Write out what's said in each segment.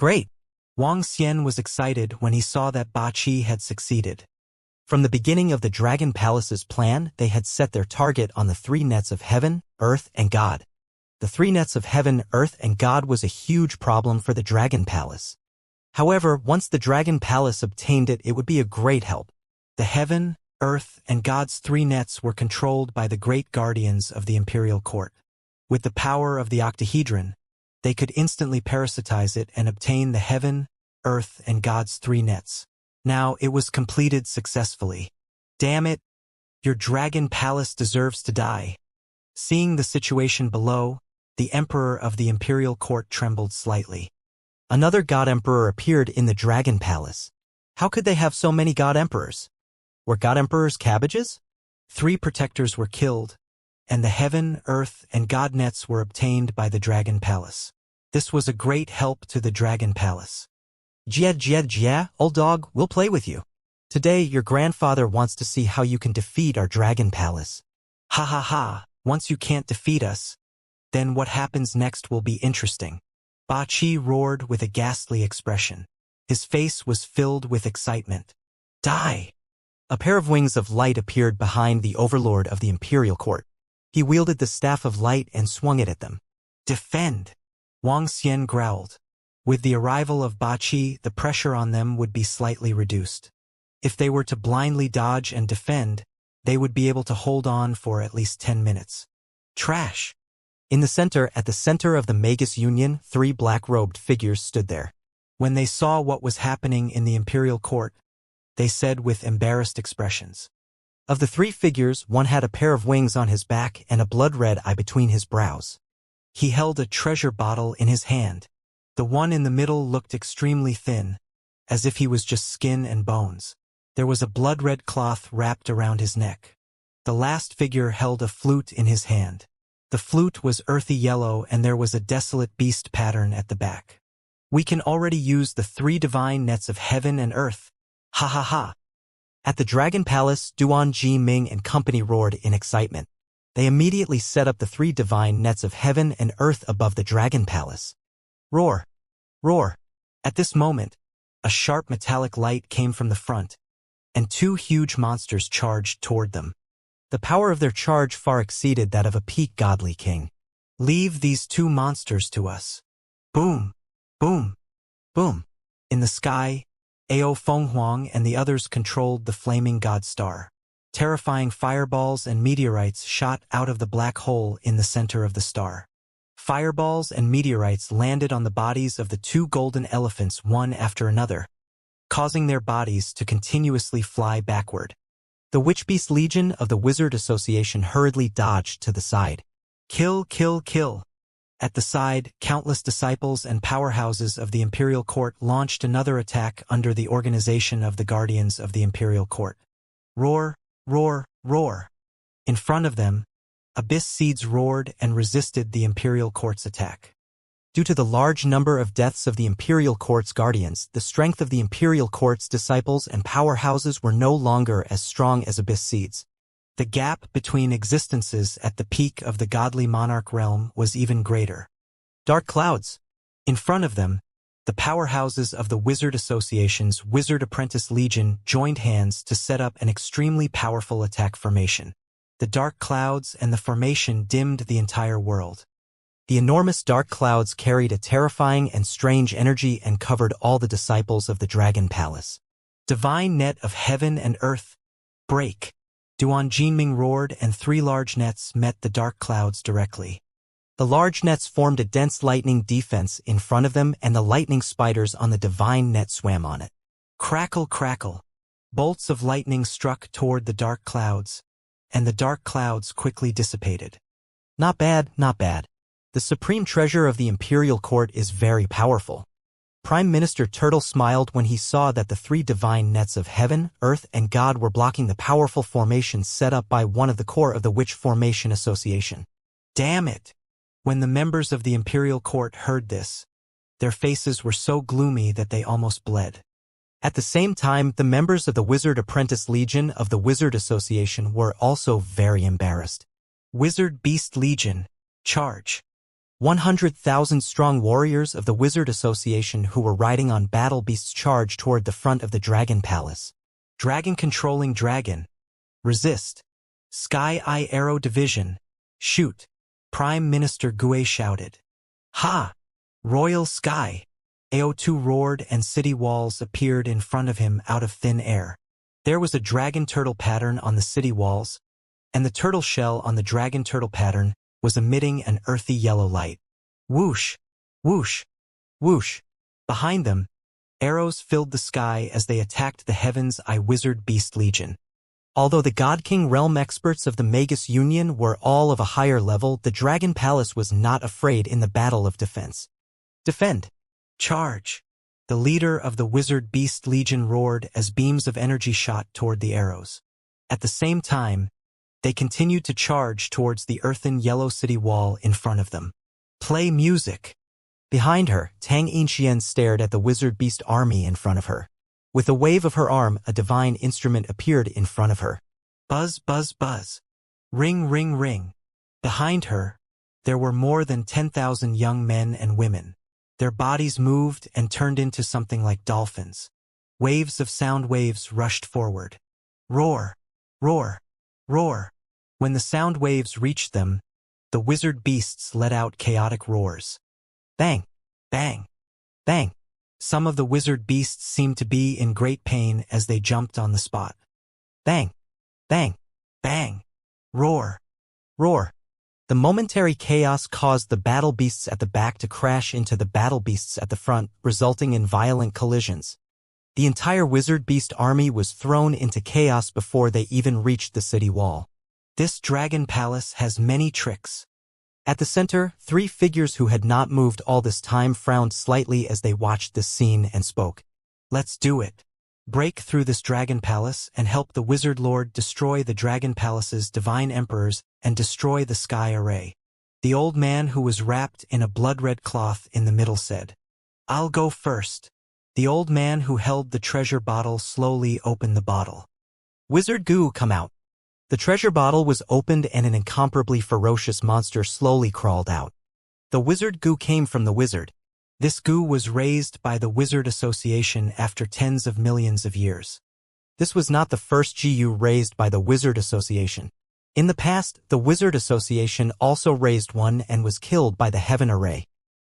Great! Wang Xian was excited when he saw that Ba Qi had succeeded. From the beginning of the Dragon Palace's plan, they had set their target on the 3 nets of heaven, earth, and God. The 3 nets of heaven, earth, and God was a huge problem for the Dragon Palace. However, once the Dragon Palace obtained it, it would be a great help. The heaven, earth, and God's 3 nets were controlled by the great guardians of the imperial court. With the power of the octahedron, they could instantly parasitize it and obtain the heaven, earth, and God's 3 nets. Now it was completed successfully. Damn it! Your Dragon Palace deserves to die. Seeing the situation below, the Emperor of the Imperial Court trembled slightly. Another God Emperor appeared in the Dragon Palace. How could they have so many God Emperors? Were God Emperors cabbages? 3 protectors were killed, and the heaven, earth, and God nets were obtained by the Dragon Palace. This was a great help to the Dragon Palace. Yeah, old dog, we'll play with you. Today, your grandfather wants to see how you can defeat our Dragon Palace. Ha ha ha, once you can't defeat us, then what happens next will be interesting. Ba Qi roared with a ghastly expression. His face was filled with excitement. Die! A pair of wings of light appeared behind the overlord of the Imperial Court. He wielded the staff of light and swung it at them. Defend! Wang Xian growled. With the arrival of Ba Qi, the pressure on them would be slightly reduced. If they were to blindly dodge and defend, they would be able to hold on for at least 10 minutes. Trash! In the center, at the center of the Magus Union, 3 black-robed figures stood there. When they saw what was happening in the Imperial Court, they said with embarrassed expressions. Of the 3 figures, one had a pair of wings on his back and a blood-red eye between his brows. He held a treasure bottle in his hand. The one in the middle looked extremely thin, as if he was just skin and bones. There was a blood-red cloth wrapped around his neck. The last figure held a flute in his hand. The flute was earthy yellow and there was a desolate beast pattern at the back. We can already use the 3 divine nets of heaven and earth. Ha ha ha. At the Dragon Palace, Duan Ji Ming and company roared in excitement. They immediately set up the 3 divine nets of heaven and earth above the Dragon Palace. Roar! Roar! At this moment, a sharp metallic light came from the front, and 2 huge monsters charged toward them. The power of their charge far exceeded that of a peak godly king. Leave these 2 monsters to us. Boom! Boom! Boom! In the sky, Ao Fenghuang and the others controlled the flaming god star. Terrifying fireballs and meteorites shot out of the black hole in the center of the star. Fireballs and meteorites landed on the bodies of the 2 golden elephants one after another, causing their bodies to continuously fly backward. The Witchbeast Legion of the Wizard Association hurriedly dodged to the side. Kill, kill, kill. At the side, countless disciples and powerhouses of the Imperial Court launched another attack under the organization of the Guardians of the Imperial Court. Roar, roar, roar. In front of them, Abyss Seeds roared and resisted the Imperial Court's attack. Due to the large number of deaths of the Imperial Court's guardians, the strength of the Imperial Court's disciples and powerhouses were no longer as strong as Abyss Seeds. The gap between existences at the peak of the godly monarch realm was even greater. Dark clouds. In front of them, the powerhouses of the Wizard Association's Wizard Apprentice Legion joined hands to set up an extremely powerful attack formation. The dark clouds and the formation dimmed the entire world. The enormous dark clouds carried a terrifying and strange energy and covered all the disciples of the Dragon Palace. Divine net of heaven and earth, break! Duan Jinming roared and 3 large nets met the dark clouds directly. The large nets formed a dense lightning defense in front of them and the lightning spiders on the divine net swam on it. Crackle, crackle. Bolts of lightning struck toward the dark clouds, and the dark clouds quickly dissipated. Not bad, not bad. The supreme treasure of the Imperial Court is very powerful. Prime Minister Turtle smiled when he saw that the 3 divine nets of heaven, earth, and God were blocking the powerful formation set up by one of the core of the Witch Formation Association. Damn it! When the members of the Imperial Court heard this, their faces were so gloomy that they almost bled. At the same time, the members of the Wizard Apprentice Legion of the Wizard Association were also very embarrassed. Wizard Beast Legion, charge! 100,000 strong warriors of the Wizard Association who were riding on battle beasts charged toward the front of the Dragon Palace. Dragon controlling dragon. Resist. Sky Eye Arrow Division. Shoot. Prime Minister Gue shouted. Ha! Royal Sky. AO2 roared and city walls appeared in front of him out of thin air. There was a dragon turtle pattern on the city walls, and the turtle shell on the dragon turtle pattern was emitting an earthy yellow light. Whoosh! Whoosh! Whoosh! Behind them, arrows filled the sky as they attacked the Heavens Eye Wizard Beast Legion. Although the God King realm experts of the Magus Union were all of a higher level, the Dragon Palace was not afraid in the battle of defense. Defend! Charge! The leader of the Wizard Beast Legion roared as beams of energy shot toward the arrows. At the same time, they continued to charge towards the earthen yellow city wall in front of them. Play music! Behind her, Tang Yinxian stared at the Wizard Beast army in front of her. With a wave of her arm, a divine instrument appeared in front of her. Buzz, buzz, buzz. Ring, ring, ring. Behind her, there were more than 10,000 young men and women. Their bodies moved and turned into something like dolphins. Waves of sound waves rushed forward. Roar, roar, roar. When the sound waves reached them, the wizard beasts let out chaotic roars. Bang, bang, bang. Some of the wizard beasts seemed to be in great pain as they jumped on the spot. Bang, bang, bang. Roar, roar. The momentary chaos caused the battle beasts at the back to crash into the battle beasts at the front, resulting in violent collisions. The entire wizard beast army was thrown into chaos before they even reached the city wall. This dragon palace has many tricks. At the center, three figures who had not moved all this time frowned slightly as they watched this scene and spoke. Let's do it. Break through this dragon palace and help the wizard lord destroy the dragon palace's divine emperors and destroy the sky array. The old man who was wrapped in a blood-red cloth in the middle said, I'll go first. The old man who held the treasure bottle slowly opened the bottle. Wizard Goo, come out. The treasure bottle was opened and an incomparably ferocious monster slowly crawled out. The wizard Goo came from the wizard. This goo was raised by the Wizard Association after tens of millions of years. This was not the first GU raised by the Wizard Association. In the past, the Wizard Association also raised one and was killed by the Heaven Array.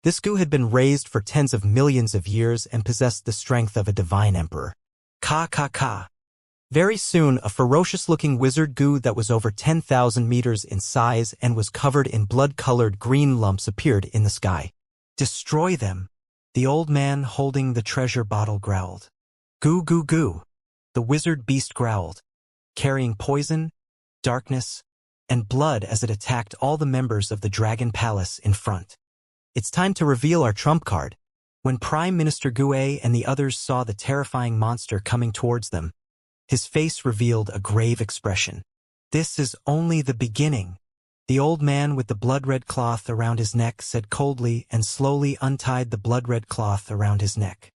This goo had been raised for tens of millions of years and possessed the strength of a divine emperor. Ka ka ka. Very soon, a ferocious-looking wizard goo that was over 10,000 meters in size and was covered in blood-colored green lumps appeared in the sky. Destroy them, the old man holding the treasure bottle growled. Goo goo goo, the wizard beast growled, carrying poison, darkness, and blood as it attacked all the members of the Dragon Palace in front. It's time to reveal our trump card. When Prime Minister Gue and the others saw the terrifying monster coming towards them, his face revealed a grave expression. This is only the beginning. The old man with the blood-red cloth around his neck said coldly and slowly untied the blood-red cloth around his neck.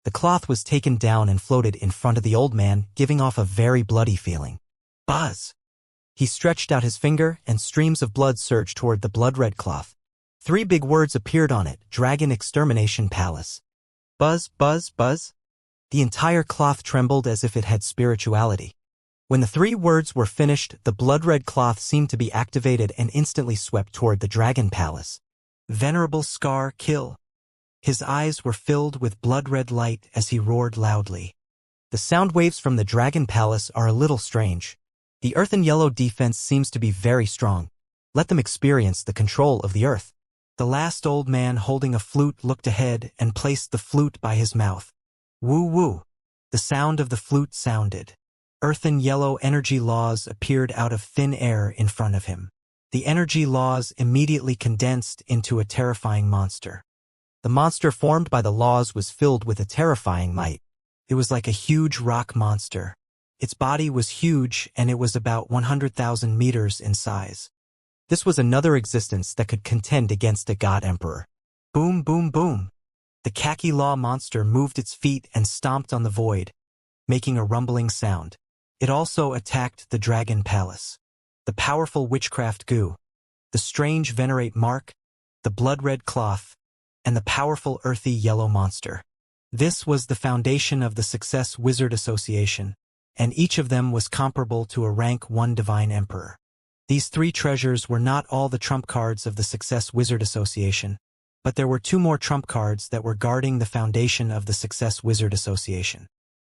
The cloth was taken down and floated in front of the old man, giving off a very bloody feeling. Buzz! He stretched out his finger and streams of blood surged toward the blood-red cloth. Three big words appeared on it: Dragon Extermination Palace. Buzz, buzz, buzz. The entire cloth trembled as if it had spirituality. When the three words were finished, the blood-red cloth seemed to be activated and instantly swept toward the Dragon Palace. Venerable Scar, kill. His eyes were filled with blood-red light as he roared loudly. The sound waves from the Dragon Palace are a little strange. The earthen yellow defense seems to be very strong. Let them experience the control of the earth. The last old man holding a flute looked ahead and placed the flute by his mouth. Woo woo. The sound of the flute sounded. Earthen yellow energy laws appeared out of thin air in front of him. The energy laws immediately condensed into a terrifying monster. The monster formed by the laws was filled with a terrifying might. It was like a huge rock monster. Its body was huge and it was about 100,000 meters in size. This was another existence that could contend against a god emperor. Boom, boom, boom. The khaki law monster moved its feet and stomped on the void, making a rumbling sound. It also attacked the Dragon Palace. The powerful witchcraft goo. The strange venerate mark. the blood-red cloth, and the powerful earthy yellow monster. This was the foundation of the Success Wizard Association, and each of them was comparable to a rank 1 divine emperor. These 3 treasures were not all the trump cards of the Success Wizard Association, but there were 2 more trump cards that were guarding the foundation of the Success Wizard Association.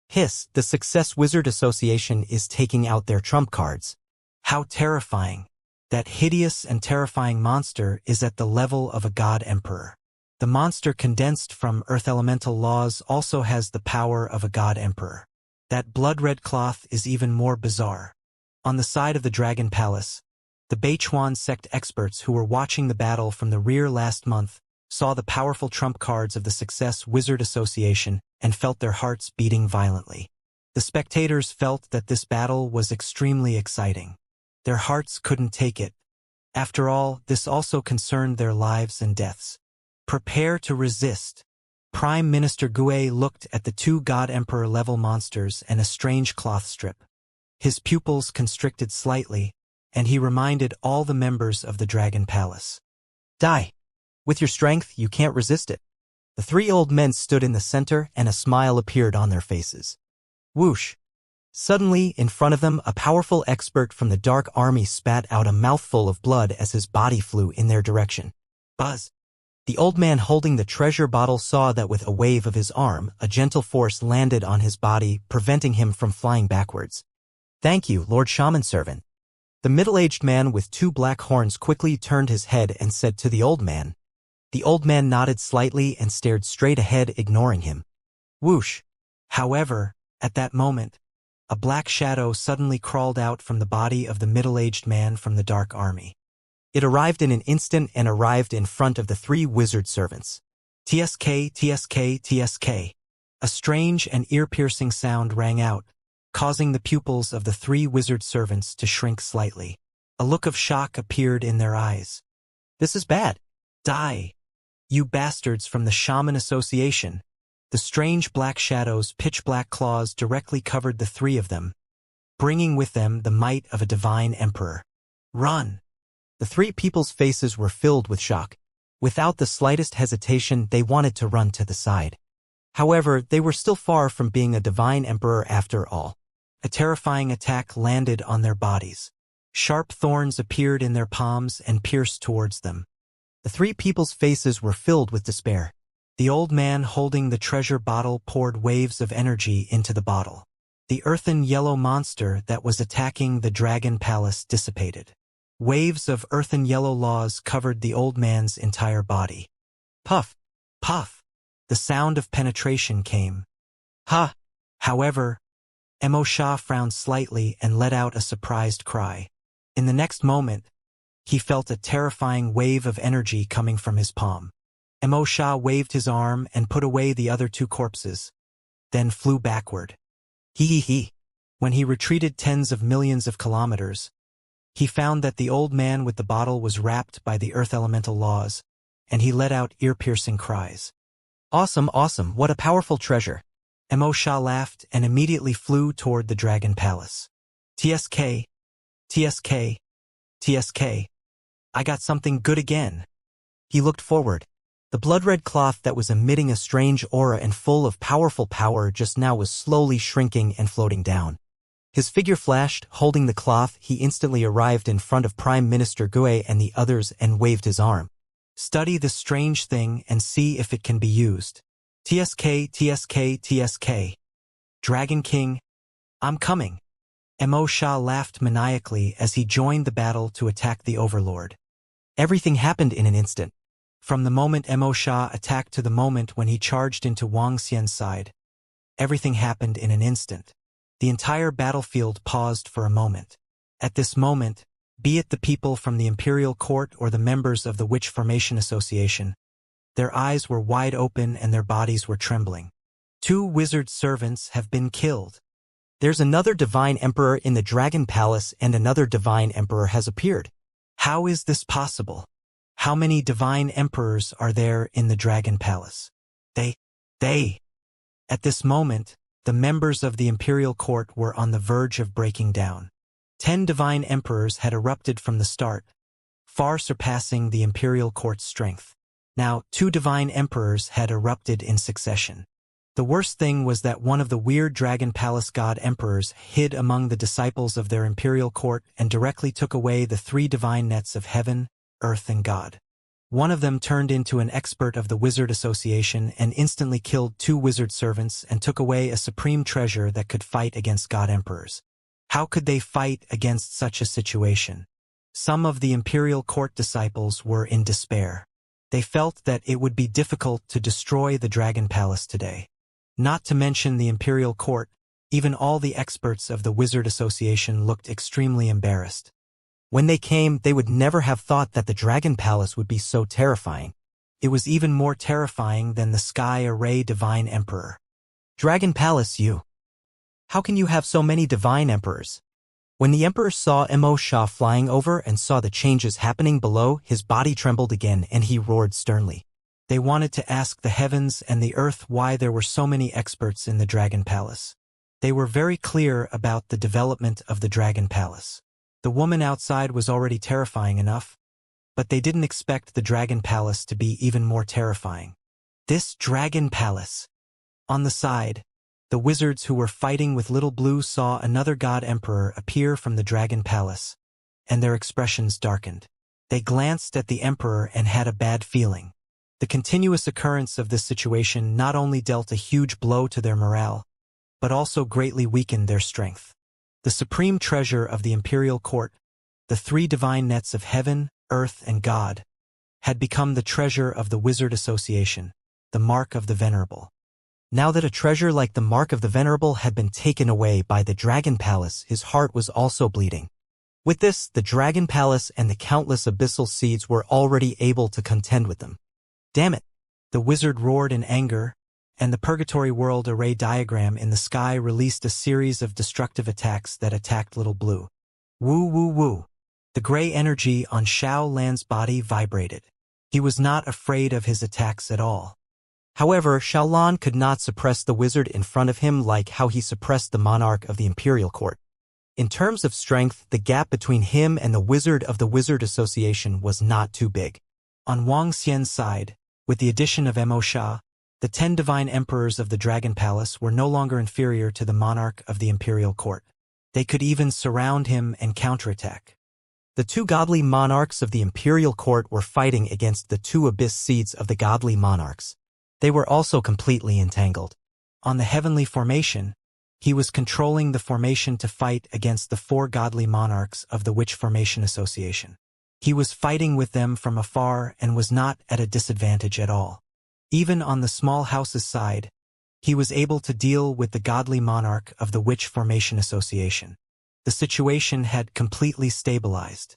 Hiss, the Success Wizard Association is taking out their trump cards. How terrifying. That hideous and terrifying monster is at the level of a god emperor. The monster condensed from Earth Elemental laws also has the power of a god emperor. That blood-red cloth is even more bizarre. On the side of the Dragon Palace, the Beichuan sect experts who were watching the battle from the rear last month saw the powerful trump cards of the Success Wizard Association and felt their hearts beating violently. The spectators felt that this battle was extremely exciting. Their hearts couldn't take it. After all, this also concerned their lives and deaths. Prepare to resist. Prime Minister Gue looked at the 2 God Emperor level monsters and a strange cloth strip. His pupils constricted slightly, and he reminded all the members of the Dragon Palace. Die. With your strength, you can't resist it. The 3 old men stood in the center and a smile appeared on their faces. Whoosh. Suddenly, in front of them, a powerful expert from the Dark Army spat out a mouthful of blood as his body flew in their direction. Buzz. The old man holding the treasure bottle saw that with a wave of his arm, a gentle force landed on his body, preventing him from flying backwards. Thank you, Lord Shaman Servant. The middle-aged man with 2 black horns quickly turned his head and said to the old man. The old man nodded slightly and stared straight ahead, ignoring him. Whoosh. However, at that moment, a black shadow suddenly crawled out from the body of the middle-aged man from the Dark Army. It arrived in an instant and arrived in front of the 3 wizard servants. TSK, TSK, TSK. A strange and ear-piercing sound rang out, causing the pupils of the 3 wizard servants to shrink slightly. A look of shock appeared in their eyes. This is bad. Die. You bastards from the Shaman Association. The strange black shadows' pitch-black claws directly covered the 3 of them, bringing with them the might of a divine emperor. Run! The 3 people's faces were filled with shock. Without the slightest hesitation, they wanted to run to the side. However, they were still far from being a divine emperor after all. A terrifying attack landed on their bodies. Sharp thorns appeared in their palms and pierced towards them. The 3 people's faces were filled with despair. The old man holding the treasure bottle poured waves of energy into the bottle. The earthen yellow monster that was attacking the Dragon Palace dissipated. Waves of earthen yellow laws covered the old man's entire body. Puff! Puff! The sound of penetration came. Ha! However, Mo Sha frowned slightly and let out a surprised cry. In the next moment, he felt a terrifying wave of energy coming from his palm. Mo Sha waved his arm and put away the other 2 corpses, then flew backward. Hee. When he retreated tens of millions of kilometers, he found that the old man with the bottle was wrapped by the Earth Elemental laws, and he let out ear-piercing cries. Awesome, awesome, what a powerful treasure. Mo Sha laughed and immediately flew toward the Dragon Palace. TSK, TSK, TSK. I got something good again. He looked forward. The blood-red cloth that was emitting a strange aura and full of powerful power just now was slowly shrinking and floating down. His figure flashed, holding the cloth. He instantly arrived in front of Prime Minister Gue and the others and waved his arm. Study this strange thing and see if it can be used. TSK, TSK, TSK. Dragon King, I'm coming. Mo Sha laughed maniacally as he joined the battle to attack the Overlord. Everything happened in an instant. From the moment Mo Sha attacked to the moment when he charged into Wang Xian's side, everything happened in an instant. The entire battlefield paused for a moment. At this moment, be it the people from the Imperial Court or the members of the Witch Formation Association, their eyes were wide open and their bodies were trembling. 2 wizard servants have been killed. There's another divine emperor in the Dragon Palace and another divine emperor has appeared. How is this possible? How many divine emperors are there in the Dragon Palace? They. At this moment, the members of the Imperial Court were on the verge of breaking down. 10 divine emperors had erupted from the start, far surpassing the imperial court's strength. Now, 2 divine emperors had erupted in succession. The worst thing was that one of the weird Dragon Palace god emperors hid among the disciples of their imperial court and directly took away the 3 divine nets of heaven, earth, and God. One of them turned into an expert of the Wizard Association and instantly killed 2 wizard servants and took away a supreme treasure that could fight against god emperors. How could they fight against such a situation? Some of the imperial court disciples were in despair. They felt that it would be difficult to destroy the Dragon Palace today. Not to mention the imperial court, even all the experts of the Wizard Association looked extremely embarrassed. When they came, they would never have thought that the Dragon Palace would be so terrifying. It was even more terrifying than the Sky Array Divine Emperor. Dragon Palace, you. How can you have so many divine emperors? When the emperor saw Mo Sha flying over and saw the changes happening below, his body trembled again and he roared sternly. They wanted to ask the heavens and the earth why there were so many experts in the Dragon Palace. They were very clear about the development of the Dragon Palace. The woman outside was already terrifying enough, but they didn't expect the Dragon Palace to be even more terrifying. This Dragon Palace. On the side, the wizards who were fighting with Little Blue saw another god emperor appear from the Dragon Palace, and their expressions darkened. They glanced at the emperor and had a bad feeling. The continuous occurrence of this situation not only dealt a huge blow to their morale, but also greatly weakened their strength. The supreme treasure of the imperial court, the 3 divine nets of heaven, earth, and God, had become the treasure of the Wizard Association, the Mark of the Venerable. Now that a treasure like the Mark of the Venerable had been taken away by the Dragon Palace, his heart was also bleeding. With this, the Dragon Palace and the countless abyssal seeds were already able to contend with them. Damn it! The wizard roared in anger, and the Purgatory World Array diagram in the sky released a series of destructive attacks that attacked Little Blue. Woo woo woo! The gray energy on Xiao Lan's body vibrated. He was not afraid of his attacks at all. However, Xiao Lan could not suppress the wizard in front of him like how he suppressed the monarch of the imperial court. In terms of strength, the gap between him and the wizard of the Wizard Association was not too big. On Wang Xian's side, with the addition of Mo Sha, the 10 divine emperors of the Dragon Palace were no longer inferior to the monarch of the imperial court. They could even surround him and counterattack. The 2 godly monarchs of the imperial court were fighting against the 2 abyss seeds of the godly monarchs. They were also completely entangled. On the heavenly formation, he was controlling the formation to fight against the 4 godly monarchs of the Witch Formation Association. He was fighting with them from afar and was not at a disadvantage at all. Even on the small house's side, he was able to deal with the godly monarch of the Witch Formation Association. The situation had completely stabilized.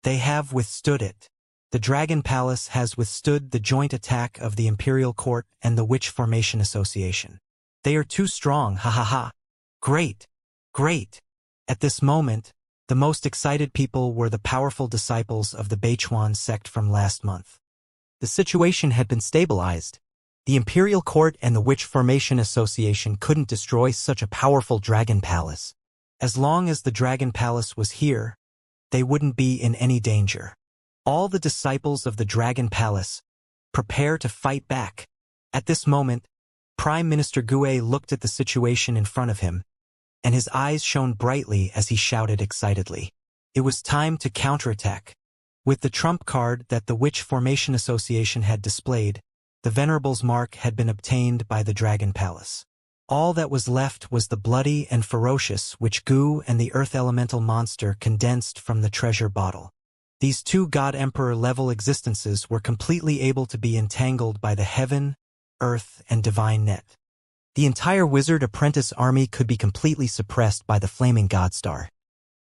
They have withstood it. The Dragon Palace has withstood the joint attack of the Imperial Court and the Witch Formation Association. They are too strong, ha ha ha. Great! Great! At this moment, the most excited people were the powerful disciples of the Beichuan sect from last month. The situation had been stabilized. The Imperial Court and the Witch Formation Association couldn't destroy such a powerful Dragon Palace. As long as the Dragon Palace was here, they wouldn't be in any danger. All the disciples of the Dragon Palace prepare to fight back. At this moment, Prime Minister Gue looked at the situation in front of him, and his eyes shone brightly as he shouted excitedly. It was time to counterattack. With the trump card that the Witch Formation Association had displayed, the Venerable's mark had been obtained by the Dragon Palace. All that was left was the bloody and ferocious which Gu and the Earth Elemental monster condensed from the treasure bottle. These 2 God Emperor level existences were completely able to be entangled by the heaven, earth, and divine net. The entire wizard apprentice army could be completely suppressed by the flaming God Star.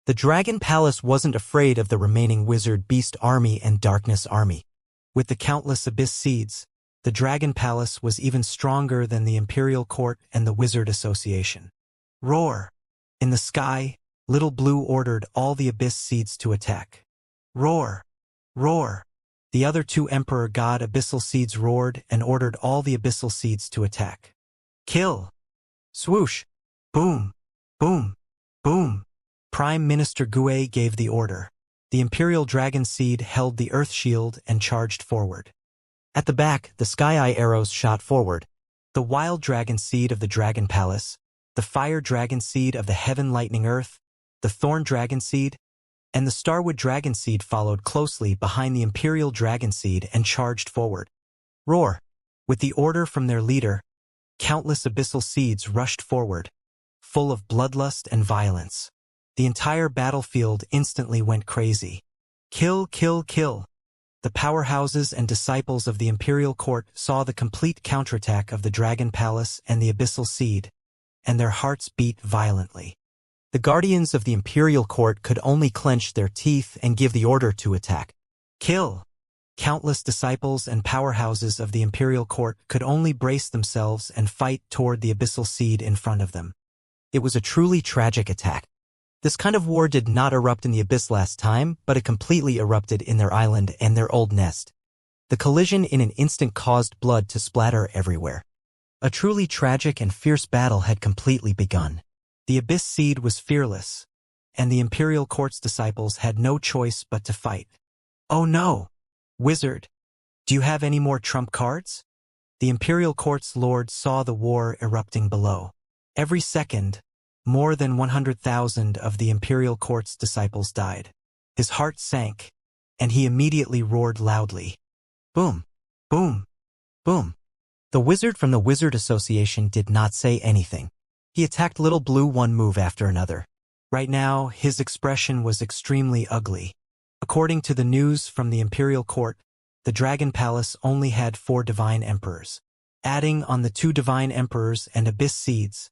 The Dragon Palace wasn't afraid of the remaining wizard beast army and darkness army. With the countless abyss seeds, the Dragon Palace was even stronger than the Imperial Court and the Wizard Association. Roar! In the sky, Little Blue ordered all the abyss seeds to attack. Roar! Roar! The other 2 Emperor God abyssal seeds roared and ordered all the abyssal seeds to attack. Kill! Swoosh! Boom! Boom! Boom! Prime Minister Gue gave the order. The Imperial Dragon Seed held the Earth Shield and charged forward. At the back, the Sky Eye arrows shot forward. The Wild Dragon Seed of the Dragon Palace, the Fire Dragon Seed of the Heaven Lightning Earth, the Thorn Dragon Seed, and the Starwood Dragon Seed followed closely behind the Imperial Dragon Seed and charged forward. Roar! With the order from their leader, countless abyssal seeds rushed forward, full of bloodlust and violence. The entire battlefield instantly went crazy. Kill, kill, kill! The powerhouses and disciples of the Imperial Court saw the complete counterattack of the Dragon Palace and the Abyssal Seed, and their hearts beat violently. The guardians of the Imperial Court could only clench their teeth and give the order to attack. Kill! Countless disciples and powerhouses of the Imperial Court could only brace themselves and fight toward the Abyssal Seed in front of them. It was a truly tragic attack. This kind of war did not erupt in the Abyss last time, but it completely erupted in their island and their old nest. The collision in an instant caused blood to splatter everywhere. A truly tragic and fierce battle had completely begun. The Abyss Seed was fearless, and the Imperial Court's disciples had no choice but to fight. Oh no! Wizard, do you have any more trump cards? The Imperial Court's lord saw the war erupting below. Every second, more than 100,000 of the Imperial Court's disciples died. His heart sank, and he immediately roared loudly. Boom! Boom! Boom! The wizard from the Wizard Association did not say anything. He attacked Little Blue one move after another. Right now, his expression was extremely ugly. According to the news from the Imperial Court, the Dragon Palace only had 4 Divine Emperors. Adding on the 2 Divine Emperors and Abyss Seeds,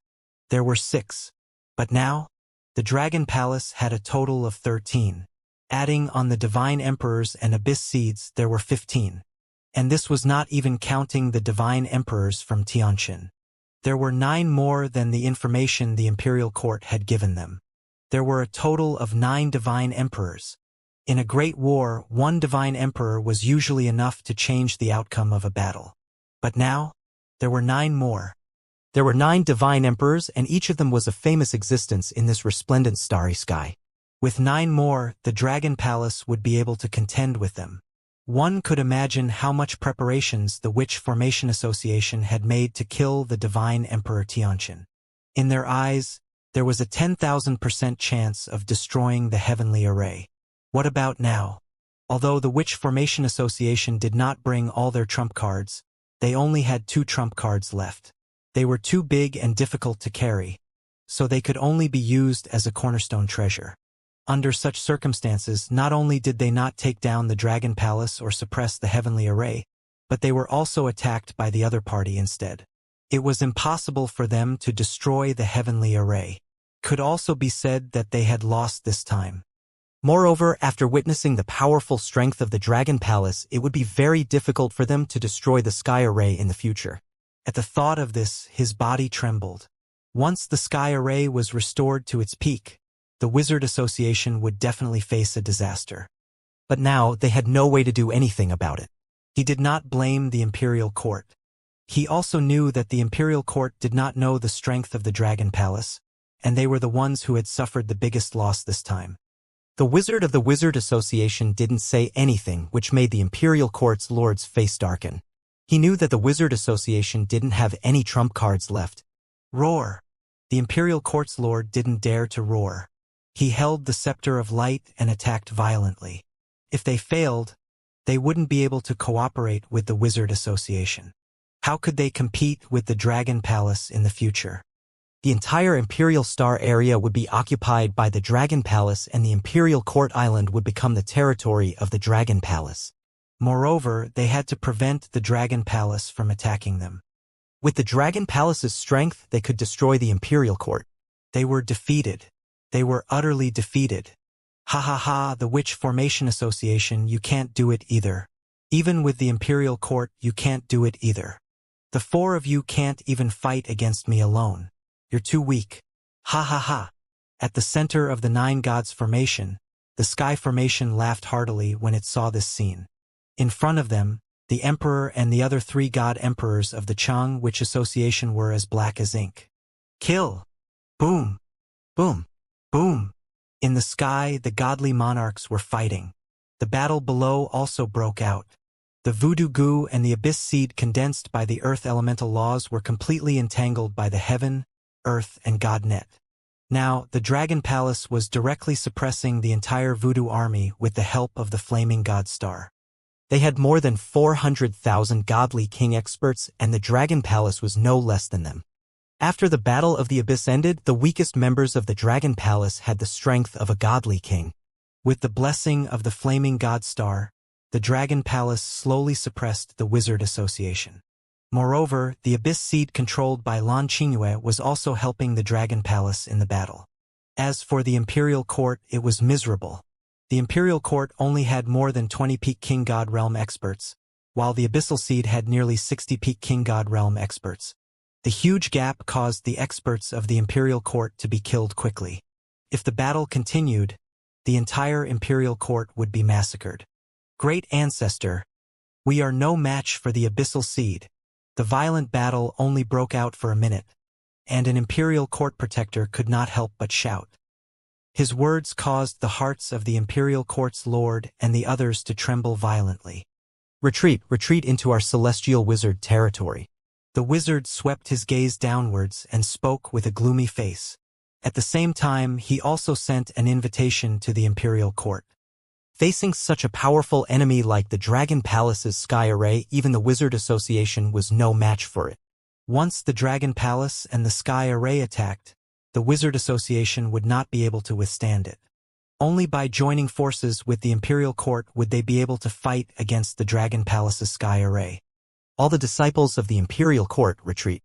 there were 6. But now, the Dragon Palace had a total of 13. Adding on the Divine Emperors and Abyss Seeds, there were 15. And this was not even counting the Divine Emperors from Tianqin. There were 9 more than the information the Imperial Court had given them. There were a total of 9 Divine Emperors. In a great war, 1 Divine Emperor was usually enough to change the outcome of a battle. But now, there were 9 more. There were 9 Divine Emperors, and each of them was a famous existence in this resplendent starry sky. With 9 more, the Dragon Palace would be able to contend with them. One could imagine how much preparations the Witch Formation Association had made to kill the Divine Emperor Tianqin. In their eyes, there was a 10,000% chance of destroying the heavenly array. What about now? Although the Witch Formation Association did not bring all their trump cards, they only had 2 trump cards left. They were too big and difficult to carry, so they could only be used as a cornerstone treasure. Under such circumstances, not only did they not take down the Dragon Palace or suppress the heavenly array, but they were also attacked by the other party instead. It was impossible for them to destroy the heavenly array. Could also be said that they had lost this time. Moreover, after witnessing the powerful strength of the Dragon Palace, it would be very difficult for them to destroy the sky array in the future. At the thought of this, his body trembled. Once the sky array was restored to its peak, the Wizard Association would definitely face a disaster. But now they had no way to do anything about it. He did not blame the Imperial Court. He also knew that the Imperial Court did not know the strength of the Dragon Palace, and they were the ones who had suffered the biggest loss this time. The wizard of the Wizard Association didn't say anything, which made the Imperial Court's lord's face darken. He knew that the Wizard Association didn't have any trump cards left. Roar! The Imperial Court's lord didn't dare to roar. He held the scepter of light and attacked violently. If they failed, they wouldn't be able to cooperate with the Wizard Association. How could they compete with the Dragon Palace in the future? The entire Imperial Star area would be occupied by the Dragon Palace, and the Imperial Court Island would become the territory of the Dragon Palace. Moreover, they had to prevent the Dragon Palace from attacking them. With the Dragon Palace's strength, they could destroy the Imperial Court. They were defeated. They were utterly defeated. Ha ha ha, the Witch Formation Association, you can't do it either. Even with the Imperial Court, you can't do it either. The 4 of you can't even fight against me alone. You're too weak. Ha ha ha. At the center of the 9 Gods Formation, the Sky Formation laughed heartily when it saw this scene. In front of them, the Emperor and the other 3 God Emperors of the Chang Witch Association were as black as ink. Kill! Boom! Boom! Boom! In the sky, the godly monarchs were fighting. The battle below also broke out. The voodoo goo and the abyss seed condensed by the earth elemental laws were completely entangled by the heaven, earth, and god net. Now, the Dragon Palace was directly suppressing the entire voodoo army with the help of the flaming god star. They had more than 400,000 godly king experts, and the Dragon Palace was no less than them. After the Battle of the Abyss ended, the weakest members of the Dragon Palace had the strength of a godly king. With the blessing of the flaming god star, the Dragon Palace slowly suppressed the Wizard Association. Moreover, the Abyss Seed controlled by Lan Qingyue was also helping the Dragon Palace in the battle. As for the Imperial Court, it was miserable. The Imperial Court only had more than 20 peak King God Realm experts, while the Abyssal Seed had nearly 60 peak King God Realm experts. The huge gap caused the experts of the Imperial Court to be killed quickly. If the battle continued, the entire Imperial Court would be massacred. Great Ancestor, we are no match for the Abyssal Seed. The violent battle only broke out for a minute, and an Imperial Court protector could not help but shout. His words caused the hearts of the Imperial Court's lord and the others to tremble violently. Retreat, retreat into our celestial wizard territory. The wizard swept his gaze downwards and spoke with a gloomy face. At the same time, he also sent an invitation to the Imperial Court. Facing such a powerful enemy like the Dragon Palace's Sky Array, even the Wizard Association was no match for it. Once the Dragon Palace and the Sky Array attacked, the Wizard Association would not be able to withstand it. Only by joining forces with the Imperial Court would they be able to fight against the Dragon Palace's Sky Array. All the disciples of the Imperial Court retreat.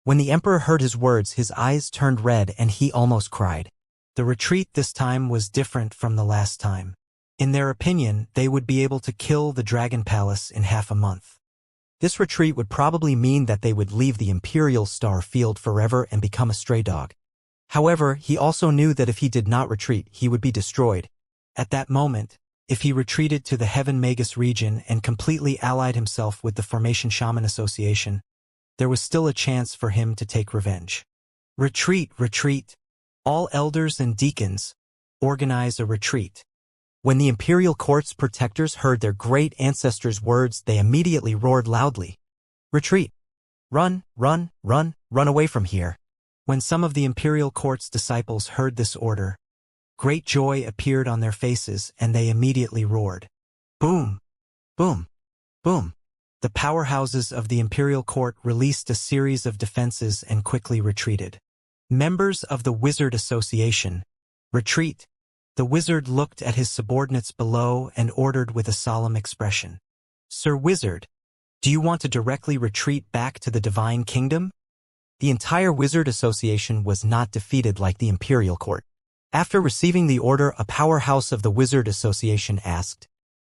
When the Emperor heard his words, his eyes turned red and he almost cried. The retreat this time was different from the last time. In their opinion, they would be able to kill the Dragon Palace in half a month. This retreat would probably mean that they would leave the Imperial Star Field forever and become a stray dog. However, he also knew that if he did not retreat, he would be destroyed. At that moment, if he retreated to the Heaven Magus region and completely allied himself with the Formation Shaman Association, there was still a chance for him to take revenge. Retreat, retreat. All elders and deacons, organize a retreat. When the Imperial Court's protectors heard their great ancestors' words, they immediately roared loudly. Retreat. Run, run, run, run away from here. When some of the Imperial Court's disciples heard this order, great joy appeared on their faces and they immediately roared. Boom! Boom! Boom! The powerhouses of the Imperial Court released a series of defenses and quickly retreated. Members of the Wizard Association, retreat. The wizard looked at his subordinates below and ordered with a solemn expression. Sir Wizard, do you want to directly retreat back to the Divine Kingdom? The entire Wizard Association was not defeated like the Imperial Court. After receiving the order, a powerhouse of the Wizard Association asked,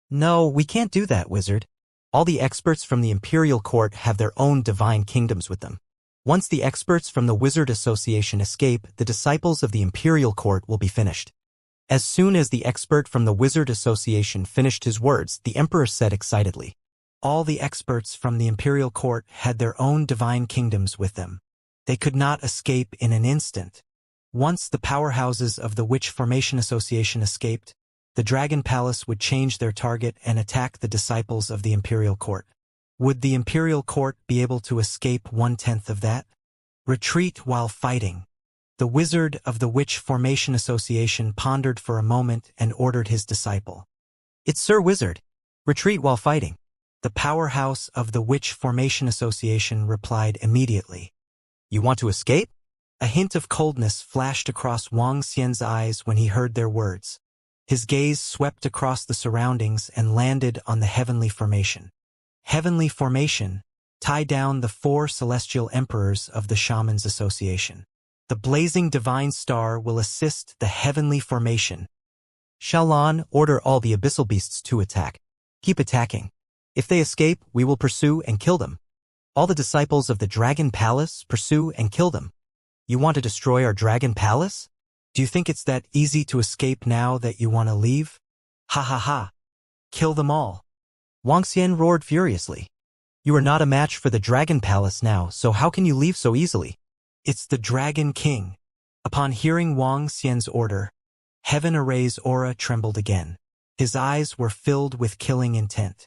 No, we can't do that, Wizard. All the experts from the Imperial Court have their own divine kingdoms with them. Once the experts from the Wizard Association escape, the disciples of the Imperial Court will be finished. As soon as the expert from the Wizard Association finished his words, the Emperor said excitedly, All the experts from the Imperial Court had their own divine kingdoms with them. They could not escape in an instant. Once the powerhouses of the Witch Formation Association escaped, the Dragon Palace would change their target and attack the disciples of the Imperial Court. Would the Imperial Court be able to escape 1/10 of that? Retreat while fighting. The wizard of the Witch Formation Association pondered for a moment and ordered his disciple. It's Sir Wizard. Retreat while fighting. The powerhouse of the Witch Formation Association replied immediately. You want to escape? A hint of coldness flashed across Wang Xian's eyes when he heard their words. His gaze swept across the surroundings and landed on the Heavenly Formation. Heavenly Formation, tie down the 4 celestial emperors of the Shamans Association. The blazing divine star will assist the Heavenly Formation. Shalan, order all the abyssal beasts to attack. Keep attacking. If they escape, we will pursue and kill them. All the disciples of the Dragon Palace, pursue and kill them. You want to destroy our Dragon Palace? Do you think it's that easy to escape now that you want to leave? Ha ha ha. Kill them all. Wang Xian roared furiously. You are not a match for the Dragon Palace now, so how can you leave so easily? It's the Dragon King. Upon hearing Wang Xian's order, Heaven Array's aura trembled again. His eyes were filled with killing intent.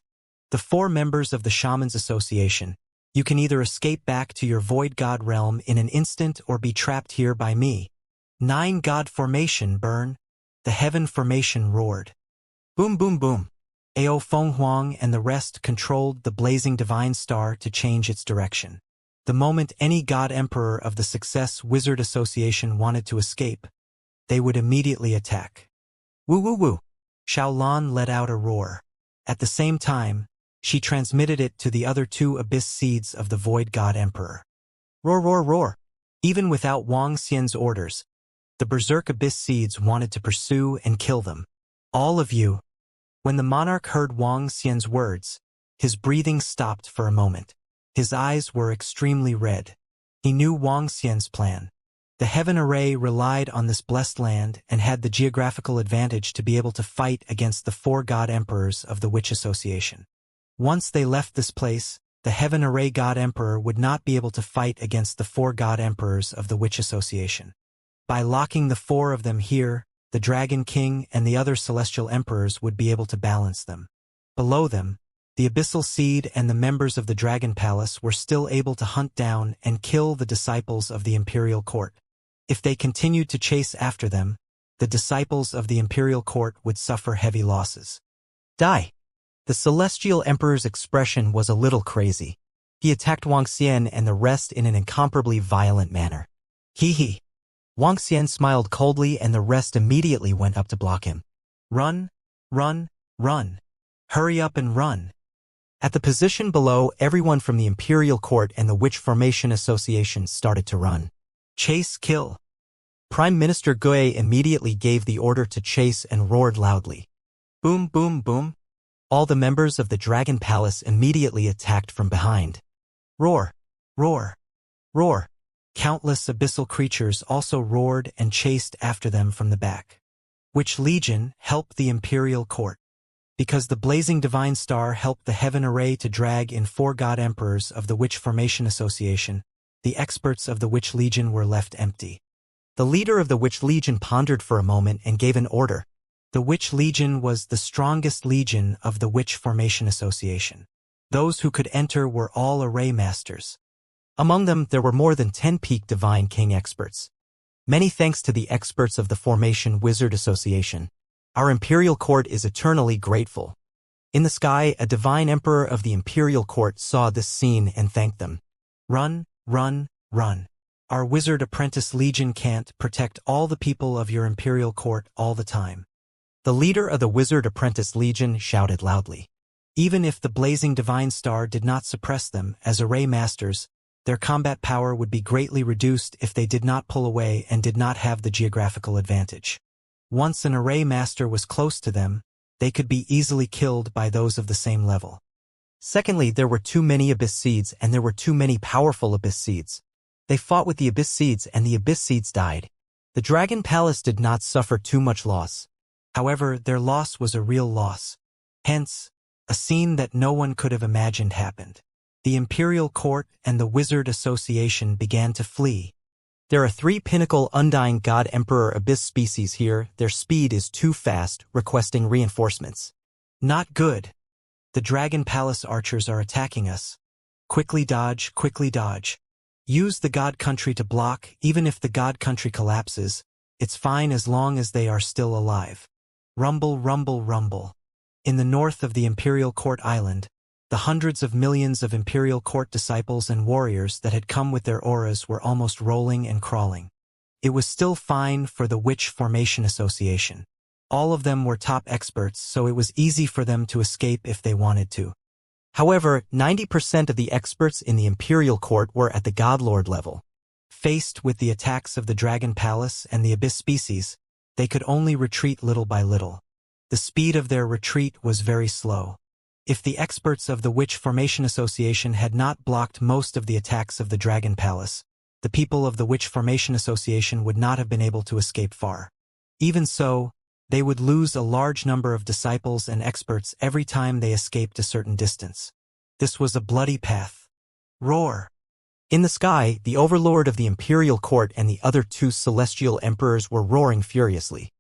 The 4 members of the Shaman's Association, you can either escape back to your void god realm in an instant or be trapped here by me. 9 God formation burn. The heaven formation roared. Boom boom boom. Ao Feng Huang and the rest controlled the blazing divine star to change its direction. The moment any god emperor of the Success Wizard Association wanted to escape, they would immediately attack. Woo woo woo. Xiaolan let out a roar. At the same time, she transmitted it to the other 2 abyss seeds of the void god emperor. Roar roar roar. Even without Wang Xian's orders, the berserk abyss seeds wanted to pursue and kill them. All of you. When the monarch heard Wang Xian's words, his breathing stopped for a moment. His eyes were extremely red. He knew Wang Xian's plan. The Heaven Array relied on this blessed land and had the geographical advantage to be able to fight against the 4 god emperors of the Witch Association. Once they left this place, the Heaven Array god emperor would not be able to fight against the 4 god emperors of the Witch Association. By locking the 4 of them here, the Dragon King and the other celestial emperors would be able to balance them. Below them, the Abyssal Seed and the members of the Dragon Palace were still able to hunt down and kill the disciples of the Imperial Court. If they continued to chase after them, the disciples of the Imperial Court would suffer heavy losses. Die! The Celestial Emperor's expression was a little crazy. He attacked Wang Xian and the rest in an incomparably violent manner. Hee hee. Wang Xian smiled coldly and the rest immediately went up to block him. Run, run, run. Hurry up and run. At the position below, everyone from the Imperial Court and the Witch Formation Association started to run. Chase, kill. Prime Minister Gui immediately gave the order to chase and roared loudly. Boom, boom, boom. All the members of the Dragon Palace immediately attacked from behind. Roar, roar, roar. Countless abyssal creatures also roared and chased after them from the back. Witch Legion helped the Imperial Court. Because the blazing divine star helped the Heaven Array to drag in 4 god emperors of the Witch Formation Association, the experts of the Witch Legion were left empty. The leader of the Witch Legion pondered for a moment and gave an order. The Witch Legion was the strongest legion of the Witch Formation Association. Those who could enter were all array masters. Among them, there were more than 10 peak Divine King experts. Many thanks to the experts of the Formation Wizard Association. Our Imperial Court is eternally grateful. In the sky, a Divine Emperor of the Imperial Court saw this scene and thanked them. Run, run, run. Our Wizard Apprentice Legion can't protect all the people of your Imperial Court all the time. The leader of the Wizard Apprentice Legion shouted loudly. Even if the blazing divine star did not suppress them as array masters, their combat power would be greatly reduced if they did not pull away and did not have the geographical advantage. Once an array master was close to them, they could be easily killed by those of the same level. Secondly, there were too many Abyss Seeds and there were too many powerful Abyss Seeds. They fought with the Abyss Seeds and the Abyss Seeds died. The Dragon Palace did not suffer too much loss. However, their loss was a real loss. Hence, a scene that no one could have imagined happened. The Imperial Court and the Wizard Association began to flee. There are 3 pinnacle Undying God Emperor Abyss species here. Their speed is too fast, requesting reinforcements. Not good. The Dragon Palace archers are attacking us. Quickly dodge, quickly dodge. Use the God Country to block. Even if the God Country collapses, it's fine as long as they are still alive. Rumble, rumble, rumble. In the north of the Imperial Court Island, the hundreds of millions of Imperial Court disciples and warriors that had come with their auras were almost rolling and crawling. It was still fine for the Witch Formation Association. All of them were top experts, so it was easy for them to escape if they wanted to. However, 90% of the experts in the Imperial Court were at the Godlord level. Faced with the attacks of the Dragon Palace and the Abyss species, they could only retreat little by little. The speed of their retreat was very slow. If the experts of the Witch Formation Association had not blocked most of the attacks of the Dragon Palace, the people of the Witch Formation Association would not have been able to escape far. Even so, they would lose a large number of disciples and experts every time they escaped a certain distance. This was a bloody path. Roar! In the sky, the overlord of the Imperial Court and the other 2 celestial emperors were roaring furiously.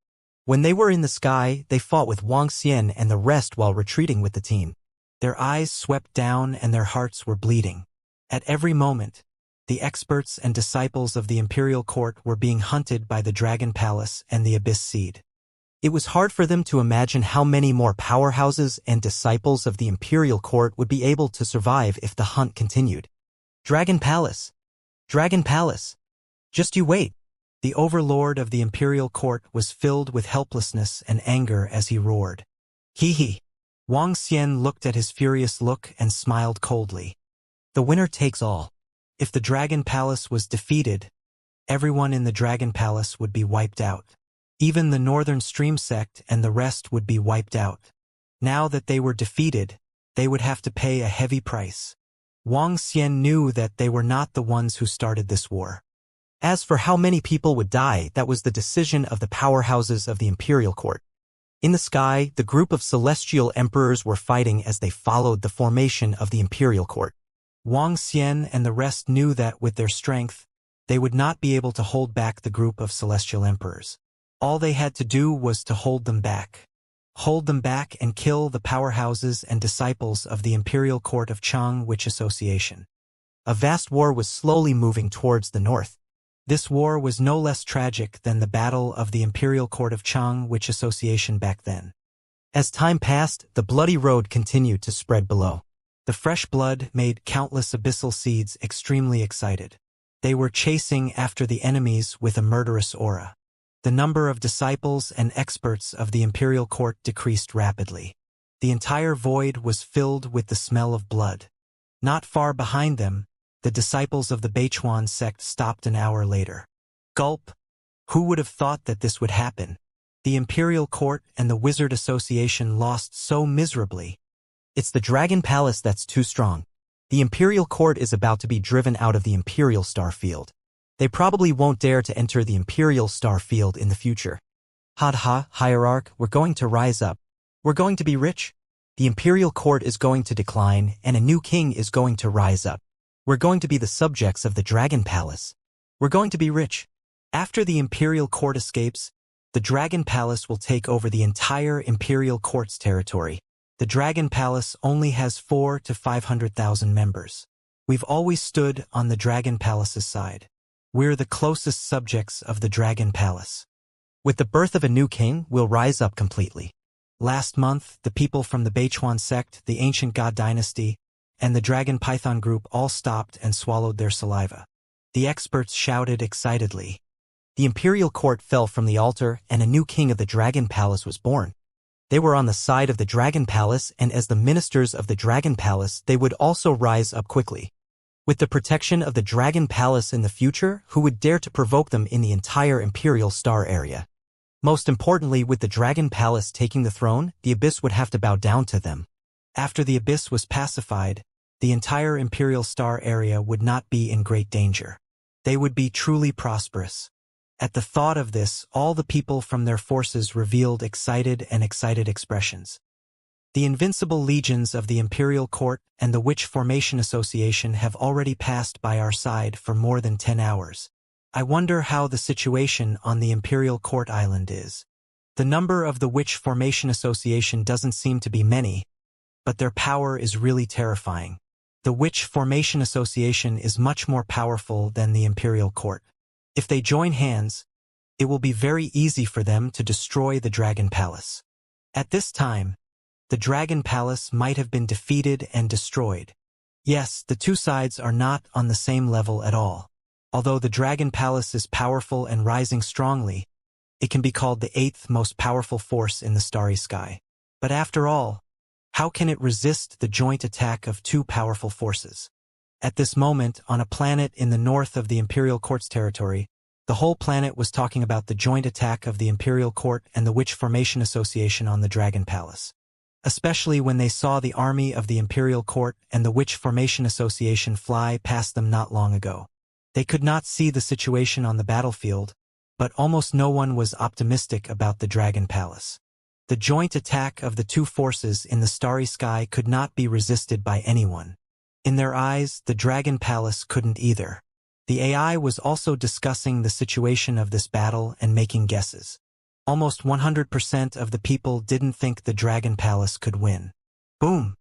When they were in the sky, they fought with Wang Xian and the rest while retreating with the team. Their eyes swept down and their hearts were bleeding. At every moment, the experts and disciples of the imperial court were being hunted by the Dragon Palace and the Abyss Seed. It was hard for them to imagine how many more powerhouses and disciples of the imperial court would be able to survive if the hunt continued. Dragon Palace! Dragon Palace! Just you wait! The overlord of the imperial court was filled with helplessness and anger as he roared. Hee hee! Wang Xian looked at his furious look and smiled coldly. The winner takes all. If the Dragon Palace was defeated, everyone in the Dragon Palace would be wiped out. Even the Northern Stream Sect and the rest would be wiped out. Now that they were defeated, they would have to pay a heavy price. Wang Xian knew that they were not the ones who started this war. As for how many people would die, that was the decision of the powerhouses of the imperial court. In the sky, the group of celestial emperors were fighting as they followed the formation of the imperial court. Wang Xian and the rest knew that with their strength, they would not be able to hold back the group of celestial emperors. All they had to do was to hold them back. Hold them back and kill the powerhouses and disciples of the imperial court of Chang Witch Association. A vast war was slowly moving towards the north. This war was no less tragic than the battle of the imperial court of Chang Witch Association back then. As time passed, the bloody road continued to spread below. The fresh blood made countless abyssal seeds extremely excited. They were chasing after the enemies with a murderous aura. The number of disciples and experts of the imperial court decreased rapidly. The entire void was filled with the smell of blood. Not far behind them, the disciples of the Beichuan sect stopped an hour later. Gulp! Who would have thought that this would happen? The imperial court and the Wizard Association lost so miserably. It's the Dragon Palace that's too strong. The imperial court is about to be driven out of the imperial star field. They probably won't dare to enter the imperial star field in the future. Ha, hierarch, we're going to rise up. We're going to be rich. The imperial court is going to decline and a new king is going to rise up. We're going to be the subjects of the Dragon Palace. We're going to be rich. After the imperial court escapes, the Dragon Palace will take over the entire imperial court's territory. The Dragon Palace only has 400,000 to 500,000 members. We've always stood on the Dragon Palace's side. We're the closest subjects of the Dragon Palace. With the birth of a new king, we'll rise up completely. Last month, the people from the Beichuan sect, the Ancient God Dynasty, and the Dragon Python group all stopped and swallowed their saliva. The experts shouted excitedly. The imperial court fell from the altar and a new king of the Dragon Palace was born. They were on the side of the Dragon Palace, and as the ministers of the Dragon Palace, they would also rise up quickly. With the protection of the Dragon Palace in the future, who would dare to provoke them in the entire Imperial Star area? Most importantly, with the Dragon Palace taking the throne, the Abyss would have to bow down to them. After the Abyss was pacified, the entire Imperial Star area would not be in great danger. They would be truly prosperous. At the thought of this, all the people from their forces revealed excited expressions. The invincible legions of the Imperial Court and the Witch Formation Association have already passed by our side for more than 10 hours. I wonder how the situation on the Imperial Court Island is. The number of the Witch Formation Association doesn't seem to be many, but their power is really terrifying. The Witch Formation Association is much more powerful than the Imperial Court. If they join hands, it will be very easy for them to destroy the Dragon Palace. At this time, the Dragon Palace might have been defeated and destroyed. Yes, the two sides are not on the same level at all. Although the Dragon Palace is powerful and rising strongly, it can be called the 8th most powerful force in the starry sky. But after all, how can it resist the joint attack of two powerful forces? At this moment, on a planet in the north of the Imperial Court's territory, the whole planet was talking about the joint attack of the Imperial Court and the Witch Formation Association on the Dragon Palace. Especially when they saw the army of the Imperial Court and the Witch Formation Association fly past them not long ago. They could not see the situation on the battlefield, but almost no one was optimistic about the Dragon Palace. The joint attack of the two forces in the starry sky could not be resisted by anyone. In their eyes, the Dragon Palace couldn't either. The AI was also discussing the situation of this battle and making guesses. Almost 100% of the people didn't think the Dragon Palace could win. Boom,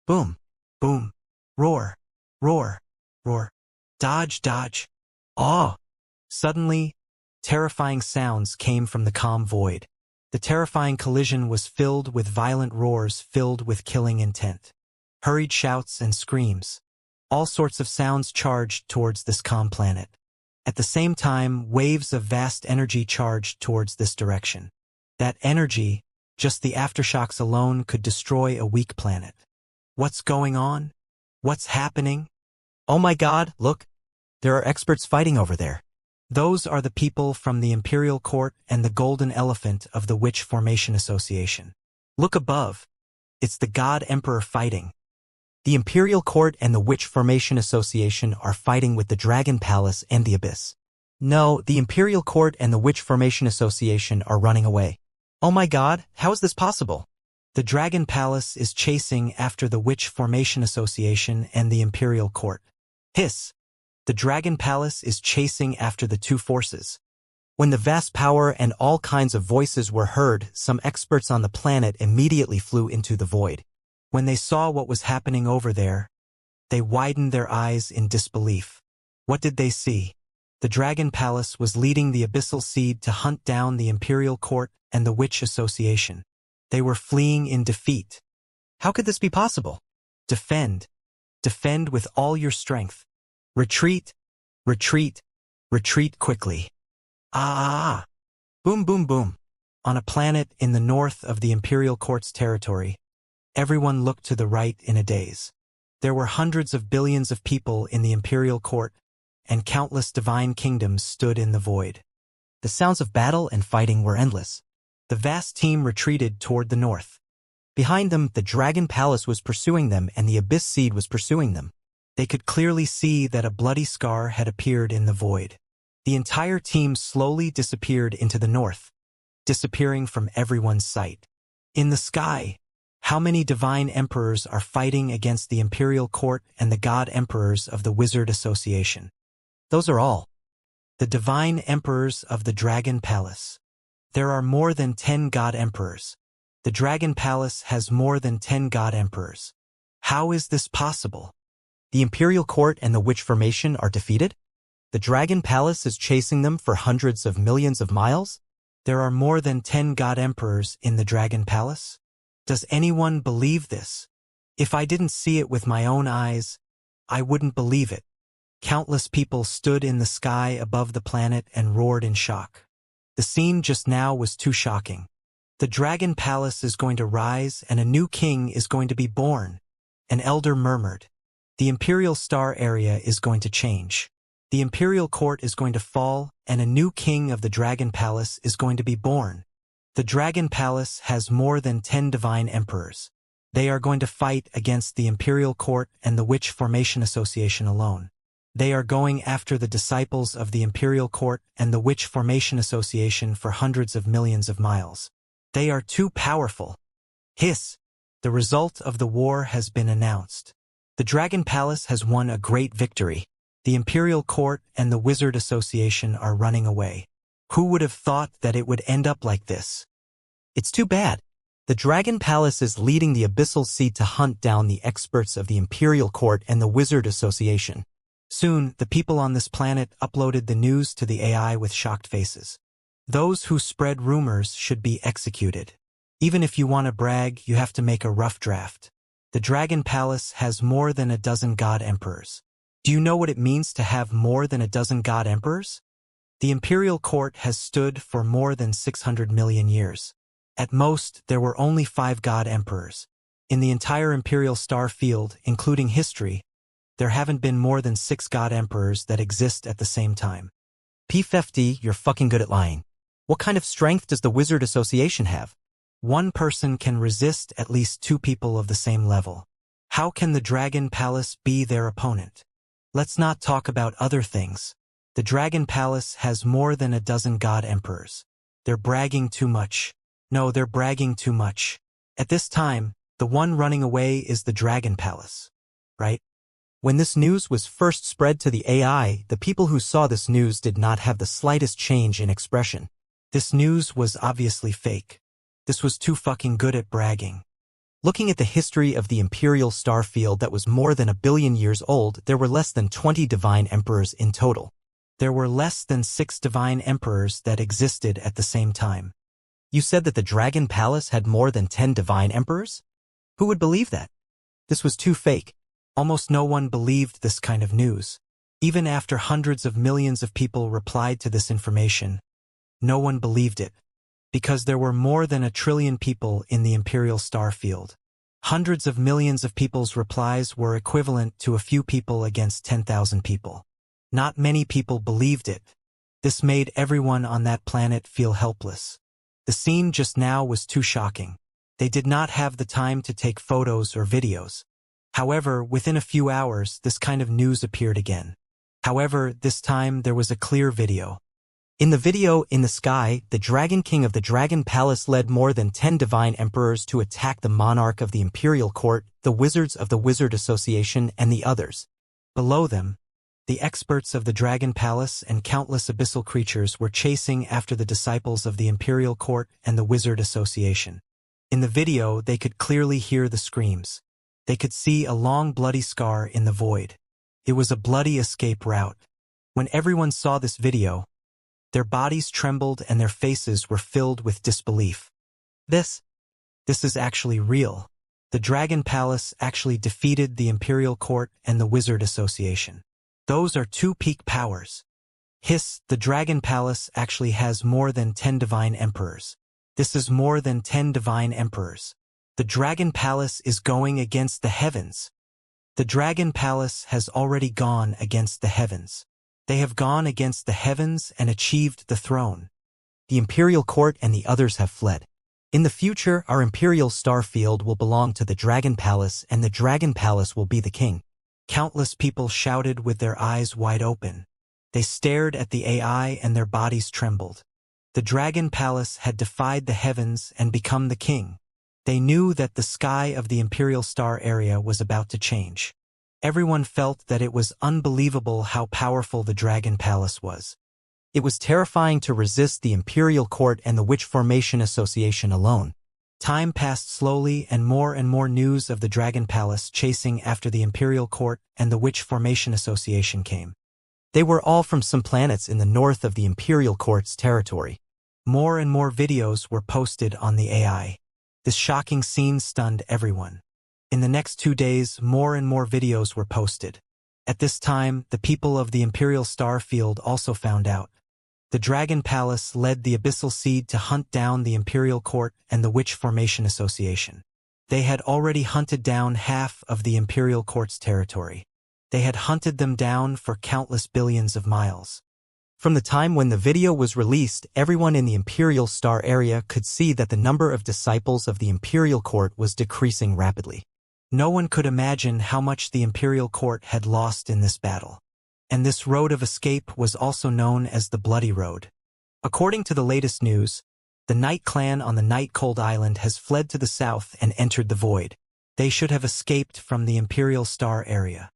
boom, boom, roar, roar, roar, dodge, dodge, awe. Suddenly, terrifying sounds came from the calm void. The terrifying collision was filled with violent roars filled with killing intent. Hurried shouts and screams. All sorts of sounds charged towards this calm planet. At the same time, waves of vast energy charged towards this direction. That energy, just the aftershocks alone, could destroy a weak planet. What's going on? What's happening? Oh my God, look! There are experts fighting over there. Those are the people from the Imperial Court and the Golden Elephant of the Witch Formation Association. Look above. It's the God Emperor fighting. The Imperial Court and the Witch Formation Association are fighting with the Dragon Palace and the Abyss. No, the Imperial Court and the Witch Formation Association are running away. Oh my God, how is this possible? The Dragon Palace is chasing after the Witch Formation Association and the Imperial Court. Hiss! The Dragon Palace is chasing after the two forces. When the vast power and all kinds of voices were heard, some experts on the planet immediately flew into the void. When they saw what was happening over there, they widened their eyes in disbelief. What did they see? The Dragon Palace was leading the Abyssal Seed to hunt down the Imperial Court and the Witch Association. They were fleeing in defeat. How could this be possible? Defend. Defend with all your strength. Retreat, retreat, retreat quickly. Ah! Boom, boom, boom. On a planet in the north of the Imperial Court's territory, everyone looked to the right in a daze. There were hundreds of billions of people in the Imperial Court, and countless divine kingdoms stood in the void. The sounds of battle and fighting were endless. The vast team retreated toward the north. Behind them, the Dragon Palace was pursuing them and the Abyss Seed was pursuing them. They could clearly see that a bloody scar had appeared in the void. The entire team slowly disappeared into the north, disappearing from everyone's sight. In the sky, how many divine emperors are fighting against the Imperial Court and the God Emperors of the Wizard Association? Those are all. The divine emperors of the Dragon Palace. There are more than 10 God Emperors. The Dragon Palace has more than 10 God Emperors. How is this possible? The Imperial Court and the Witch Formation are defeated? The Dragon Palace is chasing them for hundreds of millions of miles? There are more than 10 God Emperors in the Dragon Palace? Does anyone believe this? If I didn't see it with my own eyes, I wouldn't believe it. Countless people stood in the sky above the planet and roared in shock. The scene just now was too shocking. The Dragon Palace is going to rise and a new king is going to be born. An elder murmured. The Imperial Star area is going to change. The Imperial Court is going to fall, and a new king of the Dragon Palace is going to be born. The Dragon Palace has more than 10 divine emperors. They are going to fight against the Imperial Court and the Witch Formation Association alone. They are going after the disciples of the Imperial Court and the Witch Formation Association for hundreds of millions of miles. They are too powerful. Hiss! The result of the war has been announced. The Dragon Palace has won a great victory. The Imperial Court and the Wizard Association are running away. Who would have thought that it would end up like this? It's too bad. The Dragon Palace is leading the Abyssal Seed to hunt down the experts of the Imperial Court and the Wizard Association. Soon, the people on this planet uploaded the news to the AI with shocked faces. Those who spread rumors should be executed. Even if you want to brag, you have to make a rough draft. The Dragon Palace has more than a dozen God Emperors. Do you know what it means to have more than a dozen God Emperors? The Imperial Court has stood for more than 600 million years. At most, there were only 5 God Emperors. In the entire Imperial Star Field, including history, there haven't been more than 6 God Emperors that exist at the same time. P50, you're fucking good at lying. What kind of strength does the Wizard Association have? One person can resist at least 2 people of the same level. How can the Dragon Palace be their opponent? Let's not talk about other things. The Dragon Palace has more than a dozen God Emperors. They're bragging too much. No, they're bragging too much. At this time, the one running away is the Dragon Palace. Right? When this news was first spread to the AI, the people who saw this news did not have the slightest change in expression. This news was obviously fake. This was too fucking good at bragging. Looking at the history of the imperial star field that was more than 1 billion years old, there were less than 20 divine emperors in total. There were less than 6 divine emperors that existed at the same time. You said that the Dragon Palace had more than 10 divine emperors? Who would believe that? This was too fake. Almost no one believed this kind of news. Even after hundreds of millions of people replied to this information, no one believed it. Because there were more than 1 trillion people in the imperial star field. Hundreds of millions of people's replies were equivalent to a few people against 10,000 people. Not many people believed it. This made everyone on that planet feel helpless. The scene just now was too shocking. They did not have the time to take photos or videos. However, within a few hours, this kind of news appeared again. However, this time there was a clear video. In the video, in the sky, the Dragon King of the Dragon Palace led more than 10 divine emperors to attack the monarch of the imperial court, the wizards of the Wizard Association, and the others. Below them, the experts of the Dragon Palace and countless abyssal creatures were chasing after the disciples of the imperial court and the Wizard Association. In the video, they could clearly hear the screams. They could see a long bloody scar in the void. It was a bloody escape route. When everyone saw this video, their bodies trembled and their faces were filled with disbelief. This is actually real. The Dragon Palace actually defeated the Imperial Court and the Wizard Association. Those are 2 peak powers. The Dragon Palace actually has more than 10 divine emperors. This is more than 10 divine emperors. The Dragon Palace is going against the heavens. The Dragon Palace has already gone against the heavens. They have gone against the heavens and achieved the throne. The Imperial Court and the others have fled. In the future, our Imperial Star Field will belong to the Dragon Palace and the Dragon Palace will be the king. Countless people shouted with their eyes wide open. They stared at the AI and their bodies trembled. The Dragon Palace had defied the heavens and become the king. They knew that the sky of the Imperial Star area was about to change. Everyone felt that it was unbelievable how powerful the Dragon Palace was. It was terrifying to resist the Imperial Court and the Witch Formation Association alone. Time passed slowly and more news of the Dragon Palace chasing after the Imperial Court and the Witch Formation Association came. They were all from some planets in the north of the Imperial Court's territory. More and more videos were posted on the AI. This shocking scene stunned everyone. In the next 2 days, more and more videos were posted. At this time, the people of the Imperial Star Field also found out. The Dragon Palace led the Abyssal Seed to hunt down the Imperial Court and the Witch Formation Association. They had already hunted down half of the Imperial Court's territory. They had hunted them down for countless billions of miles. From the time when the video was released, everyone in the Imperial Star area could see that the number of disciples of the Imperial Court was decreasing rapidly. No one could imagine how much the Imperial Court had lost in this battle. And this road of escape was also known as the Bloody Road. According to the latest news, the Night Clan on the Night Cold Island has fled to the south and entered the void. They should have escaped from the Imperial Star area.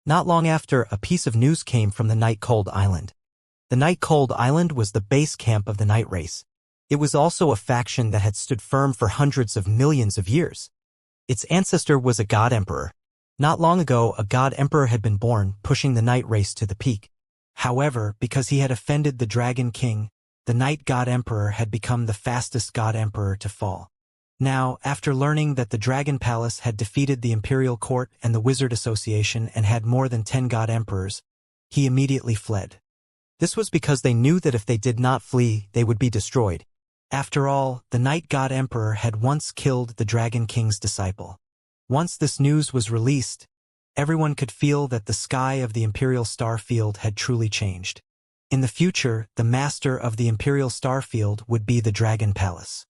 Not long after, a piece of news came from the Night Cold Island. The Night Cold Island was the base camp of the Night Race. It was also a faction that had stood firm for hundreds of millions of years. Its ancestor was a god emperor. Not long ago, a god emperor had been born, pushing the Night Race to the peak. However, because he had offended the Dragon King, the Night God Emperor had become the fastest god emperor to fall. Now, after learning that the Dragon Palace had defeated the Imperial Court and the Wizard Association and had more than 10 god emperors, he immediately fled. This was because they knew that if they did not flee, they would be destroyed. After all, the Night God Emperor had once killed the Dragon King's disciple. Once this news was released, everyone could feel that the sky of the Imperial Star Field had truly changed. In the future, the master of the Imperial Star Field would be the Dragon Palace.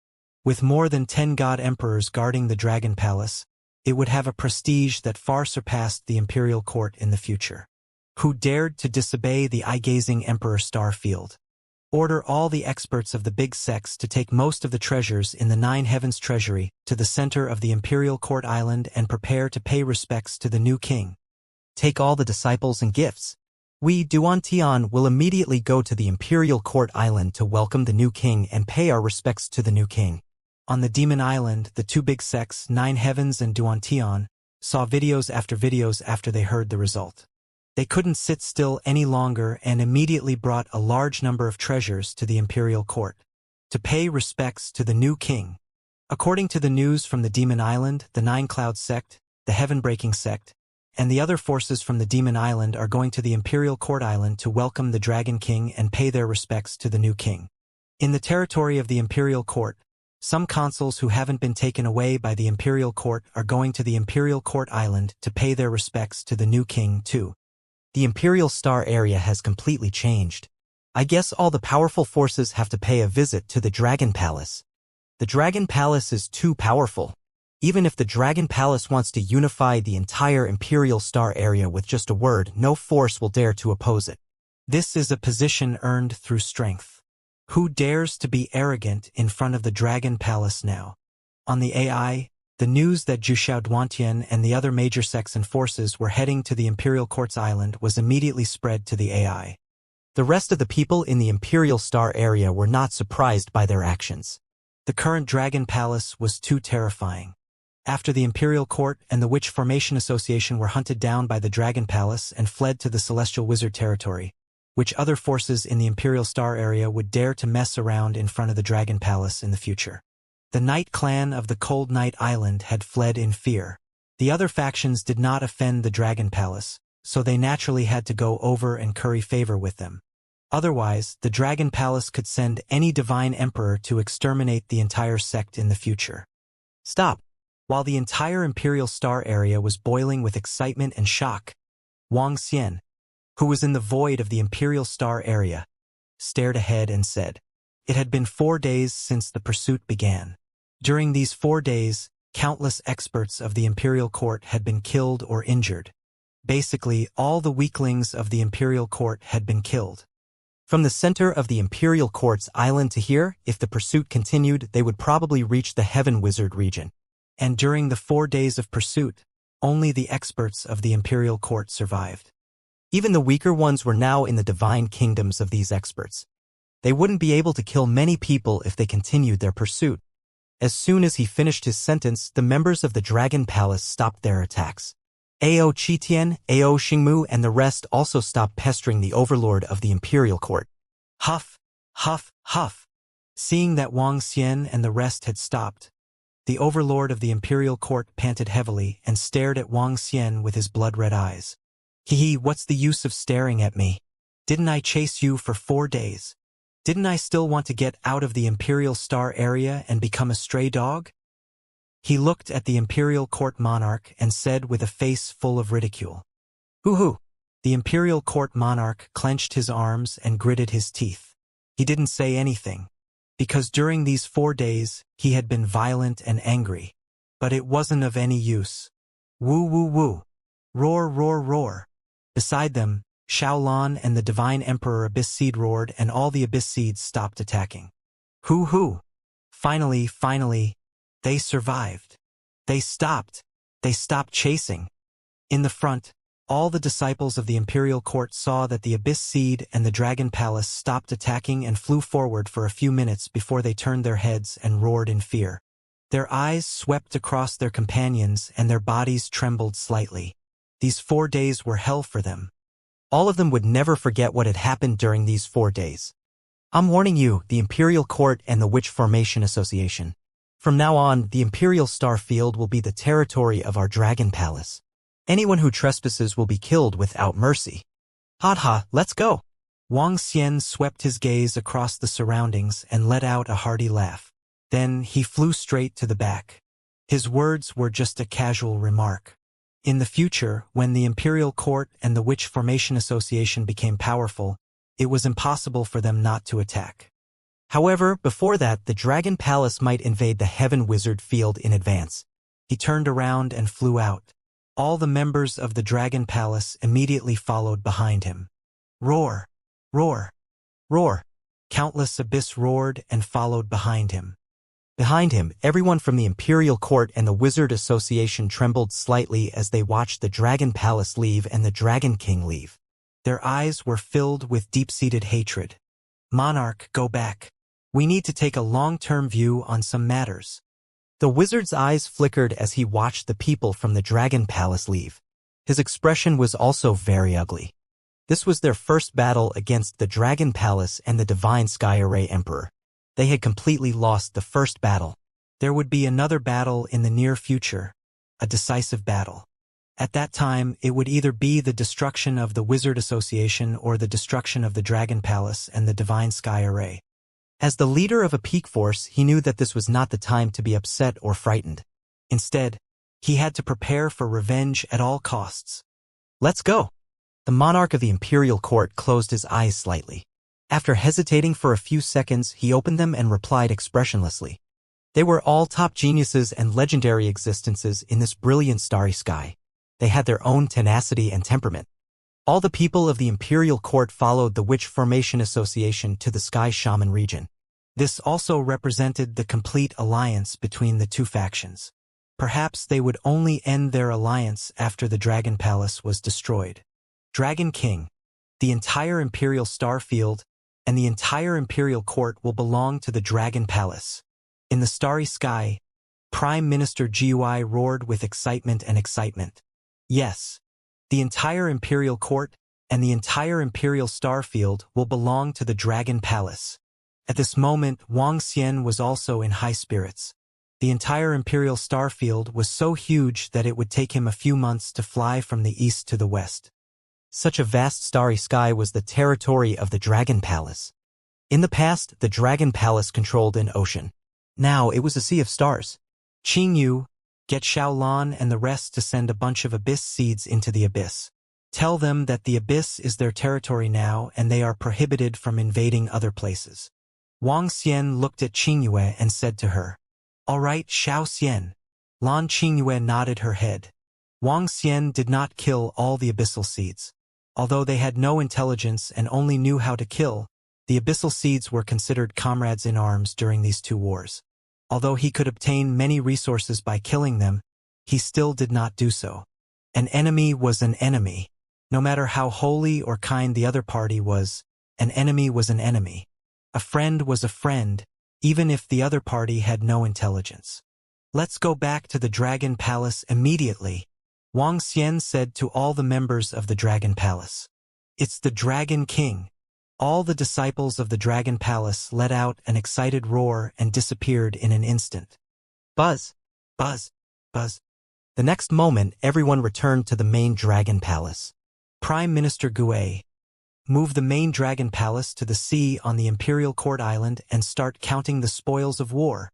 With more than 10 god emperors guarding the Dragon Palace, it would have a prestige that far surpassed the Imperial Court in the future. Who dared to disobey the eye-gazing Emperor Star Field? Order all the experts of the big sects to take most of the treasures in the Nine Heavens treasury to the center of the Imperial Court Island and prepare to pay respects to the new king. Take all the disciples and gifts. We Duantian will immediately go to the Imperial Court Island to welcome the new king and pay our respects to the new king. On the Demon Island, the two big sects, Nine Heavens and Duantian, saw videos after they heard the result. They couldn't sit still any longer and immediately brought a large number of treasures to the Imperial Court to pay respects to the new king. According to the news from the Demon Island, the Nine Cloud sect, the Heaven-breaking sect, and the other forces from the Demon Island are going to the Imperial Court Island to welcome the Dragon King and pay their respects to the new king. In the territory of the Imperial Court, some consuls who haven't been taken away by the Imperial Court are going to the Imperial Court Island to pay their respects to the new king too. The Imperial Star area has completely changed. I guess all the powerful forces have to pay a visit to the Dragon Palace. The Dragon Palace is too powerful. Even if the Dragon Palace wants to unify the entire Imperial Star area with just a word, no force will dare to oppose it. This is a position earned through strength. Who dares to be arrogant in front of the Dragon Palace now? On the AI, the news that Wuxia Duantian and the other major sects and forces were heading to the Imperial Court's Island was immediately spread to the AI. The rest of the people in the Imperial Star area were not surprised by their actions. The current Dragon Palace was too terrifying. After the Imperial Court and the Witch Formation Association were hunted down by the Dragon Palace and fled to the Celestial Wizard territory, which other forces in the Imperial Star area would dare to mess around in front of the Dragon Palace in the future? The Night Clan of the Cold Night Island had fled in fear. The other factions did not offend the Dragon Palace, so they naturally had to go over and curry favor with them. Otherwise, the Dragon Palace could send any divine emperor to exterminate the entire sect in the future. Stop! While the entire Imperial Star area was boiling with excitement and shock, Wang Xian, who was in the void of the Imperial Star area, stared ahead and said, "It had been 4 days since the pursuit began. During these 4 days, countless experts of the Imperial Court had been killed or injured. Basically, all the weaklings of the Imperial Court had been killed. From the center of the Imperial Court's island to here, if the pursuit continued, they would probably reach the Heaven Wizard region. And during the 4 days of pursuit, only the experts of the Imperial Court survived. Even the weaker ones were now in the divine kingdoms of these experts. They wouldn't be able to kill many people if they continued their pursuit." As soon as he finished his sentence, the members of the Dragon Palace stopped their attacks. Ao Qitian, Ao Xingmu, and the rest also stopped pestering the overlord of the Imperial Court. Huff, huff, huff. Seeing that Wang Xian and the rest had stopped, the overlord of the Imperial Court panted heavily and stared at Wang Xian with his blood-red eyes. "Hee, what's the use of staring at me? Didn't I chase you for 4 days? Didn't I still want to get out of the Imperial Star area and become a stray dog?" He looked at the Imperial Court monarch and said with a face full of ridicule, "Hoo-hoo." The Imperial Court monarch clenched his arms and gritted his teeth. He didn't say anything, because during these 4 days, he had been violent and angry. But it wasn't of any use. Woo woo woo. Roar roar roar. Beside them, Shaolan and the Divine Emperor Abyss Seed roared, and all the Abyss Seeds stopped attacking. Hoo-hoo. Finally, they survived. They stopped chasing. In the front, all the disciples of the Imperial Court saw that the Abyss Seed and the Dragon Palace stopped attacking and flew forward for a few minutes before they turned their heads and roared in fear. Their eyes swept across their companions and their bodies trembled slightly. These 4 days were hell for them. All of them would never forget what had happened during these 4 days. I'm warning you, the Imperial Court and the Witch Formation Association. From now on, the Imperial Star Field will be the territory of our Dragon Palace. Anyone who trespasses will be killed without mercy. Ha, let's go. Wang Xian swept his gaze across the surroundings and let out a hearty laugh. Then he flew straight to the back. His words were just a casual remark. In the future, when the Imperial Court and the Witch Formation Association became powerful, it was impossible for them not to attack. However, before that, the Dragon Palace might invade the Heaven Wizard field in advance. He turned around and flew out. All the members of the Dragon Palace immediately followed behind him. Roar, roar, roar. Countless Abyss roared and followed behind him. Behind him, everyone from the Imperial Court and the Wizard Association trembled slightly as they watched the Dragon Palace leave and the Dragon King leave. Their eyes were filled with deep-seated hatred. "Monarch, go back. We need to take a long-term view on some matters." The wizard's eyes flickered as he watched the people from the Dragon Palace leave. His expression was also very ugly. This was their first battle against the Dragon Palace and the Divine Sky Array Emperor. They had completely lost the first battle. There would be another battle in the near future, a decisive battle. At that time, it would either be the destruction of the Wizard Association or the destruction of the Dragon Palace and the Divine Sky Array. As the leader of a peak force, he knew that this was not the time to be upset or frightened. Instead, he had to prepare for revenge at all costs. "Let's go." The monarch of the imperial court closed his eyes slightly. After hesitating for a few seconds, he opened them and replied expressionlessly. They were all top geniuses and legendary existences in this brilliant starry sky. They had their own tenacity and temperament. All the people of the imperial court followed the Witch Formation Association to the Sky Shaman region. This also represented the complete alliance between the two factions. Perhaps they would only end their alliance after the Dragon Palace was destroyed. Dragon King, the entire Imperial Star Field, and the entire Imperial Court will belong to the Dragon Palace. In the starry sky, Prime Minister Gui roared with excitement and excitement. Yes, the entire Imperial Court and the entire Imperial Star Field will belong to the Dragon Palace. At this moment, Wang Xian was also in high spirits. The entire Imperial Star Field was so huge that it would take him a few months to fly from the east to the west. Such a vast starry sky was the territory of the Dragon Palace. In the past, the Dragon Palace controlled an ocean. Now it was a sea of stars. Qing Yu, get Xiaolan and the rest to send a bunch of abyss seeds into the abyss. Tell them that the abyss is their territory now and they are prohibited from invading other places. Wang Xian looked at Qingyue and said to her, "All right, Xiao Xian." Lan Qingyue nodded her head. Wang Xian did not kill all the abyssal seeds. Although they had no intelligence and only knew how to kill, the abyssal seeds were considered comrades in arms during these two wars. Although he could obtain many resources by killing them, he still did not do so. An enemy was an enemy. No matter how holy or kind the other party was, an enemy was an enemy. A friend was a friend, even if the other party had no intelligence. "Let's go back to the Dragon Palace immediately," Wang Xian said to all the members of the Dragon Palace. "It's the Dragon King." All the disciples of the Dragon Palace let out an excited roar and disappeared in an instant. Buzz, buzz, buzz. The next moment, everyone returned to the main Dragon Palace. Prime Minister Gui, move the main Dragon Palace to the sea on the Imperial Court Island and start counting the spoils of war.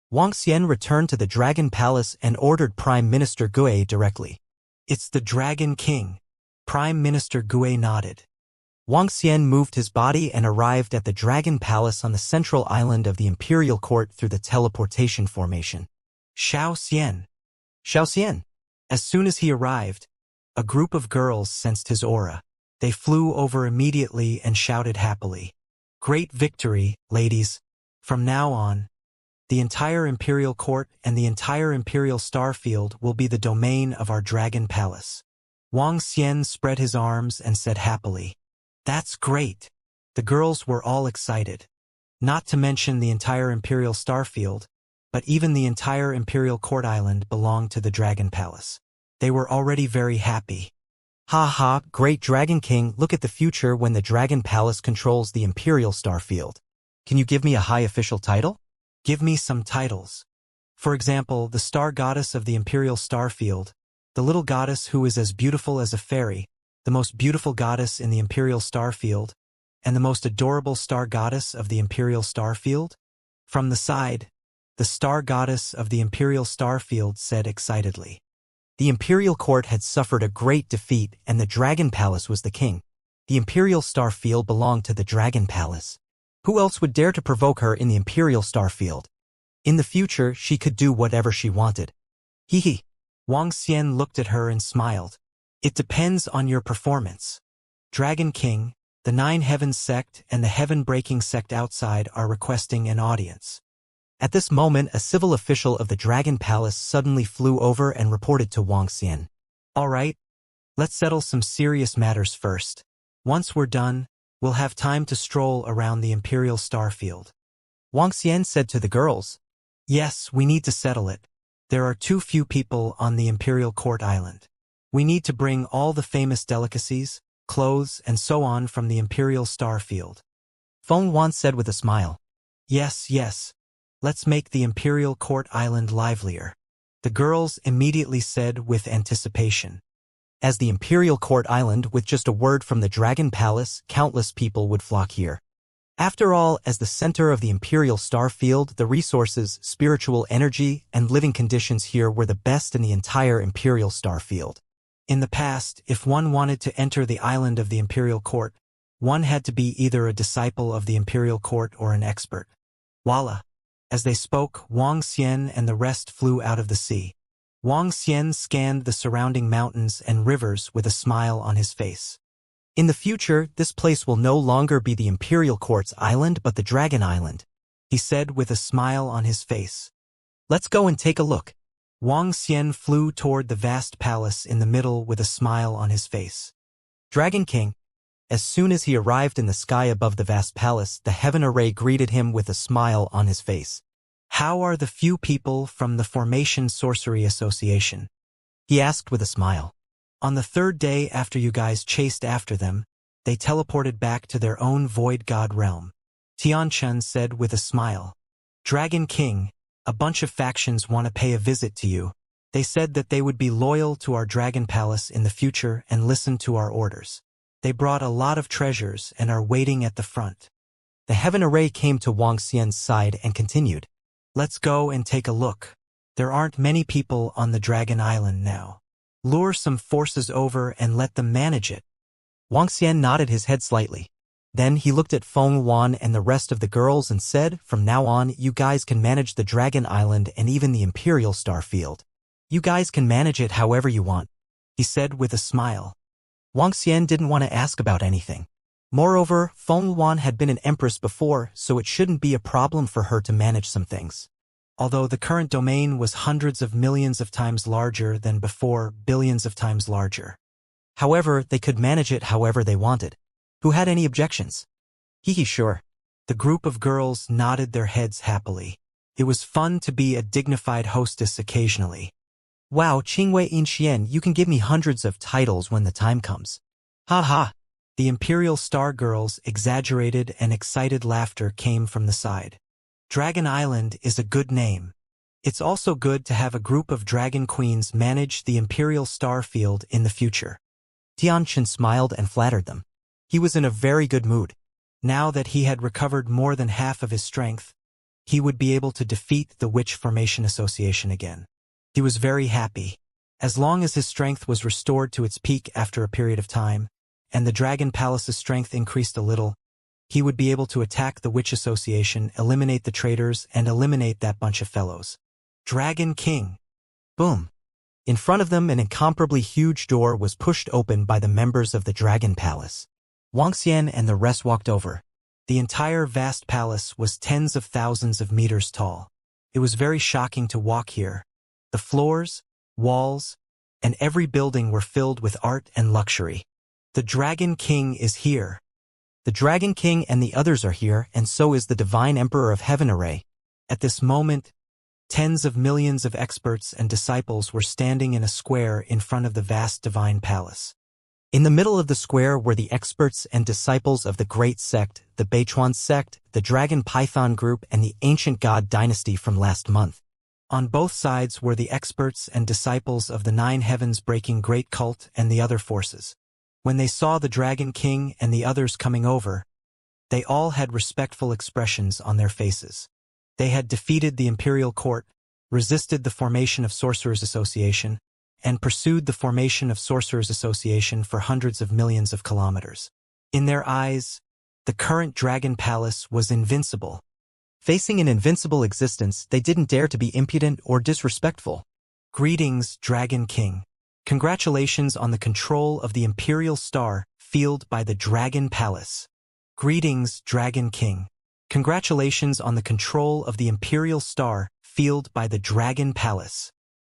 Wang Xian returned to the Dragon Palace and ordered Prime Minister Gui directly. "It's the Dragon King." Prime Minister Gui nodded. Wang Xian moved his body and arrived at the Dragon Palace on the central island of the Imperial Court through the teleportation formation. Xiao Xian. Xiao Xian. As soon as he arrived, a group of girls sensed his aura. They flew over immediately and shouted happily, "Great victory, ladies! From now on, the entire Imperial Court and the entire Imperial Star Field will be the domain of our Dragon Palace." Wang Xian spread his arms and said happily, "That's great." The girls were all excited. Not to mention the entire Imperial Star Field, but even the entire Imperial Court Island belonged to the Dragon Palace. They were already very happy. "Ha ha, great Dragon King, look at the future when the Dragon Palace controls the Imperial Star Field. Can you give me a high official title?" "Give me some titles. For example, the Star Goddess of the Imperial Star Field, the little goddess who is as beautiful as a fairy, the most beautiful goddess in the Imperial Star Field, and the most adorable Star Goddess of the Imperial Star Field." From the side, the Star Goddess of the Imperial Star Field said excitedly. The Imperial Court had suffered a great defeat and the Dragon Palace was the king. The Imperial Star Field belonged to the Dragon Palace. Who else would dare to provoke her in the Imperial Star Field? In the future, she could do whatever she wanted. Hee hee. Wang Xian looked at her and smiled. "It depends on your performance. Dragon King, the Nine Heavens sect and the Heaven-breaking sect outside are requesting an audience." At this moment, a civil official of the Dragon Palace suddenly flew over and reported to Wang Xian. "All right, let's settle some serious matters first. Once we're done, we'll have time to stroll around the Imperial Star Field. Wang Xian said to the girls. Yes, we need to settle it. There are too few people on the Imperial Court Island. We need to bring all the famous delicacies, clothes, and so on from the Imperial Star Field. Feng Wan said with a smile. Yes, yes. Let's make the Imperial Court Island livelier. The girls immediately said with anticipation. As the Imperial Court Island, with just a word from the Dragon Palace, countless people would flock here. After all, as the center of the Imperial Star Field, the resources, spiritual energy, and living conditions here were the best in the entire Imperial Star Field. In the past, if one wanted to enter the island of the Imperial Court, one had to be either a disciple of the Imperial Court or an expert. Voila! As they spoke, Wang Xian and the rest flew out of the sea. Wang Xian scanned the surrounding mountains and rivers with a smile on his face. In the future, this place will no longer be the Imperial Court's island but the Dragon Island, he said with a smile on his face. Let's go and take a look. Wang Xian flew toward the vast palace in the middle with a smile on his face. Dragon King. As soon as he arrived in the sky above the vast palace, the heaven array greeted him with a smile on his face. How are the few people from the Formation Sorcery Association? He asked with a smile. On the third day after you guys chased after them, they teleported back to their own void god realm. Tianchen said with a smile. Dragon King, a bunch of factions want to pay a visit to you. They said that they would be loyal to our Dragon Palace in the future and listen to our orders. They brought a lot of treasures and are waiting at the front. The heaven array came to Wang Xian's side and continued. Let's go and take a look. There aren't many people on the Dragon Island now. Lure some forces over and let them manage it. Wang Xian nodded his head slightly. Then he looked at Feng Wan and the rest of the girls and said, from now on, you guys can manage the Dragon Island and even the Imperial Star Field. You guys can manage it however you want, he said with a smile. Wang Xian didn't want to ask about anything. Moreover, Feng Wan had been an empress before, so it shouldn't be a problem for her to manage some things. Although the current domain was hundreds of millions of times larger than before, billions of times larger. However, they could manage it however they wanted. Who had any objections? Hee sure. The group of girls nodded their heads happily. It was fun to be a dignified hostess occasionally. Wow, Qingwei Inxian, you can give me hundreds of titles when the time comes. Ha ha! The Imperial Star Girls' exaggerated and excited laughter came from the side. Dragon Island is a good name. It's also good to have a group of Dragon Queens manage the Imperial Star Field in the future. Tianchen smiled and flattered them. He was in a very good mood. Now that he had recovered more than half of his strength, he would be able to defeat the Witch Formation Association again. He was very happy. As long as his strength was restored to its peak after a period of time, and the Dragon Palace's strength increased a little, he would be able to attack the Witch Association, eliminate the traitors, and eliminate that bunch of fellows. Dragon King. Boom. In front of them, an incomparably huge door was pushed open by the members of the Dragon Palace. Wang Xian and the rest walked over. The entire vast palace was tens of thousands of meters tall. It was very shocking to walk here. The floors, walls, and every building were filled with art and luxury. The Dragon King is here. The Dragon King and the others are here, and so is the Divine Emperor of Heaven Array. At this moment, tens of millions of experts and disciples were standing in a square in front of the vast divine palace. In the middle of the square were the experts and disciples of the Great Sect, the Beichuan Sect, the Dragon Python Group, and the Ancient God Dynasty from last month. On both sides were the experts and disciples of the Nine Heavens Breaking Great Cult and the other forces. When they saw the Dragon King and the others coming over, they all had respectful expressions on their faces. They had defeated the Imperial Court, resisted the formation of Sorcerers Association, and pursued the formation of Sorcerers Association for hundreds of millions of kilometers. In their eyes, the current Dragon Palace was invincible. Facing an invincible existence, they didn't dare to be impudent or disrespectful. Greetings, Dragon King. Congratulations on the control of the Imperial Star Field by the Dragon Palace. Greetings, Dragon King. Congratulations on the control of the Imperial Star Field by the Dragon Palace.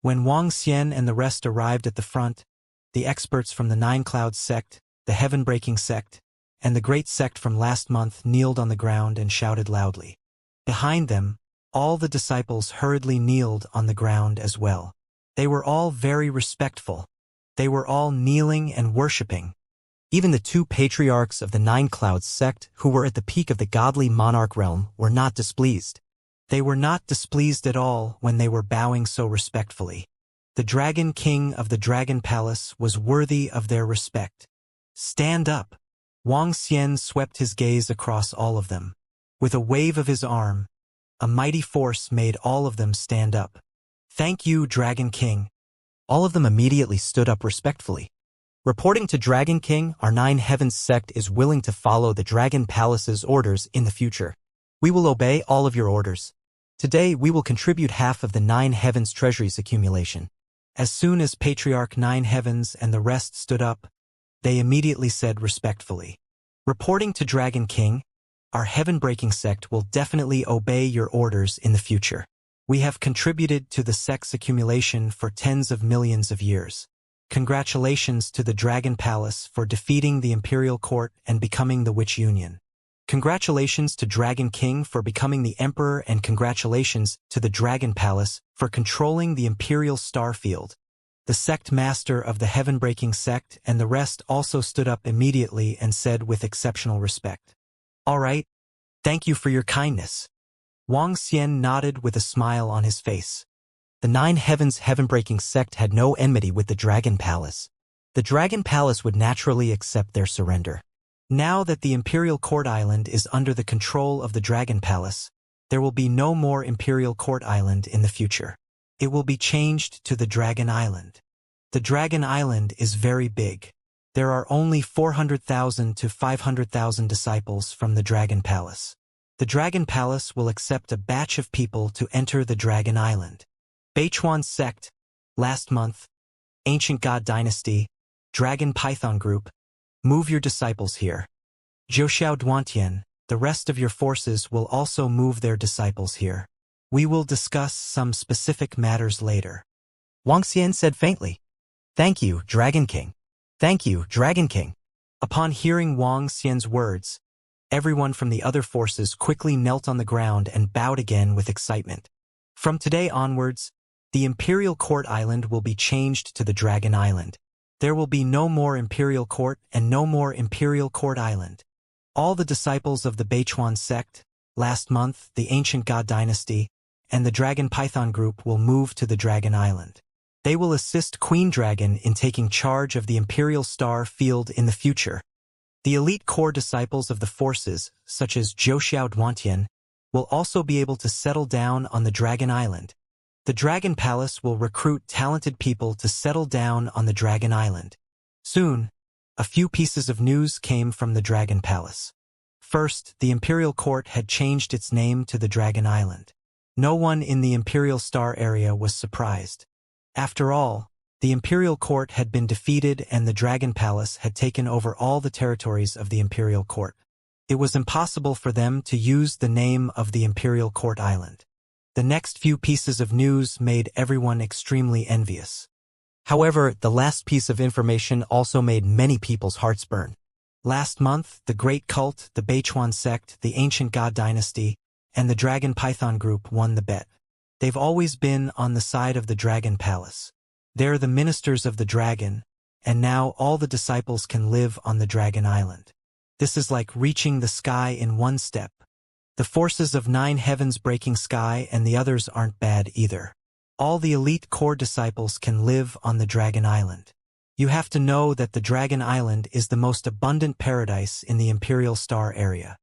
When Wang Xian and the rest arrived at the front, the experts from the Nine Clouds Sect, the heaven-breaking sect, and the great sect from last month kneeled on the ground and shouted loudly. Behind them, all the disciples hurriedly kneeled on the ground as well. They were all very respectful. They were all kneeling and worshipping. Even the two patriarchs of the Nine Clouds sect, who were at the peak of the godly monarch realm, were not displeased. They were not displeased at all when they were bowing so respectfully. The Dragon King of the Dragon Palace was worthy of their respect. Stand up! Wang Xian swept his gaze across all of them. With a wave of his arm, a mighty force made all of them stand up. Thank you, Dragon King. All of them immediately stood up respectfully. Reporting to Dragon King, our Nine Heavens sect is willing to follow the Dragon Palace's orders in the future. We will obey all of your orders. Today we will contribute half of the Nine Heavens treasury's accumulation. As soon as Patriarch Nine Heavens and the rest stood up, they immediately said respectfully, reporting to Dragon King, our heaven-breaking sect will definitely obey your orders in the future. We have contributed to the sect's accumulation for tens of millions of years. Congratulations to the Dragon Palace for defeating the Imperial Court and becoming the Witch Union. Congratulations to Dragon King for becoming the Emperor, and congratulations to the Dragon Palace for controlling the Imperial Star Field. The sect master of the heaven-breaking sect and the rest also stood up immediately and said with exceptional respect, all right, thank you for your kindness. Wang Xian nodded with a smile on his face. The Nine Heavens heaven-breaking sect had no enmity with the Dragon Palace. The Dragon Palace would naturally accept their surrender. Now that the Imperial Court Island is under the control of the Dragon Palace, there will be no more Imperial Court Island in the future. It will be changed to the Dragon Island. The Dragon Island is very big. There are only 400,000 to 500,000 disciples from the Dragon Palace. The Dragon Palace will accept a batch of people to enter the Dragon Island. Beichuan sect, last month, Ancient God Dynasty, Dragon Python Group, move your disciples here. Zhouxiao Duantian, the rest of your forces will also move their disciples here. We will discuss some specific matters later. Wang Xian said faintly, thank you, Dragon King. Thank you, Dragon King. Upon hearing Wang Xian's words, everyone from the other forces quickly knelt on the ground and bowed again with excitement. From today onwards, the Imperial Court Island will be changed to the Dragon Island. There will be no more Imperial Court and no more Imperial Court Island. All the disciples of the Beichuan sect, last month the Ancient God Dynasty, and the Dragon Python Group will move to the Dragon Island. They will assist Queen Dragon in taking charge of the Imperial Star Field in the future. The elite core disciples of the forces, such as Zhouxiao Duantian, will also be able to settle down on the Dragon Island. The Dragon Palace will recruit talented people to settle down on the Dragon Island. Soon, a few pieces of news came from the Dragon Palace. First, the Imperial Court had changed its name to the Dragon Island. No one in the Imperial Star area was surprised. After all, the Imperial Court had been defeated and the Dragon Palace had taken over all the territories of the Imperial Court. It was impossible for them to use the name of the Imperial Court Island. The next few pieces of news made everyone extremely envious. However, the last piece of information also made many people's hearts burn. Last month, the Great Cult, the Beichuan sect, the Ancient God Dynasty, and the Dragon Python Group won the bet. They've always been on the side of the Dragon Palace. They're the ministers of the dragon, and now all the disciples can live on the Dragon Island. This is like reaching the sky in one step. The forces of Nine Heavens breaking sky and the others aren't bad either. All the elite core disciples can live on the Dragon Island. You have to know that the Dragon Island is the most abundant paradise in the Imperial Star area.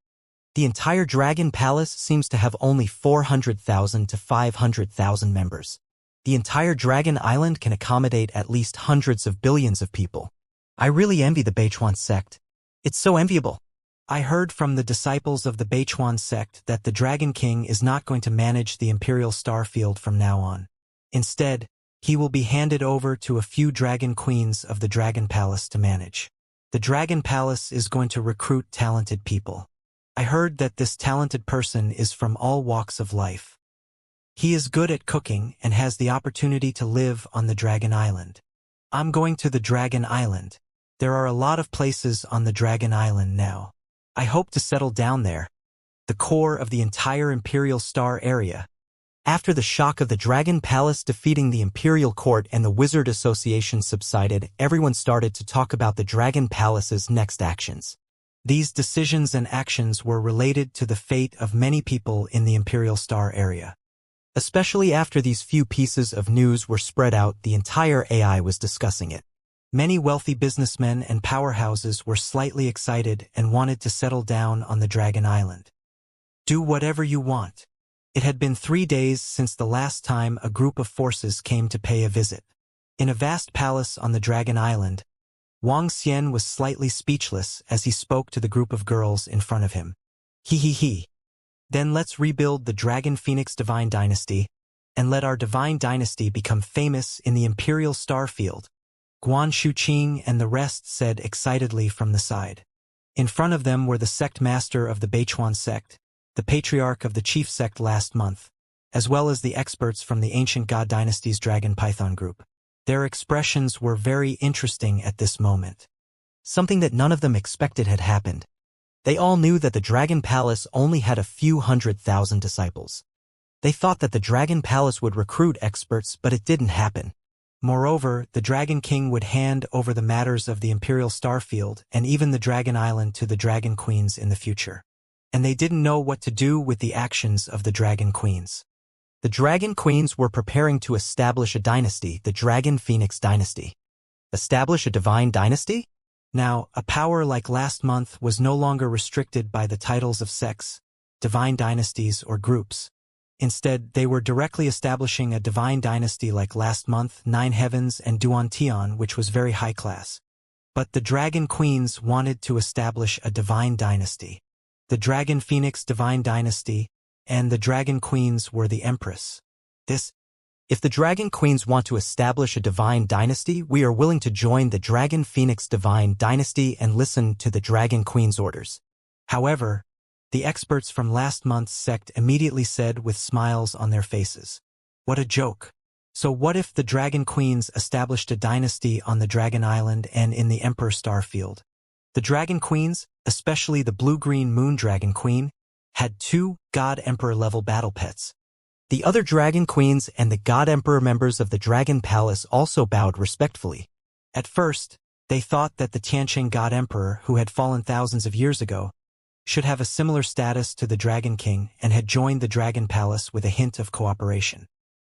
The entire Dragon Palace seems to have only 400,000 to 500,000 members. The entire Dragon Island can accommodate at least hundreds of billions of people. I really envy the Beichuan sect. It's so enviable. I heard from the disciples of the Beichuan sect that the Dragon King is not going to manage the Imperial Star Field from now on. Instead, he will be handed over to a few dragon queens of the Dragon Palace to manage. The Dragon Palace is going to recruit talented people. I heard that this talented person is from all walks of life. He is good at cooking and has the opportunity to live on the Dragon Island. I'm going to the Dragon Island. There are a lot of places on the Dragon Island now. I hope to settle down there, the core of the entire Imperial Star area. After the shock of the Dragon Palace defeating the Imperial Court and the Wizard Association subsided, everyone started to talk about the Dragon Palace's next actions. These decisions and actions were related to the fate of many people in the Imperial Star area. Especially after these few pieces of news were spread out, the entire AI was discussing it. Many wealthy businessmen and powerhouses were slightly excited and wanted to settle down on the Dragon Island. Do whatever you want. It had been 3 days since the last time a group of forces came to pay a visit. In a vast palace on the Dragon Island, Wang Xian was slightly speechless as he spoke to the group of girls in front of him. He. Then let's rebuild the Dragon Phoenix Divine Dynasty, and let our Divine Dynasty become famous in the Imperial Starfield, Guan Shuqing and the rest said excitedly from the side. In front of them were the sect master of the Beichuan sect, the patriarch of the chief sect last month, as well as the experts from the ancient god dynasty's Dragon Python group. Their expressions were very interesting at this moment. Something that none of them expected had happened. They all knew that the Dragon Palace only had a few 100,000 disciples. They thought that the Dragon Palace would recruit experts, but it didn't happen. Moreover, the Dragon King would hand over the matters of the Imperial Starfield and even the Dragon Island to the Dragon Queens in the future. And they didn't know what to do with the actions of the Dragon Queens. The Dragon Queens were preparing to establish a dynasty, the Dragon Phoenix Dynasty. Establish a divine dynasty? Now, a power like last month was no longer restricted by the titles of sects, divine dynasties, or groups. Instead, they were directly establishing a divine dynasty like last month, Nine Heavens and Duantian, which was very high class. But the Dragon Queens wanted to establish a divine dynasty. The Dragon Phoenix Divine Dynasty and the Dragon Queens were the Empress. If the Dragon Queens want to establish a divine dynasty, we are willing to join the Dragon Phoenix Divine Dynasty and listen to the Dragon Queen's orders. However, the experts from last month's sect immediately said with smiles on their faces, "What a joke. So what if the Dragon Queens established a dynasty on the Dragon Island and in the Emperor Starfield?" The Dragon Queens, especially the blue-green Moon Dragon Queen, had 2 God Emperor-level battle pets. The other Dragon Queens and the God Emperor members of the Dragon Palace also bowed respectfully. At first, they thought that the Tianqing God Emperor, who had fallen thousands of years ago, should have a similar status to the Dragon King and had joined the Dragon Palace with a hint of cooperation.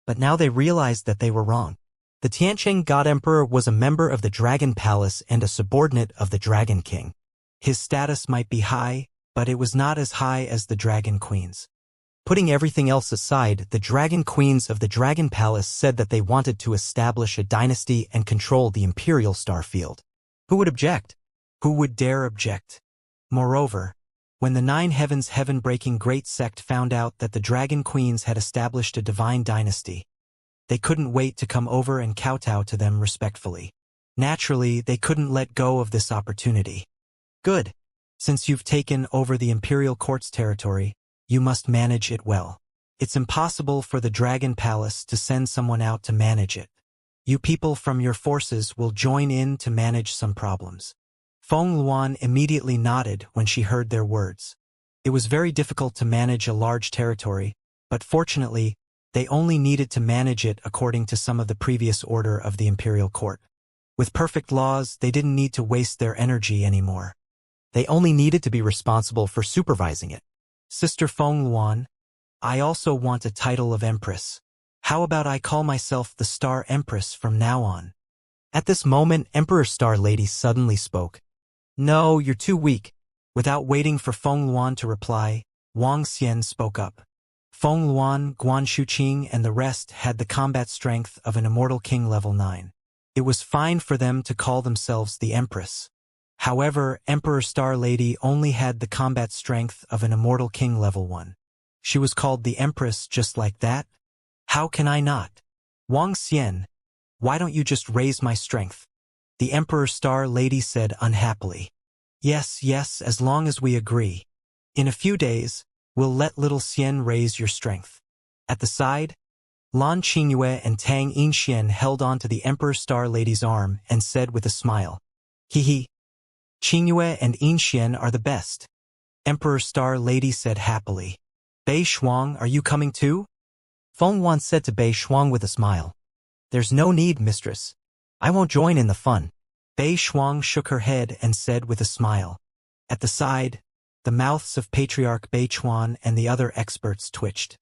But now they realized that they were wrong. The Tianqing God Emperor was a member of the Dragon Palace and a subordinate of the Dragon King. His status might be high, but it was not as high as the Dragon Queens. Putting everything else aside, the Dragon Queens of the Dragon Palace said that they wanted to establish a dynasty and control the Imperial Starfield. Who would object? Who would dare object? Moreover, when the Nine Heavens heaven-breaking great sect found out that the Dragon Queens had established a divine dynasty, they couldn't wait to come over and kowtow to them respectfully. Naturally, they couldn't let go of this opportunity. Good. Since you've taken over the Imperial Court's territory, you must manage it well. It's impossible for the Dragon Palace to send someone out to manage it. You people from your forces will join in to manage some problems. Feng Luan immediately nodded when she heard their words. It was very difficult to manage a large territory, but fortunately, they only needed to manage it according to some of the previous order of the Imperial Court. With perfect laws, they didn't need to waste their energy anymore. They only needed to be responsible for supervising it. Sister Feng Luan, I also want a title of Empress. How about I call myself the Star Empress from now on? At this moment, Emperor Star Lady suddenly spoke. No, you're too weak. Without waiting for Feng Luan to reply, Wang Xian spoke up. Feng Luan, Guan Shuqing, and the rest had the combat strength of an Immortal King level 9. It was fine for them to call themselves the Empress. However, Emperor Star Lady only had the combat strength of an Immortal King level 1. She was called the Empress just like that? How can I not? Wang Xian, why don't you just raise my strength? The Emperor Star Lady said unhappily. Yes, as long as we agree. In a few days, we'll let little Xian raise your strength. At the side, Lan Qingyue and Tang Yinxian held on to the Emperor Star Lady's arm and said with a smile, Hehe. Qingyue and Inxian are the best. Emperor Star Lady said happily. Bei Shuang, are you coming too? Feng Wan said to Bei Shuang with a smile. There's no need, mistress. I won't join in the fun. Bei Shuang shook her head and said with a smile. At the side, the mouths of Patriarch Bei Chuan and the other experts twitched.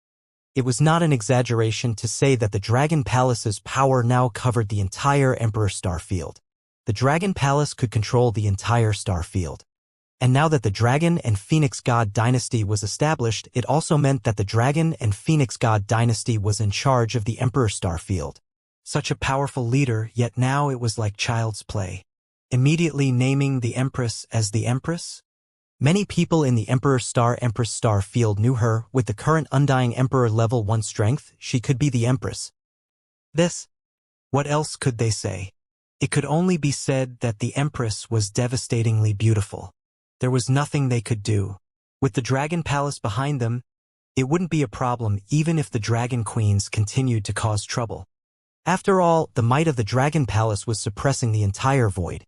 It was not an exaggeration to say that the Dragon Palace's power now covered the entire Emperor Star Field. The Dragon Palace could control the entire star field. And now that the Dragon and Phoenix God dynasty was established, it also meant that the Dragon and Phoenix God dynasty was in charge of the Emperor Star Field. Such a powerful leader, yet now it was like child's play. Immediately naming the Empress as the Empress? Many people in the Empress Star Field knew her. With the current Undying Emperor level 1 strength, she could be the Empress. What else could they say? It could only be said that the Empress was devastatingly beautiful. There was nothing they could do. With the Dragon Palace behind them, it wouldn't be a problem even if the Dragon Queens continued to cause trouble. After all, the might of the Dragon Palace was suppressing the entire void.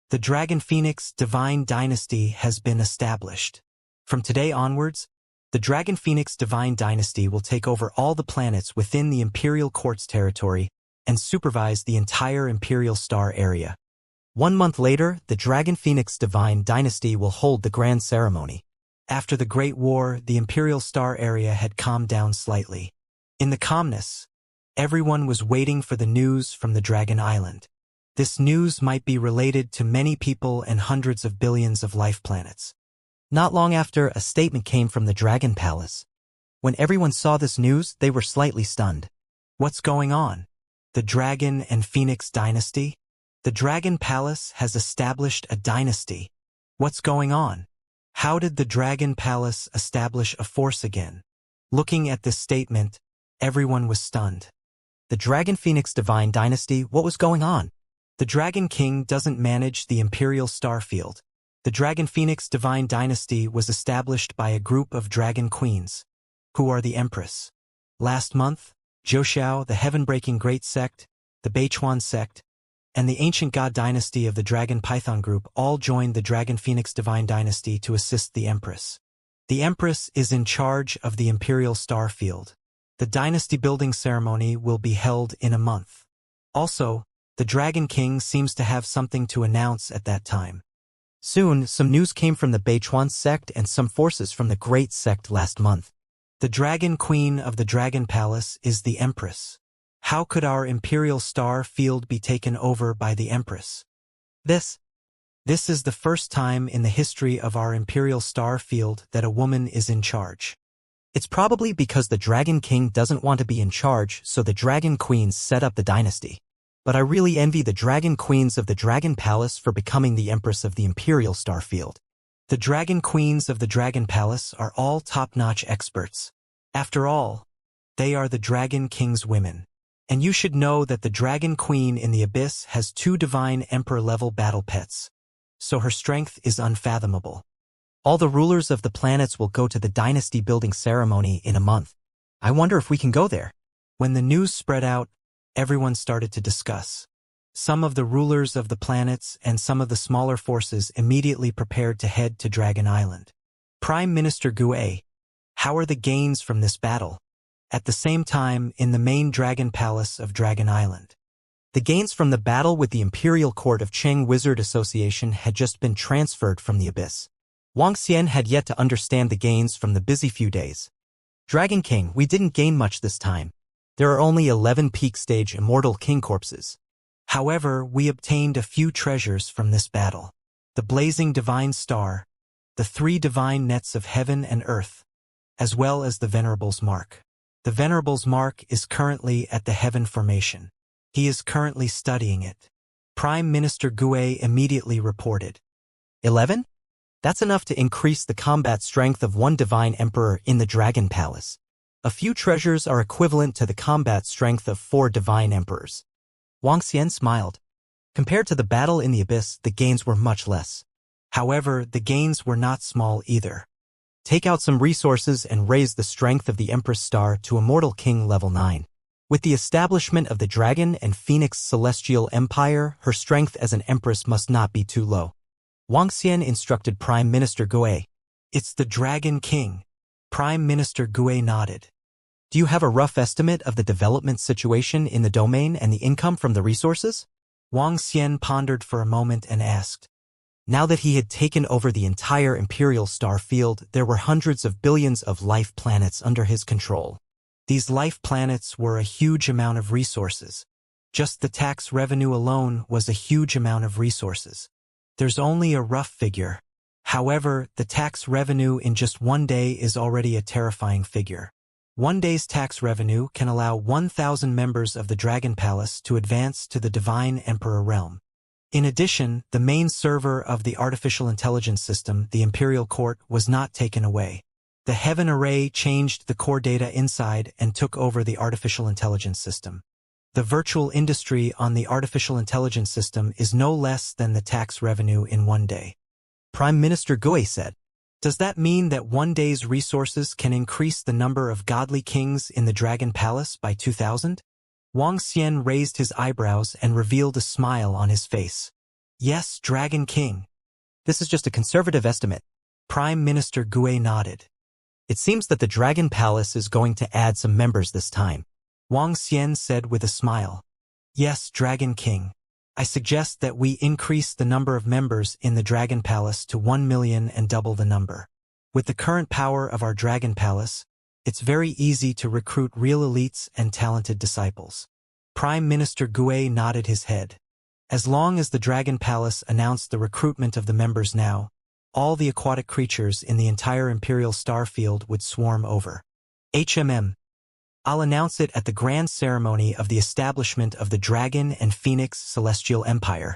The Dragon Phoenix Divine Dynasty has been established. From today onwards, the Dragon Phoenix Divine Dynasty will take over all the planets within the Imperial Court's territory and supervise the entire Imperial Star area. 1 month later, the Dragon Phoenix Divine Dynasty will hold the grand ceremony. After the Great War, the Imperial Star area had calmed down slightly. In the calmness, everyone was waiting for the news from the Dragon Island. This news might be related to many people and hundreds of billions of life planets. Not long after, a statement came from the Dragon Palace. When everyone saw this news, they were slightly stunned. What's going on? The Dragon and Phoenix Dynasty? The Dragon Palace has established a dynasty. What's going on? How did the Dragon Palace establish a force again? Looking at this statement, everyone was stunned. The Dragon Phoenix Divine Dynasty, what was going on? The Dragon King doesn't manage the Imperial Star Field. The Dragon Phoenix Divine Dynasty was established by a group of Dragon Queens. Who are the Empress? Last month, Zhou, the heaven-breaking Great Sect, the Beichuan Sect, and the Ancient God Dynasty of the Dragon Python Group all joined the Dragon Phoenix Divine Dynasty to assist the Empress. The Empress is in charge of the Imperial Star Field. The dynasty building ceremony will be held in a month. Also, the Dragon King seems to have something to announce at that time. Soon, some news came from the Beichuan Sect and some forces from the Great Sect last month. The Dragon Queen of the Dragon Palace is the Empress. How could our Imperial Star Field be taken over by the Empress? This is the first time in the history of our Imperial Star Field that a woman is in charge. It's probably because the Dragon King doesn't want to be in charge, so the Dragon Queens set up the dynasty. But I really envy the Dragon Queens of the Dragon Palace for becoming the Empress of the Imperial Star Field. The Dragon Queens of the Dragon Palace are all top-notch experts. After all, they are the Dragon King's women. And you should know that the Dragon Queen in the Abyss has 2 divine Emperor-level battle pets. So her strength is unfathomable. All the rulers of the planets will go to the dynasty-building ceremony in a month. I wonder if we can go there. When the news spread out, everyone started to discuss. Some of the rulers of the planets and some of the smaller forces immediately prepared to head to Dragon Island. Prime Minister Gue, how are the gains from this battle? At the same time, in the main Dragon Palace of Dragon Island. The gains from the battle with the Imperial Court of Cheng Wizard Association had just been transferred from the Abyss. Wuxia had yet to understand the gains from the busy few days. Dragon King, we didn't gain much this time. There are only 11 peak stage Immortal King corpses. However, we obtained a few treasures from this battle. The blazing divine star, the 3 divine nets of heaven and earth, as well as the Venerable's mark. The Venerable's mark is currently at the Heaven Formation. He is currently studying it. Prime Minister Gue immediately reported. 11? That's enough to increase the combat strength of 1 divine emperor in the Dragon Palace. A few treasures are equivalent to the combat strength of 4 divine emperors. Wang Xian smiled. Compared to the battle in the Abyss, the gains were much less. However, the gains were not small either. Take out some resources and raise the strength of the Empress Star to Immortal King level 9. With the establishment of the Dragon and Phoenix Celestial Empire, her strength as an empress must not be too low. Wuxia instructed Prime Minister Gue. It's the Dragon King. Prime Minister Gue nodded. Do you have a rough estimate of the development situation in the domain and the income from the resources? Wuxia pondered for a moment and asked. Now that he had taken over the entire Imperial star field, there were hundreds of billions of life planets under his control. These life planets were a huge amount of resources. Just the tax revenue alone was a huge amount of resources. There's only a rough figure. However, the tax revenue in just one day is already a terrifying figure. One day's tax revenue can allow 1,000 members of the Dragon Palace to advance to the Divine Emperor realm. In addition, the main server of the artificial intelligence system, the Imperial Court, was not taken away. The Heaven Array changed the core data inside and took over the artificial intelligence system. The virtual industry on the artificial intelligence system is no less than the tax revenue in one day. Prime Minister Gue said, does that mean that one day's resources can increase the number of godly kings in the Dragon Palace by 2,000? Wuxia raised his eyebrows and revealed a smile on his face. Yes, Dragon King. This is just a conservative estimate. Prime Minister Gue nodded. It seems that the Dragon Palace is going to add some members this time. Wuxia said with a smile. Yes, Dragon King. I suggest that we increase the number of members in the Dragon Palace to 1 million and double the number. With the current power of our Dragon Palace, it's very easy to recruit real elites and talented disciples. Prime Minister Gue nodded his head. As long as the Dragon Palace announced the recruitment of the members now, all the aquatic creatures in the entire Imperial Starfield would swarm over. I'll announce it at the grand ceremony of the establishment of the Dragon and Phoenix Celestial Empire.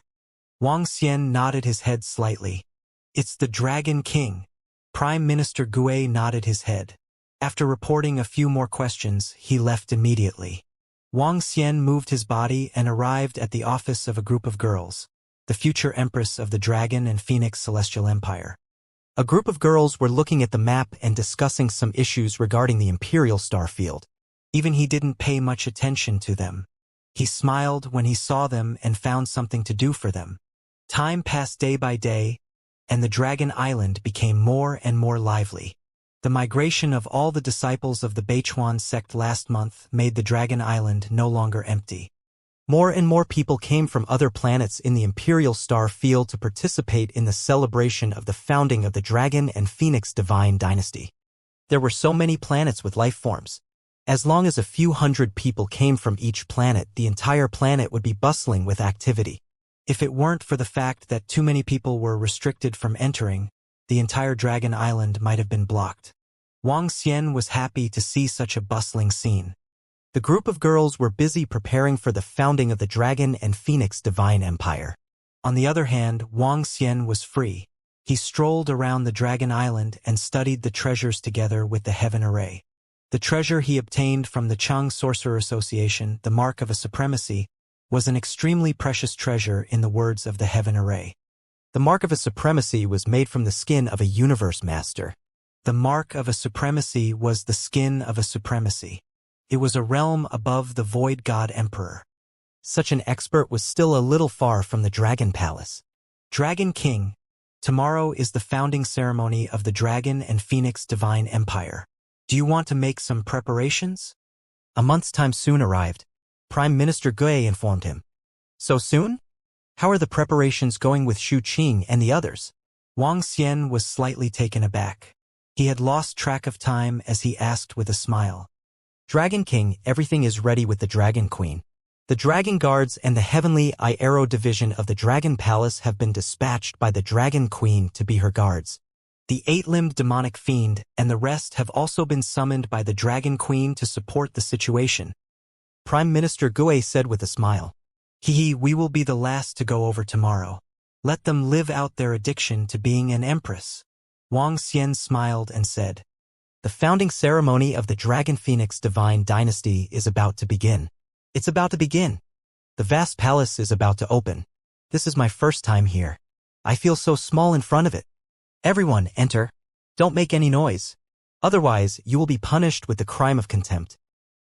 Wuxia nodded his head slightly. It's the Dragon King. Prime Minister Gue nodded his head. After reporting a few more questions, he left immediately. Wuxia moved his body and arrived at the office of a group of girls, the future empress of the Dragon and Phoenix Celestial Empire. A group of girls were looking at the map and discussing some issues regarding the Imperial Starfield. Even he didn't pay much attention to them. He smiled when he saw them and found something to do for them. Time passed day by day, and the Dragon Island became more and more lively. The migration of all the disciples of the Beichuan sect last month made the Dragon Island no longer empty. More and more people came from other planets in the Imperial Star Field to participate in the celebration of the founding of the Dragon and Phoenix Divine Dynasty. There were so many planets with life forms. As long as a few hundred people came from each planet, the entire planet would be bustling with activity. If it weren't for the fact that too many people were restricted from entering, the entire Dragon Island might have been blocked. Wuxia was happy to see such a bustling scene. The group of girls were busy preparing for the founding of the Dragon and Phoenix Divine Empire. On the other hand, Wuxia was free. He strolled around the Dragon Island and studied the treasures together with the Heaven Array. The treasure he obtained from the Chang Sorcerer Association, the Mark of a Supremacy, was an extremely precious treasure in the words of the Heaven Array. The Mark of a Supremacy was made from the skin of a universe master. The Mark of a Supremacy was the skin of a supremacy. It was a realm above the Void God Emperor. Such an expert was still a little far from the Dragon Palace. Dragon King, tomorrow is the founding ceremony of the Dragon and Phoenix Divine Empire. Do you want to make some preparations? A month's time soon arrived. Prime Minister Gue informed him. So soon? How are the preparations going with Xu Qing and the others? Wuxia was slightly taken aback. He had lost track of time as he asked with a smile. Dragon King, everything is ready with the Dragon Queen. The Dragon Guards and the Heavenly Aero Division of the Dragon Palace have been dispatched by the Dragon Queen to be her guards. The 8-limbed demonic fiend and the rest have also been summoned by the Dragon Queen to support the situation. Prime Minister Gue said with a smile. We will be the last to go over tomorrow. Let them live out their addiction to being an empress. Wuxia smiled and said, the founding ceremony of the Dragon Phoenix Divine Dynasty is about to begin. It's about to begin. The vast palace is about to open. This is my first time here. I feel so small in front of it. Everyone, enter. Don't make any noise. Otherwise, you will be punished with the crime of contempt.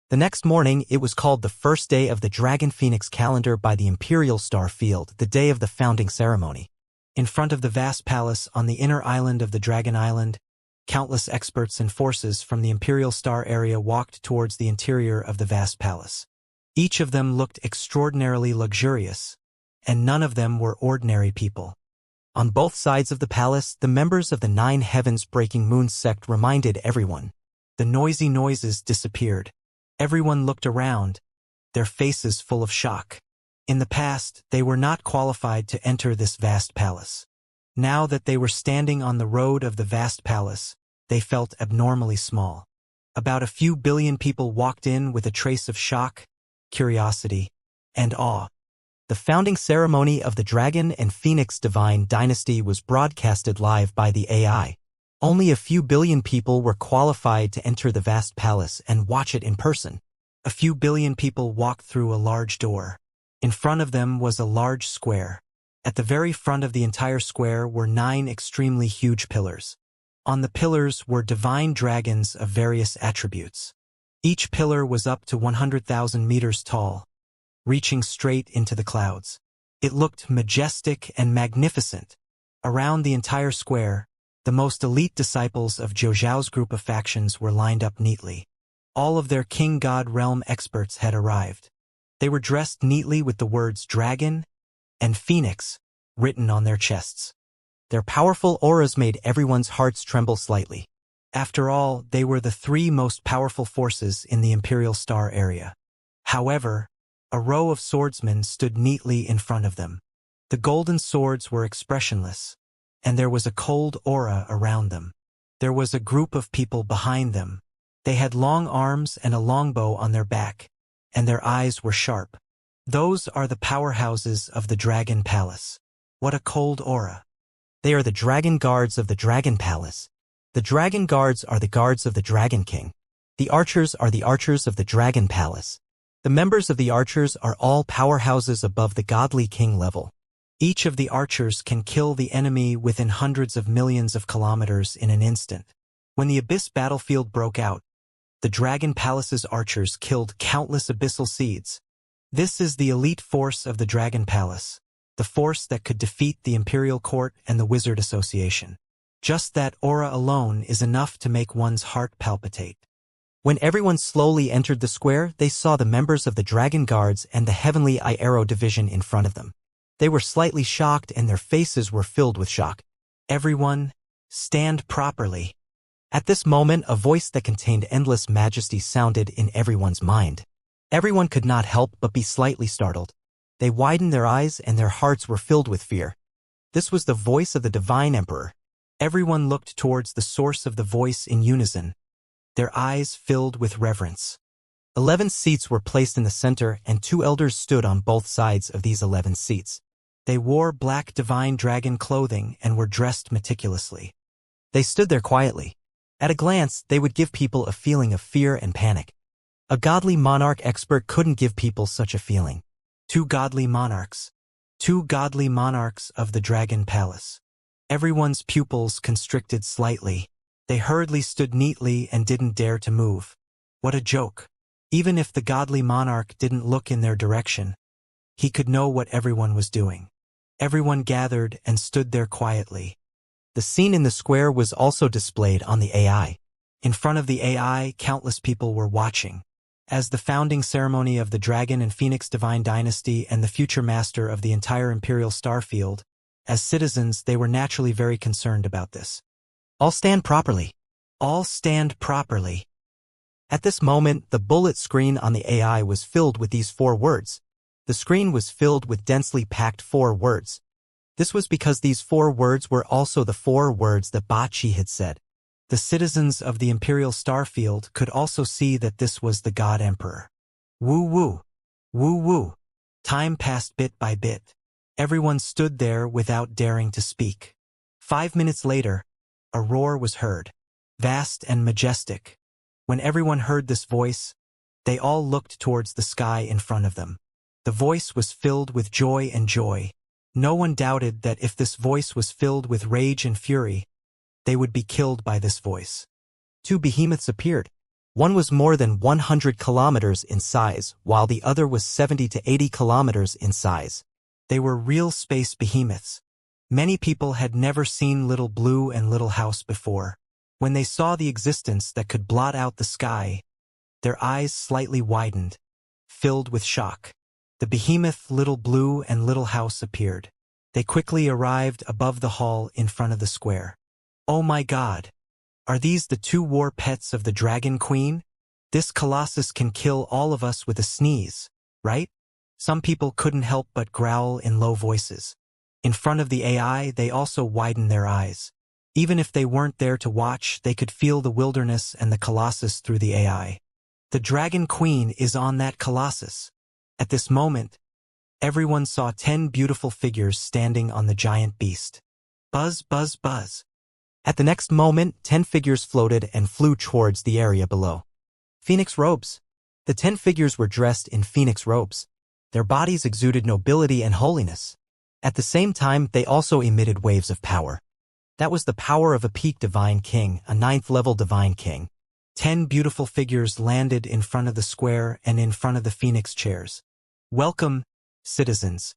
The next morning, it was called the first day of the Dragon Phoenix calendar by the Imperial Star Field, the day of the founding ceremony. In front of the vast palace on the inner island of the Dragon Island, countless experts and forces from the Imperial Star area walked towards the interior of the vast palace. Each of them looked extraordinarily luxurious, and none of them were ordinary people. On both sides of the palace, the members of the Nine Heavens Breaking Moon sect reminded everyone. The noisy noises disappeared. Everyone looked around, their faces full of shock. In the past, they were not qualified to enter this vast palace. Now that they were standing on the road of the vast palace, they felt abnormally small. About a few billion people walked in with a trace of shock, curiosity, and awe. The founding ceremony of the Dragon and Phoenix Divine Dynasty was broadcasted live by the AI. Only a few billion people were qualified to enter the vast palace and watch it in person. A few billion people walked through a large door. In front of them was a large square. At the very front of the entire square were 9 extremely huge pillars. On the pillars were divine dragons of various attributes. Each pillar was up to 100,000 meters tall, reaching straight into the clouds. It looked majestic and magnificent. Around the entire square, the most elite disciples of Zhou's group of factions were lined up neatly. All of their King God Realm experts had arrived. They were dressed neatly with the words Dragon and Phoenix written on their chests. Their powerful auras made everyone's hearts tremble slightly. After all, they were the 3 most powerful forces in the Imperial Star area. However, a row of swordsmen stood neatly in front of them. The golden swords were expressionless, and there was a cold aura around them. There was a group of people behind them. They had long arms and a longbow on their back, and their eyes were sharp. Those are the powerhouses of the Dragon Palace. What a cold aura. They are the Dragon Guards of the Dragon Palace. The Dragon Guards are the guards of the Dragon King. The Archers are the Archers of the Dragon Palace. The members of the Archers are all powerhouses above the Godly King level. Each of the Archers can kill the enemy within hundreds of millions of kilometers in an instant. When the Abyss battlefield broke out, the Dragon Palace's Archers killed countless abyssal seeds. This is the elite force of the Dragon Palace, the force that could defeat the Imperial Court and the Wizard Association. Just that aura alone is enough to make one's heart palpitate. When everyone slowly entered the square, they saw the members of the Dragon Guards and the Heavenly Aero Division in front of them. They were slightly shocked and their faces were filled with shock. Everyone, stand properly. At this moment, a voice that contained endless majesty sounded in everyone's mind. Everyone could not help but be slightly startled. They widened their eyes and their hearts were filled with fear. This was the voice of the Divine Emperor. Everyone looked towards the source of the voice in unison, their eyes filled with reverence. 11 seats were placed in the center and 2 elders stood on both sides of these 11 seats. They wore black divine dragon clothing and were dressed meticulously. They stood there quietly. At a glance, they would give people a feeling of fear and panic. A godly monarch expert couldn't give people such a feeling. 2 godly monarchs. 2 godly monarchs of the Dragon Palace. Everyone's pupils constricted slightly. They hurriedly stood neatly and didn't dare to move. What a joke. Even if the godly monarch didn't look in their direction, he could know what everyone was doing. Everyone gathered and stood there quietly. The scene in the square was also displayed on the AI. In front of the AI, countless people were watching. As the founding ceremony of the Dragon and Phoenix Divine Dynasty and the future master of the entire Imperial Starfield, as citizens, they were naturally very concerned about this. All stand properly. All stand properly. At this moment, the bullet screen on the AI was filled with these 4 words. The screen was filled with densely packed 4 words. This was because these 4 words were also the 4 words that Bachi had said. The citizens of the Imperial Starfield could also see that this was the God Emperor. Woo woo. Woo woo. Time passed bit by bit. Everyone stood there without daring to speak. 5 minutes later, a roar was heard, vast and majestic. When everyone heard this voice, they all looked towards the sky in front of them. The voice was filled with joy and joy. No one doubted that if this voice was filled with rage and fury, they would be killed by this voice. 2 behemoths appeared. One was more than 100 kilometers in size, while the other was 70 to 80 kilometers in size. They were real space behemoths. Many people had never seen Little Blue and Little House before. When they saw the existence that could blot out the sky, their eyes slightly widened, filled with shock. The behemoth Little Blue and Little House appeared. They quickly arrived above the hall in front of the square. Oh my God! Are these the two war pets of the Dragon Queen? This colossus can kill all of us with a sneeze, right? Some people couldn't help but growl in low voices. In front of the AI, they also widened their eyes. Even if they weren't there to watch, they could feel the wilderness and the colossus through the AI. The Dragon Queen is on that colossus. At this moment, everyone saw 10 beautiful figures standing on the giant beast. Buzz, buzz, buzz. At the next moment, 10 figures floated and flew towards the area below. Phoenix robes. The 10 figures were dressed in phoenix robes. Their bodies exuded nobility and holiness. At the same time, they also emitted waves of power. That was the power of a peak divine king, a 9th-level divine king. 10 beautiful figures landed in front of the square and in front of the phoenix chairs. Welcome, citizens,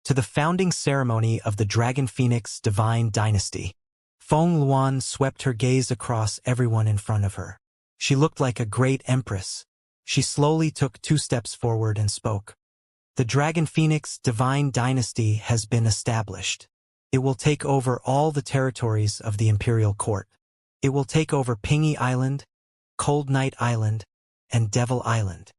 to the founding ceremony of the Dragon Phoenix Divine Dynasty. Feng Luan swept her gaze across everyone in front of her. She looked like a great empress. She slowly took 2 steps forward and spoke. The Dragon Phoenix Divine Dynasty has been established. It will take over all the territories of the Imperial Court. It will take over Pingy Island, Cold Night Island, and Devil Island.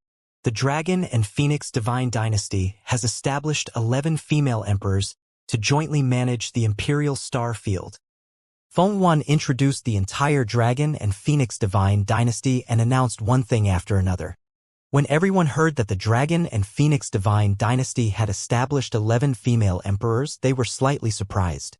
The Dragon and Phoenix Divine Dynasty has established 11 female emperors to jointly manage the Imperial Star Field. Feng Yuan introduced the entire Dragon and Phoenix Divine Dynasty and announced one thing after another. When everyone heard that the Dragon and Phoenix Divine Dynasty had established 11 female emperors, they were slightly surprised.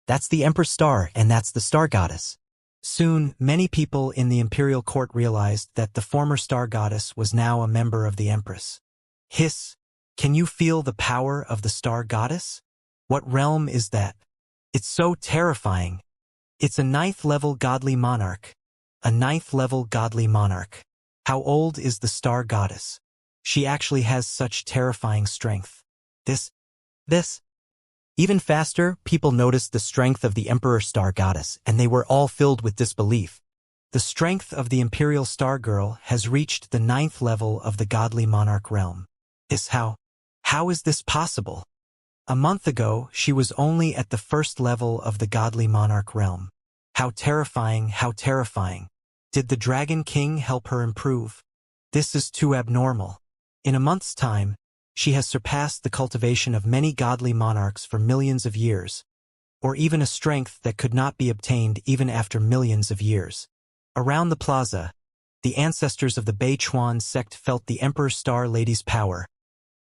That's the Empress Star, and that's the Star Goddess. Soon, many people in the Imperial Court realized that the former Star Goddess was now a member of the Empress. Hiss, can you feel the power of the Star Goddess? What realm is that? It's so terrifying. It's a 9th-level godly monarch. A 9th-level godly monarch. How old is the Star Goddess? She actually has such terrifying strength. This. Even faster, people noticed the strength of the Emperor Star Goddess, and they were all filled with disbelief. The strength of the Imperial Star Girl has reached the 9th level of the godly monarch realm. How is this possible? A month ago, she was only at the 1st level of the godly monarch realm. How terrifying, how terrifying. Did the Dragon King help her improve? This is too abnormal. In a month's time, she has surpassed the cultivation of many godly monarchs for millions of years, or even a strength that could not be obtained even after millions of years. Around the plaza, the ancestors of the Beichuan sect felt the Emperor Star Lady's power.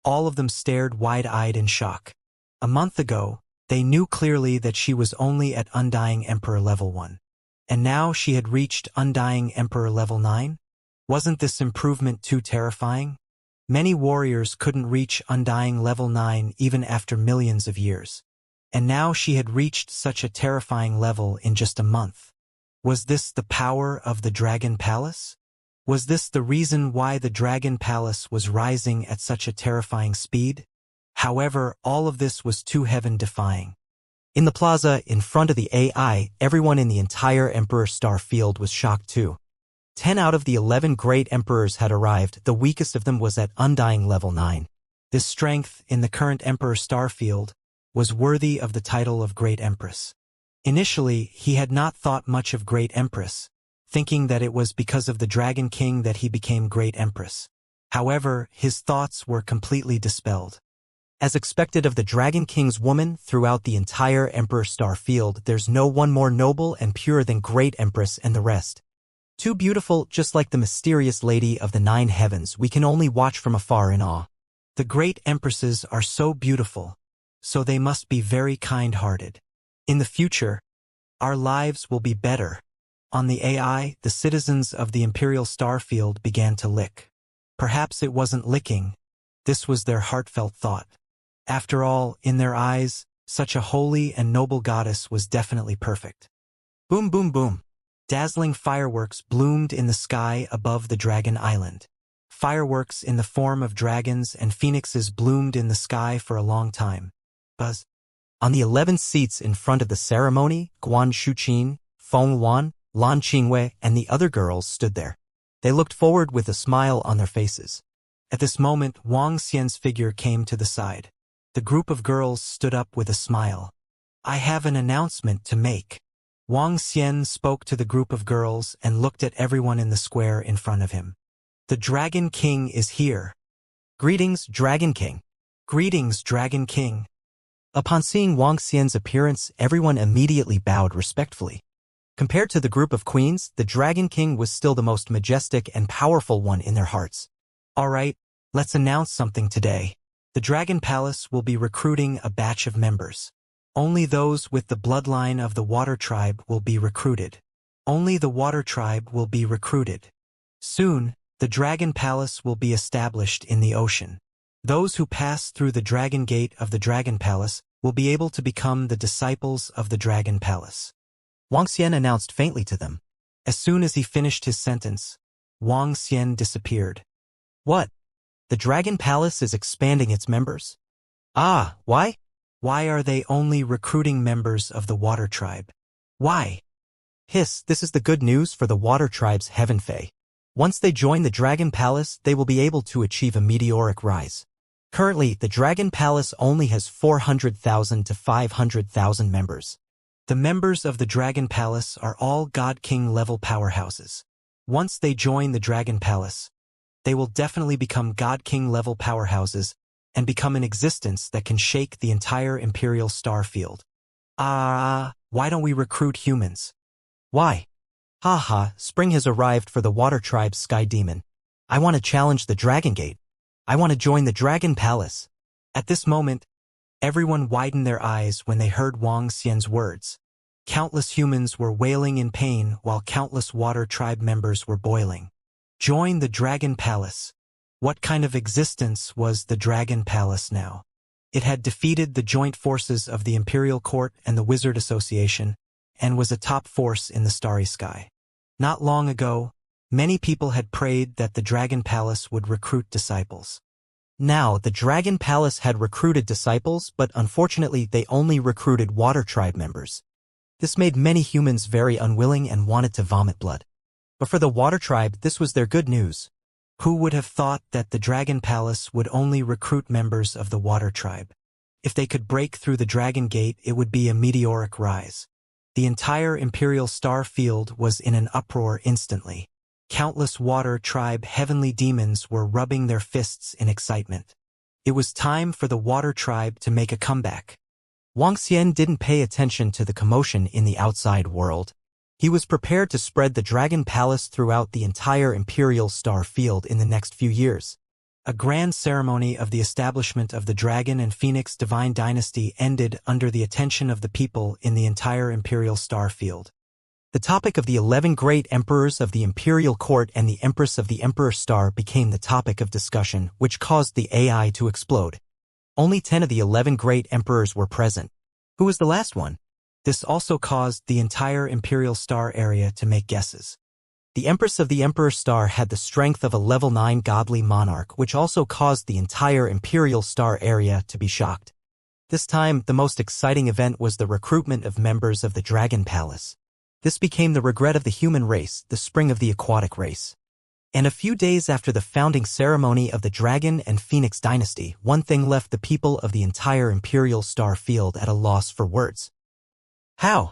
All of them stared wide-eyed in shock. A month ago, they knew clearly that she was only at Undying Emperor Level 1. And now she had reached Undying Emperor Level 9? Wasn't this improvement too terrifying? Many warriors couldn't reach Undying Level 9 even after millions of years. And now she had reached such a terrifying level in just a month. Was this the power of the Dragon Palace? Was this the reason why the Dragon Palace was rising at such a terrifying speed? However, all of this was too heaven-defying. In the plaza, in front of the AI, everyone in the entire Emperor Star Field was shocked too. 10 out of the 11 great emperors had arrived, the weakest of them was at Undying Level 9. This strength, in the current Emperor Star Field, was worthy of the title of Great Empress. Initially, he had not thought much of Great Empress, thinking that it was because of the Dragon King that he became Great Empress. However, his thoughts were completely dispelled. As expected of the Dragon King's woman throughout the entire Emperor Star Field, there's no one more noble and pure than Great Empress and the rest. Too beautiful, just like the mysterious Lady of the 9 Heavens, we can only watch from afar in awe. The great empresses are so beautiful, so they must be very kind-hearted. In the future, our lives will be better. On the AI, the citizens of the Imperial Starfield began to lick. Perhaps it wasn't licking. This was their heartfelt thought. After all, in their eyes, such a holy and noble goddess was definitely perfect. Boom, boom, boom. Dazzling fireworks bloomed in the sky above the Dragon Island. Fireworks in the form of dragons and phoenixes bloomed in the sky for a long time. Buzz. On the 11 seats in front of the ceremony, Guan Shuqin, Feng Wan, Lan Qingwei, and the other girls stood there. They looked forward with a smile on their faces. At this moment, Wang Xian's figure came to the side. The group of girls stood up with a smile. I have an announcement to make. Wang Xian spoke to the group of girls and looked at everyone in the square in front of him. The Dragon King is here. Greetings, Dragon King. Greetings, Dragon King. Upon seeing Wang Xian's appearance, everyone immediately bowed respectfully. Compared to the group of queens, the Dragon King was still the most majestic and powerful one in their hearts. All right, let's announce something today. The Dragon Palace will be recruiting a batch of members. Only those with the bloodline of the Water Tribe will be recruited. Only the Water Tribe will be recruited. Soon, the Dragon Palace will be established in the ocean. Those who pass through the Dragon Gate of the Dragon Palace will be able to become the disciples of the Dragon Palace. Wang Xian announced faintly to them. As soon as he finished his sentence, Wang Xian disappeared. What? The Dragon Palace is expanding its members? Ah, why? Why are they only recruiting members of the Water Tribe? Why? Hiss, this is the good news for the Water Tribe's Heaven Fae. Once they join the Dragon Palace, they will be able to achieve a meteoric rise. Currently, the Dragon Palace only has 400,000 to 500,000 members. The members of the Dragon Palace are all God King level powerhouses. Once they join the Dragon Palace, they will definitely become God King level powerhouses and become an existence that can shake the entire Imperial star field. Why don't we recruit humans? Why? Haha, spring has arrived for the Water Tribe's Sky Demon. I want to challenge the Dragon Gate. I want to join the Dragon Palace. At this moment, everyone widened their eyes when they heard Wang Xian's words. Countless humans were wailing in pain while countless Water Tribe members were boiling. Join the Dragon Palace. What kind of existence was the Dragon Palace now? It had defeated the joint forces of the Imperial Court and the Wizard Association, and was a top force in the starry sky. Not long ago, many people had prayed that the Dragon Palace would recruit disciples. Now, the Dragon Palace had recruited disciples, but unfortunately they only recruited Water Tribe members. This made many humans very unwilling and wanted to vomit blood. But for the Water Tribe, this was their good news. Who would have thought that the Dragon Palace would only recruit members of the Water Tribe? If they could break through the Dragon Gate, it would be a meteoric rise. The entire Imperial star field was in an uproar instantly. Countless Water Tribe heavenly demons were rubbing their fists in excitement. It was time for the Water Tribe to make a comeback. Wang Xian didn't pay attention to the commotion in the outside world. He was prepared to spread the Dragon Palace throughout the entire Imperial star field in the next few years. A grand ceremony of the establishment of the Dragon and Phoenix Divine Dynasty ended under the attention of the people in the entire Imperial star field. The topic of the 11 great emperors of the Imperial Court and the Empress of the Emperor Star became the topic of discussion, which caused the AI to explode. Only 10 of the 11 great emperors were present. Who was the last one? This also caused the entire Imperial Star area to make guesses. The Empress of the Emperor Star had the strength of a level 9 godly monarch, which also caused the entire Imperial Star area to be shocked. This time, the most exciting event was the recruitment of members of the Dragon Palace. This became the regret of the human race, the spring of the aquatic race. And a few days after the founding ceremony of the Dragon and Phoenix Dynasty, one thing left the people of the entire Imperial Star Field at a loss for words. How?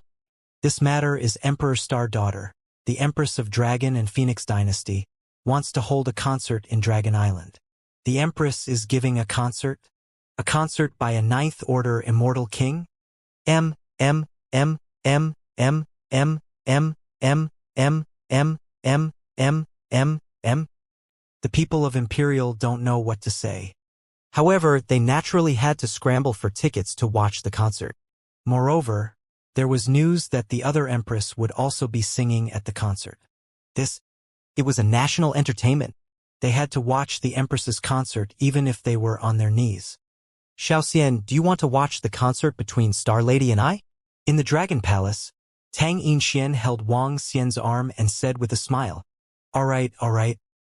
This matter is Emperor Star Daughter, the Empress of Dragon and Phoenix Dynasty, wants to hold a concert in Dragon Island. The Empress is giving a concert by a Ninth Order Immortal King? The people of Imperial don't know what to say. However, they naturally had to scramble for tickets to watch the concert. Moreover, there was news that the other Empress would also be singing at the concert. It was a national entertainment. They had to watch the Empress's concert even if they were on their knees. Xiao Xian, do you want to watch the concert between Star Lady and I? In the Dragon Palace, Tang Yinxian held Wang Xian's arm and said with a smile, all right,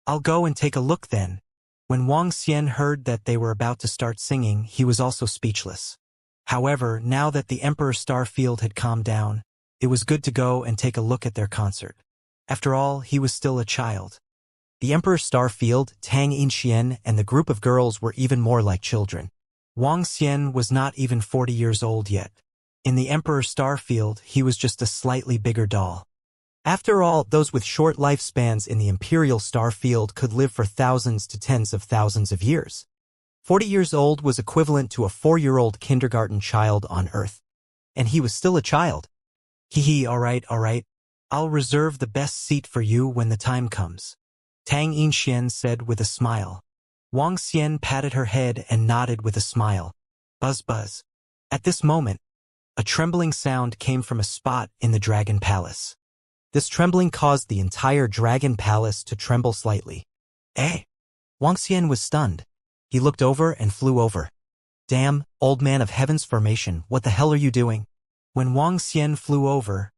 I'll go and take a look then. When Wang Xian heard that they were about to start singing, he was also speechless. However, now that the Emperor Starfield had calmed down, it was good to go and take a look at their concert. After all, he was still a child. The Emperor Starfield, Tang Yinxian, and the group of girls were even more like children. Wang Xian was not even 40 years old yet. In the Emperor Starfield, he was just a slightly bigger doll. After all, those with short lifespans in the Imperial Starfield could live for thousands to tens of thousands of years. 40 years old was equivalent to a 4-year-old kindergarten child on Earth. And he was still a child. All right, I'll reserve the best seat for you when the time comes, Tang Yinxian said with a smile. Wang Xian patted her head and nodded with a smile. Buzz buzz. At this moment, a trembling sound came from a spot in the Dragon Palace. This trembling caused the entire Dragon Palace to tremble slightly. Eh? Wang Xian was stunned. He looked over and flew over. Damn, old man of heaven's formation, what the hell are you doing? When Wang Xian flew over,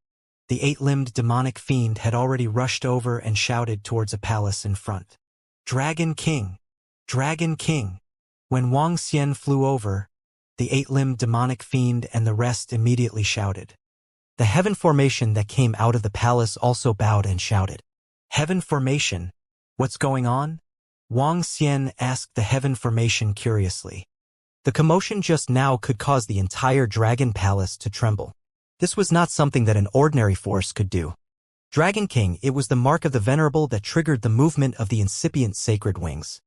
the 8-limbed demonic fiend had already rushed over and shouted towards a palace in front. Dragon King! Dragon King! When Wang Xian flew over, the 8-limbed demonic fiend and the rest immediately shouted. The heaven formation that came out of the palace also bowed and shouted. Heaven formation? What's going on? Wang Xian asked the heaven formation curiously. The commotion just now could cause the entire Dragon Palace to tremble. This was not something that an ordinary force could do. Dragon King, it was the mark of the Venerable that triggered the movement of the incipient sacred wings.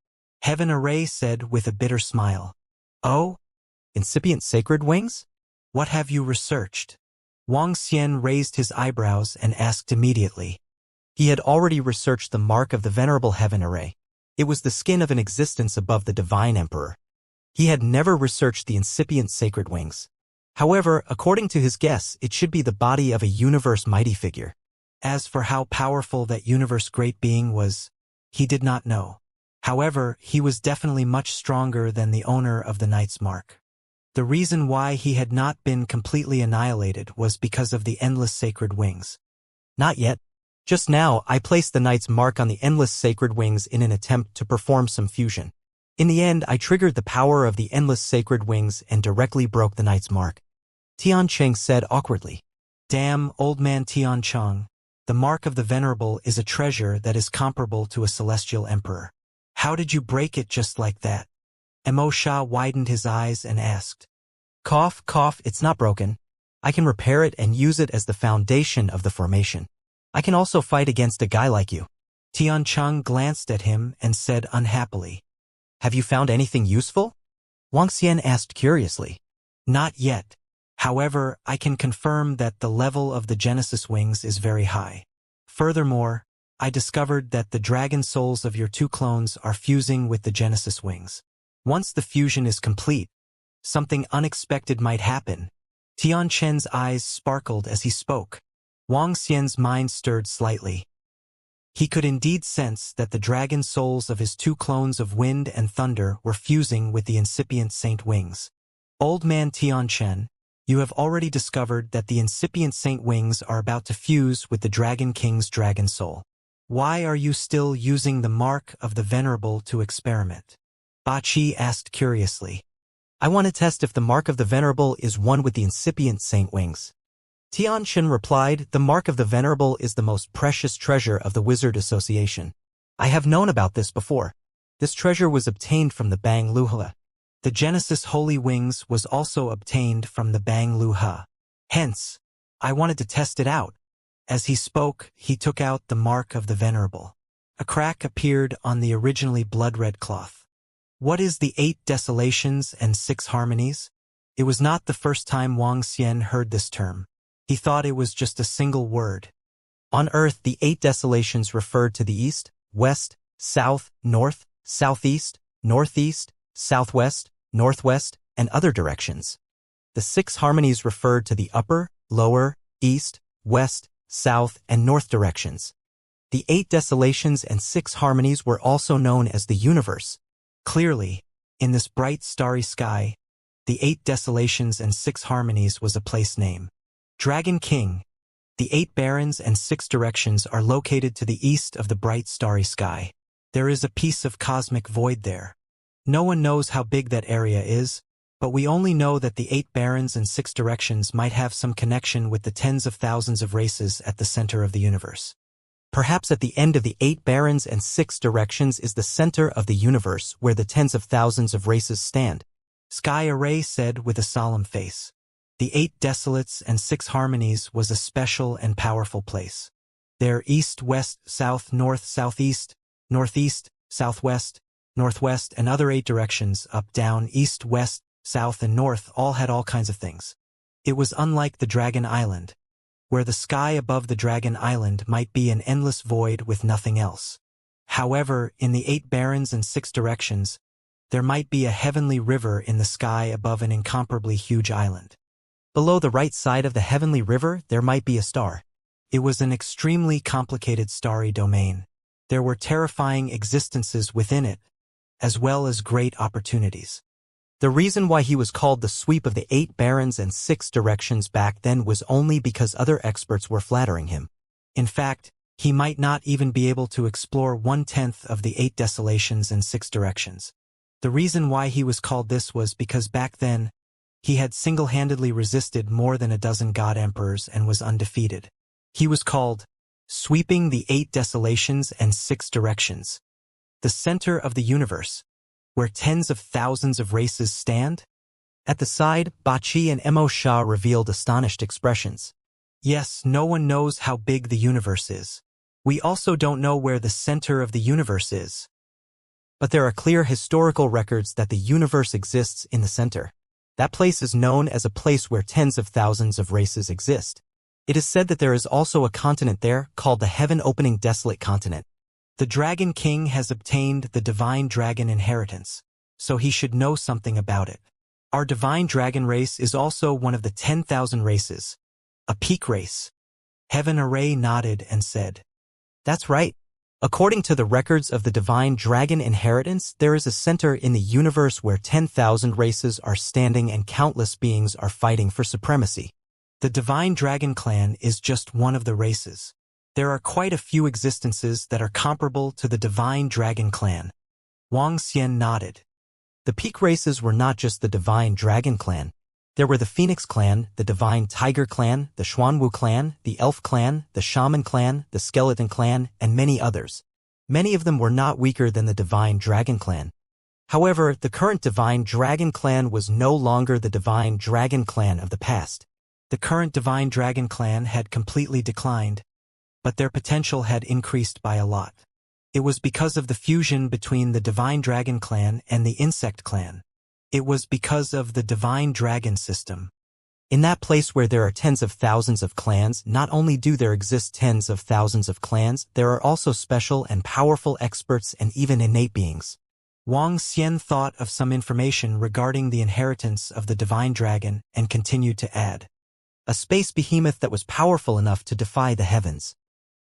Heaven Array said with a bitter smile. Oh? Incipient sacred wings? What have you researched? Wang Xian raised his eyebrows and asked immediately. He had already researched the mark of the Venerable Heaven Array. It was the skin of an existence above the Divine Emperor. He had never researched the incipient sacred wings. However, according to his guess, it should be the body of a universe mighty figure. As for how powerful that universe great being was, he did not know. However, he was definitely much stronger than the owner of the Knight's Mark. The reason why he had not been completely annihilated was because of the endless sacred wings. Not yet. Just now, I placed the Knight's Mark on the endless sacred wings in an attempt to perform some fusion. In the end, I triggered the power of the endless sacred wings and directly broke the Knight's Mark. Tian Cheng said awkwardly. Damn, old man Tian Cheng. The mark of the Venerable is a treasure that is comparable to a celestial emperor. How did you break it just like that? Mo Sha widened his eyes and asked. Cough, cough, it's not broken. I can repair it and use it as the foundation of the formation. I can also fight against a guy like you. Tian Cheng glanced at him and said unhappily. Have you found anything useful? Wang Xian asked curiously. Not yet. However, I can confirm that the level of the Genesis wings is very high. Furthermore, I discovered that the dragon souls of your 2 clones are fusing with the Genesis wings. Once the fusion is complete, something unexpected might happen. Tian Chen's eyes sparkled as he spoke. Wang Xian's mind stirred slightly. He could indeed sense that the dragon souls of his 2 clones of wind and thunder were fusing with the incipient saint wings. Old man Tian Chen, you have already discovered that the incipient saint wings are about to fuse with the Dragon King's dragon soul. Why are you still using the mark of the Venerable to experiment? Ba Qi asked curiously. I want to test if the mark of the Venerable is one with the incipient saint wings. Tian Chen replied, the mark of the Venerable is the most precious treasure of the Wizard Association. I have known about this before. This treasure was obtained from the Bang Luha. The Genesis Holy Wings was also obtained from the Bang Luha. Hence, I wanted to test it out. As he spoke, he took out the mark of the Venerable. A crack appeared on the originally blood-red cloth. What is the 8 desolations and 6 harmonies? It was not the first time Wang Xian heard this term. He thought it was just a single word. On Earth, the 8 desolations referred to the east, west, south, north, southeast, northeast, southwest, northwest, and other directions. The 6 harmonies referred to the upper, lower, east, west, south, and north directions. The 8 desolations and 6 harmonies were also known as the universe. Clearly, in this bright starry sky, the 8 desolations and 6 harmonies was a place name. Dragon King, The 8 barons and 6 directions are located to the east of the bright starry sky. There is a piece of cosmic void there. No one knows how big that area is, but we only know that the 8 barons and 6 directions might have some connection with the tens of thousands of races at the center of the universe. Perhaps at the end of the 8 barons and 6 directions is the center of the universe where the tens of thousands of races stand. Sky Array said with a solemn face. The 8 desolates and 6 harmonies was a special and powerful place. There east, west, south, north, southeast, northeast, southwest, northwest, and other 8 directions, up, down, east, west, south, and north, all had all kinds of things. It was unlike the Dragon Island, where the sky above the Dragon Island might be an endless void with nothing else. However, in the 8 barons and 6 directions, there might be a heavenly river in the sky above an incomparably huge island. Below the right side of the heavenly river, there might be a star. It was an extremely complicated starry domain. There were terrifying existences within it, as well as great opportunities. The reason why he was called the sweep of the 8 barons and 6 directions back then was only because other experts were flattering him. In fact, he might not even be able to explore 1/10 of the 8 desolations and 6 directions. The reason why he was called this was because back then, he had single-handedly resisted more than a dozen god emperors and was undefeated. He was called sweeping the 8 desolations and 6 directions, the center of the universe, where tens of thousands of races stand? At the side, Bachi and Mo Shah revealed astonished expressions. Yes, no one knows how big the universe is. We also don't know where the center of the universe is. But there are clear historical records that the universe exists in the center. That place is known as a place where tens of thousands of races exist. It is said that there is also a continent there called the heaven-opening desolate continent. The Dragon King has obtained the Divine Dragon inheritance, so he should know something about it. Our Divine Dragon race is also one of the 10,000 races, a peak race. Heaven Array nodded and said, "That's right. According to the records of the Divine Dragon inheritance, there is a center in the universe where 10,000 races are standing and countless beings are fighting for supremacy. The Divine Dragon clan is just one of the races. There are quite a few existences that are comparable to the Divine Dragon clan." Wang Xian nodded. The peak races were not just the Divine Dragon clan. There were the Phoenix clan, the Divine Tiger clan, the Xuanwu clan, the Elf clan, the Shaman clan, the Skeleton clan, and many others. Many of them were not weaker than the Divine Dragon clan. However, the current Divine Dragon clan was no longer the Divine Dragon clan of the past. The current Divine Dragon clan had completely declined, but their potential had increased by a lot. It was because of the fusion between the Divine Dragon clan and the Insect clan. It was because of the Divine Dragon system. In that place where there are tens of thousands of clans, not only do there exist tens of thousands of clans, there are also special and powerful experts and even innate beings. Wang Xian thought of some information regarding the inheritance of the Divine Dragon and continued to add. A space behemoth that was powerful enough to defy the heavens.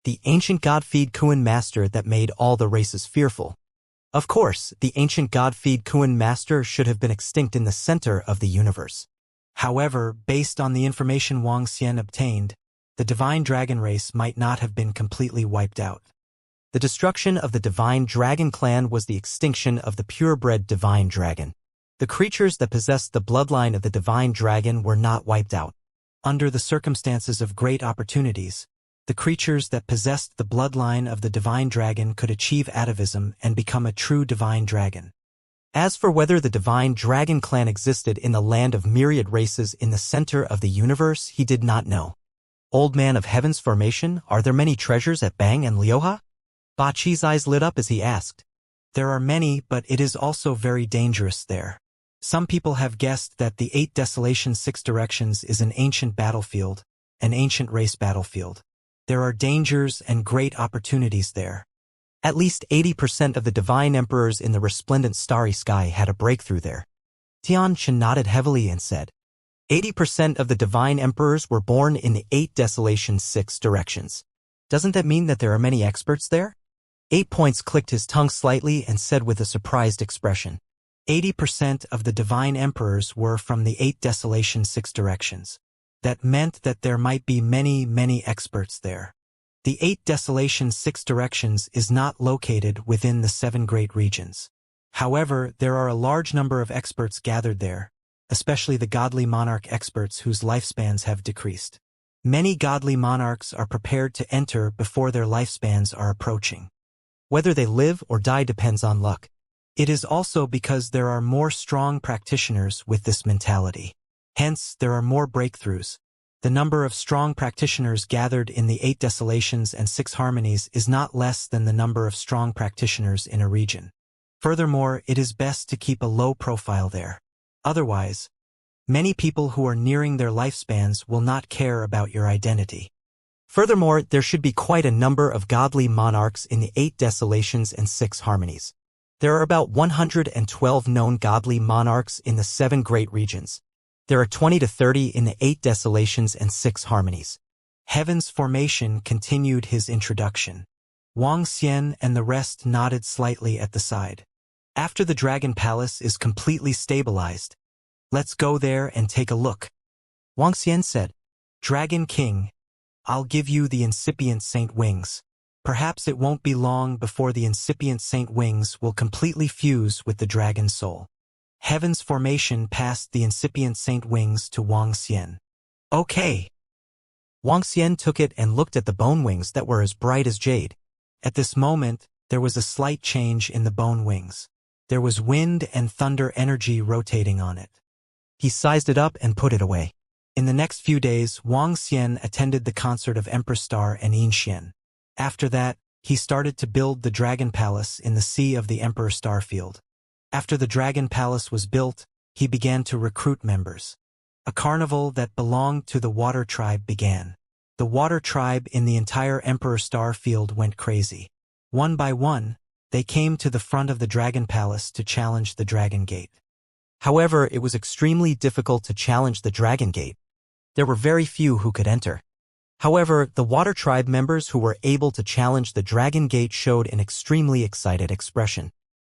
The ancient god-feed Kuan master that made all the races fearful. Of course, the ancient god-feed Kuan master should have been extinct in the center of the universe. However, based on the information Wang Xian obtained, the Divine Dragon race might not have been completely wiped out. The destruction of the Divine Dragon clan was the extinction of the purebred Divine Dragon. The creatures that possessed the bloodline of the Divine Dragon were not wiped out. Under the circumstances of great opportunities, the creatures that possessed the bloodline of the Divine Dragon could achieve atavism and become a true Divine Dragon. As for whether the Divine Dragon clan existed in the land of myriad races in the center of the universe, he did not know. Old Man of Heaven's formation, are there many treasures at Bang and Liuha? Ba Chi's eyes lit up as he asked. There are many, but it is also very dangerous there. Some people have guessed that the 8 Desolation 6 Directions is an ancient battlefield, an ancient race battlefield. There are dangers and great opportunities there. At least 80% of the divine emperors in the resplendent starry sky had a breakthrough there. Tian Chen nodded heavily and said, 80% of the divine emperors were born in the 8 Desolation 6 Directions. Doesn't that mean that there are many experts there? 8 Points clicked his tongue slightly and said with a surprised expression, 80% of the divine emperors were from the 8 Desolation 6 Directions. That meant that there might be many experts there. The 8 Desolation 6 Directions is not located within the 7 Great Regions. However, there are a large number of experts gathered there, especially the godly monarch experts whose lifespans have decreased. Many godly monarchs are prepared to enter before their lifespans are approaching. Whether they live or die depends on luck. It is also because there are more strong practitioners with this mentality. Hence, there are more breakthroughs. The number of strong practitioners gathered in the 8 Desolations and 6 Harmonies is not less than the number of strong practitioners in a region. Furthermore, it is best to keep a low profile there. Otherwise, many people who are nearing their lifespans will not care about your identity. Furthermore, there should be quite a number of godly monarchs in the 8 Desolations and 6 Harmonies. There are about 112 known godly monarchs in the 7 Great Regions. There are 20 to 30 in the 8 Desolations and 6 Harmonies. Heaven's Formation continued his introduction. Wang Xian and the rest nodded slightly at the side. After the Dragon Palace is completely stabilized, let's go there and take a look. Wang Xian said, Dragon King, I'll give you the incipient Saint Wings. Perhaps it won't be long before the incipient Saint Wings will completely fuse with the dragon soul. Heaven's Formation passed the incipient Saint Wings to Wang Xian. Okay. Wang Xian took it and looked at the bone wings that were as bright as jade. At this moment, there was a slight change in the bone wings. There was wind and thunder energy rotating on it. He sized it up and put it away. In the next few days, Wang Xian attended the concert of Emperor Star and Yin Xian. After that, he started to build the Dragon Palace in the Sea of the Emperor Star Field. After the Dragon Palace was built, he began to recruit members. A carnival that belonged to the Water Tribe began. The Water Tribe in the entire Emperor Star Field went crazy. One by one, they came to the front of the Dragon Palace to challenge the Dragon Gate. However, it was extremely difficult to challenge the Dragon Gate. There were very few who could enter. However, the Water Tribe members who were able to challenge the Dragon Gate showed an extremely excited expression.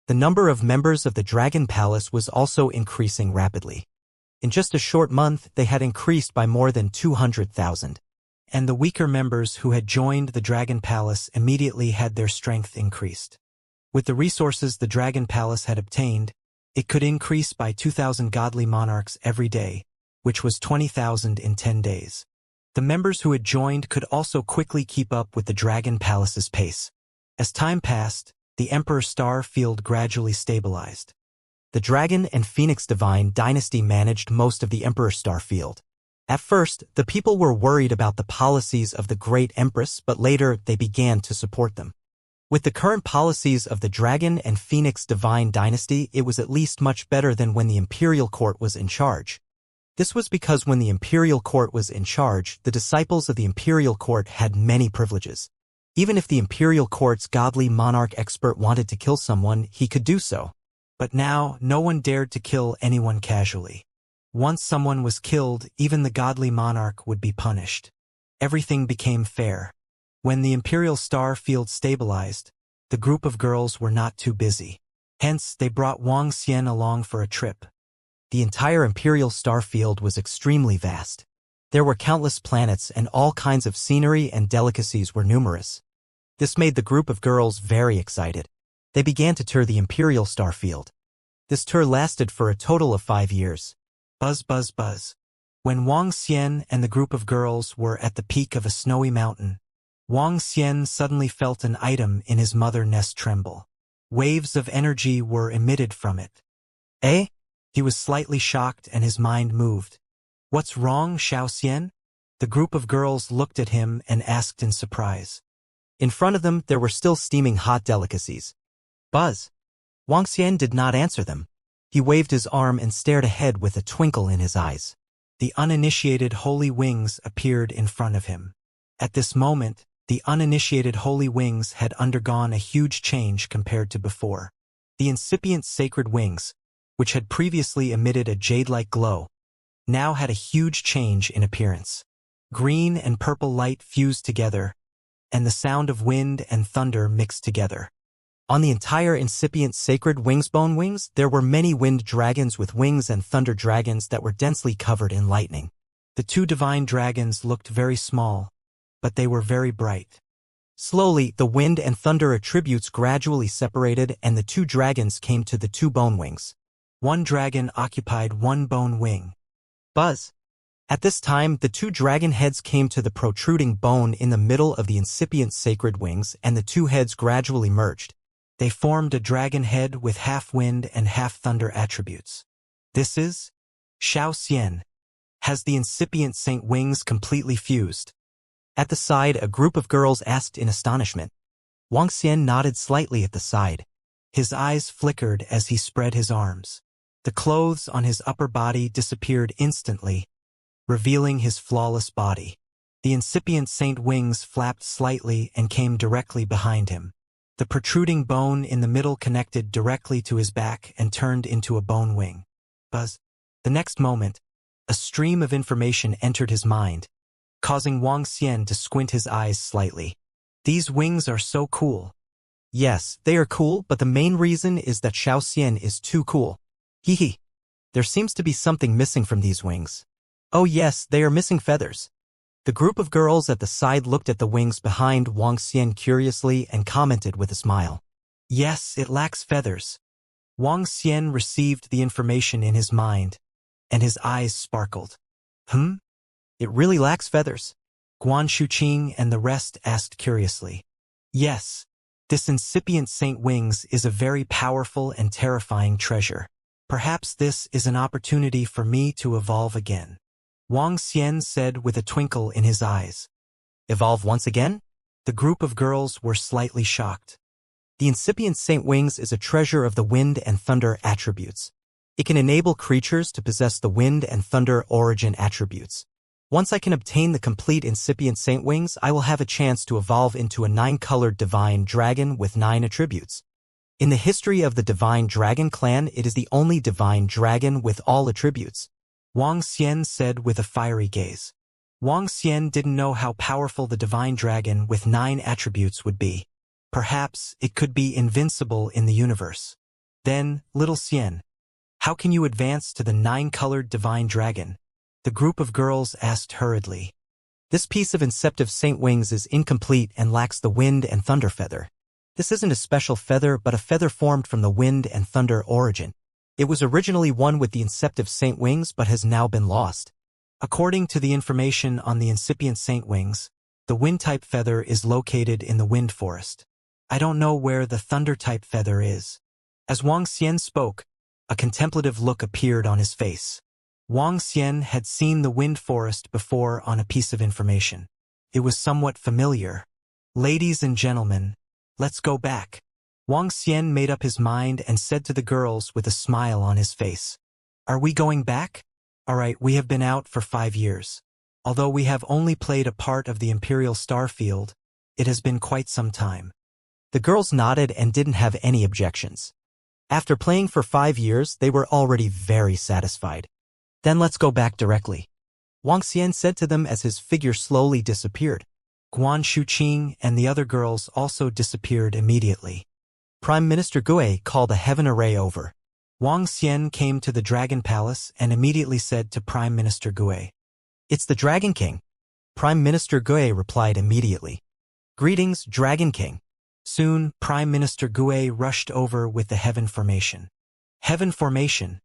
The number of members of the Dragon Palace was also increasing rapidly. In just a short month, they had increased by more than 200,000. And the weaker members who had joined the Dragon Palace immediately had their strength increased. With the resources the Dragon Palace had obtained, it could increase by 2,000 godly monarchs every day, which was 20,000 in 10 days. The members who had joined could also quickly keep up with the Dragon Palace's pace. As time passed, the Emperor Star Field gradually stabilized. The Dragon and Phoenix Divine Dynasty managed most of the Emperor Star Field. At first, the people were worried about the policies of the Great Empress, but later they began to support them. With the current policies of the Dragon and Phoenix Divine Dynasty, it was at least much better than when the Imperial Court was in charge. This was because when the Imperial Court was in charge, the disciples of the Imperial Court had many privileges. Even if the Imperial Court's godly monarch expert wanted to kill someone, he could do so. But now, no one dared to kill anyone casually. Once someone was killed, even the godly monarch would be punished. Everything became fair. When the Imperial Star Field stabilized, the group of girls were not too busy. Hence, they brought Wang Xian along for a trip. The entire Imperial Star Field was extremely vast. There were countless planets and all kinds of scenery and delicacies were numerous. This made the group of girls very excited. They began to tour the Imperial Star Field. This tour lasted for a total of 5 years. Buzz, buzz, buzz. When Wang Xian and the group of girls were at the peak of a snowy mountain, Wang Xian suddenly felt an item in his mother nest tremble. Waves of energy were emitted from it. Eh? He was slightly shocked and his mind moved. What's wrong, Xiao Xian? The group of girls looked at him and asked in surprise. In front of them, there were still steaming hot delicacies. Buzz. Wang Xian did not answer them. He waved his arm and stared ahead with a twinkle in his eyes. The uninitiated holy wings appeared in front of him. At this moment, the uninitiated holy wings had undergone a huge change compared to before. The incipient sacred wings, which had previously emitted a jade-like glow, now had a huge change in appearance. Green and purple light fused together, and the sound of wind and thunder mixed together. On the entire incipient sacred bone wings, there were many wind dragons with wings and thunder dragons that were densely covered in lightning. The two divine dragons looked very small, but they were very bright. Slowly, the wind and thunder attributes gradually separated and the two dragons came to the two bone wings. One dragon occupied one bone wing. Buzz. At this time, the two dragon heads came to the protruding bone in the middle of the incipient sacred wings and the two heads gradually merged. They formed a dragon head with half wind and half thunder attributes. This is Xiao Xian. Has the incipient saint wings completely fused? At the side, a group of girls asked in astonishment. Wang Xian nodded slightly at the side. His eyes flickered as he spread his arms. The clothes on his upper body disappeared instantly, revealing his flawless body. The incipient saint wings flapped slightly and came directly behind him. The protruding bone in the middle connected directly to his back and turned into a bone wing. Buzz. The next moment, a stream of information entered his mind, causing Wang Xian to squint his eyes slightly. These wings are so cool. Yes, they are cool, but the main reason is that Xiao Xian is too cool. Hee. There seems to be something missing from these wings. Oh yes, they are missing feathers. The group of girls at the side looked at the wings behind Wang Xian curiously and commented with a smile. Yes, it lacks feathers. Wang Xian received the information in his mind, and his eyes sparkled. It really lacks feathers? Guan Shuqing and the rest asked curiously. Yes, this incipient saint wings is a very powerful and terrifying treasure. Perhaps this is an opportunity for me to evolve again. Wang Xian said with a twinkle in his eyes. Evolve once again? The group of girls were slightly shocked. The incipient saint wings is a treasure of the wind and thunder attributes. It can enable creatures to possess the wind and thunder origin attributes. Once I can obtain the complete incipient saint wings, I will have a chance to evolve into a 9-colored divine dragon with 9 attributes. In the history of the divine dragon clan, it is the only divine dragon with all attributes. Wang Xian said with a fiery gaze. Wang Xian didn't know how powerful the divine dragon with 9 attributes would be. Perhaps it could be invincible in the universe. Then, little Xian, how can you advance to the 9-colored divine dragon? The group of girls asked hurriedly. This piece of inceptive saint wings is incomplete and lacks the wind and thunder feather. This isn't a special feather but a feather formed from the wind and thunder origin. It was originally one with the inceptive saint wings but has now been lost. According to the information on the incipient saint wings, the wind-type feather is located in the wind forest. I don't know where the thunder-type feather is. As Wang Xian spoke, a contemplative look appeared on his face. Wang Xian had seen the wind forest before on a piece of information. It was somewhat familiar. Ladies and gentlemen, let's go back. Wang Xian made up his mind and said to the girls with a smile on his face. Are we going back? Alright, we have been out for 5 years. Although we have only played a part of the Imperial Starfield, it has been quite some time. The girls nodded and didn't have any objections. After playing for 5 years, they were already very satisfied. Then let's go back directly. Wang Xian said to them as his figure slowly disappeared. Guan Shuqing and the other girls also disappeared immediately. Prime Minister Gui called a heaven array over. Wang Xian came to the Dragon Palace and immediately said to Prime Minister Gui, "It's the Dragon King." Prime Minister Gui replied immediately. "Greetings, Dragon King." Soon, Prime Minister Gui rushed over with the Heaven Formation. Heaven Formation.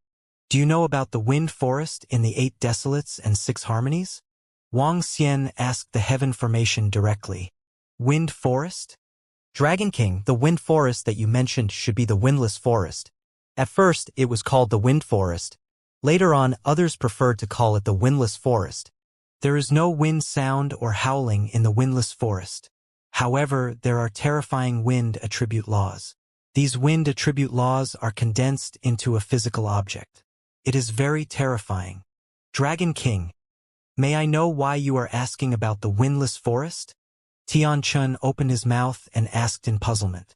Do you know about the Wind Forest in the 8 Desolates and 6 Harmonies? Wang Xian asked the Heaven Formation directly. Wind Forest? Dragon King, the Wind Forest that you mentioned should be the Windless Forest. At first, it was called the Wind Forest. Later on, others preferred to call it the Windless Forest. There is no wind sound or howling in the Windless Forest. However, there are terrifying wind attribute laws. These wind attribute laws are condensed into a physical object. It is very terrifying. Dragon King, may I know why you are asking about the Windless Forest? Tian Chun opened his mouth and asked in puzzlement.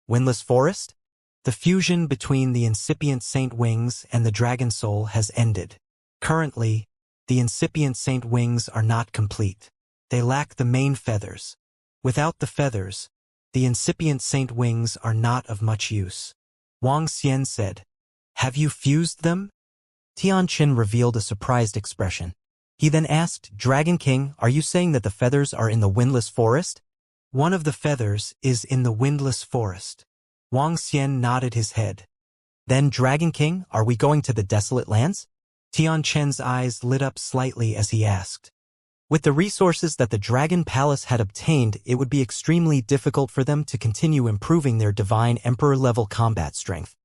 Windless Forest? The fusion between the incipient saint wings and the dragon soul has ended. Currently, the incipient saint wings are not complete. They lack the main feathers. Without the feathers, the incipient saint wings are not of much use. Wang Xian said, "Have you fused them?" Tian Qin revealed a surprised expression. He then asked, Dragon King, are you saying that the feathers are in the windless forest? One of the feathers is in the windless forest. Wang Xian nodded his head. Then, Dragon King, are we going to the desolate lands? Tian Chen's eyes lit up slightly as he asked. With the resources that the Dragon Palace had obtained, it would be extremely difficult for them to continue improving their divine emperor-level combat strength.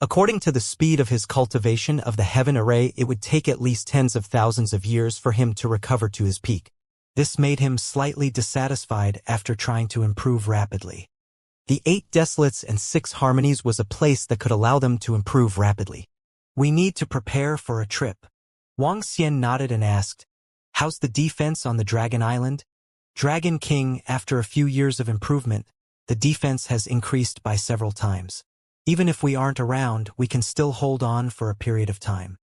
According to the speed of his cultivation of the heaven array, it would take at least tens of thousands of years for him to recover to his peak. This made him slightly dissatisfied after trying to improve rapidly. The 8 desolates and 6 harmonies was a place that could allow them to improve rapidly. We need to prepare for a trip. Wang Xian nodded and asked, how's the defense on the Dragon Island? Dragon King, after a few years of improvement, the defense has increased by several times. Even if we aren't around, we can still hold on for a period of time.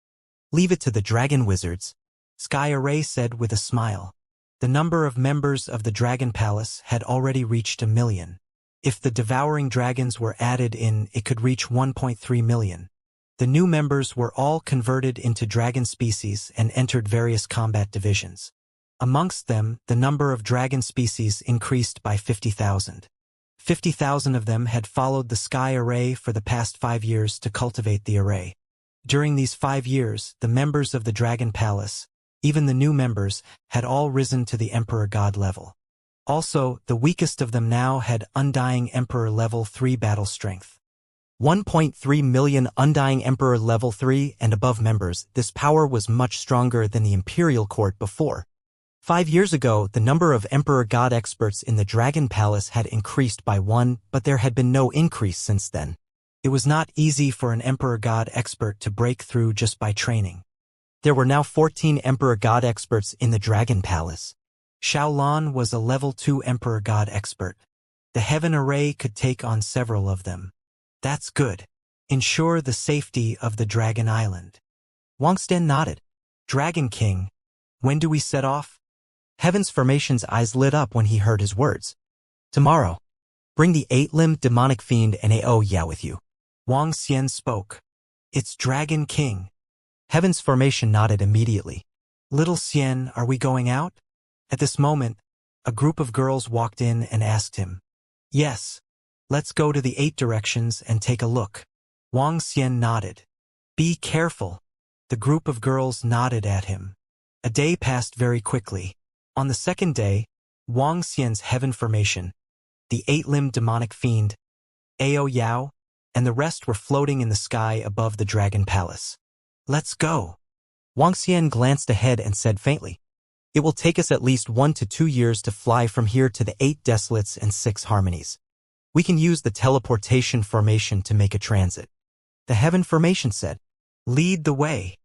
Leave it to the dragon wizards, Sky Array said with a smile. The number of members of the Dragon Palace had already reached 1 million. If the devouring dragons were added in, it could reach 1.3 million. The new members were all converted into dragon species and entered various combat divisions. Amongst them, the number of dragon species increased by 50,000. 50,000 of them had followed the Sky Array for the past 5 years to cultivate the array. During these 5 years, the members of the Dragon Palace, even the new members, had all risen to the Emperor God level. Also, the weakest of them now had Undying Emperor Level 3 battle strength. 1.3 million Undying Emperor Level 3 and above members, this power was much stronger than the Imperial Court before. 5 years ago, the number of Emperor God experts in the Dragon Palace had increased by 1, but there had been no increase since then. It was not easy for an Emperor God expert to break through just by training. There were now 14 Emperor God experts in the Dragon Palace. Xiaolan was a level 2 Emperor God expert. The Heaven Array could take on several of them. That's good. Ensure the safety of the Dragon Island. Wang Xian nodded. Dragon King, when do we set off? Heaven's Formation's eyes lit up when he heard his words. Tomorrow. Bring the 8-limbed demonic fiend and Ao Ya with you. Wang Xian spoke. It's Dragon King. Heaven's Formation nodded immediately. Little Xian, are we going out? At this moment, a group of girls walked in and asked him. Yes. Let's go to the 8 directions and take a look. Wang Xian nodded. Be careful. The group of girls nodded at him. A day passed very quickly. On the second day, Wang Xian's Heaven Formation, the 8-limbed demonic fiend, Ao Yao, and the rest were floating in the sky above the Dragon Palace. Let's go. Wang Xian glanced ahead and said faintly, it will take us at least 1 to 2 years to fly from here to the 8 desolates and 6 harmonies. We can use the teleportation formation to make a transit. The Heaven Formation said, lead the way.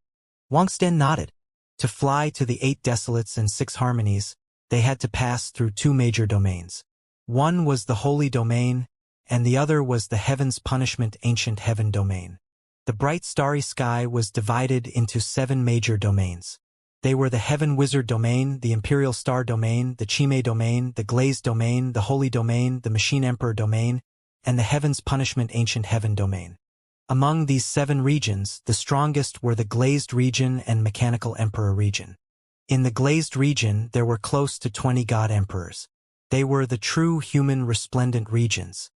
Wang Xian nodded. To fly to the 8 desolates and 6 harmonies, they had to pass through 2 major domains. One was the Holy Domain, and the other was the Heaven's Punishment Ancient Heaven Domain. The bright starry sky was divided into 7 major domains. They were the Heaven Wizard Domain, the Imperial Star Domain, the Chime Domain, the Glazed Domain, the Holy Domain, the Machine Emperor Domain, and the Heaven's Punishment Ancient Heaven Domain. Among these 7 regions, the strongest were the Glazed Region and Mechanical Emperor Region. In the Glazed Region, there were close to 20 God Emperors. They were the true human resplendent regions.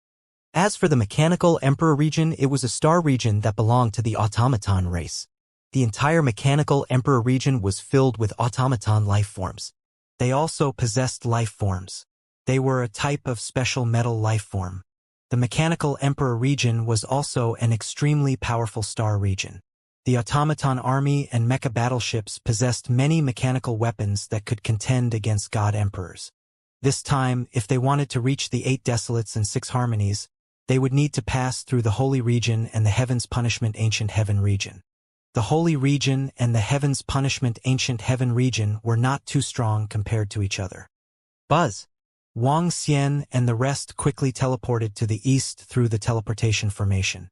As for the Mechanical Emperor Region, it was a star region that belonged to the automaton race. The entire Mechanical Emperor Region was filled with automaton life forms. They also possessed life forms. They were a type of special metal life form. The Mechanical Emperor Region was also an extremely powerful star region. The automaton army and mecha battleships possessed many mechanical weapons that could contend against God Emperors. This time, if they wanted to reach the 8 desolates and 6 harmonies, they would need to pass through the Holy Region and the Heaven's Punishment Ancient Heaven Region. The Holy Region and the Heaven's Punishment Ancient Heaven Region were not too strong compared to each other. Buzz! Wang Xian and the rest quickly teleported to the east through the teleportation formation.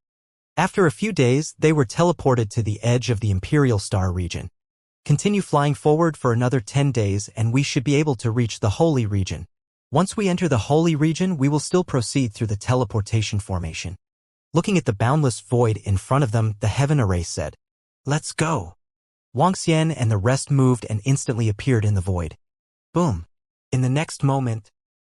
After a few days, they were teleported to the edge of the Imperial Star region. Continue flying forward for another 10 days and we should be able to reach the Holy Region. Once we enter the Holy Region, we will still proceed through the teleportation formation. Looking at the boundless void in front of them, the Heaven Array said, let's go. Wang Xian and the rest moved and instantly appeared in the void. Boom! In the next moment,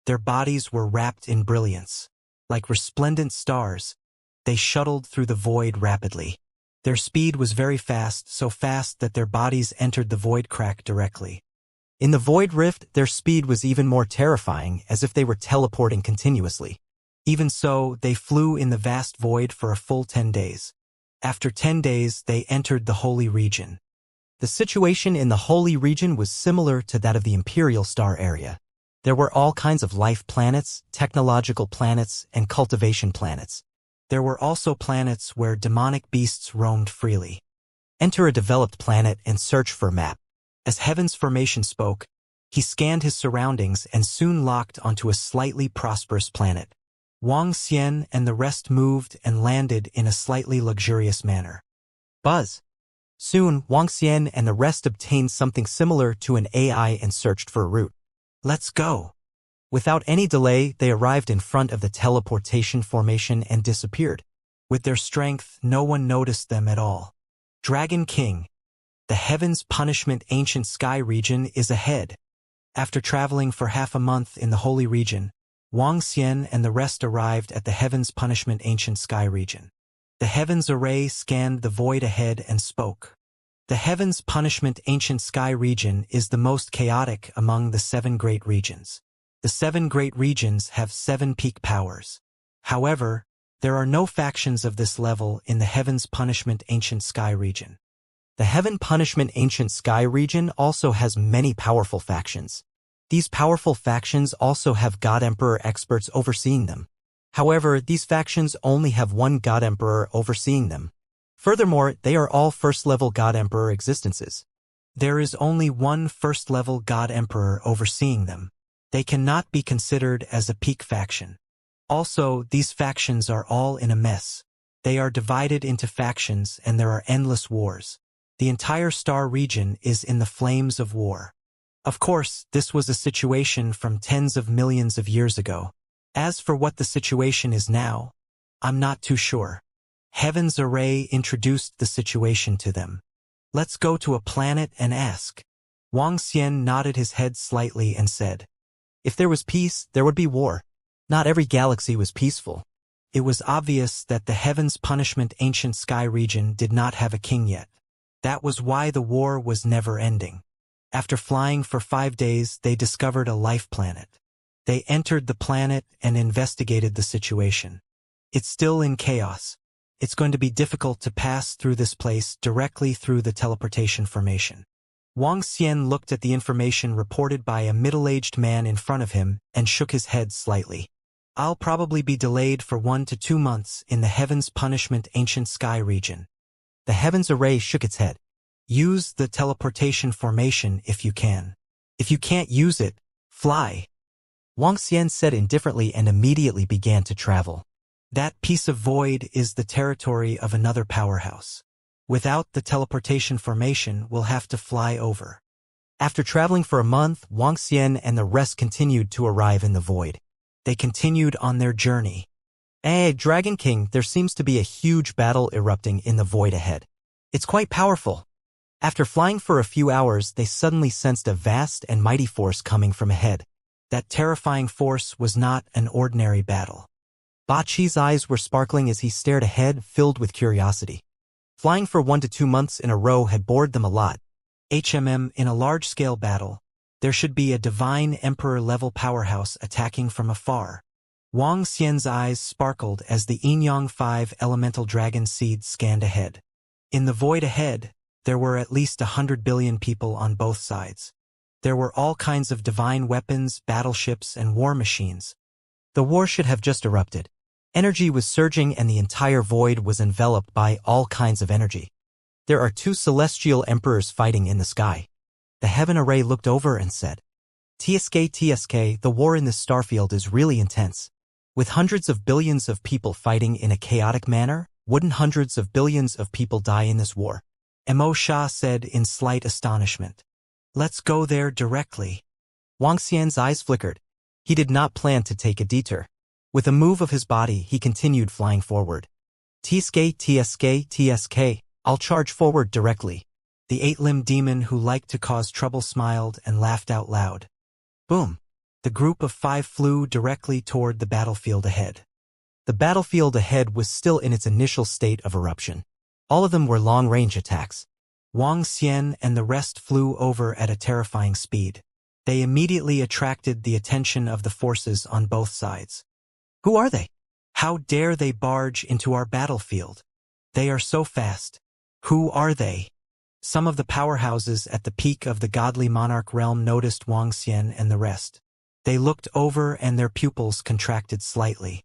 their bodies were wrapped in brilliance. Like resplendent stars, they shuttled through the void rapidly. Their speed was very fast, so fast that their bodies entered the void crack directly. In the void rift, their speed was even more terrifying, as if they were teleporting continuously. Even so, they flew in the vast void for a full 10 days. After 10 days, they entered the Holy Region. The situation in the Holy Region was similar to that of the Imperial Star area. There were all kinds of life planets, technological planets, and cultivation planets. There were also planets where demonic beasts roamed freely. Enter a developed planet and search for a map. As Heaven's formation spoke, he scanned his surroundings and soon locked onto a slightly prosperous planet. Wang Xian and the rest moved and landed in a slightly luxurious manner. Buzz! Soon, Wang Xian and the rest obtained something similar to an AI and searched for a route. Let's go! Without any delay, they arrived in front of the teleportation formation and disappeared. With their strength, no one noticed them at all. Dragon King. The Heaven's Punishment Ancient Sky region is ahead. After traveling for half a month in the Holy Region, Wang Xian and the rest arrived at the Heaven's Punishment Ancient Sky region. The Heavens Array scanned the void ahead and spoke. The Heaven's Punishment Ancient Sky region is the most chaotic among the 7 great regions. The 7 great regions have 7 peak powers. However, there are no factions of this level in the Heaven's Punishment Ancient Sky region. The Heaven Punishment Ancient Sky region also has many powerful factions. These powerful factions also have God Emperor experts overseeing them. However, these factions only have one God Emperor overseeing them. Furthermore, they are all first-level God Emperor existences. There is only one first-level God Emperor overseeing them. They cannot be considered as a peak faction. Also, these factions are all in a mess. They are divided into factions and there are endless wars. The entire star region is in the flames of war. Of course, this was a situation from tens of millions of years ago. As for what the situation is now, I'm not too sure. Heaven's Array introduced the situation to them. Let's go to a planet and ask. Wang Xian nodded his head slightly and said, if there was peace, there would be war. Not every galaxy was peaceful. It was obvious that the Heaven's Punishment Ancient Sky region did not have a king yet. That was why the war was never ending. After flying for 5 days, they discovered a life planet. They entered the planet and investigated the situation. It's still in chaos. It's going to be difficult to pass through this place directly through the teleportation formation. Wang Xian looked at the information reported by a middle-aged man in front of him and shook his head slightly. I'll probably be delayed for 1 to 2 months in the Heaven's Punishment Ancient Sky region. The Heavens Array shook its head. Use the teleportation formation if you can. If you can't use it, fly. Wang Xian said indifferently and immediately began to travel. That piece of void is the territory of another powerhouse. Without the teleportation formation, we'll have to fly over. After traveling for a month, Wang Xian and the rest continued to arrive in the void. They continued on their journey. Hey, Dragon King, there seems to be a huge battle erupting in the void ahead. It's quite powerful. After flying for a few hours, they suddenly sensed a vast and mighty force coming from ahead. That terrifying force was not an ordinary battle. Baqi's eyes were sparkling as he stared ahead, filled with curiosity. Flying for 1 to 2 months in a row had bored them a lot. In a large-scale battle, there should be a divine emperor-level powerhouse attacking from afar. Wang Xian's eyes sparkled as the Yin-Yang 5 elemental dragon seed scanned ahead. In the void ahead, there were at least 100 billion people on both sides. There were all kinds of divine weapons, battleships, and war machines. The war should have just erupted. Energy was surging and the entire void was enveloped by all kinds of energy. There are 2 celestial emperors fighting in the sky. The Heaven Array looked over and said, TSK, the war in this starfield is really intense. With hundreds of billions of people fighting in a chaotic manner, wouldn't hundreds of billions of people die in this war? Mo Sha said in slight astonishment. Let's go there directly. Wang Xian's eyes flickered. He did not plan to take a detour. With a move of his body, he continued flying forward. TSK, I'll charge forward directly. The eight-limbed demon who liked to cause trouble smiled and laughed out loud. Boom! The group of 5 flew directly toward the battlefield ahead. The battlefield ahead was still in its initial state of eruption. All of them were long-range attacks. Wang Xian and the rest flew over at a terrifying speed. They immediately attracted the attention of the forces on both sides. Who are they? How dare they barge into our battlefield? They are so fast. Who are they? Some of the powerhouses at the peak of the godly monarch realm noticed Wang Xian and the rest. They looked over and their pupils contracted slightly.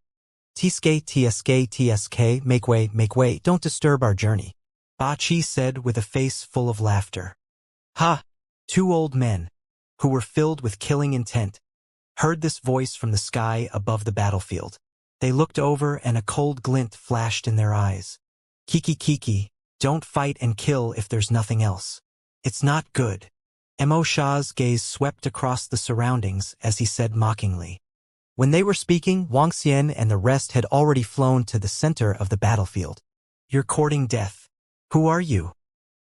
TSK, make way, don't disturb our journey. Ba Qi said with a face full of laughter. Ha! 2 old men, who were filled with killing intent, heard this voice from the sky above the battlefield. They looked over and a cold glint flashed in their eyes. Kiki, don't fight and kill if there's nothing else. It's not good. Mo Sha's gaze swept across the surroundings as he said mockingly. When they were speaking, Wang Xian and the rest had already flown to the center of the battlefield. You're courting death. Who are you?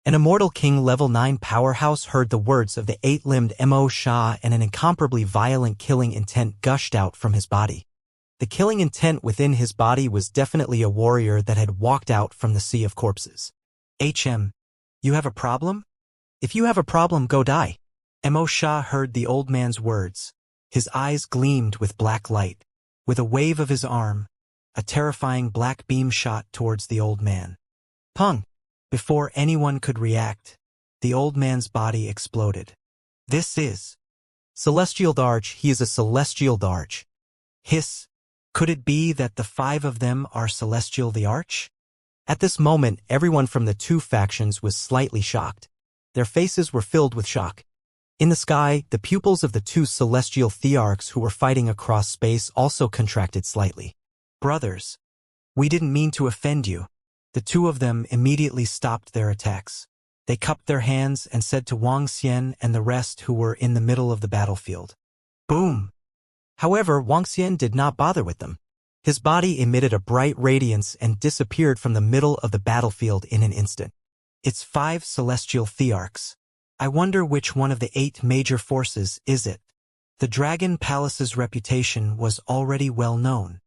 An Immortal King level 9 powerhouse heard the words of the 8-limbed Mo Sha and an incomparably violent killing intent gushed out from his body. The killing intent within his body was definitely a warrior that had walked out from the sea of corpses. You have a problem? If you have a problem, go die. Mo Sha heard the old man's words. His eyes gleamed with black light. With a wave of his arm, a terrifying black beam shot towards the old man. Pung! Before anyone could react, the old man's body exploded. This is Celestial Darch. He is a Celestial Darch. Hiss! Could it be that the 5 of them are Celestial the Arch? At this moment, everyone from the 2 factions was slightly shocked. Their faces were filled with shock. In the sky, the pupils of the 2 Celestial Thearchs who were fighting across space also contracted slightly. Brothers, we didn't mean to offend you. The 2 of them immediately stopped their attacks. They cupped their hands and said to Wang Xian and the rest who were in the middle of the battlefield. Boom! However, Wang Xian did not bother with them. His body emitted a bright radiance and disappeared from the middle of the battlefield in an instant. It's 5 Celestial Thearchs. I wonder which one of the 8 major forces is it. The Dragon Palace's reputation was already well known.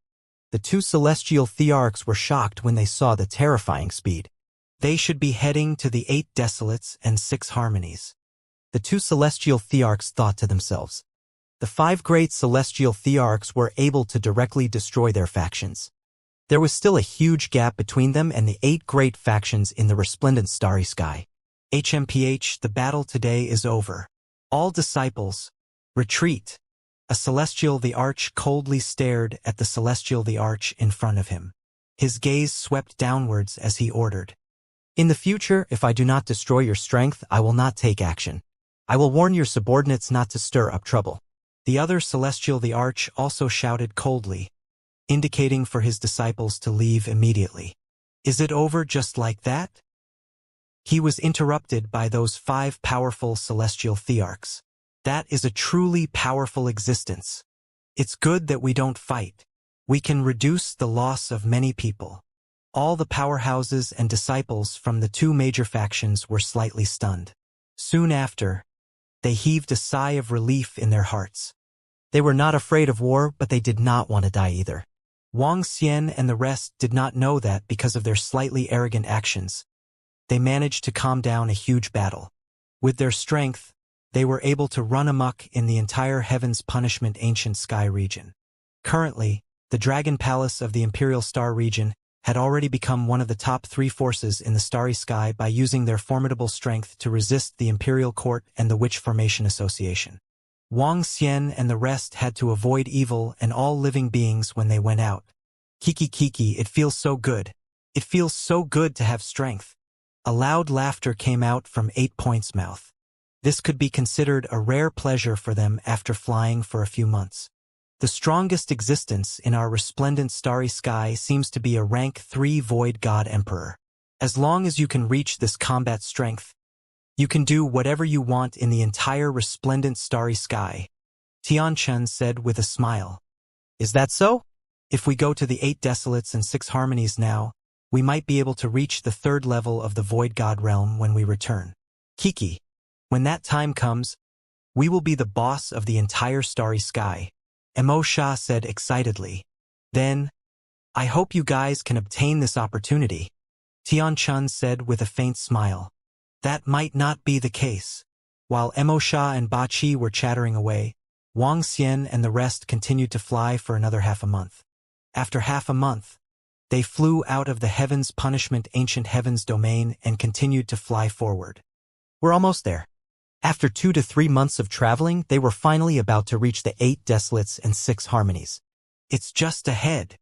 The 2 Celestial Thearchs were shocked when they saw the terrifying speed. They should be heading to the 8 Desolates and 6 Harmonies. The 2 Celestial Thearchs thought to themselves. The 5 great Celestial Thearchs were able to directly destroy their factions. There was still a huge gap between them and the 8 great factions in the resplendent starry sky. The battle today is over. All disciples, retreat. A Celestial the Arch coldly stared at the Celestial the Arch in front of him. His gaze swept downwards as he ordered. In the future, if I do not destroy your strength, I will not take action. I will warn your subordinates not to stir up trouble. The other Celestial the Arch also shouted coldly, indicating for his disciples to leave immediately. Is it over just like that? He was interrupted by those 5 powerful Celestial Thearchs. That is a truly powerful existence. It's good that we don't fight. We can reduce the loss of many people. All the powerhouses and disciples from the 2 major factions were slightly stunned. Soon after, they heaved a sigh of relief in their hearts. They were not afraid of war, but they did not want to die either. Wang Xian and the rest did not know that because of their slightly arrogant actions. They managed to calm down a huge battle. With their strength, they were able to run amok in the entire Heaven's Punishment Ancient Sky region. Currently, the Dragon Palace of the Imperial Star region had already become one of the top 3 forces in the Starry Sky by using their formidable strength to resist the Imperial Court and the Witch Formation Association. Wang Xian and the rest had to avoid evil and all living beings when they went out. Kiki, it feels so good. It feels so good to have strength. A loud laughter came out from 8 Point's mouth. This could be considered a rare pleasure for them after flying for a few months. The strongest existence in our resplendent starry sky seems to be a rank 3 Void God Emperor. As long as you can reach this combat strength, you can do whatever you want in the entire resplendent starry sky, Tianchen said with a smile. Is that so? If we go to the 8 Desolates and 6 Harmonies now, we might be able to reach the 3rd level of the Void God realm when we return. Kiki, when that time comes, we will be the boss of the entire starry sky, Mo Sha said excitedly. Then, I hope you guys can obtain this opportunity, Tian Chun said with a faint smile. That might not be the case. While Mo Sha and Ba Qi were chattering away, Wang Xian and the rest continued to fly for another half a month. After half a month, they flew out of the Heavens Punishment Ancient Heavens domain and continued to fly forward. We're almost there. After 2 to 3 months of traveling, they were finally about to reach the 8 desolates and 6 harmonies. It's just ahead.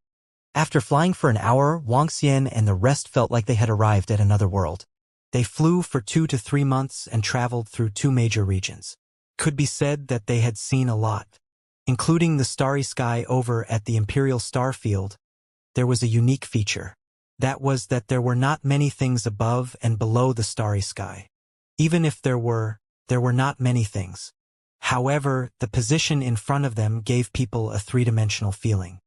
After flying for an hour, Wang Xian and the rest felt like they had arrived at another world. They flew for 2 to 3 months and traveled through 2 major regions. Could be said that they had seen a lot. Including the starry sky over at the Imperial Starfield, there was a unique feature. That was that there were not many things above and below the starry sky. Even if there were not many things. However, the position in front of them gave people a three-dimensional feeling.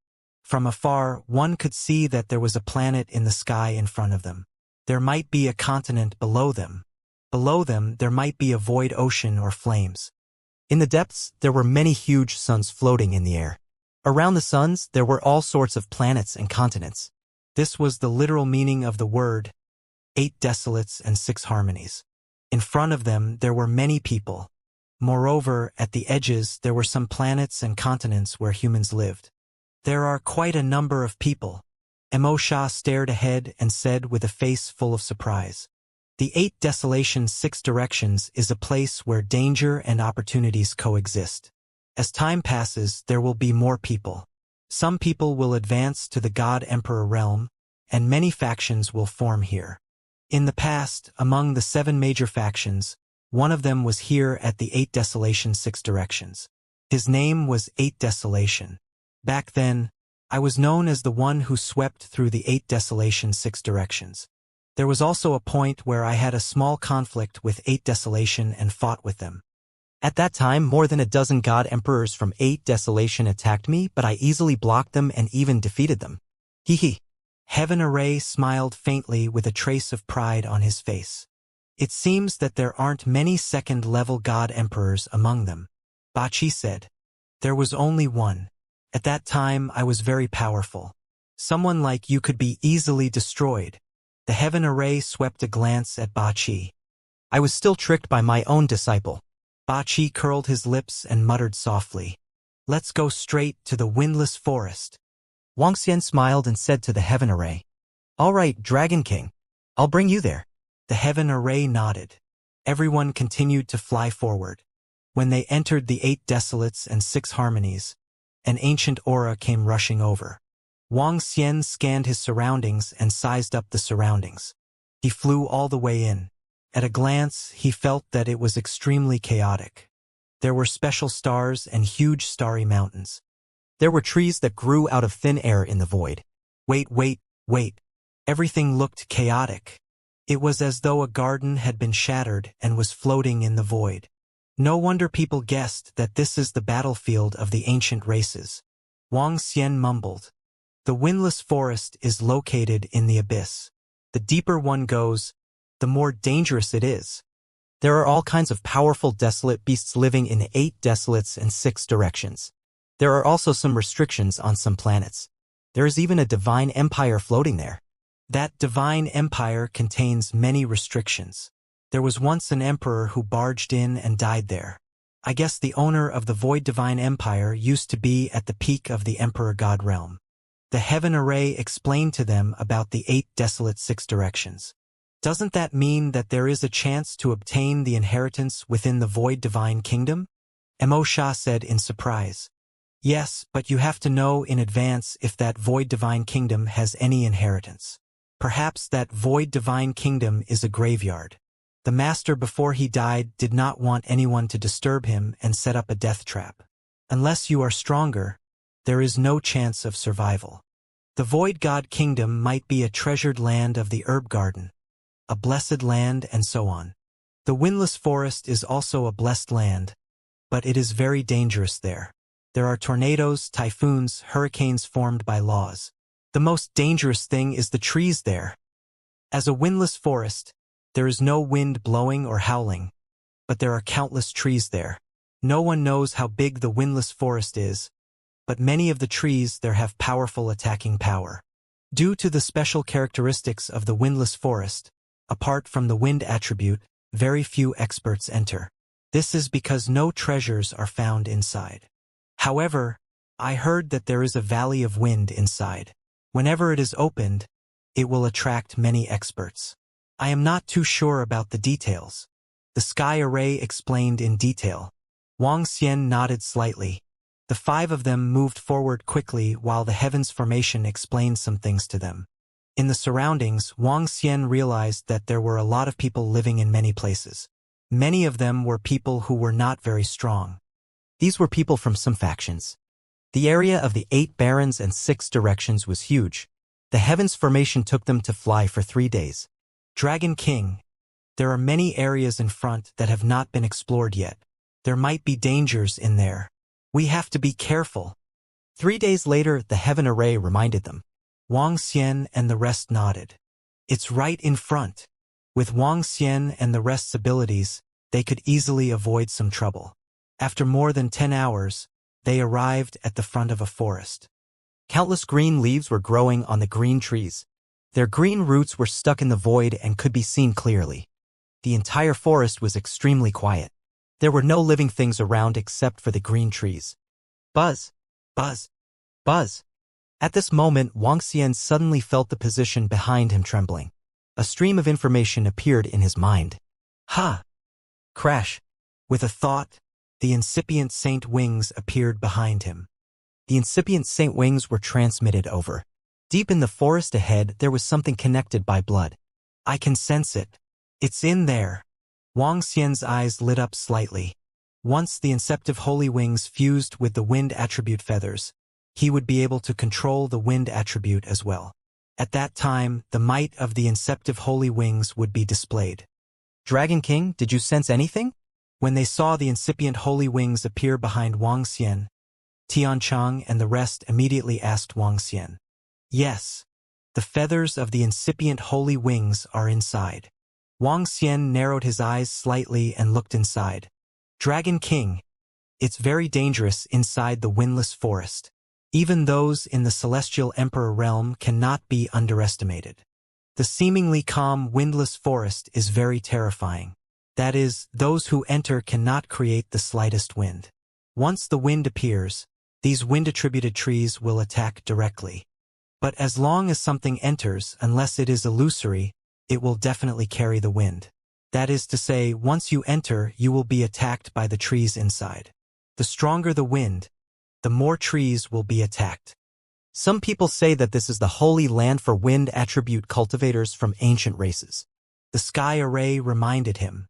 From afar, one could see that there was a planet in the sky in front of them. There might be a continent below them. Below them, there might be a void ocean or flames. In the depths, there were many huge suns floating in the air. Around the suns, there were all sorts of planets and continents. This was the literal meaning of the word, 8 desolates and 6 harmonies. In front of them, there were many people. Moreover, at the edges, there were some planets and continents where humans lived. There are quite a number of people. Mo Sha stared ahead and said with a face full of surprise. The 8 desolation 6 directions is a place where danger and opportunities coexist. As time passes, there will be more people. Some people will advance to the God-Emperor realm, and many factions will form here. In the past, among the 7 major factions, one of them was here at the 8 desolation 6 directions. His name was 8 Desolation. Back then, I was known as the one who swept through the 8 desolation 6 directions. There was also a point where I had a small conflict with 8 Desolation and fought with them. At that time, more than a dozen God-Emperors from 8 Desolation attacked me, but I easily blocked them and even defeated them. Hee. Heaven Array smiled faintly with a trace of pride on his face. It seems that there aren't many second-level God-Emperors among them. Ba Qi said. There was only one. At that time, I was very powerful. Someone like you could be easily destroyed. The Heaven Array swept a glance at Ba Qi. I was still tricked by my own disciple. Ba Qi curled his lips and muttered softly. Let's go straight to the windless forest. Wang Xian smiled and said to the Heaven Array. All right, Dragon King. I'll bring you there. The Heaven Array nodded. Everyone continued to fly forward. When they entered the 8 desolates and 6 harmonies, an ancient aura came rushing over. Wang Xian scanned his surroundings and sized up the surroundings. He flew all the way in. At a glance, he felt that it was extremely chaotic. There were special stars and huge starry mountains. There were trees that grew out of thin air in the void. Wait. Everything looked chaotic. It was as though a garden had been shattered and was floating in the void. No wonder people guessed that this is the battlefield of the ancient races. Wang Xian mumbled. The windless forest is located in the abyss. The deeper one goes, the more dangerous it is. There are all kinds of powerful desolate beasts living in 8 desolates and 6 directions. There are also some restrictions on some planets. There is even a divine empire floating there. That divine empire contains many restrictions. There was once an emperor who barged in and died there. I guess the owner of the Void Divine Empire used to be at the peak of the Emperor God realm. The Heaven Array explained to them about the 8 desolate 6 directions. Doesn't that mean that there is a chance to obtain the inheritance within the Void Divine Kingdom? Mo Sha said in surprise. Yes, but you have to know in advance if that Void Divine Kingdom has any inheritance. Perhaps that Void Divine Kingdom is a graveyard. The master before he died did not want anyone to disturb him and set up a death trap. Unless you are stronger, there is no chance of survival. The Void God Kingdom might be a treasured land of the herb garden, a blessed land, and so on. The windless forest is also a blessed land, but it is very dangerous there. There are tornadoes, typhoons, hurricanes formed by laws. The most dangerous thing is the trees there. As a windless forest, There is no wind blowing or howling, but there are countless trees there. No one knows how big the windless forest is, but many of the trees there have powerful attacking power. Due to the special characteristics of the windless forest, apart from the wind attribute, very few experts enter. This is because no treasures are found inside. However, I heard that there is a valley of wind inside. Whenever it is opened, it will attract many experts. I am not too sure about the details. The sky array explained in detail. Wang Xian nodded slightly. The five of them moved forward quickly while the heavens formation explained some things to them. In the surroundings, Wang Xian realized that there were a lot of people living in many places. Many of them were people who were not very strong. These were people from some factions. The area of the 8 barons and 6 directions was huge. The heavens formation took them to fly for 3 days. Dragon King. There are many areas in front that have not been explored yet. There might be dangers in there. We have to be careful. 3 days later, the heaven array reminded them. Wang Xian and the rest nodded. It's right in front. With Wang Xian and the rest's abilities, they could easily avoid some trouble. After more than 10 hours, they arrived at the front of a forest. Countless green leaves were growing on the green trees. Their green roots were stuck in the void and could be seen clearly. The entire forest was extremely quiet. There were no living things around except for the green trees. Buzz! Buzz! Buzz! At this moment, Wang Xian suddenly felt the position behind him trembling. A stream of information appeared in his mind. Ha! Crash! With a thought, the incipient saint wings appeared behind him. The incipient saint wings were transmitted over. Deep in the forest ahead, there was something connected by blood. I can sense it. It's in there. Wang Xian's eyes lit up slightly. Once the inceptive holy wings fused with the wind attribute feathers, he would be able to control the wind attribute as well. At that time, the might of the inceptive holy wings would be displayed. Dragon King, did you sense anything? When they saw the incipient holy wings appear behind Wang Xian, Tianchang and the rest immediately asked Wang Xian. Yes, the feathers of the incipient holy wings are inside. Wang Xian narrowed his eyes slightly and looked inside. Dragon King, it's very dangerous inside the windless forest. Even those in the Celestial Emperor realm cannot be underestimated. The seemingly calm, windless forest is very terrifying. That is, those who enter cannot create the slightest wind. Once the wind appears, these wind-attributed trees will attack directly. But as long as something enters, unless it is illusory, it will definitely carry the wind. That is to say, once you enter, you will be attacked by the trees inside. The stronger the wind, the more trees will be attacked. Some people say that this is the holy land for wind attribute cultivators from ancient races. The sky array reminded him.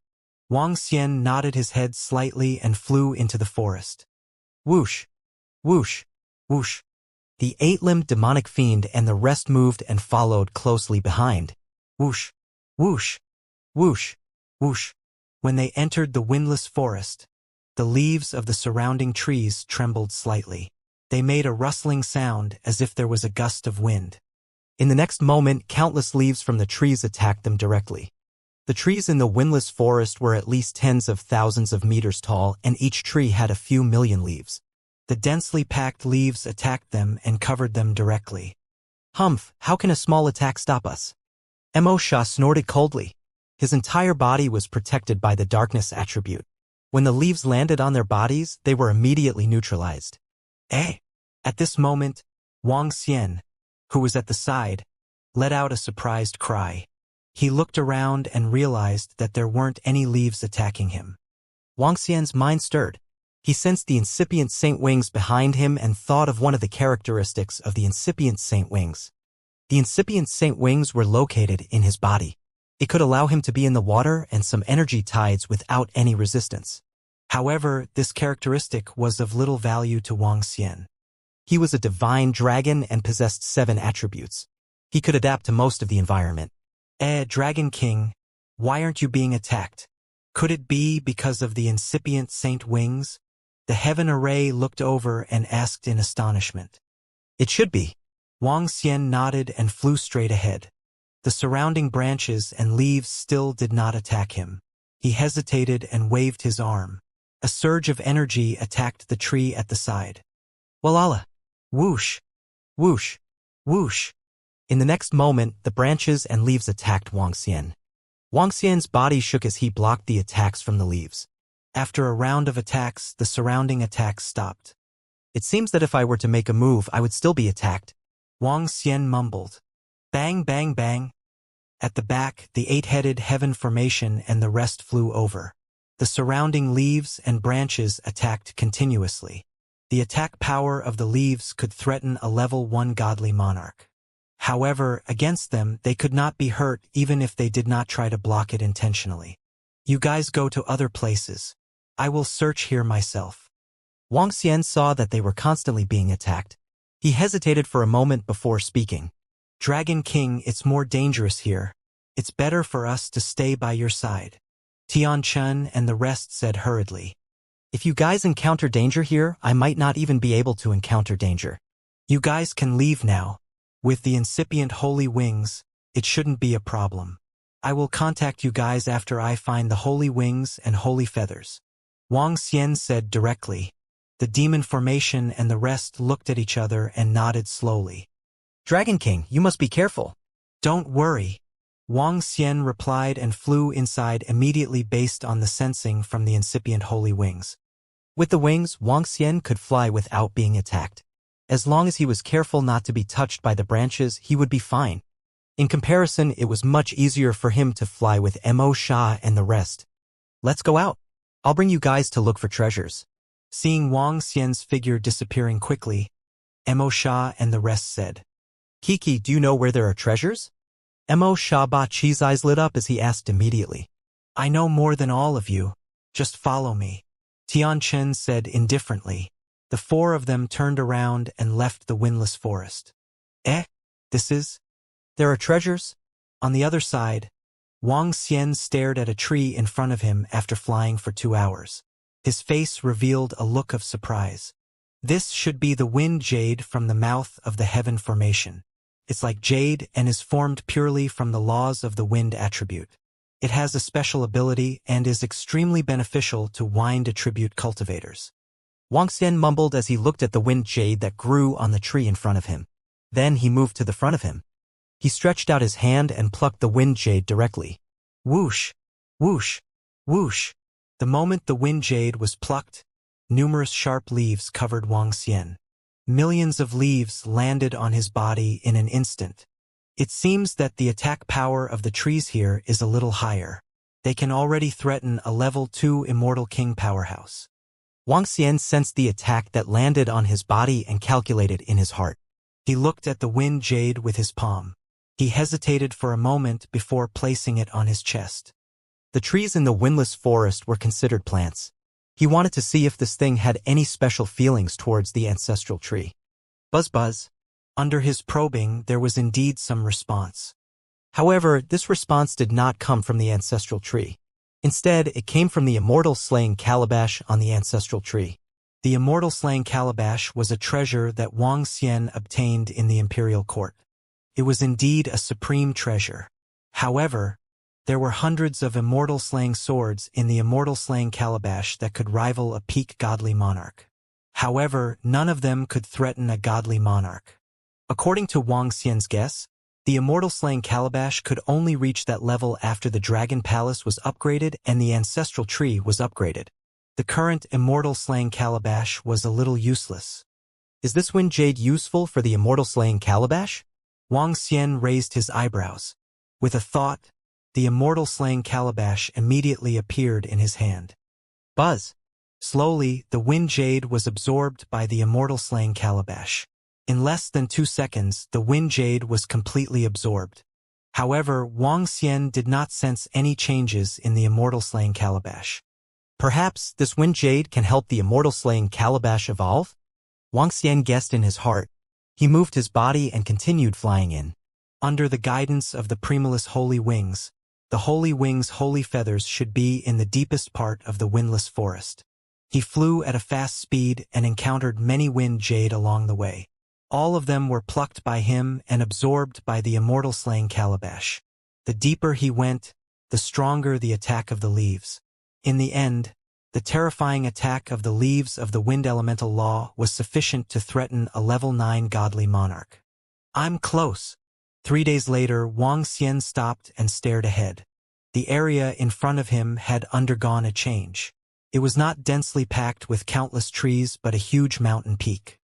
Wang Xian nodded his head slightly and flew into the forest. Whoosh! Whoosh! Whoosh! The 8-limbed demonic fiend and the rest moved and followed closely behind. Whoosh! Whoosh! Whoosh! Whoosh! When they entered the windless forest, the leaves of the surrounding trees trembled slightly. They made a rustling sound as if there was a gust of wind. In the next moment, countless leaves from the trees attacked them directly. The trees in the windless forest were at least tens of thousands of meters tall, and each tree had a few million leaves. The densely packed leaves attacked them and covered them directly. Humph, how can a small attack stop us? Mo Sha snorted coldly. His entire body was protected by the darkness attribute. When the leaves landed on their bodies, they were immediately neutralized. Eh? At this moment, Wang Xian, who was at the side, let out a surprised cry. He looked around and realized that there weren't any leaves attacking him. Wang Xian's mind stirred. He sensed the incipient saint wings behind him and thought of one of the characteristics of the incipient saint wings. The incipient saint wings were located in his body. It could allow him to be in the water and some energy tides without any resistance. However, this characteristic was of little value to Wang Xian. He was a divine dragon and possessed 7 attributes. He could adapt to most of the environment. Dragon King, why aren't you being attacked? Could it be because of the incipient saint wings? The heaven array looked over and asked in astonishment. It should be. Wang Xian nodded and flew straight ahead. The surrounding branches and leaves still did not attack him. He hesitated and waved his arm. A surge of energy attacked the tree at the side. Walala! Whoosh! Whoosh! Whoosh! In the next moment, the branches and leaves attacked Wang Xian. Wang Xian's body shook as he blocked the attacks from the leaves. After a round of attacks, the surrounding attacks stopped. It seems that if I were to make a move, I would still be attacked. Wang Xian mumbled. Bang, bang, bang. At the back, the eight-headed heaven formation and the rest flew over. The surrounding leaves and branches attacked continuously. The attack power of the leaves could threaten a level 1 godly monarch. However, against them, they could not be hurt even if they did not try to block it intentionally. You guys go to other places. I will search here myself. Wang Xian saw that they were constantly being attacked. He hesitated for a moment before speaking. Dragon King, it's more dangerous here. It's better for us to stay by your side. Tian Chun and the rest said hurriedly. If you guys encounter danger here, I might not even be able to encounter danger. You guys can leave now. With the incipient holy wings, it shouldn't be a problem. I will contact you guys after I find the holy wings and holy feathers. Wang Xian said directly. The demon formation and the rest looked at each other and nodded slowly. Dragon King, you must be careful. Don't worry. Wang Xian replied and flew inside immediately based on the sensing from the incipient holy wings. With the wings, Wang Xian could fly without being attacked. As long as he was careful not to be touched by the branches, he would be fine. In comparison, it was much easier for him to fly with Mo Sha and the rest. Let's go out. I'll bring you guys to look for treasures. Seeing Wang Xian's figure disappearing quickly, Mo Sha and the rest said. Kiki, do you know where there are treasures? Mo Sha Ba Chi's eyes lit up as he asked immediately. I know more than all of you. Just follow me. Tian Chen said indifferently. The four of them turned around and left the windless forest. There are treasures? On the other side, Wang Xian stared at a tree in front of him after flying for 2 hours. His face revealed a look of surprise. This should be the wind jade from the mouth of the heaven formation. It's like jade and is formed purely from the laws of the wind attribute. It has a special ability and is extremely beneficial to wind attribute cultivators. Wang Xian mumbled as he looked at the wind jade that grew on the tree in front of him. Then he moved to the front of him. He stretched out his hand and plucked the wind jade directly. Whoosh! Whoosh! Whoosh! The moment the wind jade was plucked, numerous sharp leaves covered Wang Xian. Millions of leaves landed on his body in an instant. It seems that the attack power of the trees here is a little higher. They can already threaten a level 2 Immortal King powerhouse. Wang Xian sensed the attack that landed on his body and calculated in his heart. He looked at the wind jade with his palm. He hesitated for a moment before placing it on his chest. The trees in the windless forest were considered plants. He wanted to see if this thing had any special feelings towards the ancestral tree. Buzz buzz. Under his probing, there was indeed some response. However, this response did not come from the ancestral tree. Instead, it came from the immortal slaying calabash on the ancestral tree. The immortal slaying calabash was a treasure that Wang Xian obtained in the imperial court. It was indeed a supreme treasure. However, there were hundreds of immortal slaying swords in the immortal slaying calabash that could rival a peak godly monarch. However, none of them could threaten a godly monarch. According to Wang Xian's guess, the immortal slaying calabash could only reach that level after the dragon palace was upgraded and the ancestral tree was upgraded. The current immortal slaying calabash was a little useless. Is this wind jade useful for the immortal slaying calabash? Wang Xian raised his eyebrows. With a thought, the immortal slaying calabash immediately appeared in his hand. Buzz! Slowly, the wind jade was absorbed by the immortal slaying calabash. In less than 2 seconds, the wind jade was completely absorbed. However, Wang Xian did not sense any changes in the immortal slaying calabash. Perhaps this wind jade can help the immortal slaying calabash evolve? Wang Xian guessed in his heart. He moved his body and continued flying in. Under the guidance of the Primulus holy wings, the holy wings' holy feathers should be in the deepest part of the windless forest. He flew at a fast speed and encountered many wind jade along the way. All of them were plucked by him and absorbed by the immortal slaying calabash. The deeper he went, the stronger the attack of the leaves. In the end, the terrifying attack of the leaves of the wind elemental law was sufficient to threaten a level 9 godly monarch. I'm close. 3 days later, Wang Xian stopped and stared ahead. The area in front of him had undergone a change. It was not densely packed with countless trees but a huge mountain peak.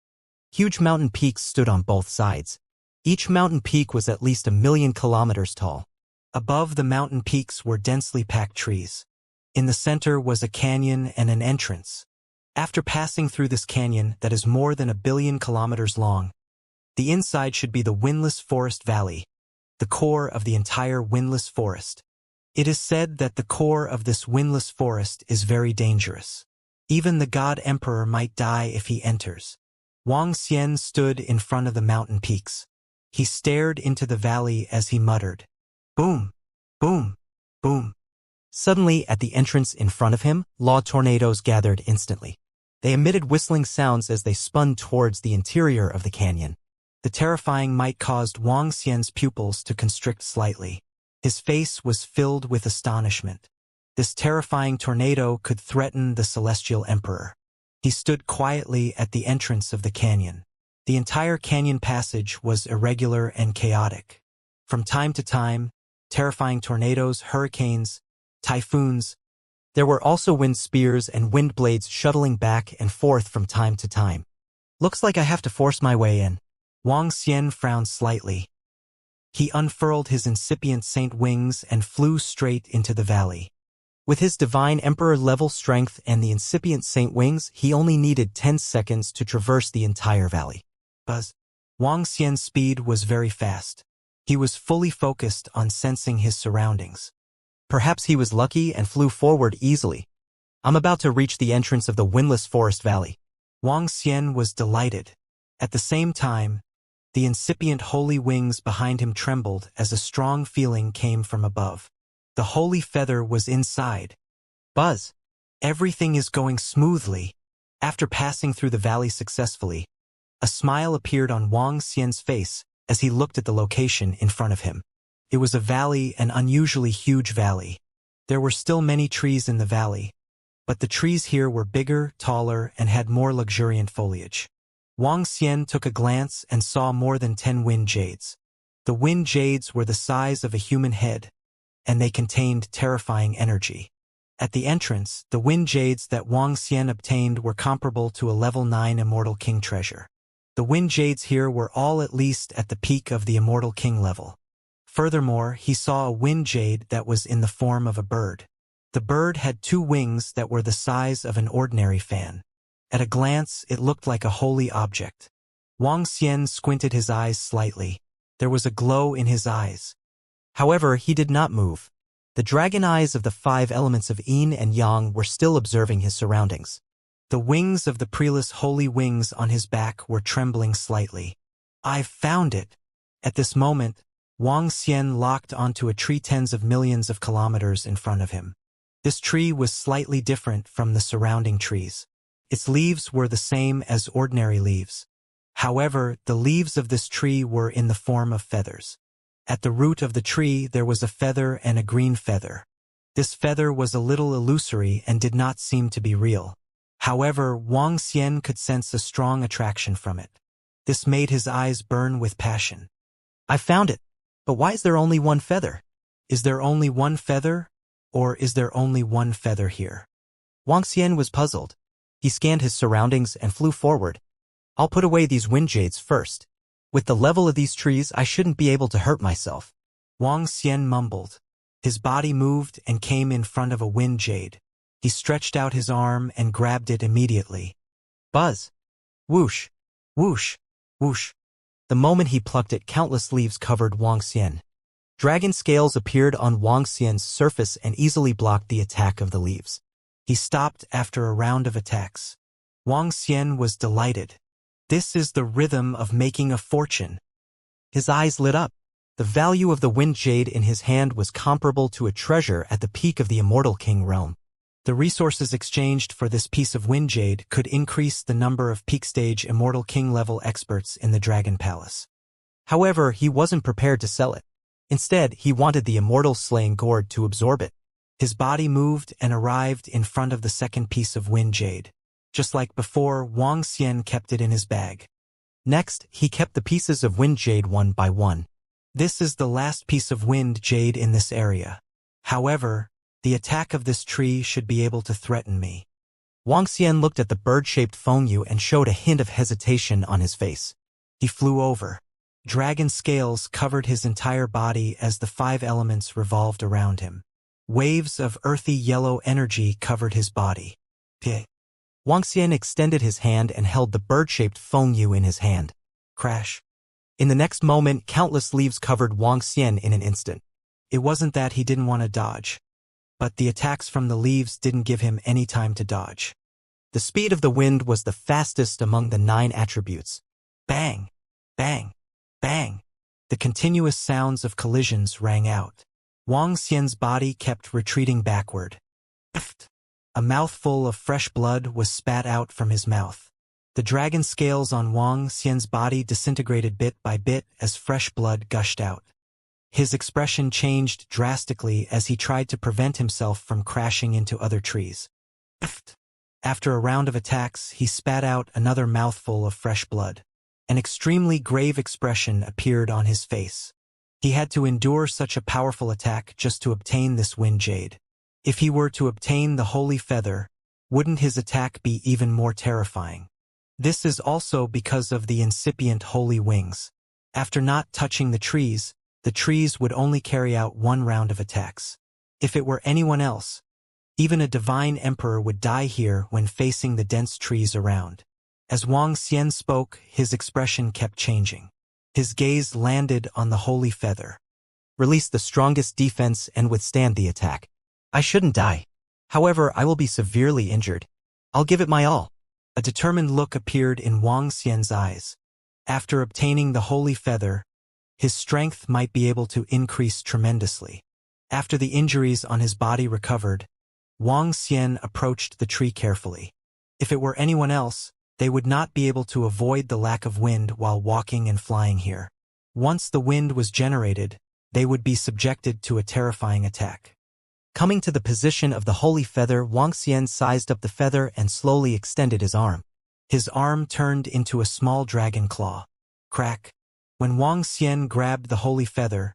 Huge mountain peaks stood on both sides. Each mountain peak was at least 1,000,000 kilometers tall. Above the mountain peaks were densely packed trees. In the center was a canyon and an entrance. After passing through this canyon that is more than 1,000,000,000 kilometers long, the inside should be the windless forest valley, the core of the entire windless forest. It is said that the core of this windless forest is very dangerous. Even the God Emperor might die if he enters. Wang Xian stood in front of the mountain peaks. He stared into the valley as he muttered, "Boom, boom, boom." Suddenly, at the entrance in front of him, law tornadoes gathered instantly. They emitted whistling sounds as they spun towards the interior of the canyon. The terrifying might caused Wang Xian's pupils to constrict slightly. His face was filled with astonishment. This terrifying tornado could threaten the celestial emperor. He stood quietly at the entrance of the canyon. The entire canyon passage was irregular and chaotic. From time to time, terrifying tornadoes, hurricanes, typhoons. There were also wind spears and wind blades shuttling back and forth from time to time. Looks like I have to force my way in. Wang Xian frowned slightly. He unfurled his incipient saint wings and flew straight into the valley. With his divine emperor-level strength and the incipient saint wings, he only needed 10 seconds to traverse the entire valley. Buzz. Wang Xian's speed was very fast. He was fully focused on sensing his surroundings. Perhaps he was lucky and flew forward easily. I'm about to reach the entrance of the windless forest valley. Wang Xian was delighted. At the same time, the incipient holy wings behind him trembled as a strong feeling came from above. The holy feather was inside. Buzz. Everything is going smoothly. After passing through the valley successfully, a smile appeared on Wang Xian's face as he looked at the location in front of him. It was a valley, an unusually huge valley. There were still many trees in the valley, but the trees here were bigger, taller, and had more luxuriant foliage. Wang Xian took a glance and saw more than 10 wind jades. The wind jades were the size of a human head, and they contained terrifying energy. At the entrance, the wind jades that Wang Xian obtained were comparable to a level 9 Immortal King treasure. The wind jades here were all at least at the peak of the Immortal King level. Furthermore, he saw a wind jade that was in the form of a bird. The bird had 2 wings that were the size of an ordinary fan. At a glance, it looked like a holy object. Wang Xian squinted his eyes slightly. There was a glow in his eyes. However, he did not move. The dragon eyes of the 5 elements of yin and yang were still observing his surroundings. The wings of the preless holy wings on his back were trembling slightly. I've found it. At this moment, Wang Xian locked onto a tree tens of millions of kilometers in front of him. This tree was slightly different from the surrounding trees. Its leaves were the same as ordinary leaves. However, the leaves of this tree were in the form of feathers. At the root of the tree there was a feather and a green feather. This feather was a little illusory and did not seem to be real. However, Wang Xian could sense a strong attraction from it. This made his eyes burn with passion. I found it. But why is there only one feather? Is there only one feather? Or is there only one feather here? Wang Xian was puzzled. He scanned his surroundings and flew forward. I'll put away these wind jades first. With the level of these trees, I shouldn't be able to hurt myself. Wang Xian mumbled. His body moved and came in front of a wind jade. He stretched out his arm and grabbed it immediately. Buzz! Whoosh! Whoosh! Whoosh! The moment he plucked it, countless leaves covered Wang Xian. Dragon scales appeared on Wang Xian's surface and easily blocked the attack of the leaves. He stopped after a round of attacks. Wang Xian was delighted. This is the rhythm of making a fortune. His eyes lit up. The value of the wind jade in his hand was comparable to a treasure at the peak of the Immortal King realm. The resources exchanged for this piece of wind jade could increase the number of peak-stage Immortal King-level experts in the Dragon Palace. However, he wasn't prepared to sell it. Instead, he wanted the Immortal slaying gourd to absorb it. His body moved and arrived in front of the second piece of wind jade. Just like before, Wang Xian kept it in his bag. Next, he kept the pieces of wind jade one by one. This is the last piece of wind jade in this area. However, the attack of this tree should be able to threaten me. Wang Xian looked at the bird-shaped Fengyu and showed a hint of hesitation on his face. He flew over. Dragon scales covered his entire body as the 5 elements revolved around him. Waves of earthy yellow energy covered his body. Wang Xian extended his hand and held the bird-shaped Fengyu in his hand. Crash. In the next moment, countless leaves covered Wang Xian in an instant. It wasn't that he didn't want to dodge, but the attacks from the leaves didn't give him any time to dodge. The speed of the wind was the fastest among the 9 attributes. Bang! Bang! Bang! The continuous sounds of collisions rang out. Wang Xian's body kept retreating backward. A mouthful of fresh blood was spat out from his mouth. The dragon scales on Wang Xian's body disintegrated bit by bit as fresh blood gushed out. His expression changed drastically as he tried to prevent himself from crashing into other trees. After a round of attacks, he spat out another mouthful of fresh blood. An extremely grave expression appeared on his face. He had to endure such a powerful attack just to obtain this wind jade. If he were to obtain the holy feather, wouldn't his attack be even more terrifying? This is also because of the incipient holy wings. After not touching the trees would only carry out 1 round of attacks. If it were anyone else, even a divine emperor would die here when facing the dense trees around. As Wang Xian spoke, his expression kept changing. His gaze landed on the holy feather. Release the strongest defense and withstand the attack. I shouldn't die. However, I will be severely injured. I'll give it my all. A determined look appeared in Wang Xian's eyes. After obtaining the holy feather, his strength might be able to increase tremendously. After the injuries on his body recovered, Wang Xian approached the tree carefully. If it were anyone else, they would not be able to avoid the lack of wind while walking and flying here. Once the wind was generated, they would be subjected to a terrifying attack. Coming to the position of the holy feather, Wang Xian sized up the feather and slowly extended his arm. His arm turned into a small dragon claw. Crack. When Wang Xian grabbed the holy feather,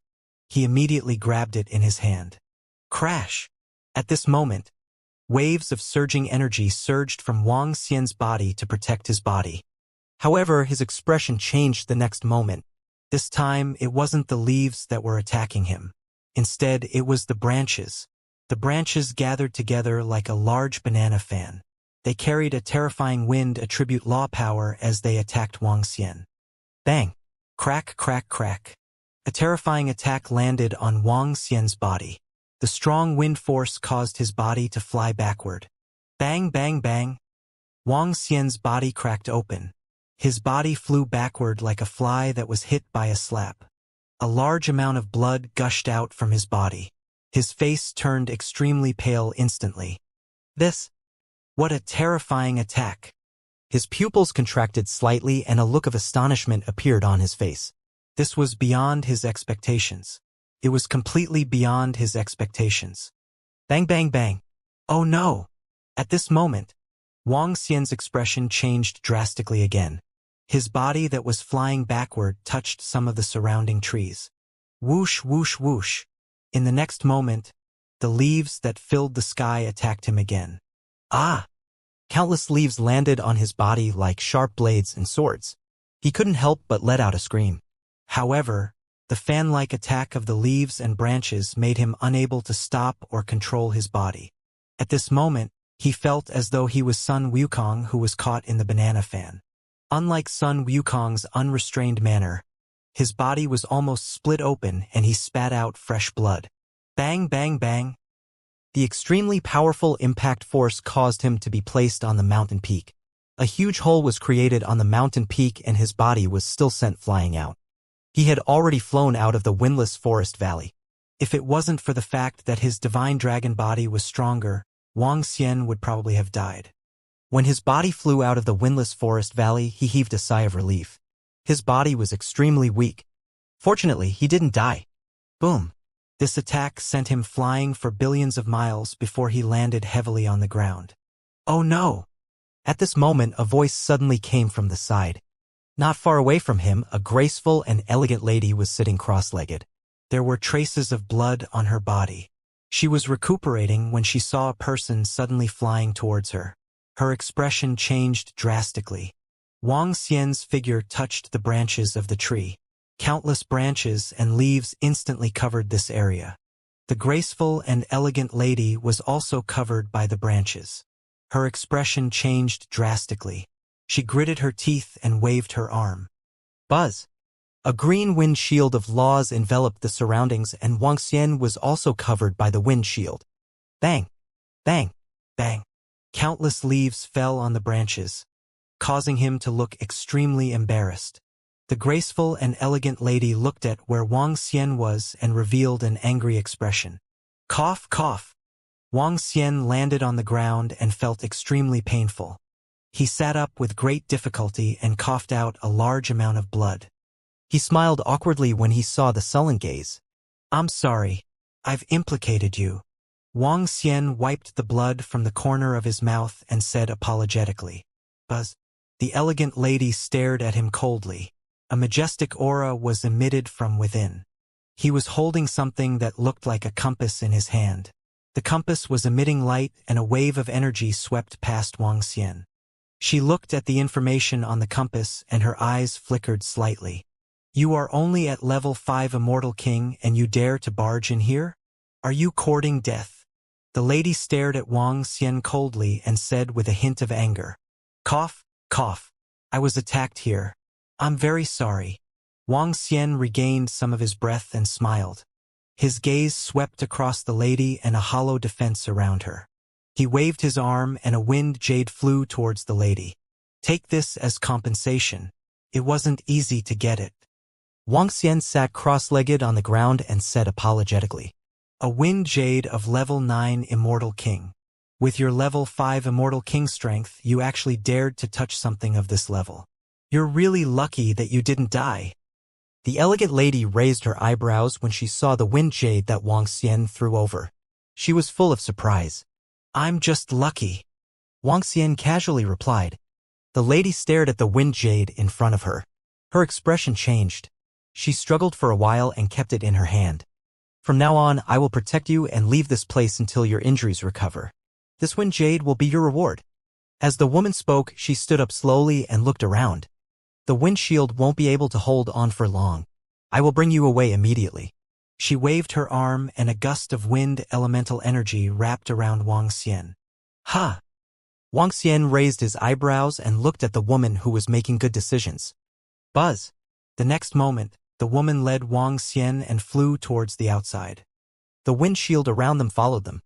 he immediately grabbed it in his hand. Crash! At this moment, waves of surging energy surged from Wang Xian's body to protect his body. However, his expression changed the next moment. This time, it wasn't the leaves that were attacking him. Instead, it was the branches. The branches gathered together like a large banana fan. They carried a terrifying wind attribute law power as they attacked Wang Xian. Bang! Crack, crack, crack. A terrifying attack landed on Wang Xian's body. The strong wind force caused his body to fly backward. Bang, bang, bang. Wang Xian's body cracked open. His body flew backward like a fly that was hit by a slap. A large amount of blood gushed out from his body. His face turned extremely pale instantly. What a terrifying attack. His pupils contracted slightly and a look of astonishment appeared on his face. This was beyond his expectations. It was completely beyond his expectations. Bang, bang, bang. Oh no! At this moment, Wang Xian's expression changed drastically again. His body that was flying backward touched some of the surrounding trees. Whoosh, whoosh, whoosh. In the next moment, the leaves that filled the sky attacked him again. Ah! Countless leaves landed on his body like sharp blades and swords. He couldn't help but let out a scream. However, the fan-like attack of the leaves and branches made him unable to stop or control his body. At this moment, he felt as though he was Sun Wukong who was caught in the banana fan. Unlike Sun Wukong's unrestrained manner, his body was almost split open and he spat out fresh blood. Bang, bang, bang. The extremely powerful impact force caused him to be placed on the mountain peak. A huge hole was created on the mountain peak and his body was still sent flying out. He had already flown out of the windless forest valley. If it wasn't for the fact that his divine dragon body was stronger, Wang Xian would probably have died. When his body flew out of the windless forest valley, he heaved a sigh of relief. His body was extremely weak. Fortunately, he didn't die. Boom. This attack sent him flying for billions of miles before he landed heavily on the ground. Oh no! At this moment, a voice suddenly came from the side. Not far away from him, a graceful and elegant lady was sitting cross-legged. There were traces of blood on her body. She was recuperating when she saw a person suddenly flying towards her. Her expression changed drastically. Wang Xian's figure touched the branches of the tree. Countless branches and leaves instantly covered this area. The graceful and elegant lady was also covered by the branches. Her expression changed drastically. She gritted her teeth and waved her arm. Buzz! A green wind shield of laws enveloped the surroundings, and Wang Xian was also covered by the wind shield. Bang! Bang! Bang! Countless leaves fell on the branches, causing him to look extremely embarrassed. The graceful and elegant lady looked at where Wang Xian was and revealed an angry expression. Cough, cough. Wang Xian landed on the ground and felt extremely painful. He sat up with great difficulty and coughed out a large amount of blood. He smiled awkwardly when he saw the sullen gaze. I'm sorry. I've implicated you. Wang Xian wiped the blood from the corner of his mouth and said apologetically. Buzz. The elegant lady stared at him coldly. A majestic aura was emitted from within. He was holding something that looked like a compass in his hand. The compass was emitting light, and a wave of energy swept past Wang Xian. She looked at the information on the compass, and her eyes flickered slightly. You are only at level 5 Immortal King, and you dare to barge in here? Are you courting death? The lady stared at Wang Xian coldly and said with a hint of anger. Cough, cough. I was attacked here. I'm very sorry. Wang Xian regained some of his breath and smiled. His gaze swept across the lady and a hollow defense around her. He waved his arm and a wind jade flew towards the lady. Take this as compensation. It wasn't easy to get it. Wang Xian sat cross-legged on the ground and said apologetically. A wind jade of level 9 Immortal King. With your level 5 Immortal King strength, you actually dared to touch something of this level. You're really lucky that you didn't die. The elegant lady raised her eyebrows when she saw the wind jade that Wang Xian threw over. She was full of surprise. I'm just lucky. Wang Xian casually replied. The lady stared at the wind jade in front of her. Her expression changed. She struggled for a while and kept it in her hand. From now on, I will protect you and leave this place until your injuries recover. This wind jade will be your reward. As the woman spoke, she stood up slowly and looked around. The windshield won't be able to hold on for long. I will bring you away immediately. She waved her arm and a gust of wind elemental energy wrapped around Wang Xian. Ha! Wang Xian raised his eyebrows and looked at the woman who was making good decisions. Buzz! The next moment, the woman led Wang Xian and flew towards the outside. The windshield around them followed them.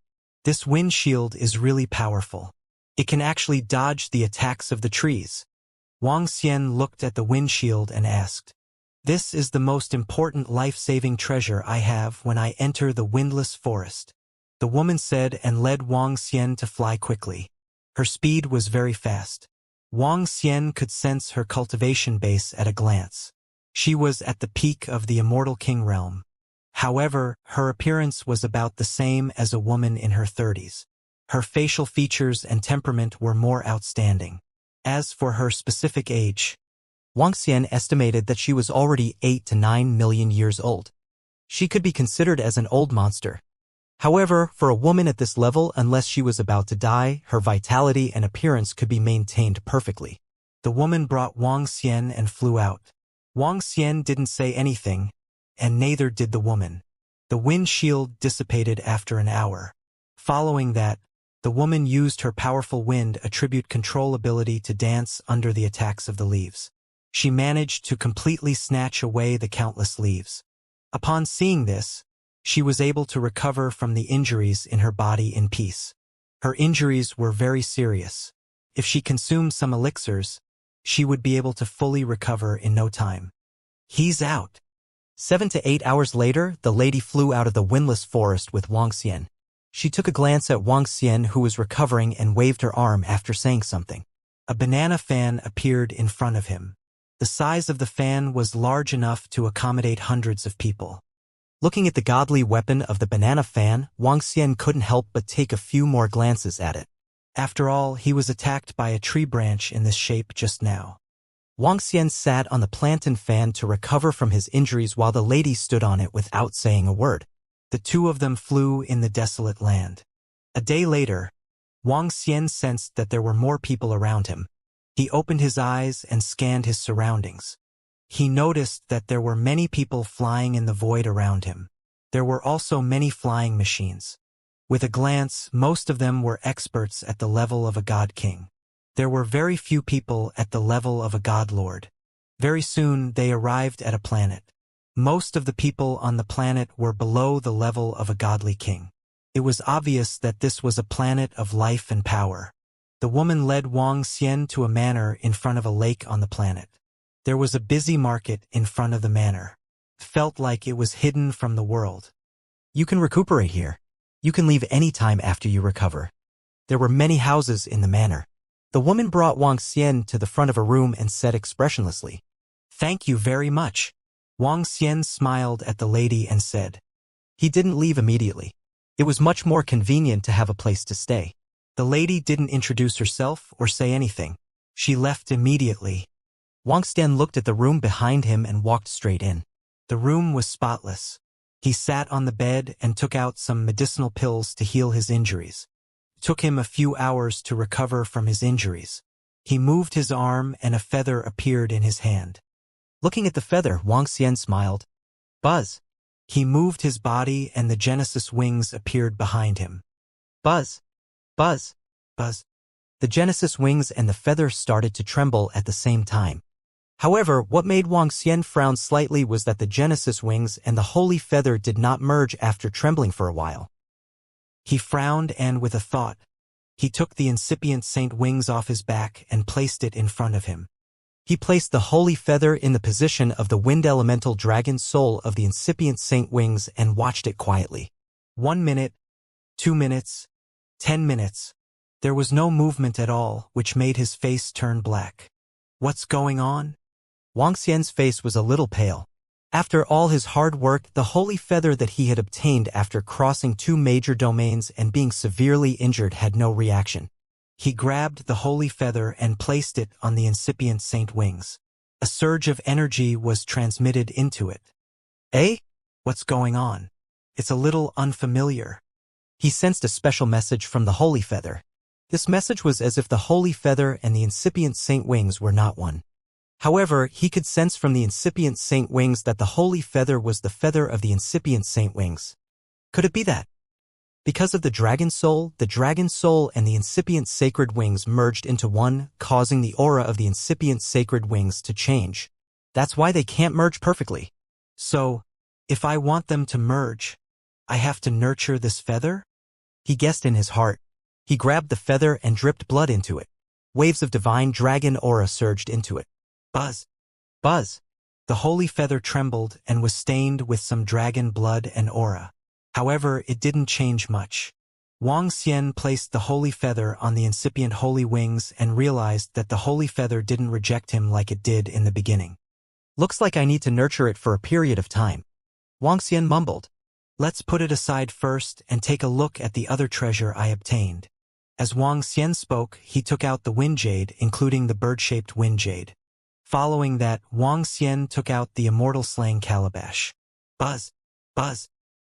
This windshield is really powerful. It can actually dodge the attacks of the trees. Wang Xian looked at the windshield and asked, This is the most important life-saving treasure I have when I enter the windless forest. The woman said and led Wang Xian to fly quickly. Her speed was very fast. Wang Xian could sense her cultivation base at a glance. She was at the peak of the Immortal King realm. However, her appearance was about the same as a woman in her 30s. Her facial features and temperament were more outstanding. As for her specific age, Wang Xian estimated that she was already 8 to 9 million years old. She could be considered as an old monster. However, for a woman at this level, unless she was about to die, her vitality and appearance could be maintained perfectly. The woman brought Wang Xian and flew out. Wang Xian didn't say anything, and neither did the woman. The wind shield dissipated after an hour. Following that, the woman used her powerful wind attribute control ability to dance under the attacks of the leaves. She managed to completely snatch away the countless leaves. Upon seeing this, she was able to recover from the injuries in her body in peace. Her injuries were very serious. If she consumed some elixirs, she would be able to fully recover in no time. He's out. 7 to 8 hours later, the lady flew out of the windless forest with Wang Xian. She took a glance at Wang Xian, who was recovering, and waved her arm after saying something. A banana fan appeared in front of him. The size of the fan was large enough to accommodate hundreds of people. Looking at the godly weapon of the banana fan, Wang Xian couldn't help but take a few more glances at it. After all, he was attacked by a tree branch in this shape just now. Wang Xian sat on the plantain fan to recover from his injuries while the lady stood on it without saying a word. The two of them flew in the desolate land. A day later, Wang Xian sensed that there were more people around him. He opened his eyes and scanned his surroundings. He noticed that there were many people flying in the void around him. There were also many flying machines. With a glance, most of them were experts at the level of a god king. There were very few people at the level of a god lord. Very soon, they arrived at a planet. Most of the people on the planet were below the level of a godly king. It was obvious that this was a planet of life and power. The woman led Wang Xian to a manor in front of a lake on the planet. There was a busy market in front of the manor. It felt like it was hidden from the world. You can recuperate here. You can leave any time after you recover. There were many houses in the manor. The woman brought Wang Xian to the front of a room and said expressionlessly, "Thank you very much." Wang Xian smiled at the lady and said. He didn't leave immediately. It was much more convenient to have a place to stay. The lady didn't introduce herself or say anything. She left immediately. Wang Xian looked at the room behind him and walked straight in. The room was spotless. He sat on the bed and took out some medicinal pills to heal his injuries. It took him a few hours to recover from his injuries. He moved his arm and a feather appeared in his hand. Looking at the feather, Wang Xian smiled. Buzz. He moved his body and the Genesis wings appeared behind him. Buzz. Buzz. Buzz. The Genesis wings and the feather started to tremble at the same time. However, what made Wang Xian frown slightly was that the Genesis wings and the holy feather did not merge after trembling for a while. He frowned and, with a thought, he took the incipient saint wings off his back and placed it in front of him. He placed the holy feather in the position of the wind elemental dragon soul of the incipient saint wings and watched it quietly. 1 minute, 2 minutes, 10 minutes. There was no movement at all, which made his face turn black. What's going on? Wang Xian's face was a little pale. After all his hard work, the holy feather that he had obtained after crossing 2 major domains and being severely injured had no reaction. He grabbed the holy feather and placed it on the incipient saint wings. A surge of energy was transmitted into it. Eh? What's going on? It's a little unfamiliar. He sensed a special message from the holy feather. This message was as if the holy feather and the incipient saint wings were not one. However, he could sense from the incipient saint wings that the holy feather was the feather of the incipient saint wings. Could it be that? Because of the dragon soul and the incipient sacred wings merged into one, causing the aura of the incipient sacred wings to change. That's why they can't merge perfectly. So, if I want them to merge, I have to nurture this feather? He guessed in his heart. He grabbed the feather and dripped blood into it. Waves of divine dragon aura surged into it. Buzz. Buzz. The holy feather trembled and was stained with some dragon blood and aura. However, it didn't change much. Wang Xian placed the holy feather on the incipient holy wings and realized that the holy feather didn't reject him like it did in the beginning. Looks like I need to nurture it for a period of time. Wang Xian mumbled. Let's put it aside first and take a look at the other treasure I obtained. As Wang Xian spoke, he took out the wind jade, including the bird-shaped wind jade. Following that, Wang Xian took out the immortal slaying calabash. Buzz. Buzz.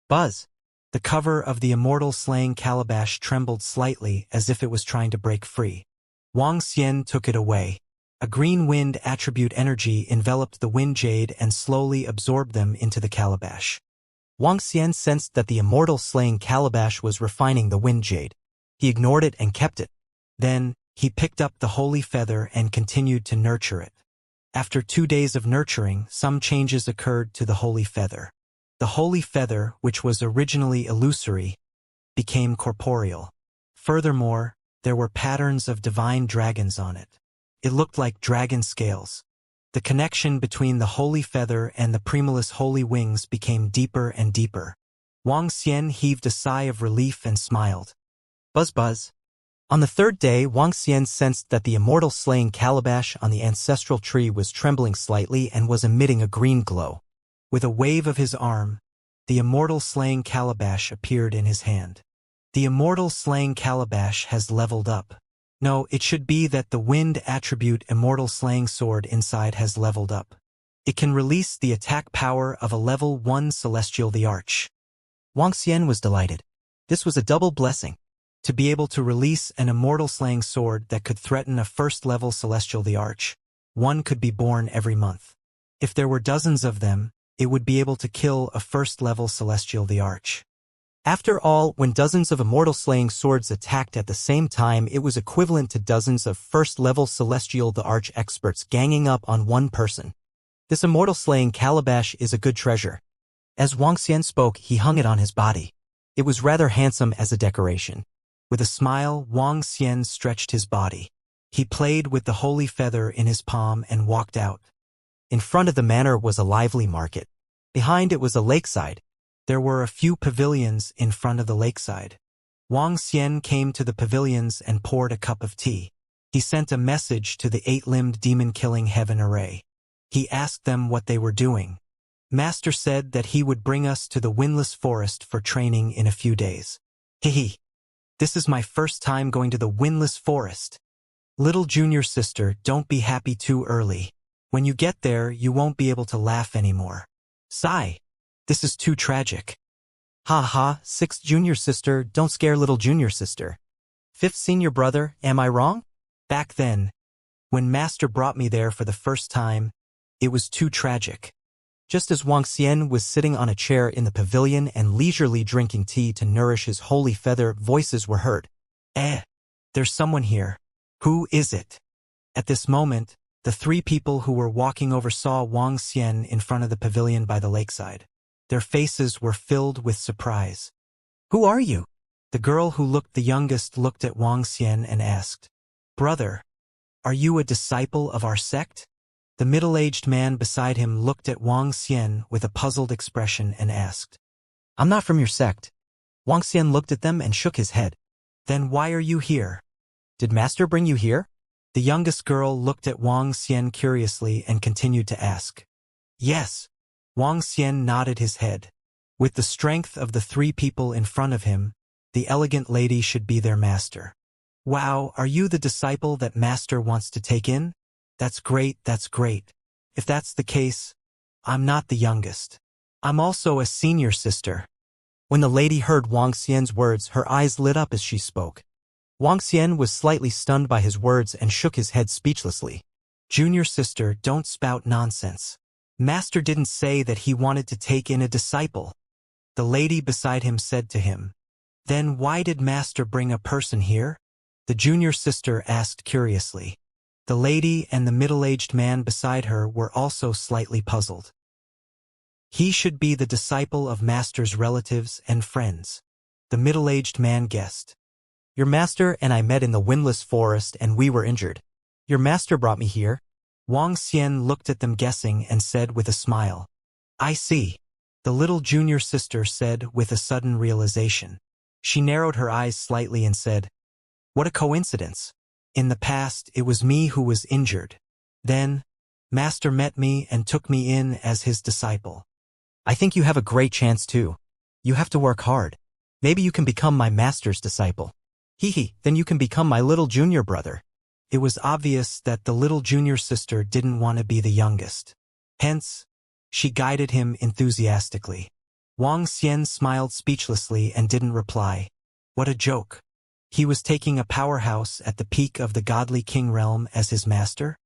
Buzz. The cover of the immortal slaying calabash trembled slightly as if it was trying to break free. Wang Xian took it away. A green wind attribute energy enveloped the wind jade and slowly absorbed them into the calabash. Wang Xian sensed that the immortal slaying calabash was refining the wind jade. He ignored it and kept it. Then, he picked up the holy feather and continued to nurture it. After 2 days of nurturing, some changes occurred to the holy feather. The holy feather, which was originally illusory, became corporeal. Furthermore, there were patterns of divine dragons on it. It looked like dragon scales. The connection between the holy feather and the primulus holy wings became deeper and deeper. Wang Xian heaved a sigh of relief and smiled. Buzz buzz. On the third day, Wang Xian sensed that the immortal slaying calabash on the ancestral tree was trembling slightly and was emitting a green glow. With a wave of his arm, the immortal slaying calabash appeared in his hand. The immortal slaying calabash has leveled up. No, it should be that the wind attribute immortal slaying sword inside has leveled up. It can release the attack power of a level 1 celestial the arch. Wang Xian was delighted. This was a double blessing. To be able to release an immortal slaying sword that could threaten a first-level celestial the arch. One could be born every month. If there were dozens of them, it would be able to kill a first-level celestial the arch. After all, when dozens of immortal slaying swords attacked at the same time, it was equivalent to dozens of first-level celestial the arch experts ganging up on one person. This immortal slaying calabash is a good treasure. As Wang Xian spoke, he hung it on his body. It was rather handsome as a decoration. With a smile, Wang Xian stretched his body. He played with the holy feather in his palm and walked out. In front of the manor was a lively market. Behind it was a lakeside. There were a few pavilions in front of the lakeside. Wang Xian came to the pavilions and poured a cup of tea. He sent a message to the 8-limbed demon-killing heaven array. He asked them what they were doing. Master said that he would bring us to the windless forest for training in a few days. Hehe. This is my first time going to the windless forest. Little junior sister, don't be happy too early. When you get there, you won't be able to laugh anymore. Sigh. This is too tragic. Ha ha, 6th junior sister, don't scare little junior sister. 5th senior brother, am I wrong? Back then, when Master brought me there for the first time, it was too tragic. Just as Wang Xian was sitting on a chair in the pavilion and leisurely drinking tea to nourish his holy feather, voices were heard. There's someone here. Who is it? At this moment, the 3 people who were walking over saw Wang Xian in front of the pavilion by the lakeside. Their faces were filled with surprise. Who are you? The girl who looked the youngest looked at Wang Xian and asked, Brother, are you a disciple of our sect? The middle-aged man beside him looked at Wang Xian with a puzzled expression and asked, I'm not from your sect. Wang Xian looked at them and shook his head. Then why are you here? Did Master bring you here? The youngest girl looked at Wang Xian curiously and continued to ask. Yes. Wang Xian nodded his head. With the strength of the 3 people in front of him, the elegant lady should be their master. Wow, are you the disciple that Master wants to take in? That's great, that's great. If that's the case, I'm not the youngest. I'm also a senior sister. When the lady heard Wang Xian's words, her eyes lit up as she spoke. Wang Xian was slightly stunned by his words and shook his head speechlessly. Junior sister, don't spout nonsense. Master didn't say that he wanted to take in a disciple. The lady beside him said to him. Then why did Master bring a person here? The junior sister asked curiously. The lady and the middle-aged man beside her were also slightly puzzled. He should be the disciple of Master's relatives and friends. The middle-aged man guessed. Your master and I met in the windless forest and we were injured. Your master brought me here. Wang Xian looked at them guessing and said with a smile. I see. The little junior sister said with a sudden realization. She narrowed her eyes slightly and said, What a coincidence. In the past, it was me who was injured. Then, Master met me and took me in as his disciple. I think you have a great chance too. You have to work hard. Maybe you can become my master's disciple. Then you can become my little junior brother. It was obvious that the little junior sister didn't want to be the youngest. Hence, she guided him enthusiastically. Wang Xian smiled speechlessly and didn't reply. What a joke. He was taking a powerhouse at the peak of the godly king realm as his master?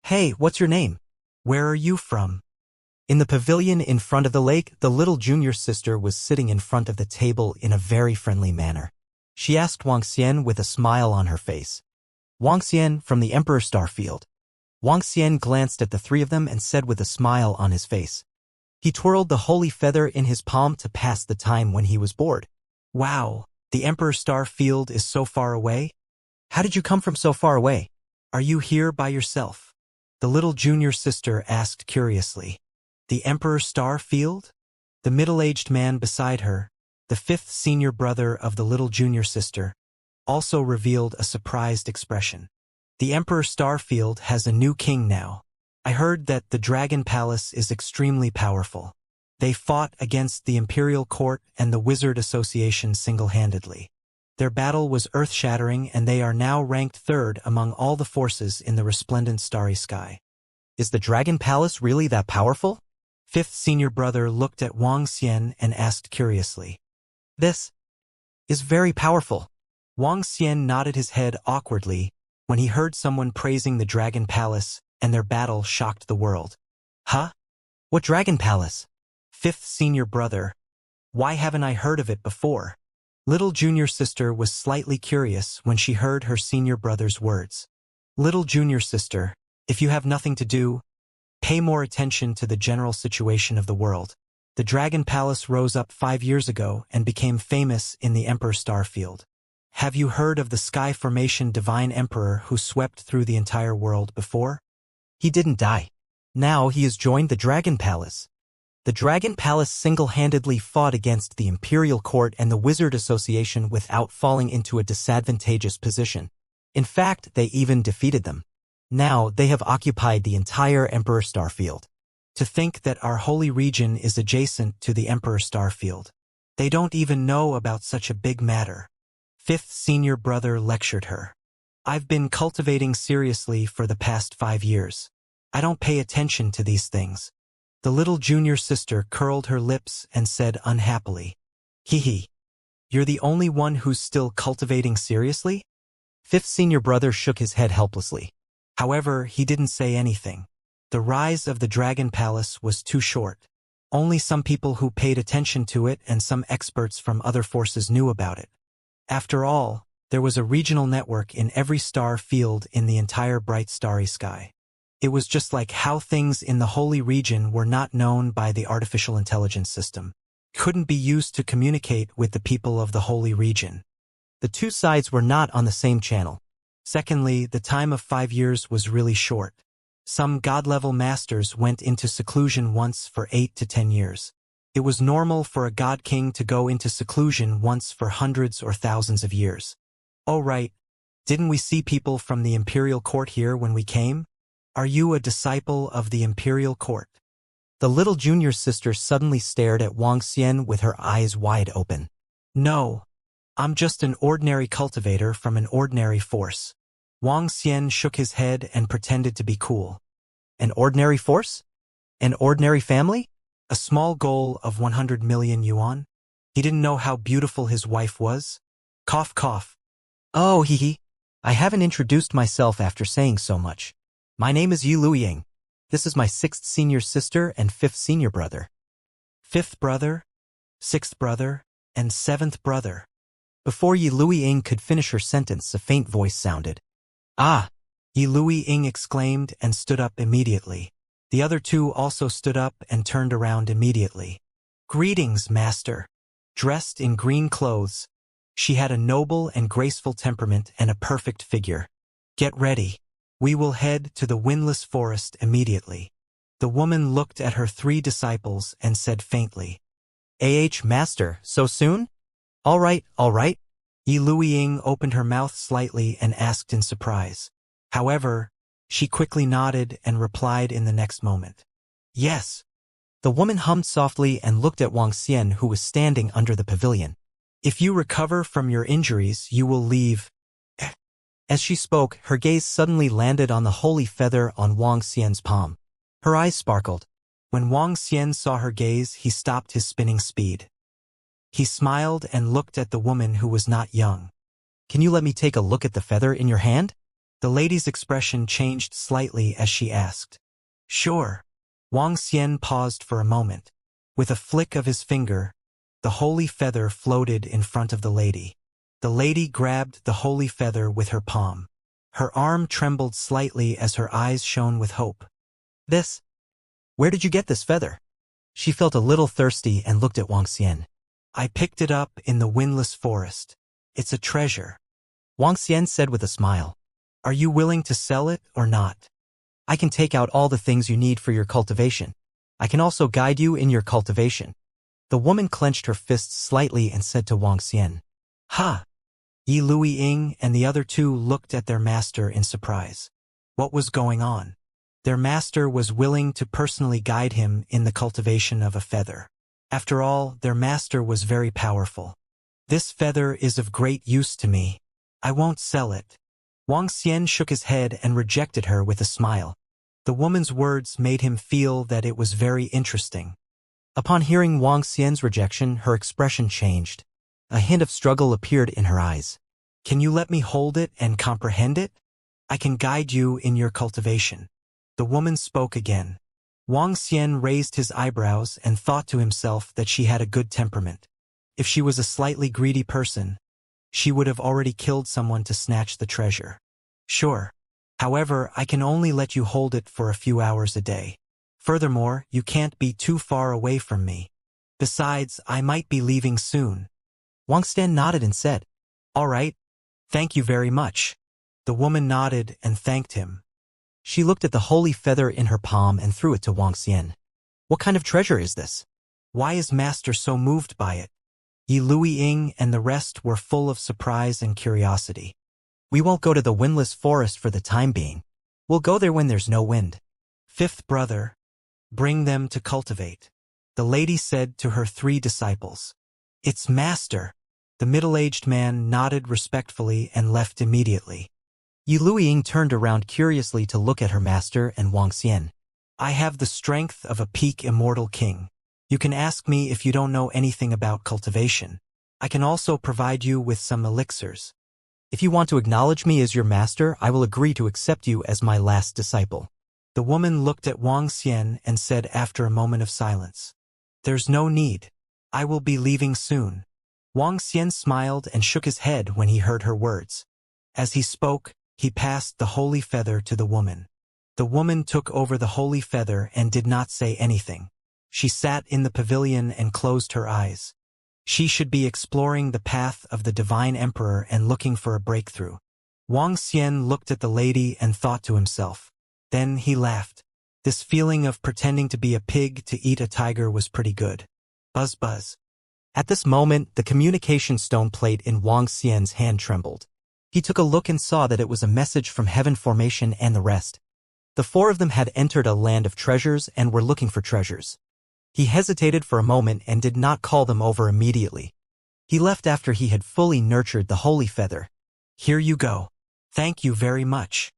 Hey, what's your name? Where are you from? In the pavilion in front of the lake, the little junior sister was sitting in front of the table in a very friendly manner. She asked Wang Xian with a smile on her face. Wang Xian from the Emperor Starfield. Wang Xian glanced at the 3 of them and said with a smile on his face. He twirled the holy feather in his palm to pass the time when he was bored. Wow. The Emperor Starfield is so far away? How did you come from so far away? Are you here by yourself? The little junior sister asked curiously. The Emperor Starfield? The middle-aged man beside her, the fifth senior brother of the little junior sister, also revealed a surprised expression. The Emperor Starfield has a new king now. I heard that the Dragon Palace is extremely powerful. They fought against the Imperial Court and the Wizard Association single-handedly. Their battle was earth-shattering, and they are now ranked third among all the forces in the resplendent starry sky. Is the Dragon Palace really that powerful? Fifth senior brother looked at Wang Xian and asked curiously. This is very powerful. Wang Xian nodded his head awkwardly when he heard someone praising the Dragon Palace, and their battle shocked the world. Huh? What Dragon Palace? Fifth senior brother. Why haven't I heard of it before? Little junior sister was slightly curious when she heard her senior brother's words. Little junior sister, if you have nothing to do, pay more attention to the general situation of the world. The Dragon Palace rose up 5 years ago and became famous in the Emperor Starfield. Have you heard of the Sky Formation Divine Emperor who swept through the entire world before? He didn't die. Now he has joined the Dragon Palace. The Dragon Palace single-handedly fought against the Imperial Court and the Wizard Association without falling into a disadvantageous position. In fact, they even defeated them. Now they have occupied the entire Emperor Starfield. To think that our holy region is adjacent to the Emperor Starfield. They don't even know about such a big matter. Fifth senior brother lectured her. I've been cultivating seriously for the past 5 years. I don't pay attention to these things. The little junior sister curled her lips and said unhappily, Hee. You're the only one who's still cultivating seriously? Fifth senior brother shook his head helplessly. However, he didn't say anything. The rise of the Dragon Palace was too short. Only some people who paid attention to it and some experts from other forces knew about it. After all, there was a regional network in every star field in the entire bright starry sky. It was just like how things in the holy region were not known by the artificial intelligence system, couldn't be used to communicate with the people of the holy region. The two sides were not on the same channel. Secondly, the time of 5 years was really short. Some god-level masters went into seclusion once for 8 to 10 years. It was normal for a god king to go into seclusion once for hundreds or thousands of years. Oh right, didn't we see people from the Imperial Court here when we came? Are you a disciple of the Imperial Court? The little junior sister suddenly stared at Wang Xian with her eyes wide open. No, I'm just an ordinary cultivator from an ordinary force. Wang Xian shook his head and pretended to be cool. An ordinary force? An ordinary family? A small goal of 100 million yuan? He didn't know how beautiful his wife was. Cough, cough. Oh, hee. I haven't introduced myself after saying so much. My name is Yi Luiying. This is my 6th senior sister and 5th senior brother. 5th brother, 6th brother, and 7th brother. Before Yi Luiying could finish her sentence, a faint voice sounded. Ah! Yi Luiying exclaimed and stood up immediately. The other two also stood up and turned around immediately. Greetings, master. Dressed in green clothes, she had a noble and graceful temperament and a perfect figure. Get ready. We will head to the windless forest immediately. The woman looked at her 3 disciples and said faintly, Master, so soon? All right. Yi Luiying opened her mouth slightly and asked in surprise. However, she quickly nodded and replied in the next moment. Yes. The woman hummed softly and looked at Wang Xian, who was standing under the pavilion. If you recover from your injuries, you will leave. As she spoke, her gaze suddenly landed on the holy feather on Wang Xian's palm. Her eyes sparkled. When Wang Xian saw her gaze, he stopped his spinning speed. He smiled and looked at the woman, who was not young. Can you let me take a look at the feather in your hand? The lady's expression changed slightly as she asked. Sure. Wang Xian paused for a moment. With a flick of his finger, the holy feather floated in front of the lady. The lady grabbed the holy feather with her palm. Her arm trembled slightly as her eyes shone with hope. This? Where did you get this feather? She felt a little thirsty and looked at Wang Xian. I picked it up in the windless forest. It's a treasure. Wang Xian said with a smile. Are you willing to sell it or not? I can take out all the things you need for your cultivation. I can also guide you in your cultivation. The woman clenched her fists slightly and said to Wang Xian, "Ha!" Yi Lui Ying and the other two looked at their master in surprise. What was going on? Their master was willing to personally guide him in the cultivation of a feather. After all, their master was very powerful. "This feather is of great use to me. I won't sell it." Wang Xian shook his head and rejected her with a smile. The woman's words made him feel that it was very interesting. Upon hearing Wang Xian's rejection, her expression changed. A hint of struggle appeared in her eyes. "Can you let me hold it and comprehend it? I can guide you in your cultivation." The woman spoke again. Wang Xian raised his eyebrows and thought to himself that she had a good temperament. If she was a slightly greedy person, she would have already killed someone to snatch the treasure. "Sure. However, I can only let you hold it for a few hours a day. Furthermore, you can't be too far away from me. Besides, I might be leaving soon." Wang Xian nodded and said, "All right. Thank you very much." The woman nodded and thanked him. She looked at the holy feather in her palm and threw it to Wang Xian. "What kind of treasure is this? Why is master so moved by it?" Yi Lui Ying and the rest were full of surprise and curiosity. "We won't go to the windless forest for the time being. We'll go there when there's no wind." "Fifth brother, bring them to cultivate," the lady said to her 3 disciples. "It's master." The middle-aged man nodded respectfully and left immediately. Yi Lui Ying turned around curiously to look at her master and Wang Xian. "I have the strength of a peak immortal king. You can ask me if you don't know anything about cultivation. I can also provide you with some elixirs. If you want to acknowledge me as your master, I will agree to accept you as my last disciple." The woman looked at Wang Xian and said after a moment of silence, "There's no need. I will be leaving soon." Wang Xian smiled and shook his head when he heard her words. As he spoke, he passed the holy feather to the woman. The woman took over the holy feather and did not say anything. She sat in the pavilion and closed her eyes. She should be exploring the path of the divine emperor and looking for a breakthrough. Wang Xian looked at the lady and thought to himself. Then he laughed. This feeling of pretending to be a pig to eat a tiger was pretty good. Buzz buzz. At this moment, the communication stone plate in Wang Xian's hand trembled. He took a look and saw that it was a message from Heaven Formation and the rest. The 4 of them had entered a land of treasures and were looking for treasures. He hesitated for a moment and did not call them over immediately. He left after he had fully nurtured the holy feather. "Here you go. Thank you very much."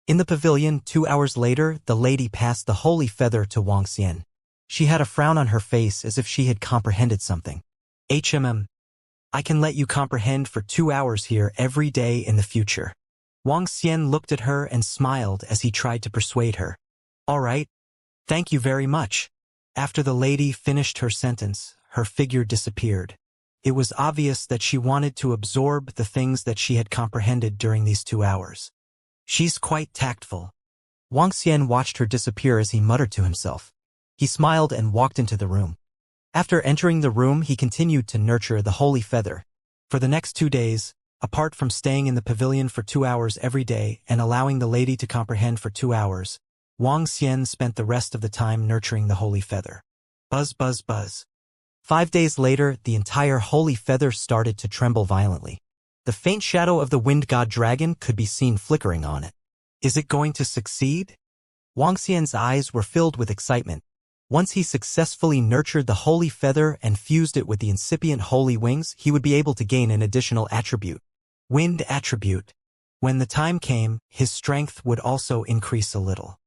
In the pavilion, 2 hours later, the lady passed the holy feather to Wang Xian. She had a frown on her face as if she had comprehended something. I can let you comprehend for 2 hours here every day in the future." Wang Xian looked at her and smiled as he tried to persuade her. "All right. Thank you very much." After the lady finished her sentence, her figure disappeared. It was obvious that she wanted to absorb the things that she had comprehended during these 2 hours. "She's quite tactful." Wang Xian watched her disappear as he muttered to himself. He smiled and walked into the room. After entering the room, he continued to nurture the holy feather. For the next 2 days, apart from staying in the pavilion for 2 hours every day and allowing the lady to comprehend for 2 hours, Wang Xian spent the rest of the time nurturing the holy feather. Buzz buzz buzz. 5 days later, the entire holy feather started to tremble violently. The faint shadow of the wind god dragon could be seen flickering on it. Is it going to succeed? Wang Xian's eyes were filled with excitement. Once he successfully nurtured the holy feather and fused it with the incipient holy wings, he would be able to gain an additional attribute. Wind attribute. When the time came, his strength would also increase a little.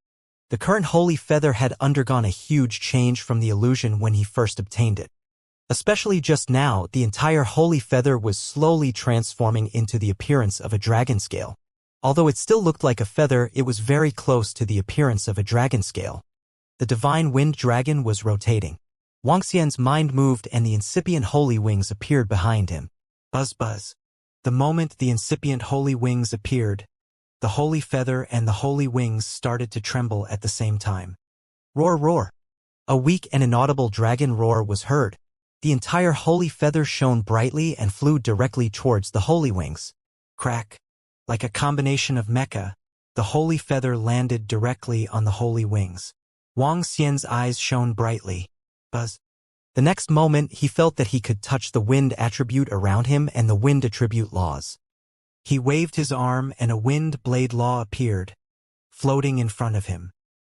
The current holy feather had undergone a huge change from the illusion when he first obtained it. Especially just now, the entire holy feather was slowly transforming into the appearance of a dragon scale. Although it still looked like a feather, it was very close to the appearance of a dragon scale. The divine wind dragon was rotating. Wang Xian's mind moved and the incipient holy wings appeared behind him. Buzz buzz. The moment the incipient holy wings appeared, the holy feather and the holy wings started to tremble at the same time. Roar roar. A weak and inaudible dragon roar was heard. The entire holy feather shone brightly and flew directly towards the holy wings. Crack. Like a combination of mecha, the holy feather landed directly on the holy wings. Wang Xian's eyes shone brightly. Buzz. The next moment he felt that he could touch the wind attribute around him and the wind attribute laws. He waved his arm and a wind blade law appeared, floating in front of him.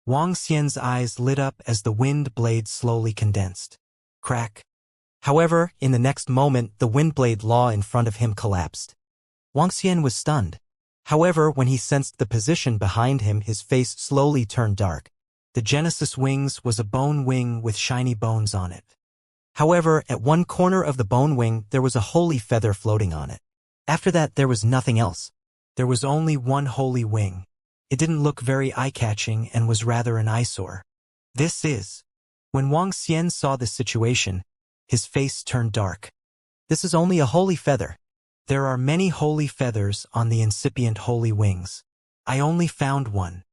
Wang Xian's eyes lit up as the wind blade slowly condensed. Crack. However, in the next moment, the wind blade law in front of him collapsed. Wang Xian was stunned. However, when he sensed the position behind him, his face slowly turned dark. The Genesis wings was a bone wing with shiny bones on it. However, at one corner of the bone wing, there was a holy feather floating on it. After that, there was nothing else. There was only one holy wing. It didn't look very eye-catching and was rather an eyesore. This is. When Wang Xian saw this situation, his face turned dark. This is only a holy feather. There are many holy feathers on the incipient holy wings. I only found one.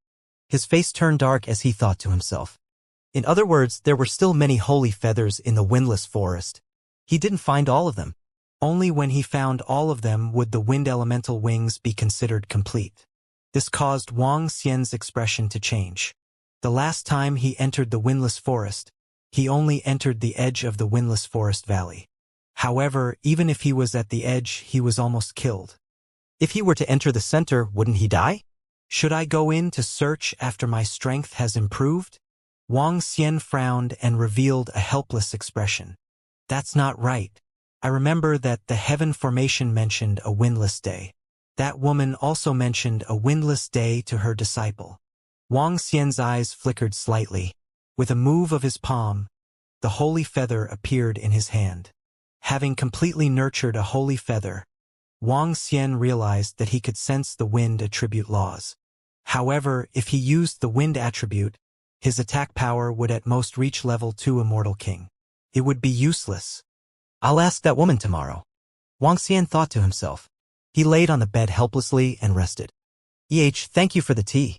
His face turned dark as he thought to himself. In other words, there were still many holy feathers in the windless forest. He didn't find all of them. Only when he found all of them would the wind elemental wings be considered complete. This caused Wang Xian's expression to change. The last time he entered the windless forest, he only entered the edge of the windless forest valley. However, even if he was at the edge, he was almost killed. If he were to enter the center, wouldn't he die? Should I go in to search after my strength has improved? Wang Xian frowned and revealed a helpless expression. That's not right. I remember that the heaven formation mentioned a windless day. That woman also mentioned a windless day to her disciple. Wang Xian's eyes flickered slightly. With a move of his palm, the holy feather appeared in his hand. Having completely nurtured a holy feather, Wang Xian realized that he could sense the wind attribute laws. However, if he used the wind attribute, his attack power would at most reach level 2 Immortal King. It would be useless. I'll ask that woman tomorrow. Wang Xian thought to himself. He laid on the bed helplessly and rested. Thank you for the tea.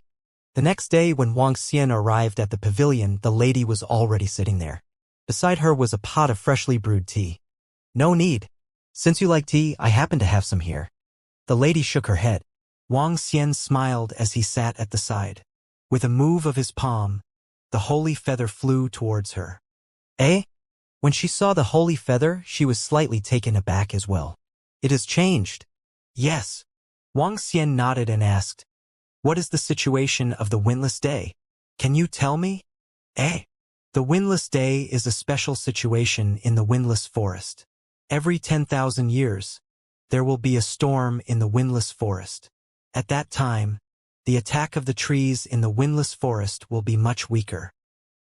The next day when Wang Xian arrived at the pavilion, the lady was already sitting there. Beside her was a pot of freshly brewed tea. No need. Since you like tea, I happen to have some here. The lady shook her head. Wang Xian smiled as he sat at the side. With a move of his palm, the holy feather flew towards her. When she saw the holy feather, she was slightly taken aback as well. It has changed. Yes. Wang Xian nodded and asked, what is the situation of the windless day? Can you tell me? The windless day is a special situation in the windless forest. Every 10,000 years, there will be a storm in the windless forest. At that time, the attack of the trees in the windless forest will be much weaker.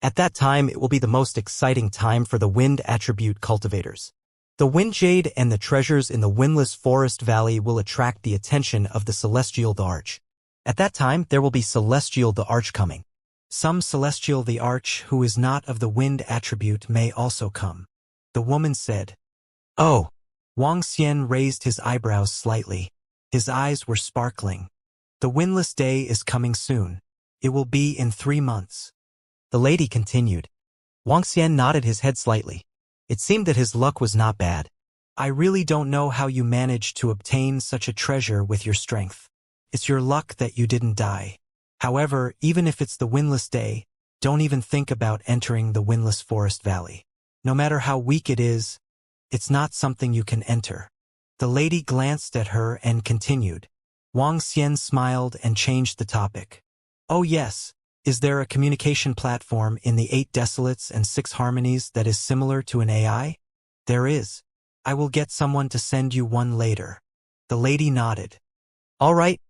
At that time, it will be the most exciting time for the wind attribute cultivators. The wind jade and the treasures in the windless forest valley will attract the attention of the celestial the arch. At that time, there will be celestial the arch coming. Some celestial the arch who is not of the wind attribute may also come. The woman said. Oh. Wang Xian raised his eyebrows slightly. His eyes were sparkling. The windless day is coming soon. It will be in 3 months. The lady continued. Wang Xian nodded his head slightly. It seemed that his luck was not bad. I really don't know how you managed to obtain such a treasure with your strength. It's your luck that you didn't die. However, even if it's the windless day, don't even think about entering the windless forest valley. No matter how weak it is, it's not something you can enter. The lady glanced at her and continued. Wang Xian smiled and changed the topic. Oh yes. Is there a communication platform in the 8 desolates and 6 harmonies that is similar to an AI? There is. I will get someone to send you one later. The lady nodded. All right.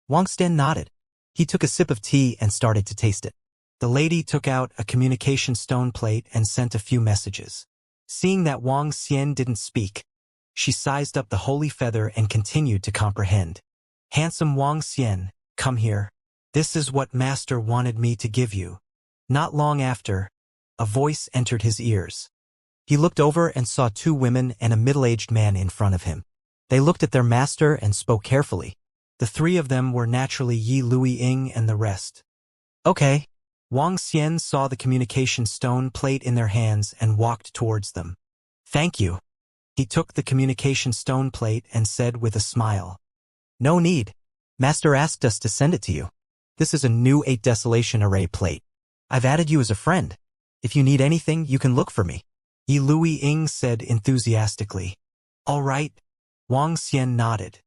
Wang Xian nodded. He took a sip of tea and started to taste it. The lady took out a communication stone plate and sent a few messages. Seeing that Wang Xian didn't speak, she sized up the holy feather and continued to comprehend. Handsome Wang Xian, come here. This is what Master wanted me to give you. Not long after, a voice entered his ears. He looked over and saw 2 women and a middle-aged man in front of him. They looked at their master and spoke carefully. The 3 of them were naturally Yi Lui Ying and the rest. Okay. Wang Xian saw the communication stone plate in their hands and walked towards them. Thank you. He took the communication stone plate and said with a smile. No need. Master asked us to send it to you. This is a new 8 desolation array plate. I've added you as a friend. If you need anything, you can look for me. Yi Lui Ying said enthusiastically. All right. Wang Xian nodded.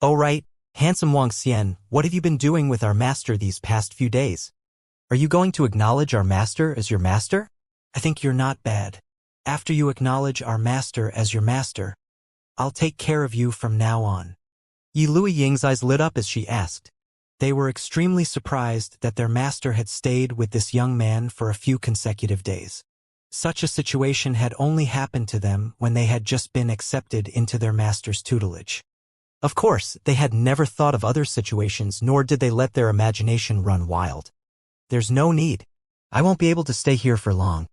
All right, handsome Wang Xian, what have you been doing with our master these past few days? Are you going to acknowledge our master as your master? I think you're not bad. After you acknowledge our master as your master, I'll take care of you from now on. Yi Lui Ying's eyes lit up as she asked. They were extremely surprised that their master had stayed with this young man for a few consecutive days. Such a situation had only happened to them when they had just been accepted into their master's tutelage. Of course, they had never thought of other situations, nor did they let their imagination run wild. There's no need. I won't be able to stay here for long.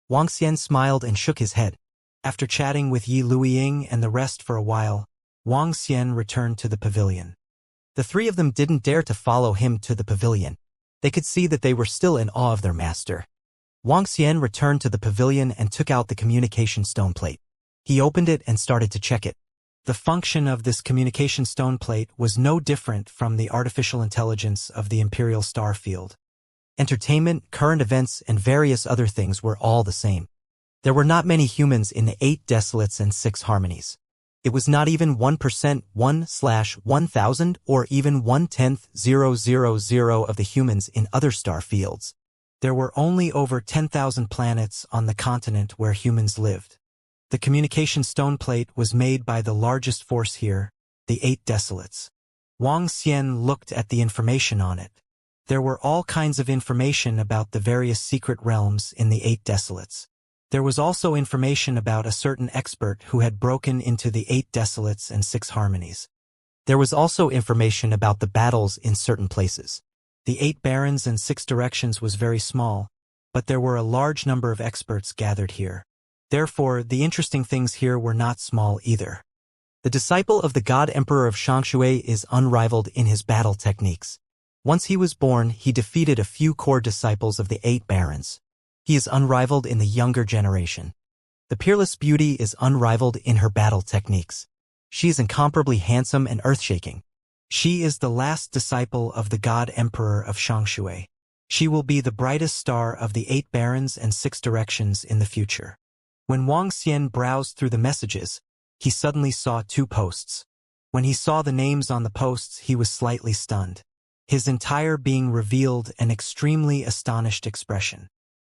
Wang Xian smiled and shook his head. After chatting with Yi Lui Ying and the rest for a while, Wang Xian returned to the pavilion. The three of them didn't dare to follow him to the pavilion. They could see that they were still in awe of their master. Wang Xian returned to the pavilion and took out the communication stone plate. He opened it and started to check it. The function of this communication stone plate was no different from the artificial intelligence of the Imperial Star Field. Entertainment, current events, and various other things were all the same. There were not many humans in the 8 desolates and 6 harmonies. It was not even 1%, 1/1000, or even 1/10,000 of the humans in other star fields. There were only over 10,000 planets on the continent where humans lived. The communication stone plate was made by the largest force here, the 8 desolates. Wang Xian looked at the information on it. There were all kinds of information about the various secret realms in the 8 desolates. There was also information about a certain expert who had broken into the 8 desolates and 6 harmonies. There was also information about the battles in certain places. The 8 barons and 6 directions was very small, but there were a large number of experts gathered here. Therefore, the interesting things here were not small either. The disciple of the God Emperor of Shangshui is unrivaled in his battle techniques. Once he was born, he defeated a few core disciples of the 8 barons. He is unrivaled in the younger generation. The peerless beauty is unrivaled in her battle techniques. She is incomparably handsome and earth-shaking. She is the last disciple of the God Emperor of Shangshui. She will be the brightest star of the 8 barons and 6 directions in the future. When Wang Xian browsed through the messages, he suddenly saw 2 posts. When he saw the names on the posts, he was slightly stunned. His entire being revealed an extremely astonished expression.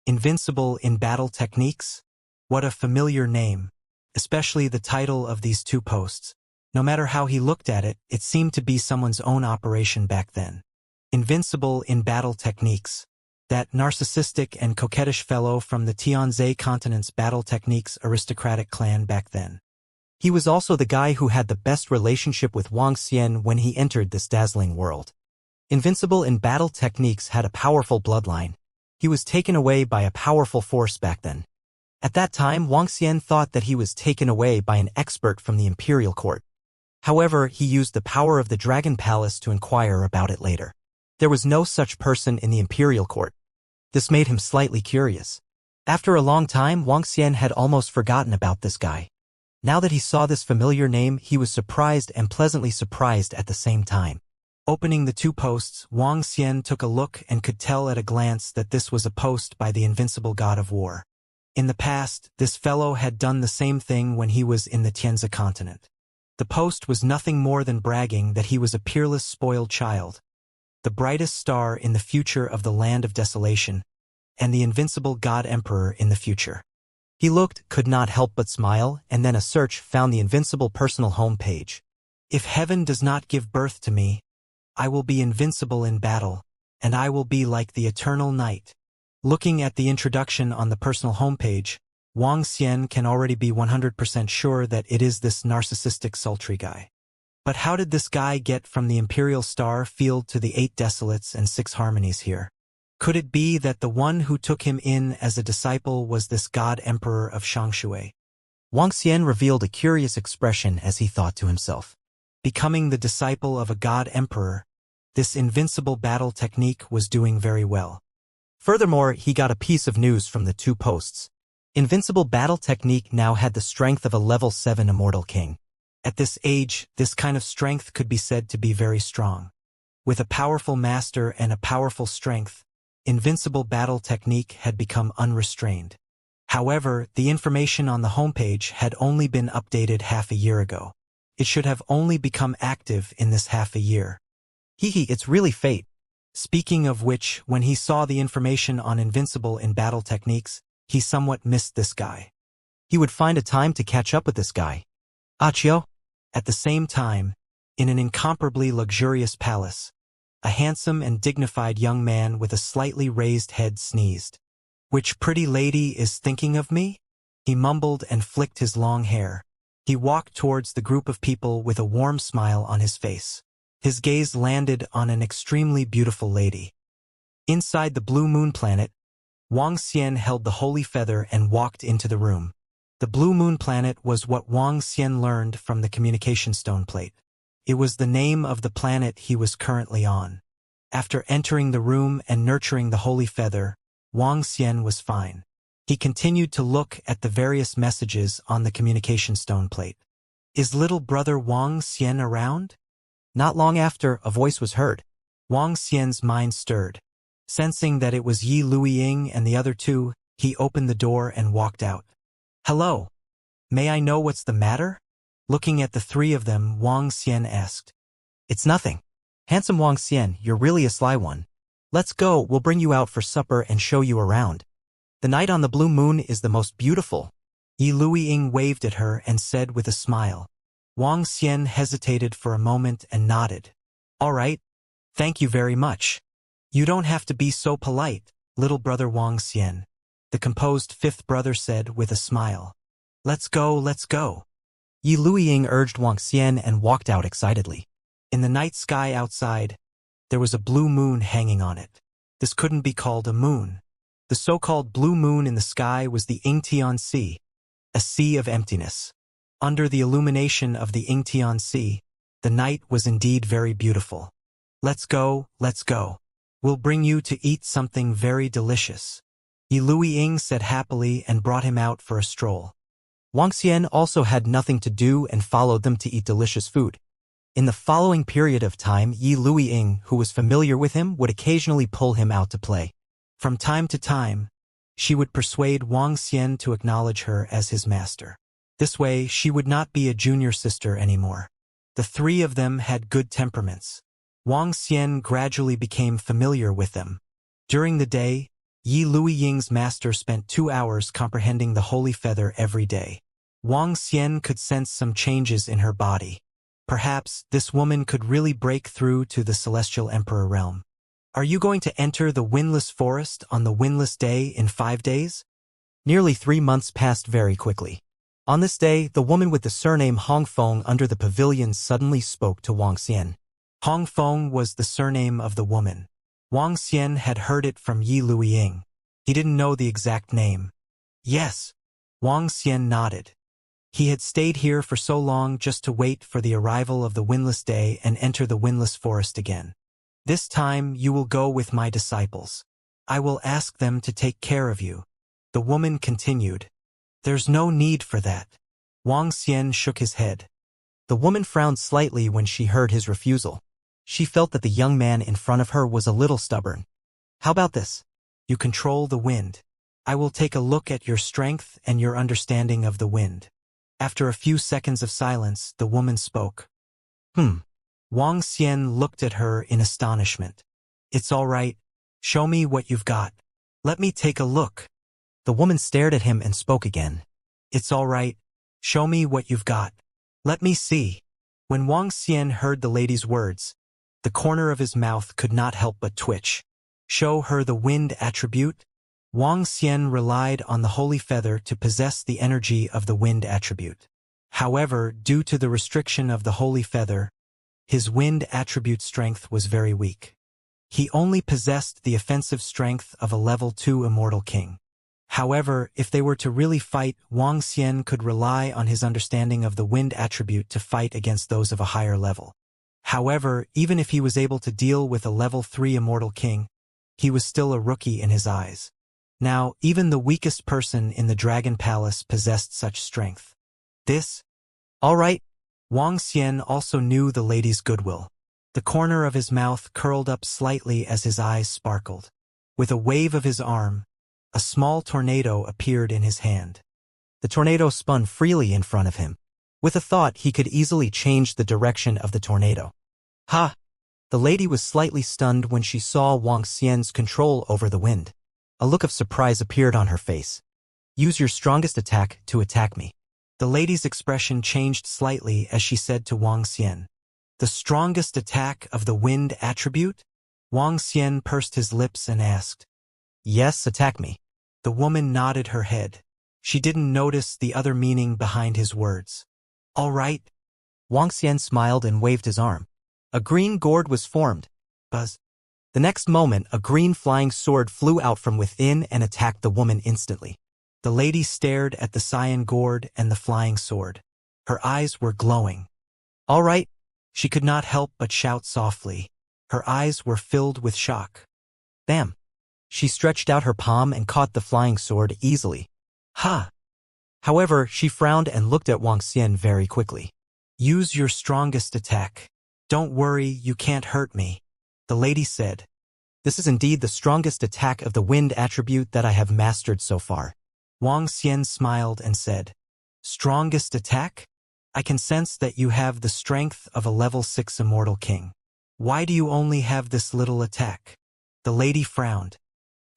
Invincible in battle techniques? What a familiar name, especially the title of these 2 posts. No matter how he looked at it, it seemed to be someone's own operation back then. Invincible in battle techniques. That narcissistic and coquettish fellow from the Tianzhe continent's battle techniques aristocratic clan back then. He was also the guy who had the best relationship with Wang Xian when he entered this dazzling world. Invincible in battle techniques had a powerful bloodline. He was taken away by a powerful force back then. At that time, Wang Xian thought that he was taken away by an expert from the imperial court. However, he used the power of the Dragon Palace to inquire about it later. There was no such person in the imperial court. This made him slightly curious. After a long time, Wang Xian had almost forgotten about this guy. Now that he saw this familiar name, he was surprised and pleasantly surprised at the same time. Opening the 2 posts, Wang Xian took a look and could tell at a glance that this was a post by the invincible god of war. In the past, this fellow had done the same thing when he was in the Tianzhe continent. The post was nothing more than bragging that he was a peerless spoiled child, the brightest star in the future of the land of desolation, and the invincible God Emperor in the future. He looked, could not help but smile, and then a search found the invincible personal home page. If heaven does not give birth to me, I will be invincible in battle, and I will be like the eternal night. Looking at the introduction on the personal homepage, Wang Xian can already be 100% sure that it is this narcissistic sultry guy. But how did this guy get from the Imperial Star Field to the 8 desolates and 6 harmonies here? Could it be that the one who took him in as a disciple was this God Emperor of Shangshui? Wang Xian revealed a curious expression as he thought to himself. Becoming the disciple of a God Emperor, this invincible battle technique was doing very well. Furthermore, he got a piece of news from the 2 posts. Invincible battle technique now had the strength of a level 7 immortal king. At this age, this kind of strength could be said to be very strong. With a powerful master and a powerful strength, invincible battle technique had become unrestrained. However, the information on the homepage had only been updated half a year ago. It should have only become active in this half a year. Hee, it's really fate. Speaking of which, when he saw the information on Invincible in battle techniques, he somewhat missed this guy. He would find a time to catch up with this guy. Achio? At the same time, in an incomparably luxurious palace, a handsome and dignified young man with a slightly raised head sneezed. Which pretty lady is thinking of me? He mumbled and flicked his long hair. He walked towards the group of people with a warm smile on his face. His gaze landed on an extremely beautiful lady. Inside the Blue Moon planet, Wang Xian held the holy feather and walked into the room. The Blue Moon planet was what Wang Xian learned from the communication stone plate. It was the name of the planet he was currently on. After entering the room and nurturing the holy feather, Wang Xian was fine. He continued to look at the various messages on the communication stone plate. Is little brother Wang Xian around? Not long after, a voice was heard. Wang Xian's mind stirred. Sensing that it was Yi Luiying and the other two, he opened the door and walked out. Hello. May I know what's the matter? Looking at the three of them, Wang Xian asked. It's nothing. Handsome Wang Xian, you're really a sly one. Let's go, we'll bring you out for supper and show you around. The night on the blue moon is the most beautiful. Yi Luiying waved at her and said with a smile. Wang Xian hesitated for a moment and nodded. All right. Thank you very much. You don't have to be so polite, little brother Wang Xian. The composed fifth brother said with a smile. Let's go, let's go. Yi Luiying urged Wang Xian and walked out excitedly. In the night sky outside, there was a blue moon hanging on it. This couldn't be called a moon. The so-called blue moon in the sky was the Ingtian Sea, a sea of emptiness. Under the illumination of the Ingtian Sea, the night was indeed very beautiful. Let's go, let's go. We'll bring you to eat something very delicious. Yi Luiying said happily and brought him out for a stroll. Wang Xian also had nothing to do and followed them to eat delicious food. In the following period of time, Yi Luiying, who was familiar with him, would occasionally pull him out to play. From time to time, she would persuade Wang Xian to acknowledge her as his master. This way, she would not be a junior sister anymore. The three of them had good temperaments. Wang Xian gradually became familiar with them. During the day, Yi Luiying's master spent 2 hours comprehending the holy feather every day. Wang Xian could sense some changes in her body. Perhaps this woman could really break through to the Celestial Emperor realm. Are you going to enter the windless forest on the windless day in 5 days? Nearly 3 months passed very quickly. On this day, the woman with the surname Hong Feng under the pavilion suddenly spoke to Wang Xian. Hong Feng was the surname of the woman. Wang Xian had heard it from Yi Luiying. He didn't know the exact name. Yes. Wang Xian nodded. He had stayed here for so long just to wait for the arrival of the windless day and enter the windless forest again. This time you will go with my disciples. I will ask them to take care of you. The woman continued. There's no need for that. Wang Xian shook his head. The woman frowned slightly when she heard his refusal. She felt that the young man in front of her was a little stubborn. How about this? You control the wind. I will take a look at your strength and your understanding of the wind. After a few seconds of silence, the woman spoke. Wang Xian looked at her in astonishment. It's all right. Show me what you've got. Let me take a look. The woman stared at him and spoke again. It's all right. Show me what you've got. Let me see. When Wang Xian heard the lady's words, the corner of his mouth could not help but twitch. Show her the wind attribute? Wang Xian relied on the holy feather to possess the energy of the wind attribute. However, due to the restriction of the holy feather, his wind attribute strength was very weak. He only possessed the offensive strength of a level 2 immortal king. However, if they were to really fight, Wang Xian could rely on his understanding of the wind attribute to fight against those of a higher level. However, even if he was able to deal with a level 3 immortal king, he was still a rookie in his eyes. Now, even the weakest person in the Dragon Palace possessed such strength. All right. Wang Xian also knew the lady's goodwill. The corner of his mouth curled up slightly as his eyes sparkled. With a wave of his arm, A small tornado appeared in his hand. The tornado spun freely in front of him. With a thought, he could easily change the direction of the tornado. Ha! The lady was slightly stunned when she saw Wang Xian's control over the wind. A look of surprise appeared on her face. Use your strongest attack to attack me. The lady's expression changed slightly as she said to Wang Xian. The strongest attack of the wind attribute? Wang Xian pursed his lips and asked. Yes, attack me. The woman nodded her head. She didn't notice the other meaning behind his words. All right. Wang Xian smiled and waved his arm. A green gourd was formed. Buzz. The next moment, a green flying sword flew out from within and attacked the woman instantly. The lady stared at the cyan gourd and the flying sword. Her eyes were glowing. All right. She could not help but shout softly. Her eyes were filled with shock. Bam! She stretched out her palm and caught the flying sword easily. Ha! However, she frowned and looked at Wang Xian very quickly. Use your strongest attack. Don't worry, you can't hurt me. The lady said. This is indeed the strongest attack of the wind attribute that I have mastered so far. Wang Xian smiled and said, Strongest attack? I can sense that you have the strength of a level 6 immortal king. Why do you only have this little attack? The lady frowned.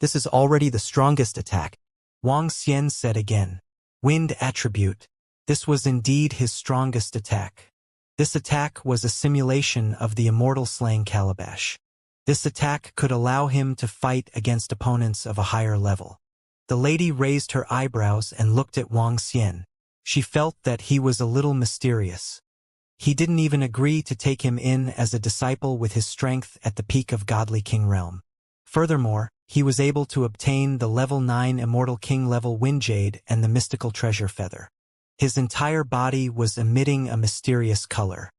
This is already the strongest attack. Wang Xian said again. Wind attribute. This was indeed his strongest attack. This attack was a simulation of the immortal slaying calabash. This attack could allow him to fight against opponents of a higher level. The lady raised her eyebrows and looked at Wang Xian. She felt that he was a little mysterious. He didn't even agree to take him in as a disciple with his strength at the peak of Godly King realm. Furthermore, he was able to obtain the level 9 Immortal King level wind jade and the mystical treasure feather. His entire body was emitting a mysterious color.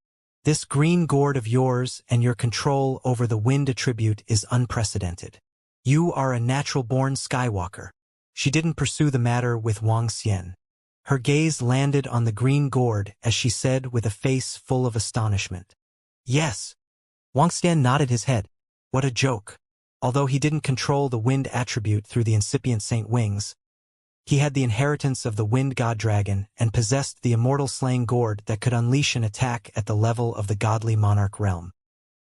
This green gourd of yours and your control over the wind attribute is unprecedented. You are a natural-born Skywalker. She didn't pursue the matter with Wang Xian. Her gaze landed on the green gourd as she said with a face full of astonishment. Yes. Wang Xian nodded his head. What a joke. Although he didn't control the wind attribute through the incipient saint wings, he had the inheritance of the wind god dragon and possessed the immortal slaying gourd that could unleash an attack at the level of the godly monarch realm.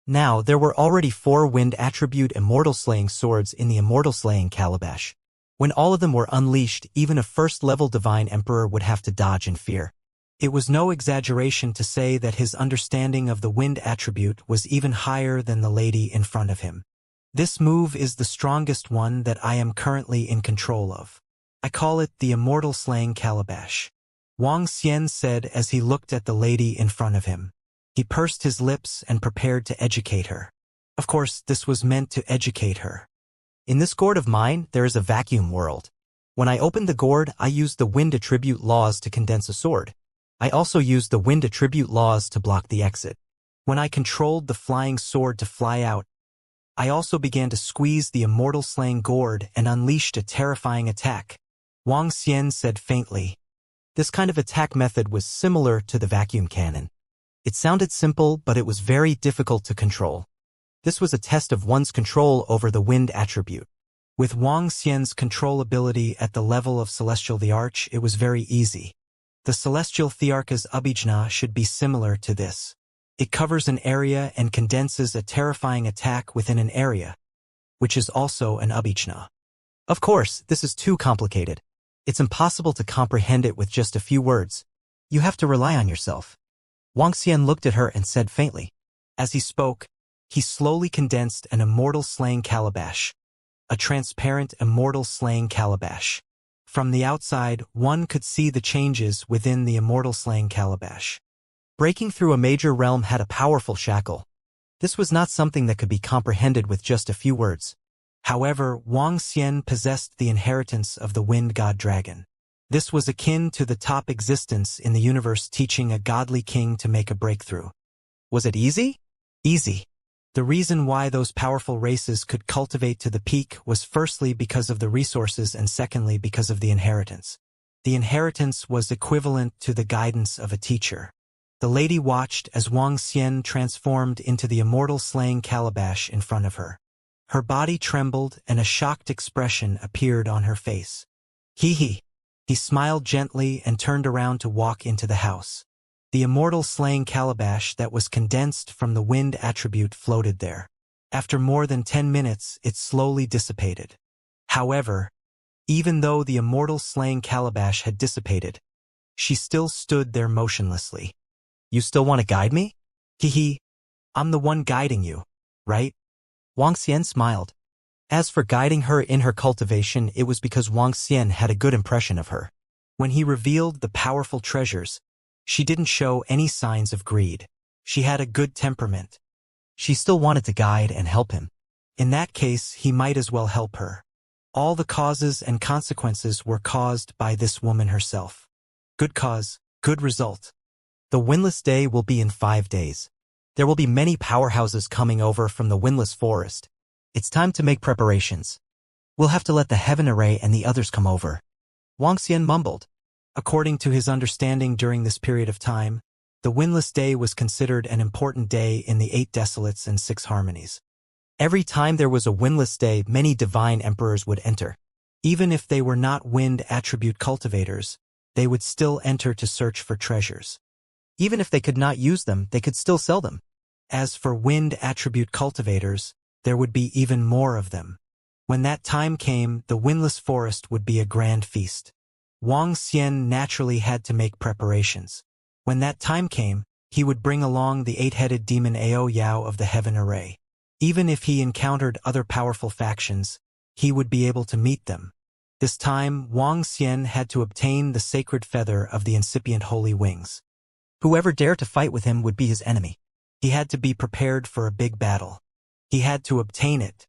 Now, there were already 4 wind attribute immortal slaying swords in the immortal slaying calabash. When all of them were unleashed, even a first-level divine emperor would have to dodge in fear. It was no exaggeration to say that his understanding of the wind attribute was even higher than the lady in front of him. This move is the strongest one that I am currently in control of. I call it the immortal slaying calabash. Wang Xian said as he looked at the lady in front of him. He pursed his lips and prepared to educate her. Of course, this was meant to educate her. In this gourd of mine, there is a vacuum world. When I opened the gourd, I used the wind attribute laws to condense a sword. I also used the wind attribute laws to block the exit. When I controlled the flying sword to fly out, I also began to squeeze the immortal slaying gourd and unleashed a terrifying attack. Wang Xian said faintly. This kind of attack method was similar to the vacuum cannon. It sounded simple, but it was very difficult to control. This was a test of one's control over the wind attribute. With Wang Xian's control ability at the level of Celestial the Arch, it was very easy. The Celestial Thearcha's Abhijna should be similar to this. It covers an area and condenses a terrifying attack within an area, which is also an Abhijna. Of course, this is too complicated. It's impossible to comprehend it with just a few words. You have to rely on yourself. Wang Xian looked at her and said faintly. As he spoke, he slowly condensed an immortal slaying calabash. A transparent immortal slaying calabash. From the outside, one could see the changes within the immortal slaying calabash. Breaking through a major realm had a powerful shackle. This was not something that could be comprehended with just a few words. However, Wang Xian possessed the inheritance of the wind god dragon. This was akin to the top existence in the universe teaching a godly king to make a breakthrough. Was it easy? Easy. The reason why those powerful races could cultivate to the peak was firstly because of the resources and secondly because of the inheritance. The inheritance was equivalent to the guidance of a teacher. The lady watched as Wang Xian transformed into the immortal slaying calabash in front of her. Her body trembled and a shocked expression appeared on her face. Hee. He smiled gently and turned around to walk into the house. The immortal slaying calabash that was condensed from the wind attribute floated there. After more than 10 minutes, it slowly dissipated. However, even though the immortal slaying calabash had dissipated, she still stood there motionlessly. You still want to guide me? Hee. I'm the one guiding you, right? Wang Xian smiled. As for guiding her in her cultivation, it was because Wang Xian had a good impression of her. When he revealed the powerful treasures, she didn't show any signs of greed. She had a good temperament. She still wanted to guide and help him. In that case, he might as well help her. All the causes and consequences were caused by this woman herself. Good cause, good result. The windless day will be in 5 days. There will be many powerhouses coming over from the windless forest. It's time to make preparations. We'll have to let the heaven array and the others come over. Wang Xian mumbled. According to his understanding during this period of time, the windless day was considered an important day in the 8 desolates and 6 harmonies. Every time there was a windless day, many divine emperors would enter. Even if they were not wind attribute cultivators, they would still enter to search for treasures. Even if they could not use them, they could still sell them. As for wind attribute cultivators, there would be even more of them. When that time came, the windless forest would be a grand feast. Wang Xian naturally had to make preparations. When that time came, he would bring along the 8-headed demon Ao Yao of the heaven array. Even if he encountered other powerful factions, he would be able to meet them. This time, Wang Xian had to obtain the sacred feather of the incipient holy wings. Whoever dared to fight with him would be his enemy. He had to be prepared for a big battle. He had to obtain it.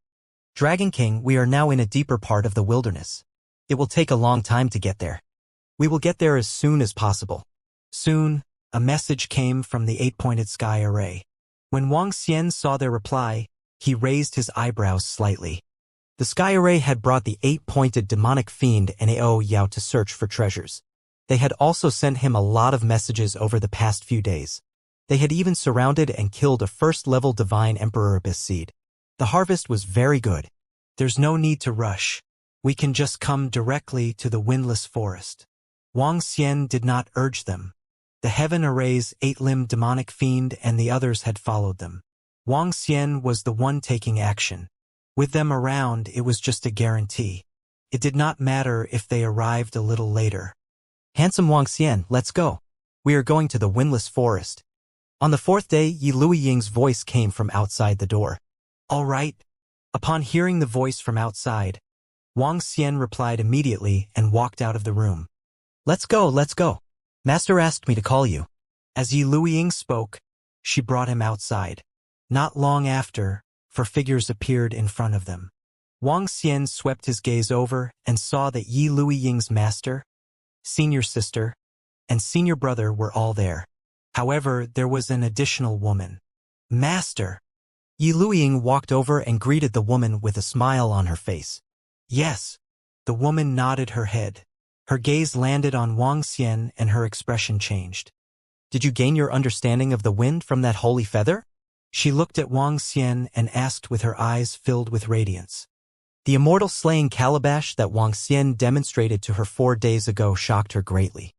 Dragon King, we are now in a deeper part of the wilderness. It will take a long time to get there. We will get there as soon as possible. Soon, a message came from the 8-pointed sky array. When Wang Xian saw their reply, he raised his eyebrows slightly. The sky array had brought the 8-pointed demonic fiend and Ao Yao to search for treasures. They had also sent him a lot of messages over the past few days. They had even surrounded and killed a first-level divine emperor abyss seed. The harvest was very good. There's no need to rush. We can just come directly to the windless forest. Wang Xian did not urge them. The heaven array's 8-limbed demonic fiend and the others had followed them. Wang Xian was the one taking action. With them around, it was just a guarantee. It did not matter if they arrived a little later. Handsome Wang Xian, let's go. We are going to the windless forest. On the 4th day, Yi Luiying's voice came from outside the door. All right. Upon hearing the voice from outside, Wang Xian replied immediately and walked out of the room. Let's go, let's go. Master asked me to call you. As Yi Luiying spoke, she brought him outside. Not long after, 4 figures appeared in front of them. Wang Xian swept his gaze over and saw that Yi Luiying's master, senior sister, and senior brother were all there. However, there was an additional woman. Master! Yi Luiying walked over and greeted the woman with a smile on her face. Yes. The woman nodded her head. Her gaze landed on Wang Xian and her expression changed. Did you gain your understanding of the wind from that holy feather? She looked at Wang Xian and asked with her eyes filled with radiance. The immortal slaying calabash that Wang Xian demonstrated to her 4 days ago shocked her greatly.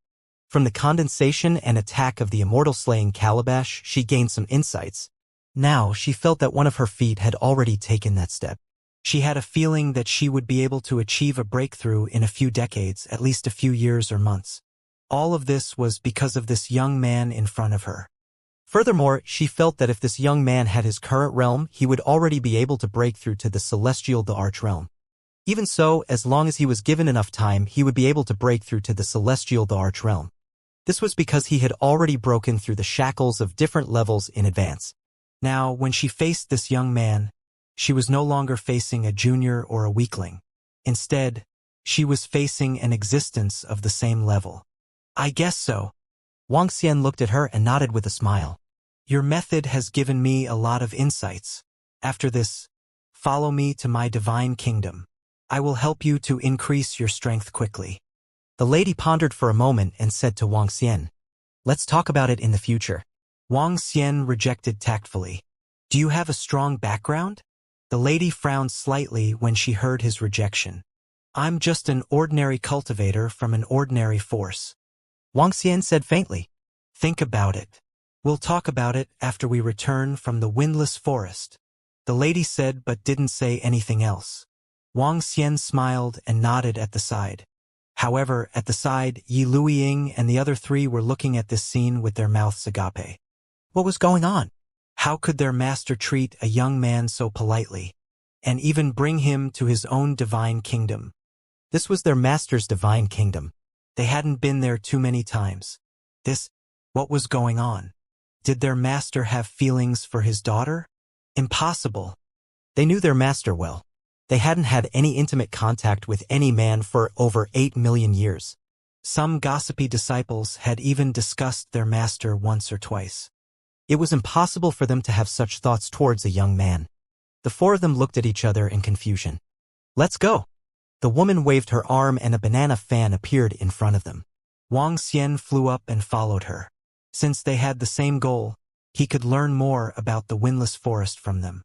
From the condensation and attack of the immortal slaying calabash, she gained some insights. Now, she felt that one of her feet had already taken that step. She had a feeling that she would be able to achieve a breakthrough in a few decades, at least a few years or months. All of this was because of this young man in front of her. Furthermore, she felt that if this young man had his current realm, he would already be able to break through to the celestial, the arch realm. Even so, as long as he was given enough time, he would be able to break through to the celestial, the arch realm. This was because he had already broken through the shackles of different levels in advance. Now, when she faced this young man, she was no longer facing a junior or a weakling. Instead, she was facing an existence of the same level. I guess so. Wang Xian looked at her and nodded with a smile. Your method has given me a lot of insights. After this, follow me to my divine kingdom. I will help you to increase your strength quickly. The lady pondered for a moment and said to Wang Xian, let's talk about it in the future. Wang Xian rejected tactfully. Do you have a strong background? The lady frowned slightly when she heard his rejection. I'm just an ordinary cultivator from an ordinary force, Wuxia said faintly. Think about it. We'll talk about it after we return from the windless forest, the lady said but didn't say anything else. Wuxia smiled and nodded at the side. However, at the side, Yi Luiying and the other three were looking at this scene with their mouths agape. What was going on? How could their master treat a young man so politely, and even bring him to his own divine kingdom? This was their master's divine kingdom. They hadn't been there too many times. What was going on? Did their master have feelings for his daughter? Impossible. They knew their master well. They hadn't had any intimate contact with any man for over 8 million years. Some gossipy disciples had even discussed their master once or twice. It was impossible for them to have such thoughts towards a young man. The four of them looked at each other in confusion. Let's go. The woman waved her arm and a banana fan appeared in front of them. Wuxia flew up and followed her. Since they had the same goal, he could learn more about the windless forest from them.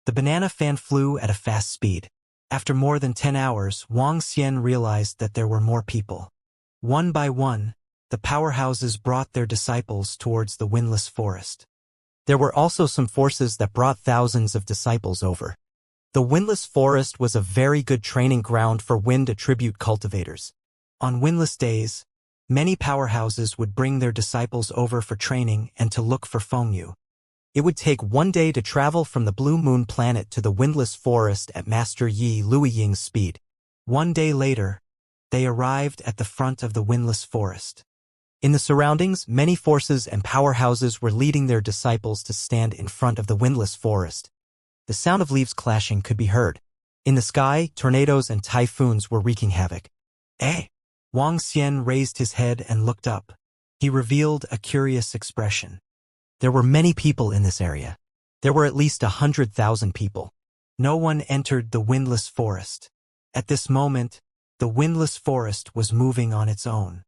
The banana fan flew at a fast speed. After more than 10 hours, Wuxia realized that there were more people. One by one, the powerhouses brought their disciples towards the windless forest. There were also some forces that brought thousands of disciples over. The windless forest was a very good training ground for wind attribute cultivators. On windless days, many powerhouses would bring their disciples over for training and to look for Fengyu. It would take 1 day to travel from the Blue Moon planet to the windless forest at Master Yi Luiying's speed. 1 day later, they arrived at the front of the windless forest. In the surroundings, many forces and powerhouses were leading their disciples to stand in front of the windless forest. The sound of leaves clashing could be heard. In the sky, tornadoes and typhoons were wreaking havoc. Wuxia raised his head and looked up. He revealed a curious expression. There were many people in this area. There were at least 100,000 people. No one entered the windless forest. At this moment, the windless forest was moving on its own.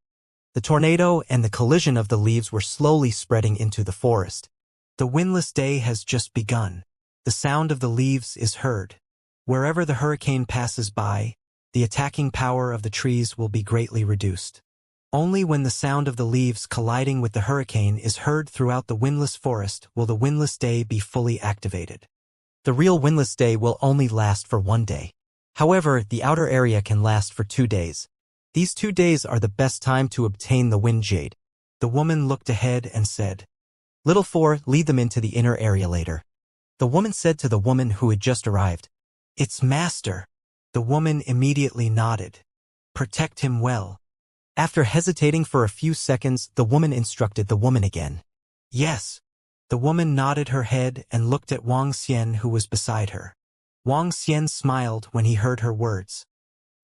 The tornado and the collision of the leaves were slowly spreading into the forest. The windless day has just begun. The sound of the leaves is heard. Wherever the hurricane passes by, the attacking power of the trees will be greatly reduced. Only when the sound of the leaves colliding with the hurricane is heard throughout the windless forest will the windless day be fully activated. The real windless day will only last for 1 day. However, the outer area can last for 2 days. These 2 days are the best time to obtain the wind jade. The woman looked ahead and said, Little Four, lead them into the inner area later. The woman said to the woman who had just arrived, It's master. The woman immediately nodded. Protect him well. After hesitating for a few seconds, the woman instructed the woman again. Yes. The woman nodded her head and looked at Wuxia who was beside her. Wuxia smiled when he heard her words.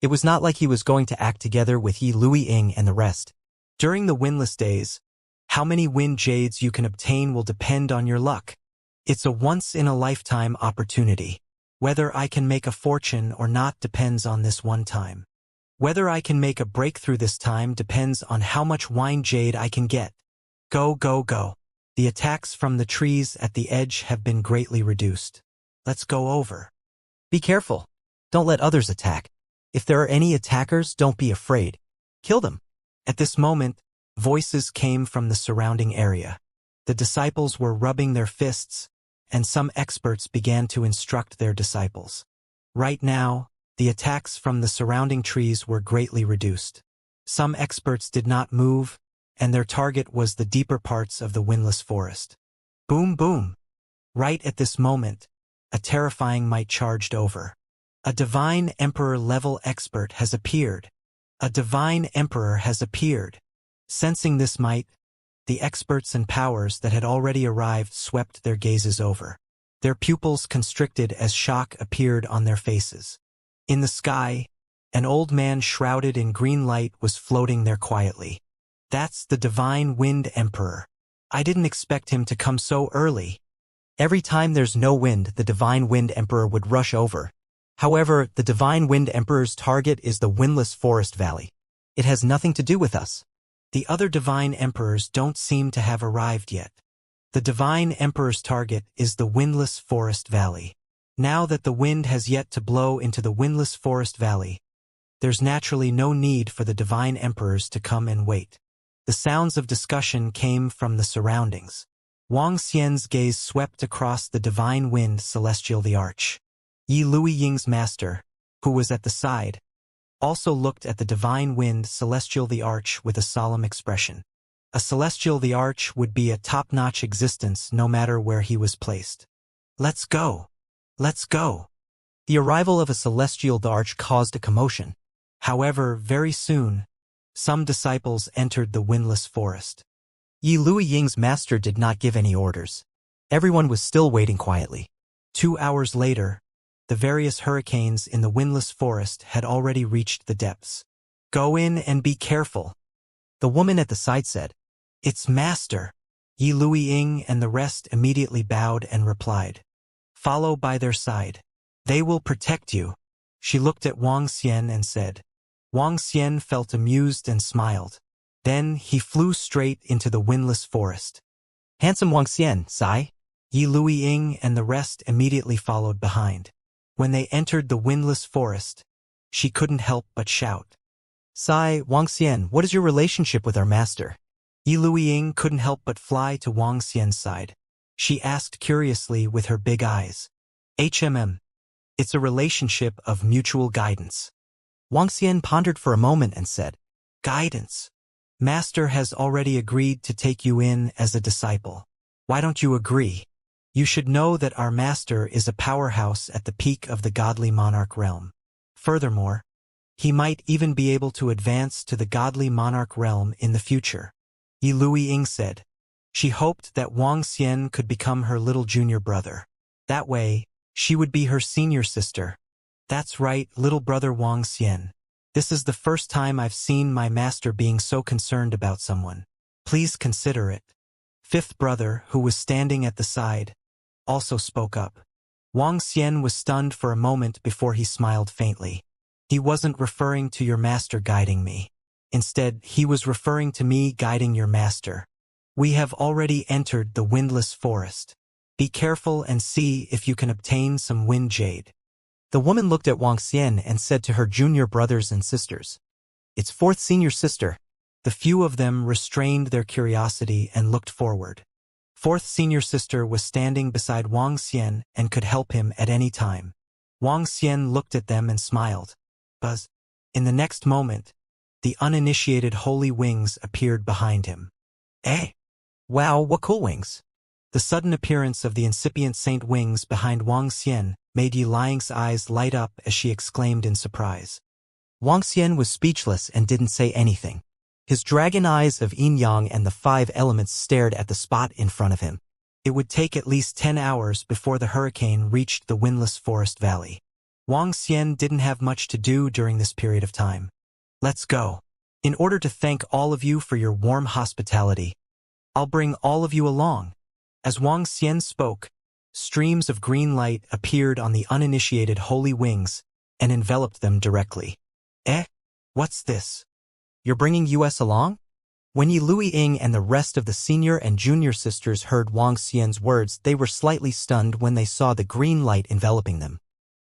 It was not like he was going to act together with Yi Luiying and the rest. During the windless days, how many wind jades you can obtain will depend on your luck. It's a once-in-a-lifetime opportunity. Whether I can make a fortune or not depends on this one time. Whether I can make a breakthrough this time depends on how much wine jade I can get. Go, go, go. The attacks from the trees at the edge have been greatly reduced. Let's go over. Be careful. Don't let others attack. If there are any attackers, don't be afraid. Kill them. At this moment, voices came from the surrounding area. The disciples were rubbing their fists, and some experts began to instruct their disciples. Right now, the attacks from the surrounding trees were greatly reduced. Some experts did not move, and their target was the deeper parts of the windless forest. Boom, boom. Right at this moment, a terrifying might charged over. A divine emperor-level expert has appeared. A divine emperor has appeared. Sensing this might, the experts and powers that had already arrived swept their gazes over. Their pupils constricted as shock appeared on their faces. In the sky, an old man shrouded in green light was floating there quietly. That's the Divine Wind Emperor. I didn't expect him to come so early. Every time there's no wind, the Divine Wind Emperor would rush over. However, the Divine Wind Emperor's target is the windless forest valley. It has nothing to do with us. The other Divine Emperors don't seem to have arrived yet. The Divine Emperor's target is the windless forest valley. Now that the wind has yet to blow into the windless forest valley, there's naturally no need for the divine emperors to come and wait. The sounds of discussion came from the surroundings. Wang Xian's gaze swept across the divine wind celestial the arch. Yi Luiying's master, who was at the side, also looked at the divine wind celestial the arch with a solemn expression. A celestial the arch would be a top-notch existence no matter where he was placed. Let's go! Let's go! The arrival of a celestial the arch caused a commotion. However, very soon, some disciples entered the windless forest. Yi Luiying's master did not give any orders. Everyone was still waiting quietly. 2 hours later, the various hurricanes in the windless forest had already reached the depths. Go in and be careful, the woman at the side said. It's master. Yi Luiying and the rest immediately bowed and replied. Follow by their side. They will protect you. She looked at Wang Xian and said. Wang Xian felt amused and smiled. Then he flew straight into the windless forest. Handsome Wang Xian, Sai. Yi Luiying and the rest immediately followed behind. When they entered the windless forest, she couldn't help but shout. Sai, Wang Xian, what is your relationship with our master? Yi Luiying couldn't help but fly to Wang Xian's side. She asked curiously with her big eyes. It's a relationship of mutual guidance. Wang Xian pondered for a moment and said, Guidance. Master has already agreed to take you in as a disciple. Why don't you agree? You should know that our master is a powerhouse at the peak of the godly monarch realm. Furthermore, he might even be able to advance to the godly monarch realm in the future. Yi Luiying said. She hoped that Wang Xian could become her little junior brother. That way, she would be her senior sister. That's right, little brother Wang Xian. This is the first time I've seen my master being so concerned about someone. Please consider it. Fifth brother, who was standing at the side, also spoke up. Wang Xian was stunned for a moment before he smiled faintly. He wasn't referring to your master guiding me. Instead, he was referring to me guiding your master. We have already entered the windless forest. Be careful and see if you can obtain some wind jade. The woman looked at Wang Xian and said to her junior brothers and sisters. It's fourth senior sister. The few of them restrained their curiosity and looked forward. Fourth senior sister was standing beside Wang Xian and could help him at any time. Wang Xian looked at them and smiled. Buzz. In the next moment, the uninitiated holy wings appeared behind him. Eh? Wow, what cool wings! The sudden appearance of the incipient saint wings behind Wang Xian made Yi Luiying's eyes light up as she exclaimed in surprise. Wang Xian was speechless and didn't say anything. His dragon eyes of yin-yang and the 5 elements stared at the spot in front of him. It would take at least 10 hours before the hurricane reached the windless forest valley. Wang Xian didn't have much to do during this period of time. Let's go. In order to thank all of you for your warm hospitality, I'll bring all of you along. As Wang Xian spoke, streams of green light appeared on the uninitiated holy wings and enveloped them directly. Eh? What's this? You're bringing us along? When Yi Luiying and the rest of the senior and junior sisters heard Wang Xian's words, they were slightly stunned when they saw the green light enveloping them.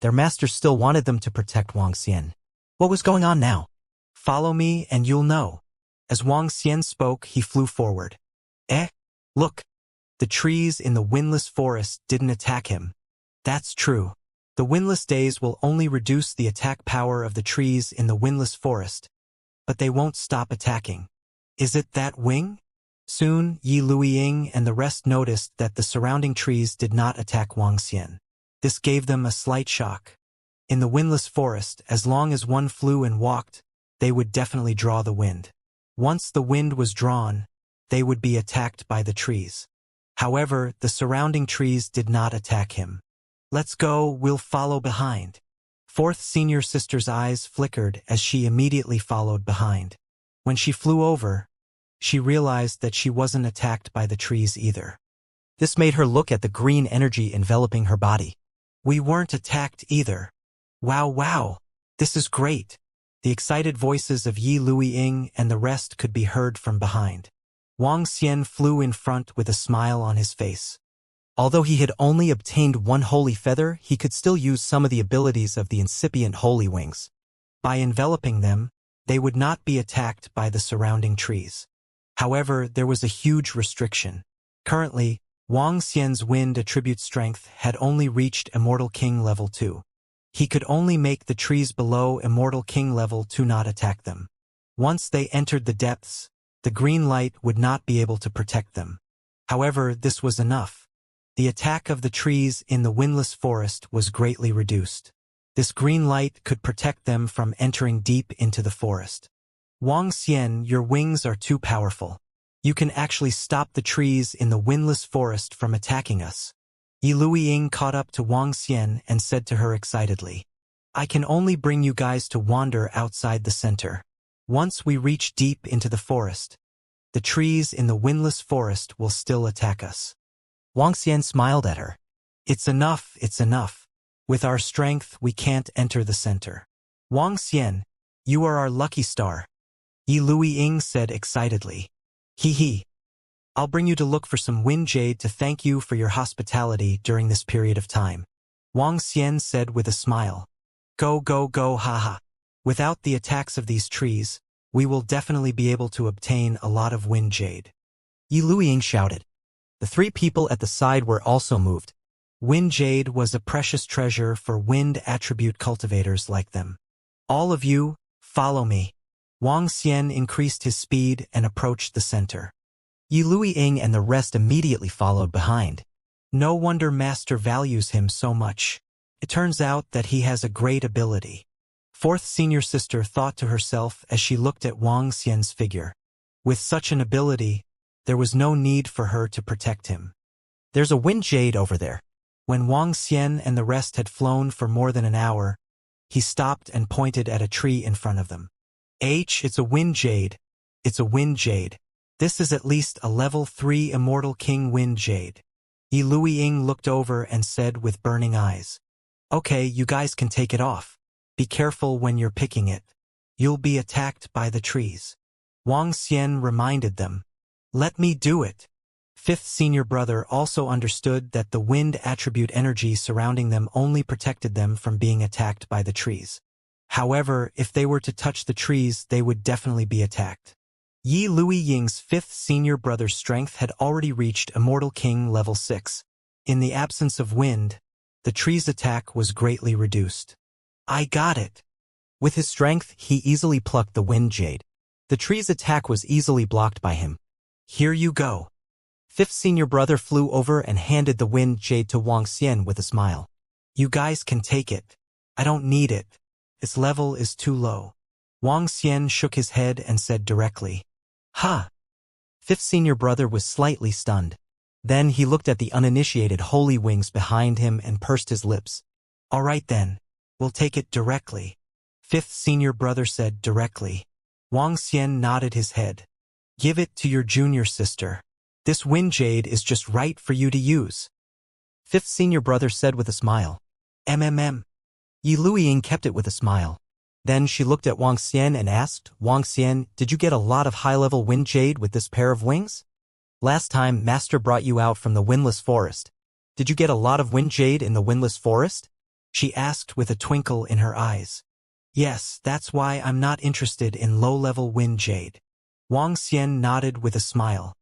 Their master still wanted them to protect Wang Xian. What was going on now? Follow me and you'll know. As Wang Xian spoke, he flew forward. Eh? Look. The trees in the windless forest didn't attack him. That's true. The windless days will only reduce the attack power of the trees in the windless forest, but they won't stop attacking. Is it that wing? Soon, Yi Luiying and the rest noticed that the surrounding trees did not attack Wang Xian. This gave them a slight shock. In the windless forest, as long as one flew and walked, they would definitely draw the wind. Once the wind was drawn, they would be attacked by the trees. However, the surrounding trees did not attack him. Let's go, we'll follow behind. Fourth senior sister's eyes flickered as she immediately followed behind. When she flew over, she realized that she wasn't attacked by the trees either. This made her look at the green energy enveloping her body. We weren't attacked either. Wow, this is great. The excited voices of Yi Luiying and the rest could be heard from behind. Wang Xian flew in front with a smile on his face. Although he had only obtained one holy feather, he could still use some of the abilities of the incipient holy wings. By enveloping them, they would not be attacked by the surrounding trees. However, there was a huge restriction. Currently, Wang Xian's wind attribute strength had only reached Immortal King level 2. He could only make the trees below Immortal King level 2 not attack them. Once they entered the depths, the green light would not be able to protect them. However, this was enough. The attack of the trees in the windless forest was greatly reduced. This green light could protect them from entering deep into the forest. Wang Xian, your wings are too powerful. You can actually stop the trees in the windless forest from attacking us. Yi Luiying caught up to Wang Xian and said to her excitedly, I can only bring you guys to wander outside the center. Once we reach deep into the forest, the trees in the windless forest will still attack us. Wang Xian smiled at her. It's enough, it's enough. With our strength, we can't enter the center. Wang Xian, you are our lucky star. Yi Luiying said excitedly. Hee. I'll bring you to look for some wind jade to thank you for your hospitality during this period of time. Wang Xian said with a smile. Go, haha. Without the attacks of these trees, we will definitely be able to obtain a lot of wind jade. Yi Luiying shouted. The three people at the side were also moved. Wind jade was a precious treasure for wind attribute cultivators like them. All of you, follow me. Wang Xian increased his speed and approached the center. Yi Luiying and the rest immediately followed behind. No wonder Master values him so much. It turns out that he has a great ability. Fourth senior sister thought to herself as she looked at Wang Xian's figure. With such an ability, there was no need for her to protect him. There's a wind jade over there. When Wang Xian and the rest had flown for more than an hour, he stopped and pointed at a tree in front of them. It's a wind jade. It's a wind jade. This is at least a level 3 Immortal King wind jade. Yi Luiying looked over and said with burning eyes. Okay, you guys can take it off. Be careful when you're picking it. You'll be attacked by the trees. Wang Xian reminded them. Let me do it. Fifth senior brother also understood that the wind attribute energy surrounding them only protected them from being attacked by the trees. However, if they were to touch the trees, they would definitely be attacked. Yi Luiying's fifth senior brother's strength had already reached Immortal King level 6. In the absence of wind, the tree's attack was greatly reduced. I got it. With his strength, he easily plucked the wind jade. The tree's attack was easily blocked by him. Here you go. Fifth senior brother flew over and handed the wind jade to Wang Xian with a smile. You guys can take it. I don't need it. Its level is too low. Wang Xian shook his head and said directly. Ha! Fifth senior brother was slightly stunned. Then he looked at the uninitiated holy wings behind him and pursed his lips. All right then, we'll take it directly. Fifth senior brother said directly. Wang Xian nodded his head. Give it to your junior sister. This wind jade is just right for you to use. Fifth senior brother said with a smile. Yi Luiying kept it with a smile. Then she looked at Wang Xian and asked, Wang Xian, did you get a lot of high-level wind jade with this pair of wings? Last time, Master brought you out from the windless forest. Did you get a lot of wind jade in the windless forest? She asked with a twinkle in her eyes. Yes, that's why I'm not interested in low-level wind jade. Wang Xian nodded with a smile.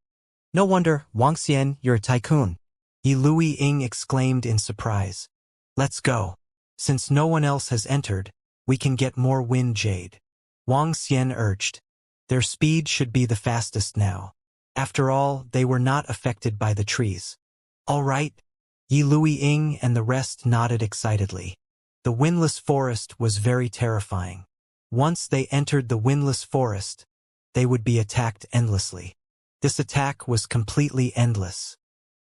No wonder, Wang Xian, you're a tycoon. Yi Luiying exclaimed in surprise. Let's go. Since no one else has entered, we can get more wind jade. Wang Xian urged. Their speed should be the fastest now. After all, they were not affected by the trees. All right. Yi Luiying and the rest nodded excitedly. The windless forest was very terrifying. Once they entered the windless forest, they would be attacked endlessly. This attack was completely endless.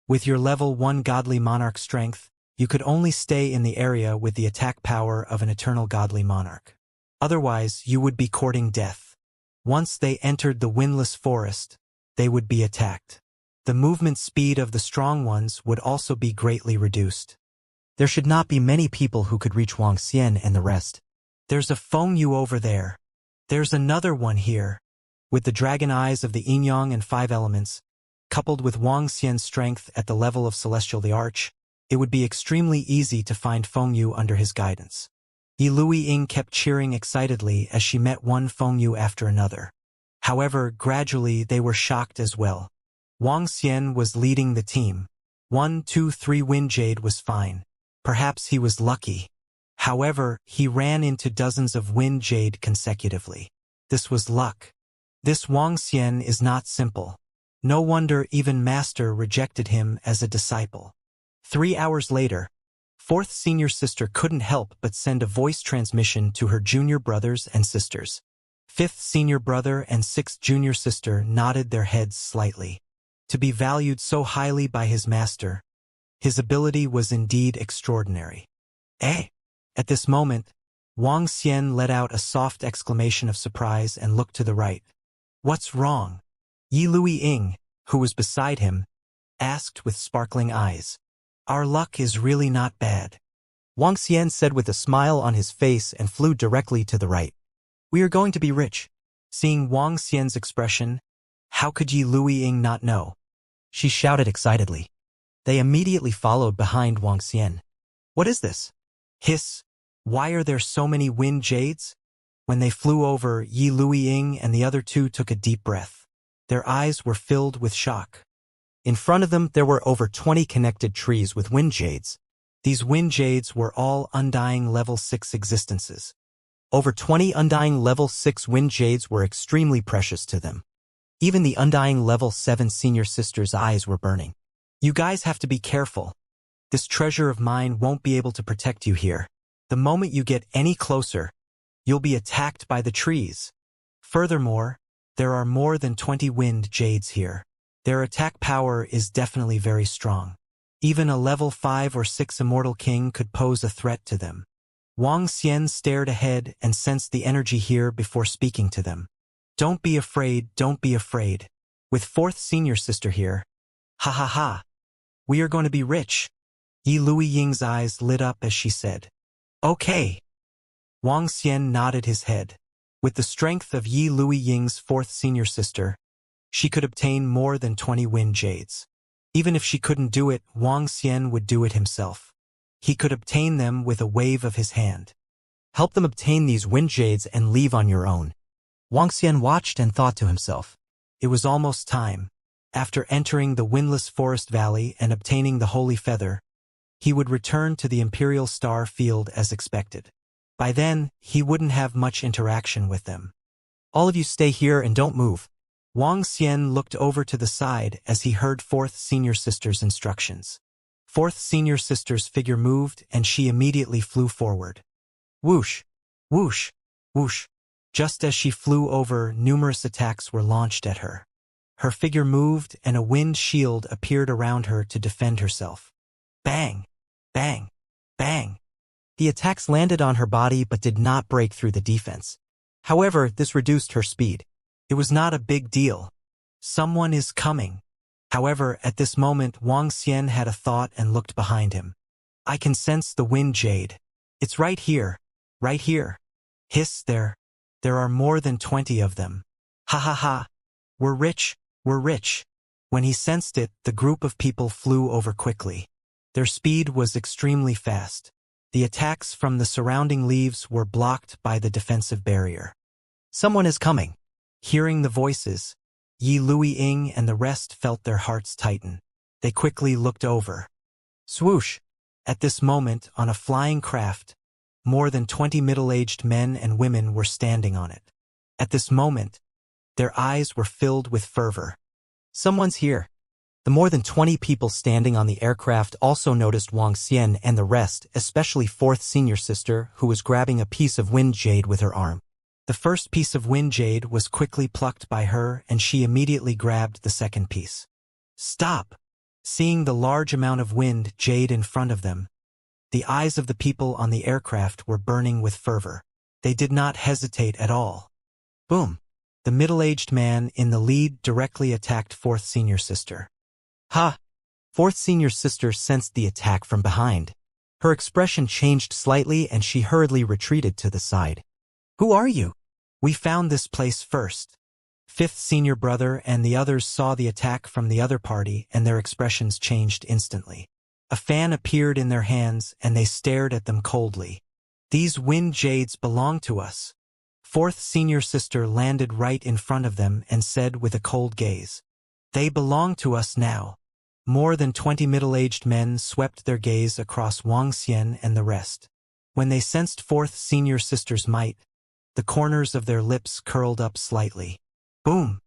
With your level 1 godly monarch strength, you could only stay in the area with the attack power of an eternal godly monarch. Otherwise, you would be courting death. Once they entered the windless forest, they would be attacked. The movement speed of the strong ones would also be greatly reduced. There should not be many people who could reach Wang Xian and the rest. There's a Feng Yu over there. There's another one here. With the dragon eyes of the yin yang and 5 elements, coupled with Wang Xian's strength at the level of Celestial the Arch, it would be extremely easy to find Fengyu under his guidance. Yi Lui-Ying kept cheering excitedly as she met one Fengyu after another. However, gradually they were shocked as well. Wang Xian was leading the team. 1, 2, 3 Wind Jade was fine. Perhaps he was lucky. However, he ran into dozens of Wind Jade consecutively. This was luck. This Wang Xian is not simple. No wonder even Master rejected him as a disciple. 3 hours later, 4th senior sister couldn't help but send a voice transmission to her junior brothers and sisters. 5th senior brother and 6th junior sister nodded their heads slightly. To be valued so highly by his master, his ability was indeed extraordinary. Eh? At this moment, Wang Xian let out a soft exclamation of surprise and looked to the right. What's wrong? Yi Lui-Ying, who was beside him, asked with sparkling eyes. Our luck is really not bad, Wang Xian said with a smile on his face and flew directly to the right. We are going to be rich. Seeing Wang Xian's expression, how could Yi Lui-Ying not know? She shouted excitedly. They immediately followed behind Wang Xian. What is this? Hiss. Why are there so many Wind Jades? When they flew over, Yi Lui-Ying and the other two took a deep breath. Their eyes were filled with shock. In front of them there were over 20 connected trees with Wind Jades. These Wind Jades were all undying level 6 existences. Over 20 undying level 6 Wind Jades were extremely precious to them. Even the undying level 7 senior sister's eyes were burning. You guys have to be careful. This treasure of mine won't be able to protect you here. The moment you get any closer, you'll be attacked by the trees. Furthermore, there are more than 20 Wind Jades here. Their attack power is definitely very strong. Even a level 5 or 6 Immortal King could pose a threat to them. Wang Xian stared ahead and sensed the energy here before speaking to them. Don't be afraid, don't be afraid. With 4th senior sister here. Ha ha ha. We are going to be rich. Yi Lui-Ying's eyes lit up as she said. Okay. Wang Xian nodded his head. With the strength of Yi Lui-Ying's 4th senior sister, she could obtain more than 20 Wind Jades. Even if she couldn't do it, Wang Xian would do it himself. He could obtain them with a wave of his hand. Help them obtain these Wind Jades and leave on your own. Wang Xian watched and thought to himself. It was almost time. After entering the Windless Forest Valley and obtaining the Holy Feather, he would return to the Imperial Star Field as expected. By then, he wouldn't have much interaction with them. All of you stay here and don't move. Wang Xian looked over to the side as he heard 4th senior sister's instructions. 4th senior sister's figure moved and she immediately flew forward. Whoosh, whoosh, whoosh. Just as she flew over, numerous attacks were launched at her. Her figure moved and a wind shield appeared around her to defend herself. Bang, bang, bang. The attacks landed on her body but did not break through the defense. However, this reduced her speed. It was not a big deal. Someone is coming. However, at this moment Wang Xian had a thought and looked behind him. I can sense the Wind Jade. It's right here. Right here. Hiss there. There are more than 20 of them. Ha ha ha. We're rich. We're rich. When he sensed it, the group of people flew over quickly. Their speed was extremely fast. The attacks from the surrounding leaves were blocked by the defensive barrier. Someone is coming. Hearing the voices, Yi Lui-Ying and the rest felt their hearts tighten. They quickly looked over. Swoosh! At this moment, on a flying craft, more than 20 middle-aged men and women were standing on it. At this moment, their eyes were filled with fervor. Someone's here. The more than 20 people standing on the aircraft also noticed Wang Xian and the rest, especially 4th senior sister, who was grabbing a piece of Wind Jade with her arm. The first piece of Wind Jade was quickly plucked by her and she immediately grabbed the second piece. Stop! Seeing the large amount of Wind Jade in front of them, the eyes of the people on the aircraft were burning with fervor. They did not hesitate at all. Boom! The middle-aged man in the lead directly attacked 4th senior sister. Ha! 4th senior sister sensed the attack from behind. Her expression changed slightly and she hurriedly retreated to the side. Who are you? We found this place first. Fifth senior brother and the others saw the attack from the other party and their expressions changed instantly. A fan appeared in their hands and they stared at them coldly. These wind jades belong to us. Fourth senior sister landed right in front of them and said with a cold gaze, "They belong to us now." More than 20 middle-aged men swept their gaze across Wang Xian and the rest. When they sensed fourth senior sister's might, the corners of their lips curled up slightly. Boom!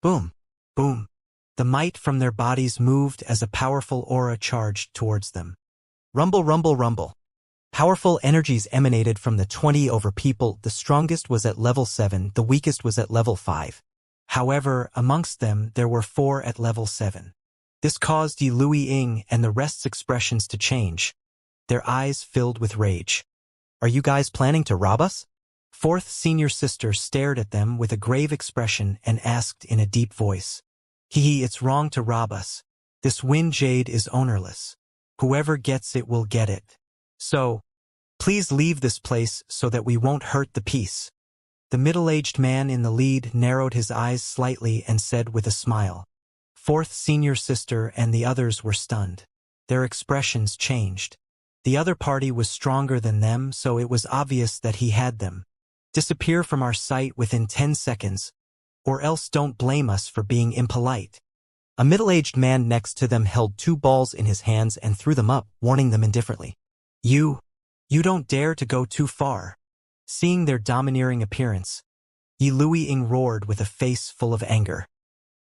Boom! Boom! The might from their bodies moved as a powerful aura charged towards them. Rumble, rumble, rumble. Powerful energies emanated from the 20 over people. The strongest was at level 7, the weakest was at level 5. However, amongst them there were 4 at level 7. This caused Yi Lui-Ying and the rest's expressions to change. Their eyes filled with rage. "Are you guys planning to rob us?" Fourth senior sister stared at them with a grave expression and asked in a deep voice, "Hee, it's wrong to rob us. This wind jade is ownerless. Whoever gets it will get it. So, please leave this place so that we won't hurt the peace." The middle-aged man in the lead narrowed his eyes slightly and said with a smile. Fourth senior sister and the others were stunned. Their expressions changed. The other party was stronger than them, so it was obvious that he had them. "Disappear from our sight within 10 seconds, or else don't blame us for being impolite." A middle-aged man next to them held 2 balls in his hands and threw them up, warning them indifferently. You don't dare to go too far." Seeing their domineering appearance, Yi Lui-Ying roared with a face full of anger.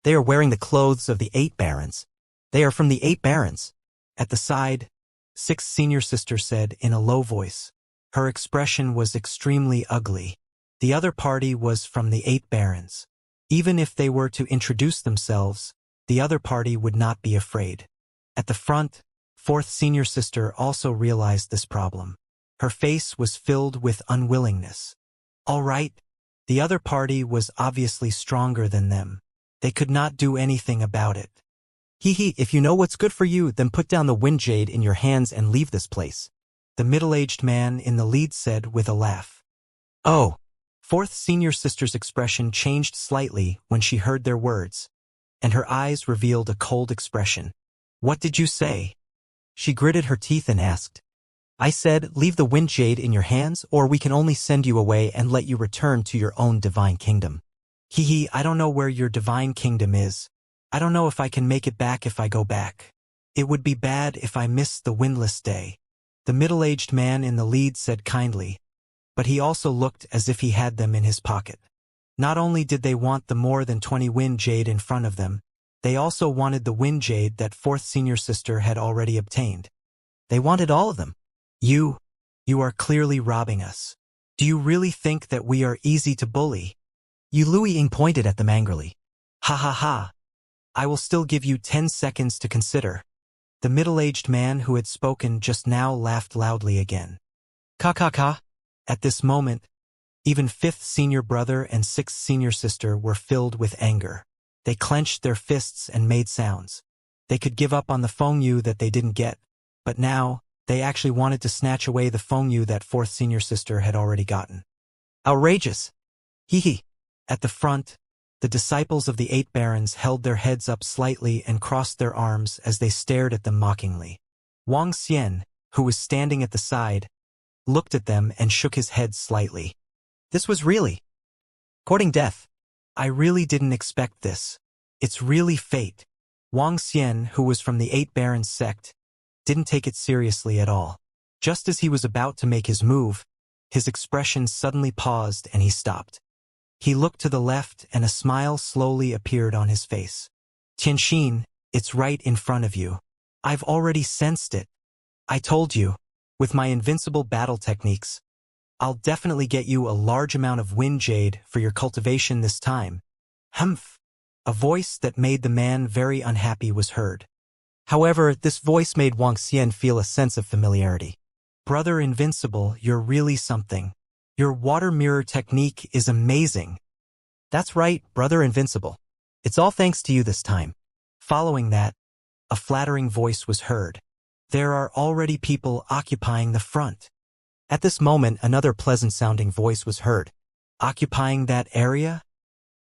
"They are wearing the clothes of the 8 barons. They are from the 8 barons." At the side, sixth senior sister said in a low voice. Her expression was extremely ugly. The other party was from the 8 barons. Even if they were to introduce themselves, the other party would not be afraid. At the front, fourth senior sister also realized this problem. Her face was filled with unwillingness. All right, the other party was obviously stronger than them. They could not do anything about it. "Hee, if you know what's good for you, then put down the wind jade in your hands and leave this place," the middle-aged man in the lead said with a laugh. "Oh." Fourth senior sister's expression changed slightly when she heard their words, and her eyes revealed a cold expression. "What did you say?" She gritted her teeth and asked. "I said, leave the wind jade in your hands, or we can only send you away and let you return to your own divine kingdom." "Hee, I don't know where your divine kingdom is. I don't know if I can make it back if I go back. It would be bad if I missed the windless day," the middle-aged man in the lead said kindly, but he also looked as if he had them in his pocket. Not only did they want the more than 20 wind jade in front of them, they also wanted the wind jade that fourth senior sister had already obtained. They wanted all of them. You are clearly robbing us. Do you really think that we are easy to bully?" Yi Lui-Ying pointed at them angrily. "Ha ha ha. I will still give you 10 seconds to consider." The middle-aged man who had spoken just now laughed loudly again. "Ka ka ka." At this moment, even fifth senior brother and sixth senior sister were filled with anger. They clenched their fists and made sounds. They could give up on the Fengyu that they didn't get, but now, they actually wanted to snatch away the Fengyu that fourth senior sister had already gotten. Outrageous! Hee. At the front, the disciples of the 8 barons held their heads up slightly and crossed their arms as they stared at them mockingly. Wang Xian, who was standing at the side, looked at them and shook his head slightly. This was really courting death. I really didn't expect this. It's really fate. Wang Xian, who was from the 8 barons sect, didn't take it seriously at all. Just as he was about to make his move, his expression suddenly paused and he stopped. He looked to the left and a smile slowly appeared on his face. "Tianxin, it's right in front of you. I've already sensed it. I told you, with my invincible battle techniques, I'll definitely get you a large amount of wind jade for your cultivation this time." Humph! A voice that made the man very unhappy was heard. However, this voice made Wang Xian feel a sense of familiarity. "Brother Invincible, you're really something. Your water mirror technique is amazing." "That's right, Brother Invincible. It's all thanks to you this time." Following that, a flattering voice was heard. "There are already people occupying the front." At this moment, another pleasant-sounding voice was heard. "Occupying that area?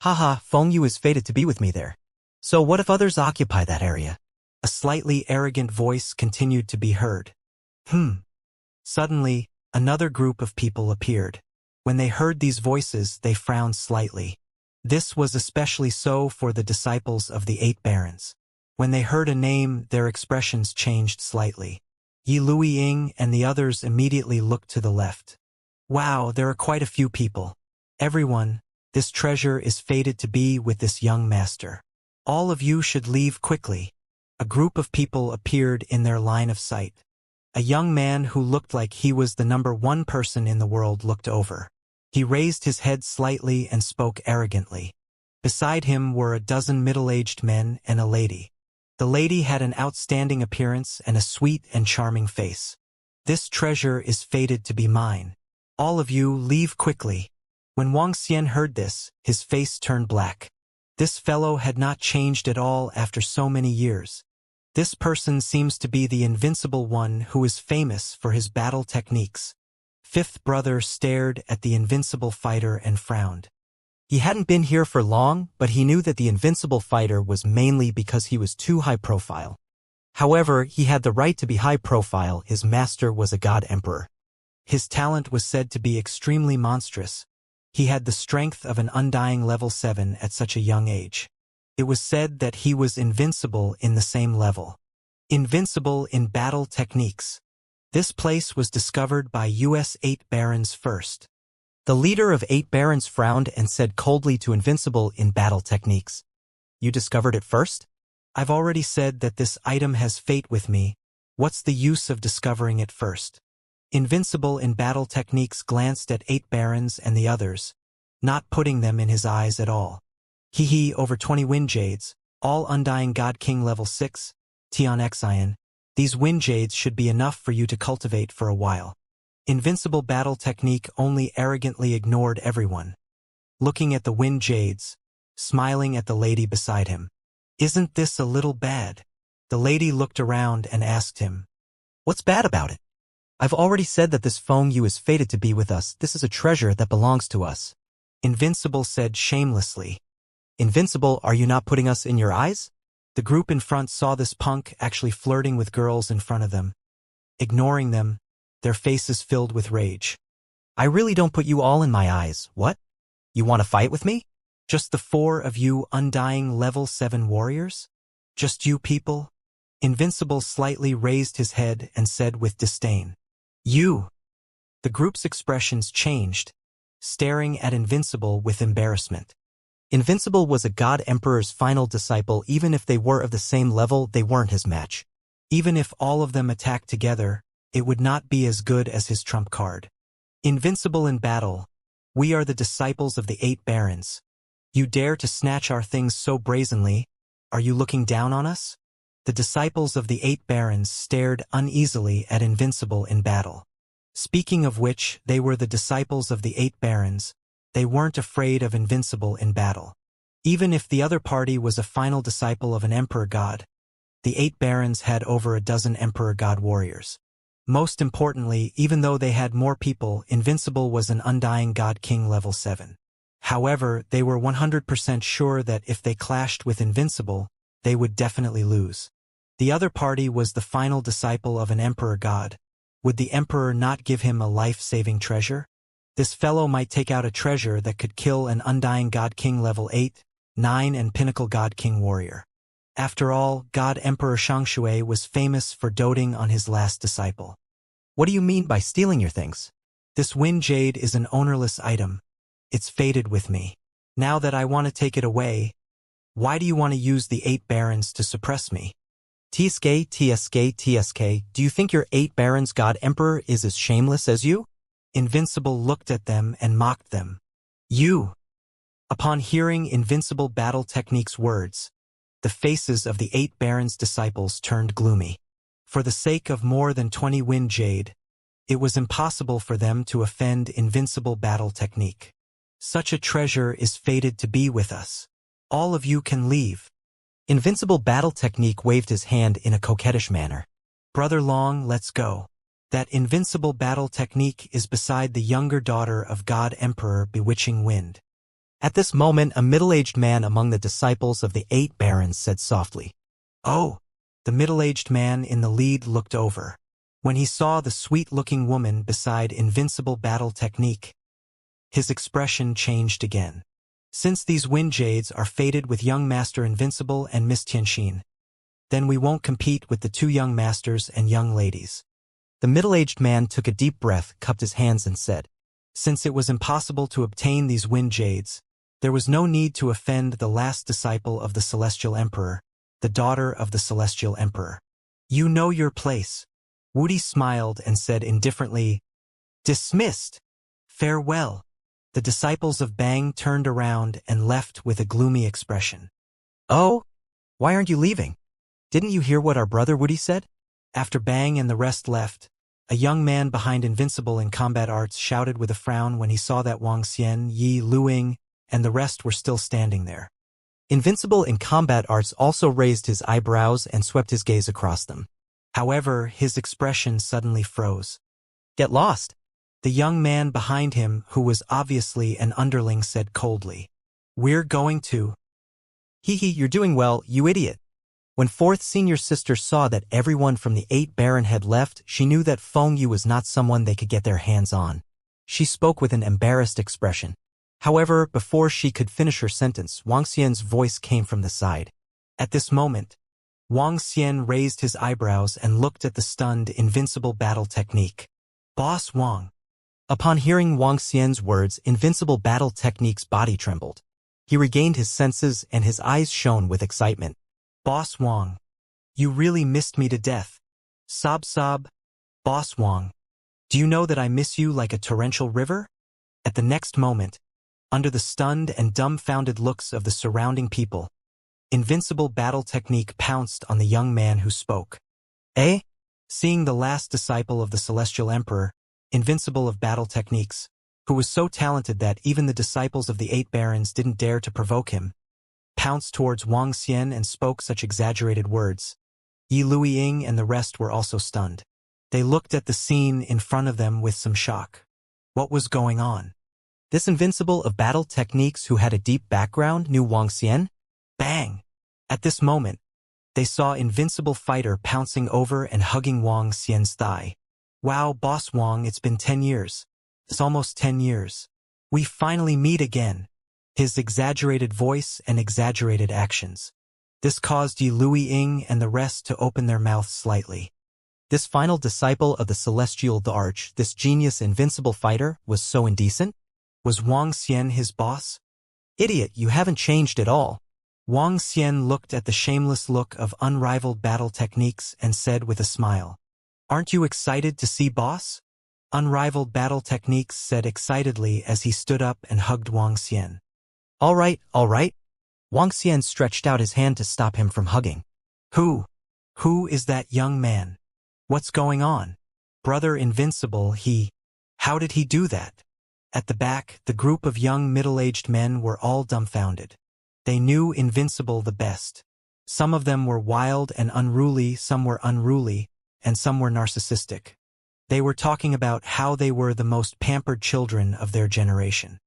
Haha, Feng Yu is fated to be with me there. So what if others occupy that area? A slightly arrogant voice continued to be heard. Suddenly, another group of people appeared. When they heard these voices, they frowned slightly. This was especially so for the disciples of the 8 barons. When they heard a name, their expressions changed slightly. Yi Luiying and the others immediately looked to the left. Wow, there are quite a few people. Everyone, this treasure is fated to be with this young master. All of you should leave quickly. A group of people appeared in their line of sight. A young man who looked like he was the #1 person in the world looked over. He raised his head slightly and spoke arrogantly. Beside him were a dozen middle-aged men and a lady. The lady had an outstanding appearance and a sweet and charming face. This treasure is fated to be mine. All of you leave quickly. When Wang Xian heard this, his face turned black. This fellow had not changed at all after so many years. This person seems to be the invincible one who is famous for his battle techniques. Fifth brother stared at the invincible fighter and frowned. He hadn't been here for long, but he knew that the invincible fighter was mainly because he was too high profile. However, he had the right to be high profile. His master was a god emperor. His talent was said to be extremely monstrous. He had the strength of an undying level 7 at such a young age. It was said that he was invincible in the same level. Invincible in battle techniques. This place was discovered by US 8 barons first. The leader of 8 barons frowned and said coldly to invincible in battle techniques. You discovered it first? I've already said that this item has fate with me. What's the use of discovering it first? Invincible in battle techniques glanced at 8 barons and the others, not putting them in his eyes at all. Hehe, over 20 wind jades, all undying god king level 6, Tian Xian. These wind jades should be enough for you to cultivate for a while. Invincible battle technique only arrogantly ignored everyone. Looking at the wind jades, smiling at the lady beside him. Isn't this a little bad? The lady looked around and asked him. What's bad about it? I've already said that this Feng Yu is fated to be with us. This is a treasure that belongs to us. Invincible said shamelessly. Invincible, are you not putting us in your eyes? The group in front saw this punk actually flirting with girls in front of them. Ignoring them, their faces filled with rage. I really don't put you all in my eyes. What? You want to fight with me? Just the 4 of you undying level 7 warriors? Just you people? Invincible slightly raised his head and said with disdain. You! The group's expressions changed, staring at Invincible with embarrassment. Invincible was a god emperor's final disciple. Even if they were of the same level, they weren't his match. Even if all of them attacked together, it would not be as good as his trump card. Invincible in battle, we are the disciples of the 8 barons. You dare to snatch our things so brazenly? Are you looking down on us? The disciples of the 8 barons stared uneasily at Invincible in battle. Speaking of which, they were the disciples of the 8 barons. They weren't afraid of Invincible in battle. Even if the other party was a final disciple of an emperor god, the 8 barons had over a dozen emperor god warriors. Most importantly, even though they had more people, Invincible was an undying god king level 7. However, they were 100% sure that if they clashed with Invincible, they would definitely lose. The other party was the final disciple of an emperor god. Would the emperor not give him a life-saving treasure? This fellow might take out a treasure that could kill an undying god king level 8, 9 and pinnacle god king warrior. After all, God Emperor Shangshui was famous for doting on his last disciple. What do you mean by stealing your things? This wind jade is an ownerless item. It's fated with me. Now that I want to take it away, why do you want to use the 8 barons to suppress me? TSK, do you think your 8 barons god emperor is as shameless as you? Invincible looked at them and mocked them. You! Upon hearing Invincible battle technique's words, the faces of the 8 barons' disciples turned gloomy. For the sake of more than 20 wind jade, it was impossible for them to offend Invincible battle technique. Such a treasure is fated to be with us. All of you can leave. Invincible battle technique waved his hand in a coquettish manner. Brother Long, let's go. That Invincible battle technique is beside the younger daughter of God Emperor Bewitching Wind. At this moment, a middle-aged man among the disciples of the 8 barons said softly, "Oh!" The middle-aged man in the lead looked over. When he saw the sweet-looking woman beside invincible battle technique, his expression changed again. Since these wind jades are fated with young Master Invincible and Miss Tianxin, then we won't compete with the 2 young masters and young ladies. The middle-aged man took a deep breath, cupped his hands and said, "Since it was impossible to obtain these wind jades, there was no need to offend the last disciple of the Celestial Emperor, the daughter of the Celestial Emperor. You know your place." Wudi smiled and said indifferently, "Dismissed. Farewell." The disciples of Bang turned around and left with a gloomy expression. "Oh? Why aren't you leaving? Didn't you hear what our brother Wudi said?" After Bang and the rest left, a young man behind Invincible in Combat Arts shouted with a frown when he saw that Wang Xian, Yi Luing, and the rest were still standing there. Invincible in Combat Arts also raised his eyebrows and swept his gaze across them. However, his expression suddenly froze. "Get lost," the young man behind him, who was obviously an underling, said coldly. "We're going to." "Hee hee, you're doing well, you idiot." When 4th senior sister saw that everyone from the 8 baron had left, she knew that Feng Yu was not someone they could get their hands on. She spoke with an embarrassed expression. However, before she could finish her sentence, Wang Xian's voice came from the side. At this moment, Wang Xian raised his eyebrows and looked at the stunned, invincible battle technique. "Boss Wang." Upon hearing Wang Xian's words, invincible battle technique's body trembled. He regained his senses and his eyes shone with excitement. "Boss Wang, you really missed me to death." Sob sob. "Boss Wang, do you know that I miss you like a torrential river?" At the next moment, under the stunned and dumbfounded looks of the surrounding people, invincible battle technique pounced on the young man who spoke. "Eh?" Seeing the last disciple of the Celestial Emperor, invincible of battle techniques, who was so talented that even the disciples of the 8 barons didn't dare to provoke him, pounced towards Wang Xian and spoke such exaggerated words. Yi Luiying and the rest were also stunned. They looked at the scene in front of them with some shock. What was going on? This invincible of battle techniques who had a deep background knew Wang Xian? Bang! At this moment, they saw invincible fighter pouncing over and hugging Wang Xian's thigh. "Wow, Boss Wang, it's been 10 years. It's almost 10 years. We finally meet again." His exaggerated voice and exaggerated actions. This caused Yi Luiying and the rest to open their mouths slightly. This final disciple of the Celestial the Arch, this genius invincible fighter, was so indecent? Was Wang Xian his boss? "Idiot, you haven't changed at all." Wang Xian looked at the shameless look of unrivaled battle techniques and said with a smile, "Aren't you excited to see boss?" Unrivaled battle techniques said excitedly as he stood up and hugged Wang Xian. All right. Wang Xian stretched out his hand to stop him from hugging. Who is that young man? What's going on? Brother Invincible, how did he do that? At the back, the group of young middle-aged men were all dumbfounded. They knew Invincible the best. Some of them were wild and unruly, some were unruly, and some were narcissistic. They were talking about how they were the most pampered children of their generation.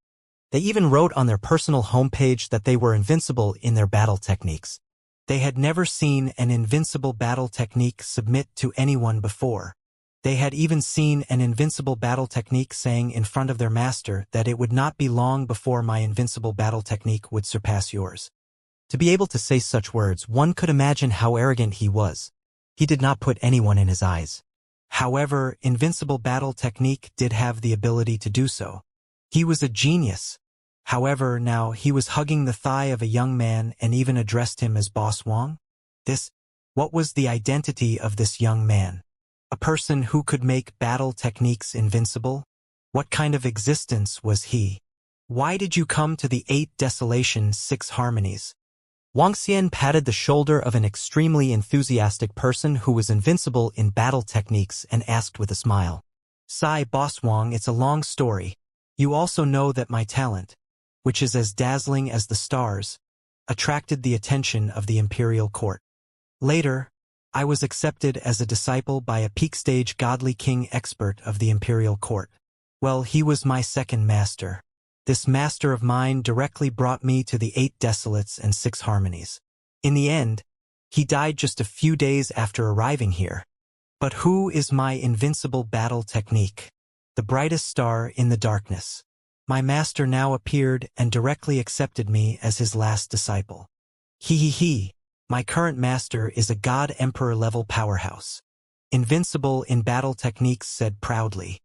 They even wrote on their personal homepage that they were invincible in their battle techniques. They had never seen an invincible battle technique submit to anyone before. They had even seen an invincible battle technique saying in front of their master that it would not be long before my invincible battle technique would surpass yours. To be able to say such words, one could imagine how arrogant he was. He did not put anyone in his eyes. However, invincible battle technique did have the ability to do so. He was a genius. However, now he was hugging the thigh of a young man and even addressed him as Boss Wang. What was the identity of this young man? A person who could make battle techniques invincible? What kind of existence was he? Why did you come to the 8 Desolation 6 Harmonies? Wang Xian patted the shoulder of an extremely enthusiastic person who was invincible in battle techniques and asked with a smile. Boss Wang, it's a long story. You also know that my talent, which is as dazzling as the stars, attracted the attention of the imperial court. Later, I was accepted as a disciple by a peak-stage godly king expert of the imperial court. Well, he was my second master. This master of mine directly brought me to the 8 desolates and 6 harmonies. In the end, he died just a few days after arriving here. But who is my invincible battle technique? The brightest star in the darkness. My master now appeared and directly accepted me as his last disciple. He. My current master is a god emperor level powerhouse. Invincible in battle techniques said proudly.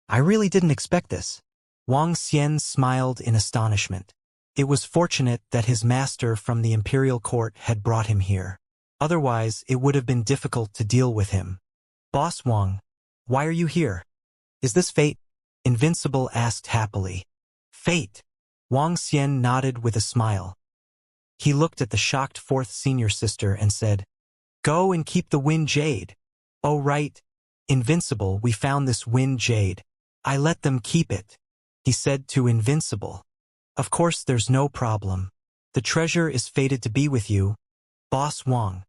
I really didn't expect this. Wang Xian smiled in astonishment. It was fortunate that his master from the imperial court had brought him here. Otherwise, it would have been difficult to deal with him. Boss Wang, why are you here? Is this fate? Invincible asked happily. Fate. Wang Xian nodded with a smile. He looked at the shocked 4th senior sister and said, Go and keep the wind jade. Oh right. Invincible, we found this wind jade. I let them keep it. He said to Invincible. Of course there's no problem. The treasure is fated to be with you, Boss Wang.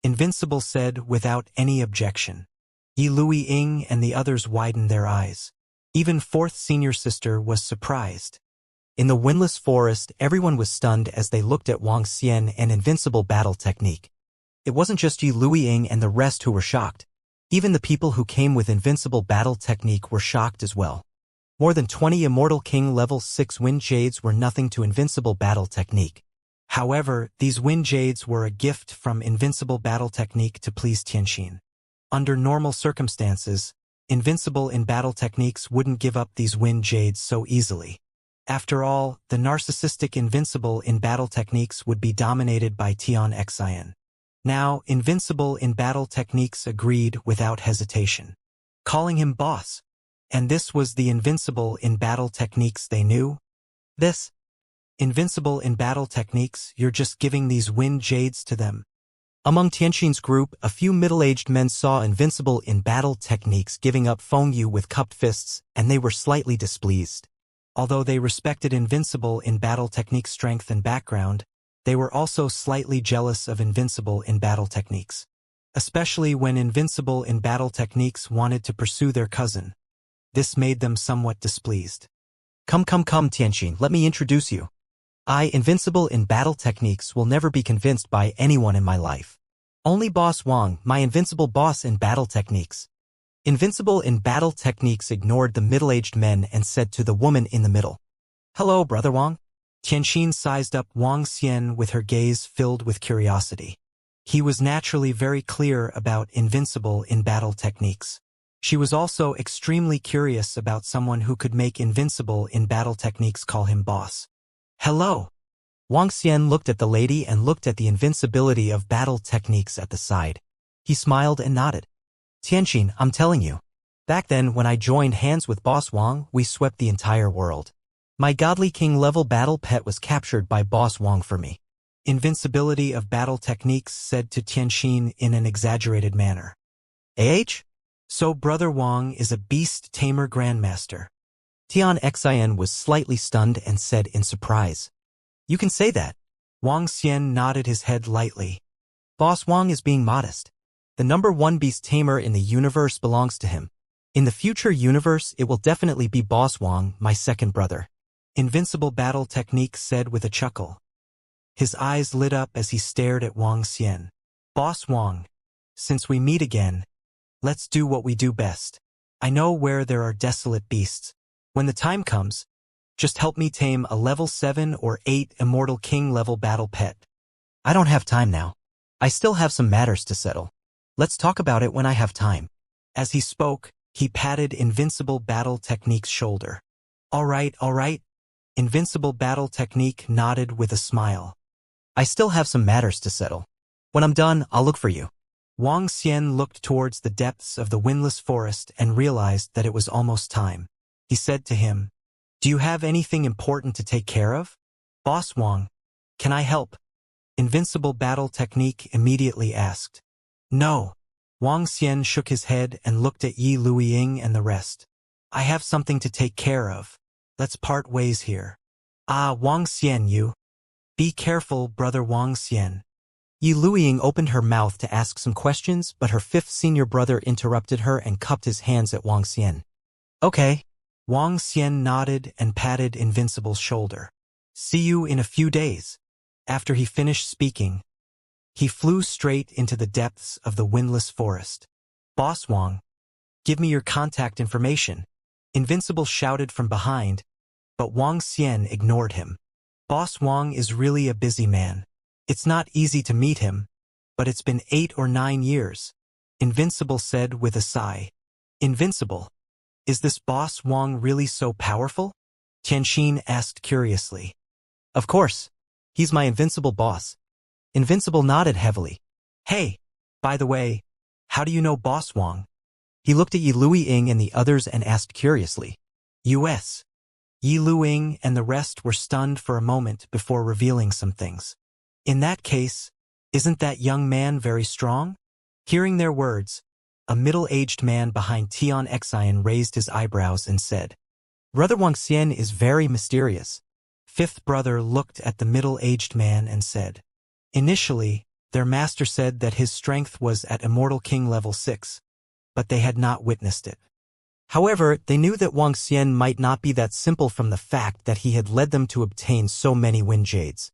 Invincible said without any objection. Yi Lui Ying and the others widened their eyes. Even 4th senior sister was surprised. In the windless forest, everyone was stunned as they looked at Wang Xian and Invincible battle technique. It wasn't just Yi Lui Ying and the rest who were shocked. Even the people who came with Invincible battle technique were shocked as well. More than 20 Immortal King level 6 wind jades were nothing to Invincible battle technique. However, these wind jades were a gift from Invincible battle technique to please Tianxin. Under normal circumstances, Invincible in battle techniques wouldn't give up these wind jades so easily. After all, the narcissistic Invincible in battle techniques would be dominated by Tian Xian. Now, Invincible in battle techniques agreed without hesitation, calling him boss. And this was the Invincible in battle techniques they knew? This? Invincible in battle techniques, you're just giving these wind jades to them. Among Tianxin's group, a few middle-aged men saw Invincible in battle techniques giving up Fengyu with cupped fists, and they were slightly displeased. Although they respected Invincible in battle techniques' strength and background, they were also slightly jealous of Invincible in battle techniques. Especially when Invincible in battle techniques wanted to pursue their cousin. This made them somewhat displeased. Come Tianxin, let me introduce you. I, Invincible in battle techniques, will never be convinced by anyone in my life. Only Boss Wang, my invincible boss in battle techniques. Invincible in battle techniques ignored the middle-aged men and said to the woman in the middle. Hello, Brother Wang. Tianxin sized up Wang Xian with her gaze filled with curiosity. He was naturally very clear about Invincible in battle techniques. She was also extremely curious about someone who could make Invincible in battle techniques call him boss. Hello. Wang Xian looked at the lady and looked at the invincibility of battle techniques at the side. He smiled and nodded. Tianxin, I'm telling you. Back then, when I joined hands with Boss Wang, we swept the entire world. My godly king level battle pet was captured by Boss Wang for me. Invincibility of battle techniques said to Tianxin in an exaggerated manner. So Brother Wang is a beast tamer grandmaster. Tian Xian was slightly stunned and said in surprise. You can say that. Wang Xian nodded his head lightly. Boss Wang is being modest. The #1 beast tamer in the universe belongs to him. In the future universe, it will definitely be Boss Wang, my second brother. Invincible battle technique said with a chuckle. His eyes lit up as he stared at Wang Xian. Boss Wang, since we meet again, let's do what we do best. I know where there are desolate beasts. When the time comes, just help me tame a level 7 or 8 Immortal King level battle pet. I don't have time now. I still have some matters to settle. Let's talk about it when I have time. As he spoke, he patted Invincible battle technique's shoulder. All right. Invincible battle technique nodded with a smile. I still have some matters to settle. When I'm done, I'll look for you. Wang Xian looked towards the depths of the windless forest and realized that it was almost time. He said to him, Do you have anything important to take care of? Boss Wang, can I help? Invincible battle technique immediately asked. No. Wang Xian shook his head and looked at Yi Lui Ying and the rest. I have something to take care of. Let's part ways here. Wang Xian, you. Be careful, brother Wang Xian. Yi Lui Ying opened her mouth to ask some questions, but her 5th senior brother interrupted her and cupped his hands at Wang Xian. Okay. Wang Xian nodded and patted Invincible's shoulder. See you in a few days. After he finished speaking, he flew straight into the depths of the windless forest. Boss Wang, give me your contact information. Invincible shouted from behind, but Wang Xian ignored him. Boss Wang is really a busy man. It's not easy to meet him, but it's been 8 or 9 years. Invincible said with a sigh. Invincible, is this Boss Wang really so powerful? Tianxin asked curiously. Of course. He's my invincible boss. Invincible nodded heavily. Hey, by the way, how do you know Boss Wang? He looked at Yi Luiying and the others and asked curiously. U.S. Yi Luiying and the rest were stunned for a moment before revealing some things. In that case, isn't that young man very strong? Hearing their words, a middle-aged man behind Tian Xian raised his eyebrows and said, Brother Wang Xian is very mysterious. Fifth brother looked at the middle-aged man and said, Initially, their master said that his strength was at Immortal King level 6, but they had not witnessed it. However, they knew that Wang Xian might not be that simple from the fact that he had led them to obtain so many wind jades.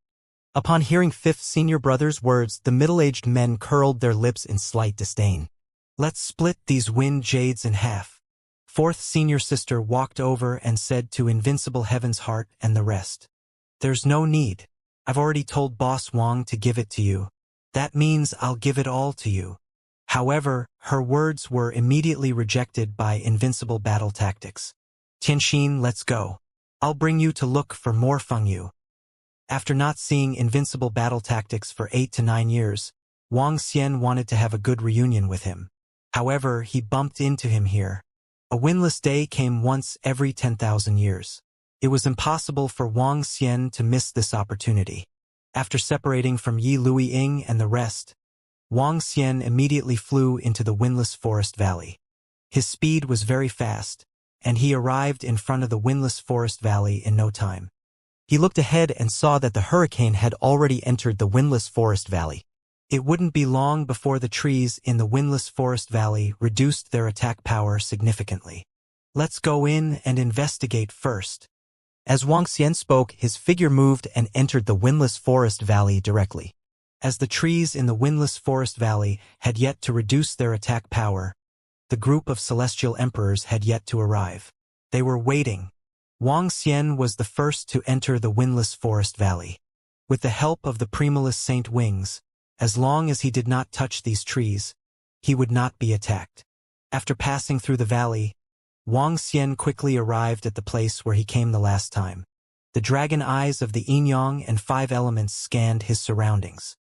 Upon hearing fifth senior brother's words, the middle-aged men curled their lips in slight disdain. Let's split these wind jades in half. Fourth senior sister walked over and said to Invincible Heaven's Heart and the rest. There's no need. I've already told Boss Wang to give it to you. That means I'll give it all to you. However, her words were immediately rejected by Invincible Battle Tactics. Tianxin, let's go. I'll bring you to look for more Fengyu. After not seeing Invincible Battle Tactics for 8 to 9 years, Wang Xian wanted to have a good reunion with him. However, he bumped into him here. A windless day came once every 10,000 years. It was impossible for Wang Xian to miss this opportunity. After separating from Yi Luiying and the rest, Wang Xian immediately flew into the windless forest valley. His speed was very fast, and he arrived in front of the windless forest valley in no time. He looked ahead and saw that the hurricane had already entered the windless forest valley. It wouldn't be long before the trees in the windless forest valley reduced their attack power significantly. Let's go in and investigate first. As Wang Xian spoke, his figure moved and entered the windless forest valley directly. As the trees in the windless forest valley had yet to reduce their attack power, the group of celestial emperors had yet to arrive. They were waiting. Wang Xian was the first to enter the windless forest valley. With the help of the Primulus Saint Wings, as long as he did not touch these trees, he would not be attacked. After passing through the valley, Wang Xian quickly arrived at the place where he came the last time. The dragon eyes of the yin-yang and 5 elements scanned his surroundings.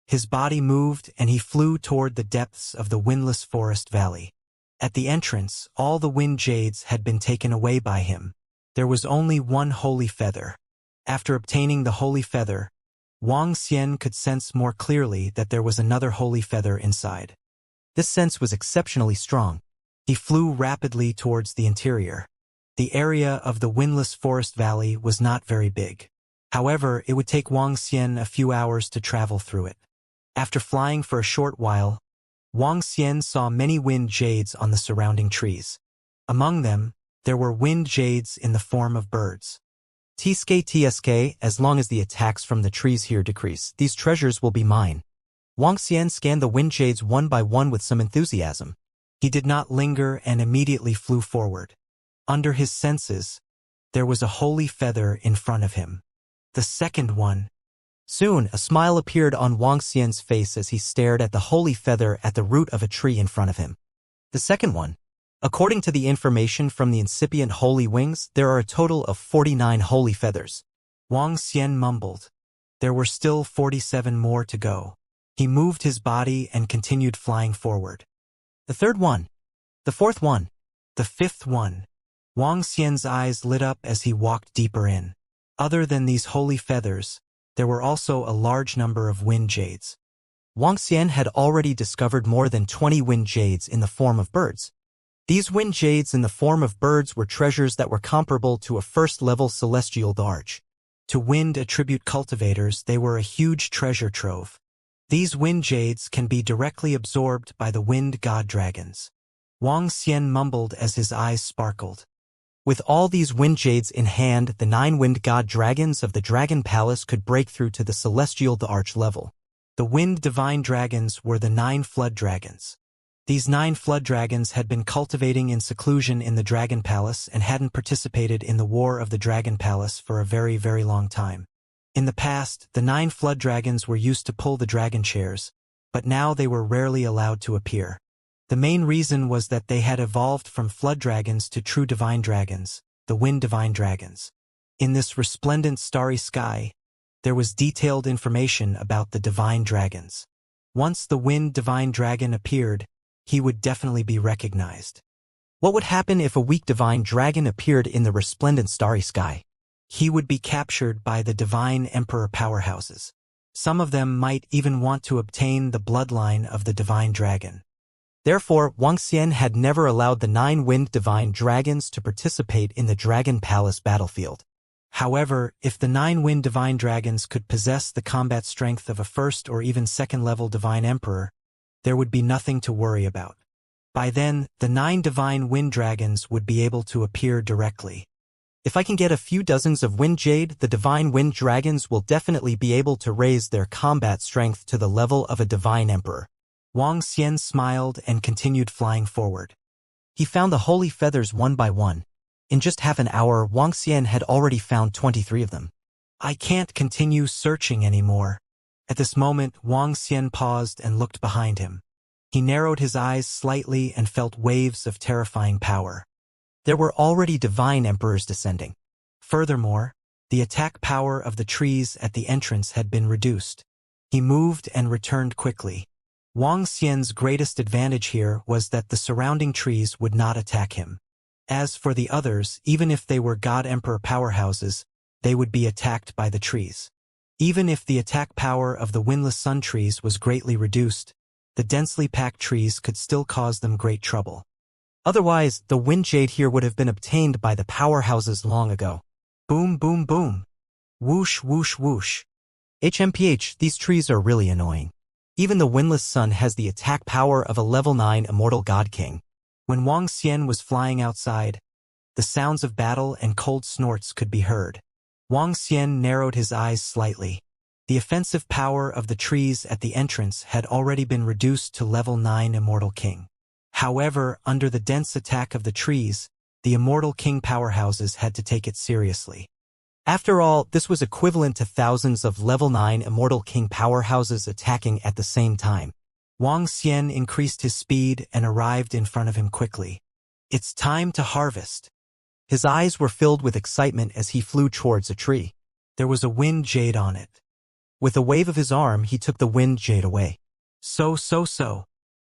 His body moved and he flew toward the depths of the windless forest valley. At the entrance, all the wind jades had been taken away by him. There was only one holy feather. After obtaining the holy feather, Wang Xian could sense more clearly that there was another holy feather inside. This sense was exceptionally strong. He flew rapidly towards the interior. The area of the windless forest valley was not very big. However, it would take Wang Xian a few hours to travel through it. After flying for a short while, Wang Xian saw many wind jades on the surrounding trees. Among them, there were wind jades in the form of birds. TSK, as long as the attacks from the trees here decrease, these treasures will be mine. Wang Xian scanned the wind jades one by one with some enthusiasm. He did not linger and immediately flew forward. Under his senses, there was a holy feather in front of him. The second one. Soon, a smile appeared on Wang Xian's face as he stared at the holy feather at the root of a tree in front of him. The second one. According to the information from the incipient holy wings, there are a total of 49 holy feathers. Wang Xian mumbled. There were still 47 more to go. He moved his body and continued flying forward. The third one. The fourth one. The fifth one. Wang Xian's eyes lit up as he walked deeper in. Other than these holy feathers, there were also a large number of wind jades. Wang Xian had already discovered more than 20 wind jades in the form of birds. These wind jades in the form of birds were treasures that were comparable to a first-level celestial darge. To wind attribute cultivators, they were a huge treasure trove. These wind jades can be directly absorbed by the wind god dragons. Wang Xian mumbled as his eyes sparkled. With all these wind jades in hand, the 9 wind god dragons of the Dragon Palace could break through to the celestial arch level. The wind divine dragons were the 9 flood dragons. These 9 flood dragons had been cultivating in seclusion in the Dragon Palace and hadn't participated in the War of the Dragon Palace for a very, very long time. In the past, the 9 flood dragons were used to pull the dragon chairs, but now they were rarely allowed to appear. The main reason was that they had evolved from flood dragons to true divine dragons, the wind divine dragons. In this resplendent starry sky, there was detailed information about the divine dragons. Once the wind divine dragon appeared, he would definitely be recognized. What would happen if a weak divine dragon appeared in the resplendent starry sky? He would be captured by the divine emperor powerhouses. Some of them might even want to obtain the bloodline of the divine dragon. Therefore, Wuxia had never allowed the 9 wind divine dragons to participate in the Dragon Palace battlefield. However, if the 9 wind divine dragons could possess the combat strength of a first or even second level divine emperor, there would be nothing to worry about. By then, the 9 divine wind dragons would be able to appear directly. If I can get a few dozens of wind jade, the divine wind dragons will definitely be able to raise their combat strength to the level of a divine emperor. Wuxia smiled and continued flying forward. He found the holy feathers one by one. In just half an hour, Wuxia had already found 23 of them. I can't continue searching anymore. At this moment, Wuxia paused and looked behind him. He narrowed his eyes slightly and felt waves of terrifying power. There were already divine emperors descending. Furthermore, the attack power of the trees at the entrance had been reduced. He moved and returned quickly. Wuxia's greatest advantage here was that the surrounding trees would not attack him. As for the others, even if they were God-Emperor powerhouses, they would be attacked by the trees. Even if the attack power of the windless sun trees was greatly reduced, the densely packed trees could still cause them great trouble. Otherwise, the wind jade here would have been obtained by the powerhouses long ago. Boom, boom, boom. Whoosh, whoosh, whoosh. HMPH, these trees are really annoying. Even the windless sun has the attack power of a level 9 immortal god king. When Wuxia was flying outside, the sounds of battle and cold snorts could be heard. Wuxia narrowed his eyes slightly. The offensive power of the trees at the entrance had already been reduced to level 9 immortal king. However, under the dense attack of the trees, the immortal king powerhouses had to take it seriously. After all, this was equivalent to thousands of level 9 immortal king powerhouses attacking at the same time. Wuxia increased his speed and arrived in front of him quickly. It's time to harvest. His eyes were filled with excitement as he flew towards a tree. There was a wind jade on it. With a wave of his arm, he took the wind jade away. So.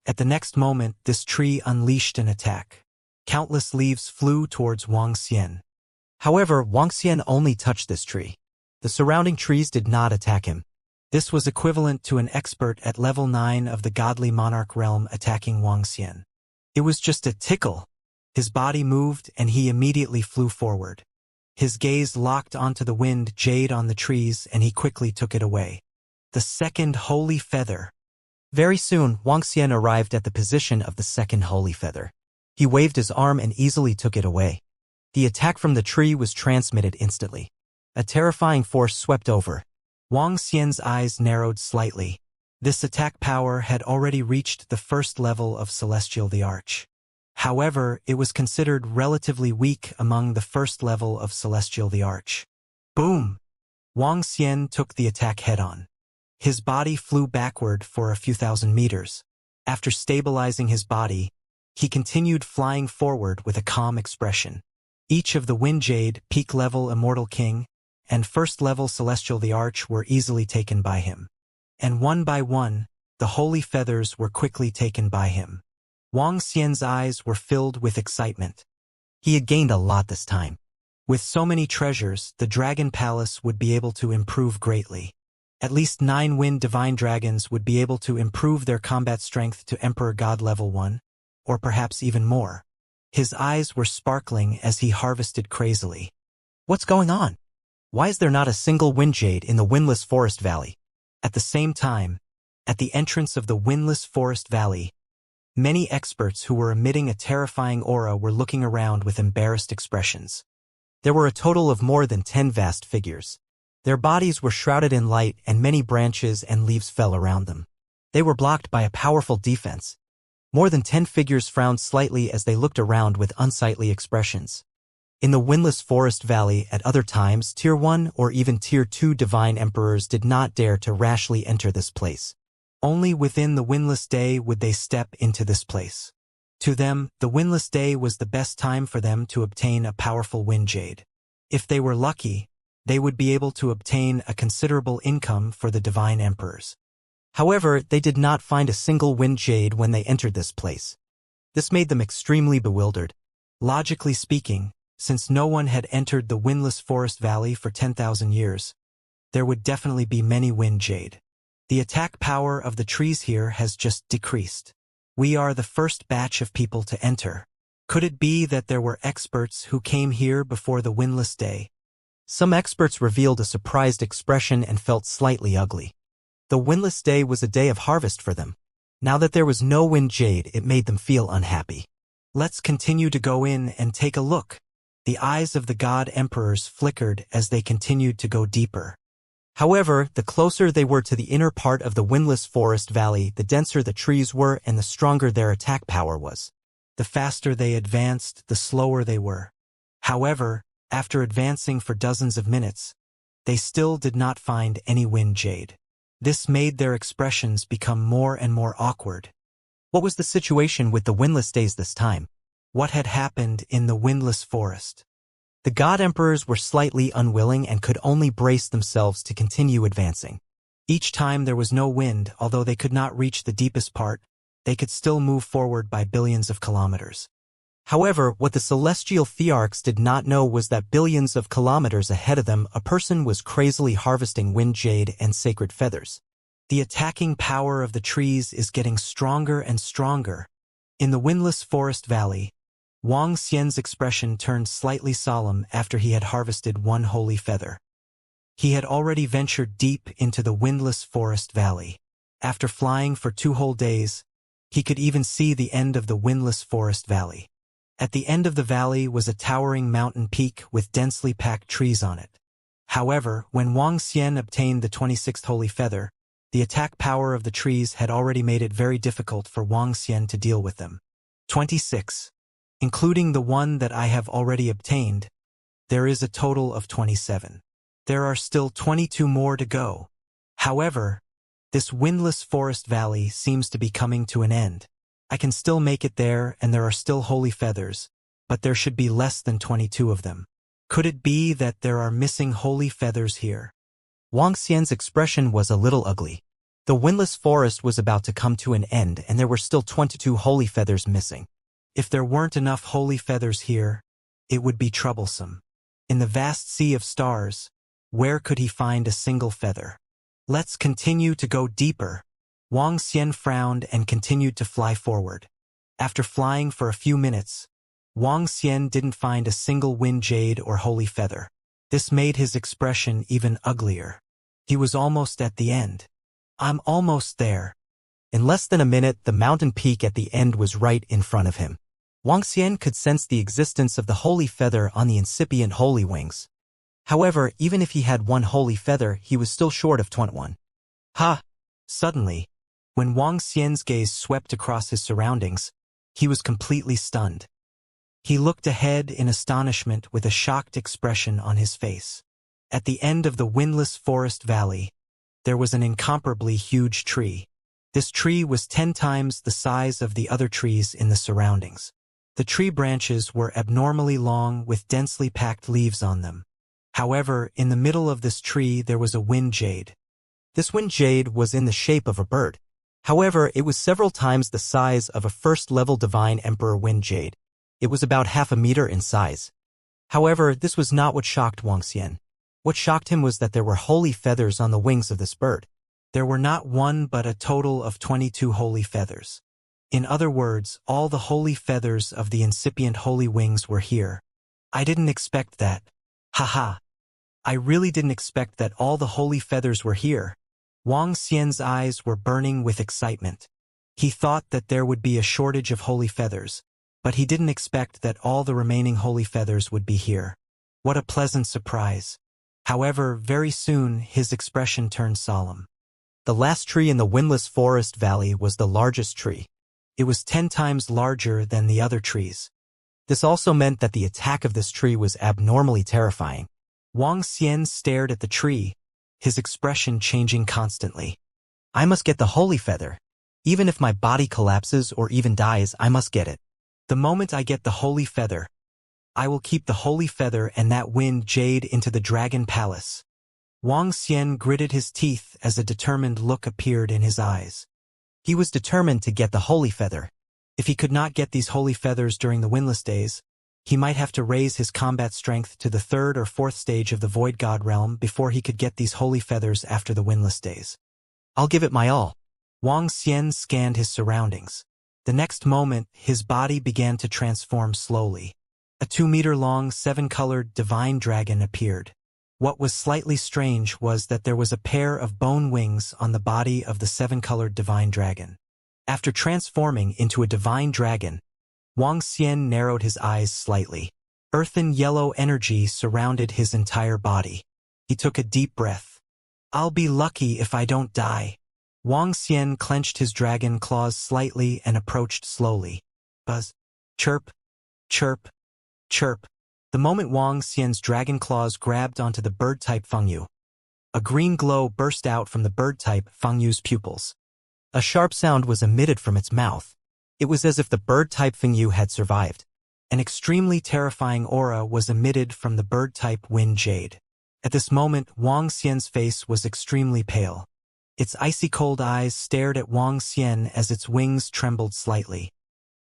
At the next moment, this tree unleashed an attack. Countless leaves flew towards Wuxia. However, Wuxia only touched this tree. The surrounding trees did not attack him. This was equivalent to an expert at level 9 of the godly monarch realm attacking Wuxia. It was just a tickle. His body moved and he immediately flew forward. His gaze locked onto the wind jade on the trees and he quickly took it away. The second holy feather. Very soon, Wuxia arrived at the position of the second holy feather. He waved his arm and easily took it away. The attack from the tree was transmitted instantly. A terrifying force swept over. Wuxia's eyes narrowed slightly. This attack power had already reached the first level of Celestial the Arch. However, it was considered relatively weak among the first level of Celestial the Arch. Boom! Wuxia took the attack head-on. His body flew backward for a few thousand meters. After stabilizing his body, he continued flying forward with a calm expression. Each of the Wind Jade, peak-level Immortal King, and first-level Celestial the Arch were easily taken by him. And one by one, the holy feathers were quickly taken by him. Wuxia's eyes were filled with excitement. He had gained a lot this time. With so many treasures, the Dragon Palace would be able to improve greatly. At least 9 Wind Divine Dragons would be able to improve their combat strength to Emperor God Level 1, or perhaps even more. His eyes were sparkling as he harvested crazily. What's going on? Why is there not a single Wind Jade in the Windless Forest Valley? At the same time, at the entrance of the Windless Forest Valley, Many experts who were emitting a terrifying aura were looking around with embarrassed expressions. There were a total of more than 10 vast figures. Their bodies were shrouded in light and many branches and leaves fell around them. They were blocked by a powerful defense. More than 10 figures frowned slightly as they looked around with unsightly expressions. In the windless forest valley at other times, Tier 1 or even Tier 2 divine emperors did not dare to rashly enter this place. Only within the windless day would they step into this place. To them, the windless day was the best time for them to obtain a powerful wind jade. If they were lucky, they would be able to obtain a considerable income for the divine emperors. However, they did not find a single wind jade when they entered this place. This made them extremely bewildered. Logically speaking, since no one had entered the windless forest valley for 10,000 years, there would definitely be many wind jade. The attack power of the trees here has just decreased. We are the first batch of people to enter. Could it be that there were experts who came here before the windless day? Some experts revealed a surprised expression and felt slightly ugly. The windless day was a day of harvest for them. Now that there was no wind jade, it made them feel unhappy. Let's continue to go in and take a look. The eyes of the god emperors flickered as they continued to go deeper. However, the closer they were to the inner part of the windless forest valley, the denser the trees were and the stronger their attack power was. The faster they advanced, the slower they were. However, after advancing for dozens of minutes, they still did not find any wind jade. This made their expressions become more and more awkward. What was the situation with the windless days this time? What had happened in the windless forest? The god emperors were slightly unwilling and could only brace themselves to continue advancing. Each time there was no wind, although they could not reach the deepest part, they could still move forward by billions of kilometers. However, what the celestial thearchs did not know was that billions of kilometers ahead of them, a person was crazily harvesting wind jade and sacred feathers. The attacking power of the trees is getting stronger and stronger. In the windless forest valley, Wang Xian's expression turned slightly solemn after he had harvested one holy feather. He had already ventured deep into the windless forest valley. After flying for 2 whole days, he could even see the end of the windless forest valley. At the end of the valley was a towering mountain peak with densely packed trees on it. However, when Wang Xian obtained the 26th holy feather, the attack power of the trees had already made it very difficult for Wang Xian to deal with them. 26. Including the one that I have already obtained, there is a total of 27. There are still 22 more to go. However, this windless forest valley seems to be coming to an end. I can still make it there and there are still holy feathers, but there should be less than 22 of them. Could it be that there are missing holy feathers here? Wang Xian's expression was a little ugly. The windless forest was about to come to an end and there were still 22 holy feathers missing. If there weren't enough holy feathers here, it would be troublesome. In the vast sea of stars, where could he find a single feather? Let's continue to go deeper. Wang Xian frowned and continued to fly forward. After flying for a few minutes, Wang Xian didn't find a single wind jade or holy feather. This made his expression even uglier. He was almost at the end. I'm almost there. In less than a minute, the mountain peak at the end was right in front of him. Wang Xian could sense the existence of the holy feather on the incipient holy wings. However, even if he had one holy feather, he was still short of 21. Ha! Suddenly, when Wang Xian's gaze swept across his surroundings, he was completely stunned. He looked ahead in astonishment with a shocked expression on his face. At the end of the windless forest valley, there was an incomparably huge tree. This tree was 10 times the size of the other trees in the surroundings. The tree branches were abnormally long with densely packed leaves on them. However, in the middle of this tree there was a wind jade. This wind jade was in the shape of a bird. However, it was several times the size of a first-level divine emperor wind jade. It was about half a meter in size. However, this was not what shocked Wang Xian. What shocked him was that there were holy feathers on the wings of this bird. There were not one but a total of 22 holy feathers. In other words, all the holy feathers of the incipient holy wings were here. I didn't expect that. Haha. I really didn't expect that all the holy feathers were here. Wang Xian's eyes were burning with excitement. He thought that there would be a shortage of holy feathers, but he didn't expect that all the remaining holy feathers would be here. What a pleasant surprise. However, very soon his expression turned solemn. The last tree in the windless forest valley was the largest tree. It was 10 times larger than the other trees. This also meant that the attack of this tree was abnormally terrifying. Wang Xian stared at the tree, his expression changing constantly. I must get the holy feather. Even if my body collapses or even dies, I must get it. The moment I get the holy feather, I will keep the holy feather and that wind jade into the dragon palace. Wang Xian gritted his teeth as a determined look appeared in his eyes. He was determined to get the holy feather. If he could not get these holy feathers during the windless days, he might have to raise his combat strength to the 3rd or 4th stage of the Void God realm before he could get these holy feathers after the windless days. I'll give it my all. Wang Xian scanned his surroundings. The next moment, his body began to transform slowly. A 2-meter-long, 7-colored divine dragon appeared. What was slightly strange was that there was a pair of bone wings on the body of the 7-colored divine dragon. After transforming into a divine dragon, Wang Xian narrowed his eyes slightly. Earthen yellow energy surrounded his entire body. He took a deep breath. I'll be lucky if I don't die. Wang Xian clenched his dragon claws slightly and approached slowly. Buzz. Chirp. Chirp. Chirp. The moment Wang Xian's dragon claws grabbed onto the bird-type Fengyu, a green glow burst out from the bird-type Fengyu's pupils. A sharp sound was emitted from its mouth. It was as if the bird-type Fengyu had survived. An extremely terrifying aura was emitted from the bird-type wind jade. At this moment, Wang Xian's face was extremely pale. Its icy cold eyes stared at Wang Xian as its wings trembled slightly.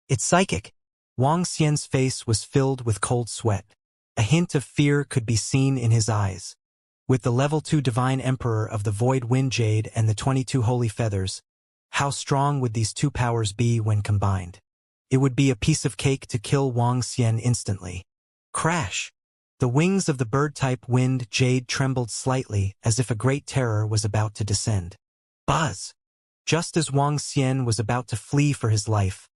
It's psychic. Wang Xian's face was filled with cold sweat. A hint of fear could be seen in his eyes. With the level 2 Divine Emperor of the Void Wind Jade and the 22 Holy Feathers, how strong would these two powers be when combined? It would be a piece of cake to kill Wang Xian instantly. Crash! The wings of the bird-type Wind Jade trembled slightly as if a great terror was about to descend. Buzz! Just as Wang Xian was about to flee for his life,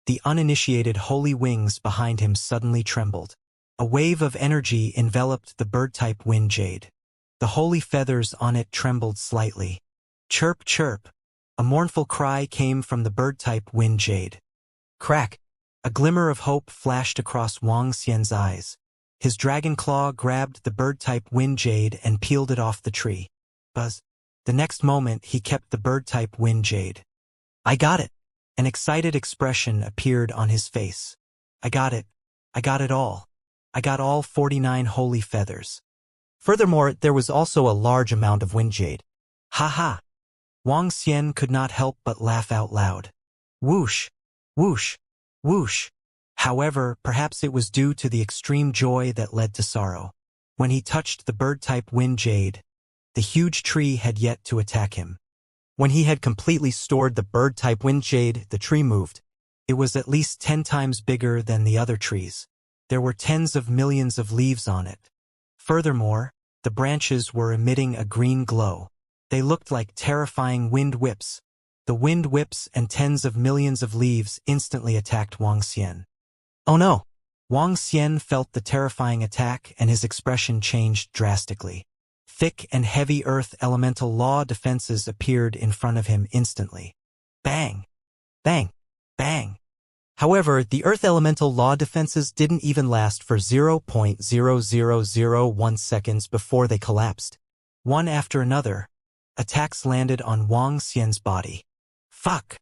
the uninitiated holy wings behind him suddenly trembled. A wave of energy enveloped the bird-type wind jade. The holy feathers on it trembled slightly. Chirp, chirp. A mournful cry came from the bird-type wind jade. Crack. A glimmer of hope flashed across Wang Xian's eyes. His dragon claw grabbed the bird-type wind jade and peeled it off the tree. Buzz. The next moment, he kept the bird-type wind jade. I got it. An excited expression appeared on his face. I got it. I got it all. I got all 49 holy feathers. Furthermore, there was also a large amount of wind jade. Ha ha! Wang Xian could not help but laugh out loud. Whoosh! Whoosh! Whoosh! However, perhaps it was due to the extreme joy that led to sorrow. When he touched the bird-type wind jade, the huge tree had yet to attack him. When he had completely stored the bird-type wind jade, the tree moved. It was at least 10 times bigger than the other trees. There were tens of millions of leaves on it. Furthermore, the branches were emitting a green glow. They looked like terrifying wind whips. The wind whips and tens of millions of leaves instantly attacked Wang Xian. Oh no! Wang Xian felt the terrifying attack and his expression changed drastically. Thick and heavy earth elemental law defenses appeared in front of him instantly. Bang! Bang! Bang! However, the earth elemental law defenses didn't even last for 0.0001 seconds before they collapsed. One after another, attacks landed on Wang Xian's body. Fuck!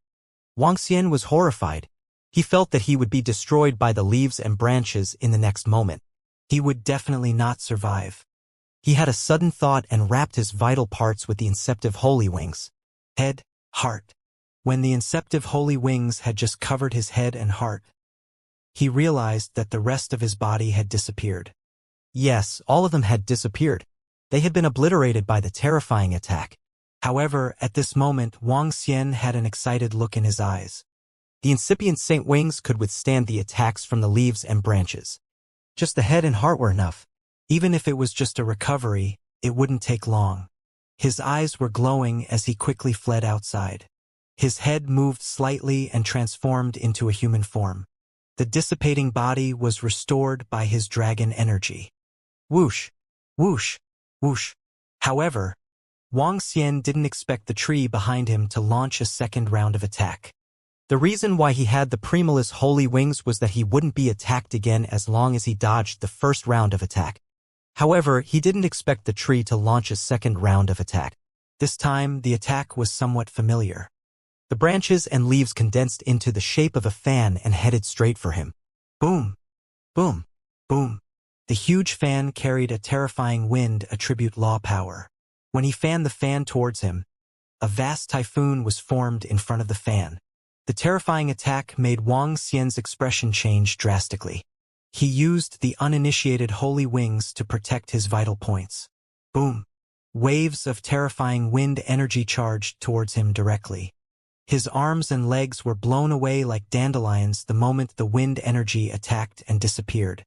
Wang Xian was horrified. He felt that he would be destroyed by the leaves and branches in the next moment. He would definitely not survive. He had a sudden thought and wrapped his vital parts with the inceptive holy wings. Head, heart. When the inceptive holy wings had just covered his head and heart, he realized that the rest of his body had disappeared. Yes, all of them had disappeared. They had been obliterated by the terrifying attack. However, at this moment, Wang Xian had an excited look in his eyes. The incipient saint wings could withstand the attacks from the leaves and branches. Just the head and heart were enough. Even if it was just a recovery, it wouldn't take long. His eyes were glowing as he quickly fled outside. His head moved slightly and transformed into a human form. The dissipating body was restored by his dragon energy. Whoosh, whoosh, whoosh. However, Wang Xian didn't expect the tree behind him to launch a second round of attack. The reason why he had the Primalist holy wings was that he wouldn't be attacked again as long as he dodged the first round of attack. However, he didn't expect the tree to launch a second round of attack. This time, the attack was somewhat familiar. The branches and leaves condensed into the shape of a fan and headed straight for him. Boom! Boom! Boom! The huge fan carried a terrifying wind attribute law power. When he fanned the fan towards him, a vast typhoon was formed in front of the fan. The terrifying attack made Wang Xian's expression change drastically. He used the uninitiated holy wings to protect his vital points. Boom! Waves of terrifying wind energy charged towards him directly. His arms and legs were blown away like dandelions the moment the wind energy attacked and disappeared.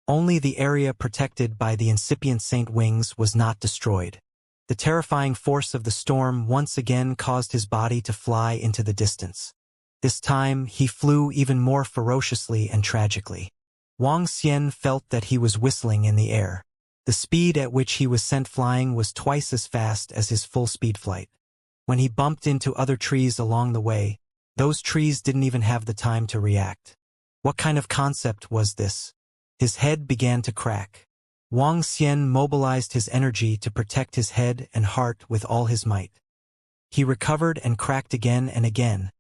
Only the area protected by the incipient saint wings was not destroyed. The terrifying force of the storm once again caused his body to fly into the distance. This time, he flew even more ferociously and tragically. Wang Xian felt that he was whistling in the air. The speed at which he was sent flying was twice as fast as his full-speed flight. When he bumped into other trees along the way, those trees didn't even have the time to react. What kind of concept was this? His head began to crack. Wang Xian mobilized his energy to protect his head and heart with all his might. He recovered and cracked again and again,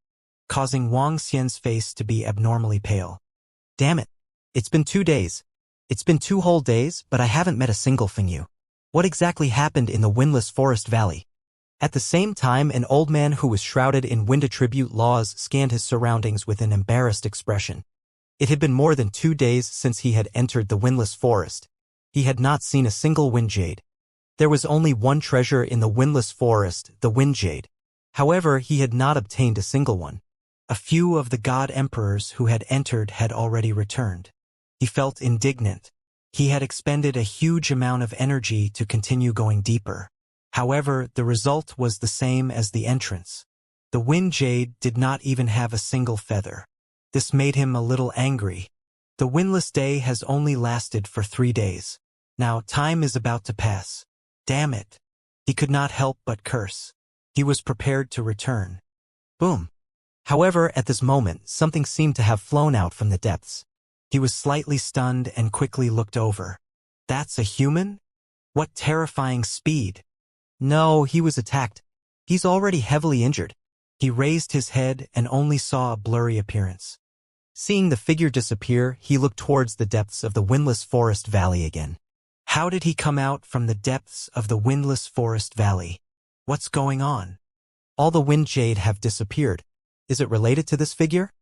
causing Wang Xian's face to be abnormally pale. Damn it! It's been 2 days. It's been 2 whole days, but I haven't met a single Fengyu. What exactly happened in the windless forest valley? At the same time, an old man who was shrouded in wind attribute laws scanned his surroundings with an embarrassed expression. It had been more than 2 days since he had entered the windless forest. He had not seen a single wind jade. There was only one treasure in the windless forest, the wind jade. However, he had not obtained a single one. A few of the god emperors who had entered had already returned. He felt indignant. He had expended a huge amount of energy to continue going deeper. However, the result was the same as the entrance. The wind jade did not even have a single feather. This made him a little angry. The windless day has only lasted for 3 days. Now time is about to pass. Damn it. He could not help but curse. He was prepared to return. Boom. However, at this moment, something seemed to have flown out from the depths. He was slightly stunned and quickly looked over. That's a human? What terrifying speed! No, he was attacked. He's already heavily injured. He raised his head and only saw a blurry appearance. Seeing the figure disappear, he looked towards the depths of the windless forest valley again. How did he come out from the depths of the windless forest valley? What's going on? All the wind jade have disappeared. Is it related to this figure?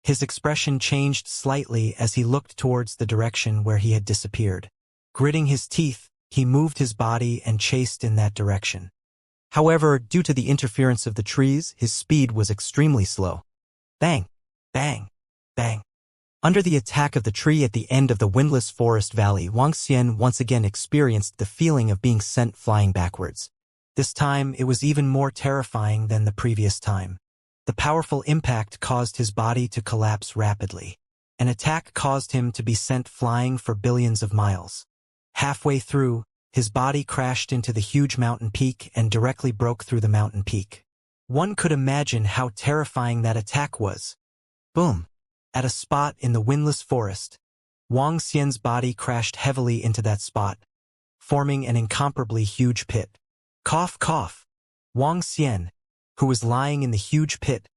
His expression changed slightly as he looked towards the direction where he had disappeared. Gritting his teeth, he moved his body and chased in that direction. However, due to the interference of the trees, his speed was extremely slow. Bang! Bang! Bang! Under the attack of the tree at the end of the windless forest valley, Wang Xian once again experienced the feeling of being sent flying backwards. This time, it was even more terrifying than the previous time. The powerful impact caused his body to collapse rapidly. An attack caused him to be sent flying for billions of miles. Halfway through, his body crashed into the huge mountain peak and directly broke through the mountain peak. One could imagine how terrifying that attack was. Boom! At a spot in the windless forest, Wang Xian's body crashed heavily into that spot, forming an incomparably huge pit. Cough, cough. Wang Xian, who was lying in the huge pit,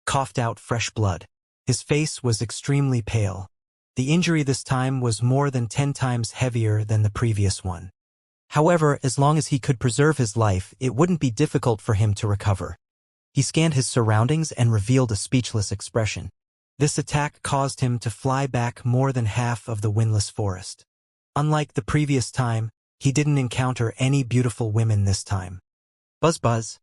coughed out fresh blood. His face was extremely pale. The injury this time was more than 10 times heavier than the previous one. However, as long as he could preserve his life, it wouldn't be difficult for him to recover. He scanned his surroundings and revealed a speechless expression. This attack caused him to fly back more than half of the windless forest. Unlike the previous time, he didn't encounter any beautiful women this time. Buzz buzz.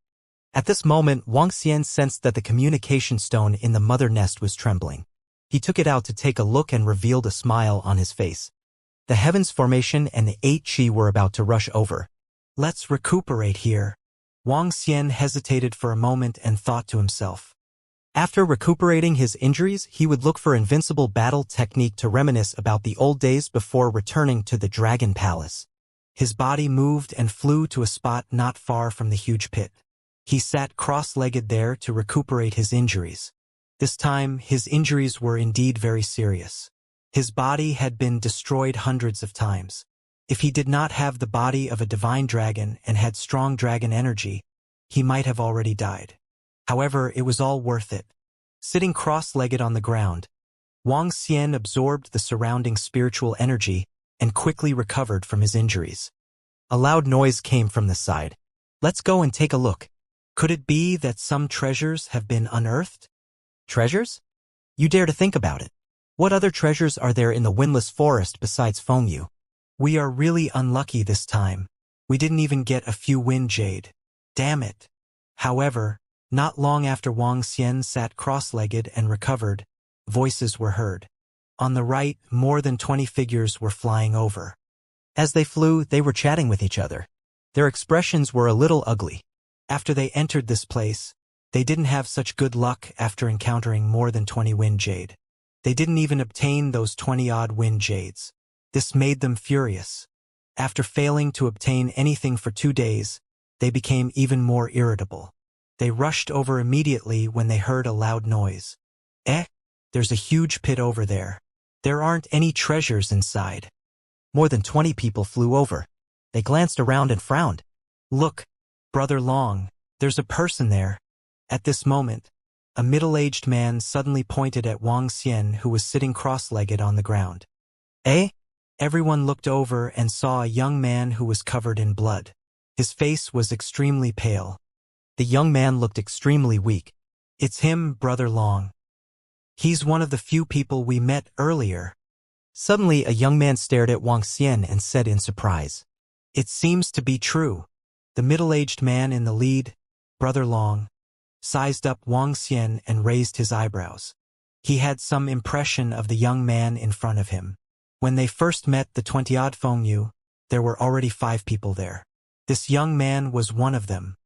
At this moment, Wang Xian sensed that the communication stone in the mother nest was trembling. He took it out to take a look and revealed a smile on his face. The heavens formation and the 8 chi were about to rush over. Let's recuperate here. Wang Xian hesitated for a moment and thought to himself. After recuperating his injuries, he would look for invincible battle technique to reminisce about the old days before returning to the Dragon Palace. His body moved and flew to a spot not far from the huge pit. He sat cross-legged there to recuperate his injuries. This time, his injuries were indeed very serious. His body had been destroyed hundreds of times. If he did not have the body of a divine dragon and had strong dragon energy, he might have already died. However, it was all worth it. Sitting cross-legged on the ground, Wang Xian absorbed the surrounding spiritual energy and quickly recovered from his injuries. A loud noise came from the side. Let's go and take a look. Could it be that some treasures have been unearthed? Treasures? You dare to think about it. What other treasures are there in the windless forest besides Fengyu? We are really unlucky this time. We didn't even get a few wind jade. Damn it. However, not long after Wang Xian sat cross-legged and recovered, voices were heard. On the right, more than 20 figures were flying over. As they flew, they were chatting with each other. Their expressions were a little ugly. After they entered this place, they didn't have such good luck after encountering more than 20 wind jade. They didn't even obtain those 20-odd wind jades. This made them furious. After failing to obtain anything for 2 days, they became even more irritable. They rushed over immediately when they heard a loud noise. There's a huge pit over there. There aren't any treasures inside. More than 20 people flew over. They glanced around and frowned. Look, Brother Long, there's a person there. At this moment, a middle-aged man suddenly pointed at Wang Xian, who was sitting cross-legged on the ground. Everyone looked over and saw a young man who was covered in blood. His face was extremely pale. The young man looked extremely weak. It's him, Brother Long. He's one of the few people we met earlier. Suddenly, a young man stared at Wang Xian and said in surprise, "It seems to be true." The middle-aged man in the lead, Brother Long, sized up Wang Xian and raised his eyebrows. He had some impression of the young man in front of him. When they first met the 20-odd Fengyu, there were already 5 people there. This young man was one of them.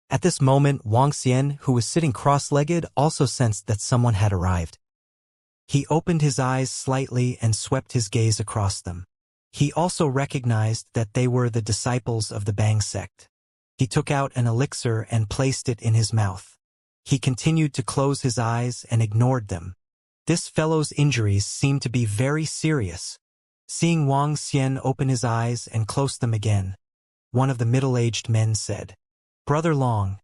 At this moment, Wang Xian, who was sitting cross-legged, also sensed that someone had arrived. He opened his eyes slightly and swept his gaze across them. He also recognized that they were the disciples of the Bang sect. He took out an elixir and placed it in his mouth. He continued to close his eyes and ignored them. This fellow's injuries seemed to be very serious. Seeing Wang Xian open his eyes and close them again, one of the middle-aged men said, "Brother Long,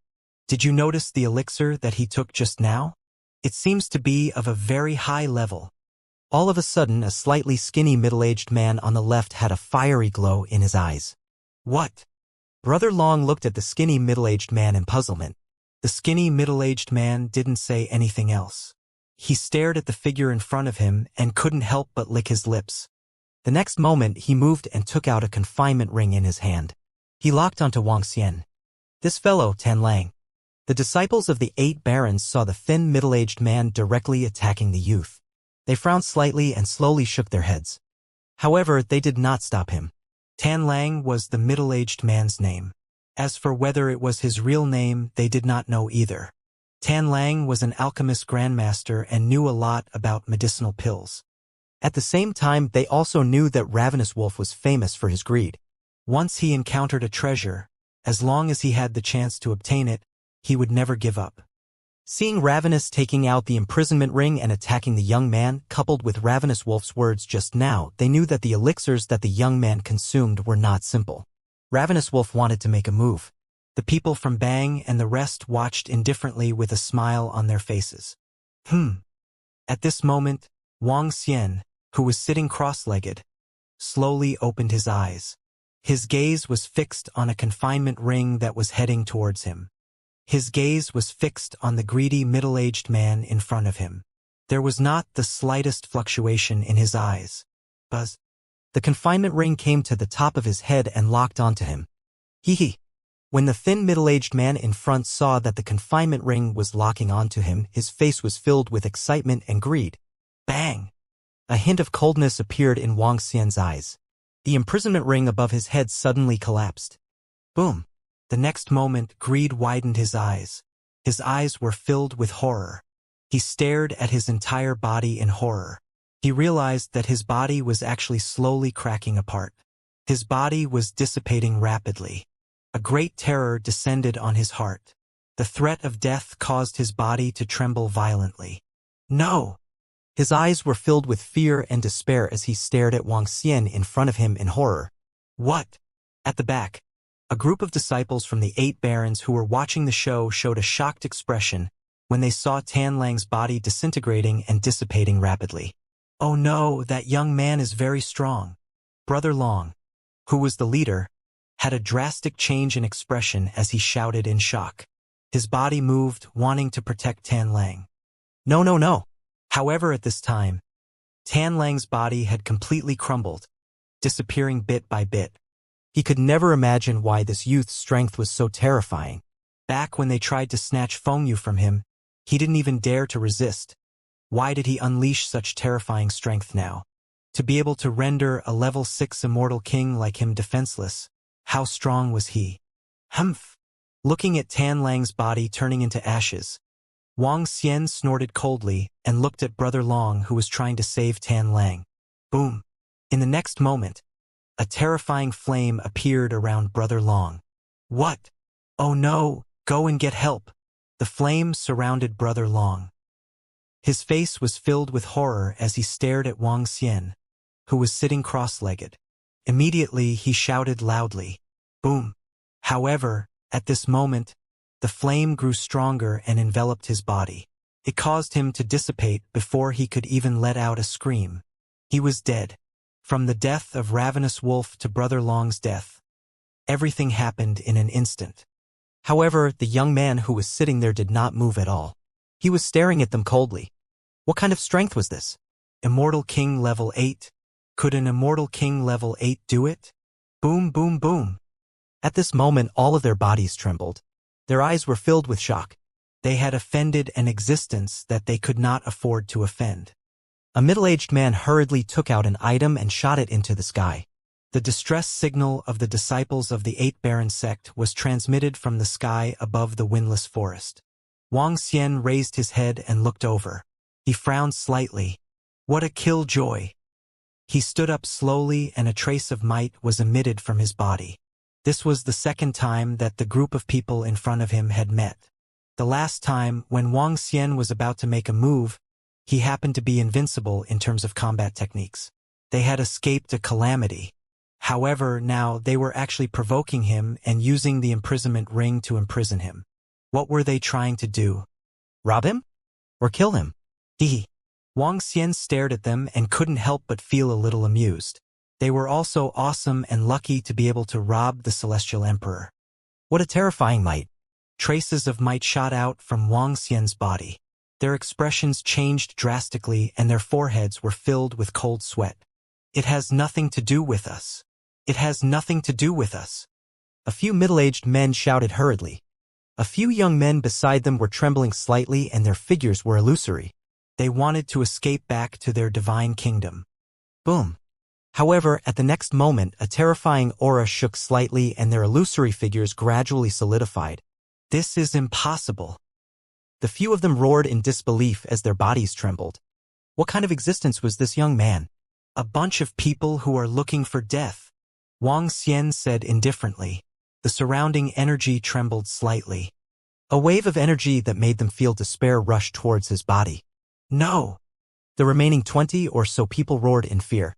did you notice the elixir that he took just now? It seems to be of a very high level." All of a sudden, a slightly skinny middle-aged man on the left had a fiery glow in his eyes. "What?" Brother Long looked at the skinny middle-aged man in puzzlement. The skinny middle-aged man didn't say anything else. He stared at the figure in front of him and couldn't help but lick his lips. The next moment, he moved and took out a confinement ring in his hand. He locked onto Wang Xian. This fellow, Tan Lang. The disciples of the 8 barons saw the thin middle-aged man directly attacking the youth. They frowned slightly and slowly shook their heads. However, they did not stop him. Tan Lang was the middle-aged man's name. As for whether it was his real name, they did not know either. Tan Lang was an alchemist grandmaster and knew a lot about medicinal pills. At the same time, they also knew that Ravenous Wolf was famous for his greed. Once he encountered a treasure, as long as he had the chance to obtain it, he would never give up. Seeing Ravenous taking out the imprisonment ring and attacking the young man, coupled with Ravenous Wolf's words just now, they knew that the elixirs that the young man consumed were not simple. Ravenous Wolf wanted to make a move. The people from Bang and the rest watched indifferently with a smile on their faces. At this moment, Wang Xian, who was sitting cross-legged, slowly opened his eyes. His gaze was fixed on a confinement ring that was heading towards him. His gaze was fixed on the greedy middle-aged man in front of him. There was not the slightest fluctuation in his eyes. Buzz. The confinement ring came to the top of his head and locked onto him. Hee. When the thin middle-aged man in front saw that the confinement ring was locking onto him, his face was filled with excitement and greed. Bang! A hint of coldness appeared in Wang Xian's eyes. The imprisonment ring above his head suddenly collapsed. Boom! The next moment, greed widened his eyes. His eyes were filled with horror. He stared at his entire body in horror. He realized that his body was actually slowly cracking apart. His body was dissipating rapidly. A great terror descended on his heart. The threat of death caused his body to tremble violently. No! His eyes were filled with fear and despair as he stared at Wuxia in front of him in horror. What? At the back, a group of disciples from the 8 barons who were watching the show showed a shocked expression when they saw Tan Lang's body disintegrating and dissipating rapidly. Oh no, that young man is very strong. Brother Long, who was the leader, had a drastic change in expression as he shouted in shock. His body moved, wanting to protect Tan Lang. No, no, no. However, at this time, Tan Lang's body had completely crumbled, disappearing bit by bit. He could never imagine why this youth's strength was so terrifying. Back when they tried to snatch Feng Yu from him, he didn't even dare to resist. Why did he unleash such terrifying strength now? To be able to render a level 6 immortal king like him defenseless, how strong was he? Humph! Looking at Tan Lang's body turning into ashes, Wuxia snorted coldly and looked at Brother Long who was trying to save Tan Lang. Boom! In the next moment, a terrifying flame appeared around Brother Long. What? Oh no, go and get help! The flame surrounded Brother Long. His face was filled with horror as he stared at Wuxia, who was sitting cross-legged. Immediately he shouted loudly, boom! However, at this moment, the flame grew stronger and enveloped his body. It caused him to dissipate before he could even let out a scream. He was dead. From the death of Ravenous Wolf to Brother Long's death, everything happened in an instant. However, the young man who was sitting there did not move at all. He was staring at them coldly. What kind of strength was this? Immortal King level 8? Could an Immortal King level 8 do it? Boom, boom, boom. At this moment, all of their bodies trembled. Their eyes were filled with shock. They had offended an existence that they could not afford to offend. A middle-aged man hurriedly took out an item and shot it into the sky. The distress signal of the disciples of the 8 Baron sect was transmitted from the sky above the windless forest. Wuxia raised his head and looked over. He frowned slightly. What a killjoy! He stood up slowly and a trace of might was emitted from his body. This was the second time that the group of people in front of him had met. The last time, when Wuxia was about to make a move, he happened to be invincible in terms of combat techniques. They had escaped a calamity. However, now they were actually provoking him and using the imprisonment ring to imprison him. What were they trying to do? Rob him? Or kill him? Wuxia stared at them and couldn't help but feel a little amused. They were also awesome and lucky to be able to rob the Celestial Emperor. What a terrifying might! Traces of might shot out from Wuxia's body. Their expressions changed drastically and their foreheads were filled with cold sweat. It has nothing to do with us. It has nothing to do with us. A few middle-aged men shouted hurriedly. A few young men beside them were trembling slightly and their figures were illusory. They wanted to escape back to their divine kingdom. Boom. However, at the next moment, a terrifying aura shook slightly and their illusory figures gradually solidified. This is impossible. The few of them roared in disbelief as their bodies trembled. What kind of existence was this young man? A bunch of people who are looking for death, Wuxia said indifferently. The surrounding energy trembled slightly. A wave of energy that made them feel despair rushed towards his body. No! The remaining 20 or so people roared in fear.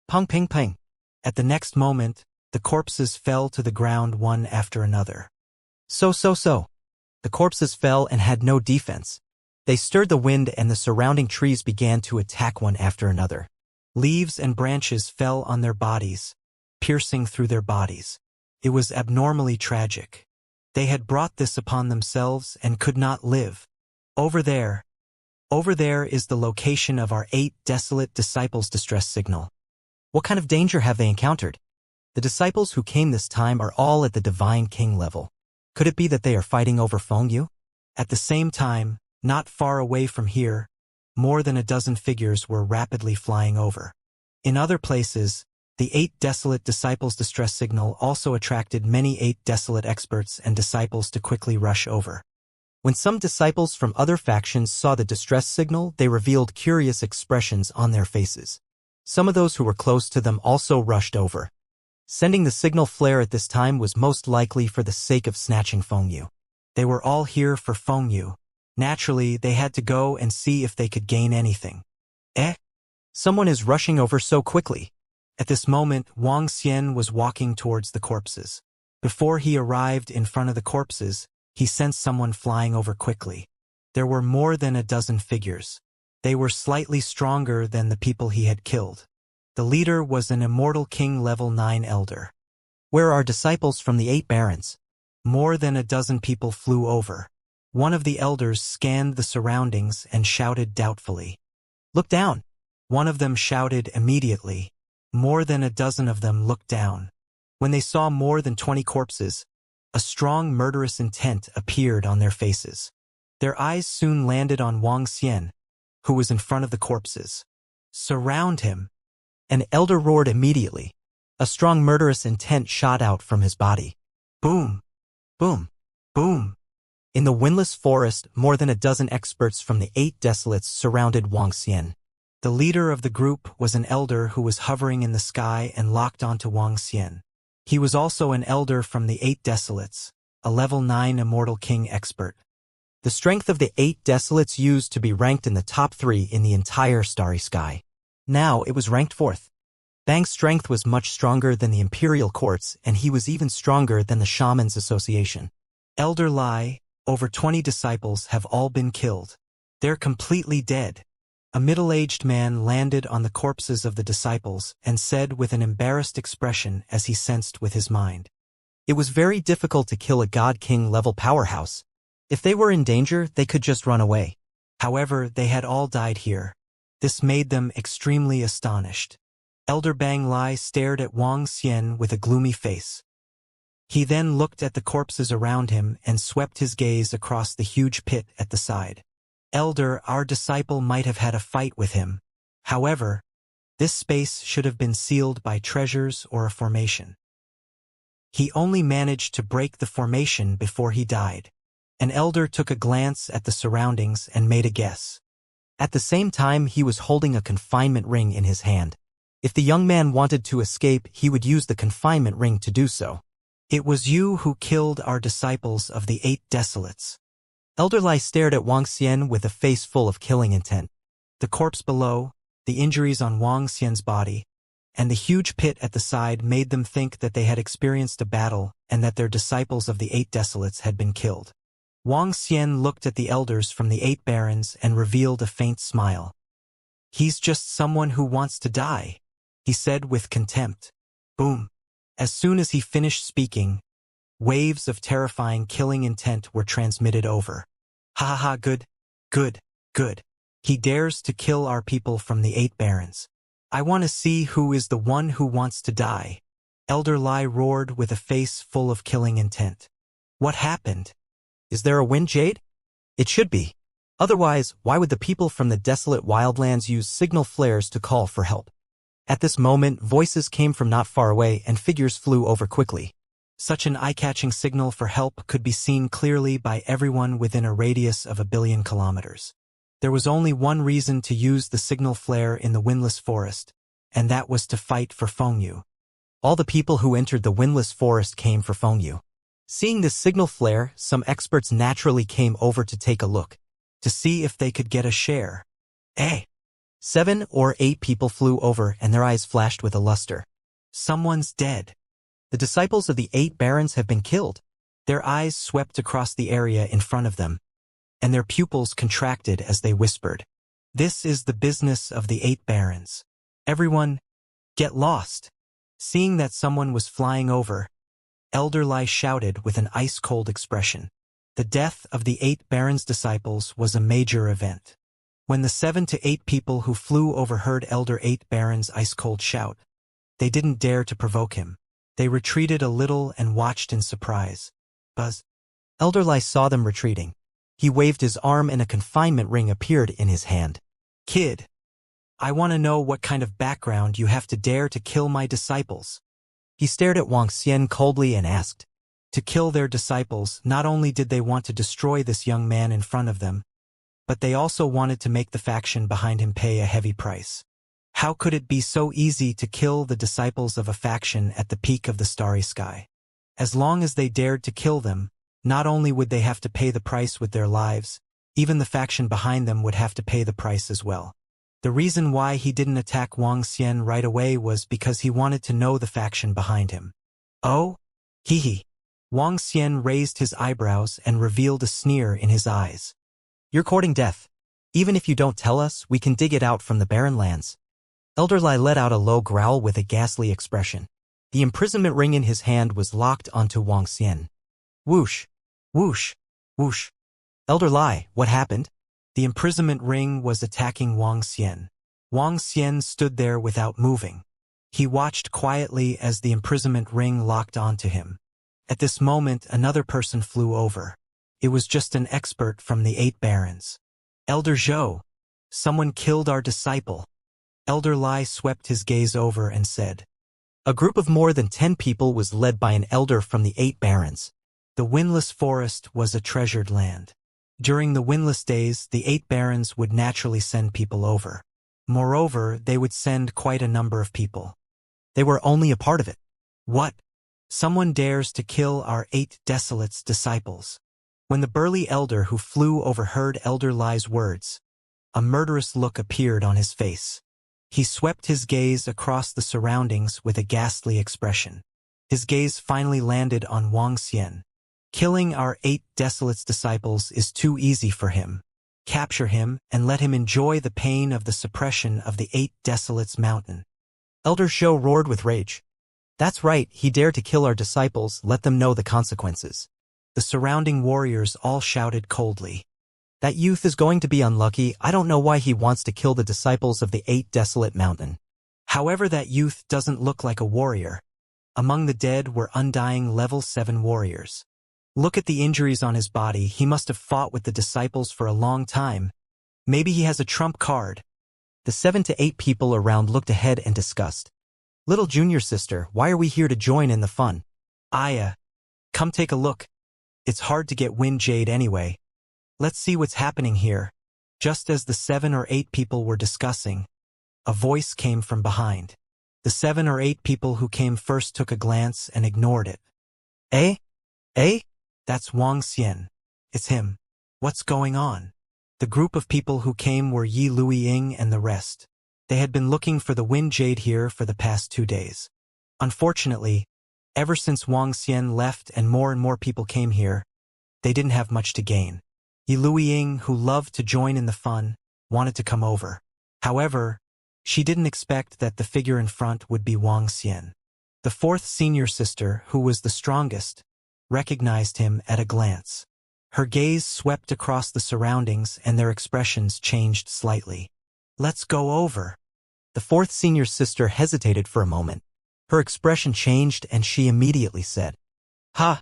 Pung ping ping. At the next moment, the corpses fell to the ground one after another. So. The corpses fell and had no defense. They stirred the wind and the surrounding trees began to attack one after another. Leaves and branches fell on their bodies, piercing through their bodies. It was abnormally tragic. They had brought this upon themselves and could not live. Over there is the location of our 8 desolate disciples' distress signal. What kind of danger have they encountered? The disciples who came this time are all at the Divine King level. Could it be that they are fighting over Feng Yu? At the same time, not far away from here, more than a dozen figures were rapidly flying over. In other places, The 8 desolate disciples' distress signal also attracted many 8 desolate experts and disciples to quickly rush over. When some disciples from other factions saw the distress signal, they revealed curious expressions on their faces. Some of those who were close to them also rushed over. Sending the signal flare at this time was most likely for the sake of snatching Fengyu. They were all here for Fengyu. Naturally, they had to go and see if they could gain anything. Someone is rushing over so quickly. At this moment, Wang Xian was walking towards the corpses. Before he arrived in front of the corpses, he sensed someone flying over quickly. There were more than a dozen figures. They were slightly stronger than the people he had killed. The leader was an Immortal King level 9 elder. Where are disciples from the 8 barons? More than a dozen people flew over. One of the elders scanned the surroundings and shouted doubtfully. "Look down!" One of them shouted immediately. More than a dozen of them looked down. When they saw more than 20 corpses, a strong murderous intent appeared on their faces. Their eyes soon landed on Wang Xian, who was in front of the corpses. "Surround him!" An elder roared immediately. A strong murderous intent shot out from his body. Boom! Boom! Boom! In the windless forest, more than a dozen experts from the 8 desolates surrounded Wang Xian. The leader of the group was an elder who was hovering in the sky and locked onto Wang Xian. He was also an elder from the 8 desolates, a level 9 Immortal King expert. The strength of the 8 desolates used to be ranked in the top 3 in the entire starry sky. Now it was ranked 4th. Bang's strength was much stronger than the Imperial Courts, and he was even stronger than the Shaman's Association. Elder Lai, over 20 disciples have all been killed. They're completely dead. A middle-aged man landed on the corpses of the disciples and said with an embarrassed expression as he sensed with his mind. It was very difficult to kill a God King level powerhouse. If they were in danger, they could just run away. However, they had all died here. This made them extremely astonished. Elder Bang Lai stared at Wang Xian with a gloomy face. He then looked at the corpses around him and swept his gaze across the huge pit at the side. "Elder, our disciple might have had a fight with him. However, this space should have been sealed by treasures or a formation. He only managed to break the formation before he died." An elder took a glance at the surroundings and made a guess. At the same time, he was holding a confinement ring in his hand. If the young man wanted to escape, he would use the confinement ring to do so. "It was you who killed our disciples of the 8 desolates." Elder Lai stared at Wang Xian with a face full of killing intent. The corpse below, the injuries on Wang Xian's body, and the huge pit at the side made them think that they had experienced a battle and that their disciples of the 8 desolates had been killed. Wang Xian looked at the elders from the 8 barons and revealed a faint smile. "He's just someone who wants to die," he said with contempt. Boom! As soon as he finished speaking, waves of terrifying killing intent were transmitted over. "Ha ha ha, good, good, good. He dares to kill our people from the 8 barons. I want to see who is the one who wants to die." Elder Lai roared with a face full of killing intent. "What happened? Is there a wind, Jade? It should be. Otherwise, why would the people from the desolate wildlands use signal flares to call for help?" At this moment, voices came from not far away and figures flew over quickly. Such an eye-catching signal for help could be seen clearly by everyone within a radius of 1 billion kilometers. There was only one reason to use the signal flare in the windless forest, and that was to fight for Fengyu. All the people who entered the windless forest came for Fengyu. Seeing this signal flare, some experts naturally came over to take a look, to see if they could get a share. 7 or 8 people flew over and their eyes flashed with a luster. Someone's dead. The disciples of the 8 barons have been killed. Their eyes swept across the area in front of them, and their pupils contracted as they whispered. "This is the business of the 8 barons. Everyone, get lost." Seeing that someone was flying over, Elder Lai shouted with an ice-cold expression. The death of the 8 barons' disciples was a major event. When the 7 to 8 people who flew over heard Elder 8 Baron's ice-cold shout, they didn't dare to provoke him. They retreated a little and watched in surprise. Buzz. Elder Lai saw them retreating. He waved his arm and a confinement ring appeared in his hand. "Kid, I want to know what kind of background you have to dare to kill my disciples. He stared at Wuxia coldly and asked. To kill their disciples, not only did they want to destroy this young man in front of them, but they also wanted to make the faction behind him pay a heavy price. How could it be so easy to kill the disciples of a faction at the peak of the starry sky? As long as they dared to kill them, not only would they have to pay the price with their lives, even the faction behind them would have to pay the price as well. The reason why he didn't attack Wuxia right away was because he wanted to know the faction behind him. Oh? Hee. Wuxia raised his eyebrows and revealed a sneer in his eyes. You're courting death. Even if you don't tell us, we can dig it out from the barren lands. Elder Lai let out a low growl with a ghastly expression. The imprisonment ring in his hand was locked onto Wuxia. Whoosh, whoosh, whoosh. Elder Lai, what happened? The imprisonment ring was attacking Wuxia. Wuxia stood there without moving. He watched quietly as the imprisonment ring locked onto him. At this moment, another person flew over. It was just an expert from the 8 barons. Elder Zhou, someone killed our disciple. Elder Lai swept his gaze over and said. A group of more than 10 people was led by an elder from the 8 barons. The windless forest was a treasured land. During the windless days, the 8 barons would naturally send people over. Moreover, they would send quite a number of people. They were only a part of it. What? Someone dares to kill our 8 desolates' disciples. When the burly elder who flew overheard Elder Lai's words, a murderous look appeared on his face. He swept his gaze across the surroundings with a ghastly expression. His gaze finally landed on Wuxia. Killing our 8 desolates' disciples is too easy for him. Capture him and let him enjoy the pain of the suppression of the 8 desolates' mountain. Elder Zhou roared with rage. That's right, he dared to kill our disciples, let them know the consequences. The surrounding warriors all shouted coldly. That youth is going to be unlucky. I don't know why he wants to kill the disciples of the 8 desolate mountain. However, that youth doesn't look like a warrior. Among the dead were undying level 7 warriors. Look at the injuries on his body. He must have fought with the disciples for a long time. Maybe he has a trump card. The 7 to 8 people around looked ahead and discussed. Little junior sister, why are we here to join in the fun? Aya, come take a look. It's hard to get wind jade anyway. Let's see what's happening here. Just as the 7 or 8 people were discussing, a voice came from behind. The 7 or 8 people who came first took a glance and ignored it. Eh? Eh? That's Wuxia. It's him. What's going on? The group of people who came were Yi Luiying and the rest. They had been looking for the wind jade here for the past 2 days. Unfortunately, ever since Wuxia left and more people came here, they didn't have much to gain. Yi Luiying, who loved to join in the fun, wanted to come over. However, she didn't expect that the figure in front would be Wuxia. The 4th senior sister, who was the strongest, recognized him at a glance. Her gaze swept across the surroundings and their expressions changed slightly. Let's go over. The 4th senior sister hesitated for a moment. Her expression changed and she immediately said, Ha!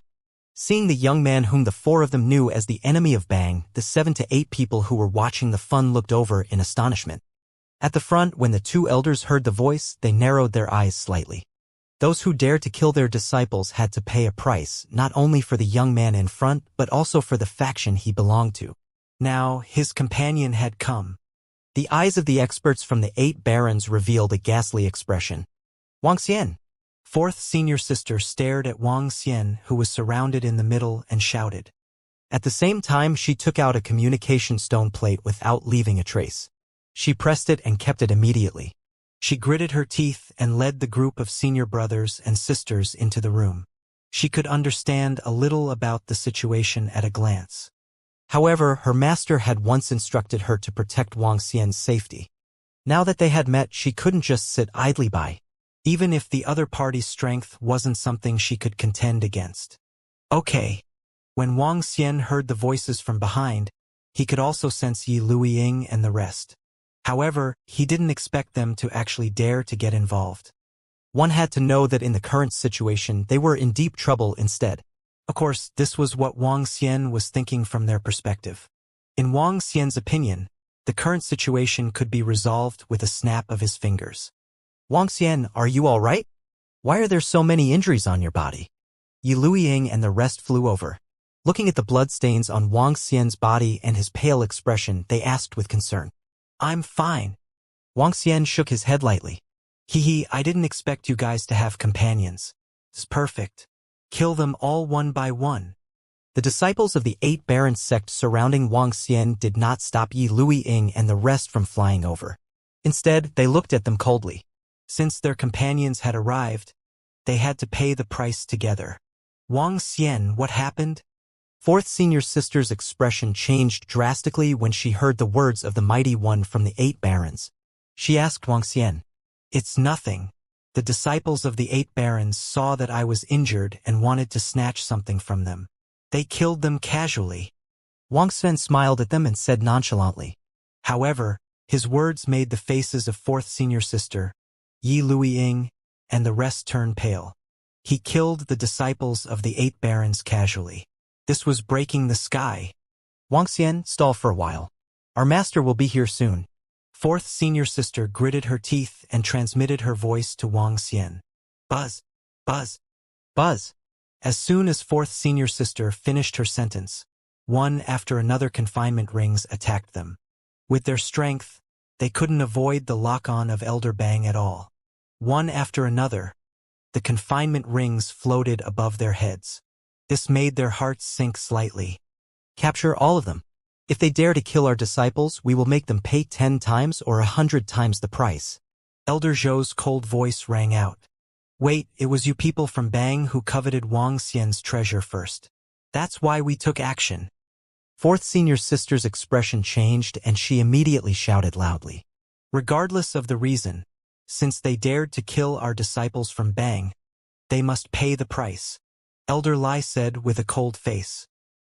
Seeing the young man whom the 4 of them knew as the enemy of Bang, the 7 to 8 people who were watching the fun looked over in astonishment. At the front, when the 2 elders heard the voice, they narrowed their eyes slightly. Those who dared to kill their disciples had to pay a price, not only for the young man in front, but also for the faction he belonged to. Now, his companion had come. The eyes of the experts from the 8 barons revealed a ghastly expression. Wuxia. 4th senior sister stared at Wuxia, who was surrounded in the middle, and shouted. At the same time, she took out a communication stone plate without leaving a trace. She pressed it and kept it immediately. She gritted her teeth and led the group of senior brothers and sisters into the room. She could understand a little about the situation at a glance. However, her master had once instructed her to protect Wuxia's safety. Now that they had met, she couldn't just sit idly by, even if the other party's strength wasn't something she could contend against. Okay. When Wuxia heard the voices from behind, he could also sense Yi Luiying and the rest. However, he didn't expect them to actually dare to get involved. One had to know that in the current situation, they were in deep trouble instead. Of course, this was what Wuxia was thinking from their perspective. In Wuxia's opinion, The current situation could be resolved with a snap of his fingers. Wang Xian, are you all right? Why are there so many injuries on your body? Yi Luiying and the rest flew over. Looking at the bloodstains on Wang Xian's body and his pale expression, they asked with concern. I'm fine. Wang Xian shook his head lightly. Hee, I didn't expect you guys to have companions. It's perfect. Kill them all one by one. The disciples of the 8 Barons sect surrounding Wang Xian did not stop Yi Luiying and the rest from flying over. Instead, they looked at them coldly. Since their companions had arrived, they had to pay the price together. Wang Xian, what happened? Fourth senior sister's expression changed drastically when she heard the words of the mighty one from the 8 Barons. She asked Wang Xian, It's nothing. The disciples of the 8 Barons saw that I was injured and wanted to snatch something from them. They killed them casually. Wang Xian smiled at them and said nonchalantly. However, his words made the faces of fourth senior sister, Yi Luiying, and the rest turn pale. He killed the disciples of the 8 Barons casually. This was breaking the sky. Wang Xian, stall for a while. Our master will be here soon. Fourth senior sister gritted her teeth and transmitted her voice to Wang Xian. Buzz, buzz, buzz. As soon as fourth senior sister finished her sentence, one after another confinement rings attacked them. With their strength, they couldn't avoid the lock-on of Elder Bang at all. One after another, the confinement rings floated above their heads. This made their hearts sink slightly. Capture all of them. If they dare to kill our disciples, we will make them pay 10 times or 100 times the price. Elder Zhou's cold voice rang out. Wait, it was you people from Bang who coveted Wang Xian's treasure first. That's why we took action. Fourth senior sister's expression changed and she immediately shouted loudly. Regardless of the reason, since they dared to kill our disciples from Bang, they must pay the price. Elder Lai said with a cold face.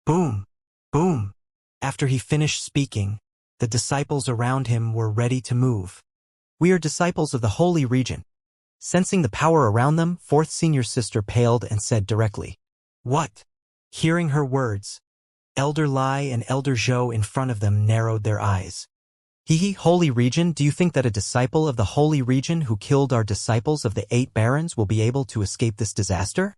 Boom! Boom! After he finished speaking, the disciples around him were ready to move. We are disciples of the holy region. Sensing the power around them, fourth senior sister paled and said directly. What? Hearing her words, Elder Lai and Elder Zhou in front of them narrowed their eyes. Holy region, do you think that a disciple of the holy region who killed our disciples of the 8 Barons will be able to escape this disaster?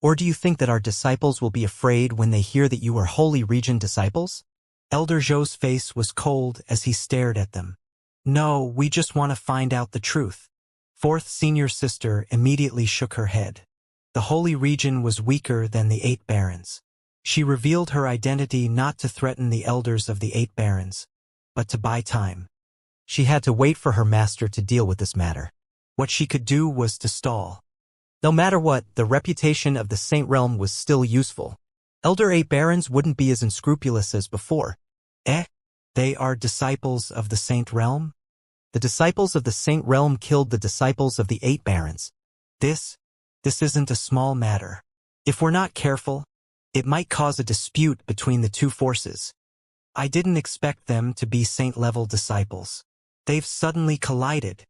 Or do you think that our disciples will be afraid when they hear that you are holy region disciples? Elder Zhou's face was cold as he stared at them. No, we just want to find out the truth. Fourth senior sister immediately shook her head. The holy region was weaker than the 8 Barons. She revealed her identity not to threaten the elders of the 8 Barons, but to buy time. She had to wait for her master to deal with this matter. What she could do was to stall. No matter what, the reputation of the Saint Realm was still useful. Elder 8 Barons wouldn't be as unscrupulous as before. They are disciples of the Saint Realm? The disciples of the Saint Realm killed the disciples of the 8 Barons. This isn't a small matter. If we're not careful, it might cause a dispute between the two forces. I didn't expect them to be saint-level disciples. They've suddenly collided.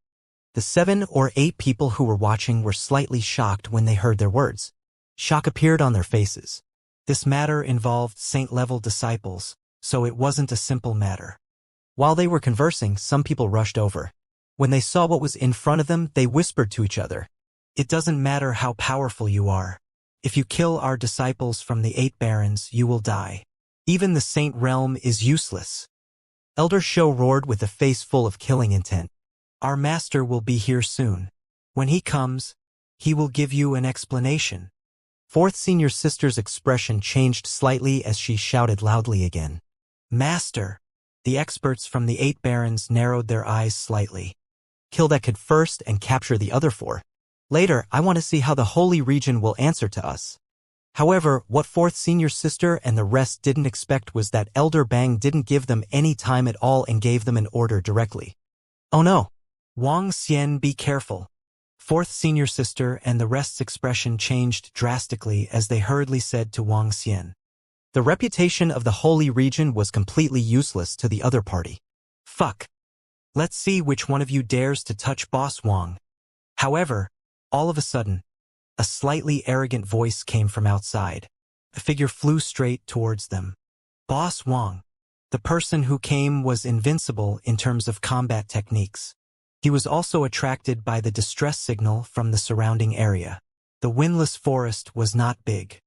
The 7 or 8 people who were watching were slightly shocked when they heard their words. Shock appeared on their faces. This matter involved saint-level disciples, so it wasn't a simple matter. While they were conversing, some people rushed over. When they saw what was in front of them, they whispered to each other. It doesn't matter how powerful you are. If you kill our disciples from the 8 Barons, you will die. Even the Saint Realm is useless. Elder Shou roared with a face full of killing intent. Our master will be here soon. When he comes, he will give you an explanation. Fourth senior sister's expression changed slightly as she shouted loudly again. Master! The experts from the 8 Barons narrowed their eyes slightly. Kill that kid first and capture the other 4. Later, I want to see how the holy region will answer to us. However, what fourth senior sister and the rest didn't expect was that Elder Bang didn't give them any time at all and gave them an order directly. Oh no! Wang Xian, be careful. Fourth senior sister and the rest's expression changed drastically as they hurriedly said to Wang Xian. The reputation of the holy region was completely useless to the other party. Fuck. Let's see which one of you dares to touch Boss Wang. However, all of a sudden, a slightly arrogant voice came from outside. A figure flew straight towards them. Boss Wang. The person who came was invincible in terms of combat techniques. He was also attracted by the distress signal from the surrounding area. The windless forest was not big.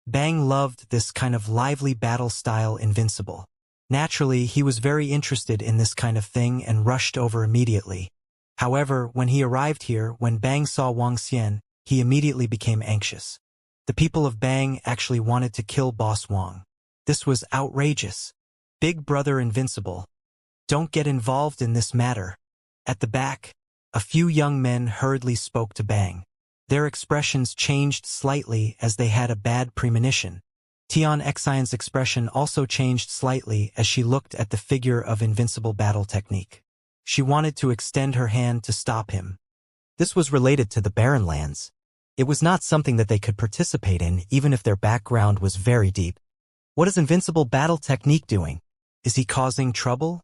Bang loved this kind of lively battle-style invincible. Naturally, he was very interested in this kind of thing and rushed over immediately. However, when he arrived here, when Bang saw Wang Xian, he immediately became anxious. The people of Bang actually wanted to kill Boss Wang. This was outrageous. Big Brother Invincible. Don't get involved in this matter. At the back, a few young men hurriedly spoke to Bang. Their expressions changed slightly as they had a bad premonition. Tian Xian's expression also changed slightly as she looked at the figure of invincible battle technique. She wanted to extend her hand to stop him. This was related to the Barren Lands. It was not something that they could participate in even if their background was very deep. What is invincible battle technique doing? Is he causing trouble?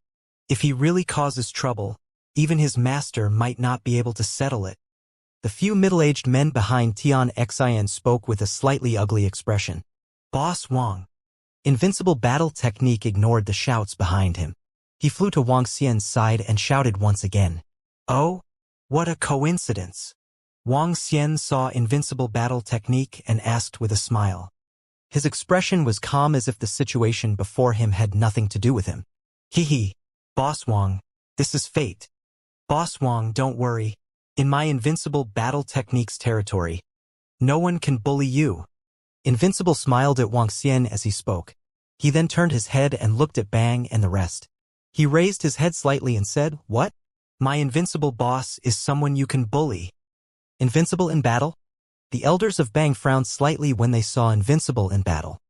If he really causes trouble, even his master might not be able to settle it. The few middle-aged men behind Tian Xian spoke with a slightly ugly expression. Boss Wang. Invincible battle technique ignored the shouts behind him. He flew to Wang Xian's side and shouted once again. Oh, what a coincidence. Wang Xian saw invincible battle technique and asked with a smile. His expression was calm as if the situation before him had nothing to do with him. Hee, Boss Wang, this is fate. Boss Wang, don't worry. In my invincible battle techniques territory, no one can bully you. Invincible smiled at Wang Xian as he spoke. He then turned his head and looked at Bang and the rest. He raised his head slightly and said, What? My invincible boss is someone you can bully. Invincible in battle? The elders of Bang frowned slightly when they saw invincible in battle.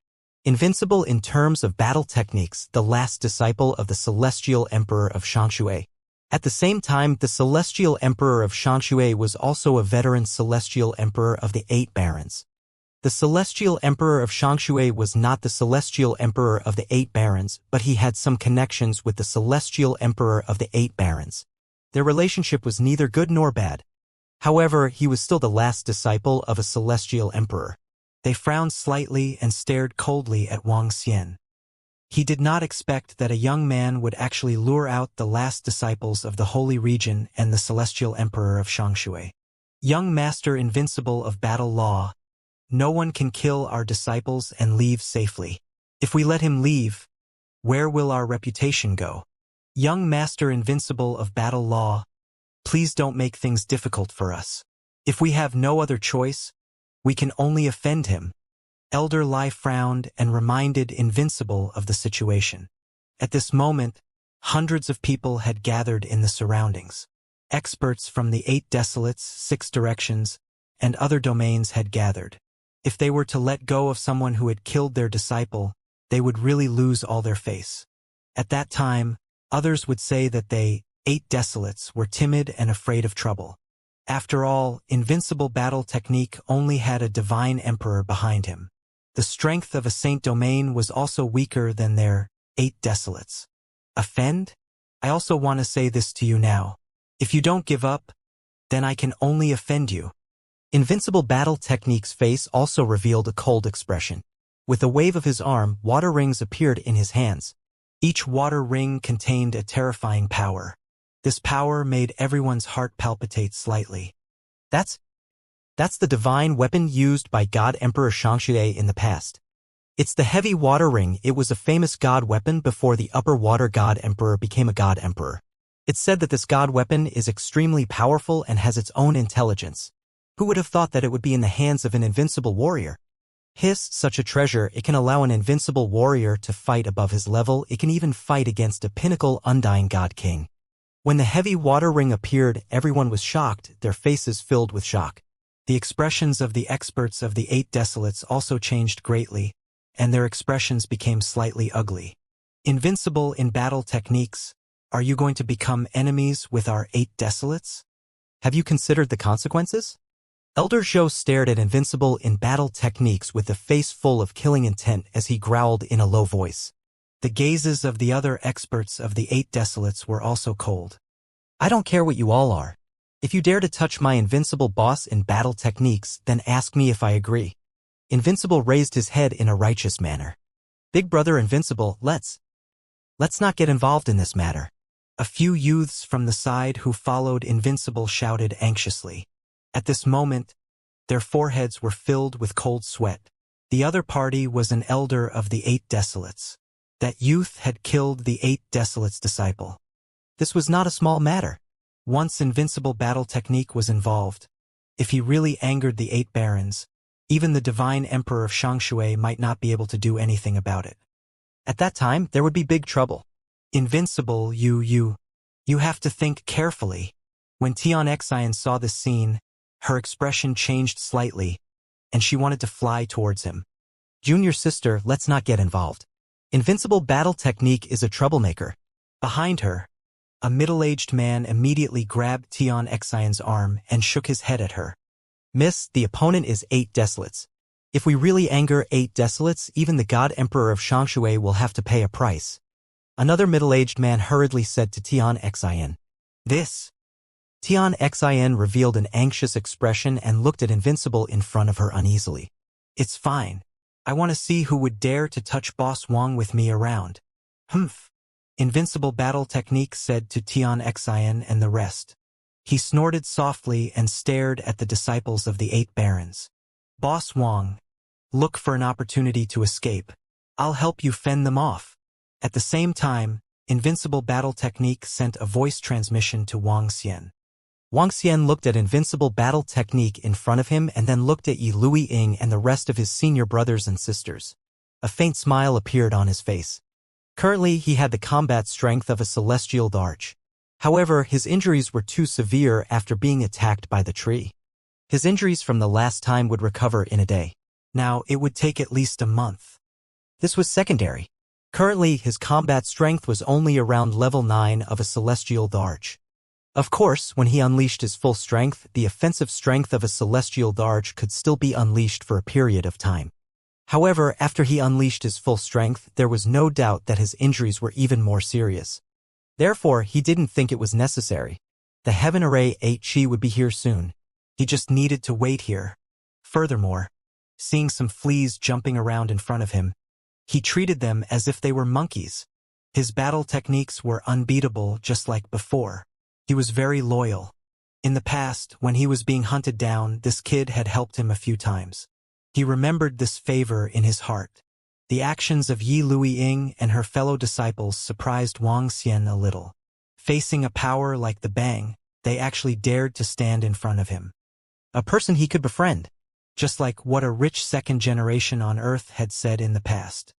Invincible in terms of battle techniques, the last disciple of the Celestial Emperor of Shangshui. At the same time, the Celestial Emperor of Shangshui was also a veteran Celestial Emperor of the Eight Barons. The Celestial Emperor of Shangshui was not the Celestial Emperor of the Eight Barons, but he had some connections with the Celestial Emperor of the Eight Barons. Their relationship was neither good nor bad. However, he was still the last disciple of a Celestial Emperor. They frowned slightly and stared coldly at Wang Xian. He did not expect that a young man would actually lure out the last disciples of the Holy Region and the Celestial Emperor of Shangshui. Young Master Invincible of Battle Law. No one can kill our disciples and leave safely. If we let him leave, where will our reputation go? Young Master Invincible of Battle Law, please don't make things difficult for us. If we have no other choice, we can only offend him. Elder Lai frowned and reminded Invincible of the situation. At this moment, hundreds of people had gathered in the surroundings. Experts from the 8 Desolates, 6 Directions, and other domains had gathered. If they were to let go of someone who had killed their disciple, they would really lose all their face. At that time, others would say that they, 8 Desolates, were timid and afraid of trouble. After all, invincible battle technique only had a divine emperor behind him. The strength of a saint domain was also weaker than their 8 Desolates. Offend? I also want to say this to you now. If you don't give up, then I can only offend you. Invincible battle technique's face also revealed a cold expression. With a wave of his arm, water rings appeared in his hands. Each water ring contained a terrifying power. This power made everyone's heart palpitate slightly. That's the divine weapon used by God Emperor Shangshui in the past. It's the heavy water ring. It was a famous god weapon before the upper water god emperor became a god emperor. It's said that this god weapon is extremely powerful and has its own intelligence. Who would have thought that it would be in the hands of an invincible warrior? Such a treasure, it can allow an invincible warrior to fight above his level. It can even fight against a pinnacle undying god king. When the heavy water ring appeared, everyone was shocked, their faces filled with shock. The expressions of the experts of the 8 Desolates also changed greatly, and their expressions became slightly ugly. Invincible in battle techniques, are you going to become enemies with our 8 Desolates? Have you considered the consequences? Elder Zhou stared at Invincible in battle techniques with a face full of killing intent as he growled in a low voice. The gazes of the other experts of the 8 Desolates were also cold. I don't care what you all are. If you dare to touch my invincible boss in battle techniques, then ask me if I agree. Invincible raised his head in a righteous manner. Big Brother Invincible, let's Let's not get involved in this matter. A few youths from the side who followed Invincible shouted anxiously. At this moment, their foreheads were filled with cold sweat. The other party was an elder of the 8 Desolates. That youth had killed the 8 Desolates' disciple. This was not a small matter. Once Invincible battle technique was involved, if he really angered the 8 barons, even the divine emperor of Shangshui might not be able to do anything about it. At that time, there would be big trouble. Invincible, you have to think carefully. When Tian Xian saw this scene, her expression changed slightly, and she wanted to fly towards him. Junior sister, let's not get involved. Invincible battle technique is a troublemaker. Behind her, a middle-aged man immediately grabbed Tian Xian's arm and shook his head at her. Miss, the opponent is 8 Desolates. If we really anger 8 Desolates, even the God Emperor of Shangshui will have to pay a price. Another middle-aged man hurriedly said to Tian Xian. This. Tian Xian revealed an anxious expression and looked at Invincible in front of her uneasily. It's fine. I want to see who would dare to touch Boss Wang with me around. Humph. Invincible battle technique said to Tian Xian and the rest. He snorted softly and stared at the disciples of the 8 barons. Boss Wang, look for an opportunity to escape. I'll help you fend them off. At the same time, Invincible battle technique sent a voice transmission to Wang Xian. Wang Xian looked at Invincible battle technique in front of him and then looked at Yi Luiying and the rest of his senior brothers and sisters. A faint smile appeared on his face. Currently, he had the combat strength of a celestial arch. However, his injuries were too severe after being attacked by the tree. His injuries from the last time would recover in a day. Now, it would take at least a month. This was secondary. Currently, his combat strength was only around level 9 of a celestial arch. Of course, when he unleashed his full strength, the offensive strength of a celestial arch could still be unleashed for a period of time. However, after he unleashed his full strength, there was no doubt that his injuries were even more serious. Therefore, he didn't think it was necessary. The Heaven Array 8 Chi would be here soon. He just needed to wait here. Furthermore, seeing some fleas jumping around in front of him, he treated them as if they were monkeys. His battle techniques were unbeatable just like before. He was very loyal. In the past, when he was being hunted down, this kid had helped him a few times. He remembered this favor in his heart. The actions of Yi Luiying and her fellow disciples surprised Wang Xian a little. Facing a power like the Bang, they actually dared to stand in front of him. A person he could befriend, just like what a rich second generation on Earth had said in the past.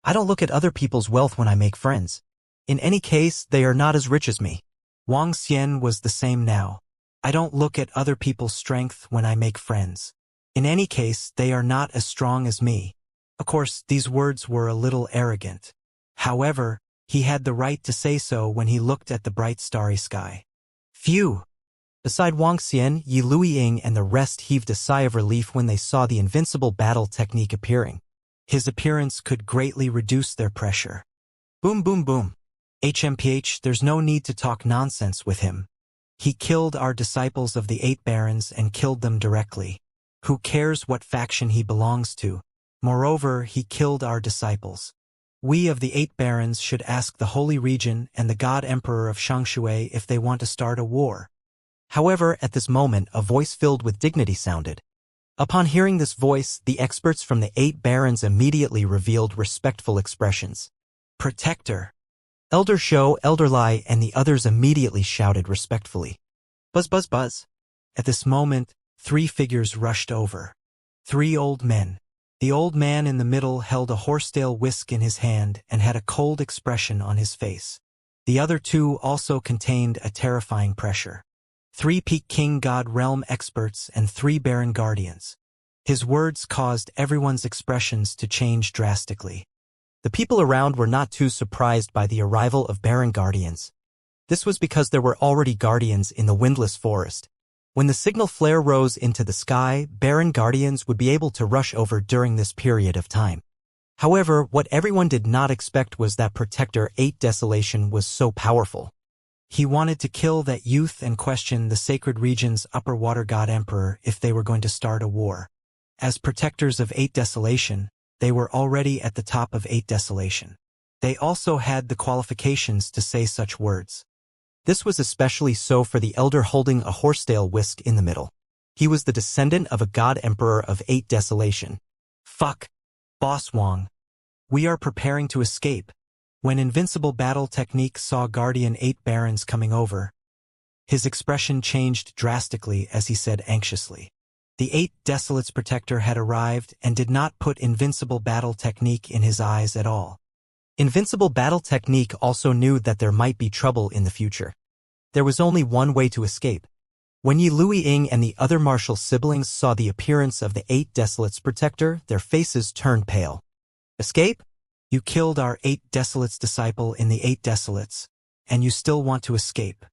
I don't look at other people's wealth when I make friends. In any case, they are not as rich as me. Wang Xian was the same now. I don't look at other people's strength when I make friends. In any case, they are not as strong as me. Of course, these words were a little arrogant. However, he had the right to say so when he looked at the bright starry sky. Phew! Beside Wang Xian, Yi Luiying and the rest heaved a sigh of relief when they saw the invincible battle technique appearing. His appearance could greatly reduce their pressure. Boom boom boom. HMPH, there's no need to talk nonsense with him. He killed our disciples of the 8 barons and killed them directly. Who cares what faction he belongs to? Moreover, he killed our disciples. We of the 8 barons should ask the Holy Region and the God Emperor of Shangshui if they want to start a war. However, at this moment, a voice filled with dignity sounded. Upon hearing this voice, the experts from the 8 barons immediately revealed respectful expressions. Protector. Elder Shou, Elder Lai, and the others immediately shouted respectfully. Buzz buzz buzz. At this moment, 3 figures rushed over. 3 old men. The old man in the middle held a horsetail whisk in his hand and had a cold expression on his face. The other 2 also contained a terrifying pressure. 3 Peak King God Realm experts and 3 Baron Guardians. His words caused everyone's expressions to change drastically. The people around were not too surprised by the arrival of Baron Guardians. This was because there were already Guardians in the Windless Forest. When the signal flare rose into the sky, Baron Guardians would be able to rush over during this period of time. However, what everyone did not expect was that Protector 8 Desolation was so powerful. He wanted to kill that youth and question the Sacred Region's Upper Water God Emperor if they were going to start a war. As Protectors of 8 Desolation, they were already at the top of 8 Desolation. They also had the qualifications to say such words. This was especially so for the elder holding a horsetail whisk in the middle. He was the descendant of a god emperor of 8 desolation. Fuck. Boss Wong. We are preparing to escape. When Invincible Battle Technique saw Guardian 8 Barons coming over, his expression changed drastically as he said anxiously. The 8 Desolates Protector had arrived and did not put Invincible Battle Technique in his eyes at all. Invincible Battle Technique also knew that there might be trouble in the future. There was only one way to escape. When Yi Luiying and the other martial siblings saw the appearance of the 8 Desolates Protector, their faces turned pale. Escape? You killed our 8 Desolates disciple in the 8 Desolates, and you still want to escape.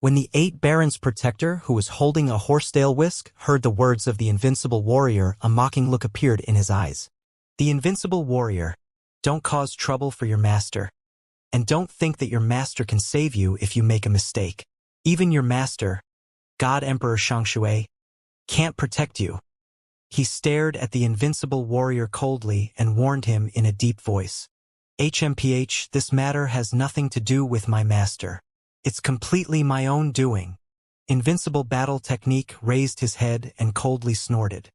When the 8 Barons Protector, who was holding a horsetail whisk, heard the words of the Invincible Warrior, a mocking look appeared in his eyes. The Invincible Warrior, don't cause trouble for your master. And don't think that your master can save you if you make a mistake. Even your master, God Emperor Shangshui, can't protect you. He stared at the Invincible Warrior coldly and warned him in a deep voice. HMPH, this matter has nothing to do with my master. It's completely my own doing. Invincible Battle Technique raised his head and coldly snorted.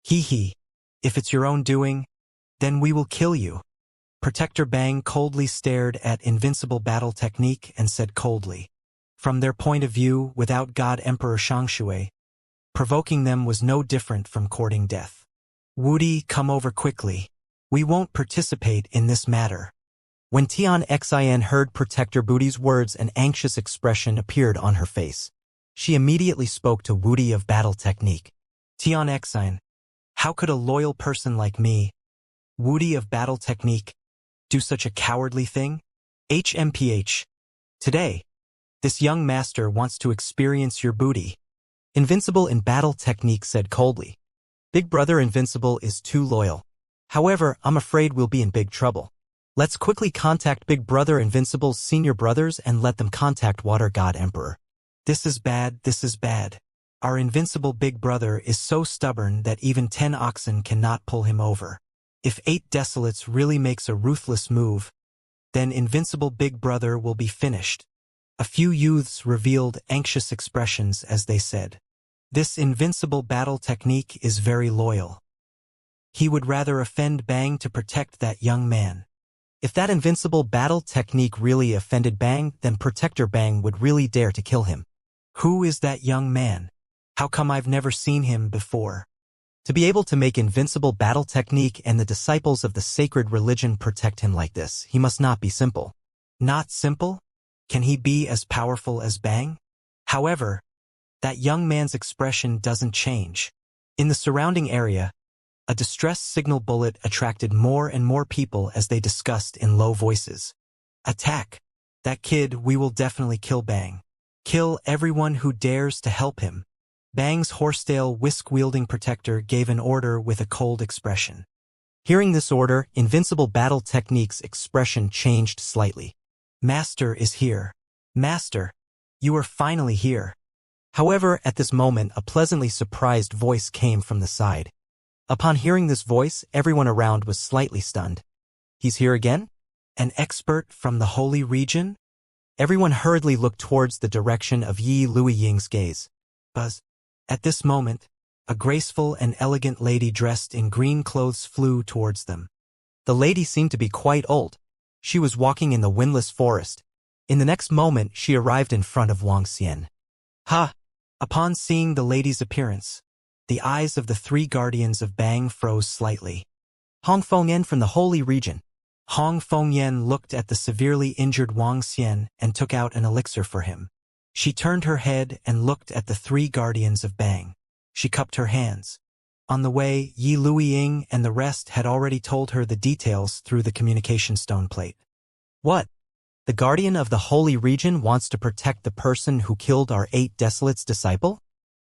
Hee hee. If it's your own doing, then we will kill you. Protector Bang coldly stared at Invincible Battle Technique and said coldly. From their point of view, without God Emperor Shangshui, provoking them was no different from courting death. Woody, come over quickly. We won't participate in this matter. When Tian Xin heard Protector Booty's words, an anxious expression appeared on her face. She immediately spoke to Woody of Battle Technique. Tian Xin, how could a loyal person like me, Woody of Battle Technique, do such a cowardly thing? HMPH. Today, this young master wants to experience your booty. Invincible in Battle Technique said coldly. Big Brother Invincible is too loyal. However, I'm afraid we'll be in big trouble. Let's quickly contact Big Brother Invincible's senior brothers and let them contact Water God Emperor. This is bad, this is bad. Our invincible Big Brother is so stubborn that even 10 oxen cannot pull him over. If 8 Desolates really makes a ruthless move, then Invincible Big Brother will be finished. A few youths revealed anxious expressions as they said, this Invincible Battle Technique is very loyal. He would rather offend Bang to protect that young man. If that Invincible Battle Technique really offended Bang, then Protector Bang would really dare to kill him. Who is that young man? How come I've never seen him before? To be able to make Invincible Battle Technique and the disciples of the sacred religion protect him like this, he must not be simple. Not simple? Can he be as powerful as Bang? However, that young man's expression doesn't change. In the surrounding area, a distress signal bullet attracted more and more people as they discussed in low voices. Attack! That kid, we will definitely kill Bang. Kill everyone who dares to help him. Bang's horsetail whisk-wielding protector gave an order with a cold expression. Hearing this order, Invincible Battle Technique's expression changed slightly. Master is here. Master, you are finally here. However, at this moment, a pleasantly surprised voice came from the side. Upon hearing this voice, everyone around was slightly stunned. He's here again? An expert from the Holy Region? Everyone hurriedly looked towards the direction of Yi Luiying's gaze. Buzz. At this moment, a graceful and elegant lady dressed in green clothes flew towards them. The lady seemed to be quite old. She was walking in the windless forest. In the next moment, she arrived in front of Wang Xian. Ha! Upon seeing the lady's appearance, the eyes of the 3 guardians of Bang froze slightly. Hong Fengyan from the Holy Region. Hong Fengyan looked at the severely injured Wang Xian and took out an elixir for him. She turned her head and looked at the 3 guardians of Bang. She cupped her hands. On the way, Yi Luiying and the rest had already told her the details through the communication stone plate. What? The guardian of the Holy Region wants to protect the person who killed our 8 Desolates disciple?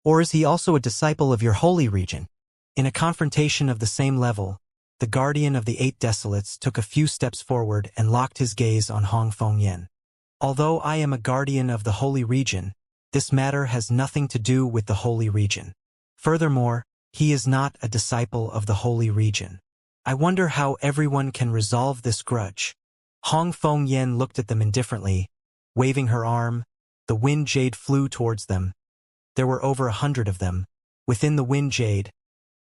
Or is he also a disciple of your Holy Region? In a confrontation of the same level, the guardian of the 8 Desolates took a few steps forward and locked his gaze on Hong Fengyan. Although I am a guardian of the Holy Region, this matter has nothing to do with the Holy Region. Furthermore, he is not a disciple of the Holy Region. I wonder how everyone can resolve this grudge. Hong Fengyan looked at them indifferently, waving her arm. The wind jade flew towards them. There were over 100 of them. Within the wind jade,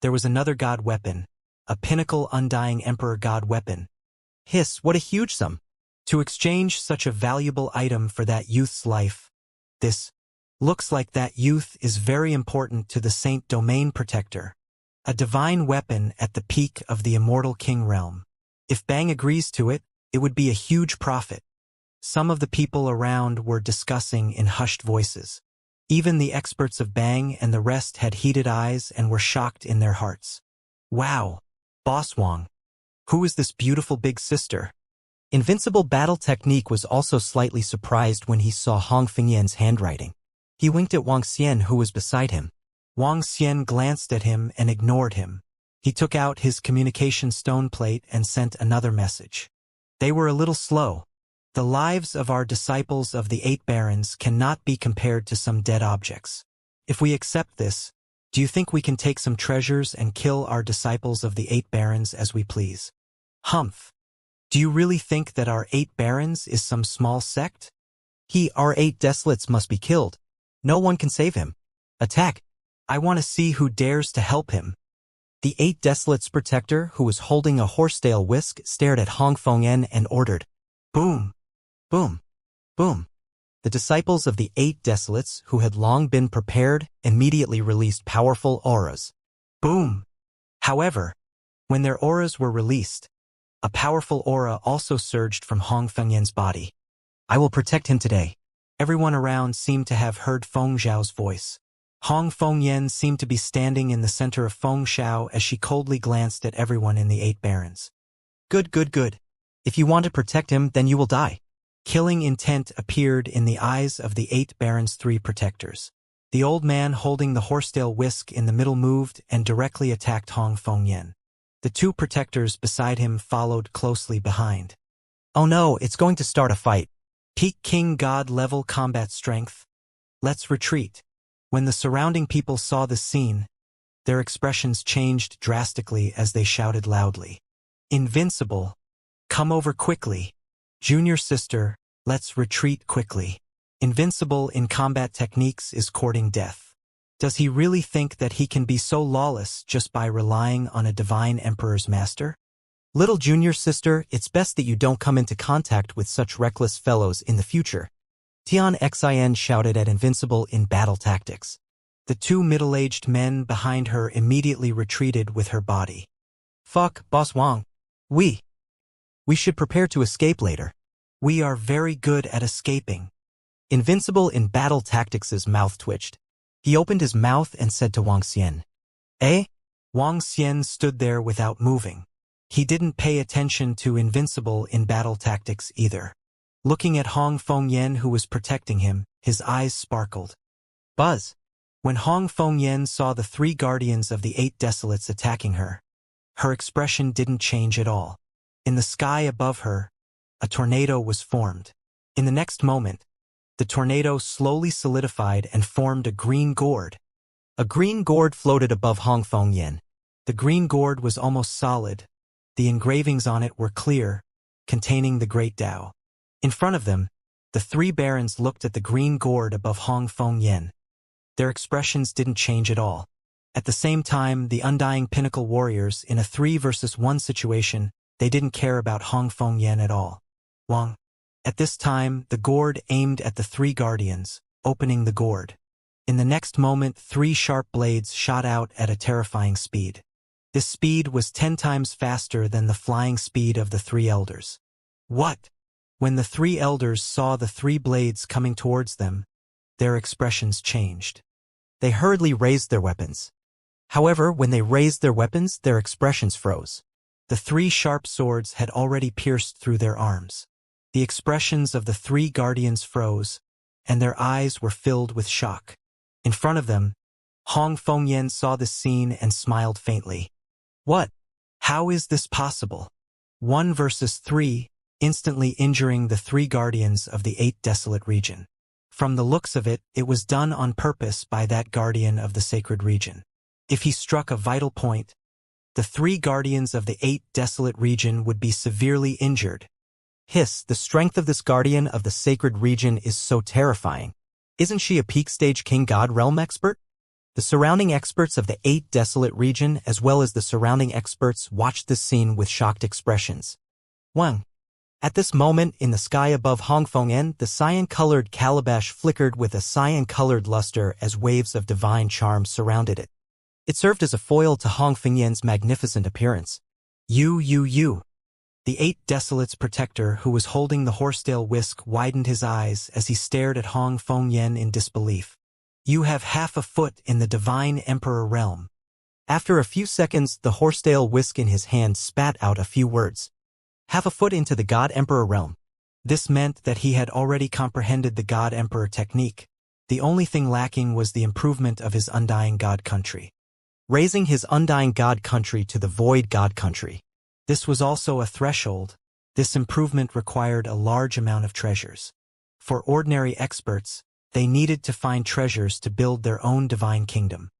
there was another god weapon, a pinnacle undying emperor god weapon. Hiss, what a huge sum! To exchange such a valuable item for that youth's life. This looks like that youth is very important to the Saint Domain Protector. A divine weapon at the peak of the Immortal King realm. If Bang agrees to it, it would be a huge profit. Some of the people around were discussing in hushed voices. Even the experts of Bang and the rest had heated eyes and were shocked in their hearts. Wow! Boss Wang. Who is this beautiful big sister? Invincible Battle Technique was also slightly surprised when he saw Hong Fengyan's handwriting. He winked at Wang Xian, who was beside him. Wang Xian glanced at him and ignored him. He took out his communication stone plate and sent another message. They were a little slow. The lives of our disciples of the 8 barons cannot be compared to some dead objects. If we accept this, do you think we can take some treasures and kill our disciples of the 8 barons as we please? Humph. Do you really think that our 8 barons is some small sect? Our 8 desolates must be killed. No one can save him. Attack. I want to see who dares to help him. The 8 desolates protector, who was holding a horsetail whisk, stared at Hong Fengyan and ordered. Boom. Boom. Boom. The disciples of the 8 desolates, who had long been prepared, immediately released powerful auras. Boom. However, when their auras were released, a powerful aura also surged from Hong Fengyan's body. I will protect him today. Everyone around seemed to have heard Feng Zhao's voice. Hong Fengyan seemed to be standing in the center of Feng Zhao as she coldly glanced at everyone in the 8 barons. Good, good, good. If you want to protect him, then you will die. Killing intent appeared in the eyes of the 8 barons' 3 protectors. The old man holding the horsetail whisk in the middle moved and directly attacked Hong Fengyan. The 2 protectors beside him followed closely behind. Oh no, it's going to start a fight. Peak King God level combat strength. Let's retreat. When the surrounding people saw the scene, their expressions changed drastically as they shouted loudly. Invincible. Come over quickly. Junior sister, let's retreat quickly. Invincible in combat techniques is courting death. Does he really think that he can be so lawless just by relying on a divine emperor's master? Little junior sister, it's best that you don't come into contact with such reckless fellows in the future. Tian Xin shouted at Invincible in battle tactics. The 2 middle-aged men behind her immediately retreated with her body. Fuck, Boss Wang. We should prepare to escape later. We are very good at escaping. Invincible in battle tactics' mouth twitched. He opened his mouth and said to Wang Xian. Eh? Wang Xian stood there without moving. He didn't pay attention to Invincible in battle tactics either. Looking at Hong Fengyan, who was protecting him, his eyes sparkled. Buzz. When Hong Fengyan saw the 3 guardians of the 8 desolates attacking her, her expression didn't change at all. In the sky above her, a tornado was formed. In the next moment, the tornado slowly solidified and formed a green gourd. A green gourd floated above Hong Fengyan. The green gourd was almost solid. The engravings on it were clear, containing the Great Tao. In front of them, the 3 barons looked at the green gourd above Hong Fengyan. Their expressions didn't change at all. At the same time, the Undying Pinnacle warriors, in a 3 versus 1 situation, they didn't care about Hong Fengyan at all. Wang. At this time, the gourd aimed at the 3 guardians, opening the gourd. In the next moment, 3 sharp blades shot out at a terrifying speed. This speed was 10 times faster than the flying speed of the 3 elders. What? When the 3 elders saw the 3 blades coming towards them, their expressions changed. They hurriedly raised their weapons. However, when they raised their weapons, their expressions froze. The 3 sharp swords had already pierced through their arms. The expressions of the 3 guardians froze, and their eyes were filled with shock. In front of them, Hong Fengyan saw the scene and smiled faintly. What? How is this possible? 1 versus 3, instantly injuring the 3 guardians of the 8 desolate region. From the looks of it, it was done on purpose by that guardian of the sacred region. If he struck a vital point, the 3 guardians of the 8 desolate region would be severely injured. Hiss, the strength of this guardian of the sacred region is so terrifying. Isn't she a peak stage king god realm expert? The surrounding experts of the 8 desolate region as well as the surrounding experts watched this scene with shocked expressions. 1. At this moment, in the sky above Hongfengyan, the cyan-colored calabash flickered with a cyan-colored luster as waves of divine charm surrounded it. It served as a foil to Hongfengyan's magnificent appearance. You. The 8 Desolates protector who was holding the horsetail whisk widened his eyes as he stared at Hongfengyan in disbelief. You have half a foot in the divine emperor realm. After a few seconds, the horsetail whisk in his hand spat out a few words. Half a foot into the God Emperor realm. This meant that he had already comprehended the God Emperor technique. The only thing lacking was the improvement of his undying God country. Raising his undying God country to the void God country. This was also a threshold. This improvement required a large amount of treasures. For ordinary experts, they needed to find treasures to build their own divine kingdom.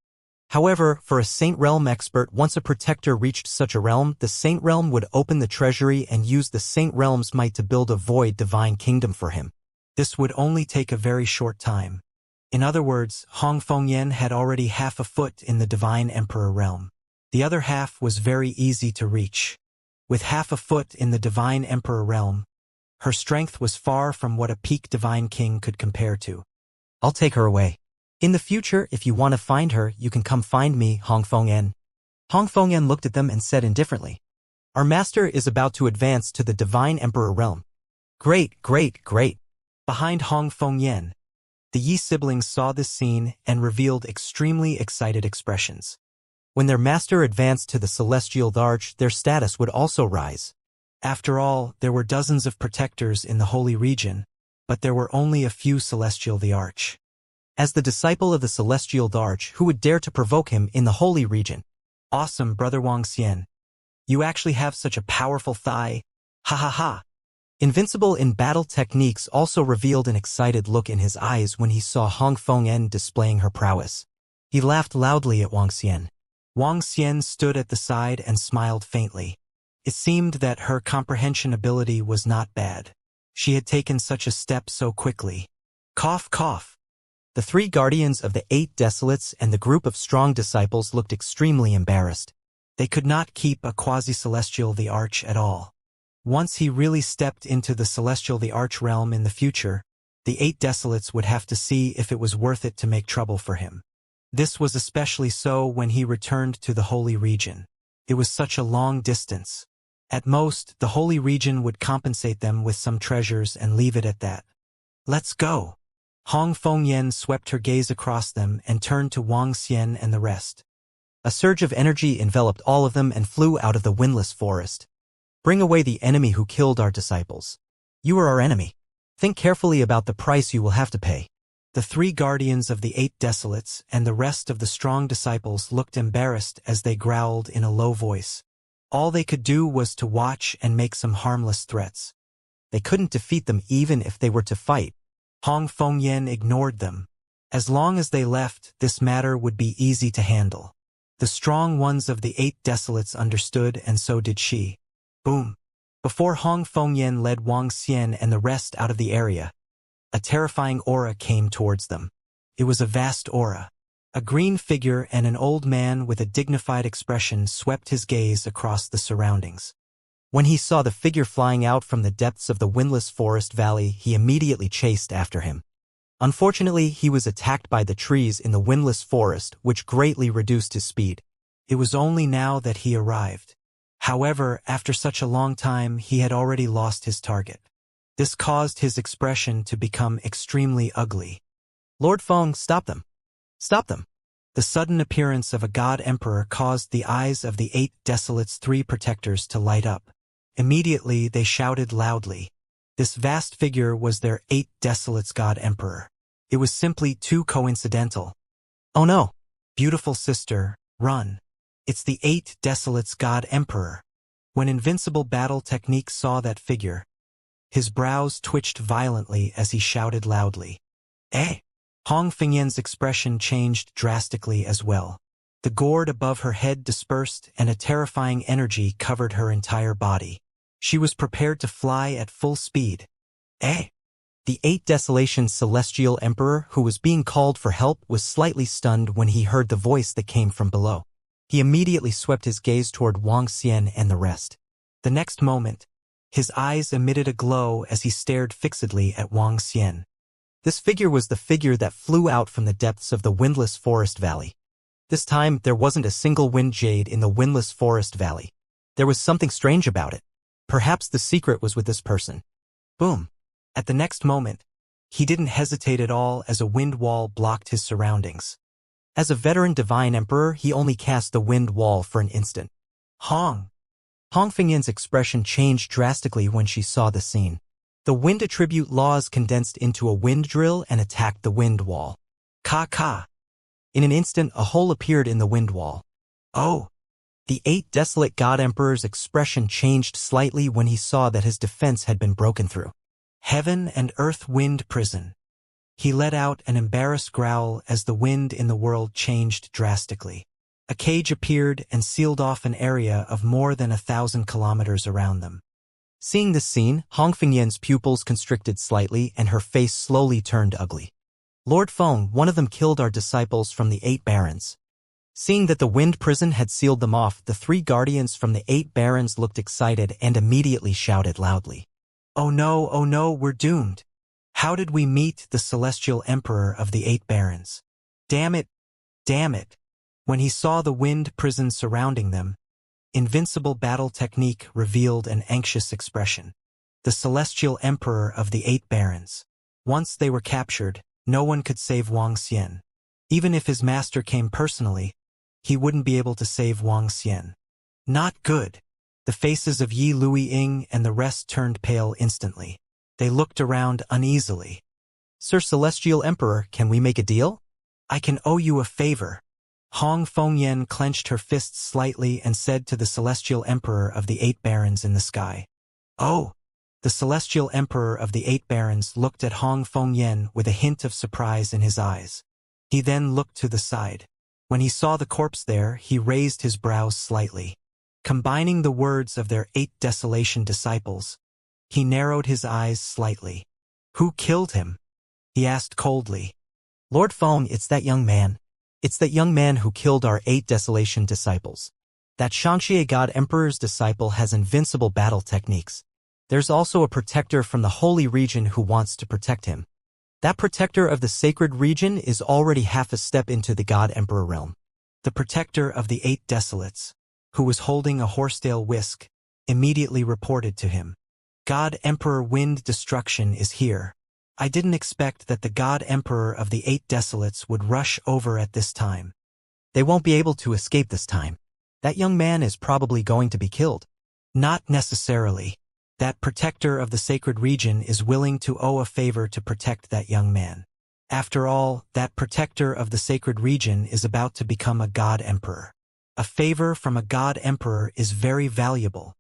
However, for a Saint Realm expert, once a protector reached such a realm, the Saint Realm would open the treasury and use the Saint Realm's might to build a void divine kingdom for him. This would only take a very short time. In other words, Hongfengyan had already half a foot in the divine emperor realm. The other half was very easy to reach. With half a foot in the divine emperor realm, her strength was far from what a peak divine king could compare to. I'll take her away. In the future, if you want to find her, you can come find me, Hongfengyan. Hongfengyan looked at them and said indifferently, Our master is about to advance to the divine emperor realm. Great. Behind Hongfengyan, the Yi siblings saw this scene and revealed extremely excited expressions. When their master advanced to the celestial arch, their status would also rise. After all, there were dozens of protectors in the holy region, but there were only a few celestial the arch. As the disciple of the celestial arch, who would dare to provoke him in the holy region? Awesome, brother Wang Xian. You actually have such a powerful thigh. Ha. Invincible in battle techniques also revealed an excited look in his eyes when he saw Hongfengyan displaying her prowess. He laughed loudly at Wang Xian. Wang Xian stood at the side and smiled faintly. It seemed that her comprehension ability was not bad. She had taken such a step so quickly. Cough. The 3 guardians of the 8 desolates and the group of strong disciples looked extremely embarrassed. They could not keep a quasi-celestial the arch at all. Once he really stepped into the celestial the arch realm in the future, the 8 desolates would have to see if it was worth it to make trouble for him. This was especially so when he returned to the holy region. It was such a long distance. At most, the holy region would compensate them with some treasures and leave it at that. Let's go. Hongfengyan swept her gaze across them and turned to Wang Xian and the rest. A surge of energy enveloped all of them and flew out of the windless forest. Bring away the enemy who killed our disciples. You are our enemy. Think carefully about the price you will have to pay. The 3 guardians of the 8 desolates and the rest of the strong disciples looked embarrassed as they growled in a low voice. All they could do was to watch and make some harmless threats. They couldn't defeat them even if they were to fight. Hongfengyan ignored them. As long as they left, this matter would be easy to handle. The strong ones of the 8 desolates understood, and so did she. Boom. Before Hongfengyan led Wang Xian and the rest out of the area, a terrifying aura came towards them. It was a vast aura. A green figure and an old man with a dignified expression swept his gaze across the surroundings. When he saw the figure flying out from the depths of the windless forest valley, he immediately chased after him. Unfortunately, he was attacked by the trees in the windless forest, which greatly reduced his speed. It was only now that he arrived. However, after such a long time, he had already lost his target. This caused his expression to become extremely ugly. Lord Feng, stop them. Stop them. The sudden appearance of a god emperor caused the eyes of the 8 desolates' 3 protectors to light up. Immediately they shouted loudly. This vast figure was their 8 desolates god emperor. It was simply too coincidental. Oh no! Beautiful sister, run. It's the 8 desolates god emperor. When Invincible Battle Technique saw that figure, his brows twitched violently as he shouted loudly. Eh? Hongfengyan's expression changed drastically as well. The gourd above her head dispersed and a terrifying energy covered her entire body. She was prepared to fly at full speed. Eh? The 8 Desolation Celestial Emperor, who was being called for help, was slightly stunned when he heard the voice that came from below. He immediately swept his gaze toward Wang Xian and the rest. The next moment, his eyes emitted a glow as he stared fixedly at Wang Xian. This figure was the figure that flew out from the depths of the windless forest valley. This time, there wasn't a single wind jade in the windless forest valley. There was something strange about it. Perhaps the secret was with this person. Boom. At the next moment, he didn't hesitate at all as a wind wall blocked his surroundings. As a veteran divine emperor, he only cast the wind wall for an instant. Hong Fengyan's expression changed drastically when she saw the scene. The wind attribute laws condensed into a wind drill and attacked the wind wall. Ka. In an instant, a hole appeared in the wind wall. Oh! The 8 Desolate God Emperor's expression changed slightly when he saw that his defense had been broken through. Heaven and Earth Wind Prison. He let out an embarrassed growl as the wind in the world changed drastically. A cage appeared and sealed off an area of more than 1,000 kilometers around them. Seeing this scene, Hong Fengyan's pupils constricted slightly and her face slowly turned ugly. Lord Feng, one of them killed our disciples from the 8 barons. Seeing that the wind prison had sealed them off, the 3 guardians from the 8 barons looked excited and immediately shouted loudly. Oh no, we're doomed. How did we meet the celestial emperor of the 8 barons? Damn it. When he saw the wind prison surrounding them, invincible battle technique revealed an anxious expression. The celestial emperor of the 8 barons. Once they were captured, no one could save Wang Xian. Even if his master came personally, he wouldn't be able to save Wang Xian. Not good. The faces of Yi Luiying and the rest turned pale instantly. They looked around uneasily. Sir Celestial Emperor, can we make a deal? I can owe you a favor. Hong Fengyan clenched her fists slightly and said to the Celestial Emperor of the 8 barons in the sky. Oh! The Celestial Emperor of the 8 barons looked at Hong Fengyan with a hint of surprise in his eyes. He then looked to the side. When he saw the corpse there, he raised his brows slightly. Combining the words of their 8 Desolation disciples, he narrowed his eyes slightly. Who killed him? He asked coldly. Lord Feng, it's that young man. It's that young man who killed our 8 Desolation disciples. That Shangxie God Emperor's disciple has invincible battle techniques. There's also a protector from the holy region who wants to protect him. That protector of the sacred region is already half a step into the God Emperor realm. The protector of the 8 Desolates, who was holding a horsetail whisk, immediately reported to him. God Emperor Wind Destruction is here. I didn't expect that the God Emperor of the 8 Desolates would rush over at this time. They won't be able to escape this time. That young man is probably going to be killed. Not necessarily. That protector of the sacred region is willing to owe a favor to protect that young man. After all, that protector of the sacred region is about to become a God Emperor. A favor from a God Emperor is very valuable.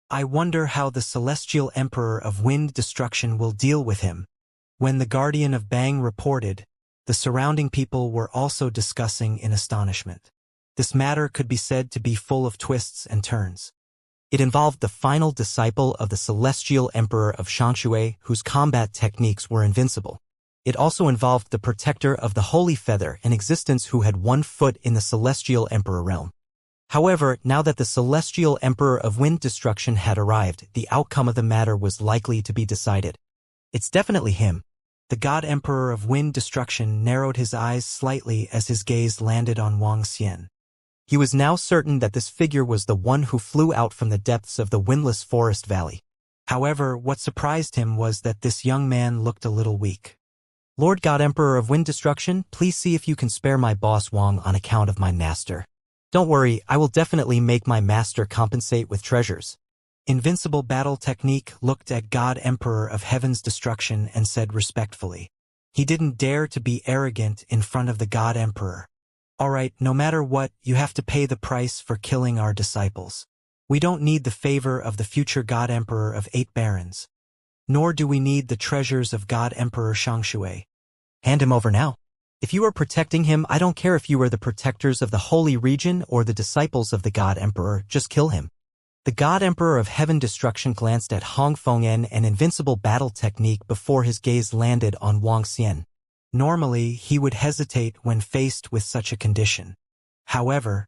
I wonder how the Celestial Emperor of Wind Destruction will deal with him. When the Guardian of Bang reported, the surrounding people were also discussing in astonishment. This matter could be said to be full of twists and turns. It involved the final disciple of the Celestial Emperor of Shangxue, whose combat techniques were invincible. It also involved the protector of the Holy Feather in existence who had 1 foot in the Celestial Emperor realm. However, now that the Celestial Emperor of Wind Destruction had arrived, the outcome of the matter was likely to be decided. It's definitely him. The God Emperor of Wind Destruction narrowed his eyes slightly as his gaze landed on Wang Xian. He was now certain that this figure was the one who flew out from the depths of the windless forest valley. However, what surprised him was that this young man looked a little weak. Lord God Emperor of Wind Destruction, please see if you can spare my boss Wang on account of my master. Don't worry, I will definitely make my master compensate with treasures. Invincible Battle Technique looked at God Emperor of Heaven's Destruction and said respectfully. He didn't dare to be arrogant in front of the God Emperor. Alright, no matter what, you have to pay the price for killing our disciples. We don't need the favor of the future God Emperor of 8 barons. Nor do we need the treasures of God Emperor Shangxue. Hand him over now. If you are protecting him, I don't care if you are the protectors of the holy region or the disciples of the God Emperor, just kill him. The God Emperor of Heaven Destruction glanced at Hong Fengyan, an invincible battle technique, before his gaze landed on Wang Xian. Normally, he would hesitate when faced with such a condition. However,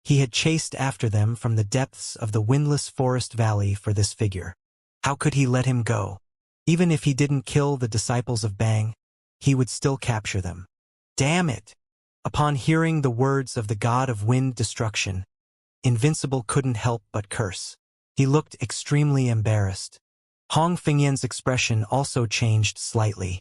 he had chased after them from the depths of the windless forest valley for this figure. How could he let him go? Even if he didn't kill the disciples of Bang, he would still capture them. Damn it! Upon hearing the words of the god of wind destruction, Invincible couldn't help but curse. He looked extremely embarrassed. Hong Fengyan's expression also changed slightly.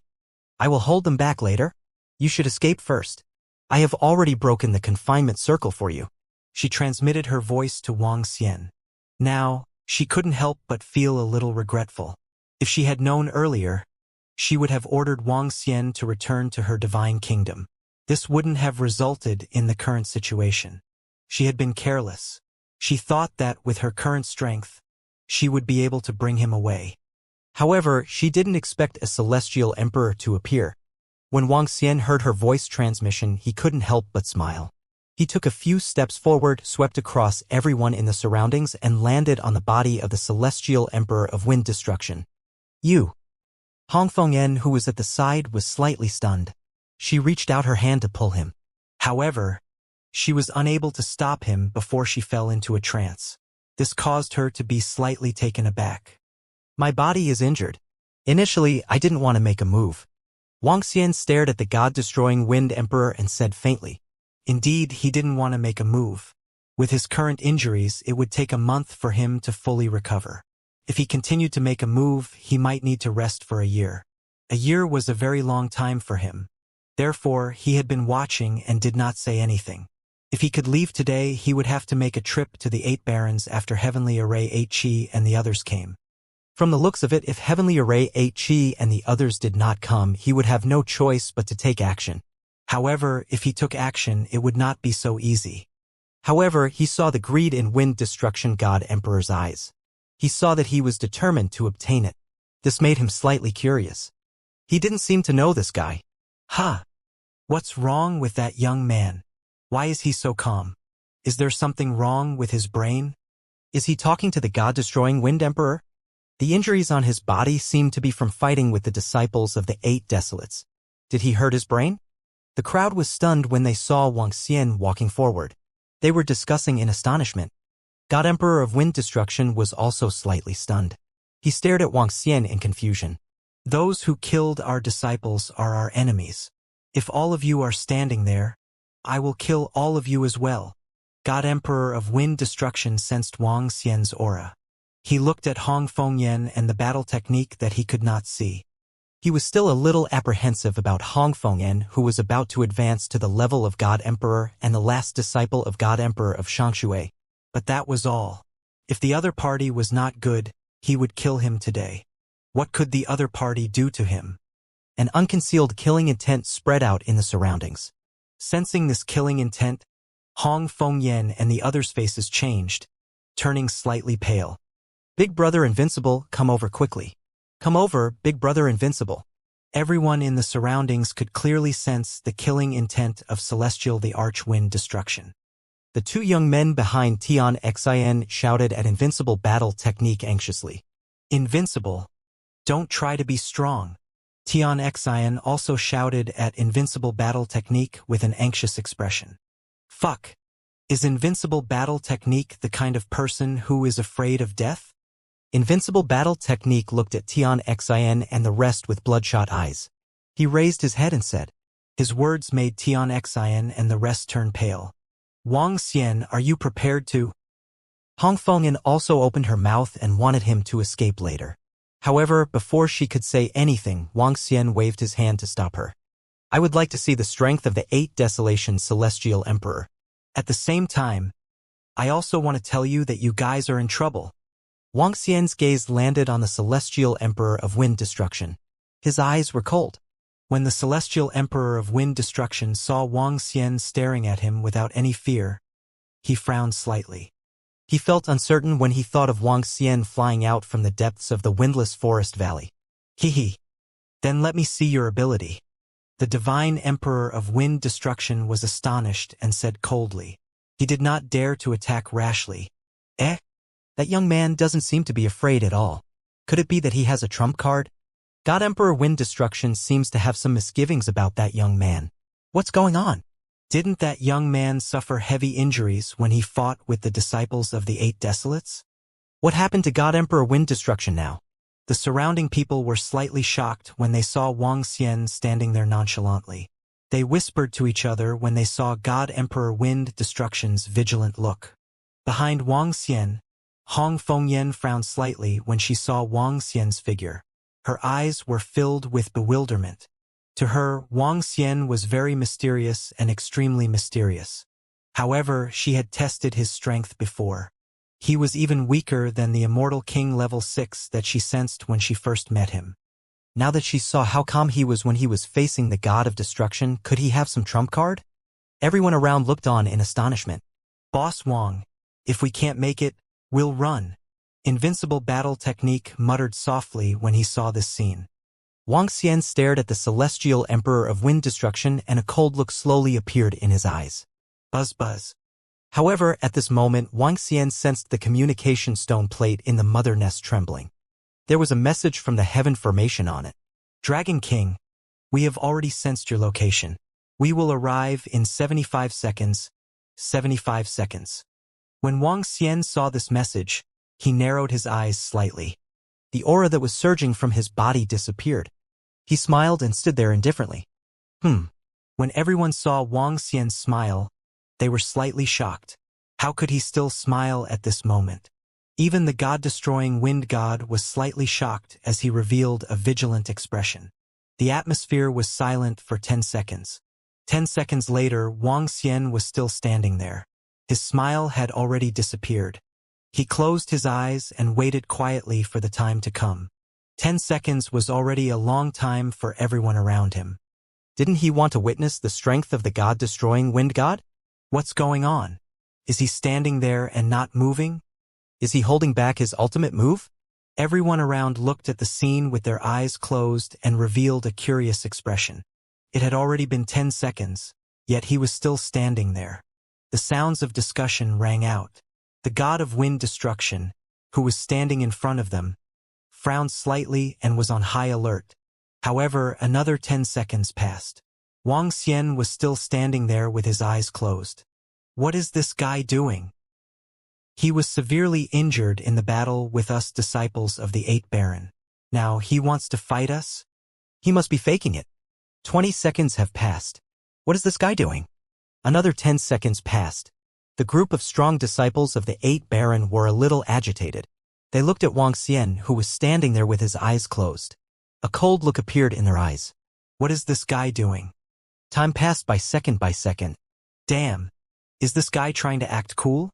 I will hold them back later. You should escape first. I have already broken the confinement circle for you. She transmitted her voice to Wang Xian. Now, she couldn't help but feel a little regretful. If she had known earlier, she would have ordered Wang Xian to return to her divine kingdom. This wouldn't have resulted in the current situation. She had been careless. She thought that with her current strength, she would be able to bring him away. However, she didn't expect a celestial emperor to appear. When Wang Xian heard her voice transmission, he couldn't help but smile. He took a few steps forward, swept across everyone in the surroundings, and landed on the body of the celestial emperor of wind destruction. You. Hong Fengyan, who was at the side, was slightly stunned. She reached out her hand to pull him. However, she was unable to stop him before she fell into a trance. This caused her to be slightly taken aback. My body is injured. Initially, I didn't want to make a move. Wang Xian stared at the god-destroying wind emperor and said faintly. Indeed, he didn't want to make a move. With his current injuries, it would take a month for him to fully recover. If he continued to make a move, he might need to rest for a year. A year was a very long time for him. Therefore, he had been watching and did not say anything. If he could leave today, he would have to make a trip to the 8 Barons after Heavenly Array 8 and the others came. From the looks of it, if Heavenly Array 8 and the others did not come, he would have no choice but to take action. However, if he took action, it would not be so easy. However, he saw the greed in Wind Destruction God Emperor's eyes. He saw that he was determined to obtain it. This made him slightly curious. He didn't seem to know this guy. Huh. What's wrong with that young man? Why is he so calm? Is there something wrong with his brain? Is he talking to the god-destroying Wind Emperor? The injuries on his body seemed to be from fighting with the disciples of the 8 Desolates. Did he hurt his brain? The crowd was stunned when they saw Wang Xian walking forward. They were discussing in astonishment. God Emperor of Wind Destruction was also slightly stunned. He stared at Wang Xian in confusion. Those who killed our disciples are our enemies. If all of you are standing there, I will kill all of you as well. God Emperor of Wind Destruction sensed Wang Xian's aura. He looked at Hong Fengyan and the battle technique that he could not see. He was still a little apprehensive about Hong Fengyan, who was about to advance to the level of God Emperor and the last disciple of God Emperor of Shangshui. But that was all. If the other party was not good, he would kill him today. What could the other party do to him? An unconcealed killing intent spread out in the surroundings. Sensing this killing intent, Hong Fengyan and the others' faces changed, turning slightly pale. Big Brother Invincible, come over quickly. Come over, Big Brother Invincible. Everyone in the surroundings could clearly sense the killing intent of Celestial the Archwind Destruction. The 2 young men behind Tian Xin shouted at Invincible battle technique anxiously. Invincible, don't try to be strong. Tian Xin also shouted at Invincible battle technique with an anxious expression. Fuck. Is Invincible battle technique the kind of person who is afraid of death? Invincible battle technique looked at Tian Xin and the rest with bloodshot eyes. He raised his head and said. His words made Tian Xin and the rest turn pale. Wang Xian, are you prepared to? Hong Fengyan also opened her mouth and wanted him to escape later. However, before she could say anything, Wang Xian waved his hand to stop her. I would like to see the strength of the 8 Desolation Celestial Emperor. At the same time, I also want to tell you that you guys are in trouble. Wang Xian's gaze landed on the Celestial Emperor of Wind Destruction. His eyes were cold. When the Celestial Emperor of Wind Destruction saw Wang Xian staring at him without any fear, he frowned slightly. He felt uncertain when he thought of Wang Xian flying out from the depths of the windless forest valley. Hee. Then let me see your ability. The Divine Emperor of Wind Destruction was astonished and said coldly. He did not dare to attack rashly. That young man doesn't seem to be afraid at all. Could it be that he has a trump card? God Emperor Wind Destruction seems to have some misgivings about that young man. What's going on? Didn't that young man suffer heavy injuries when he fought with the disciples of the Eight Desolates? What happened to God Emperor Wind Destruction now? The surrounding people were slightly shocked when they saw Wang Xian standing there nonchalantly. They whispered to each other when they saw God Emperor Wind Destruction's vigilant look. Behind Wang Xian, Hong Fengyan frowned slightly when she saw Wang Xian's figure. Her eyes were filled with bewilderment. To her, Wang Xian was very mysterious and extremely mysterious. However, she had tested his strength before. He was even weaker than the Immortal King level 6 that she sensed when she first met him. Now that she saw how calm he was when he was facing the god of destruction, could he have some trump card? Everyone around looked on in astonishment. Boss Wang, if we can't make it, we'll run. Invincible Battle Technique muttered softly when he saw this scene. Wang Xian stared at the celestial emperor of wind destruction and a cold look slowly appeared in his eyes. Buzz buzz. However, at this moment, Wang Xian sensed the communication stone plate in the mother nest trembling. There was a message from the heaven formation on it. Dragon King, we have already sensed your location. We will arrive in 75 seconds. 75 seconds. When Wang Xian saw this message, he narrowed his eyes slightly. The aura that was surging from his body disappeared. He smiled and stood there indifferently. When everyone saw Wang Xian's smile, they were slightly shocked. How could he still smile at this moment? Even the god-destroying wind god was slightly shocked as he revealed a vigilant expression. The atmosphere was silent for 10 seconds. 10 seconds later, Wang Xian was still standing there. His smile had already disappeared. He closed his eyes and waited quietly for the time to come. 10 seconds was already a long time for everyone around him. Didn't he want to witness the strength of the god-destroying wind god? What's going on? Is he standing there and not moving? Is he holding back his ultimate move? Everyone around looked at the scene with their eyes closed and revealed a curious expression. It had already been 10 seconds, yet he was still standing there. The sounds of discussion rang out. The god of wind destruction, who was standing in front of them, frowned slightly and was on high alert. However, another 10 seconds passed. Wang Xian was still standing there with his eyes closed. What is this guy doing? He was severely injured in the battle with us disciples of the Eight Baron. Now he wants to fight us? He must be faking it. 20 seconds have passed. What is this guy doing? Another 10 seconds passed. The group of strong disciples of the Eight Baron were a little agitated. They looked at Wang Xian, who was standing there with his eyes closed. A cold look appeared in their eyes. What is this guy doing? Time passed by second. Damn. Is this guy trying to act cool?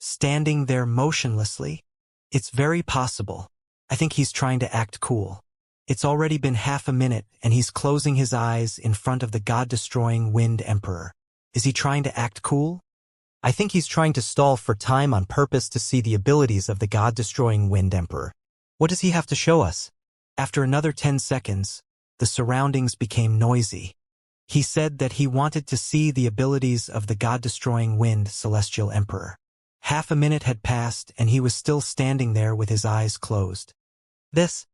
Standing there motionlessly? It's very possible. I think he's trying to act cool. It's already been half a minute and he's closing his eyes in front of the god-destroying Wind Emperor. Is he trying to act cool? I think he's trying to stall for time on purpose to see the abilities of the god-destroying Wind Emperor. What does he have to show us? After another 10 seconds, the surroundings became noisy. He said that he wanted to see the abilities of the god-destroying Wind Celestial Emperor. Half a minute had passed and he was still standing there with his eyes closed. This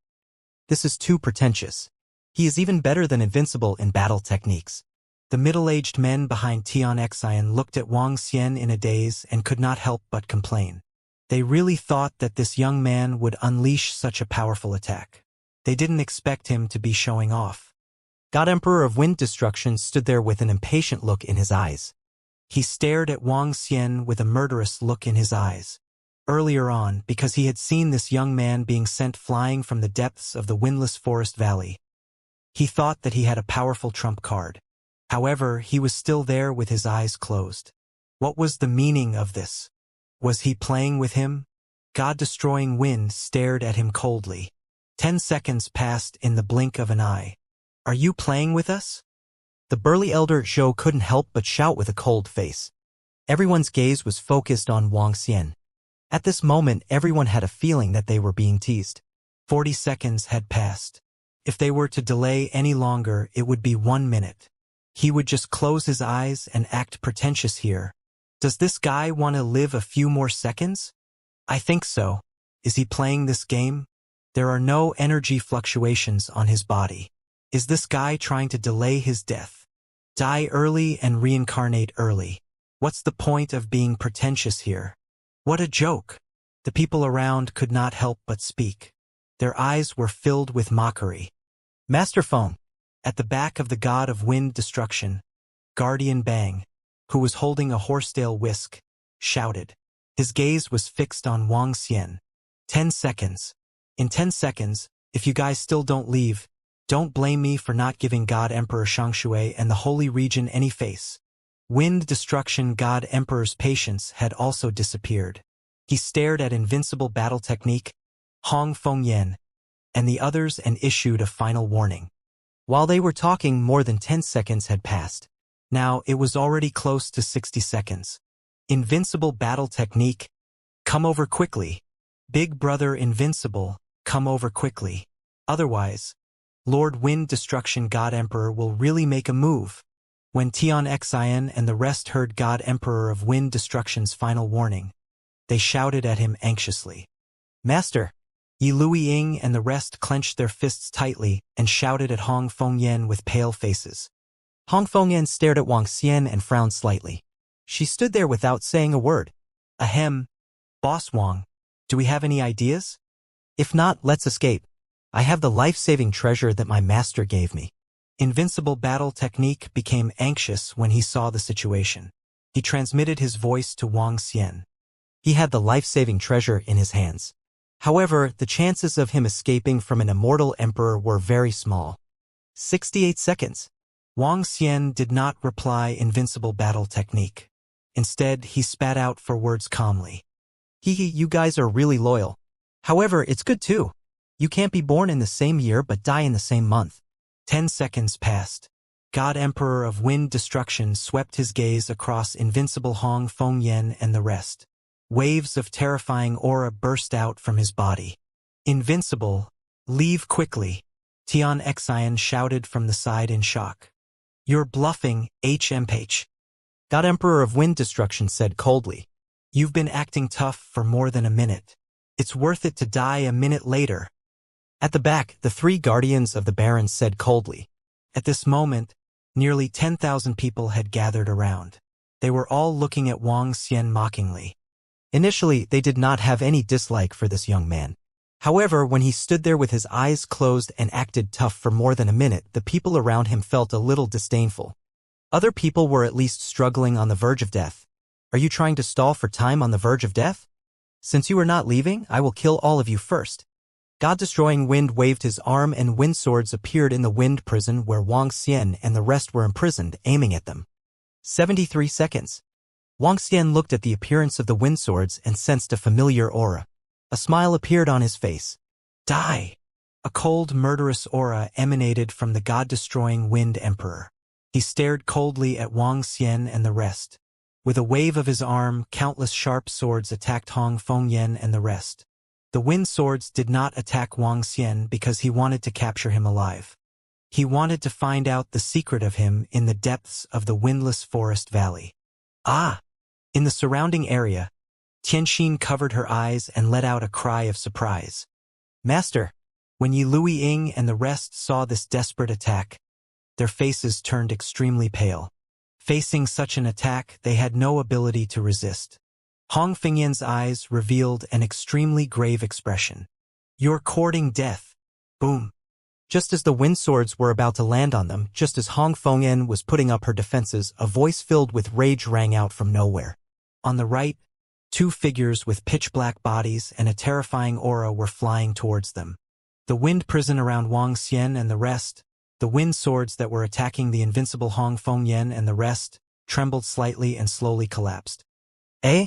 is too pretentious. He is even better than invincible in battle techniques. The middle-aged men behind Tian Xian looked at Wang Xian in a daze and could not help but complain. They really thought that this young man would unleash such a powerful attack. They didn't expect him to be showing off. God Emperor of Wind Destruction stood there with an impatient look in his eyes. He stared at Wang Xian with a murderous look in his eyes. Earlier on, because he had seen this young man being sent flying from the depths of the windless forest valley, he thought that he had a powerful trump card. However, he was still there with his eyes closed. What was the meaning of this? Was he playing with him? God-destroying wind stared at him coldly. 10 seconds passed in the blink of an eye. Are you playing with us? The burly elder Zhou couldn't help but shout with a cold face. Everyone's gaze was focused on Wang Xian. At this moment, everyone had a feeling that they were being teased. 40 seconds had passed. If they were to delay any longer, it would be 1 minute. He would just close his eyes and act pretentious here. Does this guy want to live a few more seconds? I think so. Is he playing this game? There are no energy fluctuations on his body. Is this guy trying to delay his death? Die early and reincarnate early. What's the point of being pretentious here? What a joke! The people around could not help but speak. Their eyes were filled with mockery. Master Feng, at the back of the god of wind destruction, Guardian Bang, who was holding a horsetail whisk, shouted. His gaze was fixed on Wang Xian. 10 seconds. In 10 seconds, if you guys still don't leave, don't blame me for not giving God Emperor Shangshui and the Holy Region any face. Wind destruction God Emperor's patience had also disappeared. He stared at invincible battle technique, Hong Fengyan, and the others and issued a final warning. While they were talking, more than 10 seconds had passed. Now it was already close to 60 seconds. Invincible battle technique, come over quickly. Big brother invincible, come over quickly. Otherwise, Lord Wind Destruction God Emperor will really make a move. When Tian Xian and the rest heard God Emperor of Wind Destruction's final warning, they shouted at him anxiously. Master! Yi Luiying and the rest clenched their fists tightly and shouted at Hong Fengyan with pale faces. Hong Fengyan stared at Wang Xian and frowned slightly. She stood there without saying a word. Ahem. Boss Wang, do we have any ideas? If not, let's escape. I have the life-saving treasure that my master gave me. Invincible battle technique became anxious when he saw the situation. He transmitted his voice to Wang Xian. He had the life-saving treasure in his hands. However, the chances of him escaping from an immortal emperor were very small. 68 seconds. Wang Xian did not reply invincible battle technique. Instead, he spat out for words calmly. You guys are really loyal. However, it's good too. You can't be born in the same year but die in the same month. 10 seconds passed. God Emperor of Wind Destruction swept his gaze across invincible Hong Fengyan and the rest. Waves of terrifying aura burst out from his body. Invincible, leave quickly, Tian Xian shouted from the side in shock. You're bluffing, HMH. God Emperor of Wind Destruction said coldly. You've been acting tough for more than a minute. It's worth it to die a minute later. At the back, the three guardians of the barons said coldly. At this moment, nearly 10,000 people had gathered around. They were all looking at Wang Xian mockingly. Initially, they did not have any dislike for this young man. However, when he stood there with his eyes closed and acted tough for more than a minute, the people around him felt a little disdainful. Other people were at least struggling on the verge of death. Are you trying to stall for time on the verge of death? Since you are not leaving, I will kill all of you first. God-destroying wind waved his arm and wind swords appeared in the wind prison where Wang Xian and the rest were imprisoned, aiming at them. 73 seconds. Wang Xian looked at the appearance of the wind swords and sensed a familiar aura. A smile appeared on his face. Die! A cold, murderous aura emanated from the god-destroying Wind Emperor. He stared coldly at Wang Xian and the rest. With a wave of his arm, countless sharp swords attacked Hong Fengyan and the rest. The wind swords did not attack Wang Xian because he wanted to capture him alive. He wanted to find out the secret of him in the depths of the windless forest valley. Ah! In the surrounding area, Tianxin covered her eyes and let out a cry of surprise. Master! When Yi Luiying and the rest saw this desperate attack, their faces turned extremely pale. Facing such an attack, they had no ability to resist. Hong Fengyan's eyes revealed an extremely grave expression. You're courting death. Boom. Just as the wind swords were about to land on them, just as Hong Fengyan was putting up her defenses, a voice filled with rage rang out from nowhere. On the right, two figures with pitch-black bodies and a terrifying aura were flying towards them. The wind prison around Wang Xian and the rest, the wind swords that were attacking the invincible Hong Fengyan and the rest, trembled slightly and slowly collapsed. Eh?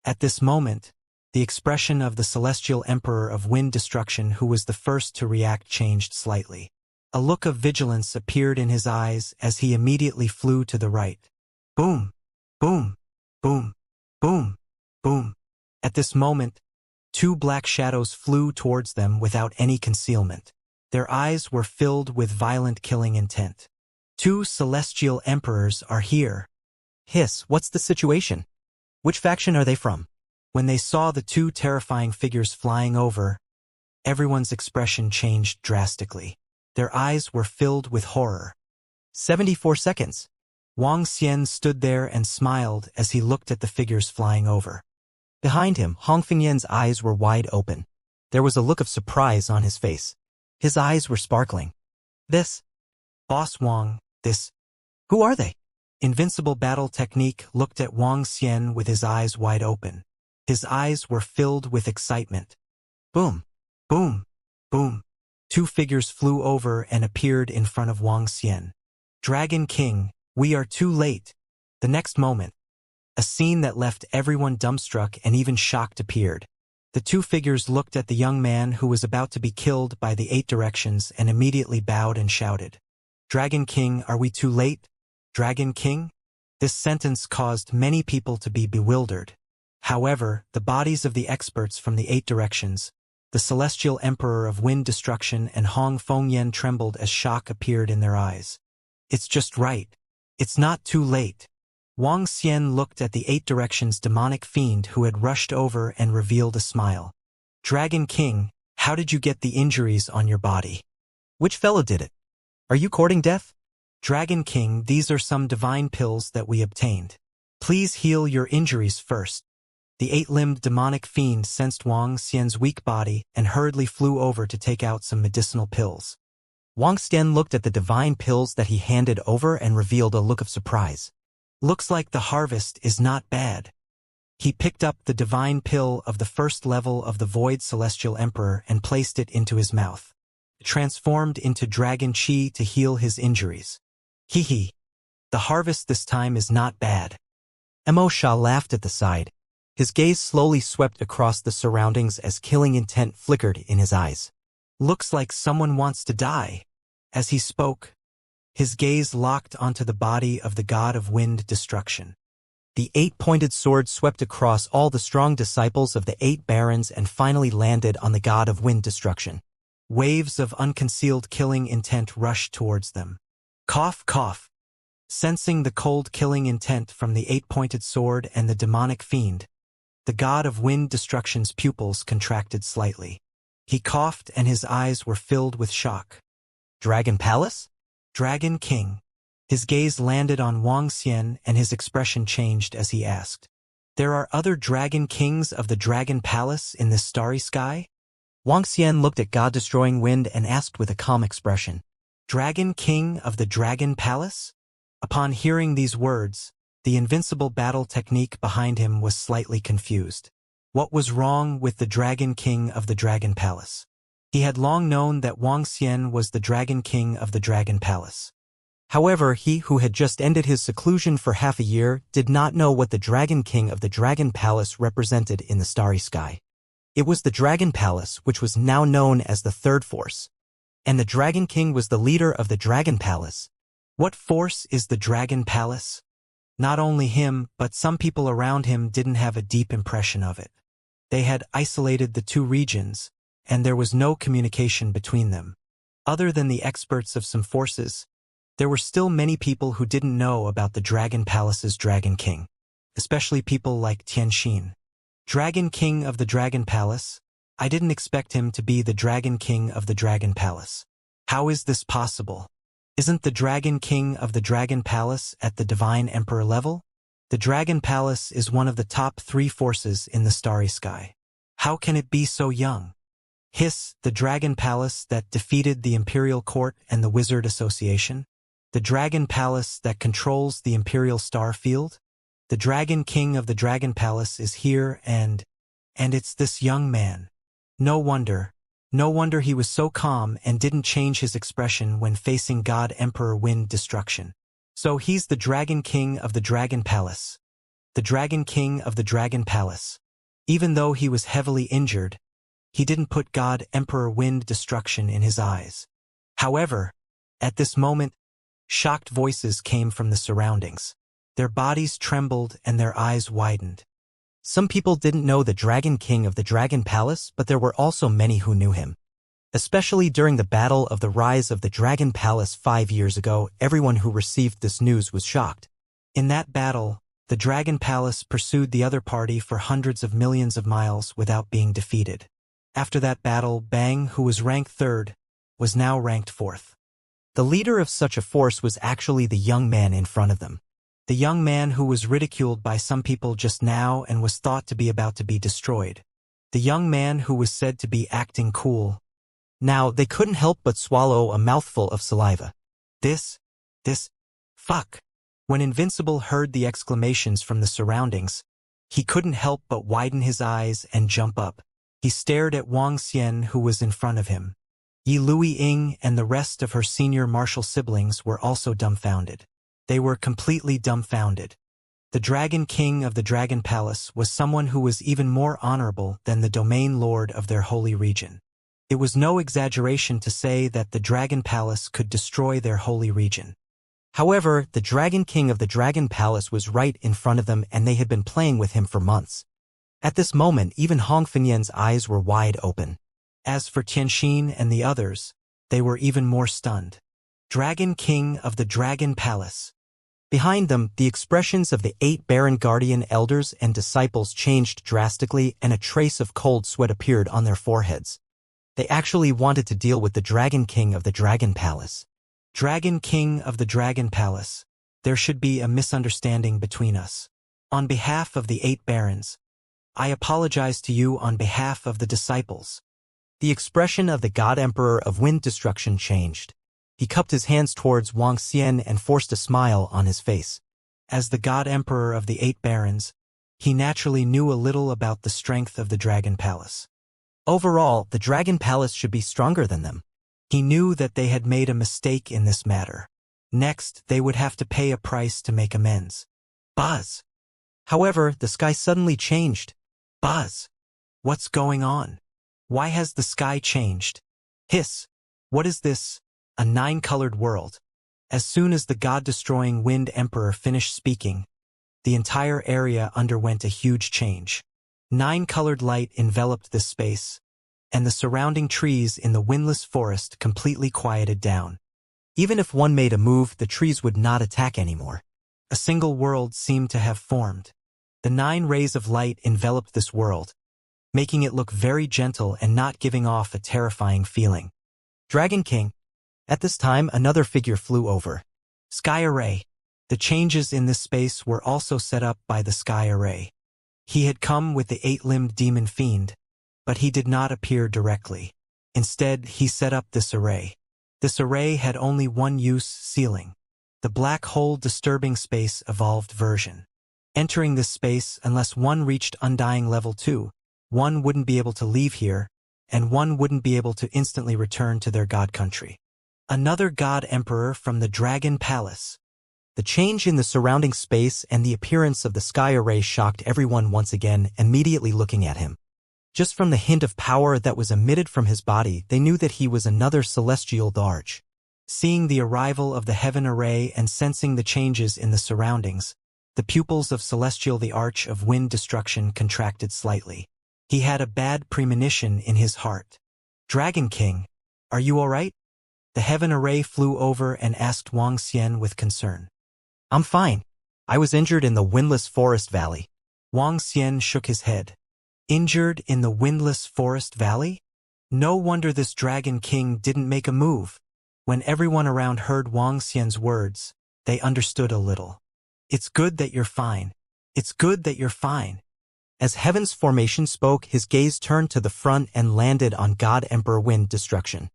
At this moment, the expression of the celestial emperor of wind destruction who was the first to react changed slightly. A look of vigilance appeared in his eyes as he immediately flew to the right. Boom! Boom! Boom! Boom! Boom! At this moment, two black shadows flew towards them without any concealment. Their eyes were filled with violent killing intent. Two celestial emperors are here. Hiss, what's the situation? Which faction are they from? When they saw the two terrifying figures flying over, everyone's expression changed drastically. Their eyes were filled with horror. 74 seconds. Wang Xian stood there and smiled as he looked at the figures flying over. Behind him, Hong Fengyan's eyes were wide open. There was a look of surprise on his face. His eyes were sparkling. This? Boss Wang, this? Who are they? Invincible Battle Technique looked at Wang Xian with his eyes wide open. His eyes were filled with excitement. Boom, boom, boom. Two figures flew over and appeared in front of Wang Xian. Dragon King, we are too late. The next moment, a scene that left everyone dumbstruck and even shocked appeared. The two figures looked at the young man who was about to be killed by the 8 directions and immediately bowed and shouted, Dragon King, are we too late? Dragon King? This sentence caused many people to be bewildered. However, the bodies of the experts from the 8 directions, the Celestial Emperor of Wind Destruction and Hong Fengyan trembled as shock appeared in their eyes. It's just right. It's not too late. Wang Xian looked at the 8 directions demonic fiend who had rushed over and revealed a smile. Dragon King, how did you get the injuries on your body? Which fellow did it? Are you courting death? Dragon King, these are some divine pills that we obtained. Please heal your injuries first. The 8-limbed demonic fiend sensed Wang Xian's weak body and hurriedly flew over to take out some medicinal pills. Wang Xian looked at the divine pills that he handed over and revealed a look of surprise. Looks like the harvest is not bad. He picked up the divine pill of the first level of the Void Celestial Emperor and placed it into his mouth. It transformed into dragon chi to heal his injuries. Hee hee. The harvest this time is not bad. Mo Sha laughed at the side. His gaze slowly swept across the surroundings as killing intent flickered in his eyes. Looks like someone wants to die. As he spoke, his gaze locked onto the body of the god of wind destruction. The 8-pointed sword swept across all the strong disciples of the 8 barons and finally landed on the god of wind destruction. Waves of unconcealed killing intent rushed towards them. Cough, cough. Sensing the cold killing intent from the 8-pointed sword and the demonic fiend, the god of wind destruction's pupils contracted slightly. He coughed and his eyes were filled with shock. Dragon Palace? Dragon King. His gaze landed on Wang Xian and his expression changed as he asked, There are other Dragon Kings of the Dragon Palace in this starry sky? Wang Xian looked at God-destroying wind and asked with a calm expression, Dragon King of the Dragon Palace? Upon hearing these words, the invincible battle technique behind him was slightly confused. What was wrong with the Dragon King of the Dragon Palace? He had long known that Wang Xian was the Dragon King of the Dragon Palace. However, he who had just ended his seclusion for half a year did not know what the Dragon King of the Dragon Palace represented in the starry sky. It was the Dragon Palace, which was now known as the Third Force. And the Dragon King was the leader of the Dragon Palace. What force is the Dragon Palace? Not only him, but some people around him didn't have a deep impression of it. They had isolated the 2 regions, and there was no communication between them. Other than the experts of some forces, there were still many people who didn't know about the Dragon Palace's Dragon King, especially people like Tianxin. Dragon King of the Dragon Palace? I didn't expect him to be the Dragon King of the Dragon Palace. How is this possible? Isn't the Dragon King of the Dragon Palace at the Divine Emperor level? The Dragon Palace is one of the top 3 forces in the starry sky. How can it be so young? Hiss, the Dragon Palace that defeated the Imperial Court and the Wizard Association? The Dragon Palace that controls the Imperial Star Field? The Dragon King of the Dragon Palace is here and it's this young man. No wonder he was so calm and didn't change his expression when facing God Emperor Wind Destruction. So he's the Dragon King of the Dragon Palace. The Dragon King of the Dragon Palace. Even though he was heavily injured, he didn't put God Emperor Wind Destruction in his eyes. However, at this moment, shocked voices came from the surroundings. Their bodies trembled and their eyes widened. Some people didn't know the Dragon King of the Dragon Palace, but there were also many who knew him. Especially during the battle of the rise of the Dragon Palace 5 years ago, everyone who received this news was shocked. In that battle, The Dragon Palace pursued the other party for hundreds of millions of miles without being defeated. After that battle, Bang, who was ranked 3rd, was now ranked 4th. The leader of such a force was actually the young man in front of them. The young man who was ridiculed by some people just now and was thought to be about to be destroyed. The young man who was said to be acting cool. Now, they couldn't help but swallow a mouthful of saliva. This, fuck. When Invincible heard the exclamations from the surroundings, he couldn't help but widen his eyes and jump up. He stared at Wang Xian, who was in front of him. Yi Lui-Ying and the rest of her senior martial siblings were also dumbfounded. They were completely dumbfounded. The Dragon King of the Dragon Palace was someone who was even more honorable than the domain lord of their holy region. It was no exaggeration to say that the Dragon Palace could destroy their holy region. However, the Dragon King of the Dragon Palace was right in front of them and they had been playing with him for months. At this moment, even Hong Fengyan's eyes were wide open. As for Tianxin and the others, they were even more stunned. Dragon King of the Dragon Palace. Behind them, the expressions of the 8 Baron Guardian elders and disciples changed drastically and a trace of cold sweat appeared on their foreheads. They actually wanted to deal with the Dragon King of the Dragon Palace. Dragon King of the Dragon Palace, there should be a misunderstanding between us. On behalf of the 8 barons, I apologize to you on behalf of the disciples. The expression of the God Emperor of Wind Destruction changed. He cupped his hands towards Wang Xian and forced a smile on his face. As the God Emperor of the 8 barons, he naturally knew a little about the strength of the Dragon Palace. Overall, the Dragon Palace should be stronger than them. He knew that they had made a mistake in this matter. Next, they would have to pay a price to make amends. Buzz. However, the sky suddenly changed. Buzz. What's going on? Why has the sky changed? Hiss. What is this? A 9-colored world. As soon as the God-destroying Wind Emperor finished speaking, the entire area underwent a huge change. 9-colored light enveloped this space, and the surrounding trees in the windless forest completely quieted down. Even if one made a move, the trees would not attack anymore. A single world seemed to have formed. The 9 rays of light enveloped this world, making it look very gentle and not giving off a terrifying feeling. Dragon King. At this time, another figure flew over. Sky Array. The changes in this space were also set up by the Sky Array. He had come with the 8-limbed demon fiend, but he did not appear directly. Instead, he set up this array. This array had only one use: sealing. The black hole disturbing space evolved version. Entering this space, unless one reached Undying Level 2, one wouldn't be able to leave here, and one wouldn't be able to instantly return to their god country. Another God Emperor from the Dragon Palace. The change in the surrounding space and the appearance of the Sky Array shocked everyone once again, immediately looking at him. Just from the hint of power that was emitted from his body, they knew that he was another celestial Darge. Seeing the arrival of the Heaven Array and sensing the changes in the surroundings, the pupils of Celestial the Arch of Wind Destruction contracted slightly. He had a bad premonition in his heart. Dragon King, are you all right? The Heaven Array flew over and asked Wang Xian with concern. I'm fine. I was injured in the Windless Forest Valley. Wang Xian shook his head. Injured in the Windless Forest Valley? No wonder this Dragon King didn't make a move. When everyone around heard Wang Xian's words, they understood a little. It's good that you're fine. It's good that you're fine. As Heaven's formation spoke, his gaze turned to the front and landed on God Emperor Wind Destruction.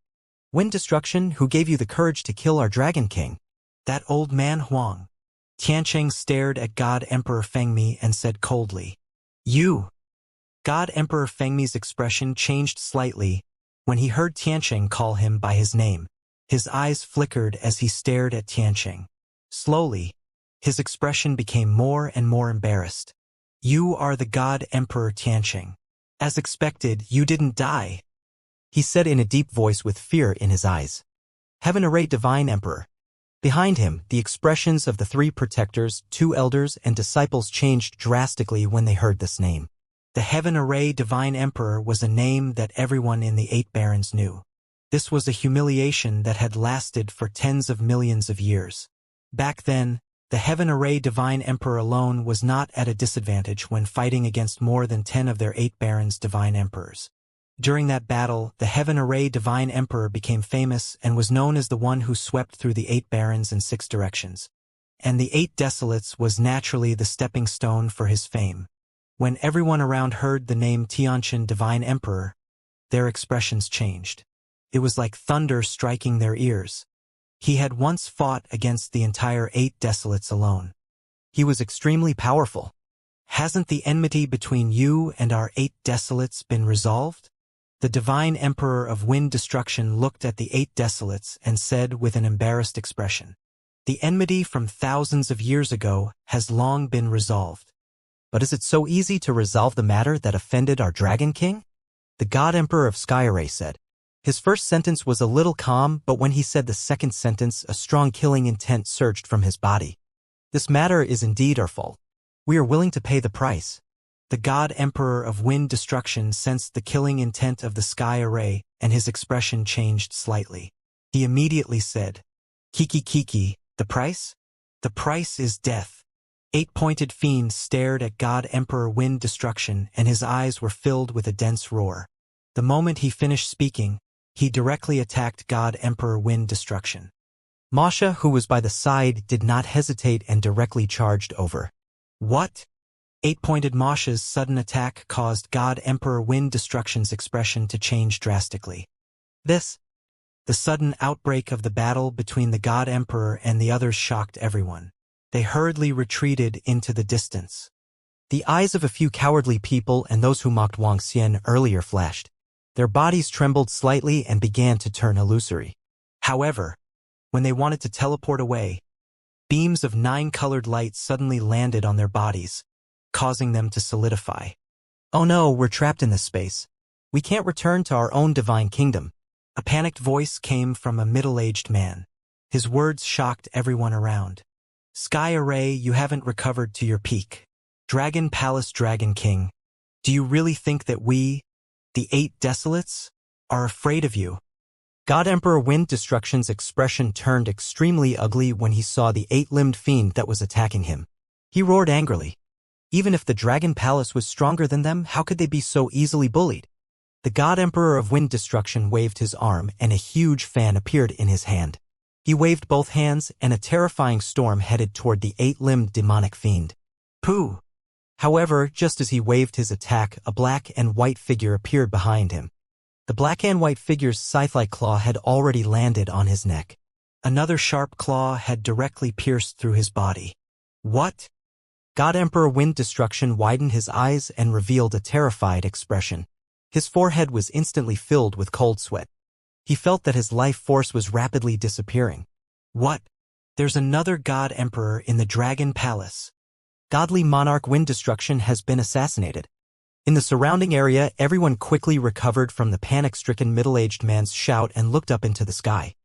Wind Destruction, who gave you the courage to kill our Dragon King? That old man Huang. Tiancheng stared at God Emperor Fengmi and said coldly, You. God Emperor Fengmi's expression changed slightly when he heard Tiancheng call him by his name. His eyes flickered as he stared at Tiancheng. Slowly, his expression became more and more embarrassed. You are the God Emperor Tiancheng. As expected, you didn't die, he said in a deep voice with fear in his eyes. Heaven Array Divine Emperor. Behind him, the expressions of the 3 protectors, 2 elders, and disciples changed drastically when they heard this name. The Heaven Array Divine Emperor was a name that everyone in the 8 barons knew. This was a humiliation that had lasted for tens of millions of years. Back then, The Heaven Array Divine Emperor alone was not at a disadvantage when fighting against more than 10 of their 8 barons Divine Emperors. During that battle, the Heaven Array Divine Emperor became famous and was known as the one who swept through the 8 barons in 6 directions. And the 8 Desolates was naturally the stepping stone for his fame. When everyone around heard the name Tianqian Divine Emperor, their expressions changed. It was like thunder striking their ears. He had once fought against the entire 8 Desolates alone. He was extremely powerful. Hasn't the enmity between you and our 8 Desolates been resolved? The Divine Emperor of Wind Destruction looked at the 8 Desolates and said with an embarrassed expression, "The enmity from thousands of years ago has long been resolved." "But is it so easy to resolve the matter that offended our Dragon King?" The God Emperor of Sky Array said. His first sentence was a little calm, but when he said the second sentence, a strong killing intent surged from his body. "This matter is indeed our fault. We are willing to pay the price." The God Emperor of Wind Destruction sensed the killing intent of the Sky Array, and his expression changed slightly. He immediately said, "Kiki, the price? The price is death." 8-pointed fiend stared at God Emperor Wind Destruction, and his eyes were filled with a dense roar. The moment he finished speaking, he directly attacked God Emperor Wind Destruction. Masha, who was by the side, did not hesitate and directly charged over. "What?" 8-pointed Masha's sudden attack caused God Emperor Wind Destruction's expression to change drastically. The sudden outbreak of the battle between the God Emperor and the others shocked everyone. They hurriedly retreated into the distance. The eyes of a few cowardly people and those who mocked Wuxia earlier flashed. Their bodies trembled slightly and began to turn illusory. However, when they wanted to teleport away, beams of 9-colored light suddenly landed on their bodies, causing them to solidify. "Oh no, we're trapped in this space. We can't return to our own divine kingdom." A panicked voice came from a middle-aged man. His words shocked everyone around. "Sky Array, you haven't recovered to your peak. Dragon Palace Dragon King, do you really think that we, the 8 Desolates, are afraid of you?" God Emperor Wind Destruction's expression turned extremely ugly when he saw the 8-limbed fiend that was attacking him. He roared angrily. Even if the Dragon Palace was stronger than them, how could they be so easily bullied? The God Emperor of Wind Destruction waved his arm, and a huge fan appeared in his hand. He waved both hands, and a terrifying storm headed toward the 8-limbed demonic fiend. Pooh! However, just as he waved his attack, a black and white figure appeared behind him. The black and white figure's Sci-Fi claw had already landed on his neck. Another sharp claw had directly pierced through his body. "What?" God Emperor Wind Destruction widened his eyes and revealed a terrified expression. His forehead was instantly filled with cold sweat. He felt that his life force was rapidly disappearing. "What? There's another God Emperor in the Dragon Palace. Godly Monarch Wind Destruction has been assassinated." In the surrounding area, everyone quickly recovered from the panic-stricken middle-aged man's shout and looked up into the sky.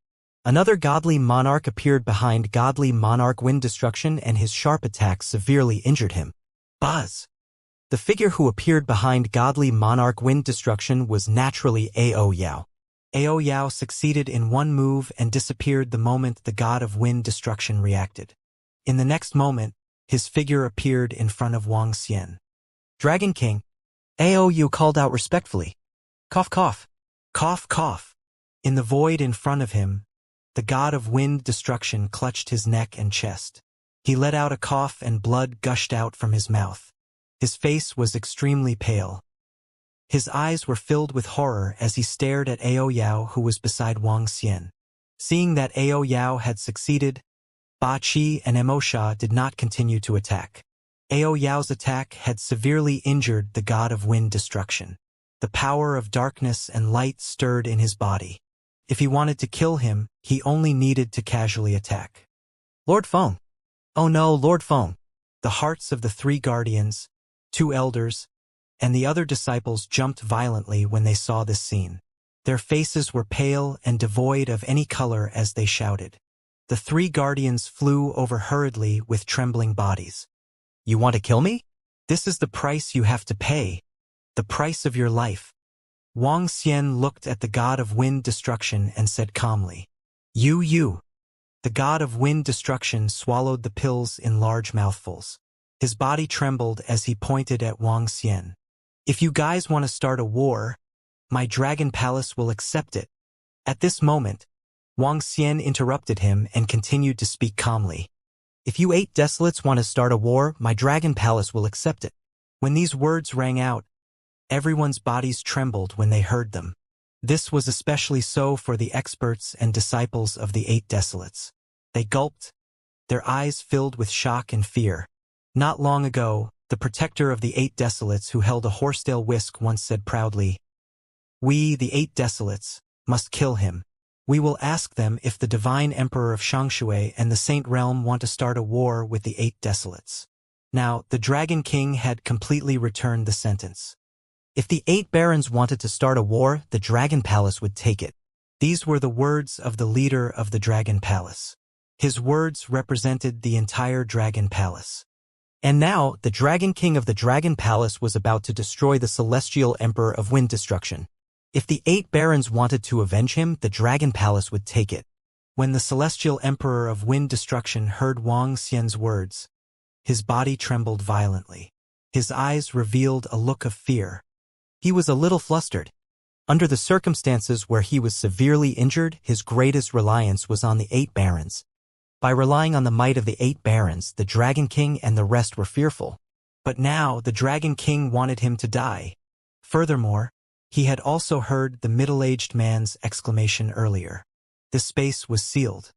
Another Godly Monarch appeared behind Godly Monarch Wind Destruction, and his sharp attack severely injured him. Buzz! The figure who appeared behind Godly Monarch Wind Destruction was naturally Ao Yao. Ao Yao succeeded in one move and disappeared the moment the God of Wind Destruction reacted. In the next moment, his figure appeared in front of Wuxia. "Dragon King," Ao Yu called out respectfully. "Cough, cough. Cough, cough." In the void in front of him, the God of Wind Destruction clutched his neck and chest. He let out a cough and blood gushed out from his mouth. His face was extremely pale. His eyes were filled with horror as he stared at Ao Yao, who was beside Wuxia. Seeing that Ao Yao had succeeded, Ba Qi and Emosha did not continue to attack. Ao Yao's attack had severely injured the God of Wind Destruction. The power of darkness and light stirred in his body. If he wanted to kill him, he only needed to casually attack. "Lord Feng! Oh no, Lord Feng!" The hearts of the 3 guardians, 2 elders, and the other disciples jumped violently when they saw this scene. Their faces were pale and devoid of any color as they shouted. The 3 guardians flew over hurriedly with trembling bodies. "You want to kill me? This is the price you have to pay. The price of your life." Wuxia looked at the God of Wind Destruction and said calmly, You. The god of wind destruction swallowed the pills in large mouthfuls. His body trembled as he pointed at Wuxia. If you guys want to start a war, my dragon palace will accept it. At this moment, Wuxia interrupted him and continued to speak calmly. If you 8 desolates want to start a war, my dragon palace will accept it. When these words rang out, everyone's bodies trembled when they heard them. This was especially so for the experts and disciples of the 8 desolates. They gulped, their eyes filled with shock and fear. Not long ago, the protector of the 8 desolates who held a horsetail whisk once said proudly, "We, the 8 desolates, must kill him. We will ask them if the divine emperor of Shangshui and the Saint Realm want to start a war with the 8 desolates." Now, the Dragon King had completely returned the sentence. If the 8 barons wanted to start a war, the Dragon Palace would take it. These were the words of the leader of the Dragon Palace. His words represented the entire Dragon Palace. And now, the Dragon King of the Dragon Palace was about to destroy the Celestial Emperor of Wind Destruction. If the 8 barons wanted to avenge him, the Dragon Palace would take it. When the Celestial Emperor of Wind Destruction heard Wuxia's words, his body trembled violently. His eyes revealed a look of fear. He was a little flustered. Under the circumstances where he was severely injured, his greatest reliance was on the 8 barons. By relying on the might of the 8 barons, the Dragon King and the rest were fearful. But now the Dragon King wanted him to die. Furthermore, he had also heard the middle-aged man's exclamation earlier. The space was sealed.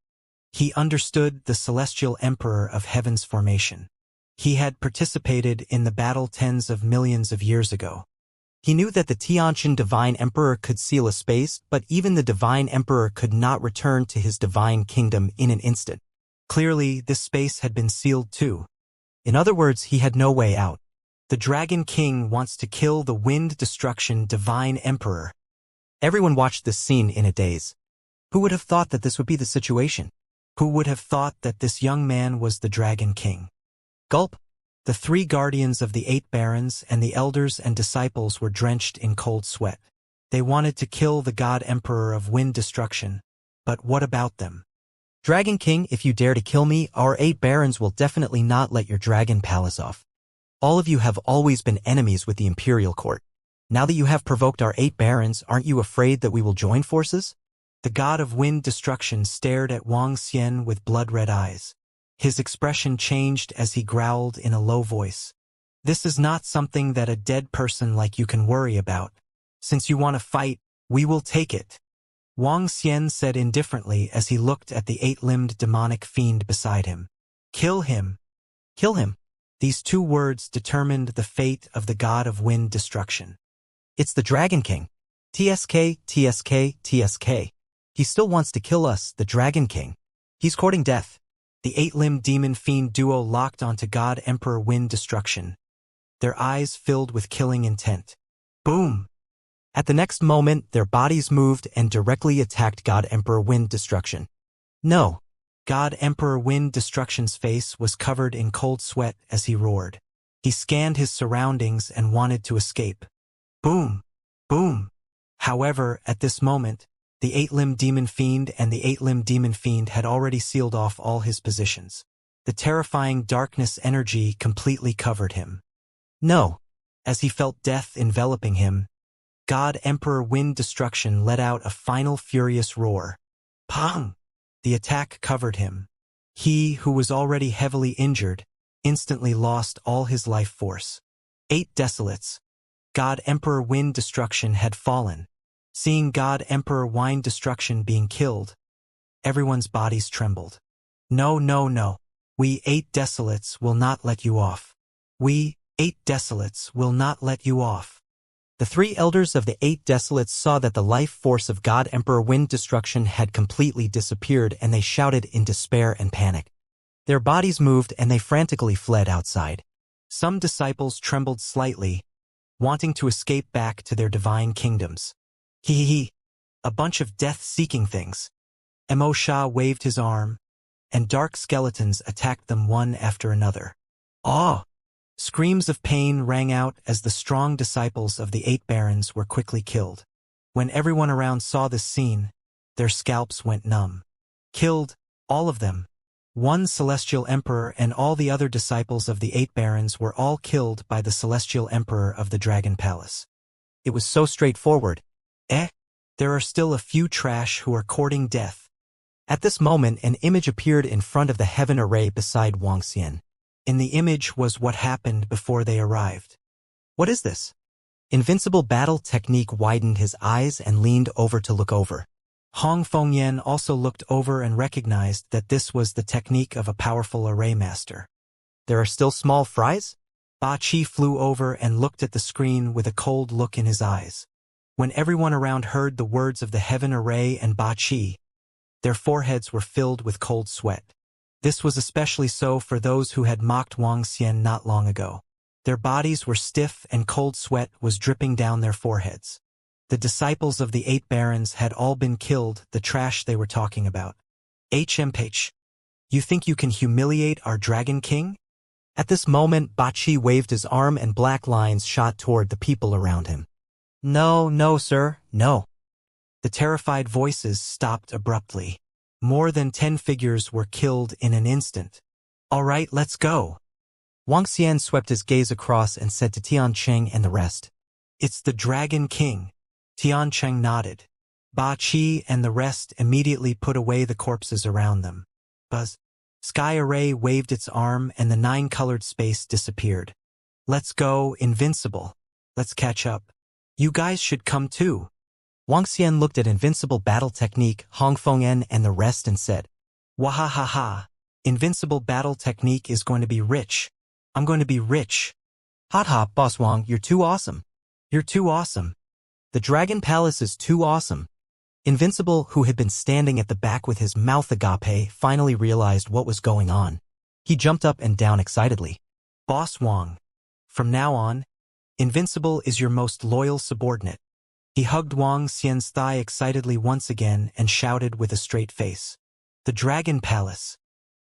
He understood the Celestial Emperor of Heaven's formation. He had participated in the battle tens of millions of years ago. He knew that the Tianqian Divine Emperor could seal a space, but even the Divine Emperor could not return to his divine kingdom in an instant. Clearly, this space had been sealed too. In other words, he had no way out. The Dragon King wants to kill the Wind Destruction Divine Emperor. Everyone watched this scene in a daze. Who would have thought that this would be the situation? Who would have thought that this young man was the Dragon King? Gulp! The 3 guardians of the 8 barons and the elders and disciples were drenched in cold sweat. They wanted to kill the God Emperor of Wind Destruction. But what about them? Dragon King, if you dare to kill me, our 8 barons will definitely not let your dragon palace off. All of you have always been enemies with the imperial court. Now that you have provoked our 8 barons, aren't you afraid that we will join forces? The god of wind destruction stared at Wuxia with blood-red eyes. His expression changed as he growled in a low voice. This is not something that a dead person like you can worry about. Since you want to fight, we will take it. Wuxia said indifferently as he looked at the 8-limbed demonic fiend beside him. Kill him. Kill him. These 2 words determined the fate of the god of wind destruction. It's the Dragon King. TSK, TSK, TSK. He still wants to kill us, the Dragon King. He's courting death. The 8-limbed demon fiend duo locked onto God Emperor Wind Destruction. Their eyes filled with killing intent. Boom! At the next moment, their bodies moved and directly attacked God Emperor Wind Destruction. No! God Emperor Wind Destruction's face was covered in cold sweat as he roared. He scanned his surroundings and wanted to escape. Boom! Boom! However, at this moment, the 8-limbed demon fiend and the 8-limbed demon fiend had already sealed off all his positions. The terrifying darkness energy completely covered him. No! As he felt death enveloping him, God Emperor Wind Destruction let out a final furious roar. Pong! The attack covered him. He, who was already heavily injured, instantly lost all his life force. 8 desolates. God Emperor Wind Destruction had fallen. Seeing God Emperor Wind Destruction being killed, everyone's bodies trembled. No, no, no. We 8 desolates will not let you off. We 8 desolates will not let you off. The 3 elders of the 8 desolates saw that the life force of God Emperor Wind Destruction had completely disappeared, and they shouted in despair and panic. Their bodies moved and they frantically fled outside. Some disciples trembled slightly, wanting to escape back to their divine kingdoms. Hee. A bunch of death-seeking things. Mo Sha waved his arm, and dark skeletons attacked them one after another. Aw! Screams of pain rang out as the strong disciples of the 8 barons were quickly killed. When everyone around saw this scene, their scalps went numb. Killed, All of them. One celestial emperor and all the other disciples of the 8 barons were all killed by the celestial emperor of the Dragon Palace. It was so straightforward. There are still a few trash who are courting death. At this moment, an image appeared in front of the heaven array beside Wuxia. In the image was what happened before they arrived. What is this? Invincible battle technique widened his eyes and leaned over to look over. Hong Fengyan also looked over and recognized that this was the technique of a powerful array master. There are still small fries? Ba Qi flew over and looked at the screen with a cold look in his eyes. When everyone around heard the words of the heaven array and Ba Qi, their foreheads were filled with cold sweat. This was especially so for those who had mocked Wuxia not long ago. Their bodies were stiff and cold sweat was dripping down their foreheads. The disciples of the 8 barons had all been killed, the trash they were talking about. HMH. You think you can humiliate our Dragon King? At this moment, Ba Qi waved his arm and black lines shot toward the people around him. No, sir, no. The terrified voices stopped abruptly. More than 10 figures were killed in an instant. All right, let's go. Wuxia swept his gaze across and said to Tiancheng and the rest, "It's the Dragon King." Tiancheng nodded. Ba Qi and the rest immediately put away the corpses around them. Buzz. Sky Array waved its arm and the 9-colored space disappeared. Let's go, Invincible. Let's catch up. You guys should come too. Wuxia looked at Invincible Battle Technique, Hong Fengyan and the rest and said, "Wahahaha. Invincible Battle Technique is going to be rich. I'm going to be rich. Ha, Boss Wang, you're too awesome. You're too awesome. The Dragon Palace is too awesome." Invincible, who had been standing at the back with his mouth agape, finally realized what was going on. He jumped up and down excitedly. "Boss Wang. From now on, Invincible is your most loyal subordinate." He hugged Wuxia's thigh excitedly once again and shouted with a straight face, "The Dragon Palace."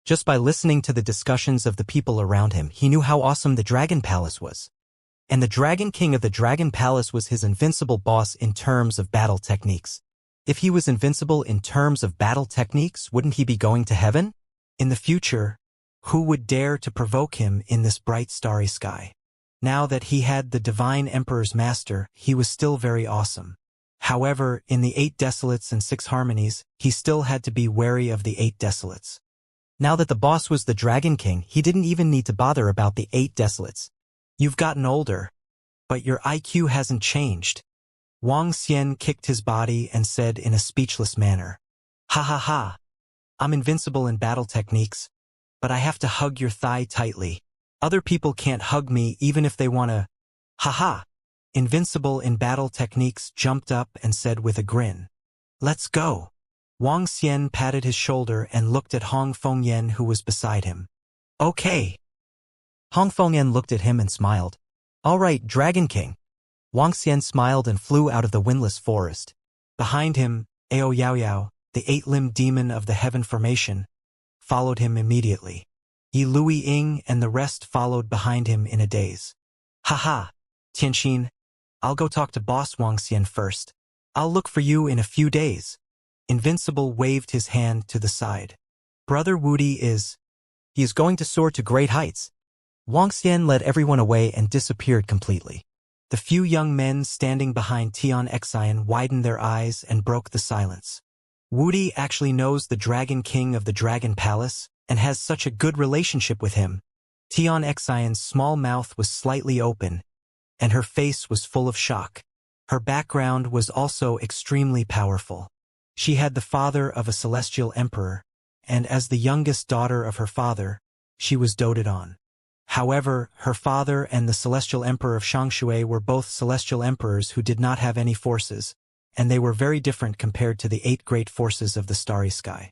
Just by listening to the discussions of the people around him, he knew how awesome the Dragon Palace was. And the Dragon King of the Dragon Palace was his invincible boss in terms of battle techniques. If he was invincible in terms of battle techniques, wouldn't he be going to heaven? In the future, who would dare to provoke him in this bright starry sky? Now that he had the Divine Emperor's master, he was still very awesome. However, in the 8 desolates and 6 harmonies, he still had to be wary of the 8 desolates. Now that the boss was the Dragon King, he didn't even need to bother about the 8 desolates. You've gotten older, but your IQ hasn't changed. Wuxia kicked his body and said in a speechless manner, Ha. I'm invincible in battle techniques, but I have to hug your thigh tightly. Other people can't hug me even if they wanna. Ha. Invincible in battle techniques jumped up and said with a grin, "Let's go." Wuxia patted his shoulder and looked at Hong Fengyan who was beside him. "Okay." Hong Fengyan looked at him and smiled. "All right, Dragon King." Wuxia smiled and flew out of the windless forest. Behind him, Ao Yao, the 8-limbed demon of the heaven formation, followed him immediately. Yi Lui Ying and the rest followed behind him in a daze. Ha, Tianxin, I'll go talk to Boss Wuxia first. I'll look for you in a few days. Invincible waved his hand to the side. Brother Wudi he is going to soar to great heights. Wuxia led everyone away and disappeared completely. The few young men standing behind Tian Xian widened their eyes and broke the silence. Wudi actually knows the Dragon King of the Dragon Palace and has such a good relationship with him. Tian Xian's small mouth was slightly open, and her face was full of shock. Her background was also extremely powerful. She had the father of a celestial emperor, and as the youngest daughter of her father, she was doted on. However, her father and the celestial emperor of Shangshui were both celestial emperors who did not have any forces, and they were very different compared to the 8 great forces of the starry sky.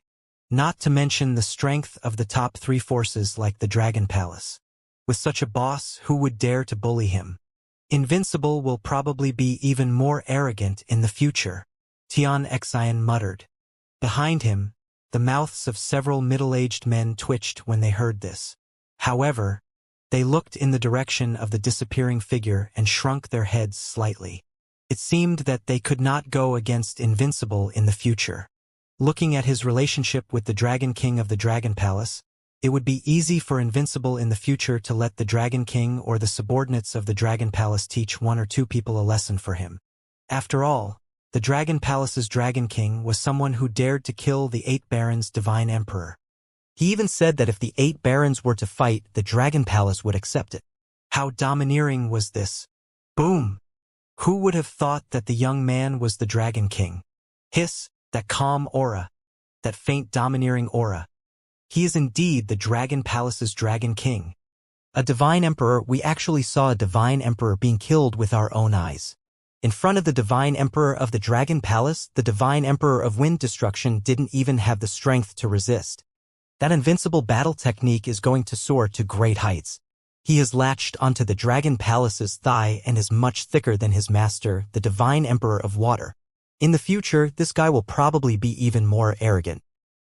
Not to mention the strength of the top 3 forces like the Dragon Palace. With such a boss, who would dare to bully him? Invincible will probably be even more arrogant in the future, Tian Xian muttered. Behind him, the mouths of several middle-aged men twitched when they heard this. However, they looked in the direction of the disappearing figure and shrunk their heads slightly. It seemed that they could not go against Invincible in the future. Looking at his relationship with the Dragon King of the Dragon Palace, it would be easy for Invincible in the future to let the Dragon King or the subordinates of the Dragon Palace teach one or two people a lesson for him. After all, the Dragon Palace's Dragon King was someone who dared to kill the 8 Barons' Divine Emperor. He even said that if the 8 Barons were to fight, the Dragon Palace would accept it. How domineering was this? Boom! Who would have thought that the young man was the Dragon King? Hiss, that calm aura, that faint domineering aura. He is indeed the Dragon Palace's Dragon King. A Divine Emperor. We actually saw a Divine Emperor being killed with our own eyes. In front of the Divine Emperor of the Dragon Palace, the Divine Emperor of Wind Destruction didn't even have the strength to resist. That invincible battle technique is going to soar to great heights. He has latched onto the Dragon Palace's thigh and is much thicker than his master, the Divine Emperor of Water. In the future, this guy will probably be even more arrogant.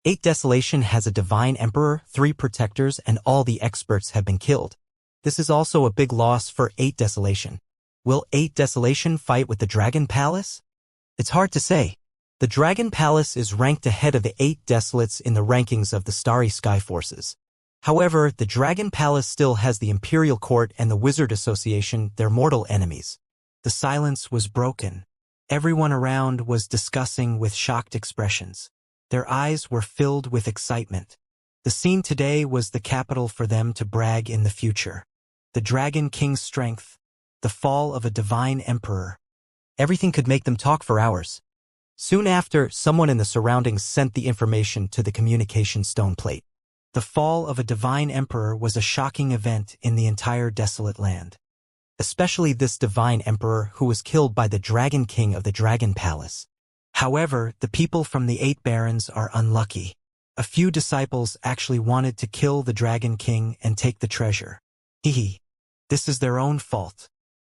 8 Desolation has a Divine Emperor, 3 Protectors, and all the experts have been killed. This is also a big loss for 8 Desolation. Will 8 Desolation fight with the Dragon Palace? It's hard to say. The Dragon Palace is ranked ahead of the 8 Desolates in the rankings of the Starry Sky Forces. However, the Dragon Palace still has the Imperial Court and the Wizard Association, their mortal enemies. The silence was broken. Everyone around was discussing with shocked expressions. Their eyes were filled with excitement. The scene today was the capital for them to brag in the future. The Dragon King's strength, the fall of a Divine Emperor. Everything could make them talk for hours. Soon after, someone in the surroundings sent the information to the communication stone plate. The fall of a Divine Emperor was a shocking event in the entire desolate land. Especially this Divine Emperor who was killed by the Dragon King of the Dragon Palace. However, the people from the 8 Barons are unlucky. A few disciples actually wanted to kill the Dragon King and take the treasure. Hehe. This is their own fault.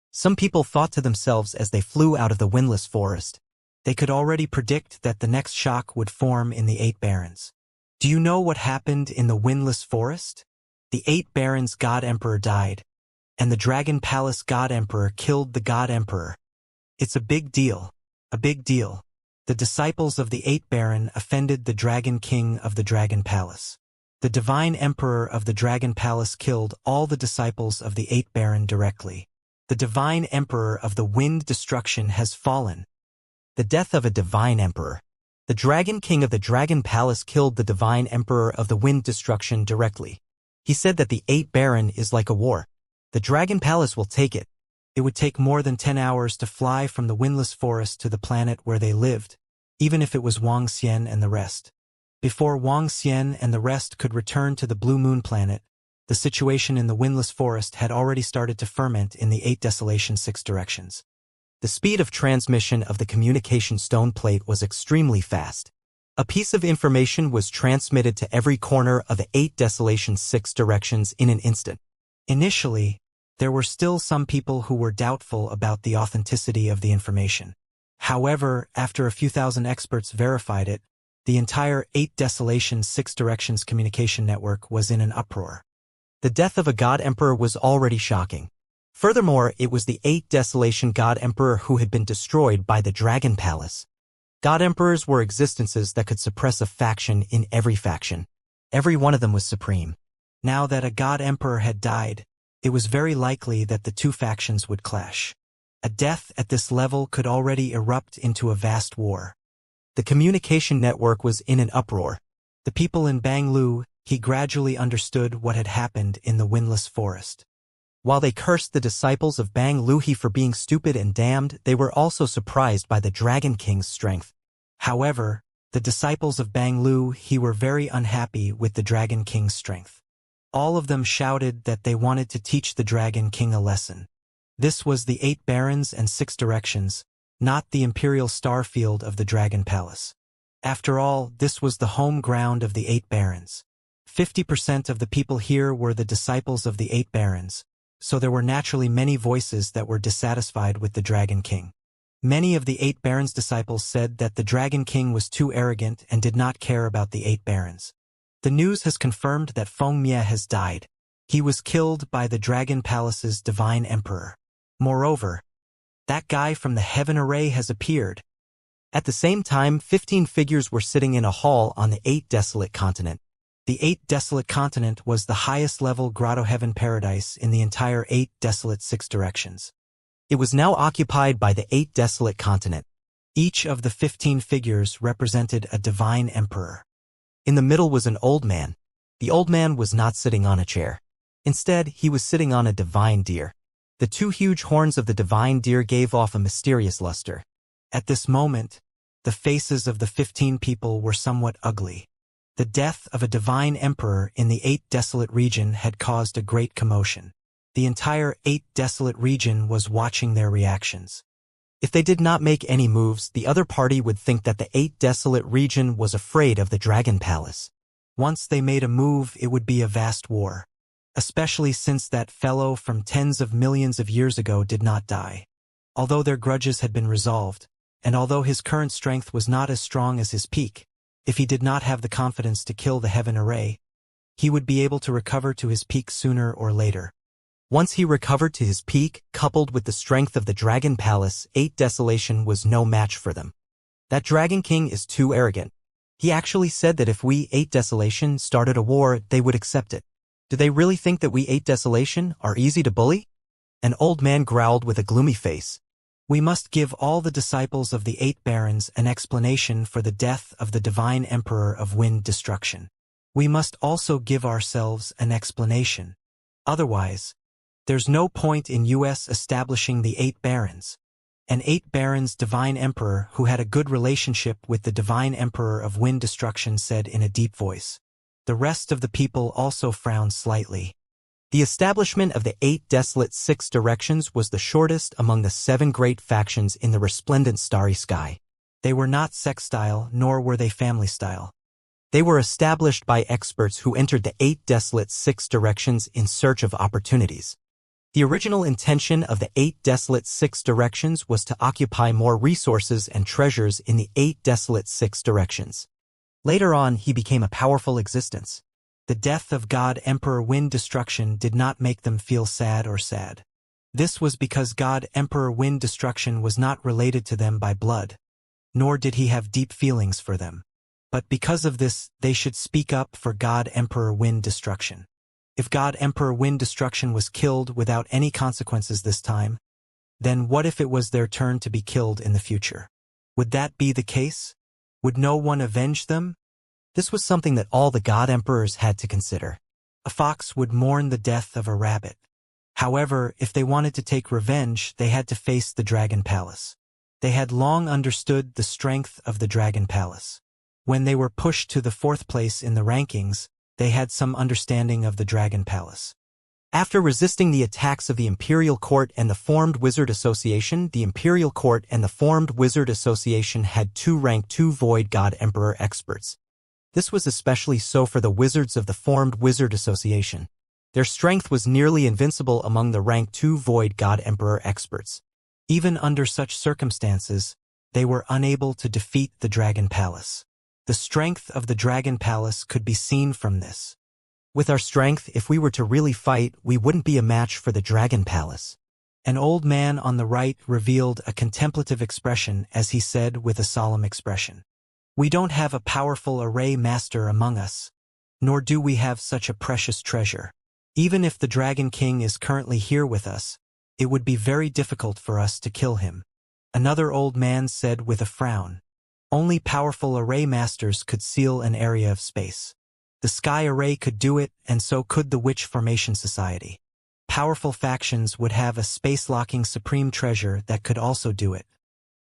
Some people thought to themselves as they flew out of the windless forest. They could already predict that the next shock would form in the 8 Barons. Do you know what happened in the windless forest? The 8 Barons' God Emperor died, and the Dragon Palace God Emperor killed the God Emperor. It's a big deal. A big deal. The disciples of the 8 Baron offended the Dragon King of the Dragon Palace. The Divine Emperor of the Dragon Palace killed all the disciples of the 8 Baron directly. The Divine Emperor of the Wind Destruction has fallen. The death of a Divine Emperor. The Dragon King of the Dragon Palace killed the Divine Emperor of the Wind Destruction directly. He said that the 8 Baron is like a war. The Dragon Palace will take it. It would take more than 10 hours to fly from the windless forest to the planet where they lived, even if it was Wang Xian and the rest. Before Wang Xian and the rest could return to the Blue Moon planet, the situation in the windless forest had already started to ferment in the 8 Desolation 6 directions. The speed of transmission of the communication stone plate was extremely fast. A piece of information was transmitted to every corner of the 8 Desolation 6 directions in an instant. Initially, there were still some people who were doubtful about the authenticity of the information. However, after a few thousand experts verified it, the entire 8 Desolation 6 directions communication network was in an uproar. The death of a God Emperor was already shocking. Furthermore, it was the 8 Desolation God Emperor who had been destroyed by the Dragon Palace. God Emperors were existences that could suppress a faction in every faction. Every one of them was supreme. Now that a God Emperor had died, it was very likely that the two factions would clash. A death at this level could already erupt into a vast war. The communication network was in an uproar. The people in Banglu, he gradually understood what had happened in the windless forest. While they cursed the disciples of Bang Luhi for being stupid and damned, they were also surprised by the Dragon King's strength. However, the disciples of Bang Luhi were very unhappy with the Dragon King's strength. All of them shouted that they wanted to teach the Dragon King a lesson. This was the 8 Barons and 6 directions, not the Imperial Starfield of the Dragon Palace. After all, this was the home ground of the 8 Barons. 50% of the people here were the disciples of the 8 Barons, so there were naturally many voices that were dissatisfied with the Dragon King. Many of the 8 Barons' disciples said that the Dragon King was too arrogant and did not care about the 8 Barons. The news has confirmed that Feng Mie has died. He was killed by the Dragon Palace's Divine Emperor. Moreover, that guy from the Heaven Array has appeared. At the same time, 15 figures were sitting in a hall on the 8 desolate continent. The 8 desolate continent was the highest level grotto heaven paradise in the entire 8 desolate 6 directions. It was now occupied by the 8 desolate continent. Each of the 15 figures represented a divine emperor. In the middle was an old man. The old man was not sitting on a chair. Instead, he was sitting on a divine deer. The 2 huge horns of the divine deer gave off a mysterious luster. At this moment, the faces of the 15 people were somewhat ugly. The death of a divine emperor in the 8 desolate region had caused a great commotion. The entire 8 desolate region was watching their reactions. If they did not make any moves, the other party would think that the 8 desolate region was afraid of the Dragon Palace. Once they made a move, it would be a vast war. Especially since that fellow from tens of millions of years ago did not die. Although their grudges had been resolved, and although his current strength was not as strong as his peak, if he did not have the confidence to kill the heaven array, he would be able to recover to his peak sooner or later. Once he recovered to his peak, coupled with the strength of the Dragon Palace, 8 Desolation was no match for them. That Dragon King is too arrogant. He actually said that if we, 8 Desolation, started a war, they would accept it. Do they really think that we, 8 Desolation, are easy to bully? An old man growled with a gloomy face. We must give all the disciples of the 8 Barons an explanation for the death of the Divine Emperor of Wind Destruction. We must also give ourselves an explanation. Otherwise, there's no point in US establishing the 8 Barons. An 8 Barons Divine Emperor who had a good relationship with the Divine Emperor of Wind Destruction said in a deep voice. The rest of the people also frowned slightly. The establishment of the 8 desolate 6 directions was the shortest among the 7 great factions in the resplendent starry sky. They were not sextile, nor were they family style. They were established by experts who entered the 8 desolate 6 directions in search of opportunities. The original intention of the 8 desolate 6 directions was to occupy more resources and treasures in the 8 desolate 6 directions. Later on, he became a powerful existence. The death of God Emperor Wind Destruction did not make them feel sad or sad. This was because God Emperor Wind Destruction was not related to them by blood, nor did he have deep feelings for them. But because of this, they should speak up for God Emperor Wind Destruction. If God Emperor Wind Destruction was killed without any consequences this time, then what if it was their turn to be killed in the future? Would that be the case? Would no one avenge them? This was something that all the God Emperors had to consider. A fox would mourn the death of a rabbit. However, if they wanted to take revenge, they had to face the Dragon Palace. They had long understood the strength of the Dragon Palace. When they were pushed to the 4th place in the rankings, they had some understanding of the Dragon Palace. After resisting the attacks of the Imperial Court and the Formed Wizard Association, the Imperial Court and the Formed Wizard Association had 2 rank 2 Void God Emperor experts. This was especially so for the wizards of the Formed Wizard Association. Their strength was nearly invincible among the rank 2 Void God Emperor experts. Even under such circumstances, they were unable to defeat the Dragon Palace. The strength of the Dragon Palace could be seen from this. With our strength, if we were to really fight, we wouldn't be a match for the Dragon Palace. An old man on the right revealed a contemplative expression as he said with a solemn expression. We don't have a powerful array master among us, nor do we have such a precious treasure. Even if the Dragon King is currently here with us, it would be very difficult for us to kill him. Another old man said with a frown. Only powerful array masters could seal an area of space. The Sky Array could do it, and so could the Witch Formation Society. Powerful factions would have a space-locking supreme treasure that could also do it.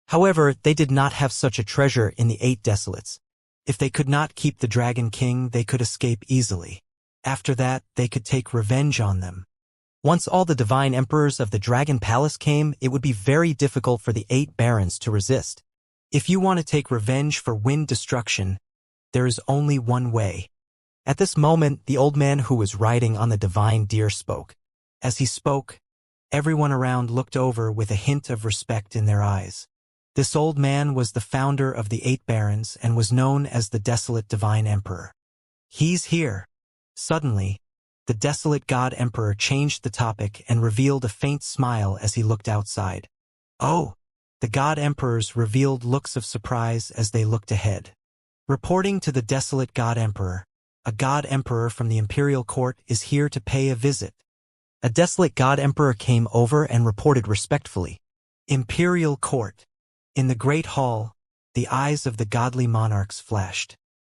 However, they did not have such a treasure in the 8 Desolates. If they could not keep the Dragon King, they could escape easily. After that, they could take revenge on them. Once all the Divine Emperors of the Dragon Palace came, it would be very difficult for the 8 Barons to resist. If you want to take revenge for Wind Destruction, there is only one way. At this moment, the old man who was riding on the divine deer spoke. As he spoke, everyone around looked over with a hint of respect in their eyes. This old man was the founder of the 8 Barons and was known as the Desolate Divine Emperor. He's here. Suddenly, the Desolate God Emperor changed the topic and revealed a faint smile as he looked outside. Oh, The God Emperors revealed looks of surprise as they looked ahead. Reporting to the desolate God Emperor, a God Emperor from the Imperial Court is here to pay a visit. A desolate God Emperor came over and reported respectfully. Imperial Court. In the Great Hall, the eyes of the godly monarchs flashed.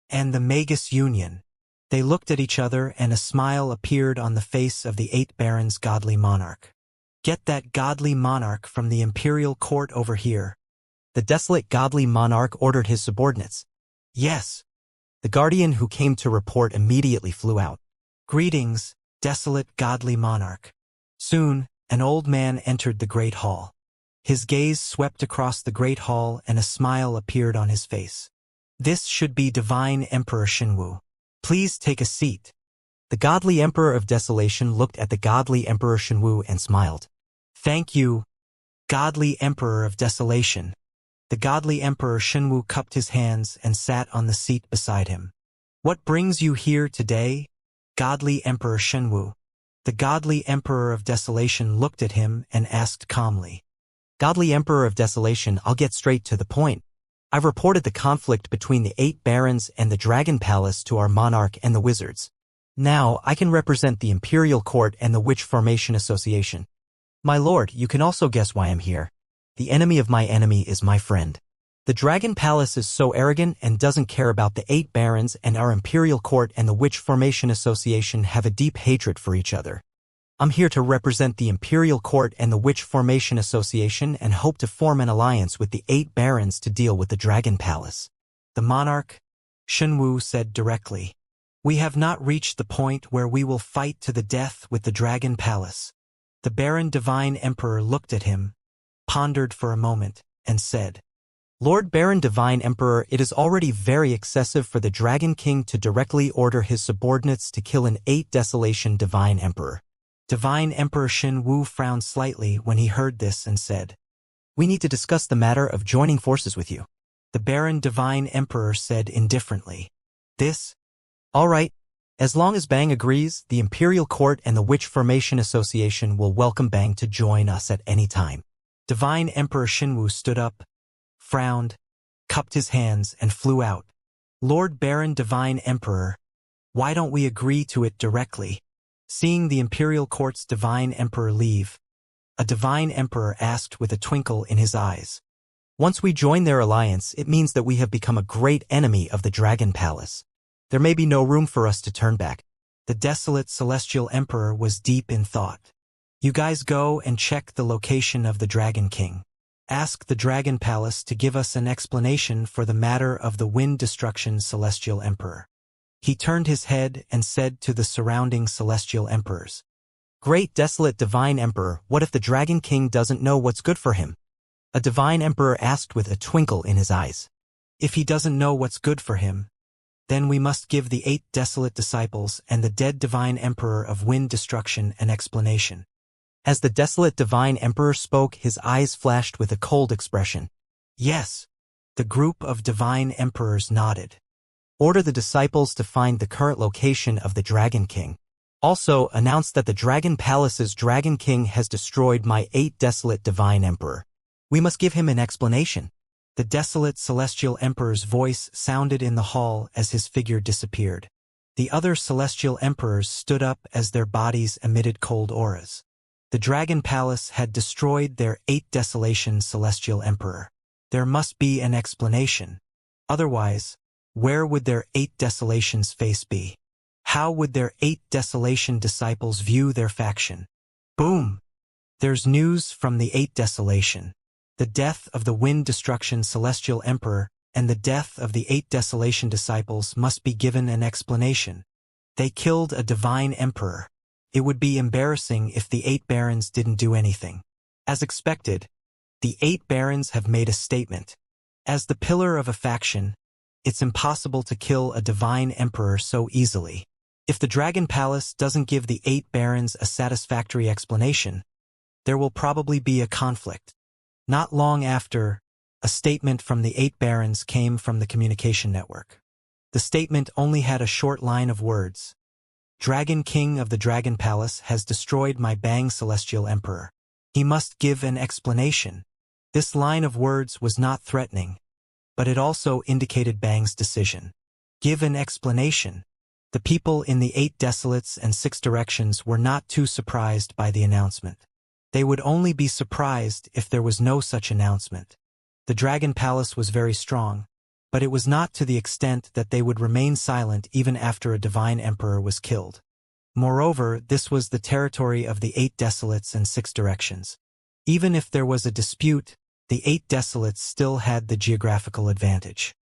And the Magus Union. They looked at each other and a smile appeared on the face of the 8 barons' godly monarch. Get that godly monarch from the Imperial Court over here. The desolate godly monarch ordered his subordinates. Yes. The guardian who came to report immediately flew out. Greetings, desolate godly monarch. Soon, an old man entered the great hall. His gaze swept across the great hall and a smile appeared on his face. This should be Divine Emperor Shenwu. Please take a seat. The godly Emperor of Desolation looked at the godly Emperor Shenwu and smiled. Thank you, godly Emperor of Desolation. The godly Emperor Shenwu cupped his hands and sat on the seat beside him. What brings you here today, godly Emperor Shenwu? The godly Emperor of Desolation looked at him and asked calmly. Godly Emperor of Desolation, I'll get straight to the point. I've reported the conflict between the 8 barons and the Dragon Palace to our monarch and the wizards. Now I can represent the Imperial Court and the Witch Formation Association. My lord, you can also guess why I'm here. The enemy of my enemy is my friend. The Dragon Palace is so arrogant and doesn't care about the 8 barons, and our Imperial Court and the Witch Formation Association have a deep hatred for each other. I'm here to represent the Imperial Court and the Witch Formation Association and hope to form an alliance with the 8 barons to deal with the Dragon Palace. The monarch, Shenwu, said directly. We have not reached the point where we will fight to the death with the Dragon Palace. The Baron Divine Emperor looked at him, pondered for a moment, and said, Lord Baron Divine Emperor, it is already very excessive for the Dragon King to directly order his subordinates to kill an 8 Desolation Divine Emperor. Divine Emperor Shenwu frowned slightly when he heard this and said, We need to discuss the matter of joining forces with you. The Baron Divine Emperor said indifferently, All right. As long as Bang agrees, the Imperial Court and the Witch Formation Association will welcome Bang to join us at any time. Divine Emperor Shenwu stood up, frowned, cupped his hands, and flew out. Lord Baron Divine Emperor, why don't we agree to it directly? Seeing the Imperial Court's Divine Emperor leave, a Divine Emperor asked with a twinkle in his eyes. Once we join their alliance, it means that we have become a great enemy of the Dragon Palace. There may be no room for us to turn back. The desolate Celestial Emperor was deep in thought. You guys go and check the location of the Dragon King. Ask the Dragon Palace to give us an explanation for the matter of the Wind Destruction Celestial Emperor. He turned his head and said to the surrounding Celestial Emperors, Great desolate Divine Emperor, what if the Dragon King doesn't know what's good for him? A Divine Emperor asked with a twinkle in his eyes. If he doesn't know what's good for him, then we must give the 8 desolate disciples and the dead Divine Emperor of Wind Destruction an explanation. As the desolate Divine Emperor spoke, his eyes flashed with a cold expression. Yes. The group of Divine Emperors nodded. Order the disciples to find the current location of the Dragon King. Also, announce that the Dragon Palace's Dragon King has destroyed my 8 desolate Divine Emperor. We must give him an explanation. The desolate Celestial Emperor's voice sounded in the hall as his figure disappeared. The other Celestial Emperors stood up as their bodies emitted cold auras. The Dragon Palace had destroyed their 8 Desolation Celestial Emperor. There must be an explanation. Otherwise, where would their 8 Desolation's face be? How would their 8 Desolation disciples view their faction? Boom! There's news from the 8 Desolation. The death of the Wind Destruction Celestial Emperor and the death of the 8 Desolation disciples must be given an explanation. They killed a Divine Emperor. It would be embarrassing if the 8 barons didn't do anything. As expected, the 8 barons have made a statement. As the pillar of a faction, it's impossible to kill a Divine Emperor so easily. If the Dragon Palace doesn't give the 8 barons a satisfactory explanation, there will probably be a conflict. Not long after, a statement from the 8 barons came from the communication network. The statement only had a short line of words. Dragon King of the Dragon Palace has destroyed my Bang Celestial Emperor. He must give an explanation. This line of words was not threatening, but it also indicated Bang's decision. Give an explanation. The people in the 8 desolates and 6 directions were not too surprised by the announcement. They would only be surprised if there was no such announcement. The Dragon Palace was very strong, but it was not to the extent that they would remain silent even after a divine emperor was killed. Moreover, this was the territory of the 8 desolates and 6 directions. Even if there was a dispute, the 8 desolates still had the geographical advantage.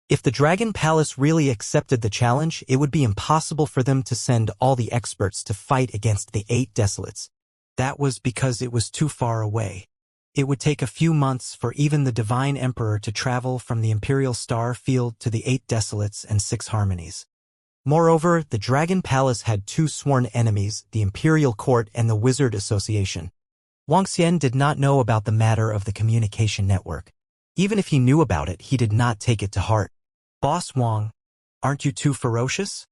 If the Dragon Palace really accepted the challenge, it would be impossible for them to send all the experts to fight against the 8 desolates. That was because it was too far away. It would take a few months for even the Divine Emperor to travel from the Imperial Star Field to the 8 desolates and 6 harmonies. Moreover, the Dragon Palace had 2 sworn enemies, the Imperial Court and the Wizard Association. Wuxia did not know about the matter of the communication network. Even if he knew about it, he did not take it to heart. Boss Wang, aren't you too ferocious?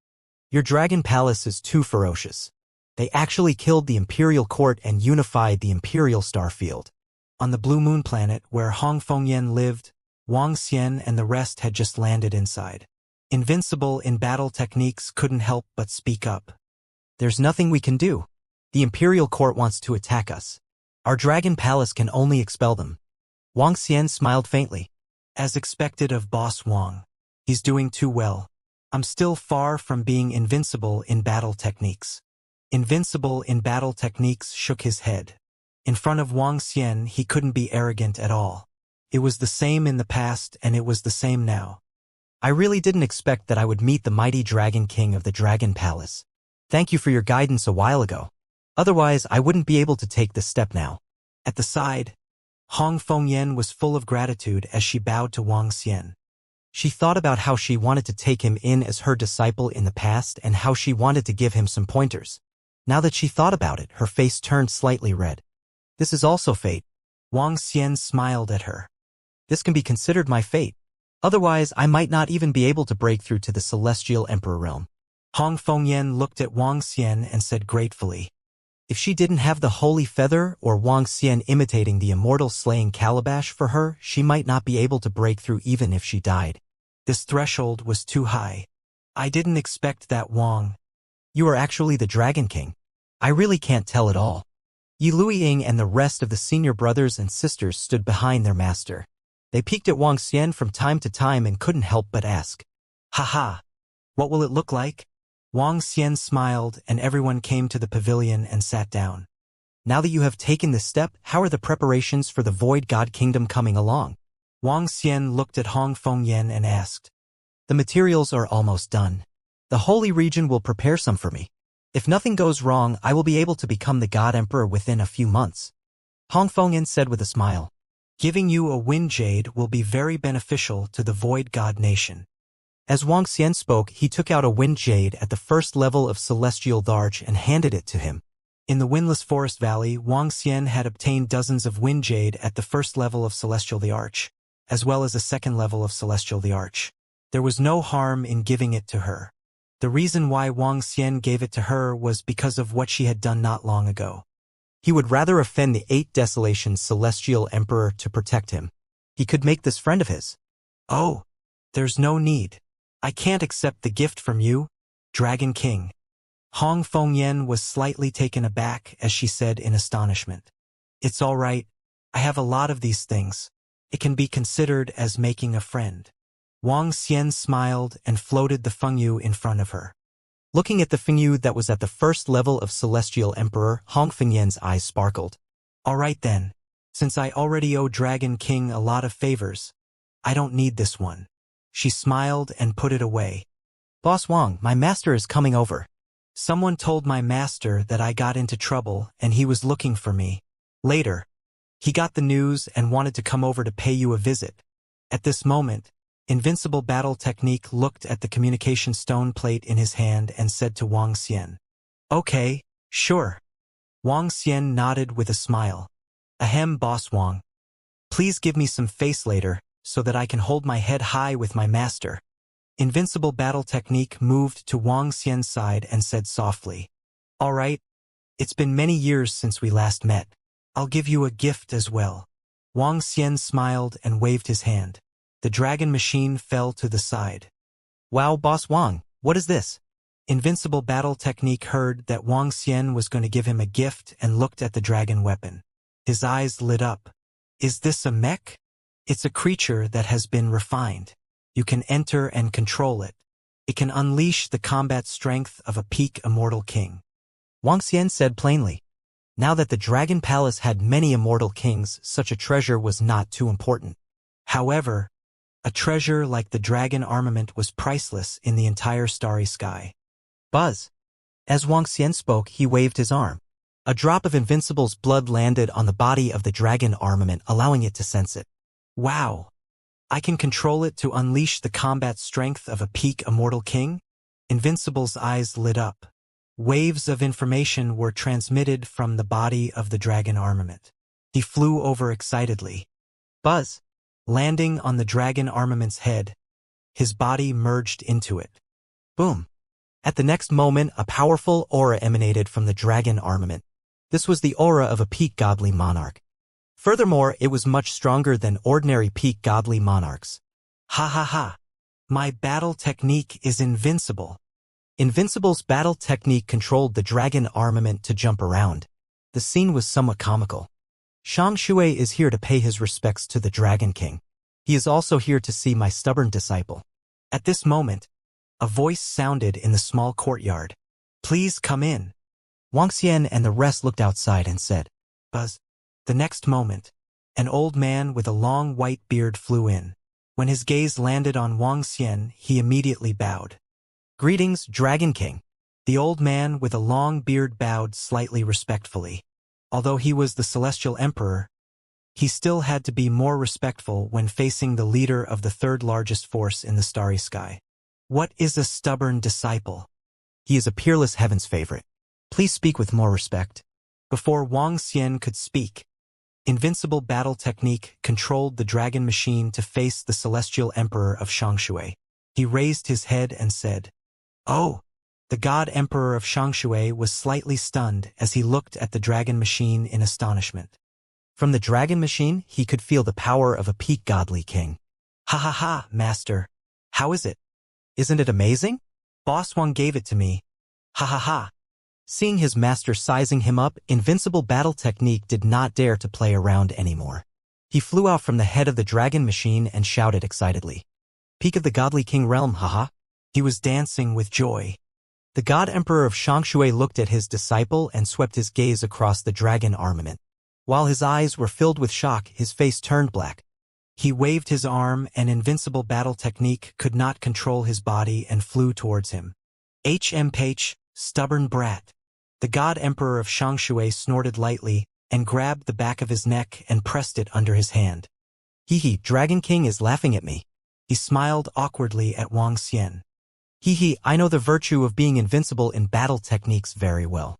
Your Dragon Palace is too ferocious. They actually killed the Imperial Court and unified the Imperial Star Field. On the Blue Moon planet where Hong Fengyan lived, Wang Xian and the rest had just landed inside. Invincible in battle techniques couldn't help but speak up. There's nothing we can do. The Imperial Court wants to attack us. Our Dragon Palace can only expel them. Wang Xian smiled faintly. As expected of Boss Wang. He's doing too well. I'm still far from being invincible in battle techniques. Invincible in battle techniques shook his head. In front of Wang Xian, he couldn't be arrogant at all. It was the same in the past and it was the same now. I really didn't expect that I would meet the mighty Dragon King of the Dragon Palace. Thank you for your guidance a while ago. Otherwise, I wouldn't be able to take this step now. At the side, Hong Fengyan was full of gratitude as she bowed to Wang Xian. She thought about how she wanted to take him in as her disciple in the past and how she wanted to give him some pointers. Now that she thought about it, her face turned slightly red. This is also fate. Wang Xian smiled at her. This can be considered my fate. Otherwise, I might not even be able to break through to the Celestial Emperor realm. Hong Fengyan looked at Wang Xian and said gratefully, if she didn't have the holy feather or Wang Xian imitating the immortal slaying calabash for her, she might not be able to break through even if she died. This threshold was too high. I didn't expect that, Wang. You are actually the Dragon King. I really can't tell at all. Yi Luiying and the rest of the senior brothers and sisters stood behind their master. They peeked at Wang Xian from time to time and couldn't help but ask, "Haha, what will it look like?" Wang Xian smiled and everyone came to the pavilion and sat down. Now that you have taken this step, how are the preparations for the Void God Kingdom coming along? Wang Xian looked at Hong Fengyan and asked. The materials are almost done. The Holy Region will prepare some for me. If nothing goes wrong, I will be able to become the God Emperor within a few months. Hong Fengyan said with a smile. Giving you a wind jade will be very beneficial to the Void God Nation. As Wang Xian spoke, he took out a wind jade at the first level of Celestial Dharch and handed it to him. In the Windless Forest Valley, Wang Xian had obtained dozens of wind jade at the first level of Celestial Dharch, as well as a second level of Celestial Dharch. There was no harm in giving it to her. The reason why Wang Xian gave it to her was because of what she had done not long ago. He would rather offend the 8 Desolations Celestial Emperor to protect him. He could make this friend of his. Oh, there's no need. I can't accept the gift from you, Dragon King. Hong Fengyan was slightly taken aback as she said in astonishment. It's all right. I have a lot of these things. It can be considered as making a friend. Wang Xian smiled and floated the fengyu in front of her. Looking at the fengyu that was at the first level of Celestial Emperor, Hong Fengyan's eyes sparkled. All right then. Since I already owe Dragon King a lot of favors, I don't need this one. She smiled and put it away. Boss Wang, my master is coming over. Someone told my master that I got into trouble and he was looking for me. Later, he got the news and wanted to come over to pay you a visit. At this moment, Invincible Battle Technique looked at the communication stone plate in his hand and said to Wang Xian. Okay, sure. Wang Xian nodded with a smile. Ahem, Boss Wang. Please give me some face later, so that I can hold my head high with my master. Invincible Battle Technique moved to Wang Xian's side and said softly. All right. It's been many years since we last met. I'll give you a gift as well. Wang Xian smiled and waved his hand. The dragon machine fell to the side. Wow, Boss Wang, what is this? Invincible Battle Technique heard that Wang Xian was going to give him a gift and looked at the dragon weapon. His eyes lit up. Is this a mech? It's a creature that has been refined. You can enter and control it. It can unleash the combat strength of a peak immortal king. Wang Xian said plainly. Now that the Dragon Palace had many immortal kings, such a treasure was not too important. However, a treasure like the dragon armament was priceless in the entire starry sky. Buzz. As Wang Xian spoke, he waved his arm. A drop of Invincible's blood landed on the body of the dragon armament, allowing it to sense it. Wow! I can control it to unleash the combat strength of a peak immortal king? Invincible's eyes lit up. Waves of information were transmitted from the body of the dragon armament. He flew over excitedly. Buzz! Landing on the dragon armament's head, his body merged into it. Boom! At the next moment, a powerful aura emanated from the dragon armament. This was the aura of a peak godly monarch. Furthermore, it was much stronger than ordinary peak godly monarchs. Ha ha ha! My battle technique is invincible. Invincible's battle technique controlled the dragon armament to jump around. The scene was somewhat comical. Shang Shui is here to pay his respects to the Dragon King. He is also here to see my stubborn disciple. At this moment, a voice sounded in the small courtyard. Please come in. Wang Xian and the rest looked outside and said, Buzz. The next moment, an old man with a long white beard flew in. When his gaze landed on Wang Xian, he immediately bowed. Greetings, Dragon King. The old man with a long beard bowed slightly respectfully. Although he was the Celestial Emperor, he still had to be more respectful when facing the leader of the third largest force in the starry sky. What is a stubborn disciple? He is a peerless heaven's favorite. Please speak with more respect. Before Wang Xian could speak, Invincible Battle Technique controlled the dragon machine to face the Celestial Emperor of Shangshui. He raised his head and said, Oh! The God Emperor of Shangshui was slightly stunned as he looked at the dragon machine in astonishment. From the dragon machine, he could feel the power of a peak godly king. Ha ha ha, Master. How is it? Isn't it amazing? Boss Wang gave it to me. Ha ha ha. Seeing his master sizing him up, Invincible Battle Technique did not dare to play around anymore. He flew out from the head of the dragon machine and shouted excitedly. Peak of the godly king realm, haha. He was dancing with joy. The God Emperor of Shangshui looked at his disciple and swept his gaze across the dragon armament. While his eyes were filled with shock, his face turned black. He waved his arm and Invincible Battle Technique could not control his body and flew towards him. HMH, stubborn brat. The God Emperor of Shangshui snorted lightly and grabbed the back of his neck and pressed it under his hand. Hee, Dragon King is laughing at me. He smiled awkwardly at Wang Xian. Hee, I know the virtue of being invincible in battle techniques very well.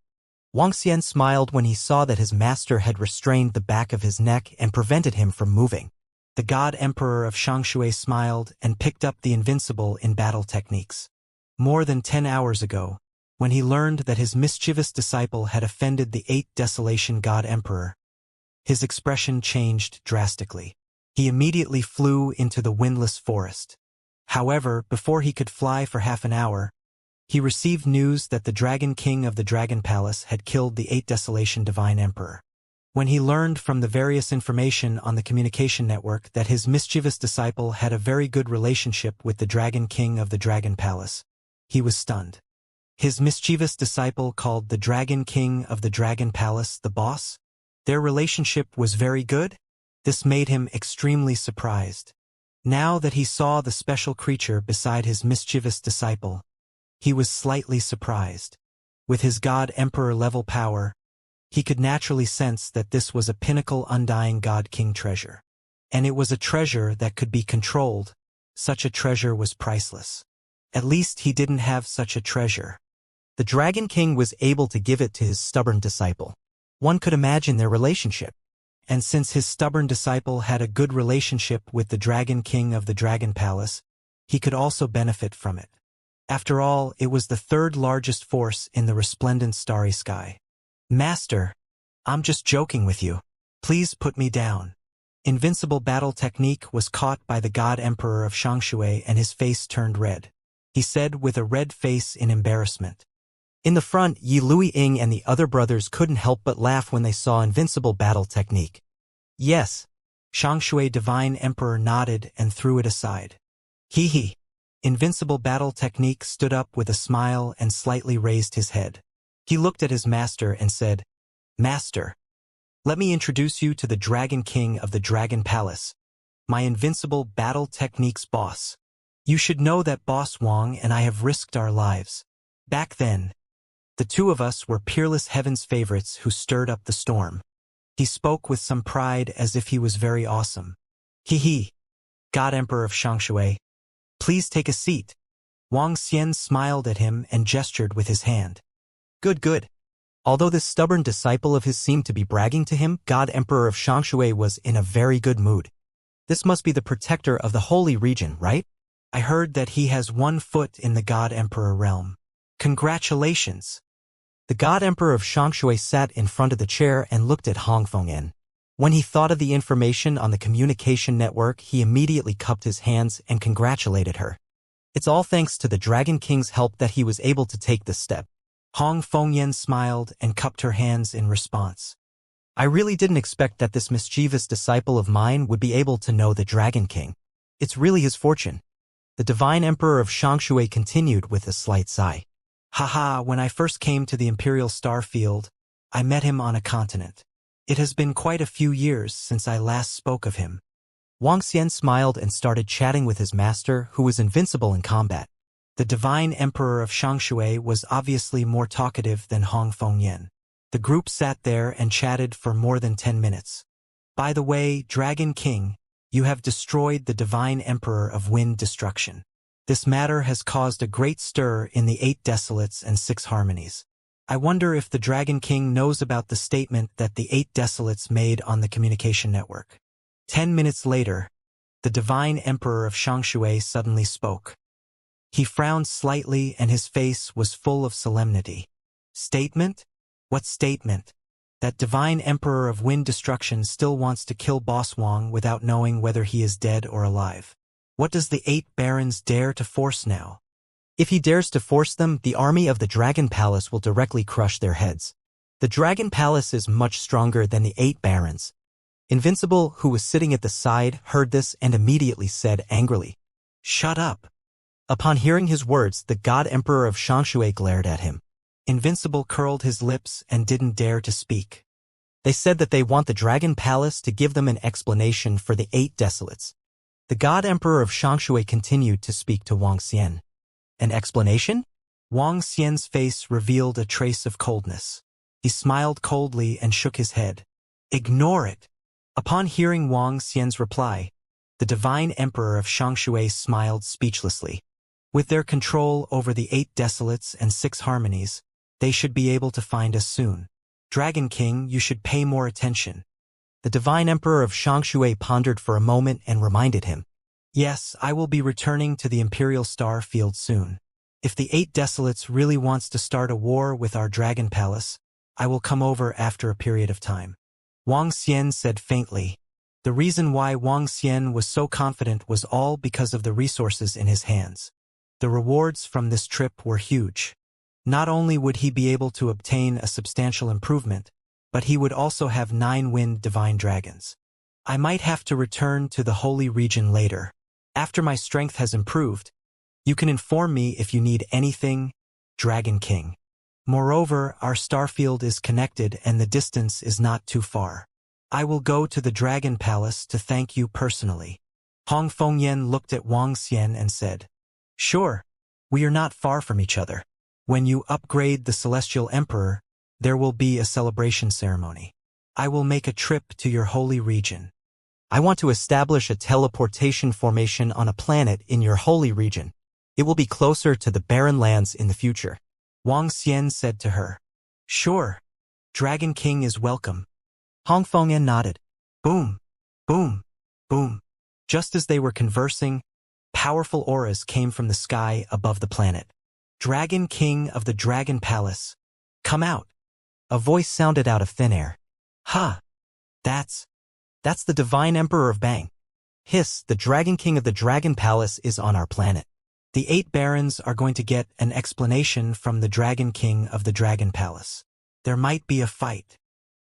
Wang Xian smiled when he saw that his master had restrained the back of his neck and prevented him from moving. The God Emperor of Shangshui smiled and picked up the invincible in battle techniques. More than 10 hours ago, when he learned that his mischievous disciple had offended the 8th Desolation God Emperor, his expression changed drastically. He immediately flew into the windless forest. However, before he could fly for half an hour, he received news that the Dragon King of the Dragon Palace had killed the 8th Desolation Divine Emperor. When he learned from the various information on the communication network that his mischievous disciple had a very good relationship with the Dragon King of the Dragon Palace, he was stunned. His mischievous disciple called the Dragon King of the Dragon Palace the boss? Their relationship was very good? This made him extremely surprised. Now that he saw the special creature beside his mischievous disciple, he was slightly surprised. With his God Emperor level power, he could naturally sense that this was a pinnacle undying God King treasure. And it was a treasure that could be controlled. Such a treasure was priceless. At least he didn't have such a treasure. The Dragon King was able to give it to his stubborn disciple. One could imagine their relationship. And since his stubborn disciple had a good relationship with the Dragon King of the Dragon Palace, he could also benefit from it. After all, it was the third largest force in the resplendent starry sky. Master, I'm just joking with you. Please put me down. Invincible battle technique was caught by the God Emperor of Shangshui and his face turned red. He said with a red face in embarrassment. In the front, Yi Lui-ing and the other brothers couldn't help but laugh when they saw invincible battle technique. Yes. Shangshui Divine Emperor nodded and threw it aside. Hee hee. Invincible battle technique stood up with a smile and slightly raised his head. He looked at his master and said, Master, let me introduce you to the Dragon King of the Dragon Palace, my invincible battle techniques boss. You should know that Boss Wang and I have risked our lives. Back then, the two of us were peerless heaven's favorites who stirred up the storm. He spoke with some pride as if he was very awesome. Hee hee. God Emperor of Shangshui, please take a seat. Wang Xian smiled at him and gestured with his hand. Good, good. Although this stubborn disciple of his seemed to be bragging to him, God Emperor of Shangshui was in a very good mood. This must be the protector of the holy region, right? I heard that he has 1 foot in the God Emperor realm. Congratulations. The God Emperor of Shangshui sat in front of the chair and looked at Hong Fengyan. When he thought of the information on the communication network, he immediately cupped his hands and congratulated her. It's all thanks to the Dragon King's help that he was able to take this step. Hong Fengyan smiled and cupped her hands in response. I really didn't expect that this mischievous disciple of mine would be able to know the Dragon King. It's really his fortune. The Divine Emperor of Shangshui continued with a slight sigh. Haha, when I first came to the Imperial Star Field, I met him on a continent. It has been quite a few years since I last spoke of him. Wang Xian smiled and started chatting with his master, who was invincible in combat. The Divine Emperor of Shangshui was obviously more talkative than Hong Fengyan. The group sat there and chatted for more than 10 minutes. By the way, Dragon King, you have destroyed the Divine Emperor of Wind Destruction. This matter has caused a great stir in the 8 Desolates and 6 Harmonies. I wonder if the Dragon King knows about the statement that the 8 Desolates made on the communication network. 10 minutes later, the Divine Emperor of Shangshui suddenly spoke. He frowned slightly and his face was full of solemnity. Statement? What statement? That Divine Emperor of Wind Destruction still wants to kill Boss Wang without knowing whether he is dead or alive. What does the 8 barons dare to force now? If he dares to force them, the army of the Dragon Palace will directly crush their heads. The Dragon Palace is much stronger than the 8 barons. Invincible, who was sitting at the side, heard this and immediately said angrily, Shut up. Upon hearing his words, the God Emperor of Shangshui glared at him. Invincible curled his lips and didn't dare to speak. They said that they want the Dragon Palace to give them an explanation for the 8 Desolates. The God Emperor of Shangshui continued to speak to Wang Xian. An explanation? Wang Xian's face revealed a trace of coldness. He smiled coldly and shook his head. Ignore it. Upon hearing Wang Xian's reply, the Divine Emperor of Shangshui smiled speechlessly. With their control over the 8 Desolates and 6 Harmonies, they should be able to find us soon. Dragon King, you should pay more attention. The Divine Emperor of Shangshui pondered for a moment and reminded him. Yes, I will be returning to the Imperial Star Field soon. If the 8 Desolates really wants to start a war with our Dragon Palace, I will come over after a period of time. Wang Xian said faintly. The reason why Wang Xian was so confident was all because of the resources in his hands. The rewards from this trip were huge. Not only would he be able to obtain a substantial improvement, but he would also have 9 wind divine dragons. I might have to return to the holy region later. After my strength has improved, you can inform me if you need anything, Dragon King. Moreover, our starfield is connected and the distance is not too far. I will go to the Dragon Palace to thank you personally. Hong Fengyan looked at Wang Xian and said, Sure, we are not far from each other. When you upgrade the Celestial Emperor, there will be a celebration ceremony. I will make a trip to your holy region. I want to establish a teleportation formation on a planet in your holy region. It will be closer to the barren lands in the future. Wang Xian said to her. Sure. Dragon King is welcome. Hong Fengyan nodded. Boom, boom, boom. Just as they were conversing, powerful auras came from the sky above the planet. Dragon King of the Dragon Palace, come out. A voice sounded out of thin air. Huh. That's That's the Divine Emperor of Bang. Hiss, the Dragon King of the Dragon Palace is on our planet. The 8 barons are going to get an explanation from the Dragon King of the Dragon Palace. There might be a fight.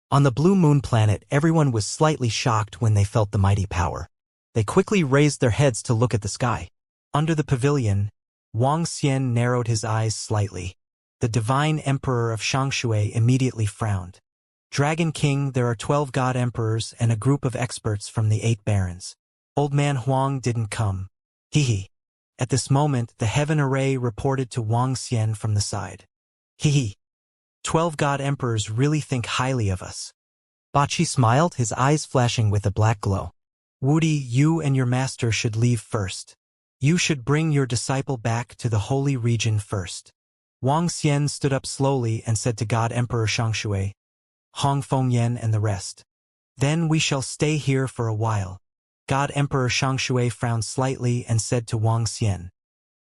On the Blue Moon planet, everyone was slightly shocked when they felt the mighty power. They quickly raised their heads to look at the sky. Under the pavilion, Wang Xian narrowed his eyes slightly. The Divine Emperor of Shangshui immediately frowned. Dragon King, there are 12 God Emperors and a group of experts from the 8 barons. Old Man Huang didn't come. Hee. At this moment, the Heaven Array reported to Wang Xian from the side. Hee. 12 God Emperors really think highly of us. Bachi smiled, his eyes flashing with a black glow. Woody, you and your master should leave first. You should bring your disciple back to the holy region first. Wang Xian stood up slowly and said to God Emperor Shangshui, Hong Fengyan and the rest. Then we shall stay here for a while. God Emperor Shangshui frowned slightly and said to Wang Xian.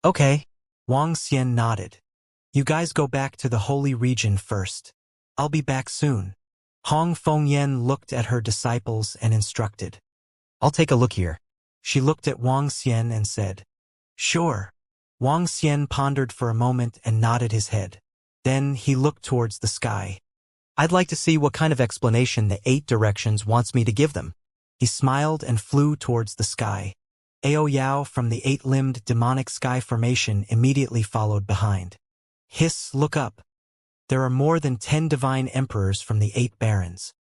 Okay. Wang Xian nodded. You guys go back to the holy region first. I'll be back soon. Hong Fengyan looked at her disciples and instructed. I'll take a look here. She looked at Wang Xian and said, Sure. Wang Xian pondered for a moment and nodded his head. Then he looked towards the sky. I'd like to see what kind of explanation the 8 directions wants me to give them. He smiled and flew towards the sky. Ao Yao from the 8-limbed demonic sky formation immediately followed behind. Hiss, look up. There are more than 10 divine emperors from the 8 barons.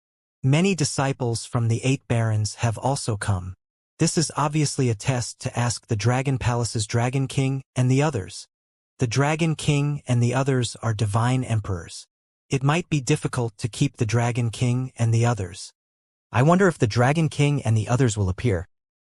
Many disciples from the 8 barons have also come. This is obviously a test to ask the Dragon Palace's Dragon King and the others. The Dragon King and the others are divine emperors. It might be difficult to keep the Dragon King and the others. I wonder if the Dragon King and the others will appear.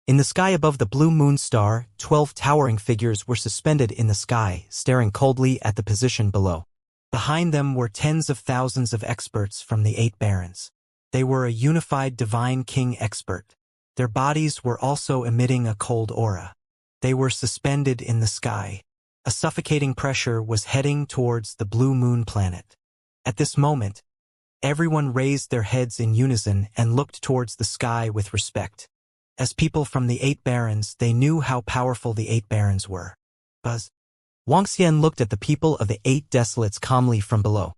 In the sky above the blue moon star, 12 towering figures were suspended in the sky, staring coldly at the position below. Behind them were tens of thousands of experts from the 8 barons. They were a unified divine king expert. Their bodies were also emitting a cold aura. They were suspended in the sky. A suffocating pressure was heading towards the blue moon planet. At this moment, everyone raised their heads in unison and looked towards the sky with respect. As people from the 8 barons, they knew how powerful the 8 barons were. Buzz. Wang Xian looked at the people of the 8 desolates calmly from below.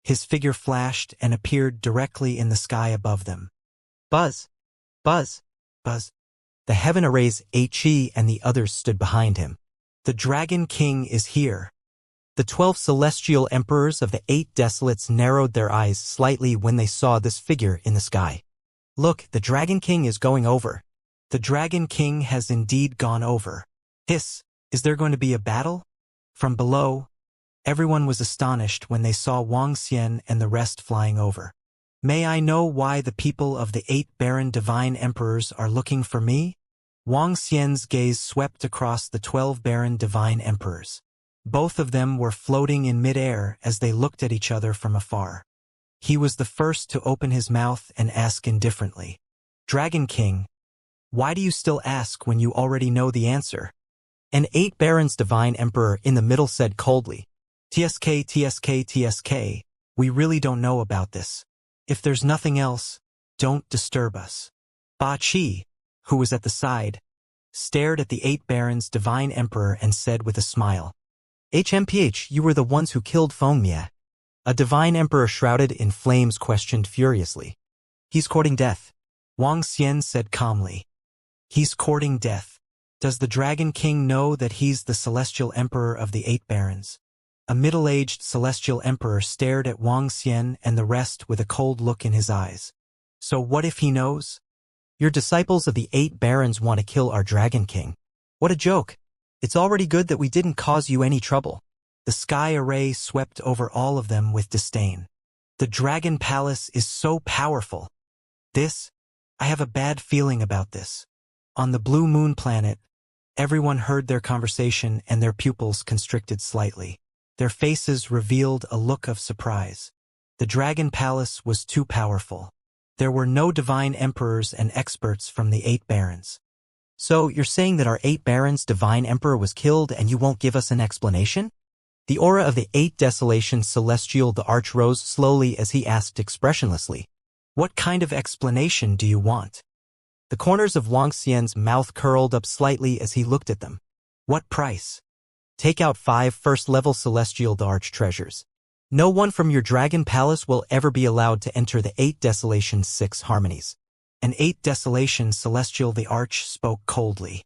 His figure flashed and appeared directly in the sky above them. Buzz. Buzz. Buzz. The Heaven Array's 8 Chi and the others stood behind him. The Dragon King is here. The 12 celestial emperors of the 8 desolates narrowed their eyes slightly when they saw this figure in the sky. Look, the Dragon King is going over. The Dragon King has indeed gone over. Hiss, is there going to be a battle? From below, everyone was astonished when they saw Wang Xian and the rest flying over. May I know why the people of the 8 Baron Divine Emperors are looking for me? Wang Xian's gaze swept across the 12 Baron Divine Emperors. Both of them were floating in midair as they looked at each other from afar. He was the first to open his mouth and ask indifferently. Dragon King, why do you still ask when you already know the answer? An 8 Barons Divine Emperor in the middle said coldly, TSK, we really don't know about this. If there's nothing else, don't disturb us. Ba Qi, who was at the side, stared at the 8 Barons Divine Emperor and said with a smile, HMPH, you were the ones who killed Feng Mie. A Divine Emperor shrouded in flames questioned furiously. He's courting death. Wang Xian said calmly. He's courting death. Does the Dragon King know that he's the Celestial Emperor of the 8 Barons? A middle-aged Celestial Emperor stared at Wang Xian and the rest with a cold look in his eyes. So what if he knows? Your disciples of the 8 Barons want to kill our Dragon King. What a joke. It's already good that we didn't cause you any trouble. The sky array swept over all of them with disdain. The Dragon Palace is so powerful. I have a bad feeling about this. On the Blue Moon planet, everyone heard their conversation and their pupils constricted slightly. Their faces revealed a look of surprise. The Dragon Palace was too powerful. There were no divine emperors and experts from the 8 barons. So you're saying that our 8 barons divine emperor was killed and you won't give us an explanation? The aura of the 8 desolation celestial the arch rose slowly as he asked expressionlessly. What kind of explanation do you want? The corners of Wang Xian's mouth curled up slightly as he looked at them. What price? Take out 5 first-level celestial arch treasures. No one from your dragon palace will ever be allowed to enter the 8 Desolation 6 Harmonies. An 8 Desolation Celestial the Arch spoke coldly.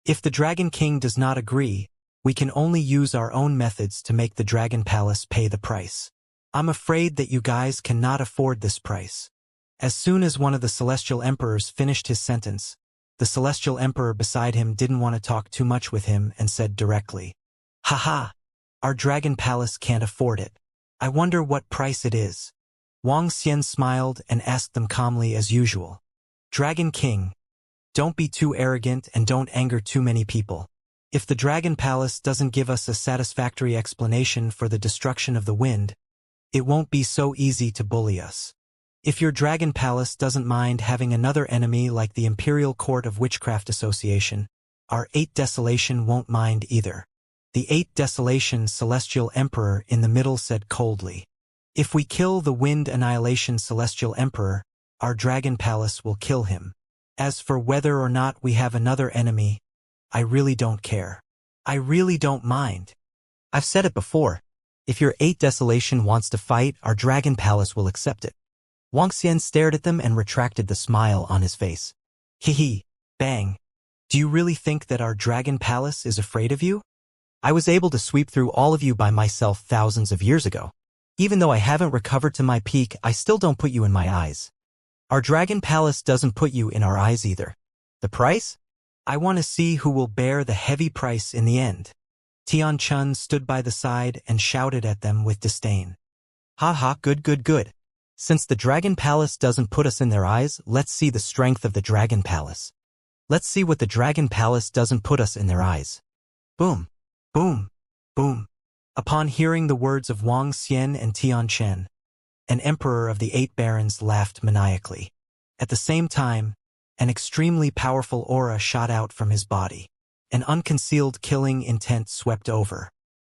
If the Dragon King does not agree, we can only use our own methods to make the Dragon Palace pay the price. I'm afraid that you guys cannot afford this price. As soon as one of the Celestial Emperors finished his sentence, the Celestial Emperor beside him didn't want to talk too much with him and said directly, "Haha, our Dragon Palace can't afford it. I wonder what price it is." Wang Xian smiled and asked them calmly as usual. "Dragon King, don't be too arrogant and don't anger too many people. If the Dragon Palace doesn't give us a satisfactory explanation for the destruction of the wind, it won't be so easy to bully us. If your Dragon Palace doesn't mind having another enemy like the Imperial Court of Witchcraft Association, our 8 Desolation won't mind either." The 8 Desolation Celestial Emperor in the middle said coldly, "If we kill the Wind Annihilation Celestial Emperor, our Dragon Palace will kill him. As for whether or not we have another enemy, I really don't care. I really don't mind. I've said it before. If your 8 Desolation wants to fight, our Dragon Palace will accept it." Wang Xian stared at them and retracted the smile on his face. "Hee, bang. Do you really think that our Dragon Palace is afraid of you? I was able to sweep through all of you by myself thousands of years ago. Even though I haven't recovered to my peak, I still don't put you in my eyes. Our Dragon Palace doesn't put you in our eyes either. The price? I want to see who will bear the heavy price in the end." Tian Chun stood by the side and shouted at them with disdain. "Ha, good. Since the Dragon Palace doesn't put us in their eyes, let's see the strength of the Dragon Palace. Let's see what the Dragon Palace doesn't put us in their eyes." Boom, boom, boom. Upon hearing the words of Wang Xian and Tian Chen, an emperor of the 8 barons laughed maniacally. At the same time, an extremely powerful aura shot out from his body. An unconcealed killing intent swept over.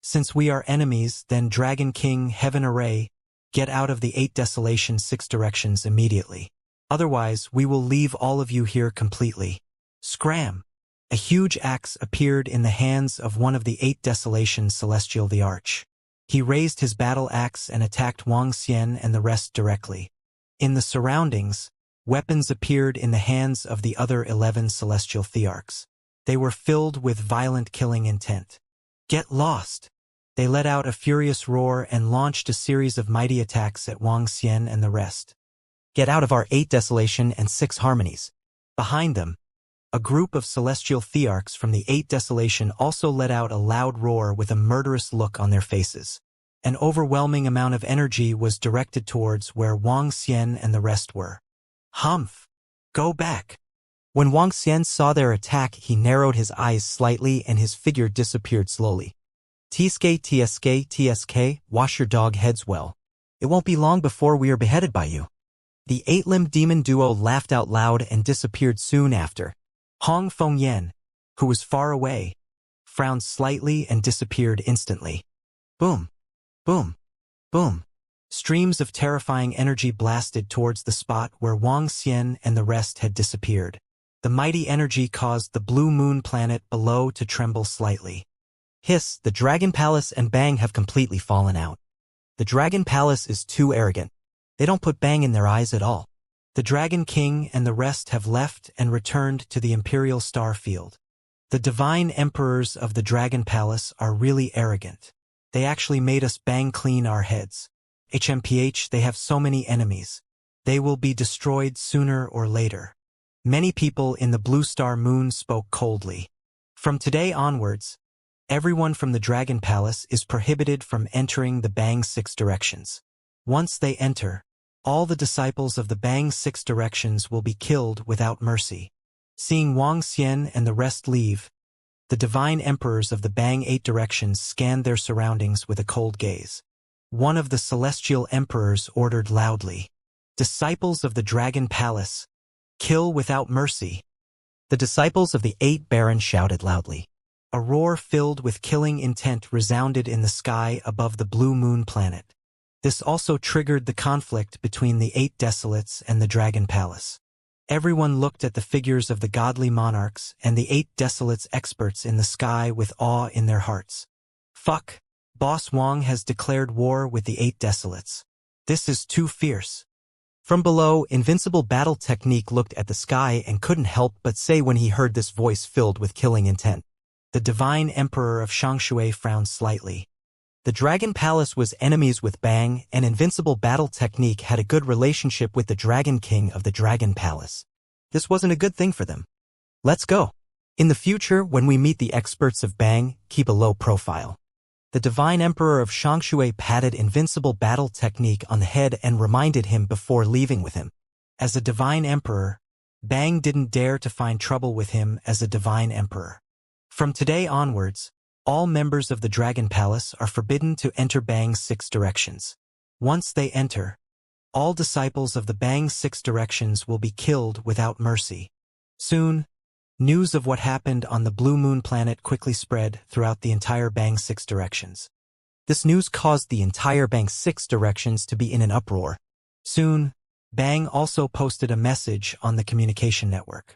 "Since we are enemies, then Dragon King Heaven Array, get out of the 8 Desolation 6 directions immediately. Otherwise, we will leave all of you here completely." Scram! A huge axe appeared in the hands of one of the 8 Desolation Celestial the Arch. He raised his battle axe and attacked Wang Xian and the rest directly. In the surroundings, weapons appeared in the hands of the other 11 Celestial Thearchs. They were filled with violent killing intent. "Get lost!" They let out a furious roar and launched a series of mighty attacks at Wang Xian and the rest. "Get out of our 8 Desolation and 6 Harmonies." Behind them, a group of Celestial Thearchs from the 8 Desolation also let out a loud roar with a murderous look on their faces. An overwhelming amount of energy was directed towards where Wang Xian and the rest were. "Humph! Go back!" When Wang Xian saw their attack, he narrowed his eyes slightly and his figure disappeared slowly. "TSK, wash your dog heads well. It won't be long before we are beheaded by you." The 8-limbed demon duo laughed out loud and disappeared soon after. Hong Fengyan, who was far away, frowned slightly and disappeared instantly. Boom, boom, boom. Streams of terrifying energy blasted towards the spot where Wang Xian and the rest had disappeared. The mighty energy caused the blue moon planet below to tremble slightly. Hiss, the Dragon Palace and Bang have completely fallen out. The Dragon Palace is too arrogant. They don't put Bang in their eyes at all. The Dragon King and the rest have left and returned to the Imperial Star Field. The divine emperors of the Dragon Palace are really arrogant. They actually made us bang clean our heads. HMPH, they have so many enemies. They will be destroyed sooner or later. Many people in the Blue Star Moon spoke coldly. From today onwards, everyone from the Dragon Palace is prohibited from entering the Bang 6 directions. Once they enter, all the disciples of the Bang 6 directions will be killed without mercy. Seeing Wang Xian and the rest leave, the divine emperors of the Bang 8 directions scanned their surroundings with a cold gaze. One of the celestial emperors ordered loudly, "Disciples of the Dragon Palace, kill without mercy." The disciples of the 8 barons shouted loudly. A roar filled with killing intent resounded in the sky above the blue moon planet. This also triggered the conflict between the 8 desolates and the Dragon Palace. Everyone looked at the figures of the godly monarchs and the 8 desolates experts in the sky with awe in their hearts. Fuck, Boss Wong has declared war with the 8 desolates. This is too fierce. From below, Invincible Battle Technique looked at the sky and couldn't help but say when he heard this voice filled with killing intent. The Divine Emperor of Shangshui frowned slightly. The Dragon Palace was enemies with Bang, and Invincible Battle Technique had a good relationship with the Dragon King of the Dragon Palace. This wasn't a good thing for them. Let's go. In the future, when we meet the experts of Bang, keep a low profile. The Divine Emperor of Shangshui patted Invincible Battle Technique on the head and reminded him before leaving with him. As a Divine Emperor, Bang didn't dare to find trouble with him as a Divine Emperor. From today onwards, all members of the Dragon Palace are forbidden to enter Bang's 6 directions. Once they enter, all disciples of the Bang's 6 directions will be killed without mercy. Soon, news of what happened on the Blue Moon planet quickly spread throughout the entire Bang's 6 directions. This news caused the entire Bang's 6 directions to be in an uproar. Soon, Bang also posted a message on the communication network.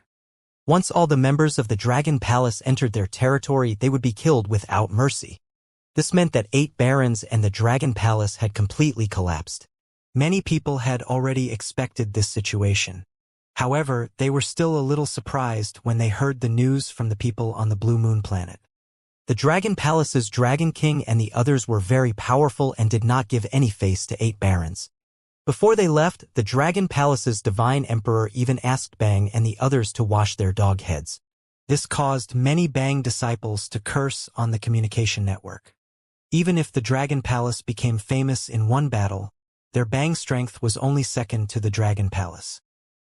Once all the members of the Dragon Palace entered their territory, they would be killed without mercy. This meant that 8 barons and the Dragon Palace had completely collapsed. Many people had already expected this situation. However, they were still a little surprised when they heard the news from the people on the Blue Moon planet. The Dragon Palace's Dragon King and the others were very powerful and did not give any face to 8 barons. Before they left, the Dragon Palace's Divine Emperor even asked Bang and the others to wash their dog heads. This caused many Bang disciples to curse on the communication network. Even if the Dragon Palace became famous in one battle, their Bang strength was only second to the Dragon Palace.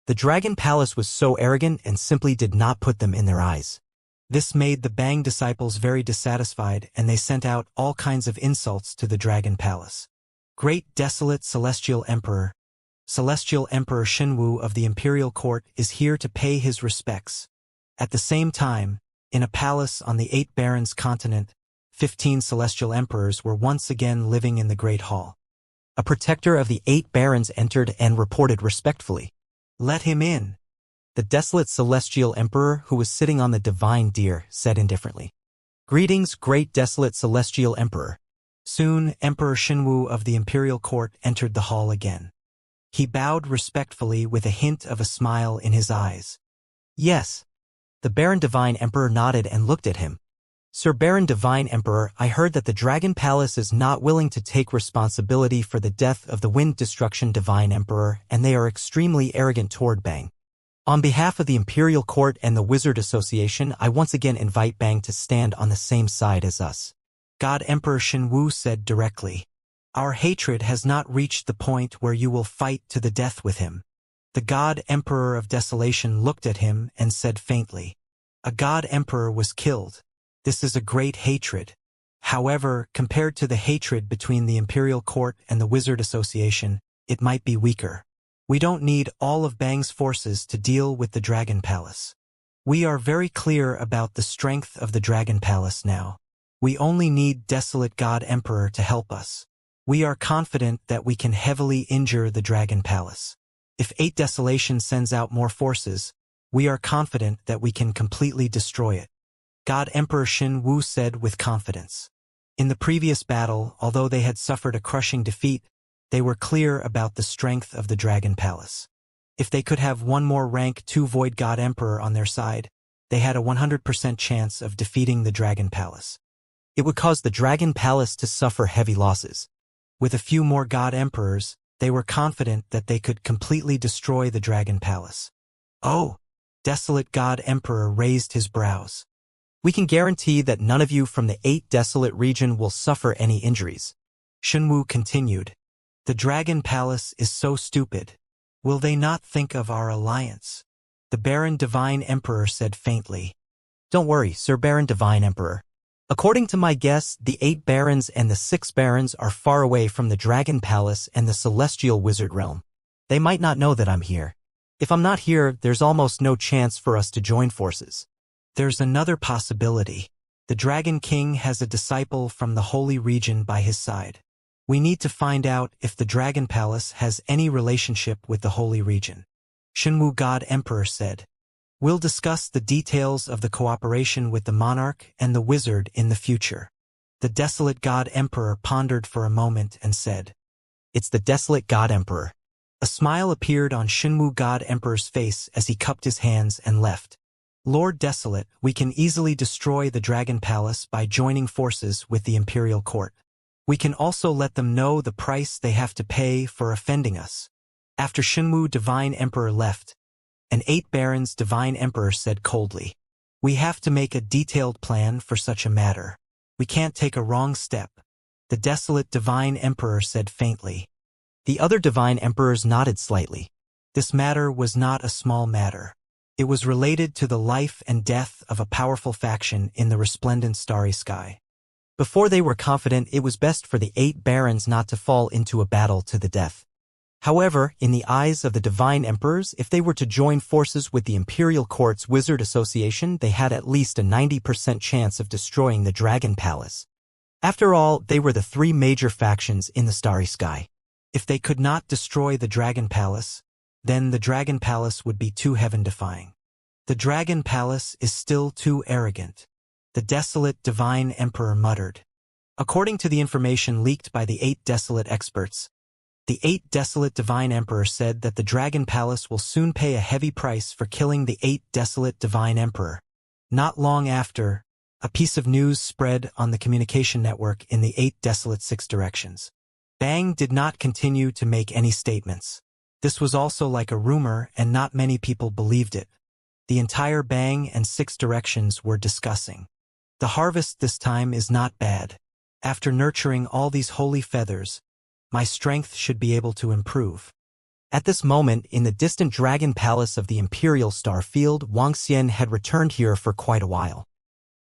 The Dragon Palace was so arrogant and simply did not put them in their eyes. This made the Bang disciples very dissatisfied, and they sent out all kinds of insults to the Dragon Palace. Great Desolate Celestial Emperor Shenwu of the Imperial Court is here to pay his respects. At the same time, in a palace on the 8 Barons continent, 15 Celestial Emperors were once again living in the Great Hall. A protector of the 8 Barons entered and reported respectfully. Let him in. The Desolate Celestial Emperor, who was sitting on the Divine Deer, said indifferently. Greetings, Great Desolate Celestial Emperor. Soon, Emperor Shenwu of the Imperial Court entered the hall again. He bowed respectfully with a hint of a smile in his eyes. Yes. The Baron Divine Emperor nodded and looked at him. Sir Baron Divine Emperor, I heard that the Dragon Palace is not willing to take responsibility for the death of the Wind Destruction Divine Emperor, and they are extremely arrogant toward Bang. On behalf of the Imperial Court and the Wizard Association, I once again invite Bang to stand on the same side as us. God Emperor Shenwu said directly. Our hatred has not reached the point where you will fight to the death with him. The God Emperor of Desolation looked at him and said faintly. A God Emperor was killed. This is a great hatred. However, compared to the hatred between the Imperial Court and the Wizard Association, it might be weaker. We don't need all of Bang's forces to deal with the Dragon Palace. We are very clear about the strength of the Dragon Palace now. We only need Desolate God Emperor to help us. We are confident that we can heavily injure the Dragon Palace. If 8 Desolation sends out more forces, we are confident that we can completely destroy it. God Emperor Shenwu said with confidence. In the previous battle, although they had suffered a crushing defeat, they were clear about the strength of the Dragon Palace. If they could have one more rank 2 Void God Emperor on their side, they had a 100% chance of defeating the Dragon Palace. It would cause the Dragon Palace to suffer heavy losses. With a few more God Emperors, they were confident that they could completely destroy the Dragon Palace. Oh! Desolate God Emperor raised his brows. We can guarantee that none of you from the 8 Desolate region will suffer any injuries. Shenwu continued. The Dragon Palace is so stupid. Will they not think of our alliance? The Baron Divine Emperor said faintly. Don't worry, Sir Baron Divine Emperor. According to my guess, the 8 barons and the 6 barons are far away from the Dragon Palace and the Celestial Wizard Realm. They might not know that I'm here. If I'm not here, there's almost no chance for us to join forces. There's another possibility. The Dragon King has a disciple from the Holy Region by his side. We need to find out if the Dragon Palace has any relationship with the Holy Region. Shenwu God Emperor said. We'll discuss the details of the cooperation with the monarch and the wizard in the future. The desolate God Emperor pondered for a moment and said, It's the desolate God Emperor. A smile appeared on Shenwu God Emperor's face as he cupped his hands and left. Lord Desolate, we can easily destroy the Dragon Palace by joining forces with the Imperial Court. We can also let them know the price they have to pay for offending us. After Shenwu Divine Emperor left, an 8 Barons Divine Emperor said coldly, We have to make a detailed plan for such a matter. We can't take a wrong step. The desolate Divine Emperor said faintly. The other Divine Emperors nodded slightly. This matter was not a small matter. It was related to the life and death of a powerful faction in the resplendent starry sky. Before they were confident it was best for the 8 Barons not to fall into a battle to the death. However, in the eyes of the Divine Emperors, if they were to join forces with the Imperial Court's Wizard Association, they had at least a 90% chance of destroying the Dragon Palace. After all, they were the 3 major factions in the Starry Sky. If they could not destroy the Dragon Palace, then the Dragon Palace would be too heaven-defying. The Dragon Palace is still too arrogant, the desolate Divine Emperor muttered. According to the information leaked by the 8 desolate experts, the 8 desolate Divine Emperor said that the Dragon Palace will soon pay a heavy price for killing the 8 desolate Divine Emperor. Not long after, a piece of news spread on the communication network in the 8 desolate 6 directions. Bang did not continue to make any statements. This was also like a rumor and not many people believed it. The entire Bang and 6 directions were discussing. The harvest this time is not bad. After nurturing all these holy feathers, my strength should be able to improve. At this moment, in the distant Dragon Palace of the Imperial Star Field, Wuxia had returned here for quite a while.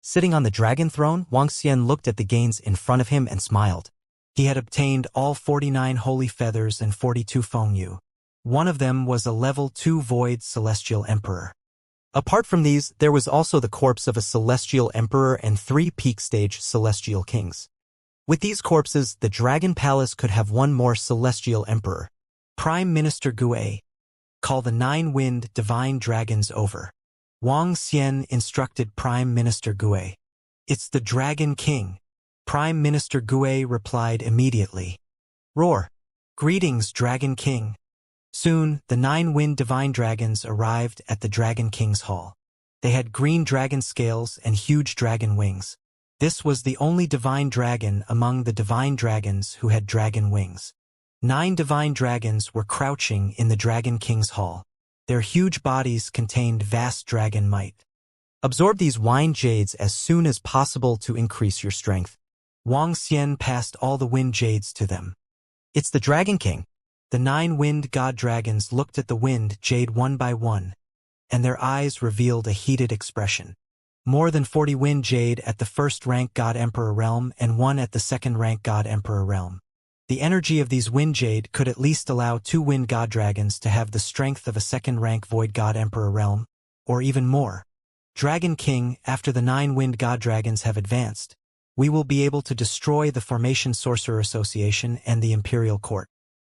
Sitting on the dragon throne, Wuxia looked at the gains in front of him and smiled. He had obtained all 49 holy feathers and 42 fengyu. One of them was a level 2 void celestial emperor. Apart from these, there was also the corpse of a celestial emperor and 3 peak stage celestial kings. With these corpses, the Dragon Palace could have one more celestial emperor. Prime Minister Gue, call the 9-wind divine dragons over. Wuxia instructed Prime Minister Gue. It's the Dragon King. Prime Minister Gue replied immediately. Roar. Greetings, Dragon King. Soon, the 9-wind divine dragons arrived at the Dragon King's hall. They had green dragon scales and huge dragon wings. This was the only divine dragon among the divine dragons who had dragon wings. 9 divine dragons were crouching in the Dragon King's hall. Their huge bodies contained vast dragon might. Absorb these wine jades as soon as possible to increase your strength. Wuxia passed all the wind jades to them. It's the Dragon King. The 9 wind god dragons looked at the wind jade one by one, and their eyes revealed a heated expression. More than 40 wind jade at the 1st rank God Emperor realm and 1 at the 2nd rank God Emperor realm. The energy of these wind jade could at least allow 2 wind god dragons to have the strength of a 2nd rank void God Emperor realm, or even more. Dragon King, after the 9 wind god dragons have advanced, we will be able to destroy the Formation Sorcerer Association and the Imperial Court.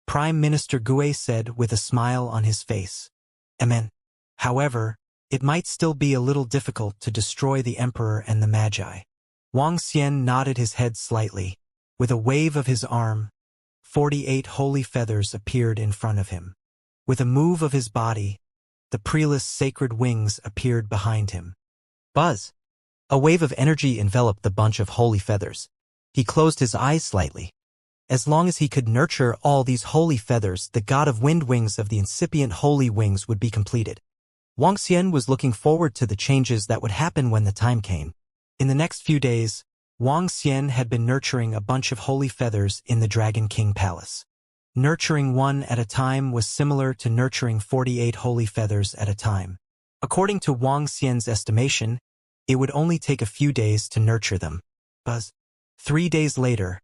Prime Minister Gue said with a smile on his face. Amen. However, it might still be a little difficult to destroy the Emperor and the Magi. Wuxia nodded his head slightly. With a wave of his arm, 48 holy feathers appeared in front of him. With a move of his body, the prelist sacred wings appeared behind him. Buzz! A wave of energy enveloped the bunch of holy feathers. He closed his eyes slightly. As long as he could nurture all these holy feathers, the god of wind wings of the incipient holy wings would be completed. Wuxia was looking forward to the changes that would happen when the time came. In the next few days, Wuxia had been nurturing a bunch of holy feathers in the Dragon King Palace. Nurturing one at a time was similar to nurturing 48 holy feathers at a time. According to Wuxia's estimation, it would only take a few days to nurture them. Buzz. 3 days later,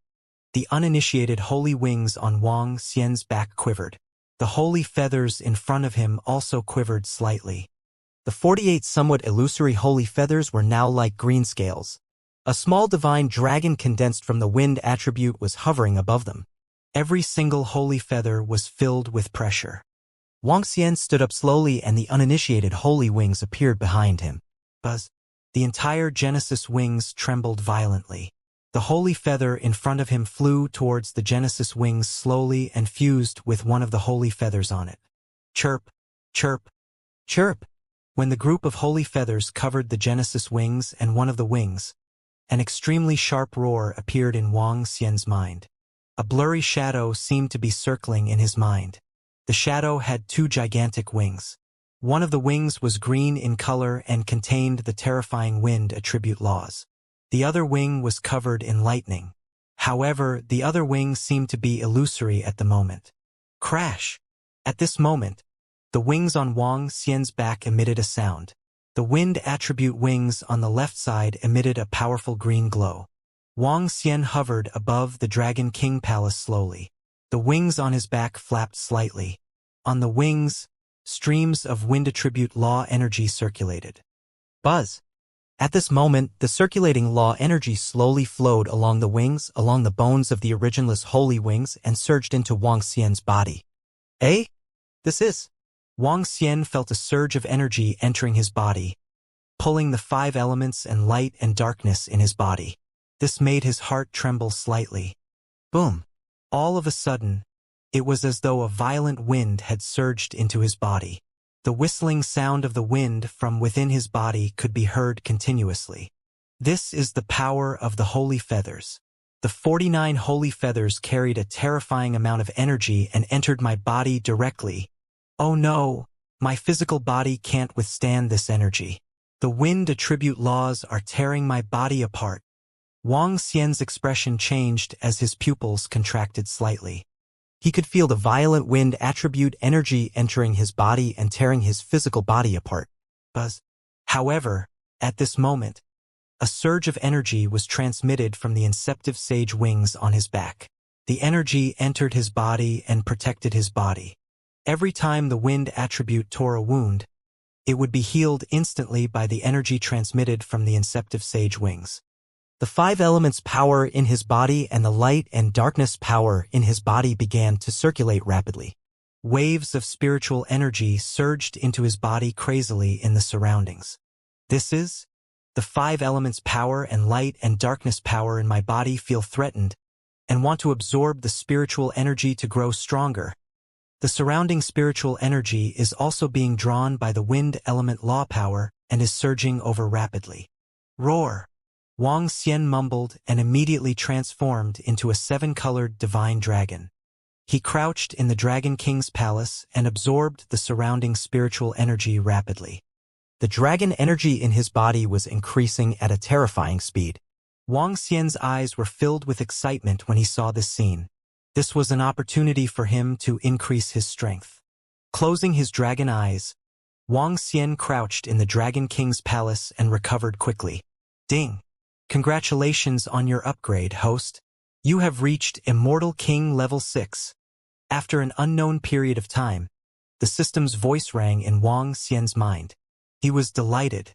the uninitiated holy wings on Wuxia's back quivered. The holy feathers in front of him also quivered slightly. The 48 somewhat illusory holy feathers were now like green scales. A small divine dragon condensed from the wind attribute was hovering above them. Every single holy feather was filled with pressure. Wang Xian stood up slowly and the uninitiated holy wings appeared behind him. Buzz. The entire Genesis wings trembled violently. The holy feather in front of him flew towards the Genesis wings slowly and fused with one of the holy feathers on it. Chirp, chirp, chirp. When the group of holy feathers covered the Genesis wings and one of the wings, an extremely sharp roar appeared in Wang Xian's mind. A blurry shadow seemed to be circling in his mind. The shadow had two gigantic wings. One of the wings was green in color and contained the terrifying wind attribute laws. The other wing was covered in lightning. However, the other wing seemed to be illusory at the moment. Crash! At this moment, the wings on Wang Xian's back emitted a sound. The wind attribute wings on the left side emitted a powerful green glow. Wang Xian hovered above the Dragon King Palace slowly. The wings on his back flapped slightly. On the wings, streams of wind attribute law energy circulated. Buzz! At this moment, the circulating law energy slowly flowed along the wings, along the bones of the originalist holy wings, and surged into Wang Xian's body. Eh? This is... Wang Xian felt a surge of energy entering his body, pulling the 5 elements and light and darkness in his body. This made his heart tremble slightly. Boom! All of a sudden, it was as though a violent wind had surged into his body. The whistling sound of the wind from within his body could be heard continuously. This is the power of the holy feathers. The 49 holy feathers carried a terrifying amount of energy and entered my body directly. Oh no, my physical body can't withstand this energy. The wind attribute laws are tearing my body apart. Wang Xian's expression changed as his pupils contracted slightly. He could feel the violent wind attribute energy entering his body and tearing his physical body apart. Buzz. However, at this moment, a surge of energy was transmitted from the inceptive sage wings on his back. The energy entered his body and protected his body. Every time the wind attribute tore a wound, it would be healed instantly by the energy transmitted from the inceptive sage wings. The 5 elements power in his body and the light and darkness power in his body began to circulate rapidly. Waves of spiritual energy surged into his body crazily in the surroundings. This is, the 5 elements power and light and darkness power in my body feel threatened and want to absorb the spiritual energy to grow stronger. The surrounding spiritual energy is also being drawn by the wind element law power and is surging over rapidly. Roar! Wang Xian mumbled and immediately transformed into a 7-colored divine dragon. He crouched in the Dragon King's palace and absorbed the surrounding spiritual energy rapidly. The dragon energy in his body was increasing at a terrifying speed. Wang Xian's eyes were filled with excitement when he saw this scene. This was an opportunity for him to increase his strength. Closing his dragon eyes, Wang Xian crouched in the Dragon King's palace and recovered quickly. Ding! Congratulations on your upgrade, host. You have reached Immortal King Level 6. After an unknown period of time, the system's voice rang in Wang Xian's mind. He was delighted.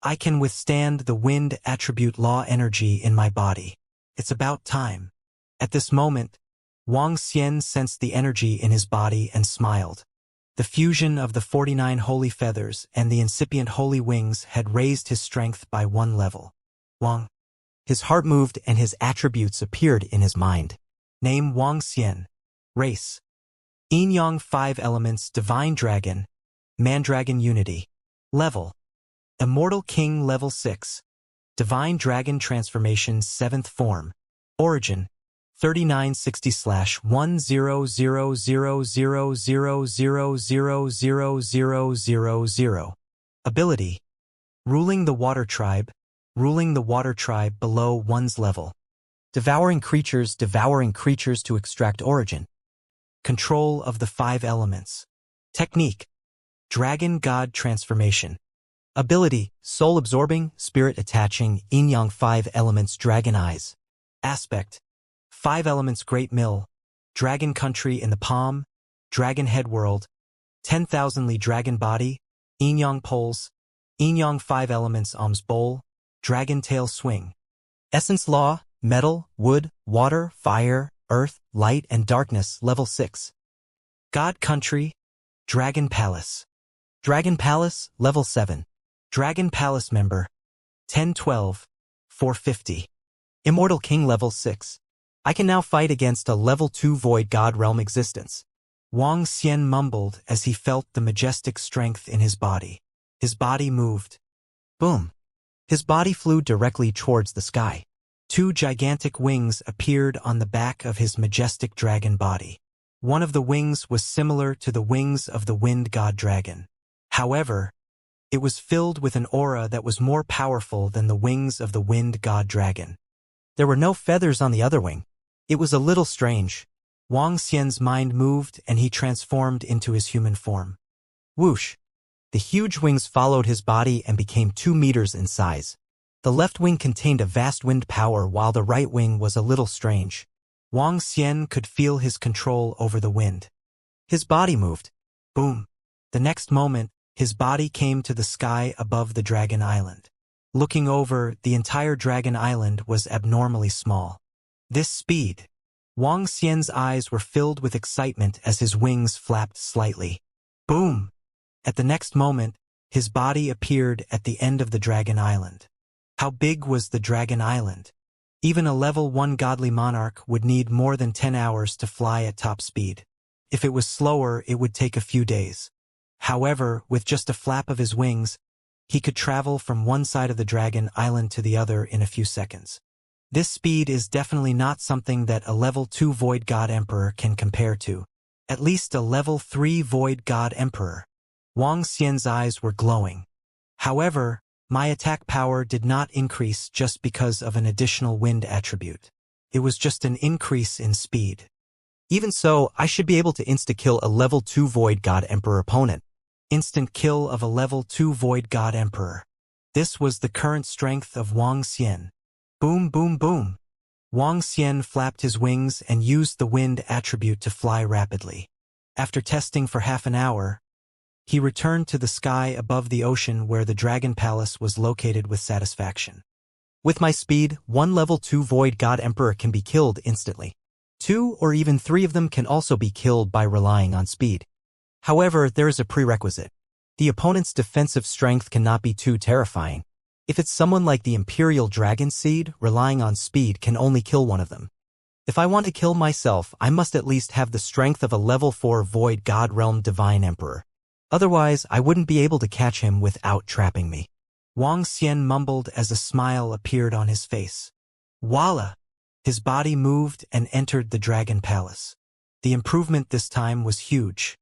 I can withstand the wind attribute law energy in my body. It's about time. At this moment, Wang Xian sensed the energy in his body and smiled. The fusion of the 49 holy feathers and the incipient holy wings had raised his strength by 1 level. Wang. His heart moved and his attributes appeared in his mind. Name Wang Xian. Race. Yin Yang 5 elements Divine Dragon. Mandragon Unity. Level. Immortal King Level 6. Divine Dragon Transformation 7th Form. Origin. 3960/1000000000000. Ability. Ruling the Water Tribe. Ruling the Water Tribe below 1's level. Devouring creatures to extract origin. Control of the 5 elements. Technique. Dragon God Transformation. Ability, Soul Absorbing, Spirit Attaching, Yin Yang 5 elements Dragon Eyes. Aspect. 5 elements Great Mill. Dragon Country in the Palm. Dragon Head World. 10,000 Li Dragon Body. Yin Yang Poles. Yin Yang 5 elements Alms Bowl. Dragon Tail Swing. Essence Law, Metal, Wood, Water, Fire, Earth, Light and Darkness Level 6. God Country. Dragon Palace. Dragon Palace, Level 7. Dragon Palace Member. 1012. 450. Immortal King Level 6. I can now fight against a Level 2 Void God Realm existence. Wang Xian mumbled as he felt the majestic strength in his body. His body moved. Boom. His body flew directly towards the sky. Two gigantic wings appeared on the back of his majestic dragon body. One of the wings was similar to the wings of the wind god dragon. However, it was filled with an aura that was more powerful than the wings of the wind god dragon. There were no feathers on the other wing. It was a little strange. Wang Xian's mind moved and he transformed into his human form. Whoosh! The huge wings followed his body and became 2 meters in size. The left wing contained a vast wind power while the right wing was a little strange. Wang Xian could feel his control over the wind. His body moved. Boom! The next moment, his body came to the sky above the Dragon Island. Looking over, the entire Dragon Island was abnormally small. This speed! Wang Xian's eyes were filled with excitement as his wings flapped slightly. Boom! At the next moment, his body appeared at the end of the Dragon Island. How big was the Dragon Island? Even a level 1 godly monarch would need more than 10 hours to fly at top speed. If it was slower, it would take a few days. However, with just a flap of his wings, he could travel from one side of the Dragon Island to the other in a few seconds. This speed is definitely not something that a level 2 Void God Emperor can compare to. At least a level 3 Void God Emperor. Wang Xian's eyes were glowing. However, my attack power did not increase just because of an additional wind attribute. It was just an increase in speed. Even so, I should be able to insta-kill a level 2 Void God Emperor opponent. Instant kill of a level 2 Void God Emperor. This was the current strength of Wang Xian. Boom, boom, boom. Wang Xian flapped his wings and used the wind attribute to fly rapidly. After testing for half an hour, he returned to the sky above the ocean where the Dragon Palace was located with satisfaction. With my speed, one level 2 Void God Emperor can be killed instantly. 2 or even 3 of them can also be killed by relying on speed. However, there is a prerequisite. The opponent's defensive strength cannot be too terrifying. If it's someone like the Imperial Dragon Seed, relying on speed can only kill one of them. If I want to kill myself, I must at least have the strength of a level 4 Void God Realm Divine Emperor. Otherwise, I wouldn't be able to catch him without trapping me. Wang Xian mumbled as a smile appeared on his face. Voila! His body moved and entered the Dragon Palace. The improvement this time was huge.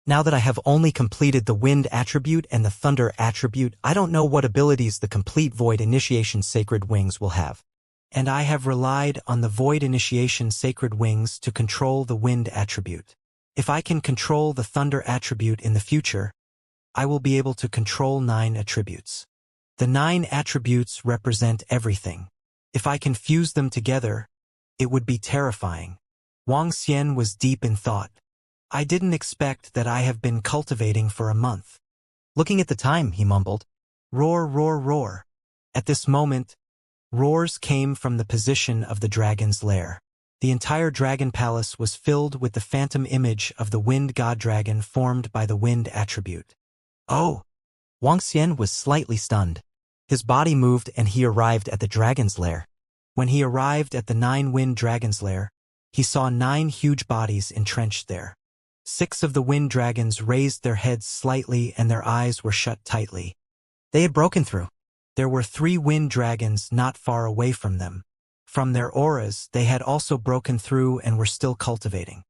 Now that I have only completed the Wind attribute and the Thunder attribute, I don't know what abilities the complete Void Initiation Sacred Wings will have. And I have relied on the Void Initiation Sacred Wings to control the Wind attribute. If I can control the Thunder attribute in the future, I will be able to control 9 attributes. The 9 attributes represent everything. If I can fuse them together, it would be terrifying. Wang Xian was deep in thought. I didn't expect that I have been cultivating for a month. Looking at the time, he mumbled. Roar, roar, roar. At this moment, roars came from the position of the dragon's lair. The entire Dragon Palace was filled with the phantom image of the Wind God Dragon formed by the Wind attribute. Oh! Wang Xian was slightly stunned. His body moved and he arrived at the dragon's lair. When he arrived at the 9 Wind Dragon's lair, he saw 9 huge bodies entrenched there. 6 of the wind dragons raised their heads slightly and their eyes were shut tightly. They had broken through. There were 3 wind dragons not far away from them. From their auras, they had also broken through and were still cultivating.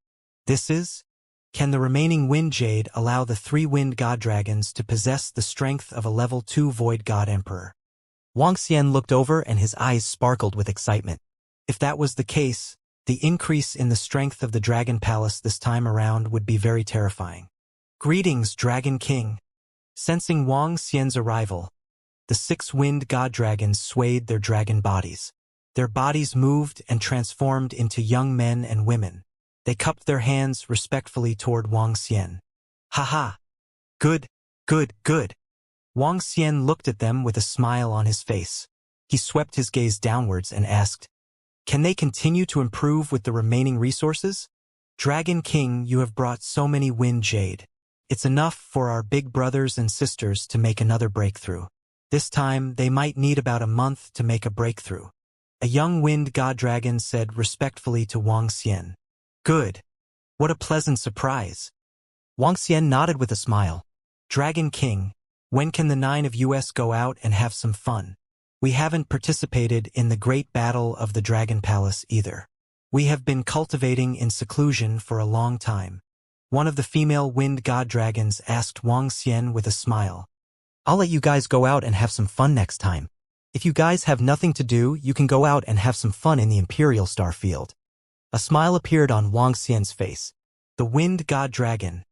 Can the remaining wind jade allow the 3 wind god dragons to possess the strength of a level 2 void god emperor? Wang Xian looked over and his eyes sparkled with excitement. If that was the case, the increase in the strength of the Dragon Palace this time around would be very terrifying. Greetings, Dragon King. Sensing Wang Xian's arrival, the 6 wind god dragons swayed their dragon bodies. Their bodies moved and transformed into young men and women. They cupped their hands respectfully toward Wang Xian. Ha! Good. Wang Xian looked at them with a smile on his face. He swept his gaze downwards and asked, "Can they continue to improve with the remaining resources? Dragon King, you have brought so many wind jade. It's enough for our big brothers and sisters to make another breakthrough. This time, they might need about a month to make a breakthrough. A young wind god dragon said respectfully to Wang Xian. Good. What a pleasant surprise. Wang Xian nodded with a smile. Dragon King, when can the 9 of us go out and have some fun? We haven't participated in the great battle of the Dragon Palace either. We have been cultivating in seclusion for a long time. One of the female wind god dragons asked Wang Xian with a smile. I'll let you guys go out and have some fun next time. If you guys have nothing to do, you can go out and have some fun in the Imperial Star Field. A smile appeared on Wang Xian's face. The wind god dragon,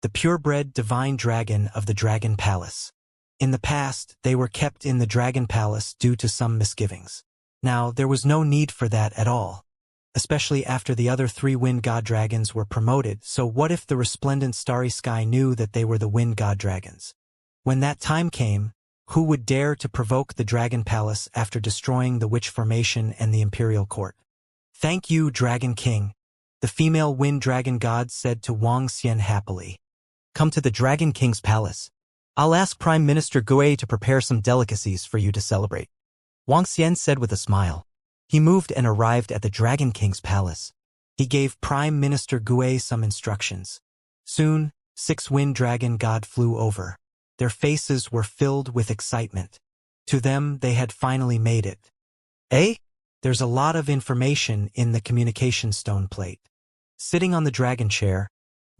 the purebred divine dragon of the Dragon Palace. In the past, they were kept in the Dragon Palace due to some misgivings. Now, there was no need for that at all. Especially after the other 3 wind god dragons were promoted, so what if the resplendent starry sky knew that they were the wind god dragons? When that time came, who would dare to provoke the Dragon Palace after destroying the Witch Formation and the Imperial Court? Thank you, Dragon King, the female wind dragon god said to Wang Xian happily. Come to the Dragon King's palace. I'll ask Prime Minister Gui to prepare some delicacies for you to celebrate. Wang Xian said with a smile. He moved and arrived at the Dragon King's palace. He gave Prime Minister Gui some instructions. Soon, 6 wind dragon god flew over. Their faces were filled with excitement. To them, they had finally made it. Eh? There's a lot of information in the communication stone plate. Sitting on the dragon chair,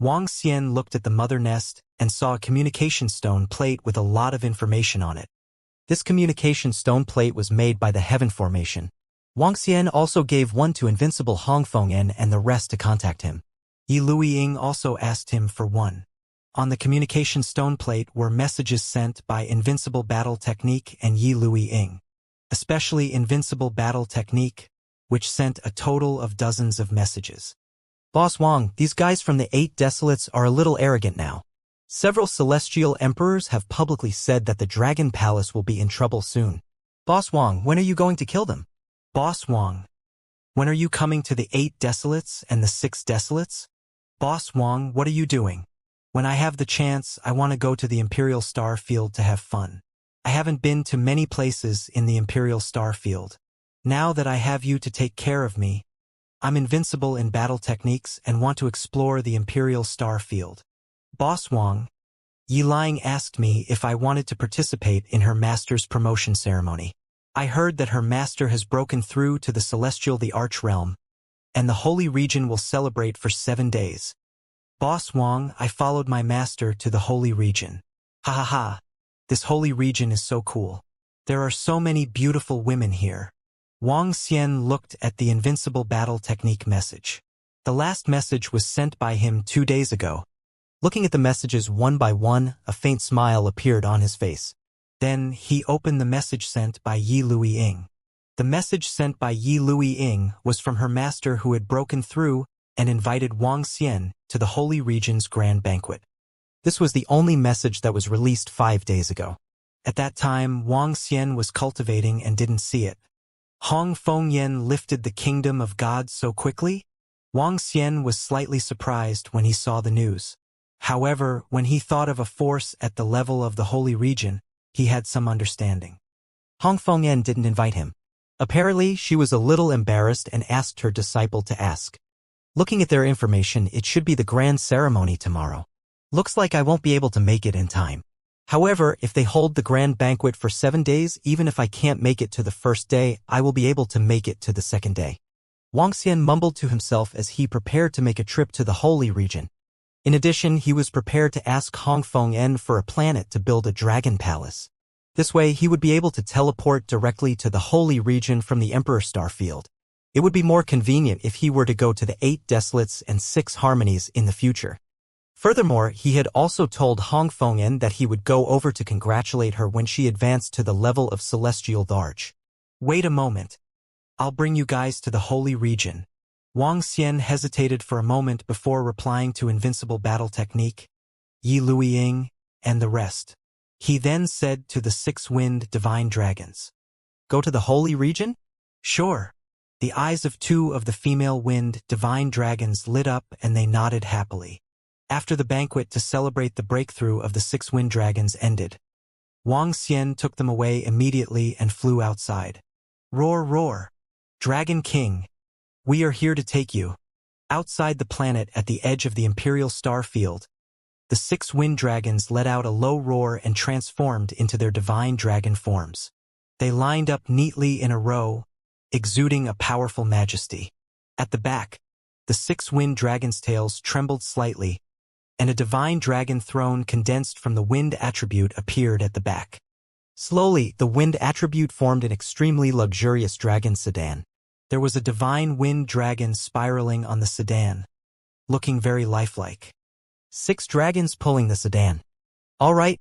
Wang Xian looked at the mother nest and saw a communication stone plate with a lot of information on it. This communication stone plate was made by the Heaven Formation. Wang Xian also gave one to Invincible Hongfeng and the rest to contact him. Yi Luiying also asked him for one. On the communication stone plate were messages sent by Invincible Battle Technique and Yi Luiying, especially Invincible Battle Technique, which sent a total of dozens of messages. Boss Wang, these guys from the 8 Desolates are a little arrogant now. Several celestial emperors have publicly said that the Dragon Palace will be in trouble soon. Boss Wang, when are you going to kill them? Boss Wang, when are you coming to the 8 Desolates and the 6 Desolates? Boss Wang, what are you doing? When I have the chance, I want to go to the Imperial Star Field to have fun. I haven't been to many places in the Imperial Star Field. Now that I have you to take care of me, I'm invincible in battle techniques and want to explore the Imperial Star Field. Boss Wang, Yi Luiying asked me if I wanted to participate in her master's promotion ceremony. I heard that her master has broken through to the Celestial the Arch Realm, and the Holy Region will celebrate for 7 days. Boss Wang, I followed my master to the Holy Region. Ha ha ha, this Holy Region is so cool. There are so many beautiful women here. Wang Xian looked at the Invincible Battle Technique message. The last message was sent by him 2 days ago. Looking at the messages one by one, a faint smile appeared on his face. Then he opened the message sent by Yi Luiying. The message sent by Yi Luiying was from her master who had broken through and invited Wang Xian to the Holy Region's grand banquet. This was the only message that was released 5 days ago. At that time, Wang Xian was cultivating and didn't see it. Hong Fengyan lifted the kingdom of God so quickly? Wang Xian was slightly surprised when he saw the news. However, when he thought of a force at the level of the Holy Region, he had some understanding. Hong Fengyan didn't invite him. Apparently, she was a little embarrassed and asked her disciple to ask. Looking at their information, it should be the grand ceremony tomorrow. Looks like I won't be able to make it in time. However, if they hold the grand banquet for 7 days, even if I can't make it to the first day, I will be able to make it to the second day. Wang Xian mumbled to himself as he prepared to make a trip to the Holy Region. In addition, he was prepared to ask Hong Fengyan for a planet to build a dragon palace. This way, he would be able to teleport directly to the Holy Region from the Emperor Star Field. It would be more convenient if he were to go to the 8 Desolates and 6 Harmonies in the future. Furthermore, he had also told Hong Fengyan that he would go over to congratulate her when she advanced to the level of Celestial Darch. Wait a moment. I'll bring you guys to the Holy Region. Wang Xian hesitated for a moment before replying to Invincible Battle Technique, Yi Luiying, and the rest. He then said to the 6 wind divine dragons, "Go to the Holy Region?" "Sure." The eyes of 2 of the female wind divine dragons lit up and they nodded happily. After the banquet to celebrate the breakthrough of the 6 wind dragons ended, Wang Xian took them away immediately and flew outside. Roar, roar! Dragon King! We are here to take you. Outside the planet at the edge of the Imperial Star Field, the 6 wind dragons let out a low roar and transformed into their divine dragon forms. They lined up neatly in a row, exuding a powerful majesty. At the back, the 6 wind dragons' tails trembled slightly, and a divine dragon throne condensed from the wind attribute appeared at the back. Slowly, the wind attribute formed an extremely luxurious dragon sedan. There was a divine wind dragon spiraling on the sedan, looking very lifelike. 6 dragons pulling the sedan. All right.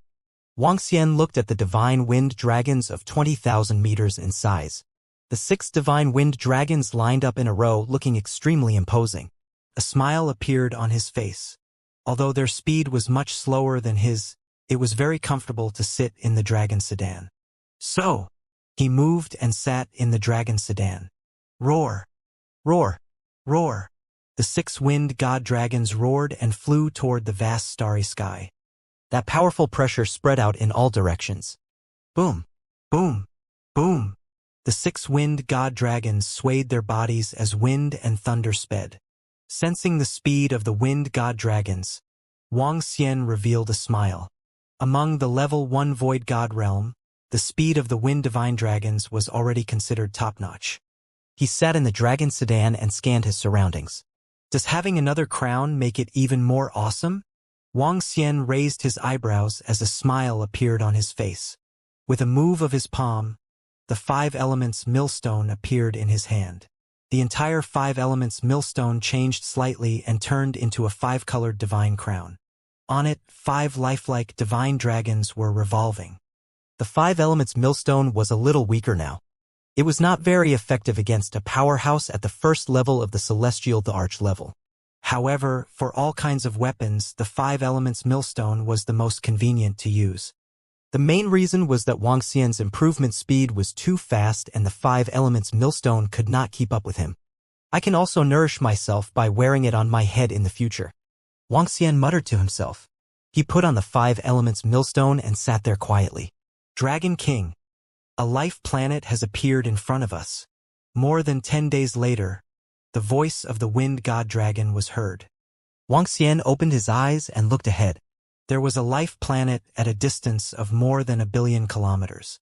Wang Xian looked at the divine wind dragons of 20,000 meters in size. The 6 divine wind dragons lined up in a row looking extremely imposing. A smile appeared on his face. Although their speed was much slower than his, it was very comfortable to sit in the dragon sedan. So, he moved and sat in the dragon sedan. Roar! Roar! Roar! The 6 wind god dragons roared and flew toward the vast starry sky. That powerful pressure spread out in all directions. Boom! Boom! Boom! The 6 wind god dragons swayed their bodies as wind and thunder sped. Sensing the speed of the wind god dragons, Wang Xian revealed a smile. Among the level 1 void god realm, the speed of the wind divine dragons was already considered top-notch. He sat in the dragon sedan and scanned his surroundings. Does having another crown make it even more awesome? Wang Xian raised his eyebrows as a smile appeared on his face. With a move of his palm, the 5 elements millstone appeared in his hand. The entire 5 elements millstone changed slightly and turned into a 5-colored divine crown. On it, 5 lifelike divine dragons were revolving. The 5 elements millstone was a little weaker now. It was not very effective against a powerhouse at the first level of the celestial the arch level. However, for all kinds of weapons, the 5 elements millstone was the most convenient to use. The main reason was that Wang Xian's improvement speed was too fast and the 5 elements millstone could not keep up with him. I can also nourish myself by wearing it on my head in the future. Wang Xian muttered to himself. He put on the 5 elements millstone and sat there quietly. Dragon King. A life planet has appeared in front of us. More than 10 days later, the voice of the wind god dragon was heard. Wang Xian opened his eyes and looked ahead. There was a life planet at a distance of more than 1 billion kilometers.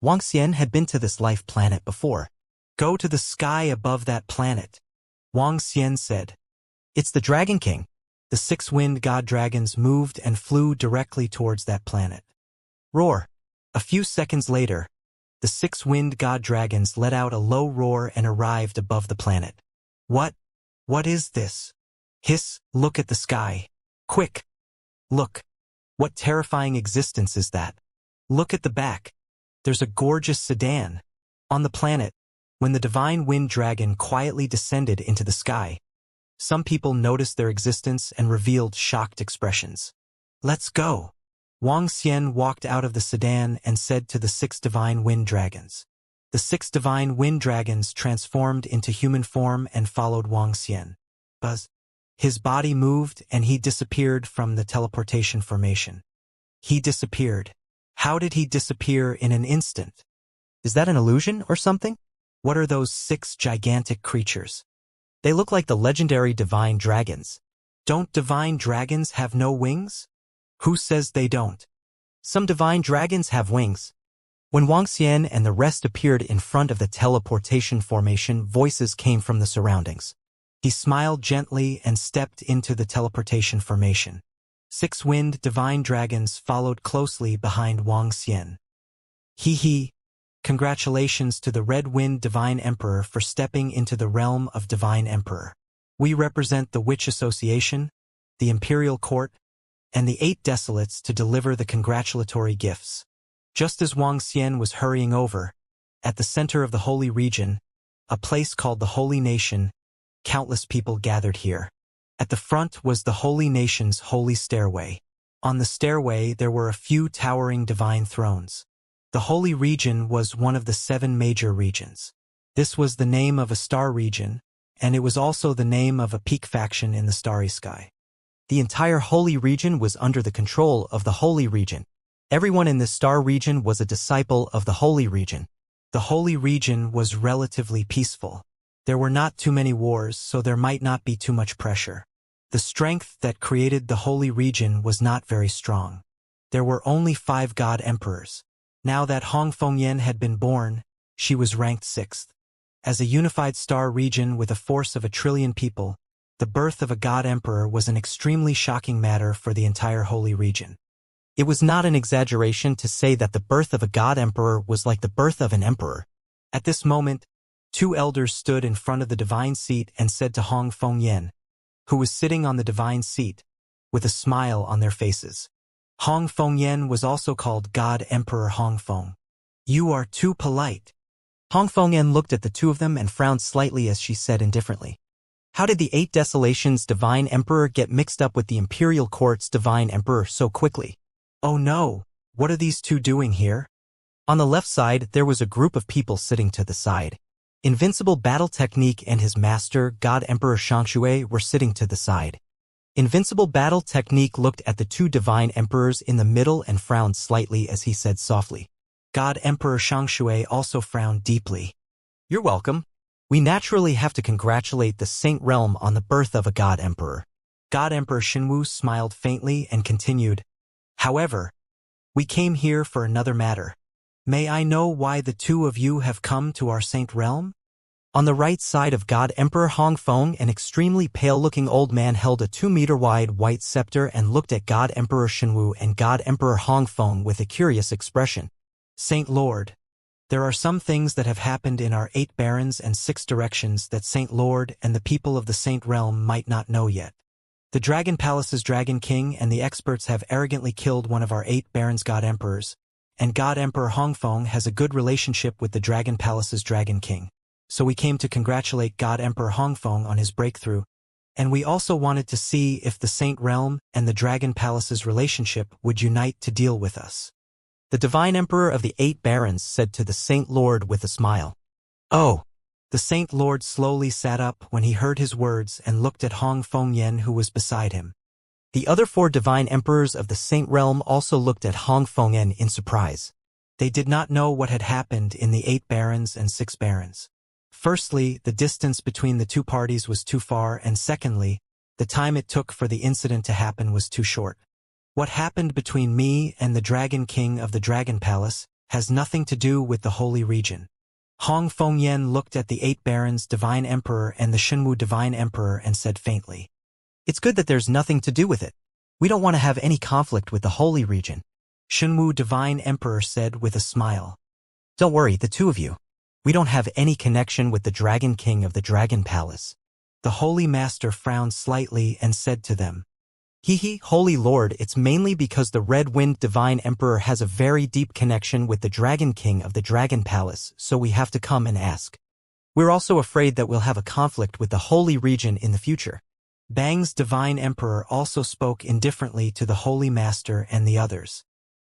Wang Xian had been to this life planet before. Go to the sky above that planet, Wang Xian said. It's the Dragon King. The 6 wind god dragons moved and flew directly towards that planet. Roar! A few seconds later, the 6 wind god dragons let out a low roar and arrived above the planet. What? What is this? Hiss, look at the sky. Quick! Look! What terrifying existence is that? Look at the back. There's a gorgeous sedan. On the planet, when the divine wind dragon quietly descended into the sky, some people noticed their existence and revealed shocked expressions. Let's go! Wang Xian walked out of the sedan and said to the 6 divine wind dragons. The 6 divine wind dragons transformed into human form and followed Wang Xian. Buzz. His body moved and he disappeared from the teleportation formation. He disappeared. How did he disappear in an instant? Is that an illusion or something? What are those 6 gigantic creatures? They look like the legendary divine dragons. Don't divine dragons have no wings? Who says they don't? Some divine dragons have wings. When Wang Xian and the rest appeared in front of the teleportation formation, voices came from the surroundings. He smiled gently and stepped into the teleportation formation. 6 wind divine dragons followed closely behind Wang Xian. Hee. Congratulations to the Red Wind Divine Emperor for stepping into the realm of Divine Emperor. We represent the Witch Association, the Imperial Court, and the 8 Desolates to deliver the congratulatory gifts. Just as Wang Xian was hurrying over, at the center of the Holy Region, a place called the Holy Nation, countless people gathered here. At the front was the Holy Nation's holy stairway. On the stairway there were a few towering divine thrones. The Holy Region was one of the 7 major regions. This was the name of a star region, and it was also the name of a peak faction in the starry sky. The entire holy region was under the control of the holy region. Everyone in this star region was a disciple of the holy region. The holy region was relatively peaceful. There were not too many wars, so there might not be too much pressure. The strength that created the holy region was not very strong. There were only 5 god emperors. Now that Hong Fengyan had been born, she was ranked 6th. As a unified star region with a force of 1 trillion people, the birth of a god emperor was an extremely shocking matter for the entire holy region. It was not an exaggeration to say that the birth of a god emperor was like the birth of an emperor. At this moment, 2 elders stood in front of the divine seat and said to Hong Fengyan, who was sitting on the divine seat, with a smile on their faces. Hong Fengyan was also called God Emperor Hong Feng. "You are too polite." Hong Fengyan looked at the 2 of them and frowned slightly as she said indifferently, "How did the 8 Desolations Divine Emperor get mixed up with the Imperial Court's Divine Emperor so quickly? Oh no, what are these 2 doing here?" On the left side, there was a group of people sitting to the side. Invincible Battle Technique and his master, God Emperor Shangshui, were sitting to the side. Invincible Battle Technique looked at the 2 divine emperors in the middle and frowned slightly as he said softly. God Emperor Shangshui also frowned deeply. "You're welcome. We naturally have to congratulate the Saint Realm on the birth of a God Emperor." God Emperor Xinwu smiled faintly and continued, "However, we came here for another matter. May I know why the 2 of you have come to our Saint Realm?" On the right side of God Emperor Hong Feng, an extremely pale-looking old man held a 2-meter-wide white scepter and looked at God Emperor Xinwu and God Emperor Hong Feng with a curious expression. "Saint Lord, there are some things that have happened in our 8 barons and 6 directions that Saint Lord and the people of the Saint Realm might not know yet. The Dragon Palace's Dragon King and the experts have arrogantly killed one of our 8 barons God Emperors, and God Emperor Hong Feng has a good relationship with the Dragon Palace's Dragon King. So we came to congratulate God Emperor Hong Feng on his breakthrough, and we also wanted to see if the Saint Realm and the Dragon Palace's relationship would unite to deal with us." The Divine Emperor of the 8 Barons said to the Saint Lord with a smile. "Oh." The Saint Lord slowly sat up when he heard his words and looked at Hong Fengyan who was beside him. The other 4 Divine Emperors of the Saint Realm also looked at Hong Fengyan in surprise. They did not know what had happened in the 8 Barons and 6 Barons. Firstly, the distance between the 2 parties was too far, and secondly, the time it took for the incident to happen was too short. What happened between me and the Dragon King of the Dragon Palace has nothing to do with the Holy Region. Hong Fengyan looked at the 8 Barons Divine Emperor and the Xinwu Divine Emperor and said faintly, "It's good that there's nothing to do with it. We don't want to have any conflict with the Holy Region." Xinwu Divine Emperor said with a smile, "Don't worry, the 2 of you. We don't have any connection with the Dragon King of the Dragon Palace." The Holy Master frowned slightly and said to them, Holy Lord, it's mainly because the Red Wind Divine Emperor has a very deep connection with the Dragon King of the Dragon Palace, so we have to come and ask. We're also afraid that we'll have a conflict with the Holy Region in the future." Bang's Divine Emperor also spoke indifferently to the Holy Master and the others.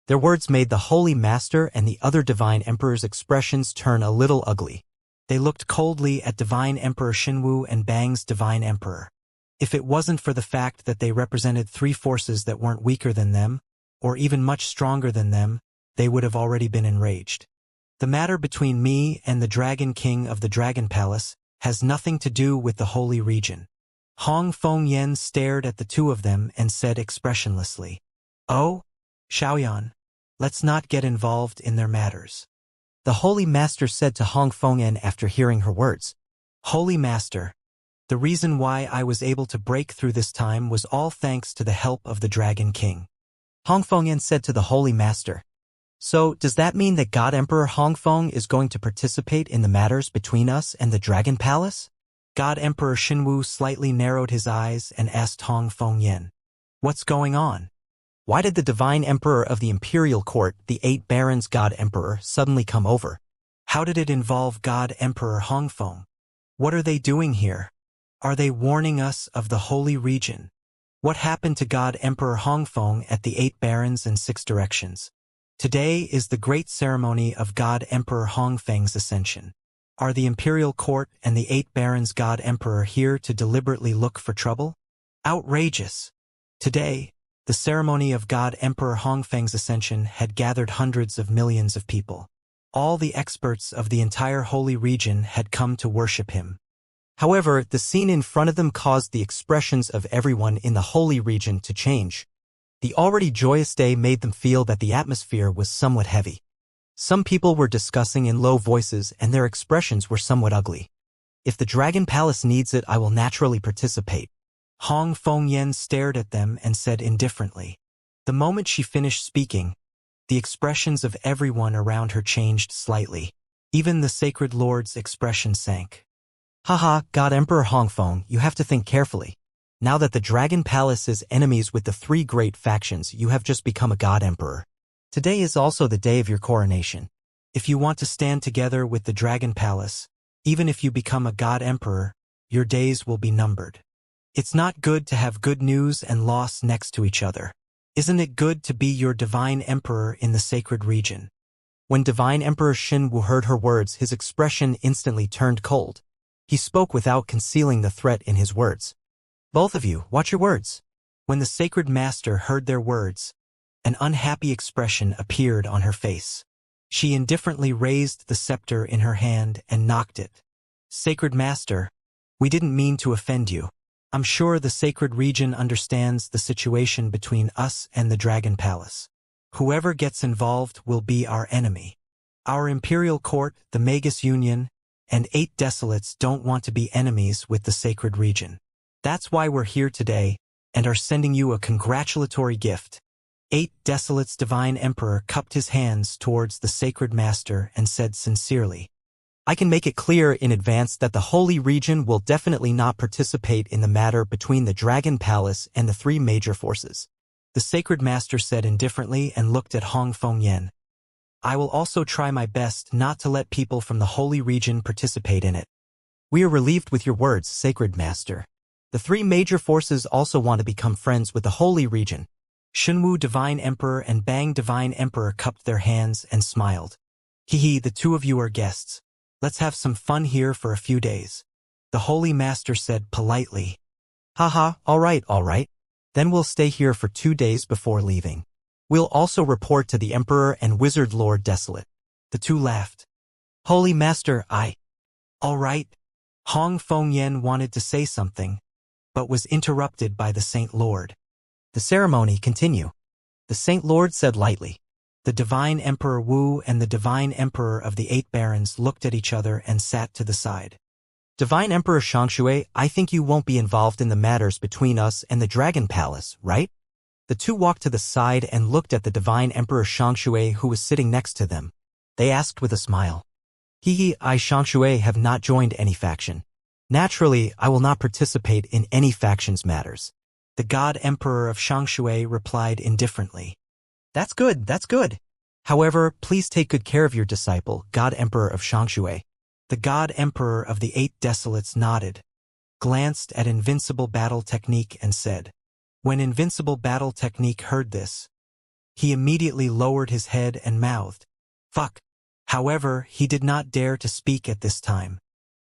Their words made the Holy Master and the other Divine Emperor's expressions turn a little ugly. They looked coldly at Divine Emperor Xinwu and Bang's Divine Emperor. If it wasn't for the fact that they represented 3 forces that weren't weaker than them, or even much stronger than them, they would have already been enraged. "The matter between me and the Dragon King of the Dragon Palace has nothing to do with the Holy Region." Hong Fengyan stared at the 2 of them and said expressionlessly, "Oh, Xiaoyan, let's not get involved in their matters." The Holy Master said to Hong Fengyan after hearing her words, "Holy Master, the reason why I was able to break through this time was all thanks to the help of the Dragon King." Hong Fengyan said to the Holy Master, "So, does that mean that God Emperor Hong Feng is going to participate in the matters between us and the Dragon Palace?" God Emperor Xinwu slightly narrowed his eyes and asked Hong Fengyan, "What's going on? Why did the Divine Emperor of the Imperial Court, the 8 Barons God Emperor, suddenly come over? How did it involve God Emperor Hong Feng? What are they doing here? Are they warning us of the Holy Region? What happened to God Emperor Hong Feng at the 8 Barons and 6 Directions? Today is the great ceremony of God Emperor Hong Feng's ascension. Are the Imperial Court and the 8 Barons God Emperor here to deliberately look for trouble? Outrageous! Today, the ceremony of God Emperor Hongfeng's ascension had gathered hundreds of millions of people. All the experts of the entire holy region had come to worship him. However, the scene in front of them caused the expressions of everyone in the holy region to change. The already joyous day made them feel that the atmosphere was somewhat heavy. Some people were discussing in low voices and their expressions were somewhat ugly. If the Dragon Palace needs it, I will naturally participate. Hong Fengyan stared at them and said indifferently. The moment she finished speaking, the expressions of everyone around her changed slightly. Even the Sacred Lord's expression sank. Haha, God Emperor Hongfeng, you have to think carefully. Now that the Dragon Palace is enemies with the three great factions, you have just become a God Emperor. Today is also the day of your coronation. If you want to stand together with the Dragon Palace, even if you become a God Emperor, your days will be numbered. It's not good to have good news and loss next to each other. Isn't it good to be your Divine Emperor in the sacred region? When Divine Emperor Xinwu heard her words, his expression instantly turned cold. He spoke without concealing the threat in his words. Both of you, watch your words. When the Sacred Master heard their words, an unhappy expression appeared on her face. She indifferently raised the scepter in her hand and knocked it. Sacred Master, we didn't mean to offend you. I'm sure the sacred region understands the situation between us and the Dragon Palace. Whoever gets involved will be our enemy. Our imperial court, the Magus Union, and 8 desolates don't want to be enemies with the sacred region. That's why we're here today and are sending you a congratulatory gift. 8 desolates. Divine Emperor cupped his hands towards the Sacred Master and said sincerely, I can make it clear in advance that the Holy Region will definitely not participate in the matter between the Dragon Palace and the 3 major forces. The Sacred Master said indifferently and looked at Hong Fengyan. I will also try my best not to let people from the Holy Region participate in it. We are relieved with your words, Sacred Master. The 3 major forces also want to become friends with the Holy Region. Xinwu Divine Emperor and Bang Divine Emperor cupped their hands and smiled. Hehe, the 2 of you are guests. Let's have some fun here for a few days. The Holy Master said politely. Haha, all right. Then we'll stay here for 2 days before leaving. We'll also report to the Emperor and Wizard Lord Desolate. The 2 laughed. Holy Master, all right. Hong Fengyan wanted to say something, but was interrupted by the Saint Lord. The ceremony continue. The Saint Lord said lightly. The Divine Emperor Wu and the Divine Emperor of the 8 Barons looked at each other and sat to the side. Divine Emperor Shangshui, I think you won't be involved in the matters between us and the Dragon Palace, right? The 2 walked to the side and looked at the Divine Emperor Shangshui who was sitting next to them. They asked with a smile. I Shangshui have not joined any faction. Naturally, I will not participate in any faction's matters. The God Emperor of Shangshui replied indifferently. That's good. However, please take good care of your disciple, God Emperor of Shangshui. The God Emperor of the 8 Desolates nodded, glanced at Invincible Battle Technique and said. When Invincible Battle Technique heard this, he immediately lowered his head and mouthed, Fuck. However, he did not dare to speak at this time.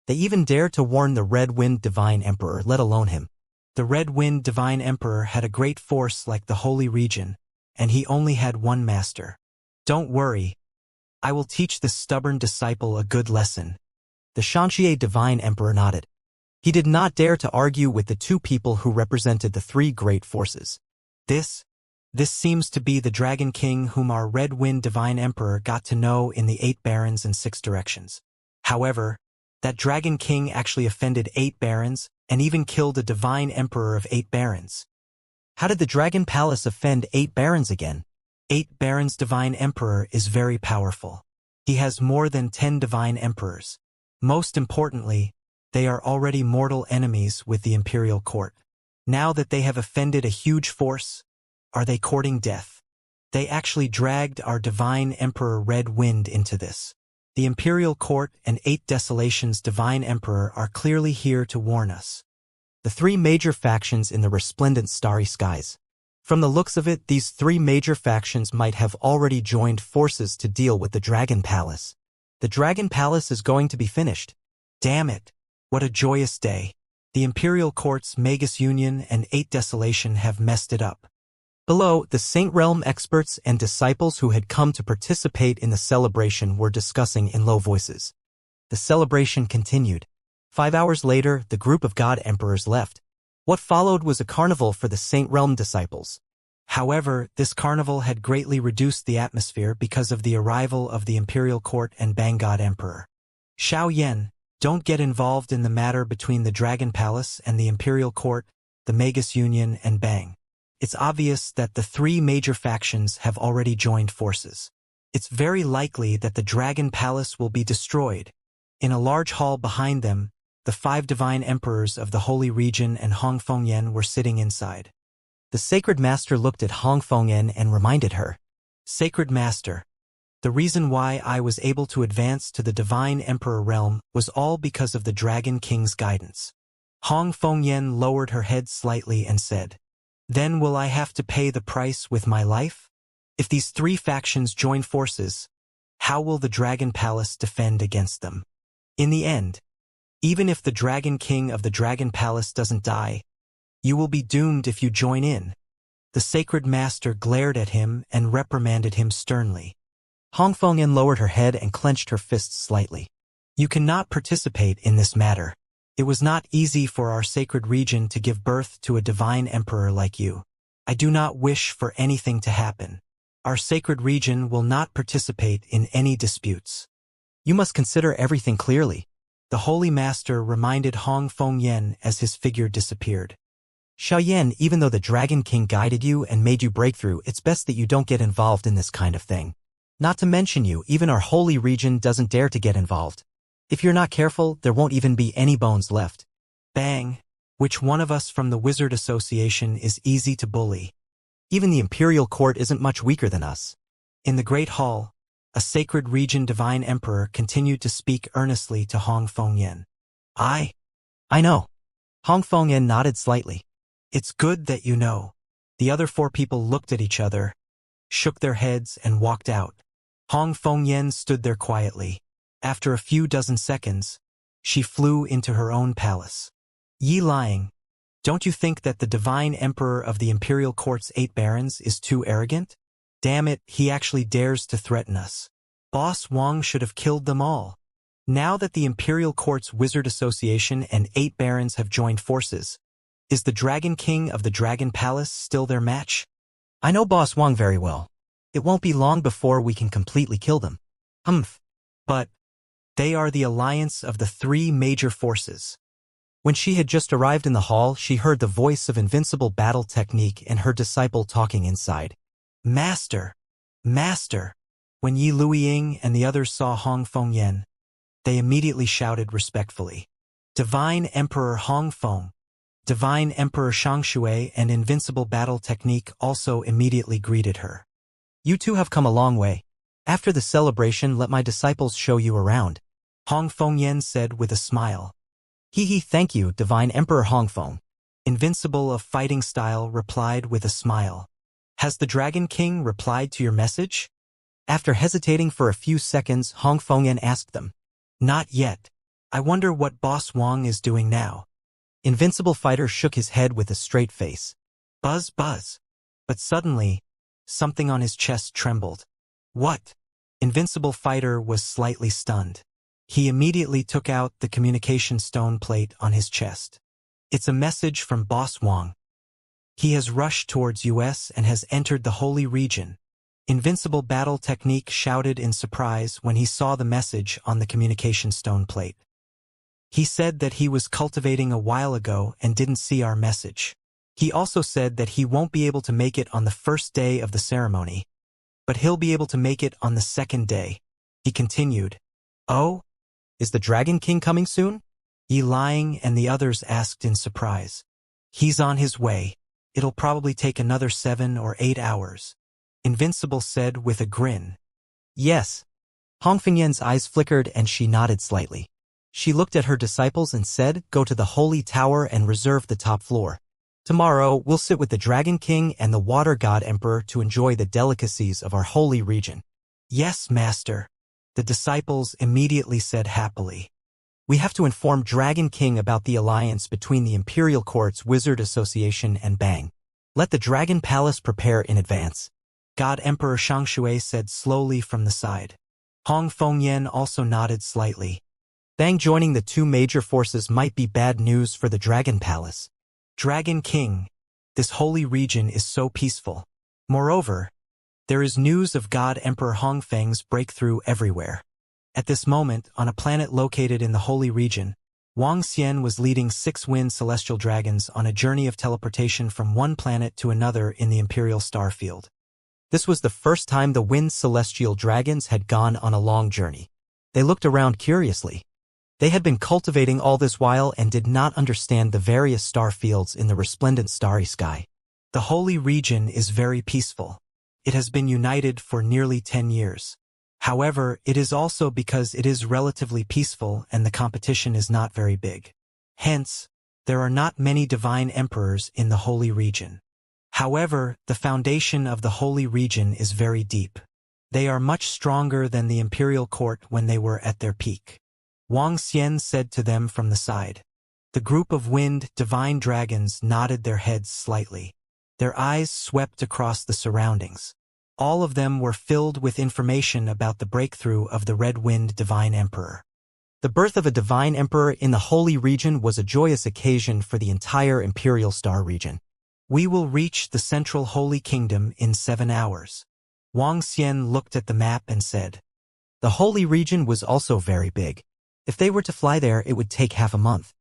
They even dared to warn the Red Wind Divine Emperor, let alone him. The Red Wind Divine Emperor had a great force like the Holy Region, and he only had one master. Don't worry. I will teach this stubborn disciple a good lesson. The Shangshui Divine Emperor nodded. He did not dare to argue with the 2 people who represented the 3 great forces. This seems to be the Dragon King whom our Red Wind Divine Emperor got to know in the 8 Barons and 6 Directions. However, that Dragon King actually offended 8 Barons and even killed a Divine Emperor of 8 Barons. How did the Dragon Palace offend 8 Barons again? 8 Barons Divine Emperor is very powerful. He has more than 10 Divine Emperors. Most importantly, they are already mortal enemies with the Imperial Court. Now that they have offended a huge force, are they courting death? They actually dragged our Divine Emperor Red Wind into this. The Imperial Court and 8 Desolations Divine Emperor are clearly here to warn us. The 3 major factions in the resplendent starry skies. From the looks of it, these 3 major factions might have already joined forces to deal with the Dragon Palace. The Dragon Palace is going to be finished. Damn it, what a joyous day. The Imperial Court's Magus Union and 8 Desolation have messed it up. Below, the Saint Realm experts and disciples who had come to participate in the celebration were discussing in low voices. The celebration continued. 5 hours later, the group of God Emperors left. What followed was a carnival for the Saint Realm disciples. However, this carnival had greatly reduced the atmosphere because of the arrival of the Imperial Court and Bang God Emperor. Xiao Yan, don't get involved in the matter between the Dragon Palace and the Imperial Court, the Magus Union and Bang. It's obvious that the 3 major factions have already joined forces. It's very likely that the Dragon Palace will be destroyed. In a large hall behind them, the 5 divine emperors of the Holy Region and Hong Fengyan were sitting inside. The Sacred Master looked at Hong Fengyan and reminded her, "Sacred Master, the reason why I was able to advance to the Divine Emperor realm was all because of the Dragon King's guidance." Hong Fengyan lowered her head slightly and said, "Then will I have to pay the price with my life? If these 3 factions join forces, how will the Dragon Palace defend against them? In the end, even if the Dragon King of the Dragon Palace doesn't die, you will be doomed if you join in." The Sacred Master glared at him and reprimanded him sternly. Hong Fengyan lowered her head and clenched her fists slightly. "You cannot participate in this matter. It was not easy for our sacred region to give birth to a divine emperor like you. I do not wish for anything to happen. Our sacred region will not participate in any disputes. You must consider everything clearly." The Holy Master reminded Hong Fengyan as his figure disappeared. "Xiao Yan, even though the Dragon King guided you and made you break through, it's best that you don't get involved in this kind of thing. Not to mention you, even our holy region doesn't dare to get involved. If you're not careful, there won't even be any bones left. Bang, which one of us from the Wizard Association is easy to bully? Even the Imperial Court isn't much weaker than us." In the Great Hall, a sacred region divine emperor continued to speak earnestly to Hong Fengyan. I know." Hong Fengyan nodded slightly. "It's good that you know." The other 4 people looked at each other, shook their heads and walked out. Hong Fengyan stood there quietly. After a few dozen seconds, she flew into her own palace. "Yi Lying, don't you think that the divine emperor of the Imperial Court's 8 barons is too arrogant? Damn it, he actually dares to threaten us. Boss Wang should have killed them all. Now that the Imperial Court's Wizard Association and 8 barons have joined forces, is the Dragon King of the Dragon Palace still their match? I know Boss Wang very well. It won't be long before we can completely kill them. But they are the alliance of the 3 major forces." When she had just arrived in the hall, she heard the voice of Invincible Battle Technique and her disciple talking inside. "Master! Master!" When Yi Luiying and the others saw Hong Fengyan, they immediately shouted respectfully. Divine Emperor Hong Feng, Divine Emperor Shangshui and Invincible Battle Technique also immediately greeted her. "You two have come a long way. After the celebration, let my disciples show you around," Hong Fengyan said with a smile. Thank you, Divine Emperor Hong Feng." Invincible of Fighting Style replied with a smile. "Has the Dragon King replied to your message?" After hesitating for a few seconds, Hong Fengyan asked them. "Not yet. I wonder what Boss Wang is doing now." Invincible Fighter shook his head with a straight face. Buzz, buzz. But suddenly, something on his chest trembled. "What?" Invincible Fighter was slightly stunned. He immediately took out the communication stone plate on his chest. "It's a message from Boss Wang. He has rushed towards US and has entered the Holy Region." Invincible Battle Technique shouted in surprise when he saw the message on the communication stone plate. "He said that he was cultivating a while ago and didn't see our message. He also said that he won't be able to make it on the first day of the ceremony, but he'll be able to make it on the second day." He continued. "Oh? Is the Dragon King coming soon?" Yi Lying and the others asked in surprise. "He's on his way. It'll probably take another 7 or 8 hours. Invincible said with a grin. "Yes." Hong Fengyan's eyes flickered and she nodded slightly. She looked at her disciples and said, "Go to the Holy Tower and reserve the top floor. Tomorrow, we'll sit with the Dragon King and the Water God Emperor to enjoy the delicacies of our holy region." "Yes, Master," the disciples immediately said happily. We have to inform Dragon King about the alliance between the Imperial Court's Wizard Association and Bang. Let the Dragon Palace prepare in advance. God Emperor Shangshui said slowly from the side. Hong Fengyan also nodded slightly. Bang joining the two major forces might be bad news for the Dragon Palace. Dragon King, this holy region is so peaceful. Moreover, there is news of God Emperor Hongfeng's breakthrough everywhere. At this moment, on a planet located in the holy region, Wang Xian was leading 6 wind celestial dragons on a journey of teleportation from one planet to another in the Imperial Star Field. This was the first time the wind celestial dragons had gone on a long journey. They looked around curiously. They had been cultivating all this while and did not understand the various star fields in the resplendent starry sky. The holy region is very peaceful. It has been united for nearly 10 years. However, it is also because it is relatively peaceful and the competition is not very big. Hence, there are not many divine emperors in the holy region. However, the foundation of the holy region is very deep. They are much stronger than the imperial court when they were at their peak. Wang Xian said to them from the side. The group of wind divine dragons nodded their heads slightly. Their eyes swept across the surroundings. All of them were filled with information about the breakthrough of the Red Wind Divine Emperor. The birth of a Divine Emperor in the Holy Region was a joyous occasion for the entire Imperial Star region. We will reach the Central Holy Kingdom in 7 hours. Wang Xian looked at the map and said. The Holy Region was also very big. If they were to fly there, it would take half a month.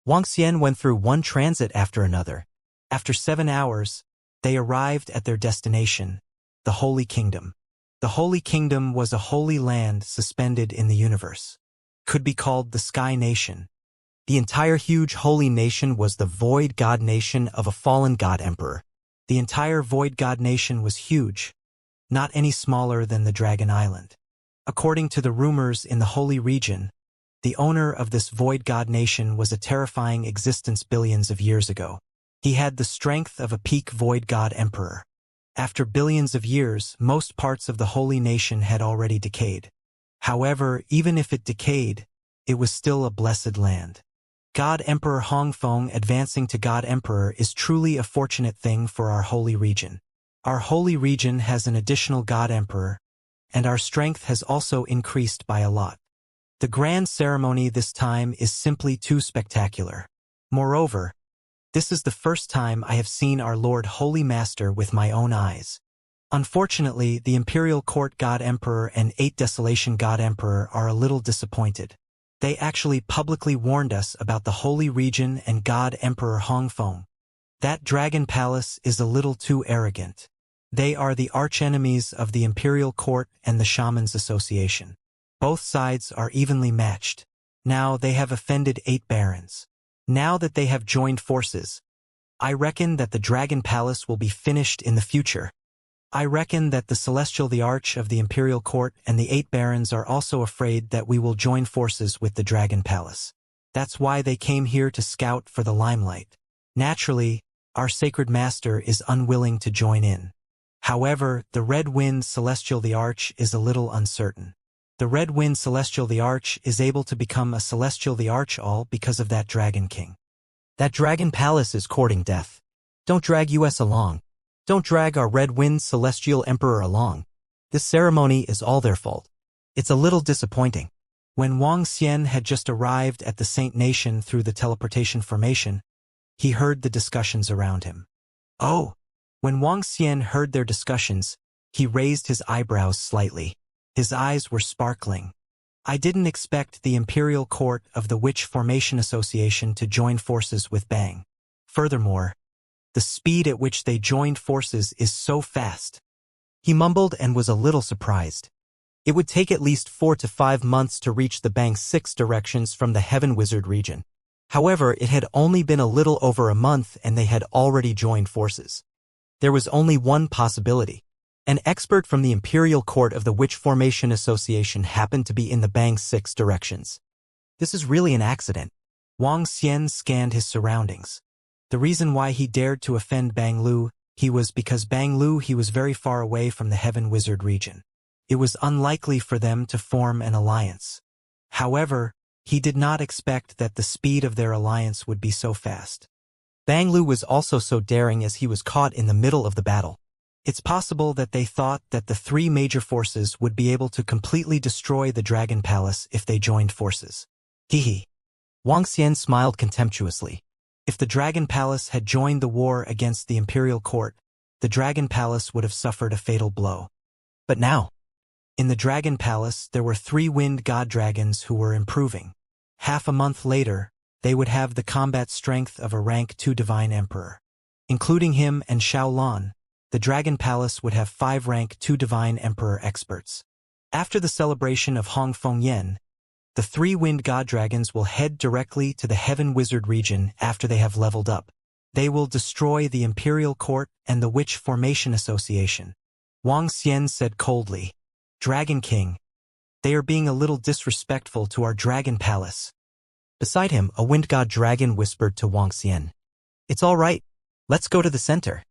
Wang Xian went through one transit after another. After 7 hours, they arrived at their destination, the Holy Kingdom. The Holy Kingdom was a holy land suspended in the universe. Could be called the Sky Nation. The entire huge holy nation was the Void God Nation of a fallen God Emperor. The entire Void God Nation was huge, not any smaller than the Dragon Island. According to the rumors in the Holy Region, the owner of this Void God Nation was a terrifying existence billions of years ago. He had the strength of a peak Void God Emperor. After billions of years, most parts of the holy nation had already decayed. However, even if it decayed, it was still a blessed land. God Emperor Hongfeng advancing to God Emperor is truly a fortunate thing for our holy region. Our holy region has an additional God Emperor, and our strength has also increased by a lot. The grand ceremony this time is simply too spectacular. Moreover, this is the first time I have seen our Lord Holy Master with my own eyes. Unfortunately, the Imperial Court God Emperor and 8 Desolation God Emperor are a little disappointed. They actually publicly warned us about the Holy Region and God Emperor Hongfeng. That Dragon Palace is a little too arrogant. They are the archenemies of the Imperial Court and the Shamans Association. Both sides are evenly matched. Now they have offended 8 barons. Now that they have joined forces, I reckon that the Dragon Palace will be finished in the future. I reckon that the Celestial the Arch of the Imperial Court and the 8 barons are also afraid that we will join forces with the Dragon Palace. That's why they came here to scout for the limelight. Naturally, our Sacred Master is unwilling to join in. However, the Red Wind Celestial the Arch is a little uncertain. The Red Wind Celestial the Arch is able to become a Celestial the Arch all because of that Dragon King. That Dragon Palace is courting death. Don't drag us along. Don't drag our Red Wind Celestial Emperor along. This ceremony is all their fault. It's a little disappointing. When Wang Xian had just arrived at the Saint Nation through the teleportation formation, he heard the discussions around him. Oh! When Wang Xian heard their discussions, he raised his eyebrows slightly. His eyes were sparkling. I didn't expect the Imperial Court of the Witch Formation Association to join forces with Bang. Furthermore, the speed at which they joined forces is so fast. He mumbled and was a little surprised. It would take at least 4 to 5 months to reach the Bang's 6 directions from the Heaven Wizard region. However, it had only been a little over a month and they had already joined forces. There was only one possibility. An expert from the Imperial Court of the Witch Formation Association happened to be in the Bang's 6 directions. This is really an accident. Wang Xian scanned his surroundings. The reason why he dared to offend Bang Lu, he was very far away from the Heaven Wizard region. It was unlikely for them to form an alliance. However, He did not expect that the speed of their alliance would be so fast. Bang Lu was also so daring as he was caught in the middle of the battle. It's possible that they thought that the three major forces would be able to completely destroy the Dragon Palace if they joined forces. Hee. Wang Xian smiled contemptuously. If the Dragon Palace had joined the war against the Imperial Court, the Dragon Palace would have suffered a fatal blow. But now, in the Dragon Palace, there were 3 wind god dragons who were improving. Half a month later, they would have the combat strength of a rank 2 divine emperor. Including him and Xiaolan, the Dragon Palace would have 5 rank 2 divine emperor experts. After the celebration of Hong Feng Yen, the 3 wind god dragons will head directly to the Heaven Wizard region after they have leveled up. They will destroy the Imperial Court and the Witch Formation Association. Wang Xian said coldly, "Dragon King, they are being a little disrespectful to our Dragon Palace." Beside him, a wind god dragon whispered to Wang Xian, "It's all right. Let's go to the center."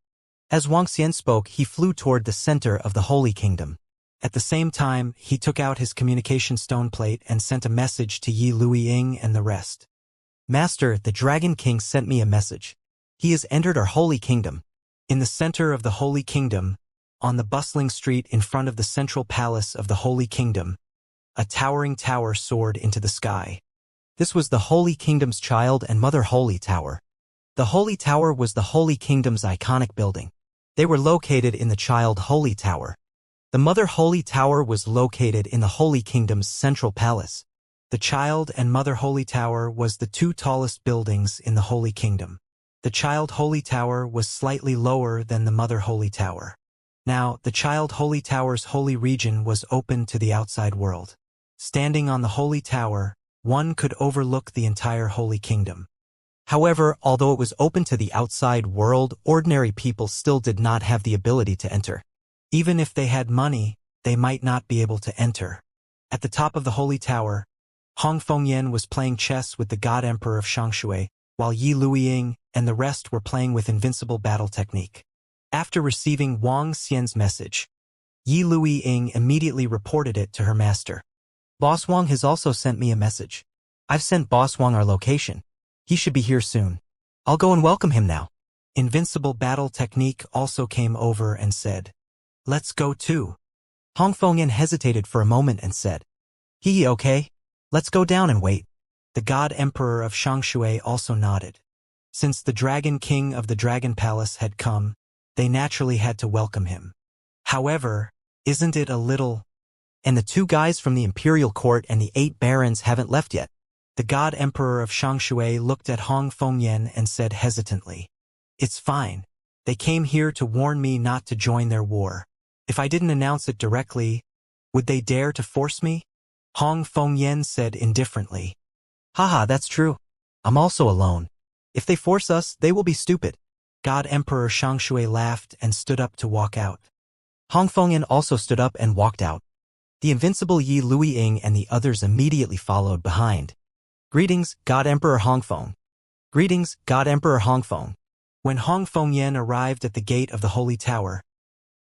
As Wang Xian spoke, he flew toward the center of the Holy Kingdom. At the same time, he took out his communication stone plate and sent a message to Yi Luiying and the rest. "Master, the Dragon King sent me a message. He has entered our Holy Kingdom." In the center of the Holy Kingdom, on the bustling street in front of the central palace of the Holy Kingdom, a towering tower soared into the sky. This was the Holy Kingdom's child and mother Holy Tower. The Holy Tower was the Holy Kingdom's iconic building. They were located in the child Holy Tower. The mother Holy Tower was located in the Holy Kingdom's central palace. The child and mother Holy Tower was the 2 tallest buildings in the Holy Kingdom. The child Holy Tower was slightly lower than the mother Holy Tower. Now, the child Holy Tower's holy region was open to the outside world. Standing on the Holy Tower, one could overlook the entire Holy Kingdom. However, although it was open to the outside world, ordinary people still did not have the ability to enter. Even if they had money, they might not be able to enter. At the top of the Holy Tower, Hong Fengyan was playing chess with the God Emperor of Shangshui, while Yi Luiying and the rest were playing with invincible battle technique. After receiving Wang Xian's message, Yi Luiying immediately reported it to her master. "Boss Wang has also sent me a message. I've sent Boss Wang our location. He should be here soon. I'll go and welcome him now." Invincible battle technique also came over and said, "Let's go too." Hong Fengyan hesitated for a moment and said, "He okay? Let's go down and wait." The God Emperor of Shangshui also nodded. Since the Dragon King of the Dragon Palace had come, they naturally had to welcome him. However, isn't it a little... And the 2 guys from the Imperial Court and the 8 barons haven't left yet. The God Emperor of Shangshui looked at Hong Fengyan and said hesitantly, "It's fine. They came here to warn me not to join their war. If I didn't announce it directly, would they dare to force me?" Hong Fengyan said indifferently, "Haha, that's true. I'm also alone. If they force us, they will be stupid." God Emperor Shangshui laughed and stood up to walk out. Hong Fengyan also stood up and walked out. The invincible Yi Luiying and the others immediately followed behind. "Greetings, God Emperor Hongfeng." "Greetings, God Emperor Hongfeng." When Hong Fengyan arrived at the gate of the Holy Tower,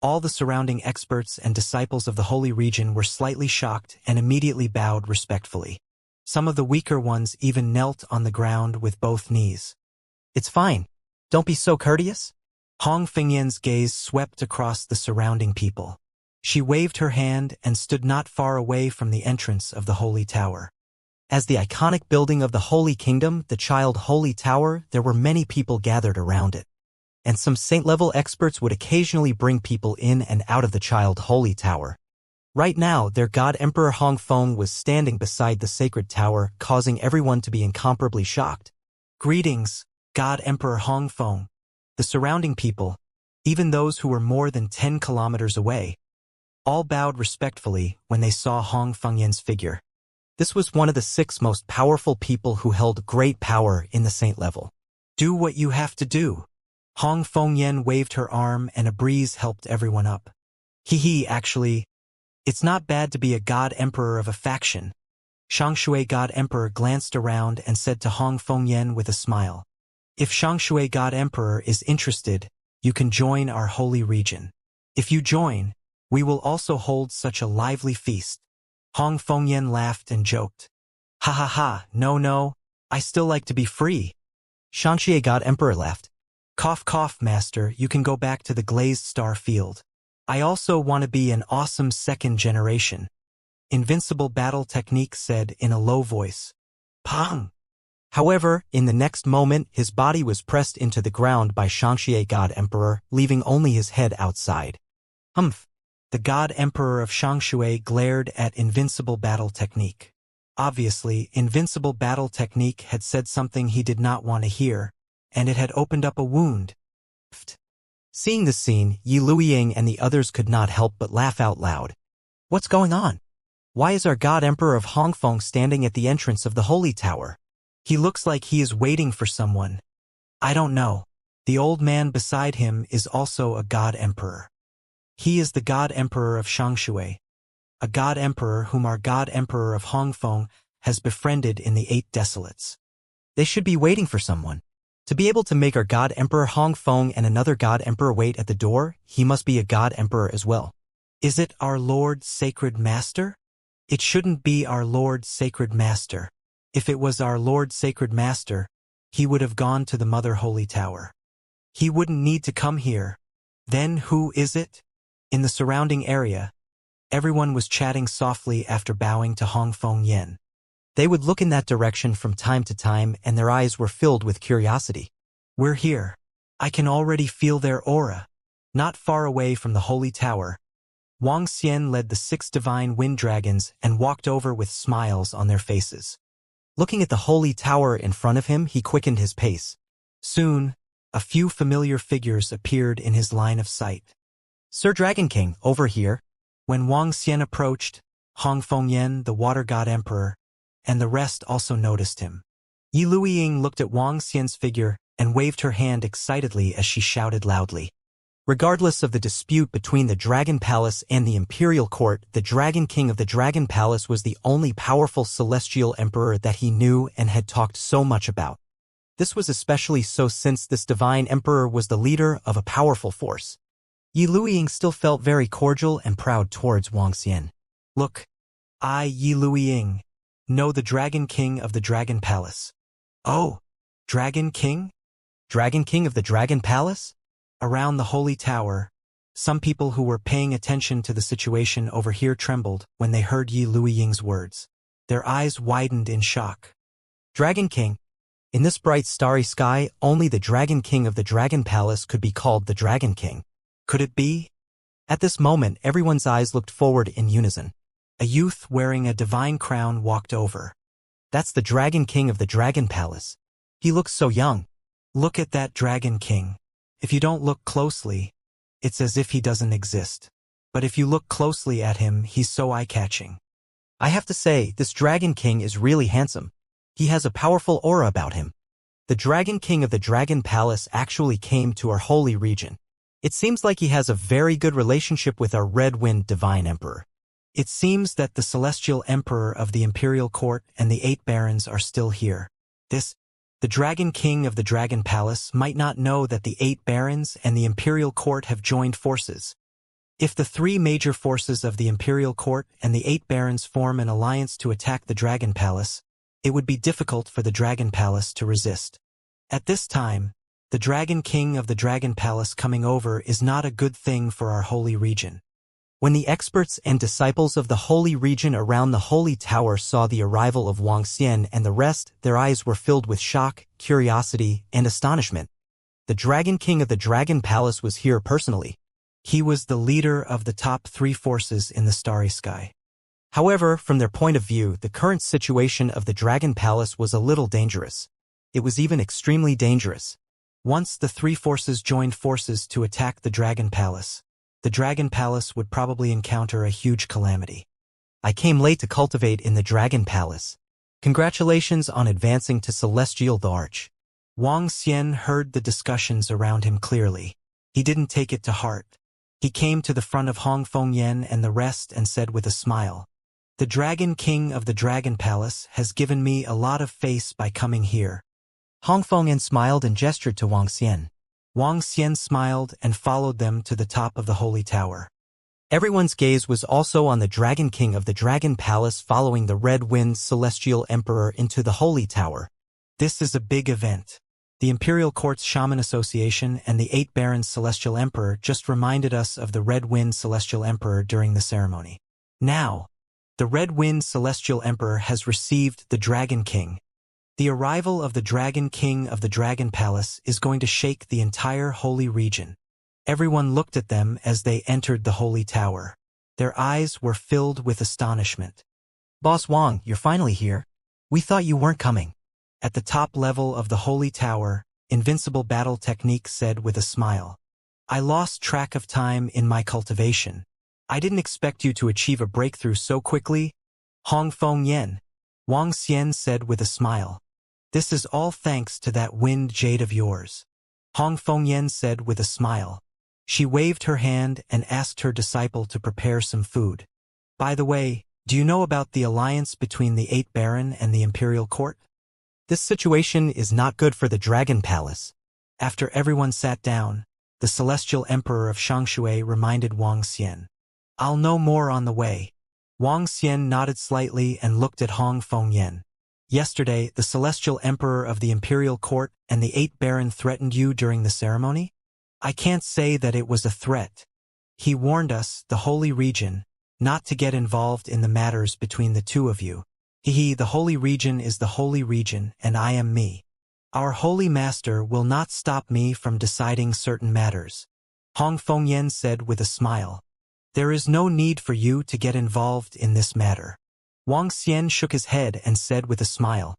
all the surrounding experts and disciples of the Holy Region were slightly shocked and immediately bowed respectfully. Some of the weaker ones even knelt on the ground with both knees. "It's fine. Don't be so courteous." Hong Fengyan's gaze swept across the surrounding people. She waved her hand and stood not far away from the entrance of the Holy Tower. As the iconic building of the Holy Kingdom, the child Holy Tower, there were many people gathered around it. And some saint-level experts would occasionally bring people in and out of the child Holy Tower. Right now, their God Emperor Hongfeng was standing beside the sacred tower, causing everyone to be incomparably shocked. "Greetings, God Emperor Hongfeng." The surrounding people, even those who were more than 10 kilometers away, all bowed respectfully when they saw Hong Fengyan's figure. This was one of the 6 most powerful people who held great power in the saint level. "Do what you have to do." Hong Fengyan waved her arm and a breeze helped everyone up. Actually, it's not bad to be a God Emperor of a faction." Shangshui God Emperor glanced around and said to Hong Fengyan with a smile, "If Shangshui God Emperor is interested, you can join our holy region. If you join, we will also hold such a lively feast." Hong Fengyan laughed and joked, Ha ha ha, no, I still like to be free. Shangxie God Emperor laughed. Cough cough, master, you can go back to the glazed star field. I also want to be an awesome second generation. Invincible battle technique said in a low voice. Pong! However, in the next moment, his body was pressed into the ground by Shangxie God Emperor, leaving only his head outside. Humph! The God Emperor of Shangxue glared at Invincible Battle Technique. Obviously, Invincible Battle Technique had said something he did not want to hear, and it had opened up a wound. Seeing the scene, Yi Luiying and the others could not help but laugh out loud. What's going on? Why is our God Emperor of Hongfeng standing at the entrance of the Holy Tower? He looks like he is waiting for someone. I don't know. The old man beside him is also a God Emperor. He is the God Emperor of Shangxue, a God Emperor whom our God Emperor of Hongfeng has befriended in the Eight Desolates. They should be waiting for someone. To be able to make our God Emperor Hongfeng and another God Emperor wait at the door, he must be a God Emperor as well. Is it our Lord Sacred Master? It shouldn't be our Lord Sacred Master. If it was our Lord Sacred Master, he would have gone to the Mother Holy Tower. He wouldn't need to come here. Then who is it? In the surrounding area, everyone was chatting softly after bowing to Hongfeng Yen. They would look in that direction from time to time and their eyes were filled with curiosity. We're here. I can already feel their aura. Not far away from the Holy Tower, Wang Xian led the 6 divine wind dragons and walked over with smiles on their faces. Looking at the Holy Tower in front of him, he quickened his pace. Soon, a few familiar figures appeared in his line of sight. Sir Dragon King, over here. When Wang Xian approached, Hongfeng Yen, the Water God Emperor, and the rest also noticed him. Yi Luiying looked at Wang Xian's figure and waved her hand excitedly as she shouted loudly. Regardless of the dispute between the Dragon Palace and the Imperial Court, the Dragon King of the Dragon Palace was the only powerful celestial emperor that he knew and had talked so much about. This was especially so since this divine emperor was the leader of a powerful force. Yi Luiying still felt very cordial and proud towards Wang Xian. Look, I, Yi Luiying, know the Dragon King of the Dragon Palace. Oh, Dragon King? Dragon King of the Dragon Palace? Around the Holy Tower, some people who were paying attention to the situation over here trembled when they heard Yi Luiying's words. Their eyes widened in shock. Dragon King? In this bright starry sky, only the Dragon King of the Dragon Palace could be called the Dragon King. Could it be? At this moment, everyone's eyes looked forward in unison. A youth wearing a divine crown walked over. That's the Dragon King of the Dragon Palace. He looks so young. Look at that Dragon King. If you don't look closely, it's as if he doesn't exist. But if you look closely at him, he's so eye-catching. I have to say, this Dragon King is really handsome. He has a powerful aura about him. The Dragon King of the Dragon Palace actually came to our holy region. It seems like he has a very good relationship with our Red Wind Divine Emperor. It seems that the Celestial Emperor of the Imperial Court and the 8 Barons are still here. The Dragon King of the Dragon Palace might not know that the 8 Barons and the Imperial Court have joined forces. If the 3 major forces of the Imperial Court and the 8 Barons form an alliance to attack the Dragon Palace, it would be difficult for the Dragon Palace to resist. At this time, the Dragon King of the Dragon Palace coming over is not a good thing for our holy region. When the experts and disciples of the holy region around the Holy Tower saw the arrival of Wang Xian and the rest, their eyes were filled with shock, curiosity, and astonishment. The Dragon King of the Dragon Palace was here personally. He was the leader of the top 3 forces in the starry sky. However, from their point of view, the current situation of the Dragon Palace was a little dangerous. It was even extremely dangerous. Once the 3 forces joined forces to attack the Dragon Palace, the Dragon Palace would probably encounter a huge calamity. I came late to cultivate in the Dragon Palace. Congratulations on advancing to Celestial the Arch. Wang Xian heard the discussions around him clearly. He didn't take it to heart. He came to the front of Hongfeng Yen and the rest and said with a smile, "The Dragon King of the Dragon Palace has given me a lot of face by coming here." Hongfeng Yen smiled and gestured to Wang Xian. Wang Xian smiled and followed them to the top of the Holy Tower. Everyone's gaze was also on the Dragon King of the Dragon Palace following the Red Wind's Celestial Emperor into the Holy Tower. This is a big event. The Imperial Court's Shaman Association and the 8 Barons Celestial Emperor just reminded us of the Red Wind Celestial Emperor during the ceremony. Now, the Red Wind Celestial Emperor has received the Dragon King. The arrival of the Dragon King of the Dragon Palace is going to shake the entire Holy Region. Everyone looked at them as they entered the Holy Tower. Their eyes were filled with astonishment. "Boss Wang, you're finally here. We thought you weren't coming." At the top level of the Holy Tower, Invincible Battle Technique said with a smile, "I lost track of time in my cultivation. I didn't expect you to achieve a breakthrough so quickly." Hong Feng Yen, Wang Xian said with a smile, "This is all thanks to that wind jade of yours." Hong Feng Yen said with a smile. She waved her hand and asked her disciple to prepare some food. "By the way, do you know about the alliance between the 8 Baron and the Imperial Court? This situation is not good for the Dragon Palace." After everyone sat down, the Celestial Emperor of Shangshui reminded Wang Xian, "I'll know more on the way." Wang Xian nodded slightly and looked at Hong Feng Yen. "Yesterday, the Celestial Emperor of the Imperial Court and the 8 Baron threatened you during the ceremony?" "I can't say that it was a threat. He warned us, the Holy Region, not to get involved in the matters between the two of you. The Holy Region is the Holy Region, and I am me. Our Holy Master will not stop me from deciding certain matters." Hong Feng Yen said with a smile, "There is no need for you to get involved in this matter." Wang Xian shook his head and said with a smile,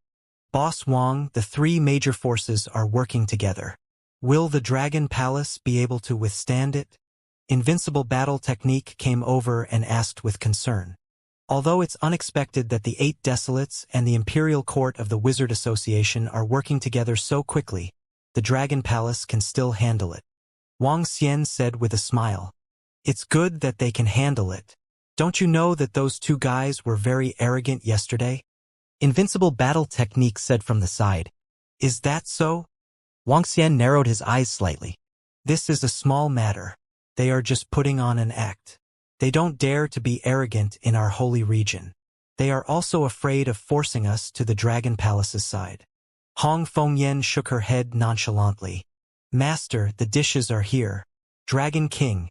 "Boss Wang, the 3 major forces are working together. Will the Dragon Palace be able to withstand it?" Invincible Battle Technique came over and asked with concern. Although it's unexpected that the 8 Desolates and the Imperial Court of the Wizard Association are working together so quickly, the Dragon Palace can still handle it. Wang Xian said with a smile, "It's good that they can handle it. Don't you know that those 2 guys were very arrogant yesterday?" Invincible Battle Technique said from the side, "Is that so?" Wang Xian narrowed his eyes slightly. "This is a small matter. They are just putting on an act. They don't dare to be arrogant in our holy region. They are also afraid of forcing us to the Dragon Palace's side." Hong Feng Yen shook her head nonchalantly. "Master, the dishes are here. Dragon King.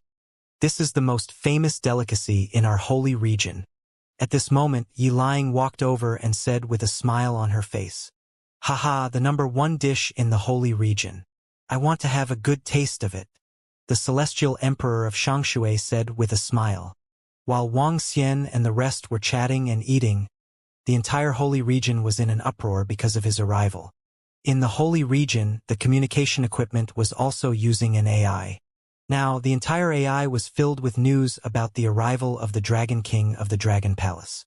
This is the most famous delicacy in our holy region." At this moment, Yi Liang walked over and said with a smile on her face, "Haha, the number 1 dish in the holy region. I want to have a good taste of it." The Celestial Emperor of Shangshui said with a smile. While Wang Xian and the rest were chatting and eating, the entire holy region was in an uproar because of his arrival. In the holy region, the communication equipment was also using an AI. Now, the entire AI was filled with news about the arrival of the Dragon King of the Dragon Palace.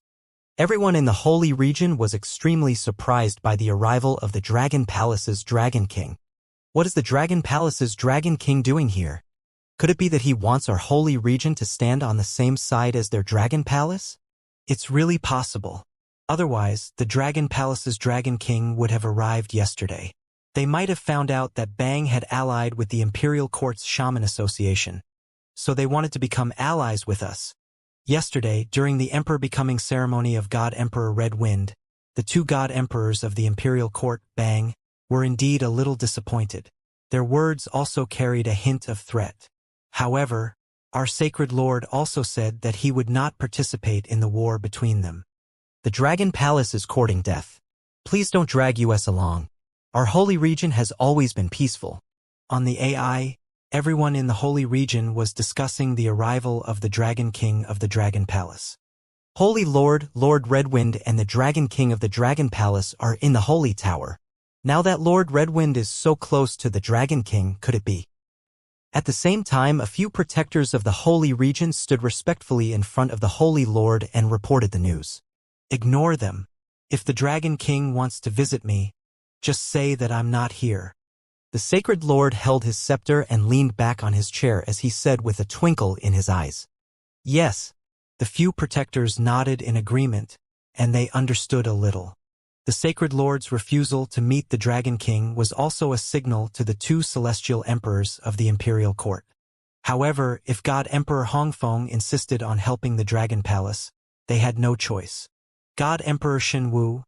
Everyone in the holy region was extremely surprised by the arrival of the Dragon Palace's Dragon King. What is the Dragon Palace's Dragon King doing here? Could it be that he wants our holy region to stand on the same side as their Dragon Palace? It's really possible. Otherwise, the Dragon Palace's Dragon King would have arrived yesterday. They might have found out that Bang had allied with the Imperial Court's Shaman Association, so they wanted to become allies with us. Yesterday, during the Emperor Becoming ceremony of God Emperor Red Wind, the 2 God Emperors of the Imperial Court, Bang, were indeed a little disappointed. Their words also carried a hint of threat. However, our Sacred Lord also said that he would not participate in the war between them. "The Dragon Palace is courting death. Please don't drag us along. Our holy region has always been peaceful." On the AI, everyone in the holy region was discussing the arrival of the Dragon King of the Dragon Palace. "Holy Lord, Lord Redwind and the Dragon King of the Dragon Palace are in the Holy Tower. Now that Lord Redwind is so close to the Dragon King, could it be?" At the same time, a few protectors of the holy region stood respectfully in front of the Holy Lord and reported the news. "Ignore them. If the Dragon King wants to visit me, just say that I'm not here." The Sacred Lord held his scepter and leaned back on his chair as he said with a twinkle in his eyes, "Yes." The few protectors nodded in agreement, and they understood a little. The Sacred Lord's refusal to meet the Dragon King was also a signal to the 2 Celestial Emperors of the Imperial Court. However, if God Emperor Hongfeng insisted on helping the Dragon Palace, they had no choice. God Emperor Shenwu,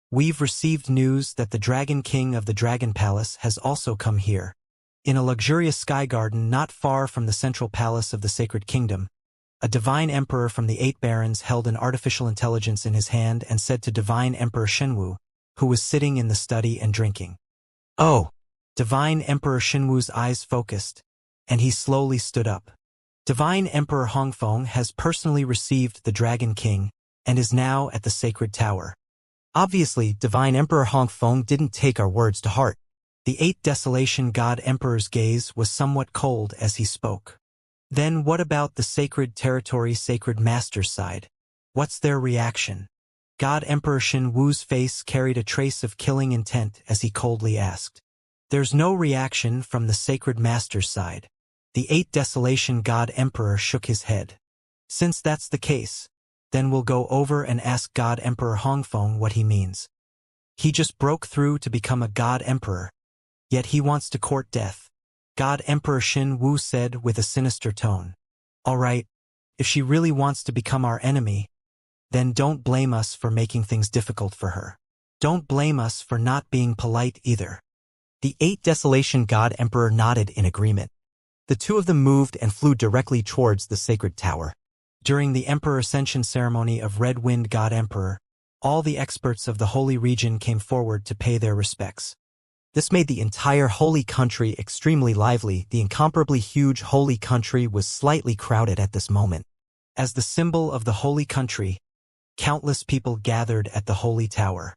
we've received news that the Dragon King of the Dragon Palace has also come here. In a luxurious sky garden not far from the central palace of the Sacred Kingdom, a divine emperor from the 8 barons held an artificial intelligence in his hand and said to divine Emperor Shenwu, who was sitting in the study and drinking. Oh! Divine Emperor Shenwu's eyes focused, and he slowly stood up. Divine Emperor Hongfeng has personally received the Dragon King and is now at the Sacred Tower. Obviously, Divine Emperor Hongfeng didn't take our words to heart. The 8 Desolation God Emperor's gaze was somewhat cold as he spoke. Then what about the Sacred Territory Sacred Master's side? What's their reaction? God Emperor Shenwu's face carried a trace of killing intent as he coldly asked. There's no reaction from the Sacred Master's side. The 8 Desolation God Emperor shook his head. Since that's the case, then we'll go over and ask God Emperor Hongfeng what he means. He just broke through to become a God Emperor, yet he wants to court death. God Emperor Shenwu said with a sinister tone. All right, if she really wants to become our enemy, then don't blame us for making things difficult for her. Don't blame us for not being polite either. The 8 Desolation God Emperor nodded in agreement. The two of them moved and flew directly towards the Sacred Tower. During the Emperor Ascension ceremony of Red Wind God Emperor, all the experts of the Holy Region came forward to pay their respects. This made the entire holy country extremely lively. The incomparably huge holy country was slightly crowded at this moment. As the symbol of the holy country, countless people gathered at the holy tower.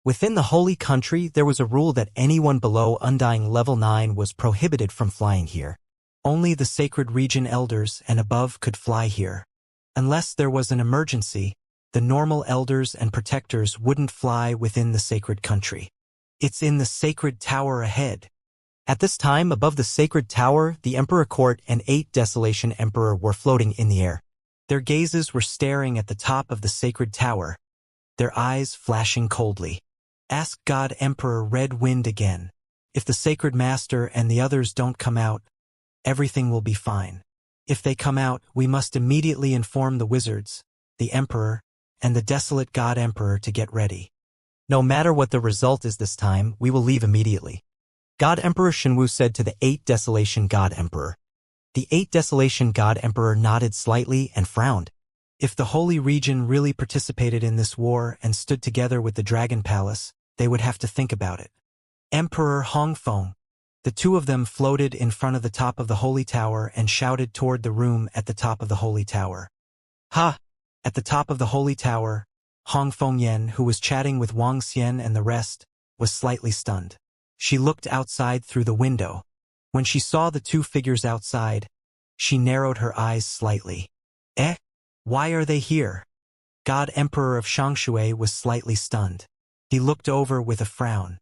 Within the holy country, there was a rule that anyone below Undying Level 9 was prohibited from flying here. Only the Sacred Region elders and above could fly here. Unless there was an emergency, the normal elders and protectors wouldn't fly within the sacred country. It's in the Sacred Tower ahead. At this time, above the Sacred Tower, the Emperor Court and 8 Desolation Emperor were floating in the air. Their gazes were staring at the top of the Sacred Tower, their eyes flashing coldly. Ask God Emperor Red Wind again. If the Sacred Master and the others don't come out, everything will be fine. If they come out, we must immediately inform the wizards, the Emperor, and the Desolate God Emperor to get ready. No matter what the result is this time, we will leave immediately. God Emperor Shenwu said to the 8 Desolation God Emperor. The 8 Desolation God Emperor nodded slightly and frowned. If the Holy Region really participated in this war and stood together with the Dragon Palace, they would have to think about it. Emperor Hongfeng. The two of them floated in front of the top of the Holy Tower and shouted toward the room at the top of the Holy Tower. Ha! At the top of the Holy Tower, Hongfeng Yan, who was chatting with Wang Xian and the rest, was slightly stunned. She looked outside through the window. When she saw the two figures outside, she narrowed her eyes slightly. Eh? Why are they here? God Emperor of Shangshui was slightly stunned. He looked over with a frown.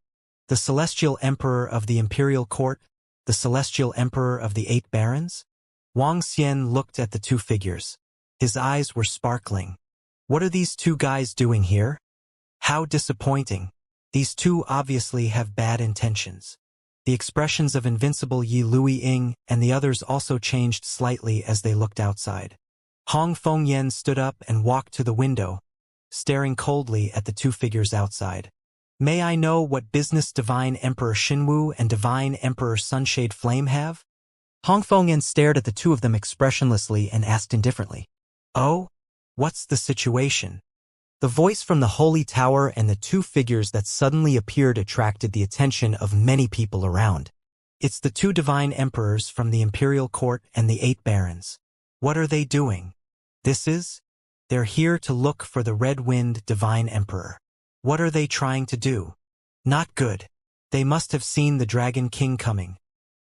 The Celestial Emperor of the Imperial Court? The Celestial Emperor of the 8 Barons? Wang Xian looked at the two figures. His eyes were sparkling. What are these two guys doing here? How disappointing. These two obviously have bad intentions. The expressions of Invincible Yi Lui-Ying and the others also changed slightly as they looked outside. Hongfeng Yan stood up and walked to the window, staring coldly at the two figures outside. May I know what business Divine Emperor Shenwu and Divine Emperor Sunshade Flame have? Hongfeng Yan stared at the two of them expressionlessly and asked indifferently. Oh? What's the situation? The voice from the Holy Tower and the two figures that suddenly appeared attracted the attention of many people around. It's the two Divine Emperors from the Imperial Court and the 8 Barons. What are they doing? They're here to look for the Red Wind Divine Emperor. What are they trying to do? Not good. They must have seen the Dragon King coming.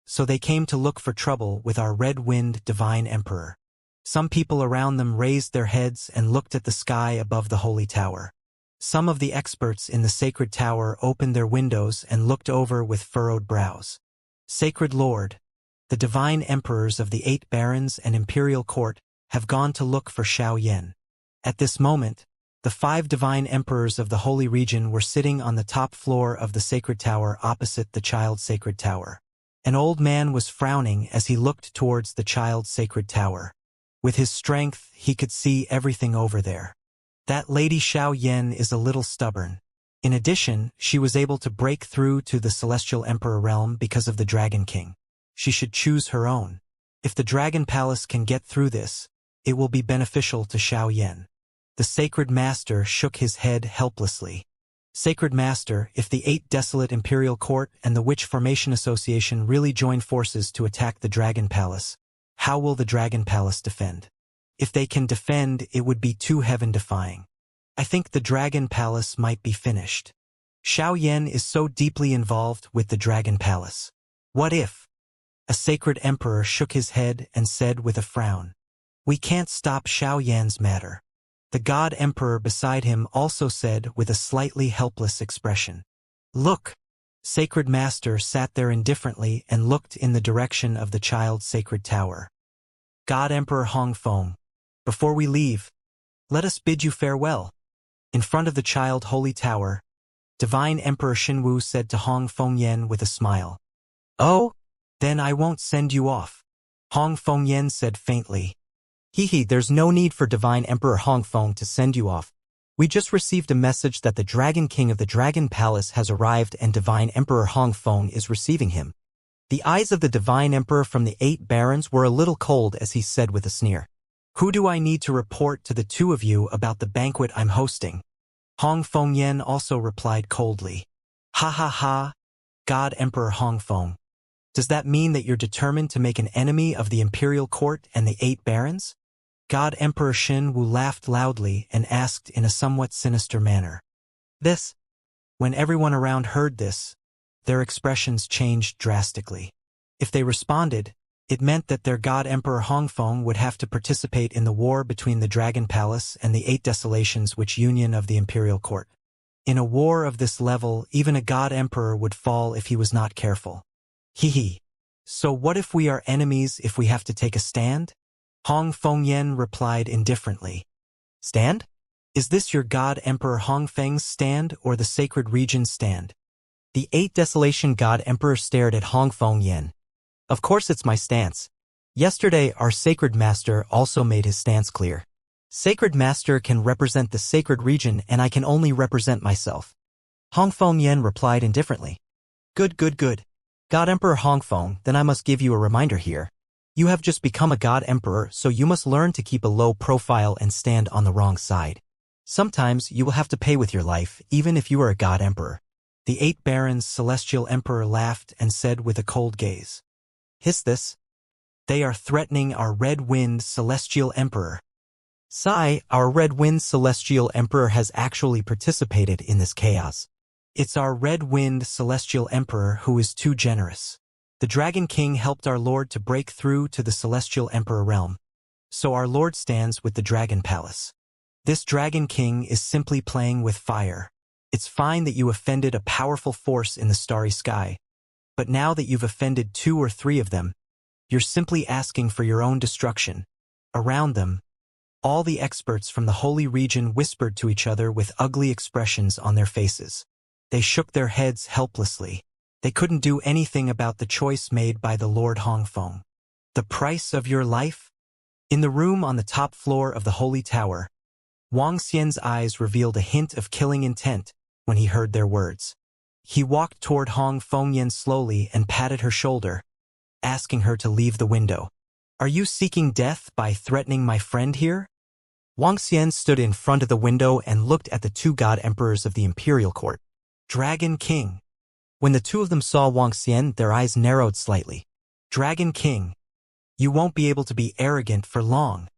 So they came to look for trouble with our Red Wind Divine Emperor. Some people around them raised their heads and looked at the sky above the Holy Tower. Some of the experts in the Sacred Tower opened their windows and looked over with furrowed brows. Sacred Lord, the Divine Emperors of the 8 Barons and Imperial Court have gone to look for Xiao Yan. At this moment, the 5 Divine Emperors of the Holy Region were sitting on the top floor of the Sacred Tower opposite the Child Sacred Tower. An old man was frowning as he looked towards the child's sacred tower. With his strength, he could see everything over there. That Lady Xiao Yan is a little stubborn. In addition, she was able to break through to the Celestial Emperor realm because of the Dragon King. She should choose her own. If the Dragon Palace can get through this, it will be beneficial to Xiao Yan. The Sacred Master shook his head helplessly. Sacred Master, if the 8 Desolate Imperial Court and the Witch Formation Association really join forces to attack the Dragon Palace, how will the Dragon Palace defend? If they can defend, it would be too heaven-defying. I think the Dragon Palace might be finished. Xiao Yan is so deeply involved with the Dragon Palace. What if? A Sacred Emperor shook his head and said with a frown, "We can't stop Xiao Yan's matter." The God Emperor beside him also said with a slightly helpless expression. "Look." Sacred Master sat there indifferently and looked in the direction of the child's sacred tower. God Emperor Hongfeng, before we leave, let us bid you farewell. In front of the child holy tower, Divine Emperor Xinwu said to Hongfeng Yen with a smile. "Oh? Then I won't send you off." Hongfeng Yen said faintly. There's no need for Divine Emperor Hongfeng to send you off. We just received a message that the Dragon King of the Dragon Palace has arrived and Divine Emperor Hongfeng is receiving him. The eyes of the Divine Emperor from the 8 barons were a little cold as he said with a sneer. "Who do I need to report to the 2 of you about the banquet I'm hosting?" Hongfeng Yen also replied coldly. "Ha ha ha, God Emperor Hongfeng. Does that mean that you're determined to make an enemy of the Imperial Court and the 8 barons?" God Emperor Xin Wu laughed loudly and asked in a somewhat sinister manner. When everyone around heard this, their expressions changed drastically. If they responded, it meant that their God Emperor Hongfeng would have to participate in the war between the Dragon Palace and the 8 Desolations which union of the Imperial Court. In a war of this level, even a God Emperor would fall if he was not careful. So what if we are enemies if we have to take a stand? Hongfeng Yen replied indifferently. Stand? Is this your God Emperor Hongfeng's stand or the Sacred Region's stand? The 8 Desolation God Emperor stared at Hongfeng Yen. Of course it's my stance. Yesterday our Sacred Master also made his stance clear. Sacred Master can represent the Sacred Region and I can only represent myself. Hongfeng Yen replied indifferently. Good. God Emperor Hongfeng, then I must give you a reminder here. You have just become a God Emperor, so you must learn to keep a low profile and stand on the wrong side. Sometimes you will have to pay with your life, even if you are a God Emperor. The 8 barons' Celestial Emperor laughed and said with a cold gaze. Hiss this. They are threatening our Red-Wind Celestial Emperor. Our Red-Wind Celestial Emperor has actually participated in this chaos. It's our Red-Wind Celestial Emperor who is too generous. The Dragon King helped our Lord to break through to the Celestial Emperor realm. So our Lord stands with the Dragon Palace. This Dragon King is simply playing with fire. It's fine that you offended a powerful force in the starry sky. But now that you've offended 2 or 3 of them, you're simply asking for your own destruction. Around them, all the experts from the Holy Region whispered to each other with ugly expressions on their faces. They shook their heads helplessly. They couldn't do anything about the choice made by the Lord Hongfeng. The price of your life? In the room on the top floor of the Holy Tower, Wang Xian's eyes revealed a hint of killing intent when he heard their words. He walked toward Hongfeng Yen slowly and patted her shoulder, asking her to leave the window. Are you seeking death by threatening my friend here? Wang Xian stood in front of the window and looked at the 2 God Emperors of the Imperial Court. Dragon King. When the 2 of them saw Wang Xian, their eyes narrowed slightly. Dragon King, you won't be able to be arrogant for long.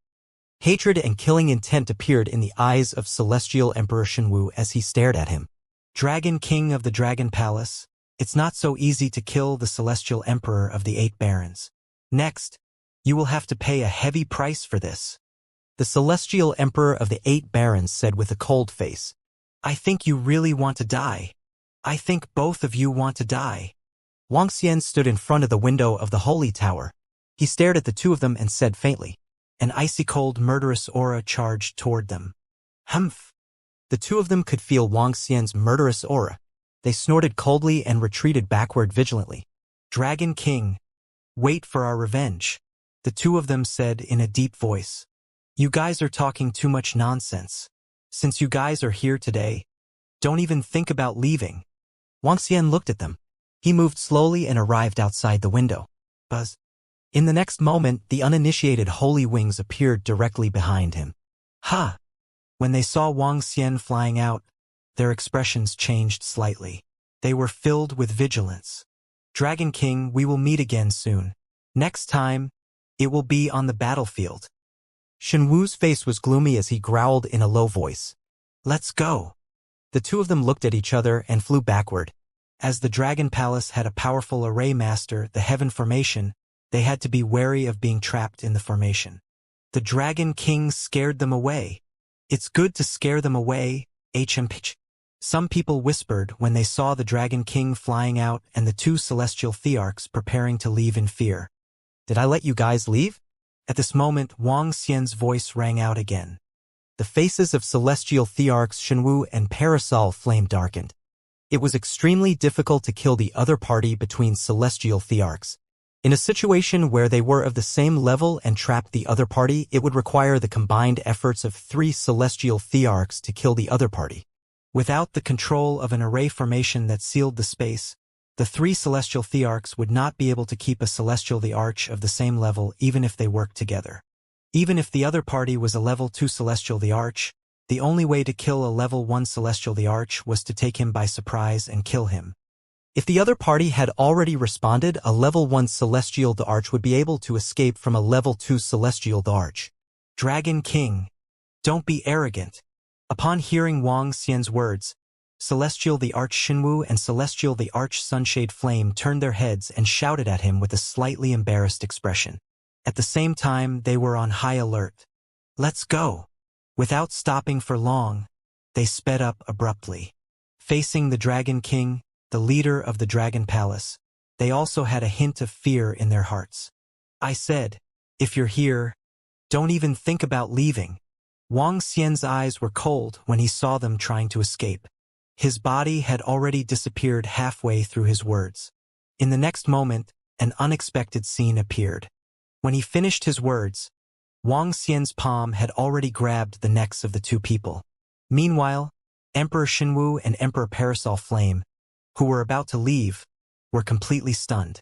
Hatred and killing intent appeared in the eyes of Celestial Emperor Xinwu as he stared at him. Dragon King of the Dragon Palace, it's not so easy to kill the Celestial Emperor of the 8 barons. Next, you will have to pay a heavy price for this. The Celestial Emperor of the 8 barons said with a cold face. I think you really want to die. I think both of you want to die. Wang Xian stood in front of the window of the Holy Tower. He stared at the 2 of them and said faintly. An icy-cold murderous aura charged toward them. Humph! The 2 of them could feel Wang Xian's murderous aura. They snorted coldly and retreated backward vigilantly. Dragon King, wait for our revenge, the two of them said in a deep voice. You guys are talking too much nonsense. Since you guys are here today, don't even think about leaving. Wuxia looked at them. He moved slowly and arrived outside the window. Buzz. In the next moment, the uninitiated holy wings appeared directly behind him. Ha! When they saw Wuxia flying out, their expressions changed slightly. They were filled with vigilance. Dragon King, we will meet again soon. Next time, it will be on the battlefield. Shenwu's face was gloomy as he growled in a low voice. Let's go. The two of them looked at each other and flew backward. As the Dragon Palace had a powerful array master, the Heaven Formation, they had to be wary of being trapped in the formation. The Dragon King scared them away. It's good to scare them away, HMPH. Some people whispered when they saw the Dragon King flying out and the two celestial thearchs preparing to leave in fear. Did I let you guys leave? At this moment, Wuxia's voice rang out again. The faces of celestial thearchs Shenwu and Parasol Flame darkened. It was extremely difficult to kill the other party between celestial thearchs. In a situation where they were of the same level and trapped the other party, it would require the combined efforts of 3 celestial thearchs to kill the other party. Without the control of an array formation that sealed the space, the 3 celestial thearchs would not be able to keep a celestial thearch of the same level even if they worked together. Even if the other party was a level 2 celestial thearch, the only way to kill a level 1 celestial thearch was to take him by surprise and kill him. If the other party had already responded, a level 1 celestial thearch would be able to escape from a level 2 celestial thearch. Dragon King, don't be arrogant. Upon hearing Wuxia's words, Celestial the Arch Shenwu and Celestial the Arch Sunshade Flame turned their heads and shouted at him with a slightly embarrassed expression. At the same time, they were on high alert. Let's go. Without stopping for long, they sped up abruptly. Facing the Dragon King, the leader of the Dragon Palace, they also had a hint of fear in their hearts. I said, if you're here, don't even think about leaving. Wuxia's eyes were cold when he saw them trying to escape. His body had already disappeared halfway through his words. In the next moment, an unexpected scene appeared. When he finished his words, Wuxia's palm had already grabbed the necks of the two people. Meanwhile, Emperor Shenwu and Emperor Parasol Flame, who were about to leave, were completely stunned.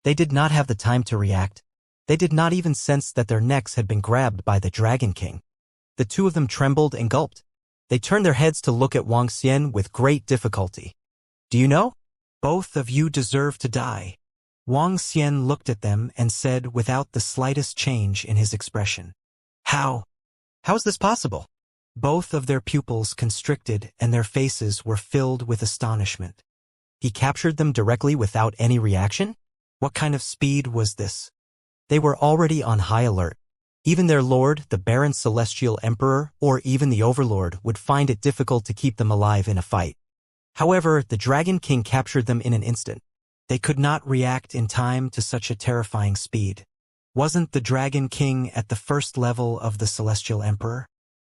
They did not have the time to react. They did not even sense that their necks had been grabbed by the Dragon King. The two of them trembled and gulped. They turned their heads to look at Wuxia with great difficulty. Do you know? Both of you deserve to die. Wuxia looked at them and said without the slightest change in his expression. How? How is this possible? Both of their pupils constricted and their faces were filled with astonishment. He captured them directly without any reaction? What kind of speed was this? They were already on high alert. Even their lord, the Baron Celestial Emperor, or even the Overlord would find it difficult to keep them alive in a fight. However, the Dragon King captured them in an instant. They could not react in time to such a terrifying speed. Wasn't the Dragon King at the first level of the Celestial Emperor?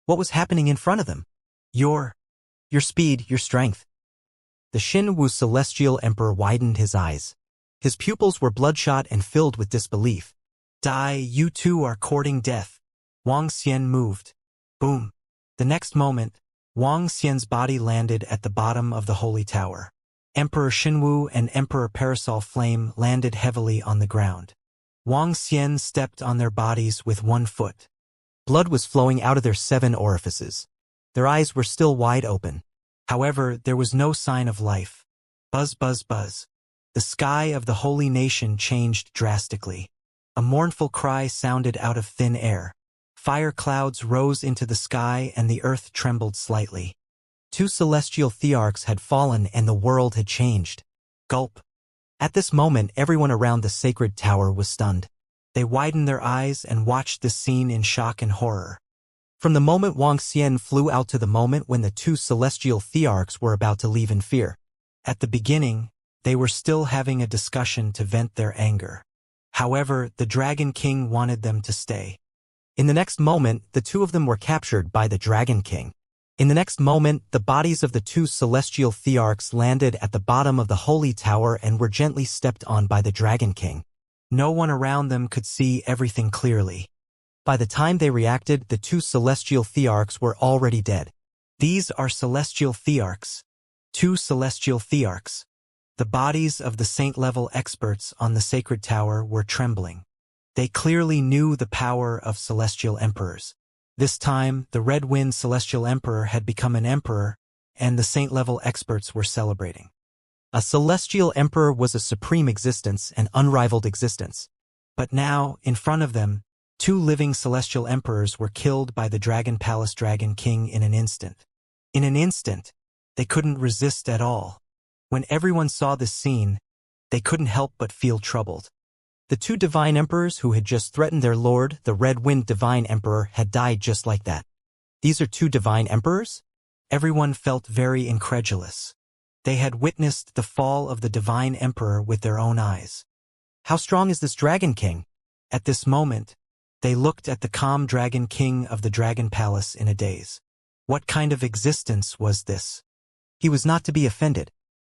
What was happening in front of them? Your speed, your strength. The Shenwu Celestial Emperor widened his eyes. His pupils were bloodshot and filled with disbelief. Die, you two are courting death. Wuxia moved. Boom. The next moment, Wuxia's body landed at the bottom of the holy tower. Emperor Shenwu and Emperor Parasol Flame landed heavily on the ground. Wuxia stepped on their bodies with one foot. Blood was flowing out of their 7 orifices. Their eyes were still wide open. However, there was no sign of life. Buzz, buzz, buzz. The sky of the holy nation changed drastically. A mournful cry sounded out of thin air. Fire clouds rose into the sky and the earth trembled slightly. 2 celestial thearchs had fallen and the world had changed. Gulp. At this moment, everyone around the sacred tower was stunned. They widened their eyes and watched this scene in shock and horror. From the moment Wuxia flew out to the moment when the 2 celestial thearchs were about to leave in fear. At the beginning, they were still having a discussion to vent their anger. However, the Dragon King wanted them to stay. In the next moment, the two of them were captured by the Dragon King. In the next moment, the bodies of the two celestial thearchs landed at the bottom of the holy tower and were gently stepped on by the Dragon King. No one around them could see everything clearly. By the time they reacted, the two celestial thearchs were already dead. These are celestial thearchs. Two celestial thearchs. The bodies of the saint-level experts on the sacred tower were trembling. They clearly knew the power of celestial emperors. This time, the Red Wind Celestial Emperor had become an emperor, and the saint-level experts were celebrating. A celestial emperor was a supreme existence, an unrivaled existence. But now, in front of them, two living celestial emperors were killed by the Dragon Palace Dragon King in an instant. In an instant, they couldn't resist at all. When everyone saw this scene, they couldn't help but feel troubled. The two divine emperors who had just threatened their lord, the Red Wind Divine Emperor, had died just like that. These are two divine emperors? Everyone felt very incredulous. They had witnessed the fall of the divine emperor with their own eyes. How strong is this Dragon King? At this moment, they looked at the calm Dragon King of the Dragon Palace in a daze. What kind of existence was this? He was not to be offended.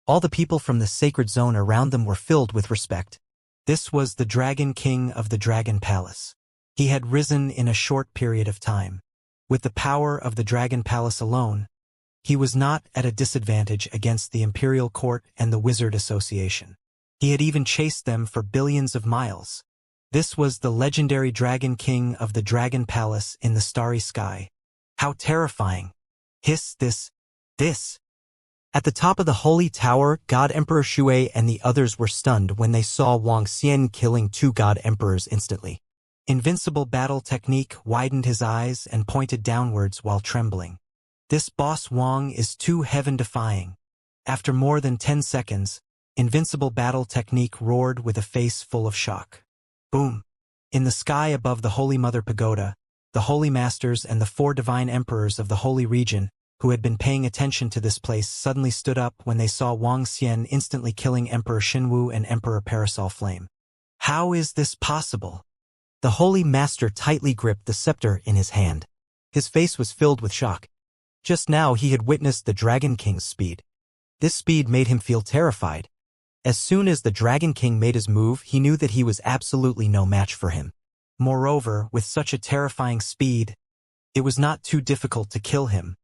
All the people from the sacred zone around them were filled with respect. This was the Dragon King of the Dragon Palace. He had risen in a short period of time. With the power of the Dragon Palace alone, he was not at a disadvantage against the Imperial Court and the Wizard Association. He had even chased them for billions of miles. This was the legendary Dragon King of the Dragon Palace in the starry sky. How terrifying! Hiss, this. At the top of the holy tower, God Emperor Shui and the others were stunned when they saw Wang Xian killing two God Emperors instantly. Invincible battle technique widened his eyes and pointed downwards while trembling. This boss Wang is too heaven-defying. After more than 10 seconds, invincible battle technique roared with a face full of shock. Boom! In the sky above the Holy Mother Pagoda, the Holy Masters and the four divine emperors of the Holy Region, who had been paying attention to this place, suddenly stood up when they saw Wang Xian instantly killing Emperor Xinwu and Emperor Parasol Flame. How is this possible? The Holy Master tightly gripped the scepter in his hand. His face was filled with shock. Just now he had witnessed the Dragon King's speed. This speed made him feel terrified. As soon as the Dragon King made his move, he knew that he was absolutely no match for him. Moreover, with such a terrifying speed, it was not too difficult to kill him.